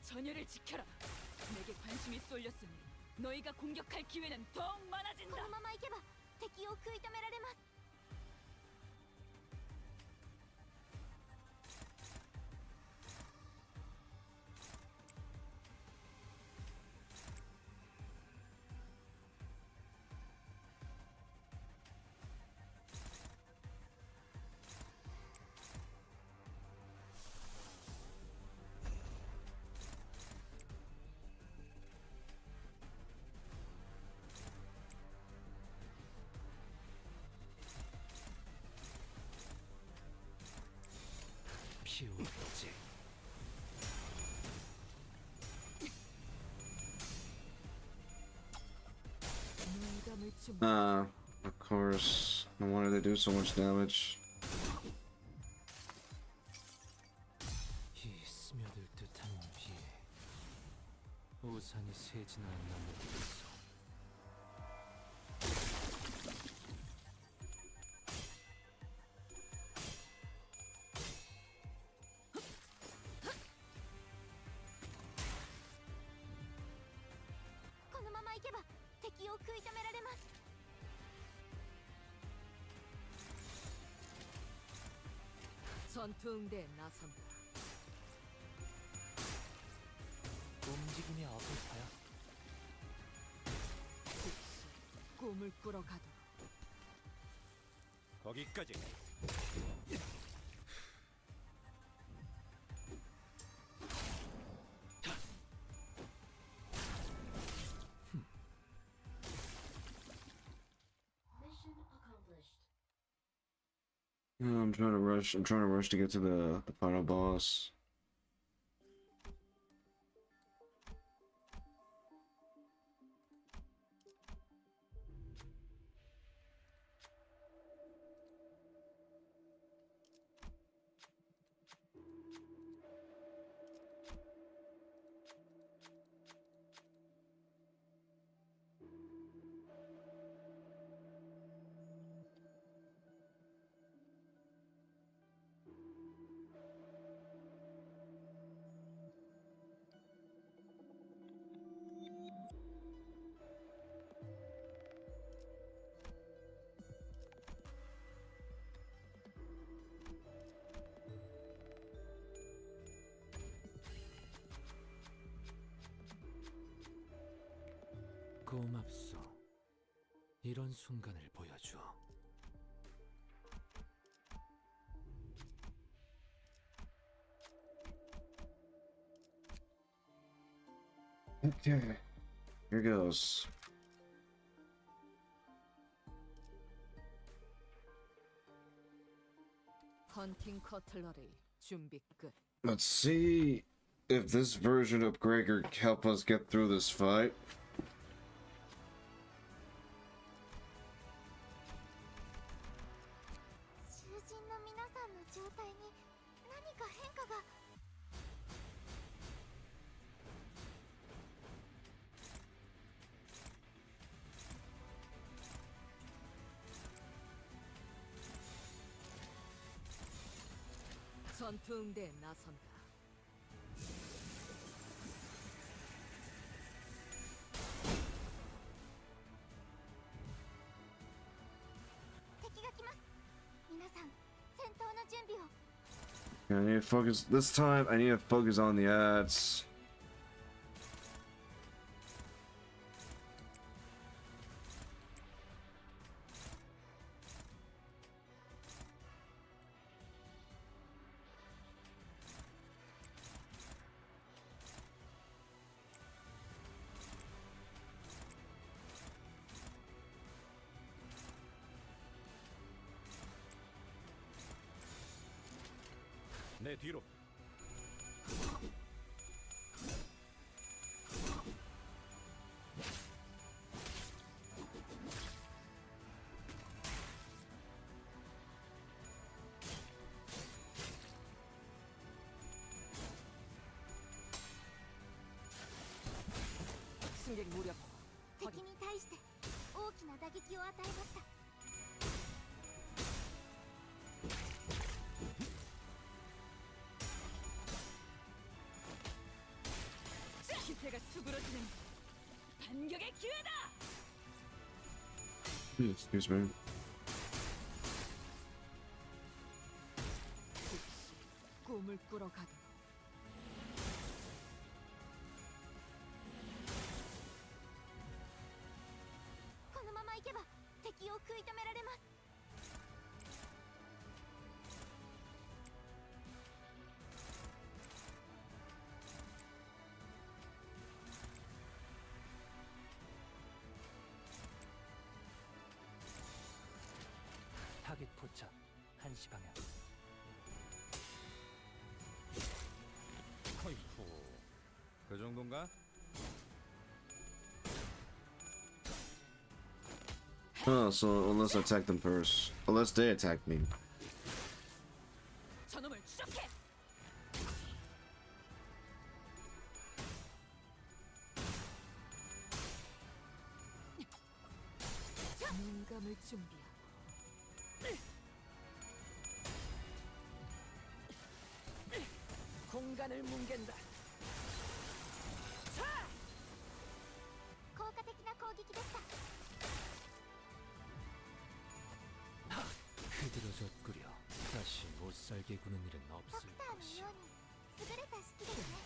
전열을 지켜라. 내게 관심이 쏠렸으니 너희가 공격할 기회는 더욱 こ 많아진다. のままいけば敵を食い止められます。 피우겠지. 눈감을 좀. Of course. No wonder they do so much damage. 이 스며들 듯한 비에 우산이 새지는 않나 모르겠어. 전투 응대에 나선다. 움직임이 어설퍼요. 즉시 꿈을 꾸러 가도록. 거기까지. I'm trying to rush. I'm trying to rush to get to the final boss. 고맙소. 이런 순간을 보여줘. Okay, here goes. 헌팅 커틀러리 준비 끝. Let's see if this version of Gregor can help us get through this fight. 전투응대에 나선다. I need to focus this time. I need to focus on the ads. 내 뒤로. 승객 무력. 敵に対して大きな打撃を与えました。 기세가 수그러지는 반격의 기회다. Excuse me. 꿈을 꾸러가도. このまま行けば敵を食い止められます。 타겟 포착 1시 방향. 어이쿠. 그 정도인가? Oh, so unless I attack them first. Unless they attack me. 저놈을 추적해. 눈감을 준비하고. 공간을 뭉갠다. 効果的な攻撃でした。 흐드러졌구려. 다시 못살게 구는 일은 ド 없을 クターの 것이야. ように優れた式ですね。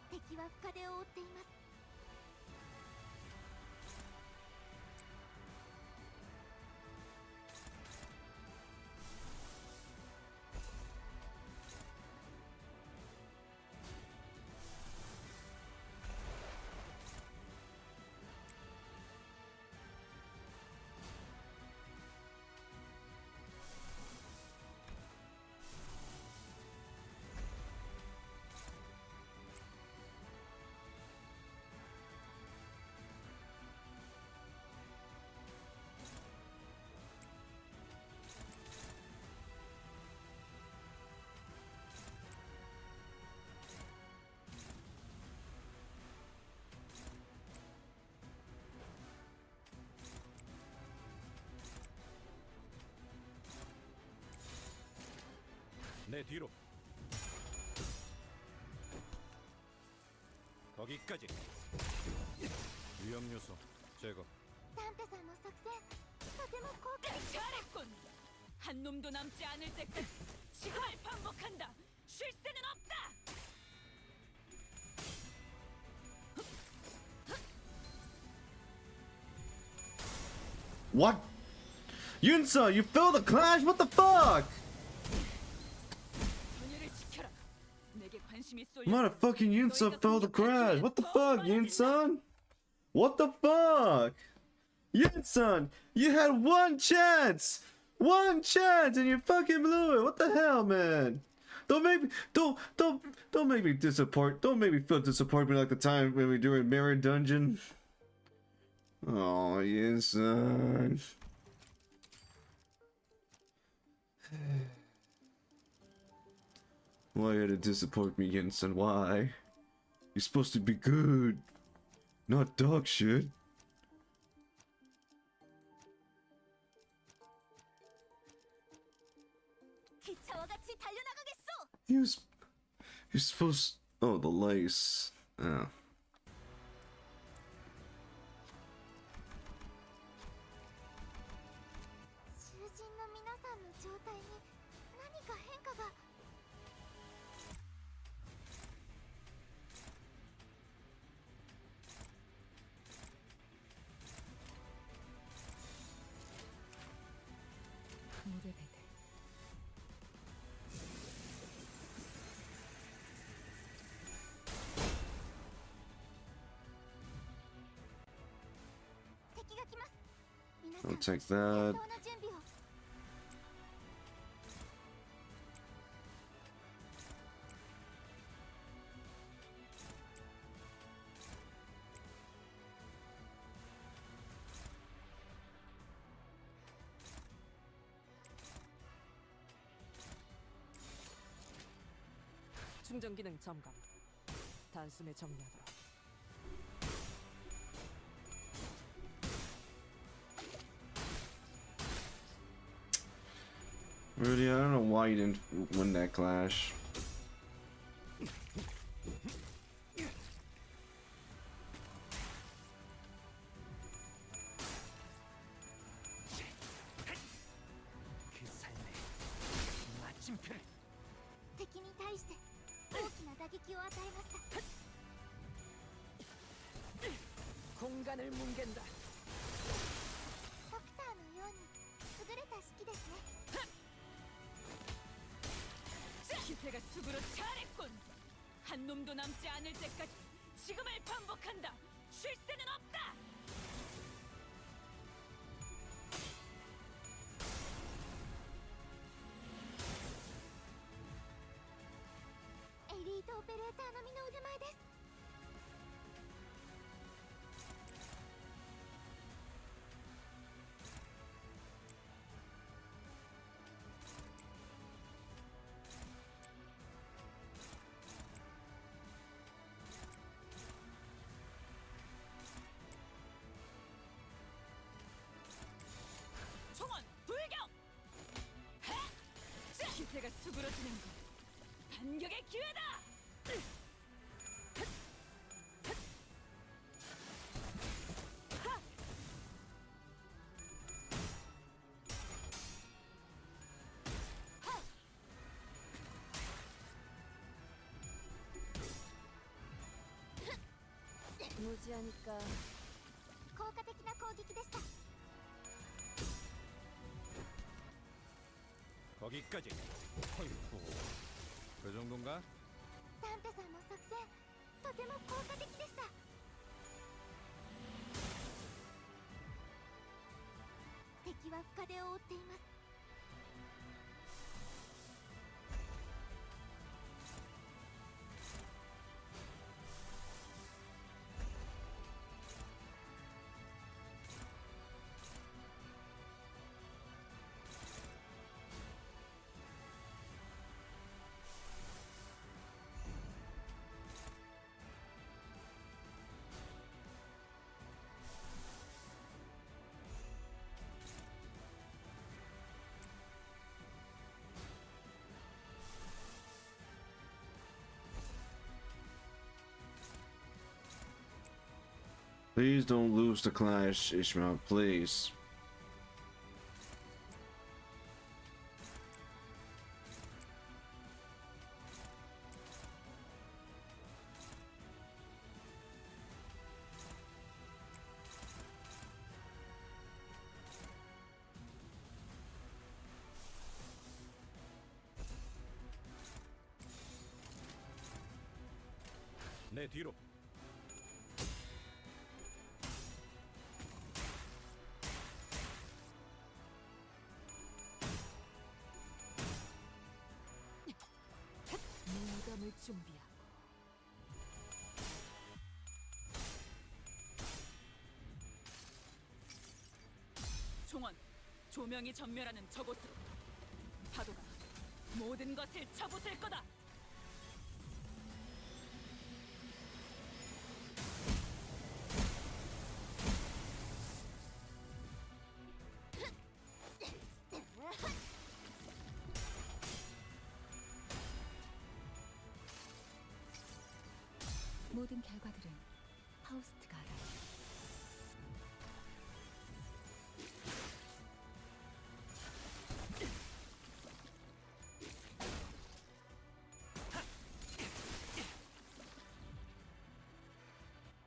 敵は深手を負っています。 내 뒤로. 거기까지. 위험 요소 제거. ダンテさんの作戦とても効果的。 잘했군. 한 놈도 남지 않을 때까지 지금을 반복한다. 쉴 새는 없다. What? Yunsa, you failed the clash? What the fuck? 전열을 지켜라. 내게 관심이 쏠려. Motherfucking Yunsa failed the crash. What the fuck, Yunsan? What the fuck? Yunsan, you had one chance! One chance and you fucking blew it. What the hell, man? Don't make me disappoint. Don't make me feel disappointment like the time when we do a mirror dungeon. Oh, Yunsan. Why you had to disappoint me, Yunsan? Why? You're supposed to be good, not dog shit. 기차와 같이 달려나가겠소. You're supposed. Oh, the lace. Oh. 囚人の皆さんの状態に何か変化が。敵が来ます。皆さん、 I'll take 戦 that. 闘の準備を。 충전 기능 점검. 단숨에 정리하도록. Really, I don't know why you didn't win that clash. 그 삶의 마침표. 敵に対して大きな打撃を与えました。 공간을 뭉갠다. ドクターのように優れた指揮ですね。 기세가 숲으로 차랬군. 한 놈도 남지 않을 때까지 지금을 반복한다. 쉴 새는 없다. 엘리트オペレーター並みの腕前です。 총원 불격. 기세가 수그러지는 건 반격의 기회다. 무지하니까 効果的な攻撃でした。 거기까지. 어이구, 그 정도인가? ダンテさんの作戦とても効果的でした。敵は深手を負っています。 Please don't lose the clash, Ishmael, please. 내 뒤로. 농감을 준비하고 종원, 조명이 전멸하는 저곳으로 파도가 모든 것을 쳐부술 거다. 모든 결과들은 파우스트가 알아요.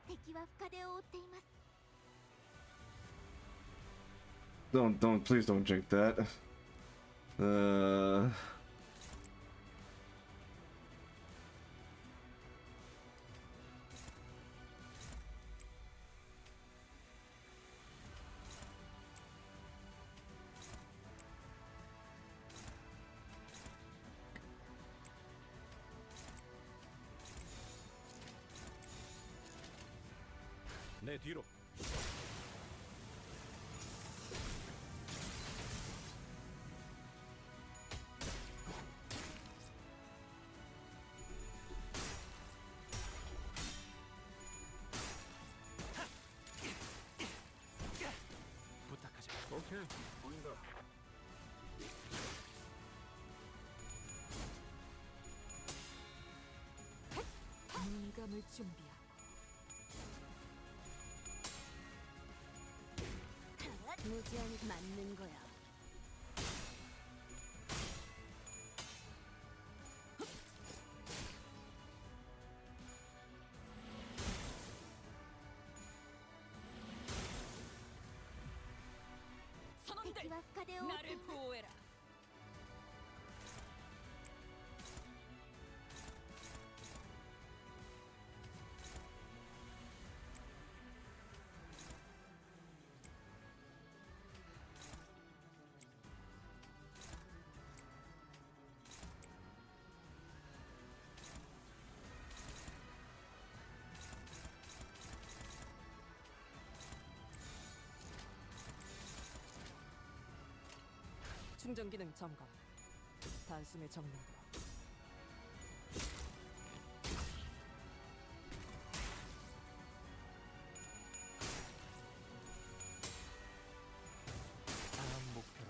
敵は深手を負っています。 Don't, please don't drink that. 내 뒤로. 부탁하자. 오케이. 보인다. 농감을 준비하고 무지하니 맞는 거야. 선원들, 敵は深手を負ってい 나를 ます。 보호해라. 충전 기능 점검. 단숨에 정리하도록. 다음 목표로.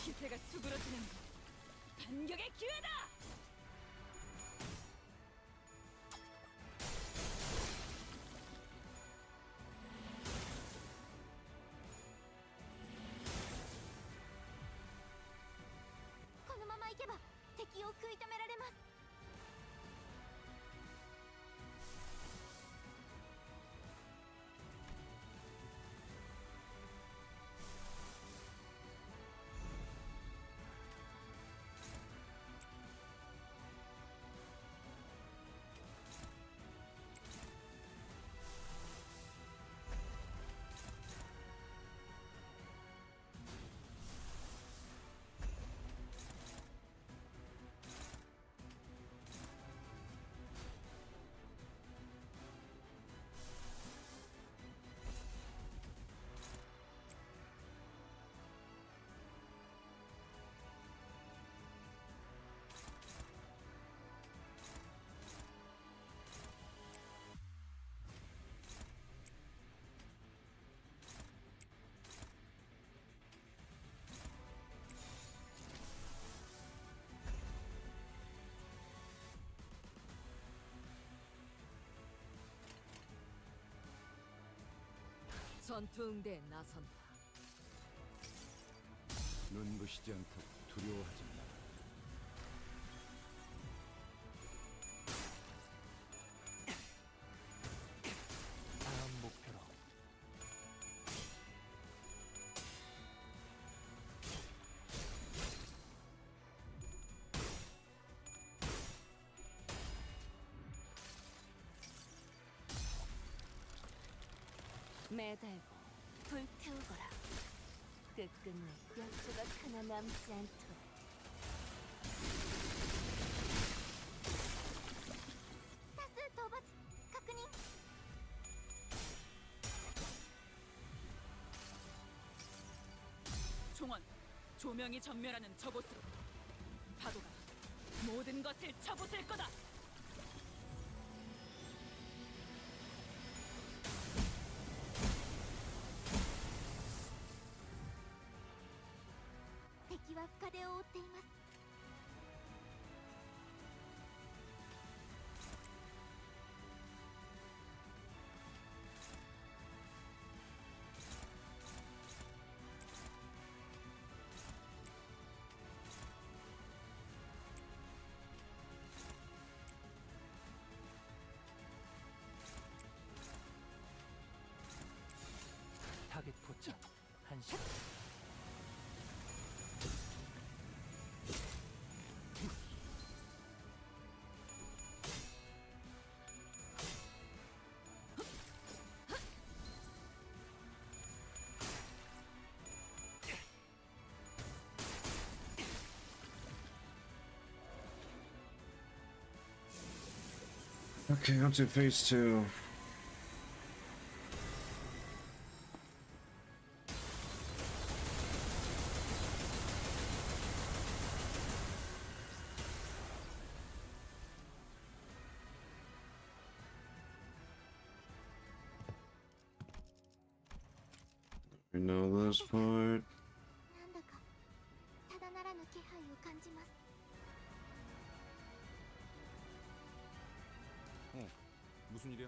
기세가 수그러지는 것. 반격의 기회다.このまま行けば敵を食い止められます。 전투 응대에 나선다. 눈부시지 않다고 두려워하지 마라. 매달고 불태우거라. 끝끝내 몇 조각 하나 남지 않도록. 타스 도바츠確認. 총원, 조명이 전멸하는 저곳으로. 파도가 모든 것을 쳐부술 거다.敵は深手を負っています。타겟 포착 1시간. Okay, on to phase 2. I know this part. なんだかただならぬ気配を感じます。 무슨 일이야?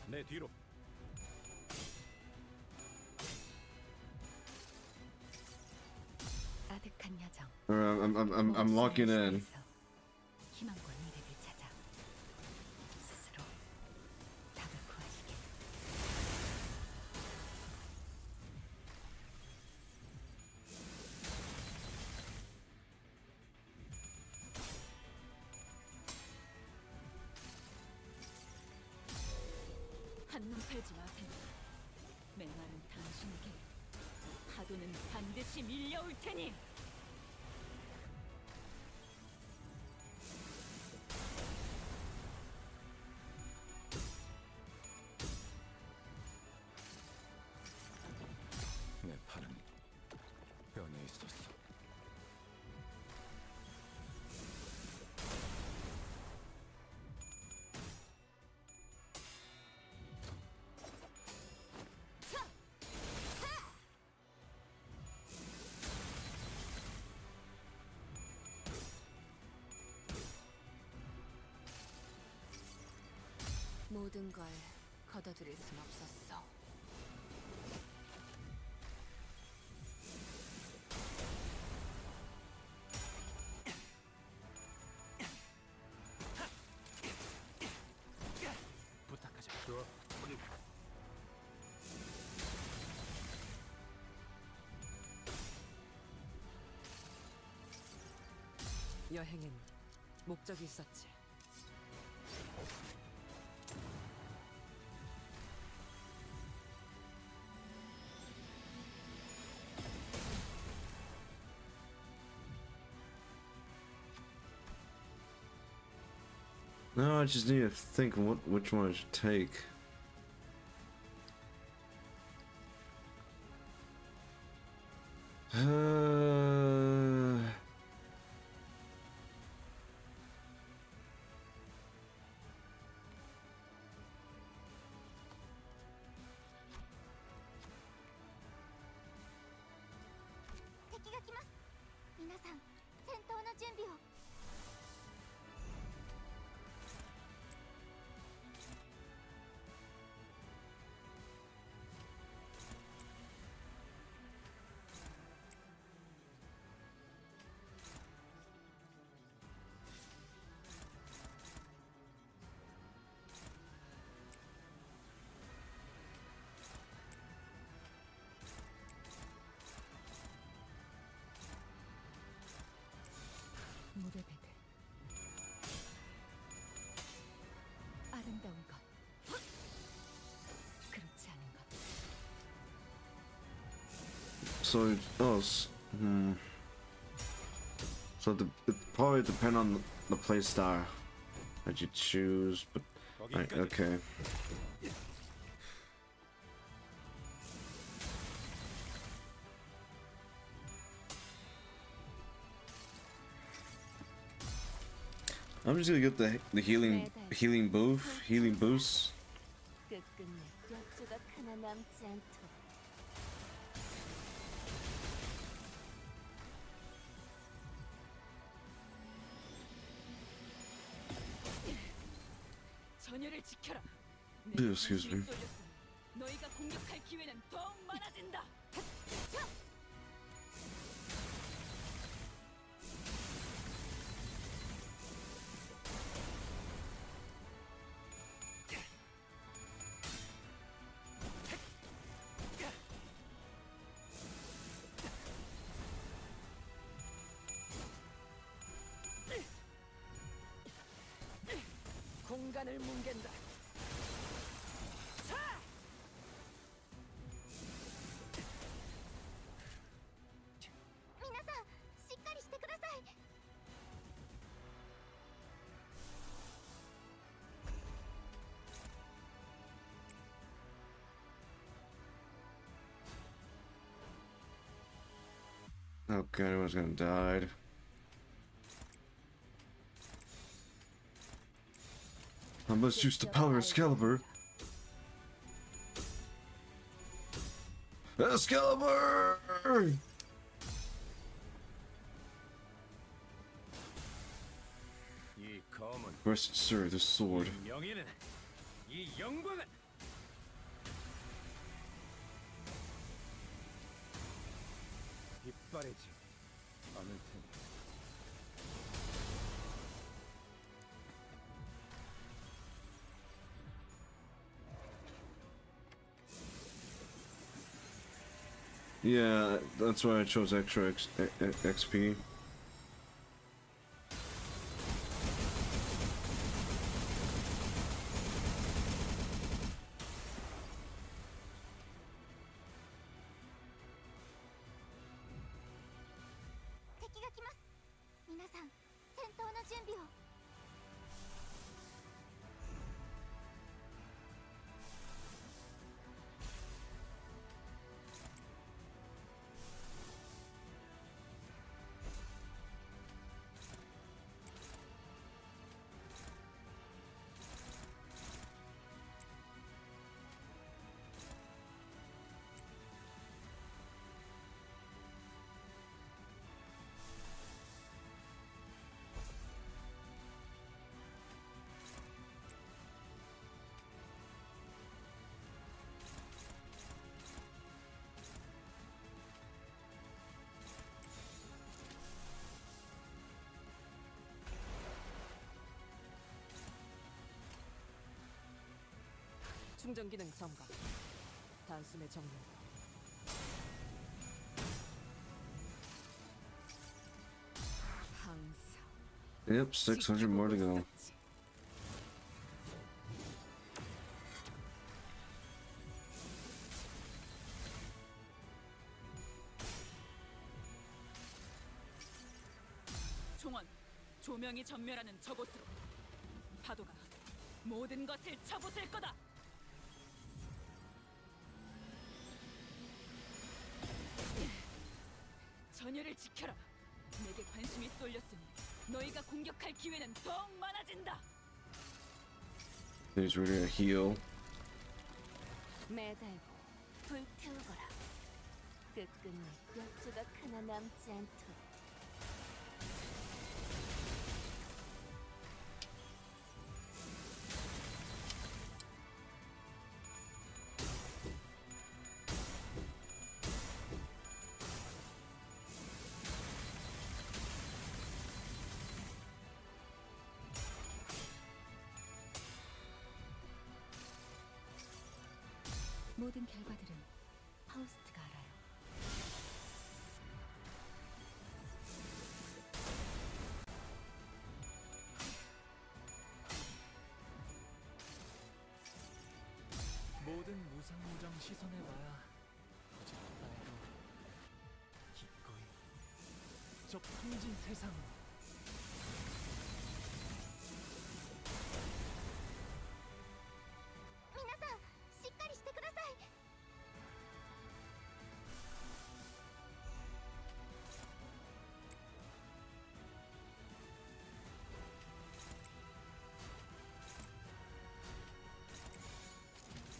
내 뒤로. 아득한 야정. I'm locking in. 희망과 미래를 찾아 스스로 답을 구하시게. 한눈 팔지 마세요. 맹활은 당신에게, 파도는 반드시 밀려올 테니. 내 팔은 변해 있었어. 모든 걸 걷어들일 순 없었어. 부탁하자. 좋아. 여행엔 목적이 있었지. No, I just need to think which one I should take. 무대배들 아름다운 것 그렇지 않은 것 So, So it probably depend on the play style that you choose, but okay. I'm just gonna get the healing boost. 끝끝내 몇 조각 하나 남지 않도록. 전열을 지켜라. Excuse me. 너희가 공격할 기회는 더욱 많아진다. 공간을 뭉갠다. Okay, everyone's gonna die. I must use the power of Excalibur. Excalibur! 이 검은 Rest, sir, the sword. 명예는 이 영광은 이빨이지 않을 테니. Yeah, that's why I chose extra XP. 충전 기능 점검. 단숨에 정리. 항상 Yep, 600 more to go. 총원, 조명이 전멸하는 저곳으로. 파도가 모든 것을 쳐부술 거다. 전열을 지켜라. 내게 관심이 쏠렸으니 너희가 공격할 기회는 더욱 많아진다. He's ready to heal. 매달고 불태우거라. 끝끝내 뼈조각 하나 남지 않도록. 모든 결과들은 파우스트가 알아요. 모든 무상무정 시선해봐야 어찌됐다 해도 기꺼이 저 풍진 세상으로. 皆さん、しっかりしてください。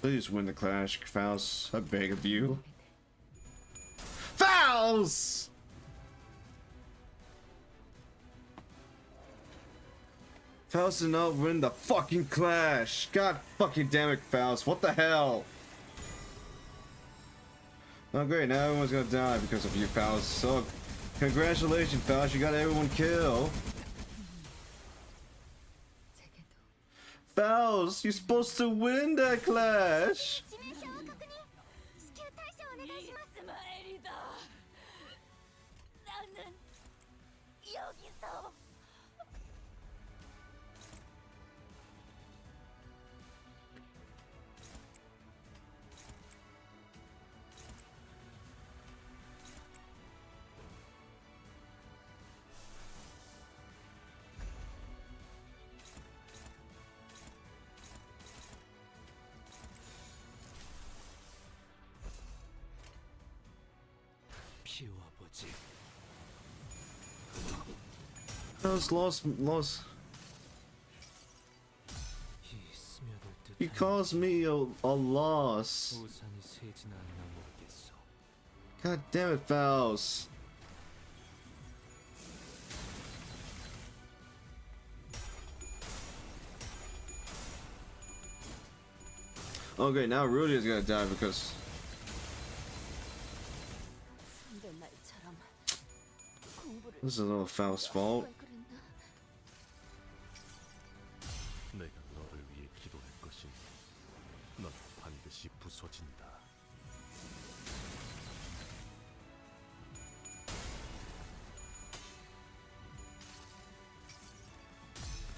Please win the clash, Faust. I beg of you. Faust! Faust did not win the fucking clash. God fucking damn it, Faust. What the hell? Oh great, now everyone's gonna die because of you, Faust. So, congratulations, Faust. You got everyone killed. Faust, you're supposed to win that clash. 致命傷を確認。至急対処お願いします。 이스마엘이다. 나는 여기서 피워보지. Faust lost. 이 스며들 듯한 He caused me a loss. 우산이 새지나 않나 모르겠어. God damn it, Faust. Okay, now Rudy is gonna die because 선배 말처럼 공부를 this is a little Faust's fault. 그랬나? 내가 너를 위해 기도할 것이니 넌 반드시 부서진다.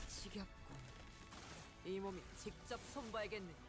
지겹군. 이 몸이 직접 손봐야겠네.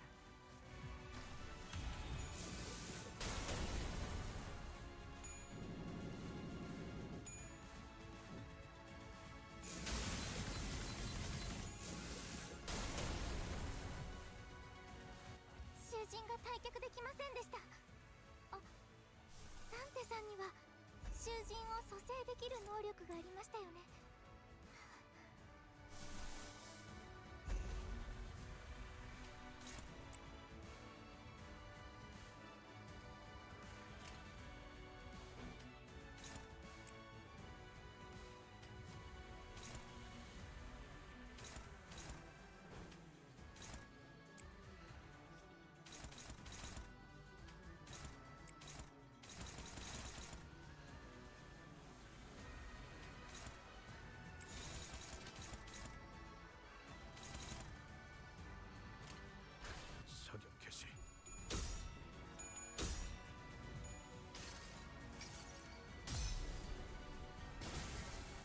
사격 개시.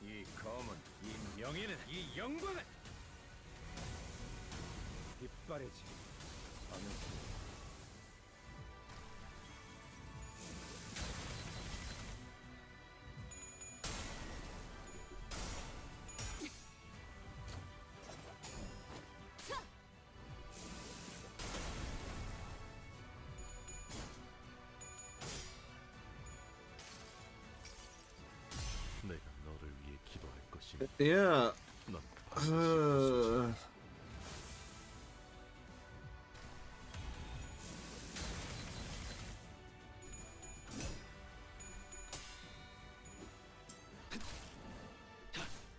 이 검은, 이 명예는, 이 영광은 빛바래지 않은. Yeah. 넌 반드시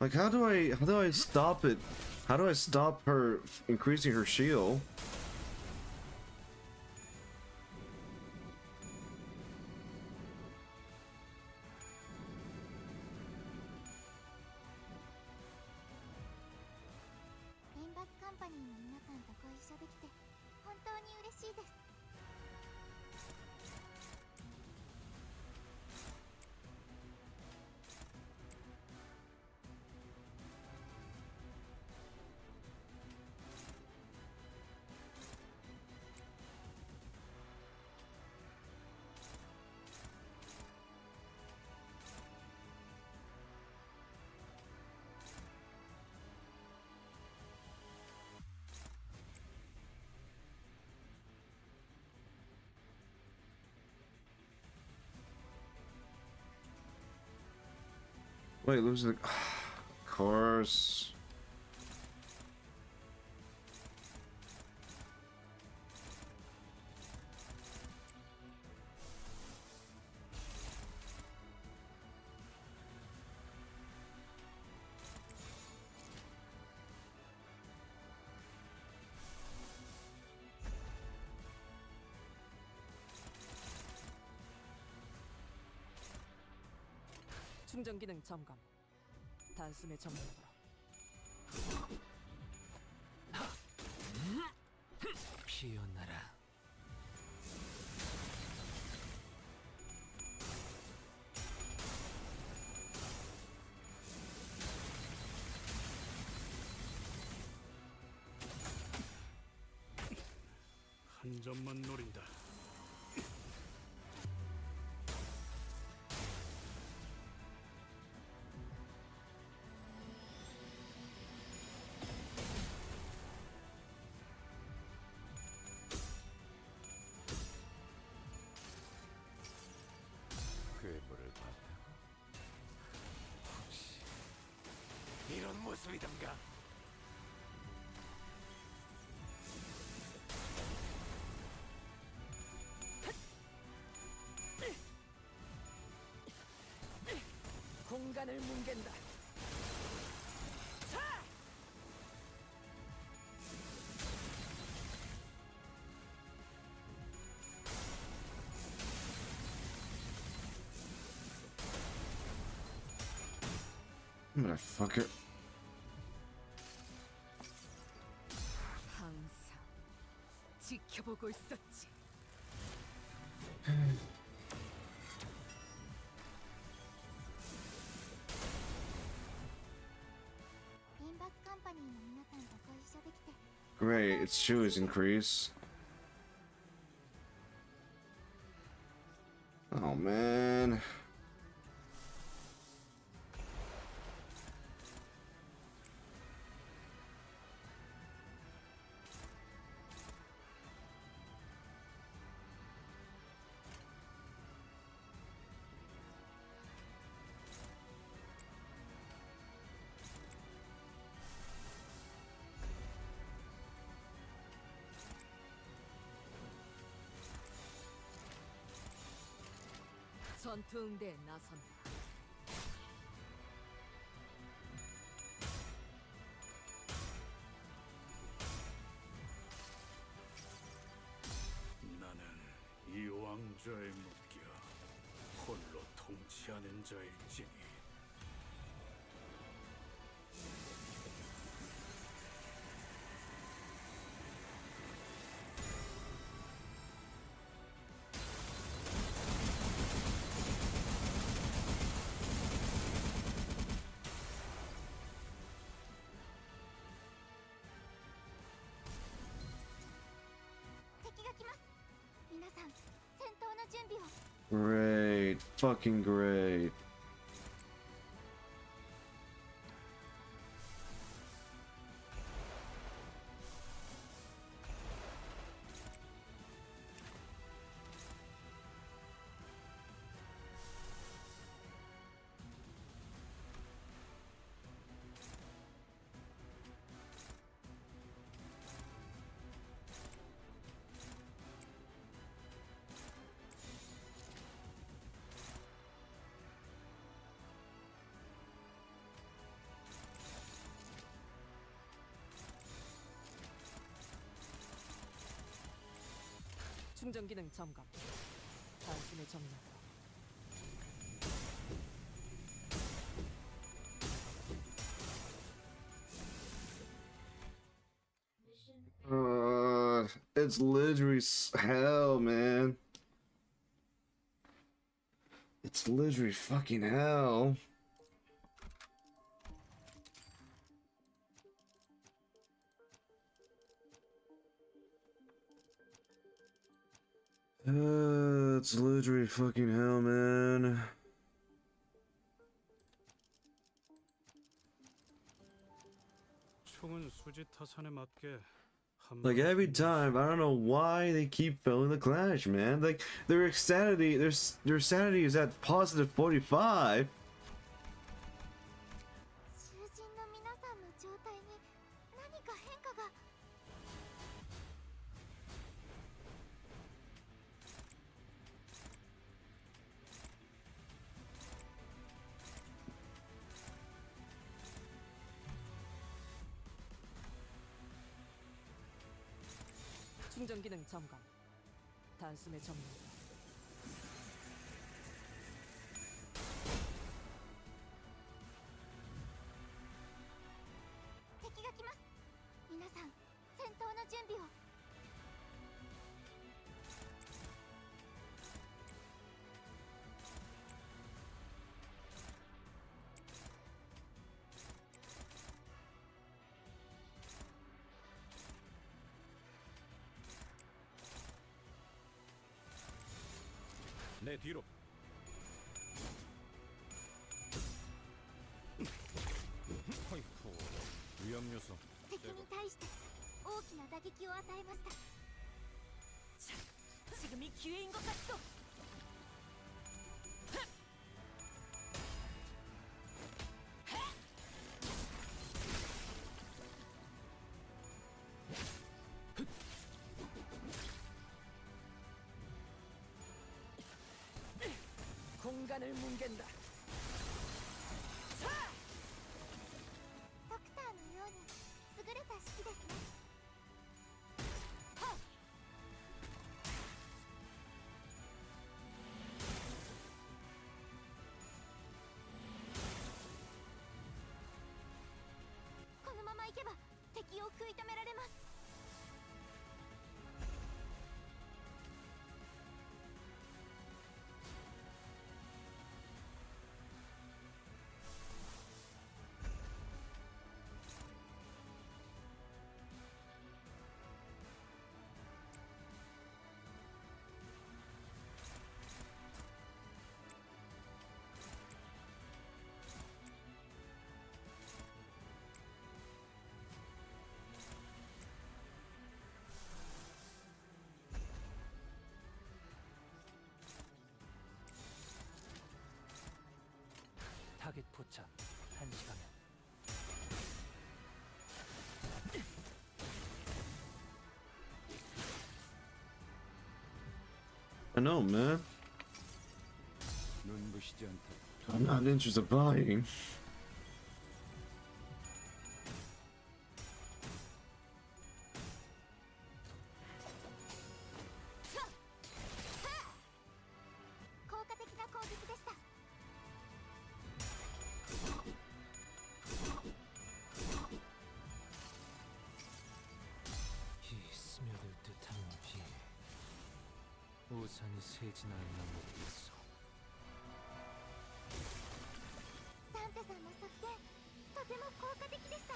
Like, how do I stop it? How do I stop her increasing her shield? Limbus Company の皆さんとご一緒できて本当に嬉しいです。Wait, lose the. Of course. 충전 기능 점검. 단숨에 점검으로. 피어나라. 한 점만 노린다. 괴물을 봤다고? 혹시 이런 모습이던가? 공간을 뭉갠다. Motherfucker. 항상 지켜보고 있었지. Limbus Company の皆さんとご一緒できて Great, its shoes increase. Oh man. 전투 응대에 나선다. 나는 이 왕좌에 묶여 홀로 통치하는 자일지니. Great. Fucking great. 충전 기능 점검. 단숨에 정리한다. It's literally hell, man. It's literally fucking hell. It's literally fucking hell, man. 총은 수지 타산에 맞게 Like every time, I don't know why they keep failing the clash, man. Like their sanity is at positive 45. 囚人の皆さんの状態に何か変化が。충전 기능 점검. 단숨에 정리한다.敵が来ます。皆さん、戦闘の準備を。내 뒤로. 허이쿠, 위험 요소. 敵に対して大きな打撃を与えました。 지금이 기회인 것 같소. 공간을 뭉갠다. ドクターのように優れた式ですね。 このままいけば敵を食い止められます。 타겟 포착 1시간. I know, man. 눈부시지 않다. I'm not interested in buying. 이 스며들 듯한 비. 우산이 새지나 않나 모르겠어. ダンテさんの作戦とても効果的でした。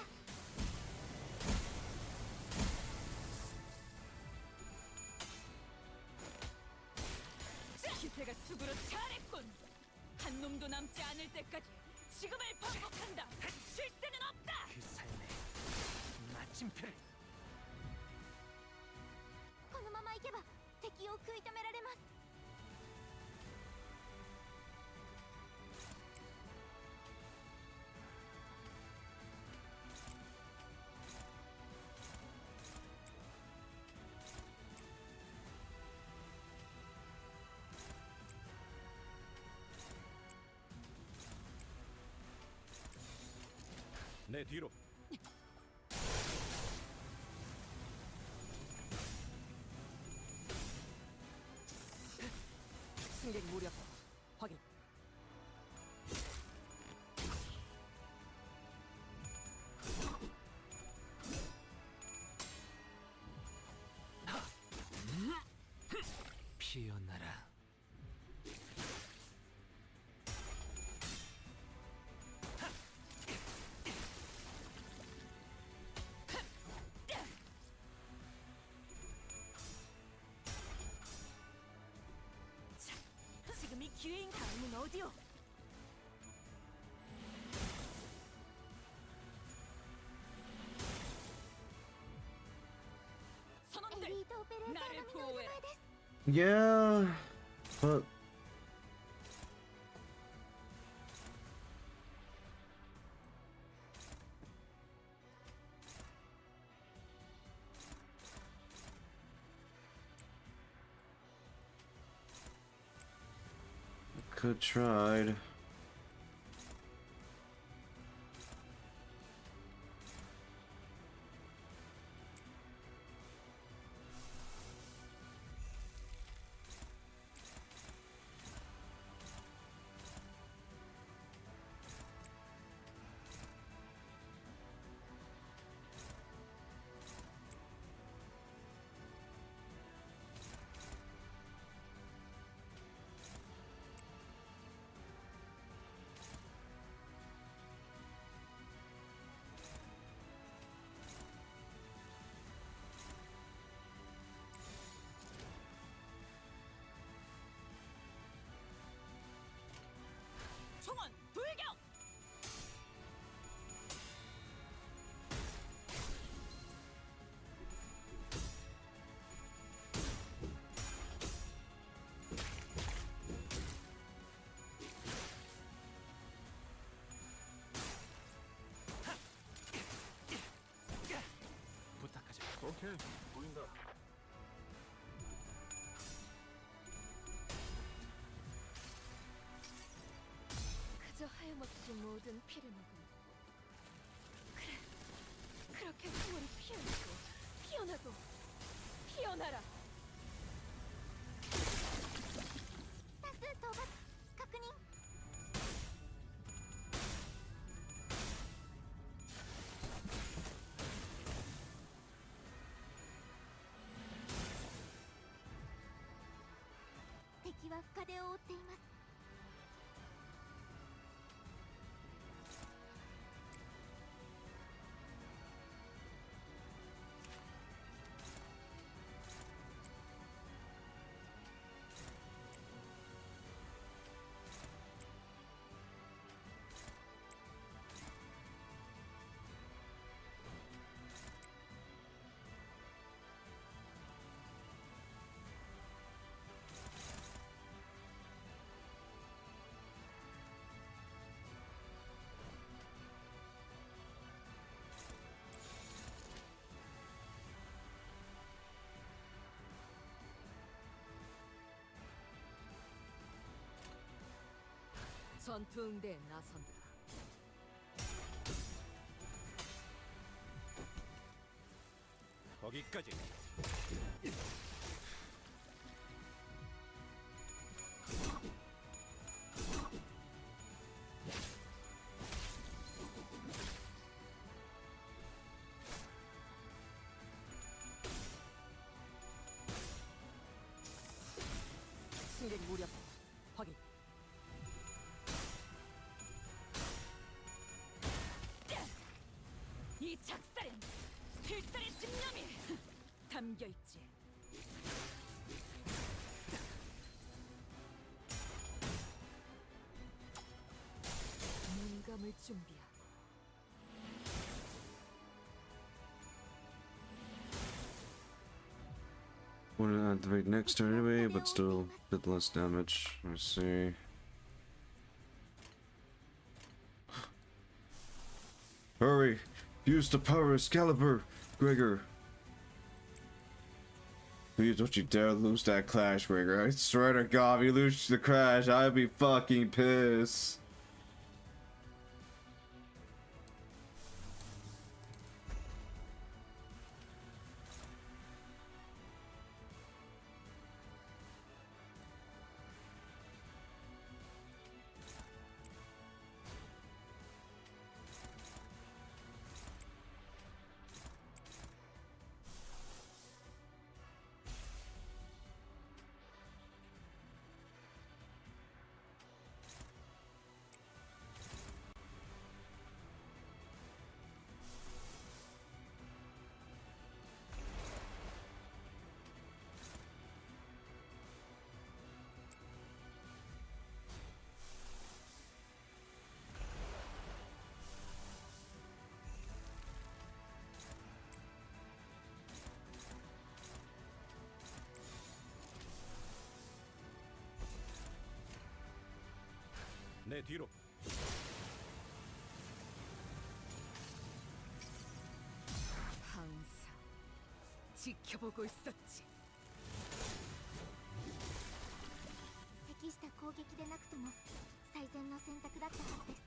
기세가 쑥으로 차랬군. 한 놈도 남지 않을 때까지 지금을 반복한다. 쉴 새는 없다. 그 삶의 마침표를. このままいけば敵を食い止められます。 내 뒤로. 승객 무력 확인. 피어나라. 지금이 기회인 다음은 어디요? 선원들, エリートオペレーターの 나를 皆の名 보호해. 前です。 Yeah, but could tried. 총원 돌격! 부탁하지. 오케이, 보인다. 그저 하염없이 모든 피를 먹은. 그래, 그렇게 후원이 피어나고 피어나고 피어나라. 多数討伐確認。敵は深手を負っています。 전투 응대에 나선다. 거기까지. 승객 무력 확인. 이 작살엔 필살의 집념이 담겨 있지. 문감을 준비하고. Want to activate next turn anyway, but still a bit less damage. Let's see. Hurry! Use the power Excalibur, Gregor. Please don't you dare lose that clash, Gregor. I swear to God, if you lose the crash, I'd be fucking pissed. 내 뒤로. 항상 지켜보고 있었지. 適した攻撃でなくとも最善の選択だったはずです。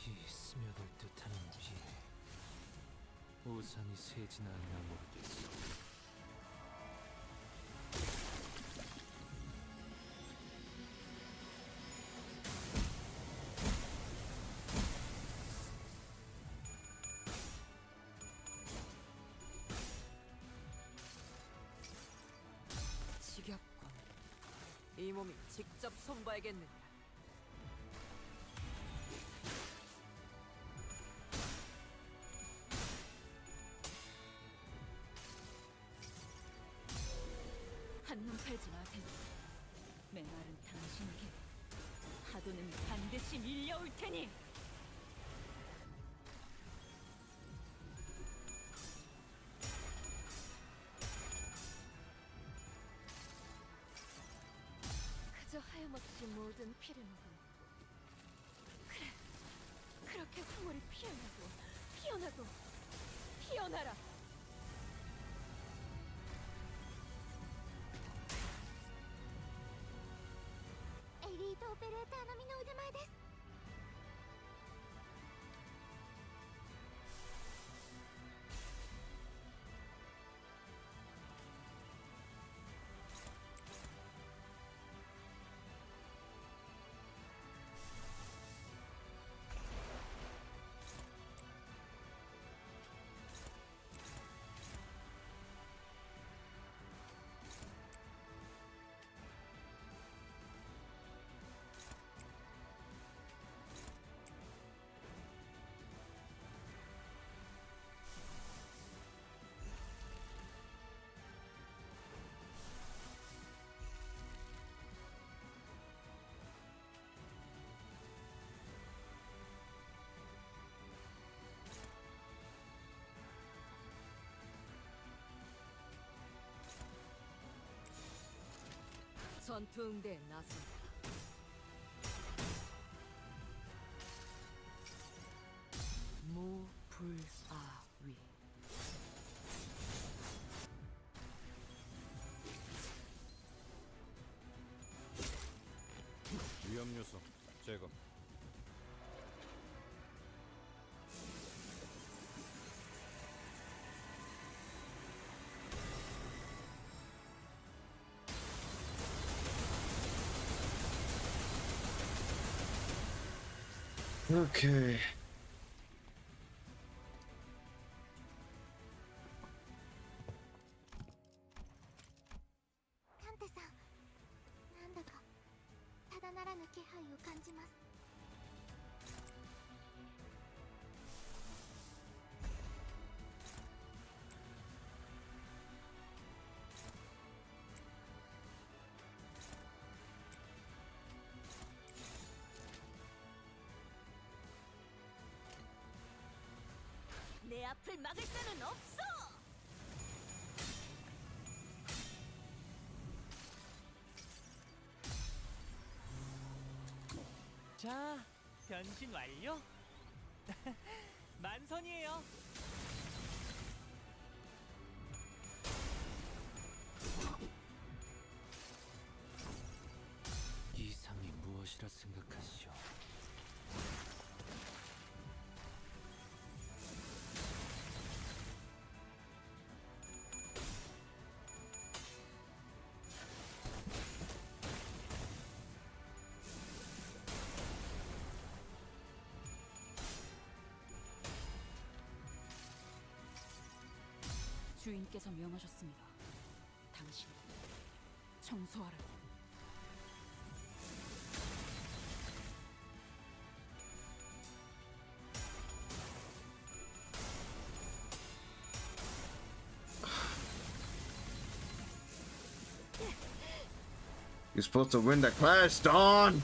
이 스며들 듯하는 비 우산이 새지나 않나 모르겠어. 지겹군. 이 몸이 직접 손봐야겠느냐. 한눈 팔지 마세요. 메말은 당신에게 파도는 반드시 밀려올 테니. 그저 하염없이 모든 피를 먹은. 그래, 그렇게 황홀히 피어나고 피어나고 피어나라.エリートオペレーター並みの腕前です。 전투 응대에 나선다. 무불아위. 위험 요소 제거. Okay. 칸테さん、なんだかただならぬ気配を感じます。 내 앞을 막을 수는 없어. 자, 변신 완료. 만선이에요. 이상이 무엇이라 생각하시오? 주인께서 명하셨습니다. 당신 청소하라. You're supposed to win the class, Dawn!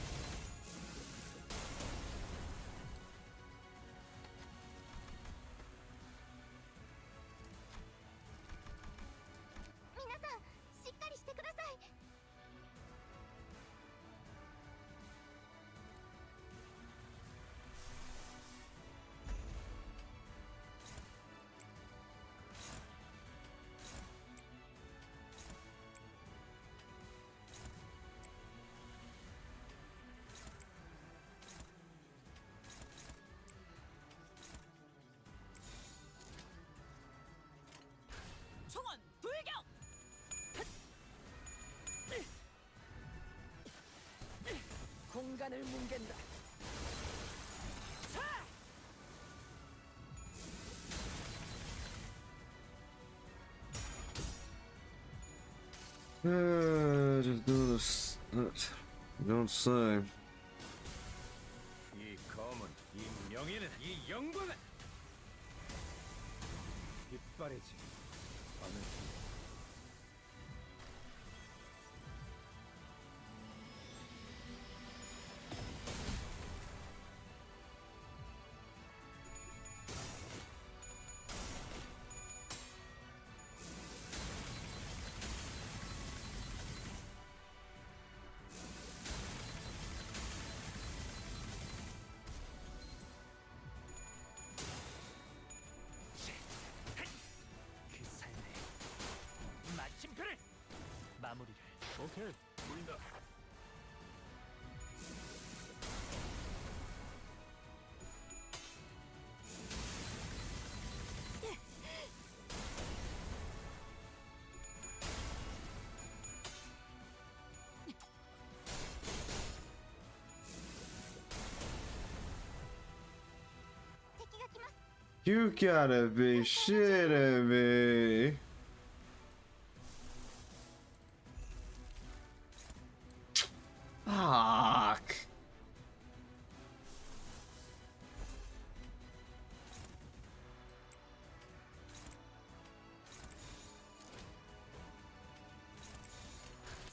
시간을 뭉갠다. Just do this. Don't say. 이 검은, 이 명예는, 이 영광은 빗발이지. 어느 그 삶의 마침표를 마무리를. 오케이, 보인다. You gotta be shitting me. Fuck.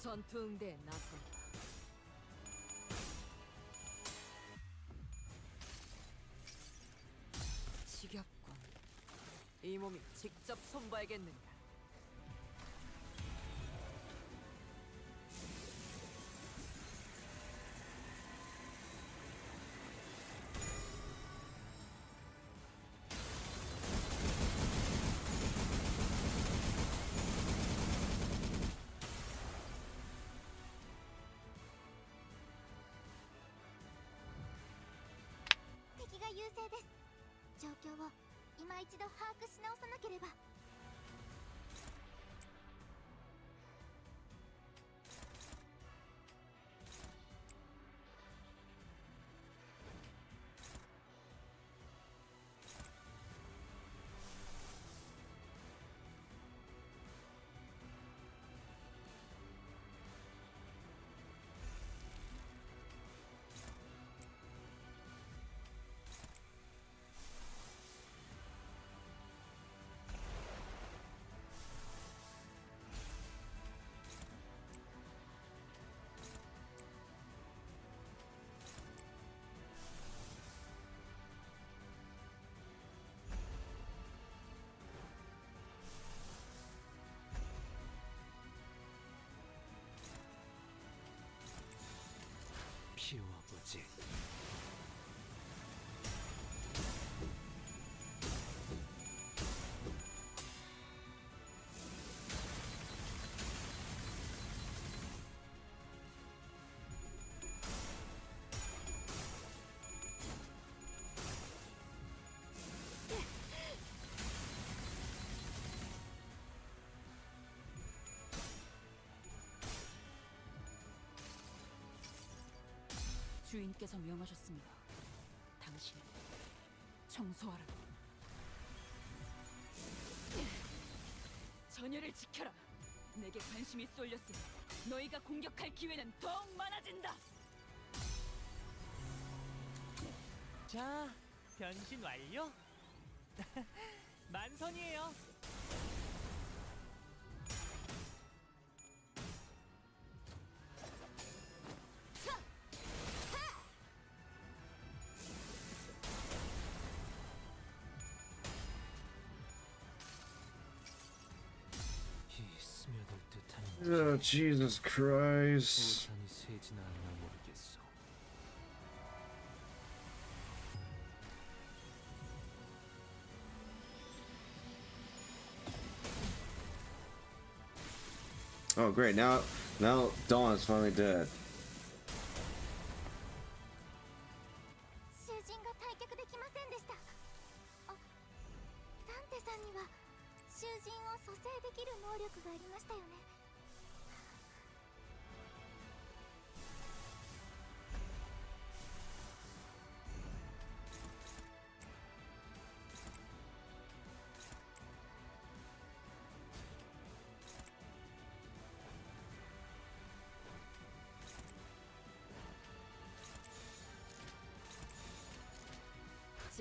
전투 응대에 나선다. 지겹군. 이 몸이 직접 손봐야겠는가. 피워보지. 주인께서 명하셨습니다. 당신을 청소하라고. 전열을 지켜라. 내게 관심이 쏠렸으니 너희가 공격할 기회는 더욱 많아진다. 자, 변신 완료. 만선이에요. Oh, Jesus Christ. 오산이 새지나 않나 모르겠어. Oh, great. Now Dawn's finally dead. 囚人が退却できませんでした。あ、ダンテさんには囚人を蘇生できる能力がありましたよね。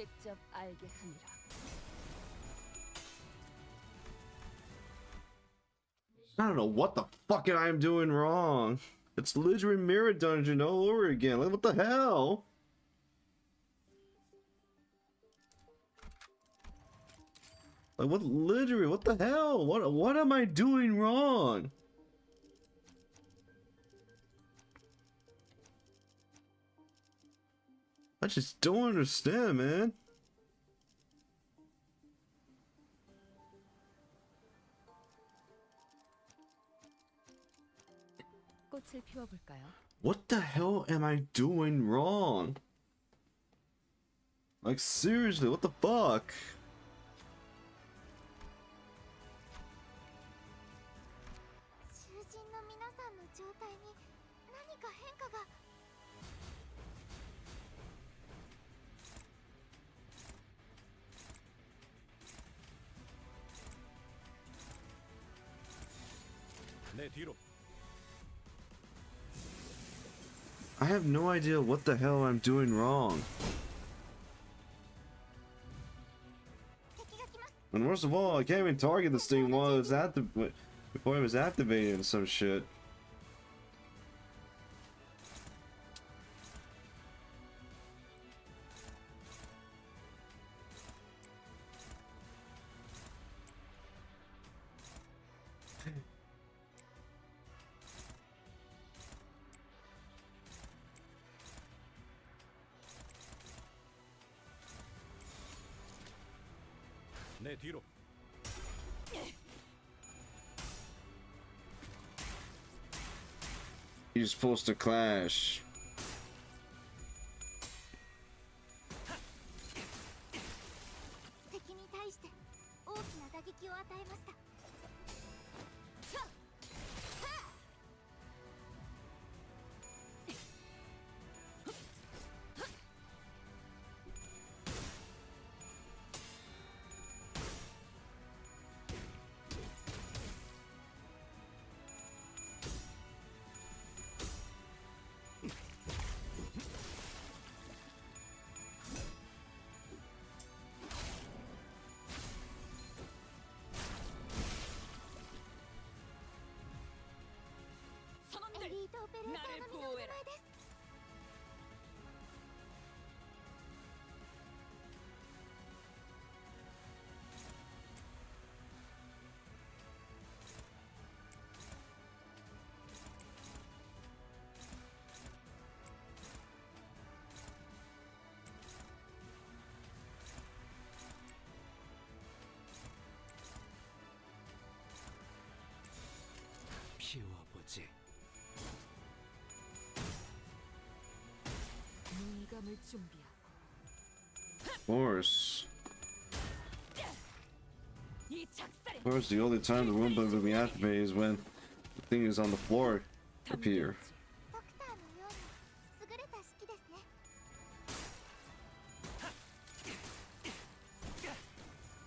직접 알게 하리라. I don't know what the fuck I am doing wrong. It's literally Mirror Dungeon all over again. Like, what the hell? Like, what? Literally, what the hell? What am I doing wrong? I just don't understand, man. 꽃을 피워볼까요? What the hell am I doing wrong? Like, seriously, what the fuck? 내 뒤로. I have no idea what the hell I'm doing wrong. And worst of all, I can't even target this thing while it's before it was activated and some shit. 내 뒤로. You're supposed to clash. 나를 보호해라. 피워보지. 문감을 준비하고. Of course. 이 작살에 Of course, the only time the room bug will be activated is when the thing is on the floor appear.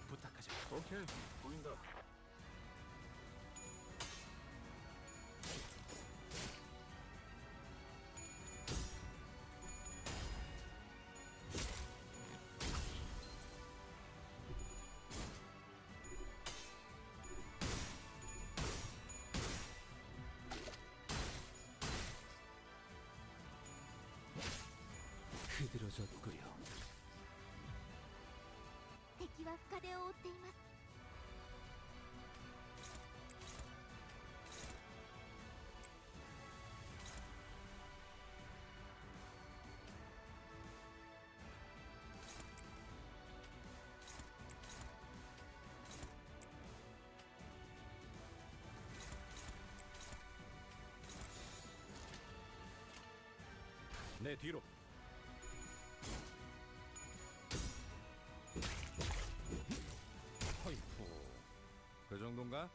부탁하자. 오케이. 보인다. 흐드러졌구려. 敵は深手を負っています。 내 뒤로. 허이포. 그 정도인가?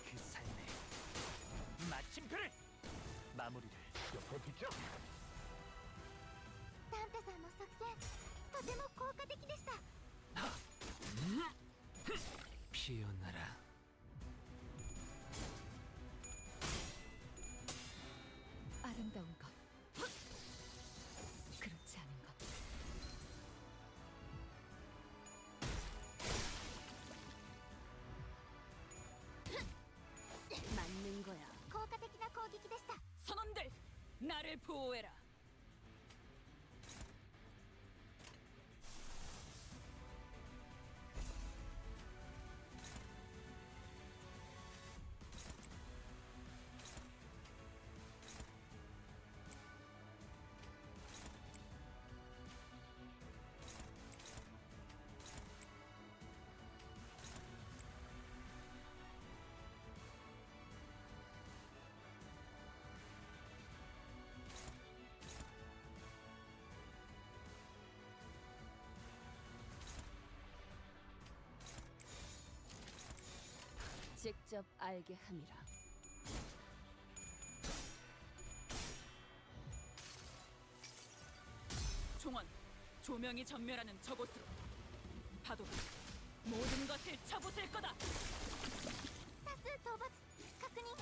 그 삶에 마침표를 마무리를. 옆으로 비켜. ダンテさんの作戦とても効果的でした。 피어나라. 아름다운 것, 그렇지 않은 것. 맞는 거야. 効果的な攻撃でした。 선원들, 나를 보호해라. 직접 알게 함이라. 종원, 조명이 전멸하는 저곳으로. 파도가 모든 것을 쳐부술 거다. 多数討伐確認。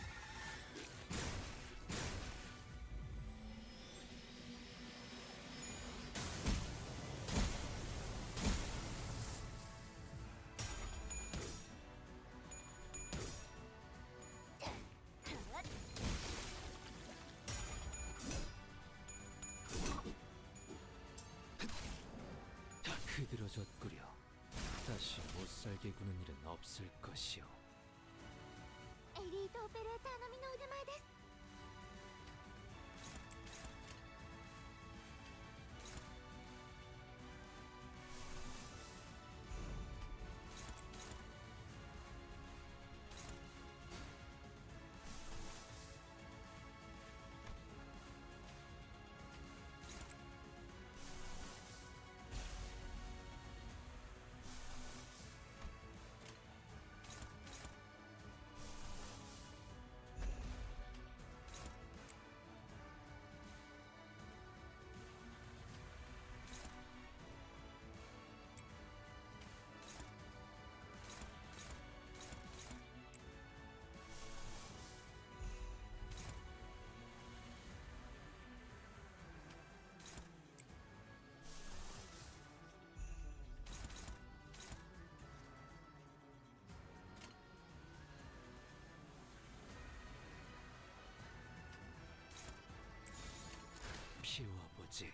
흐드러졌구려. 다시 못살게 구는 일은 없을 것이오. エリートオペレーター並みの腕前です。 피워보지.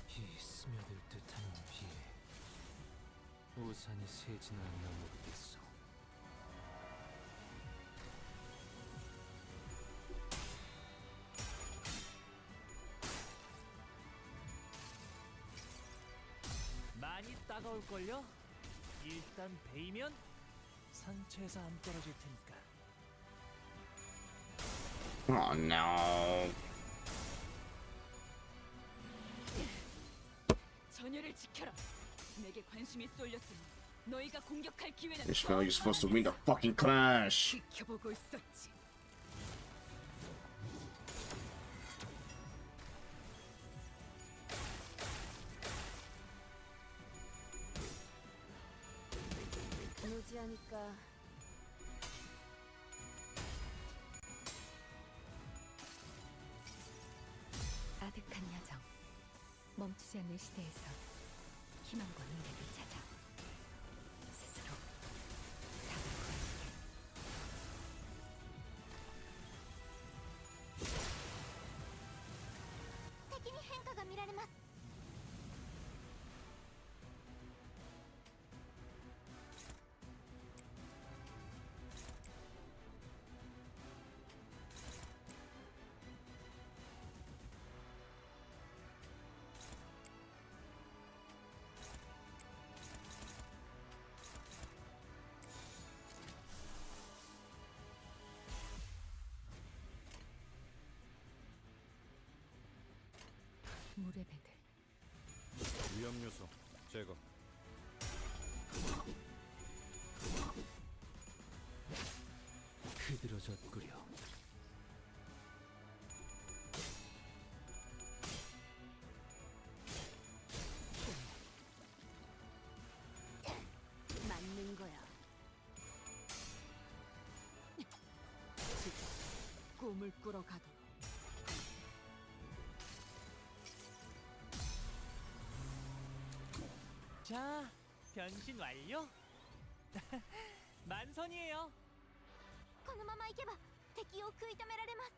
이 스며들 듯한 비에 우산이 새지나 않나 모르겠소. 많이 따가울걸요? 일단 베이면 상처에서 안 떨어질 테니까. Oh no. 전열을 지켜라. 내게 관심이 쏠렸으니 너희가 공격할 기회는 Ishmael, you're supposed to win the fucking clash. 지켜보고 있었지. 무지하니까 아득한 야정, 멈추지 않는 시대에서 희망과 미래를 찾아 스스로 답을 구할게. 敵に変化が見られます。 물의 배들. 위험 요소 제거. 흐드러졌구려. 맞는 거야. 몸을 꾸러 가도록. 자, 변신 완료. 만선이에요. このまま行けば敵を食い止められます。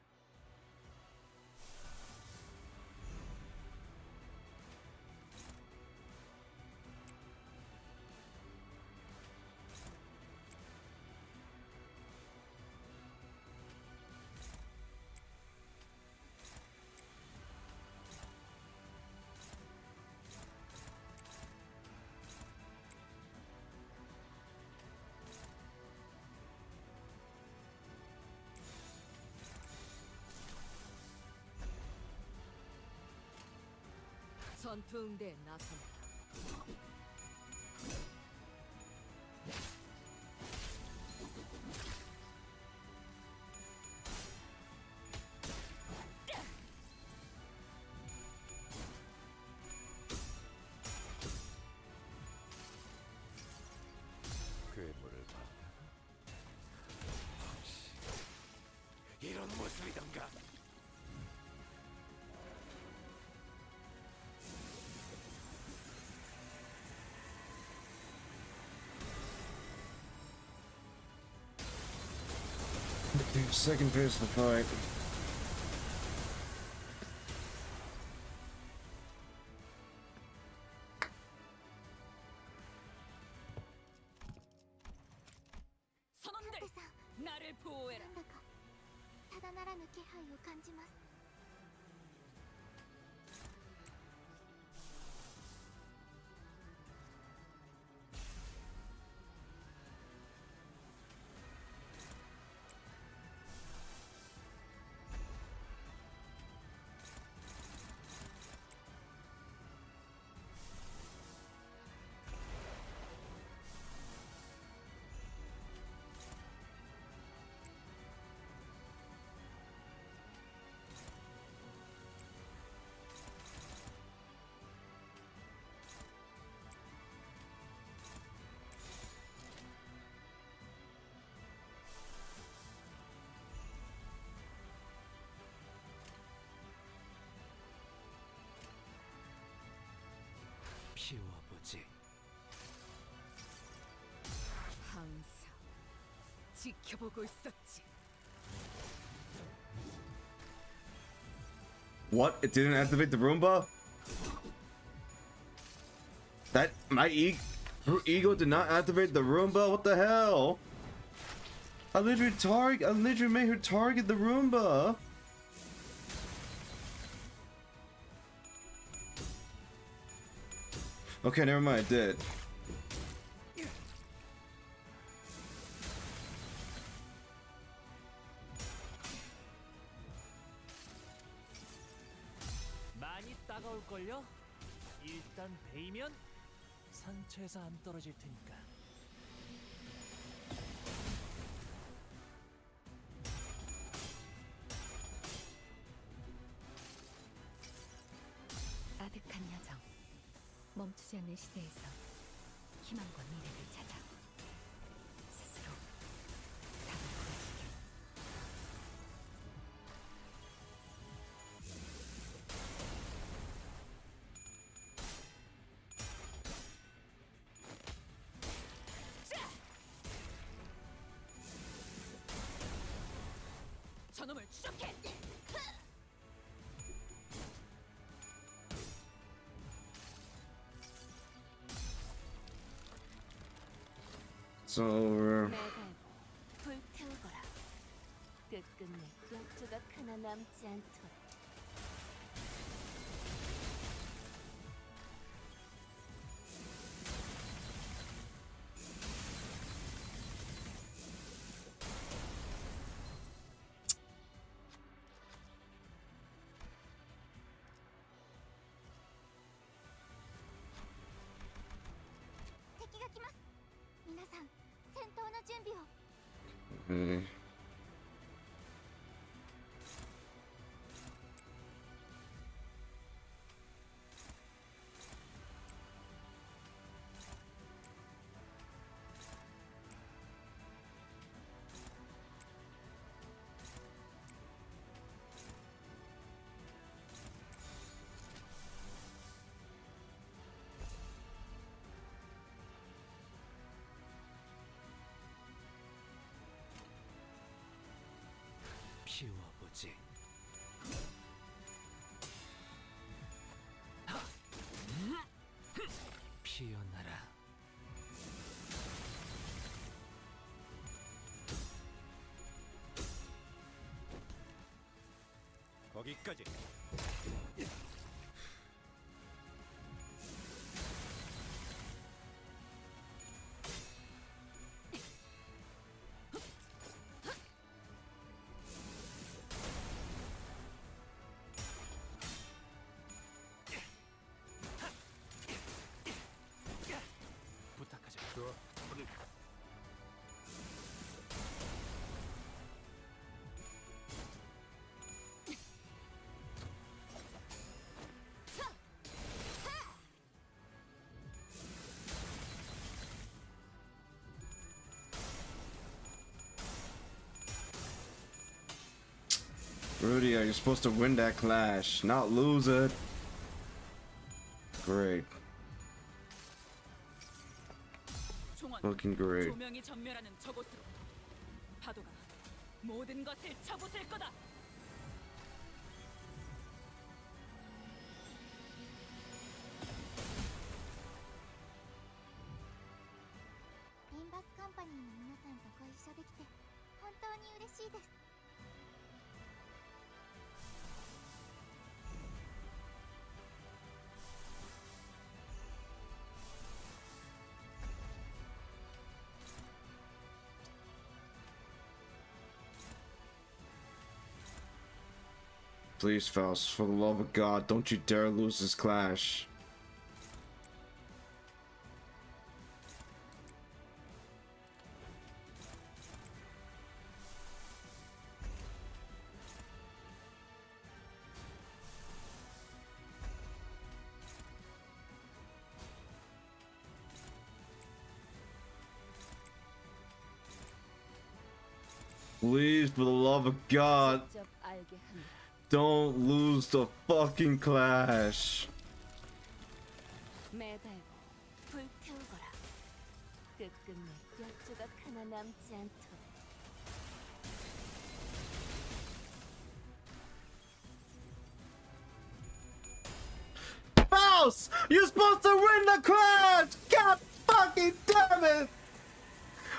전투 응대에 나섭니다. 괴물을 봤다. 혹시 이런 모습이던가? Second phase of the fight. 선원들, タンテさん、 나를 보호해라. なんだかただならぬ気配を感じます。 피워보지. 항상 지켜보고 있었지. What? It didn't activate the Roomba? That my ego did not activate the Roomba? What the hell? I literally made her target the Roomba. Okay, never mind, it did. 많이 따가울걸요? 일단 베이면 상처에서 안 떨어질 테니까. 아득한 여정, 멈추지 않는 시대에서 희망과 미래를 찾아 스스로 답을 구하시길. 저놈을 추적해! So we're 불태우거라. 끝끝내 또 조각 하나 남지 않도록. okay. 키워보지. 피어나라. 거기까지. 부탁하자. Rudy, you're supposed to win that clash, not lose it. Great. 총원, Looking great. 조명이 전멸하는 저곳으로 파도가 모든 것을 쳐부술 거다. Limbus Company の皆さんとご一緒できて本当に嬉しいです。 Please, Faust, for the love of God, don't you dare lose this clash. Please, for the love of God, 직접 알게 한다. don't lose the fucking clash. 매달고 불태우거라. 끝끝내 뼈조각 하나 남지 않도록. Faust, you're supposed to win the clash! God fucking damn it!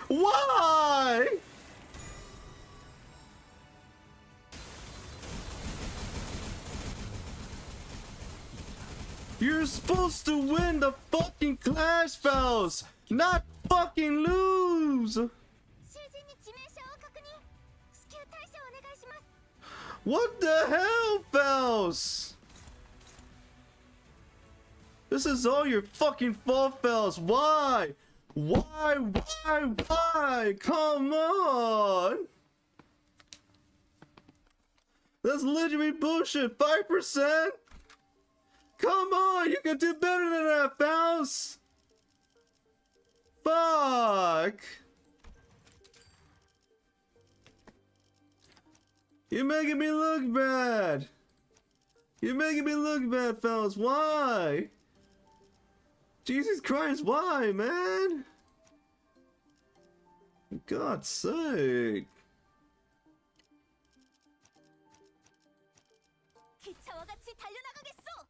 Why? You're supposed to win the fucking clash, Faust, not fucking lose. 囚人に致命傷を確認。至急対処お願いします。 What the hell, Faust? This is all your fucking fault, Faust. Why? Why? Come on. That's literally bullshit. 5%? Come on, you can do better than that, Faust. Fuck. You're making me look bad. You're making me look bad, Faust. Why? Jesus Christ, why, man? For God's sake. 기차와 같이 달려나가겠소.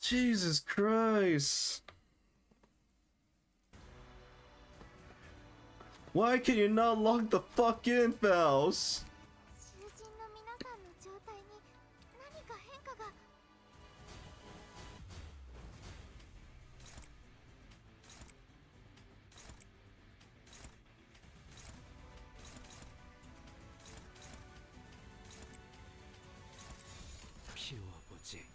Jesus Christ. Why can you not lock the fuck in, Faust? 囚人の皆さんの状態に何か変化が。 피워보지.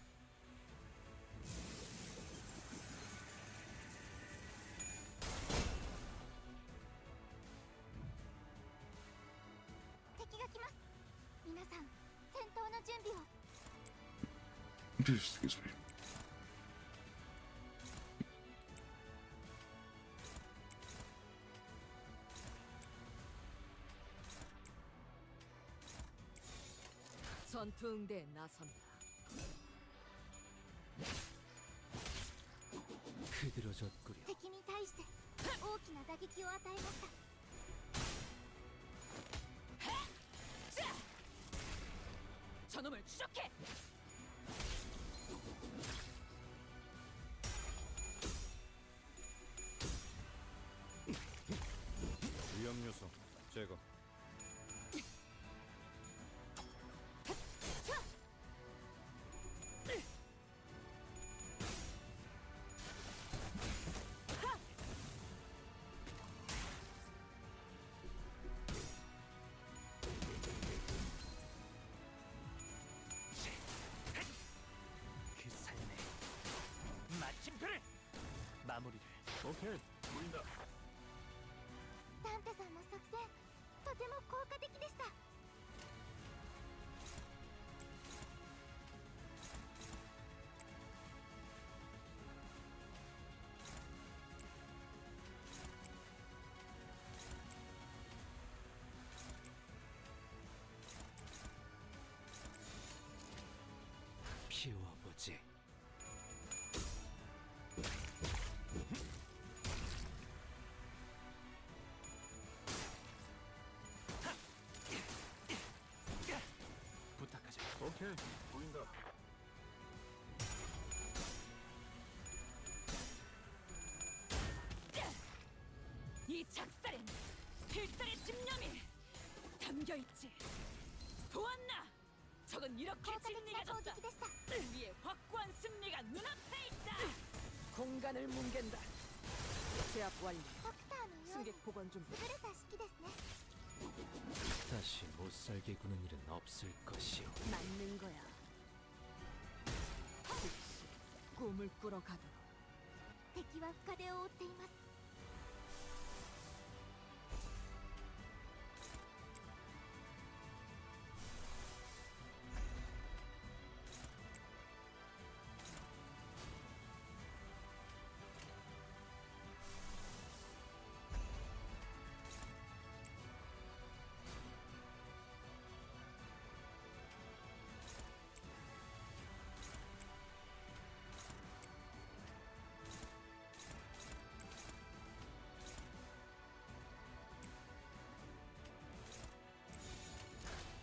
Excuse me. 전투 응대에 나선다. 흐드러졌구려. 敵に対して大きな打撃を与えました。 저놈을 추적해. 위험 요소 제거. 그 삶의 마침표를 마무리를. 오케이, 보인다. ダンテさんの作戦とても効果的でした。 피워보지. 부탁하자. 오케이, 보인다. 이 작살엔 필살의 집념이 담겨있지. 보았나? 적은 이렇게 効果的な攻 진리가졌다. 撃でした。 우리의 확고한 승리가 눈앞에 있다. 공간을 뭉갠다. 제압 완료. ドクターのように 승객 복원 준비. 優れた式ですね。 다시 못살게 구는 일은 없을 것이오. 맞는 거야. 즉시 꿈을 꾸러 가도록. 敵は深手を負っています。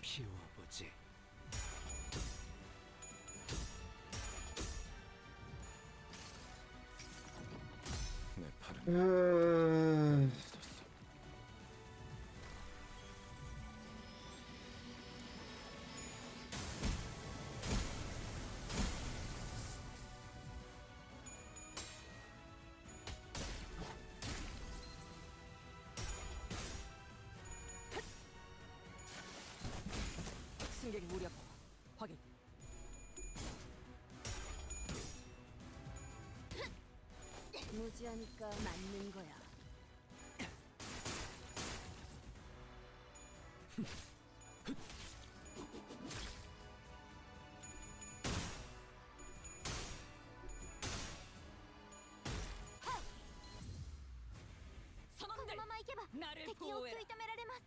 피워보지. 내 팔은 승객 무력 확인. 무지하니까 맞는 거야. 선원들 このまま行けば 나를 敵を食 보호해라. い止められます。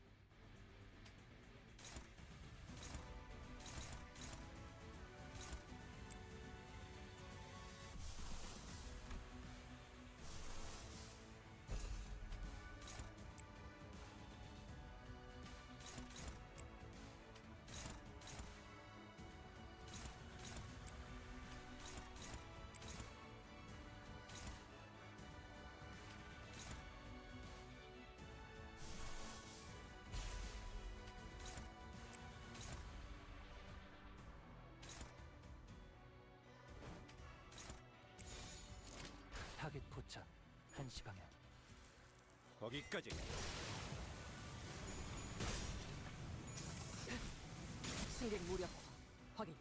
타겟 포착 1시 방향. 거기까지. 승객 무력 확인.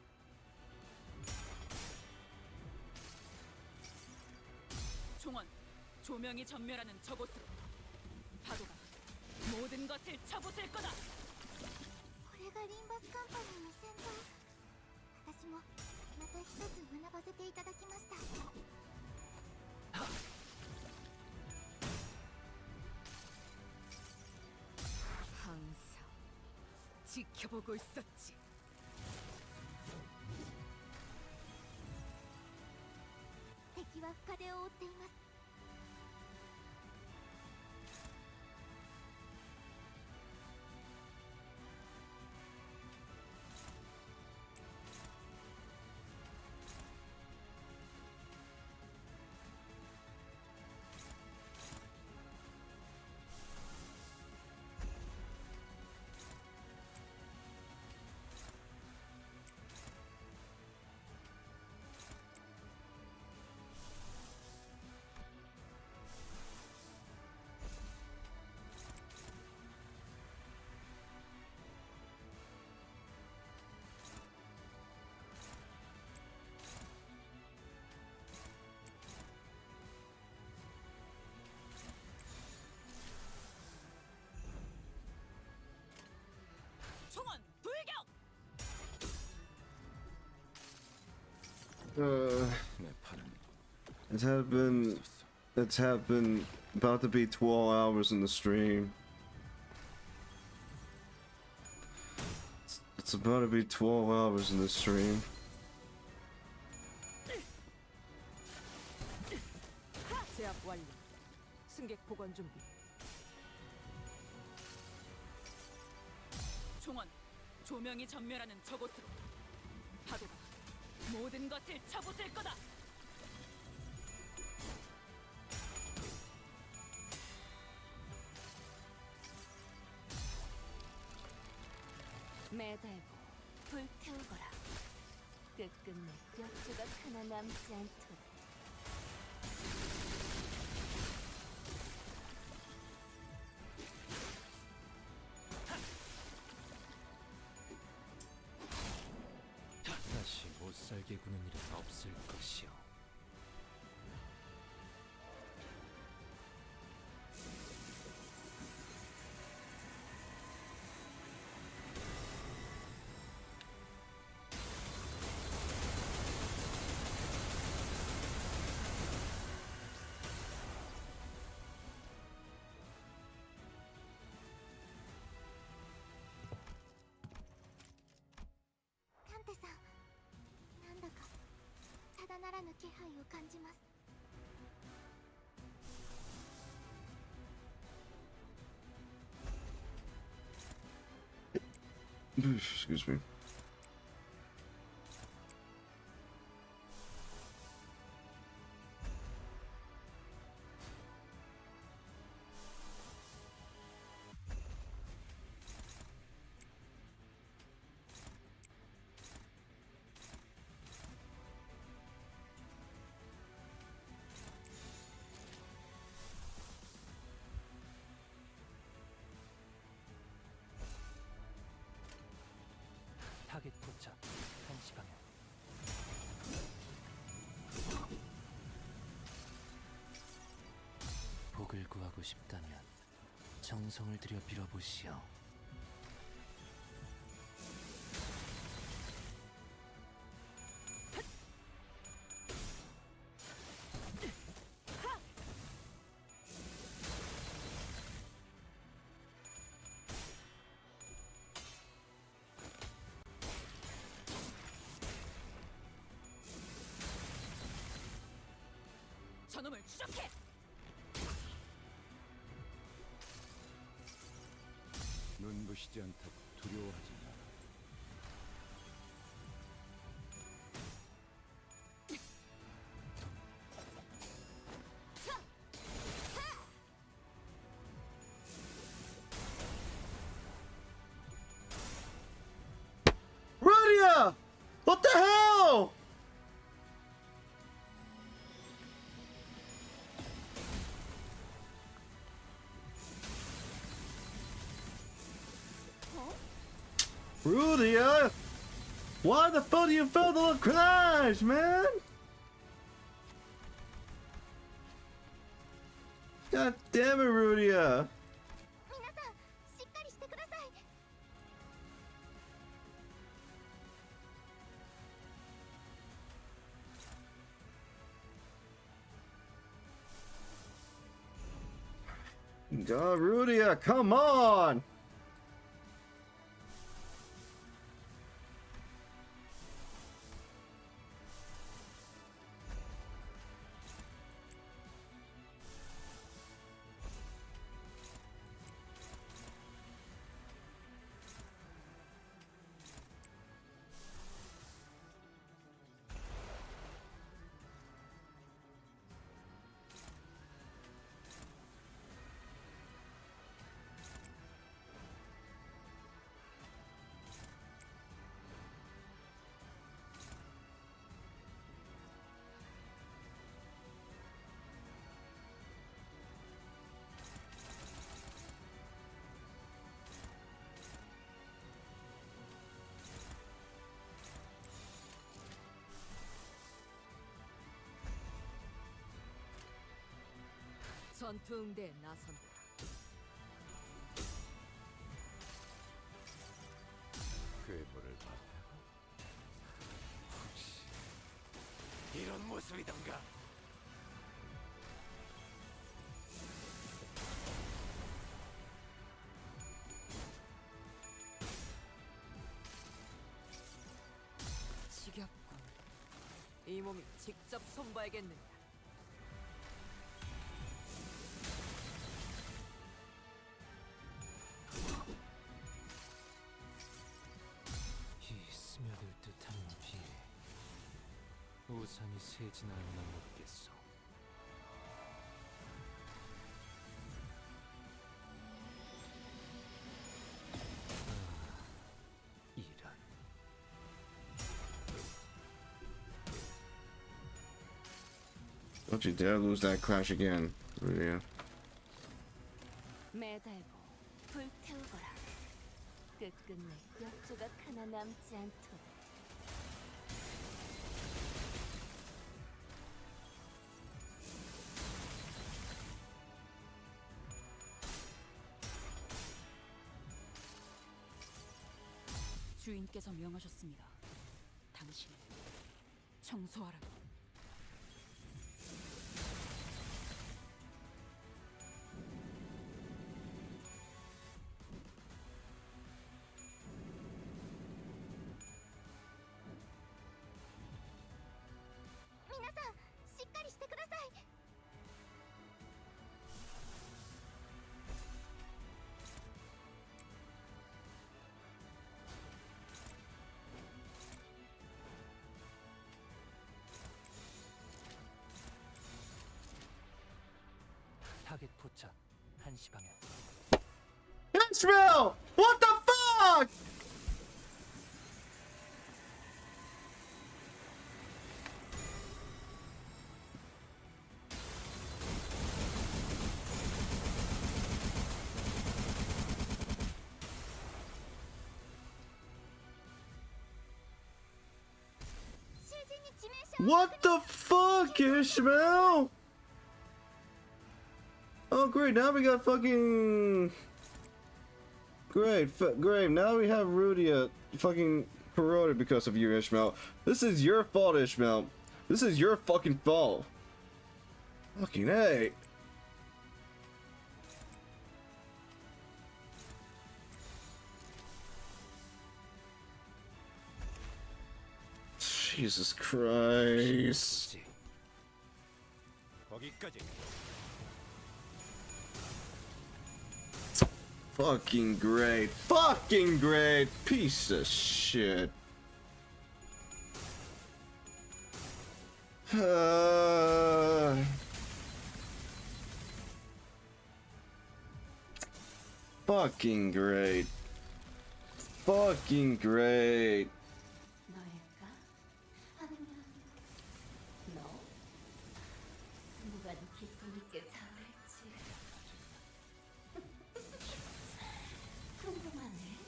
종원, 조명이 전멸하는 저곳으로. 파도가 모든 것을 쳐부술 거다. これがリンバスカンパニーの戦闘。私もまた一つ学ばせていただきました。 항상 지켜보고 있었지.敵は深手を負っています。 이 내 팔은 It's happened about to be 12 hours in the stream. It's about to be 12 hours in the stream. 제압 완료. 승객 보관 준비. 종원, 조명이 전멸하는 저곳으로. 파도가 모든 것을 쳐부술 거다. 매달고 불태우거라. 끝끝내 뼈조각 하나 남지 않도록. 다시 못 살게 구는 일은 없을 것이오. 칸테さん、なんだかただならぬ気配を感じます。 Excuse me. 타겟 포착 1시 방향. 복을 구하고 싶다면 정성을 들여 빌어보시오. 저놈을 추적해. 눈부시지 않다고 두려워하지 마라. Rudia! What the hell? Rudia! Why the fuck do you fail the crash, man? God damn it, Rudia! 皆さん、しっかりしてください。 God, Rudia, come on! 전투 응대에 나선다. 괴물을 받아고 혹시 이런 모습이던가. 지겹군. 이 몸이 직접 손봐야겠는데. 이 스며들 듯한 비 우산이 새지나 않나 모르겠어. 이런. Don't you dare lose that clash again, Rudia. 매달고 불태우거라. 끝끝내 몇 조각 하나 남지 않도록. 주인께서 명하셨습니다. 당신을 청소하라고. 미나상, しっかりしてください. 타겟 포착 1시 방향. Israel! What the fuck? What the fuck, Ishmael? Oh, great. Now we got fucking... Great. Great. Now we have Rudia fucking corroded because of you, Ishmael. This is your fault, Ishmael. This is your fucking fault. Fucking hey. Jesus Christ. 거기까지. Fucking great. Fucking great. Piece of shit. Fucking great. Fucking great. 너일까? 아니면 너? 누가 더 기쁨 있게 잘할지 궁금하네.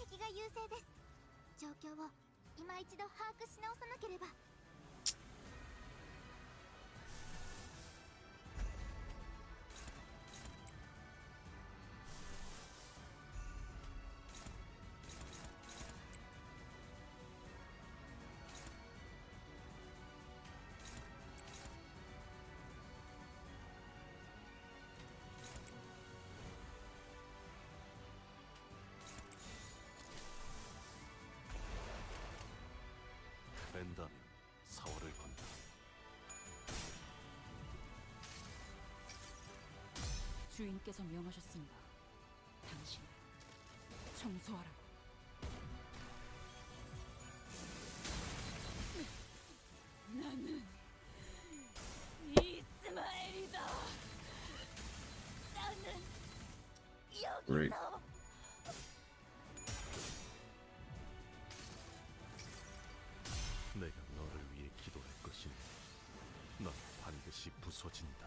敵が優勢です。状況を今一度把握し直さなければ。뺀다면 사활을 건다. 주인께서 명하셨습니다. 당신을 청소하라고. 나는 이스마엘이다. 나는 Great. 여기서 내가 너를 위해 기도할 것이니 넌 반드시 부서진다.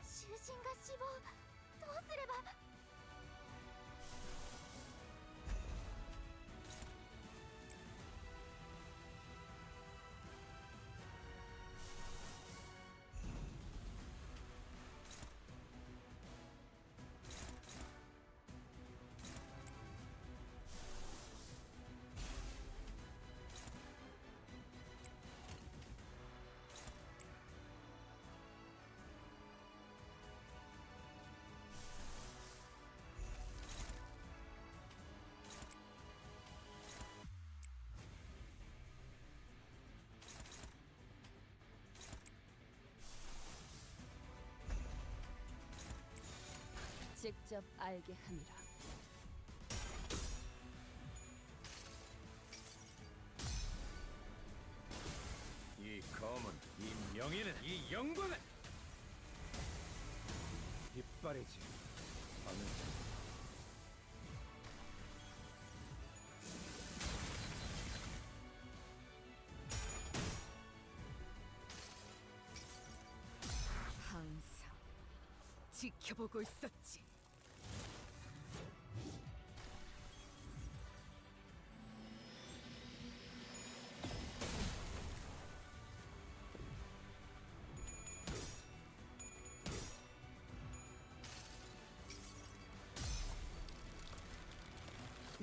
슈신가死亡. どうすれば. 직접 알게 함이라. 이 검은, 이 명예는, 이 영광은 이빨이지. 어느 항상 지켜보고 있었지.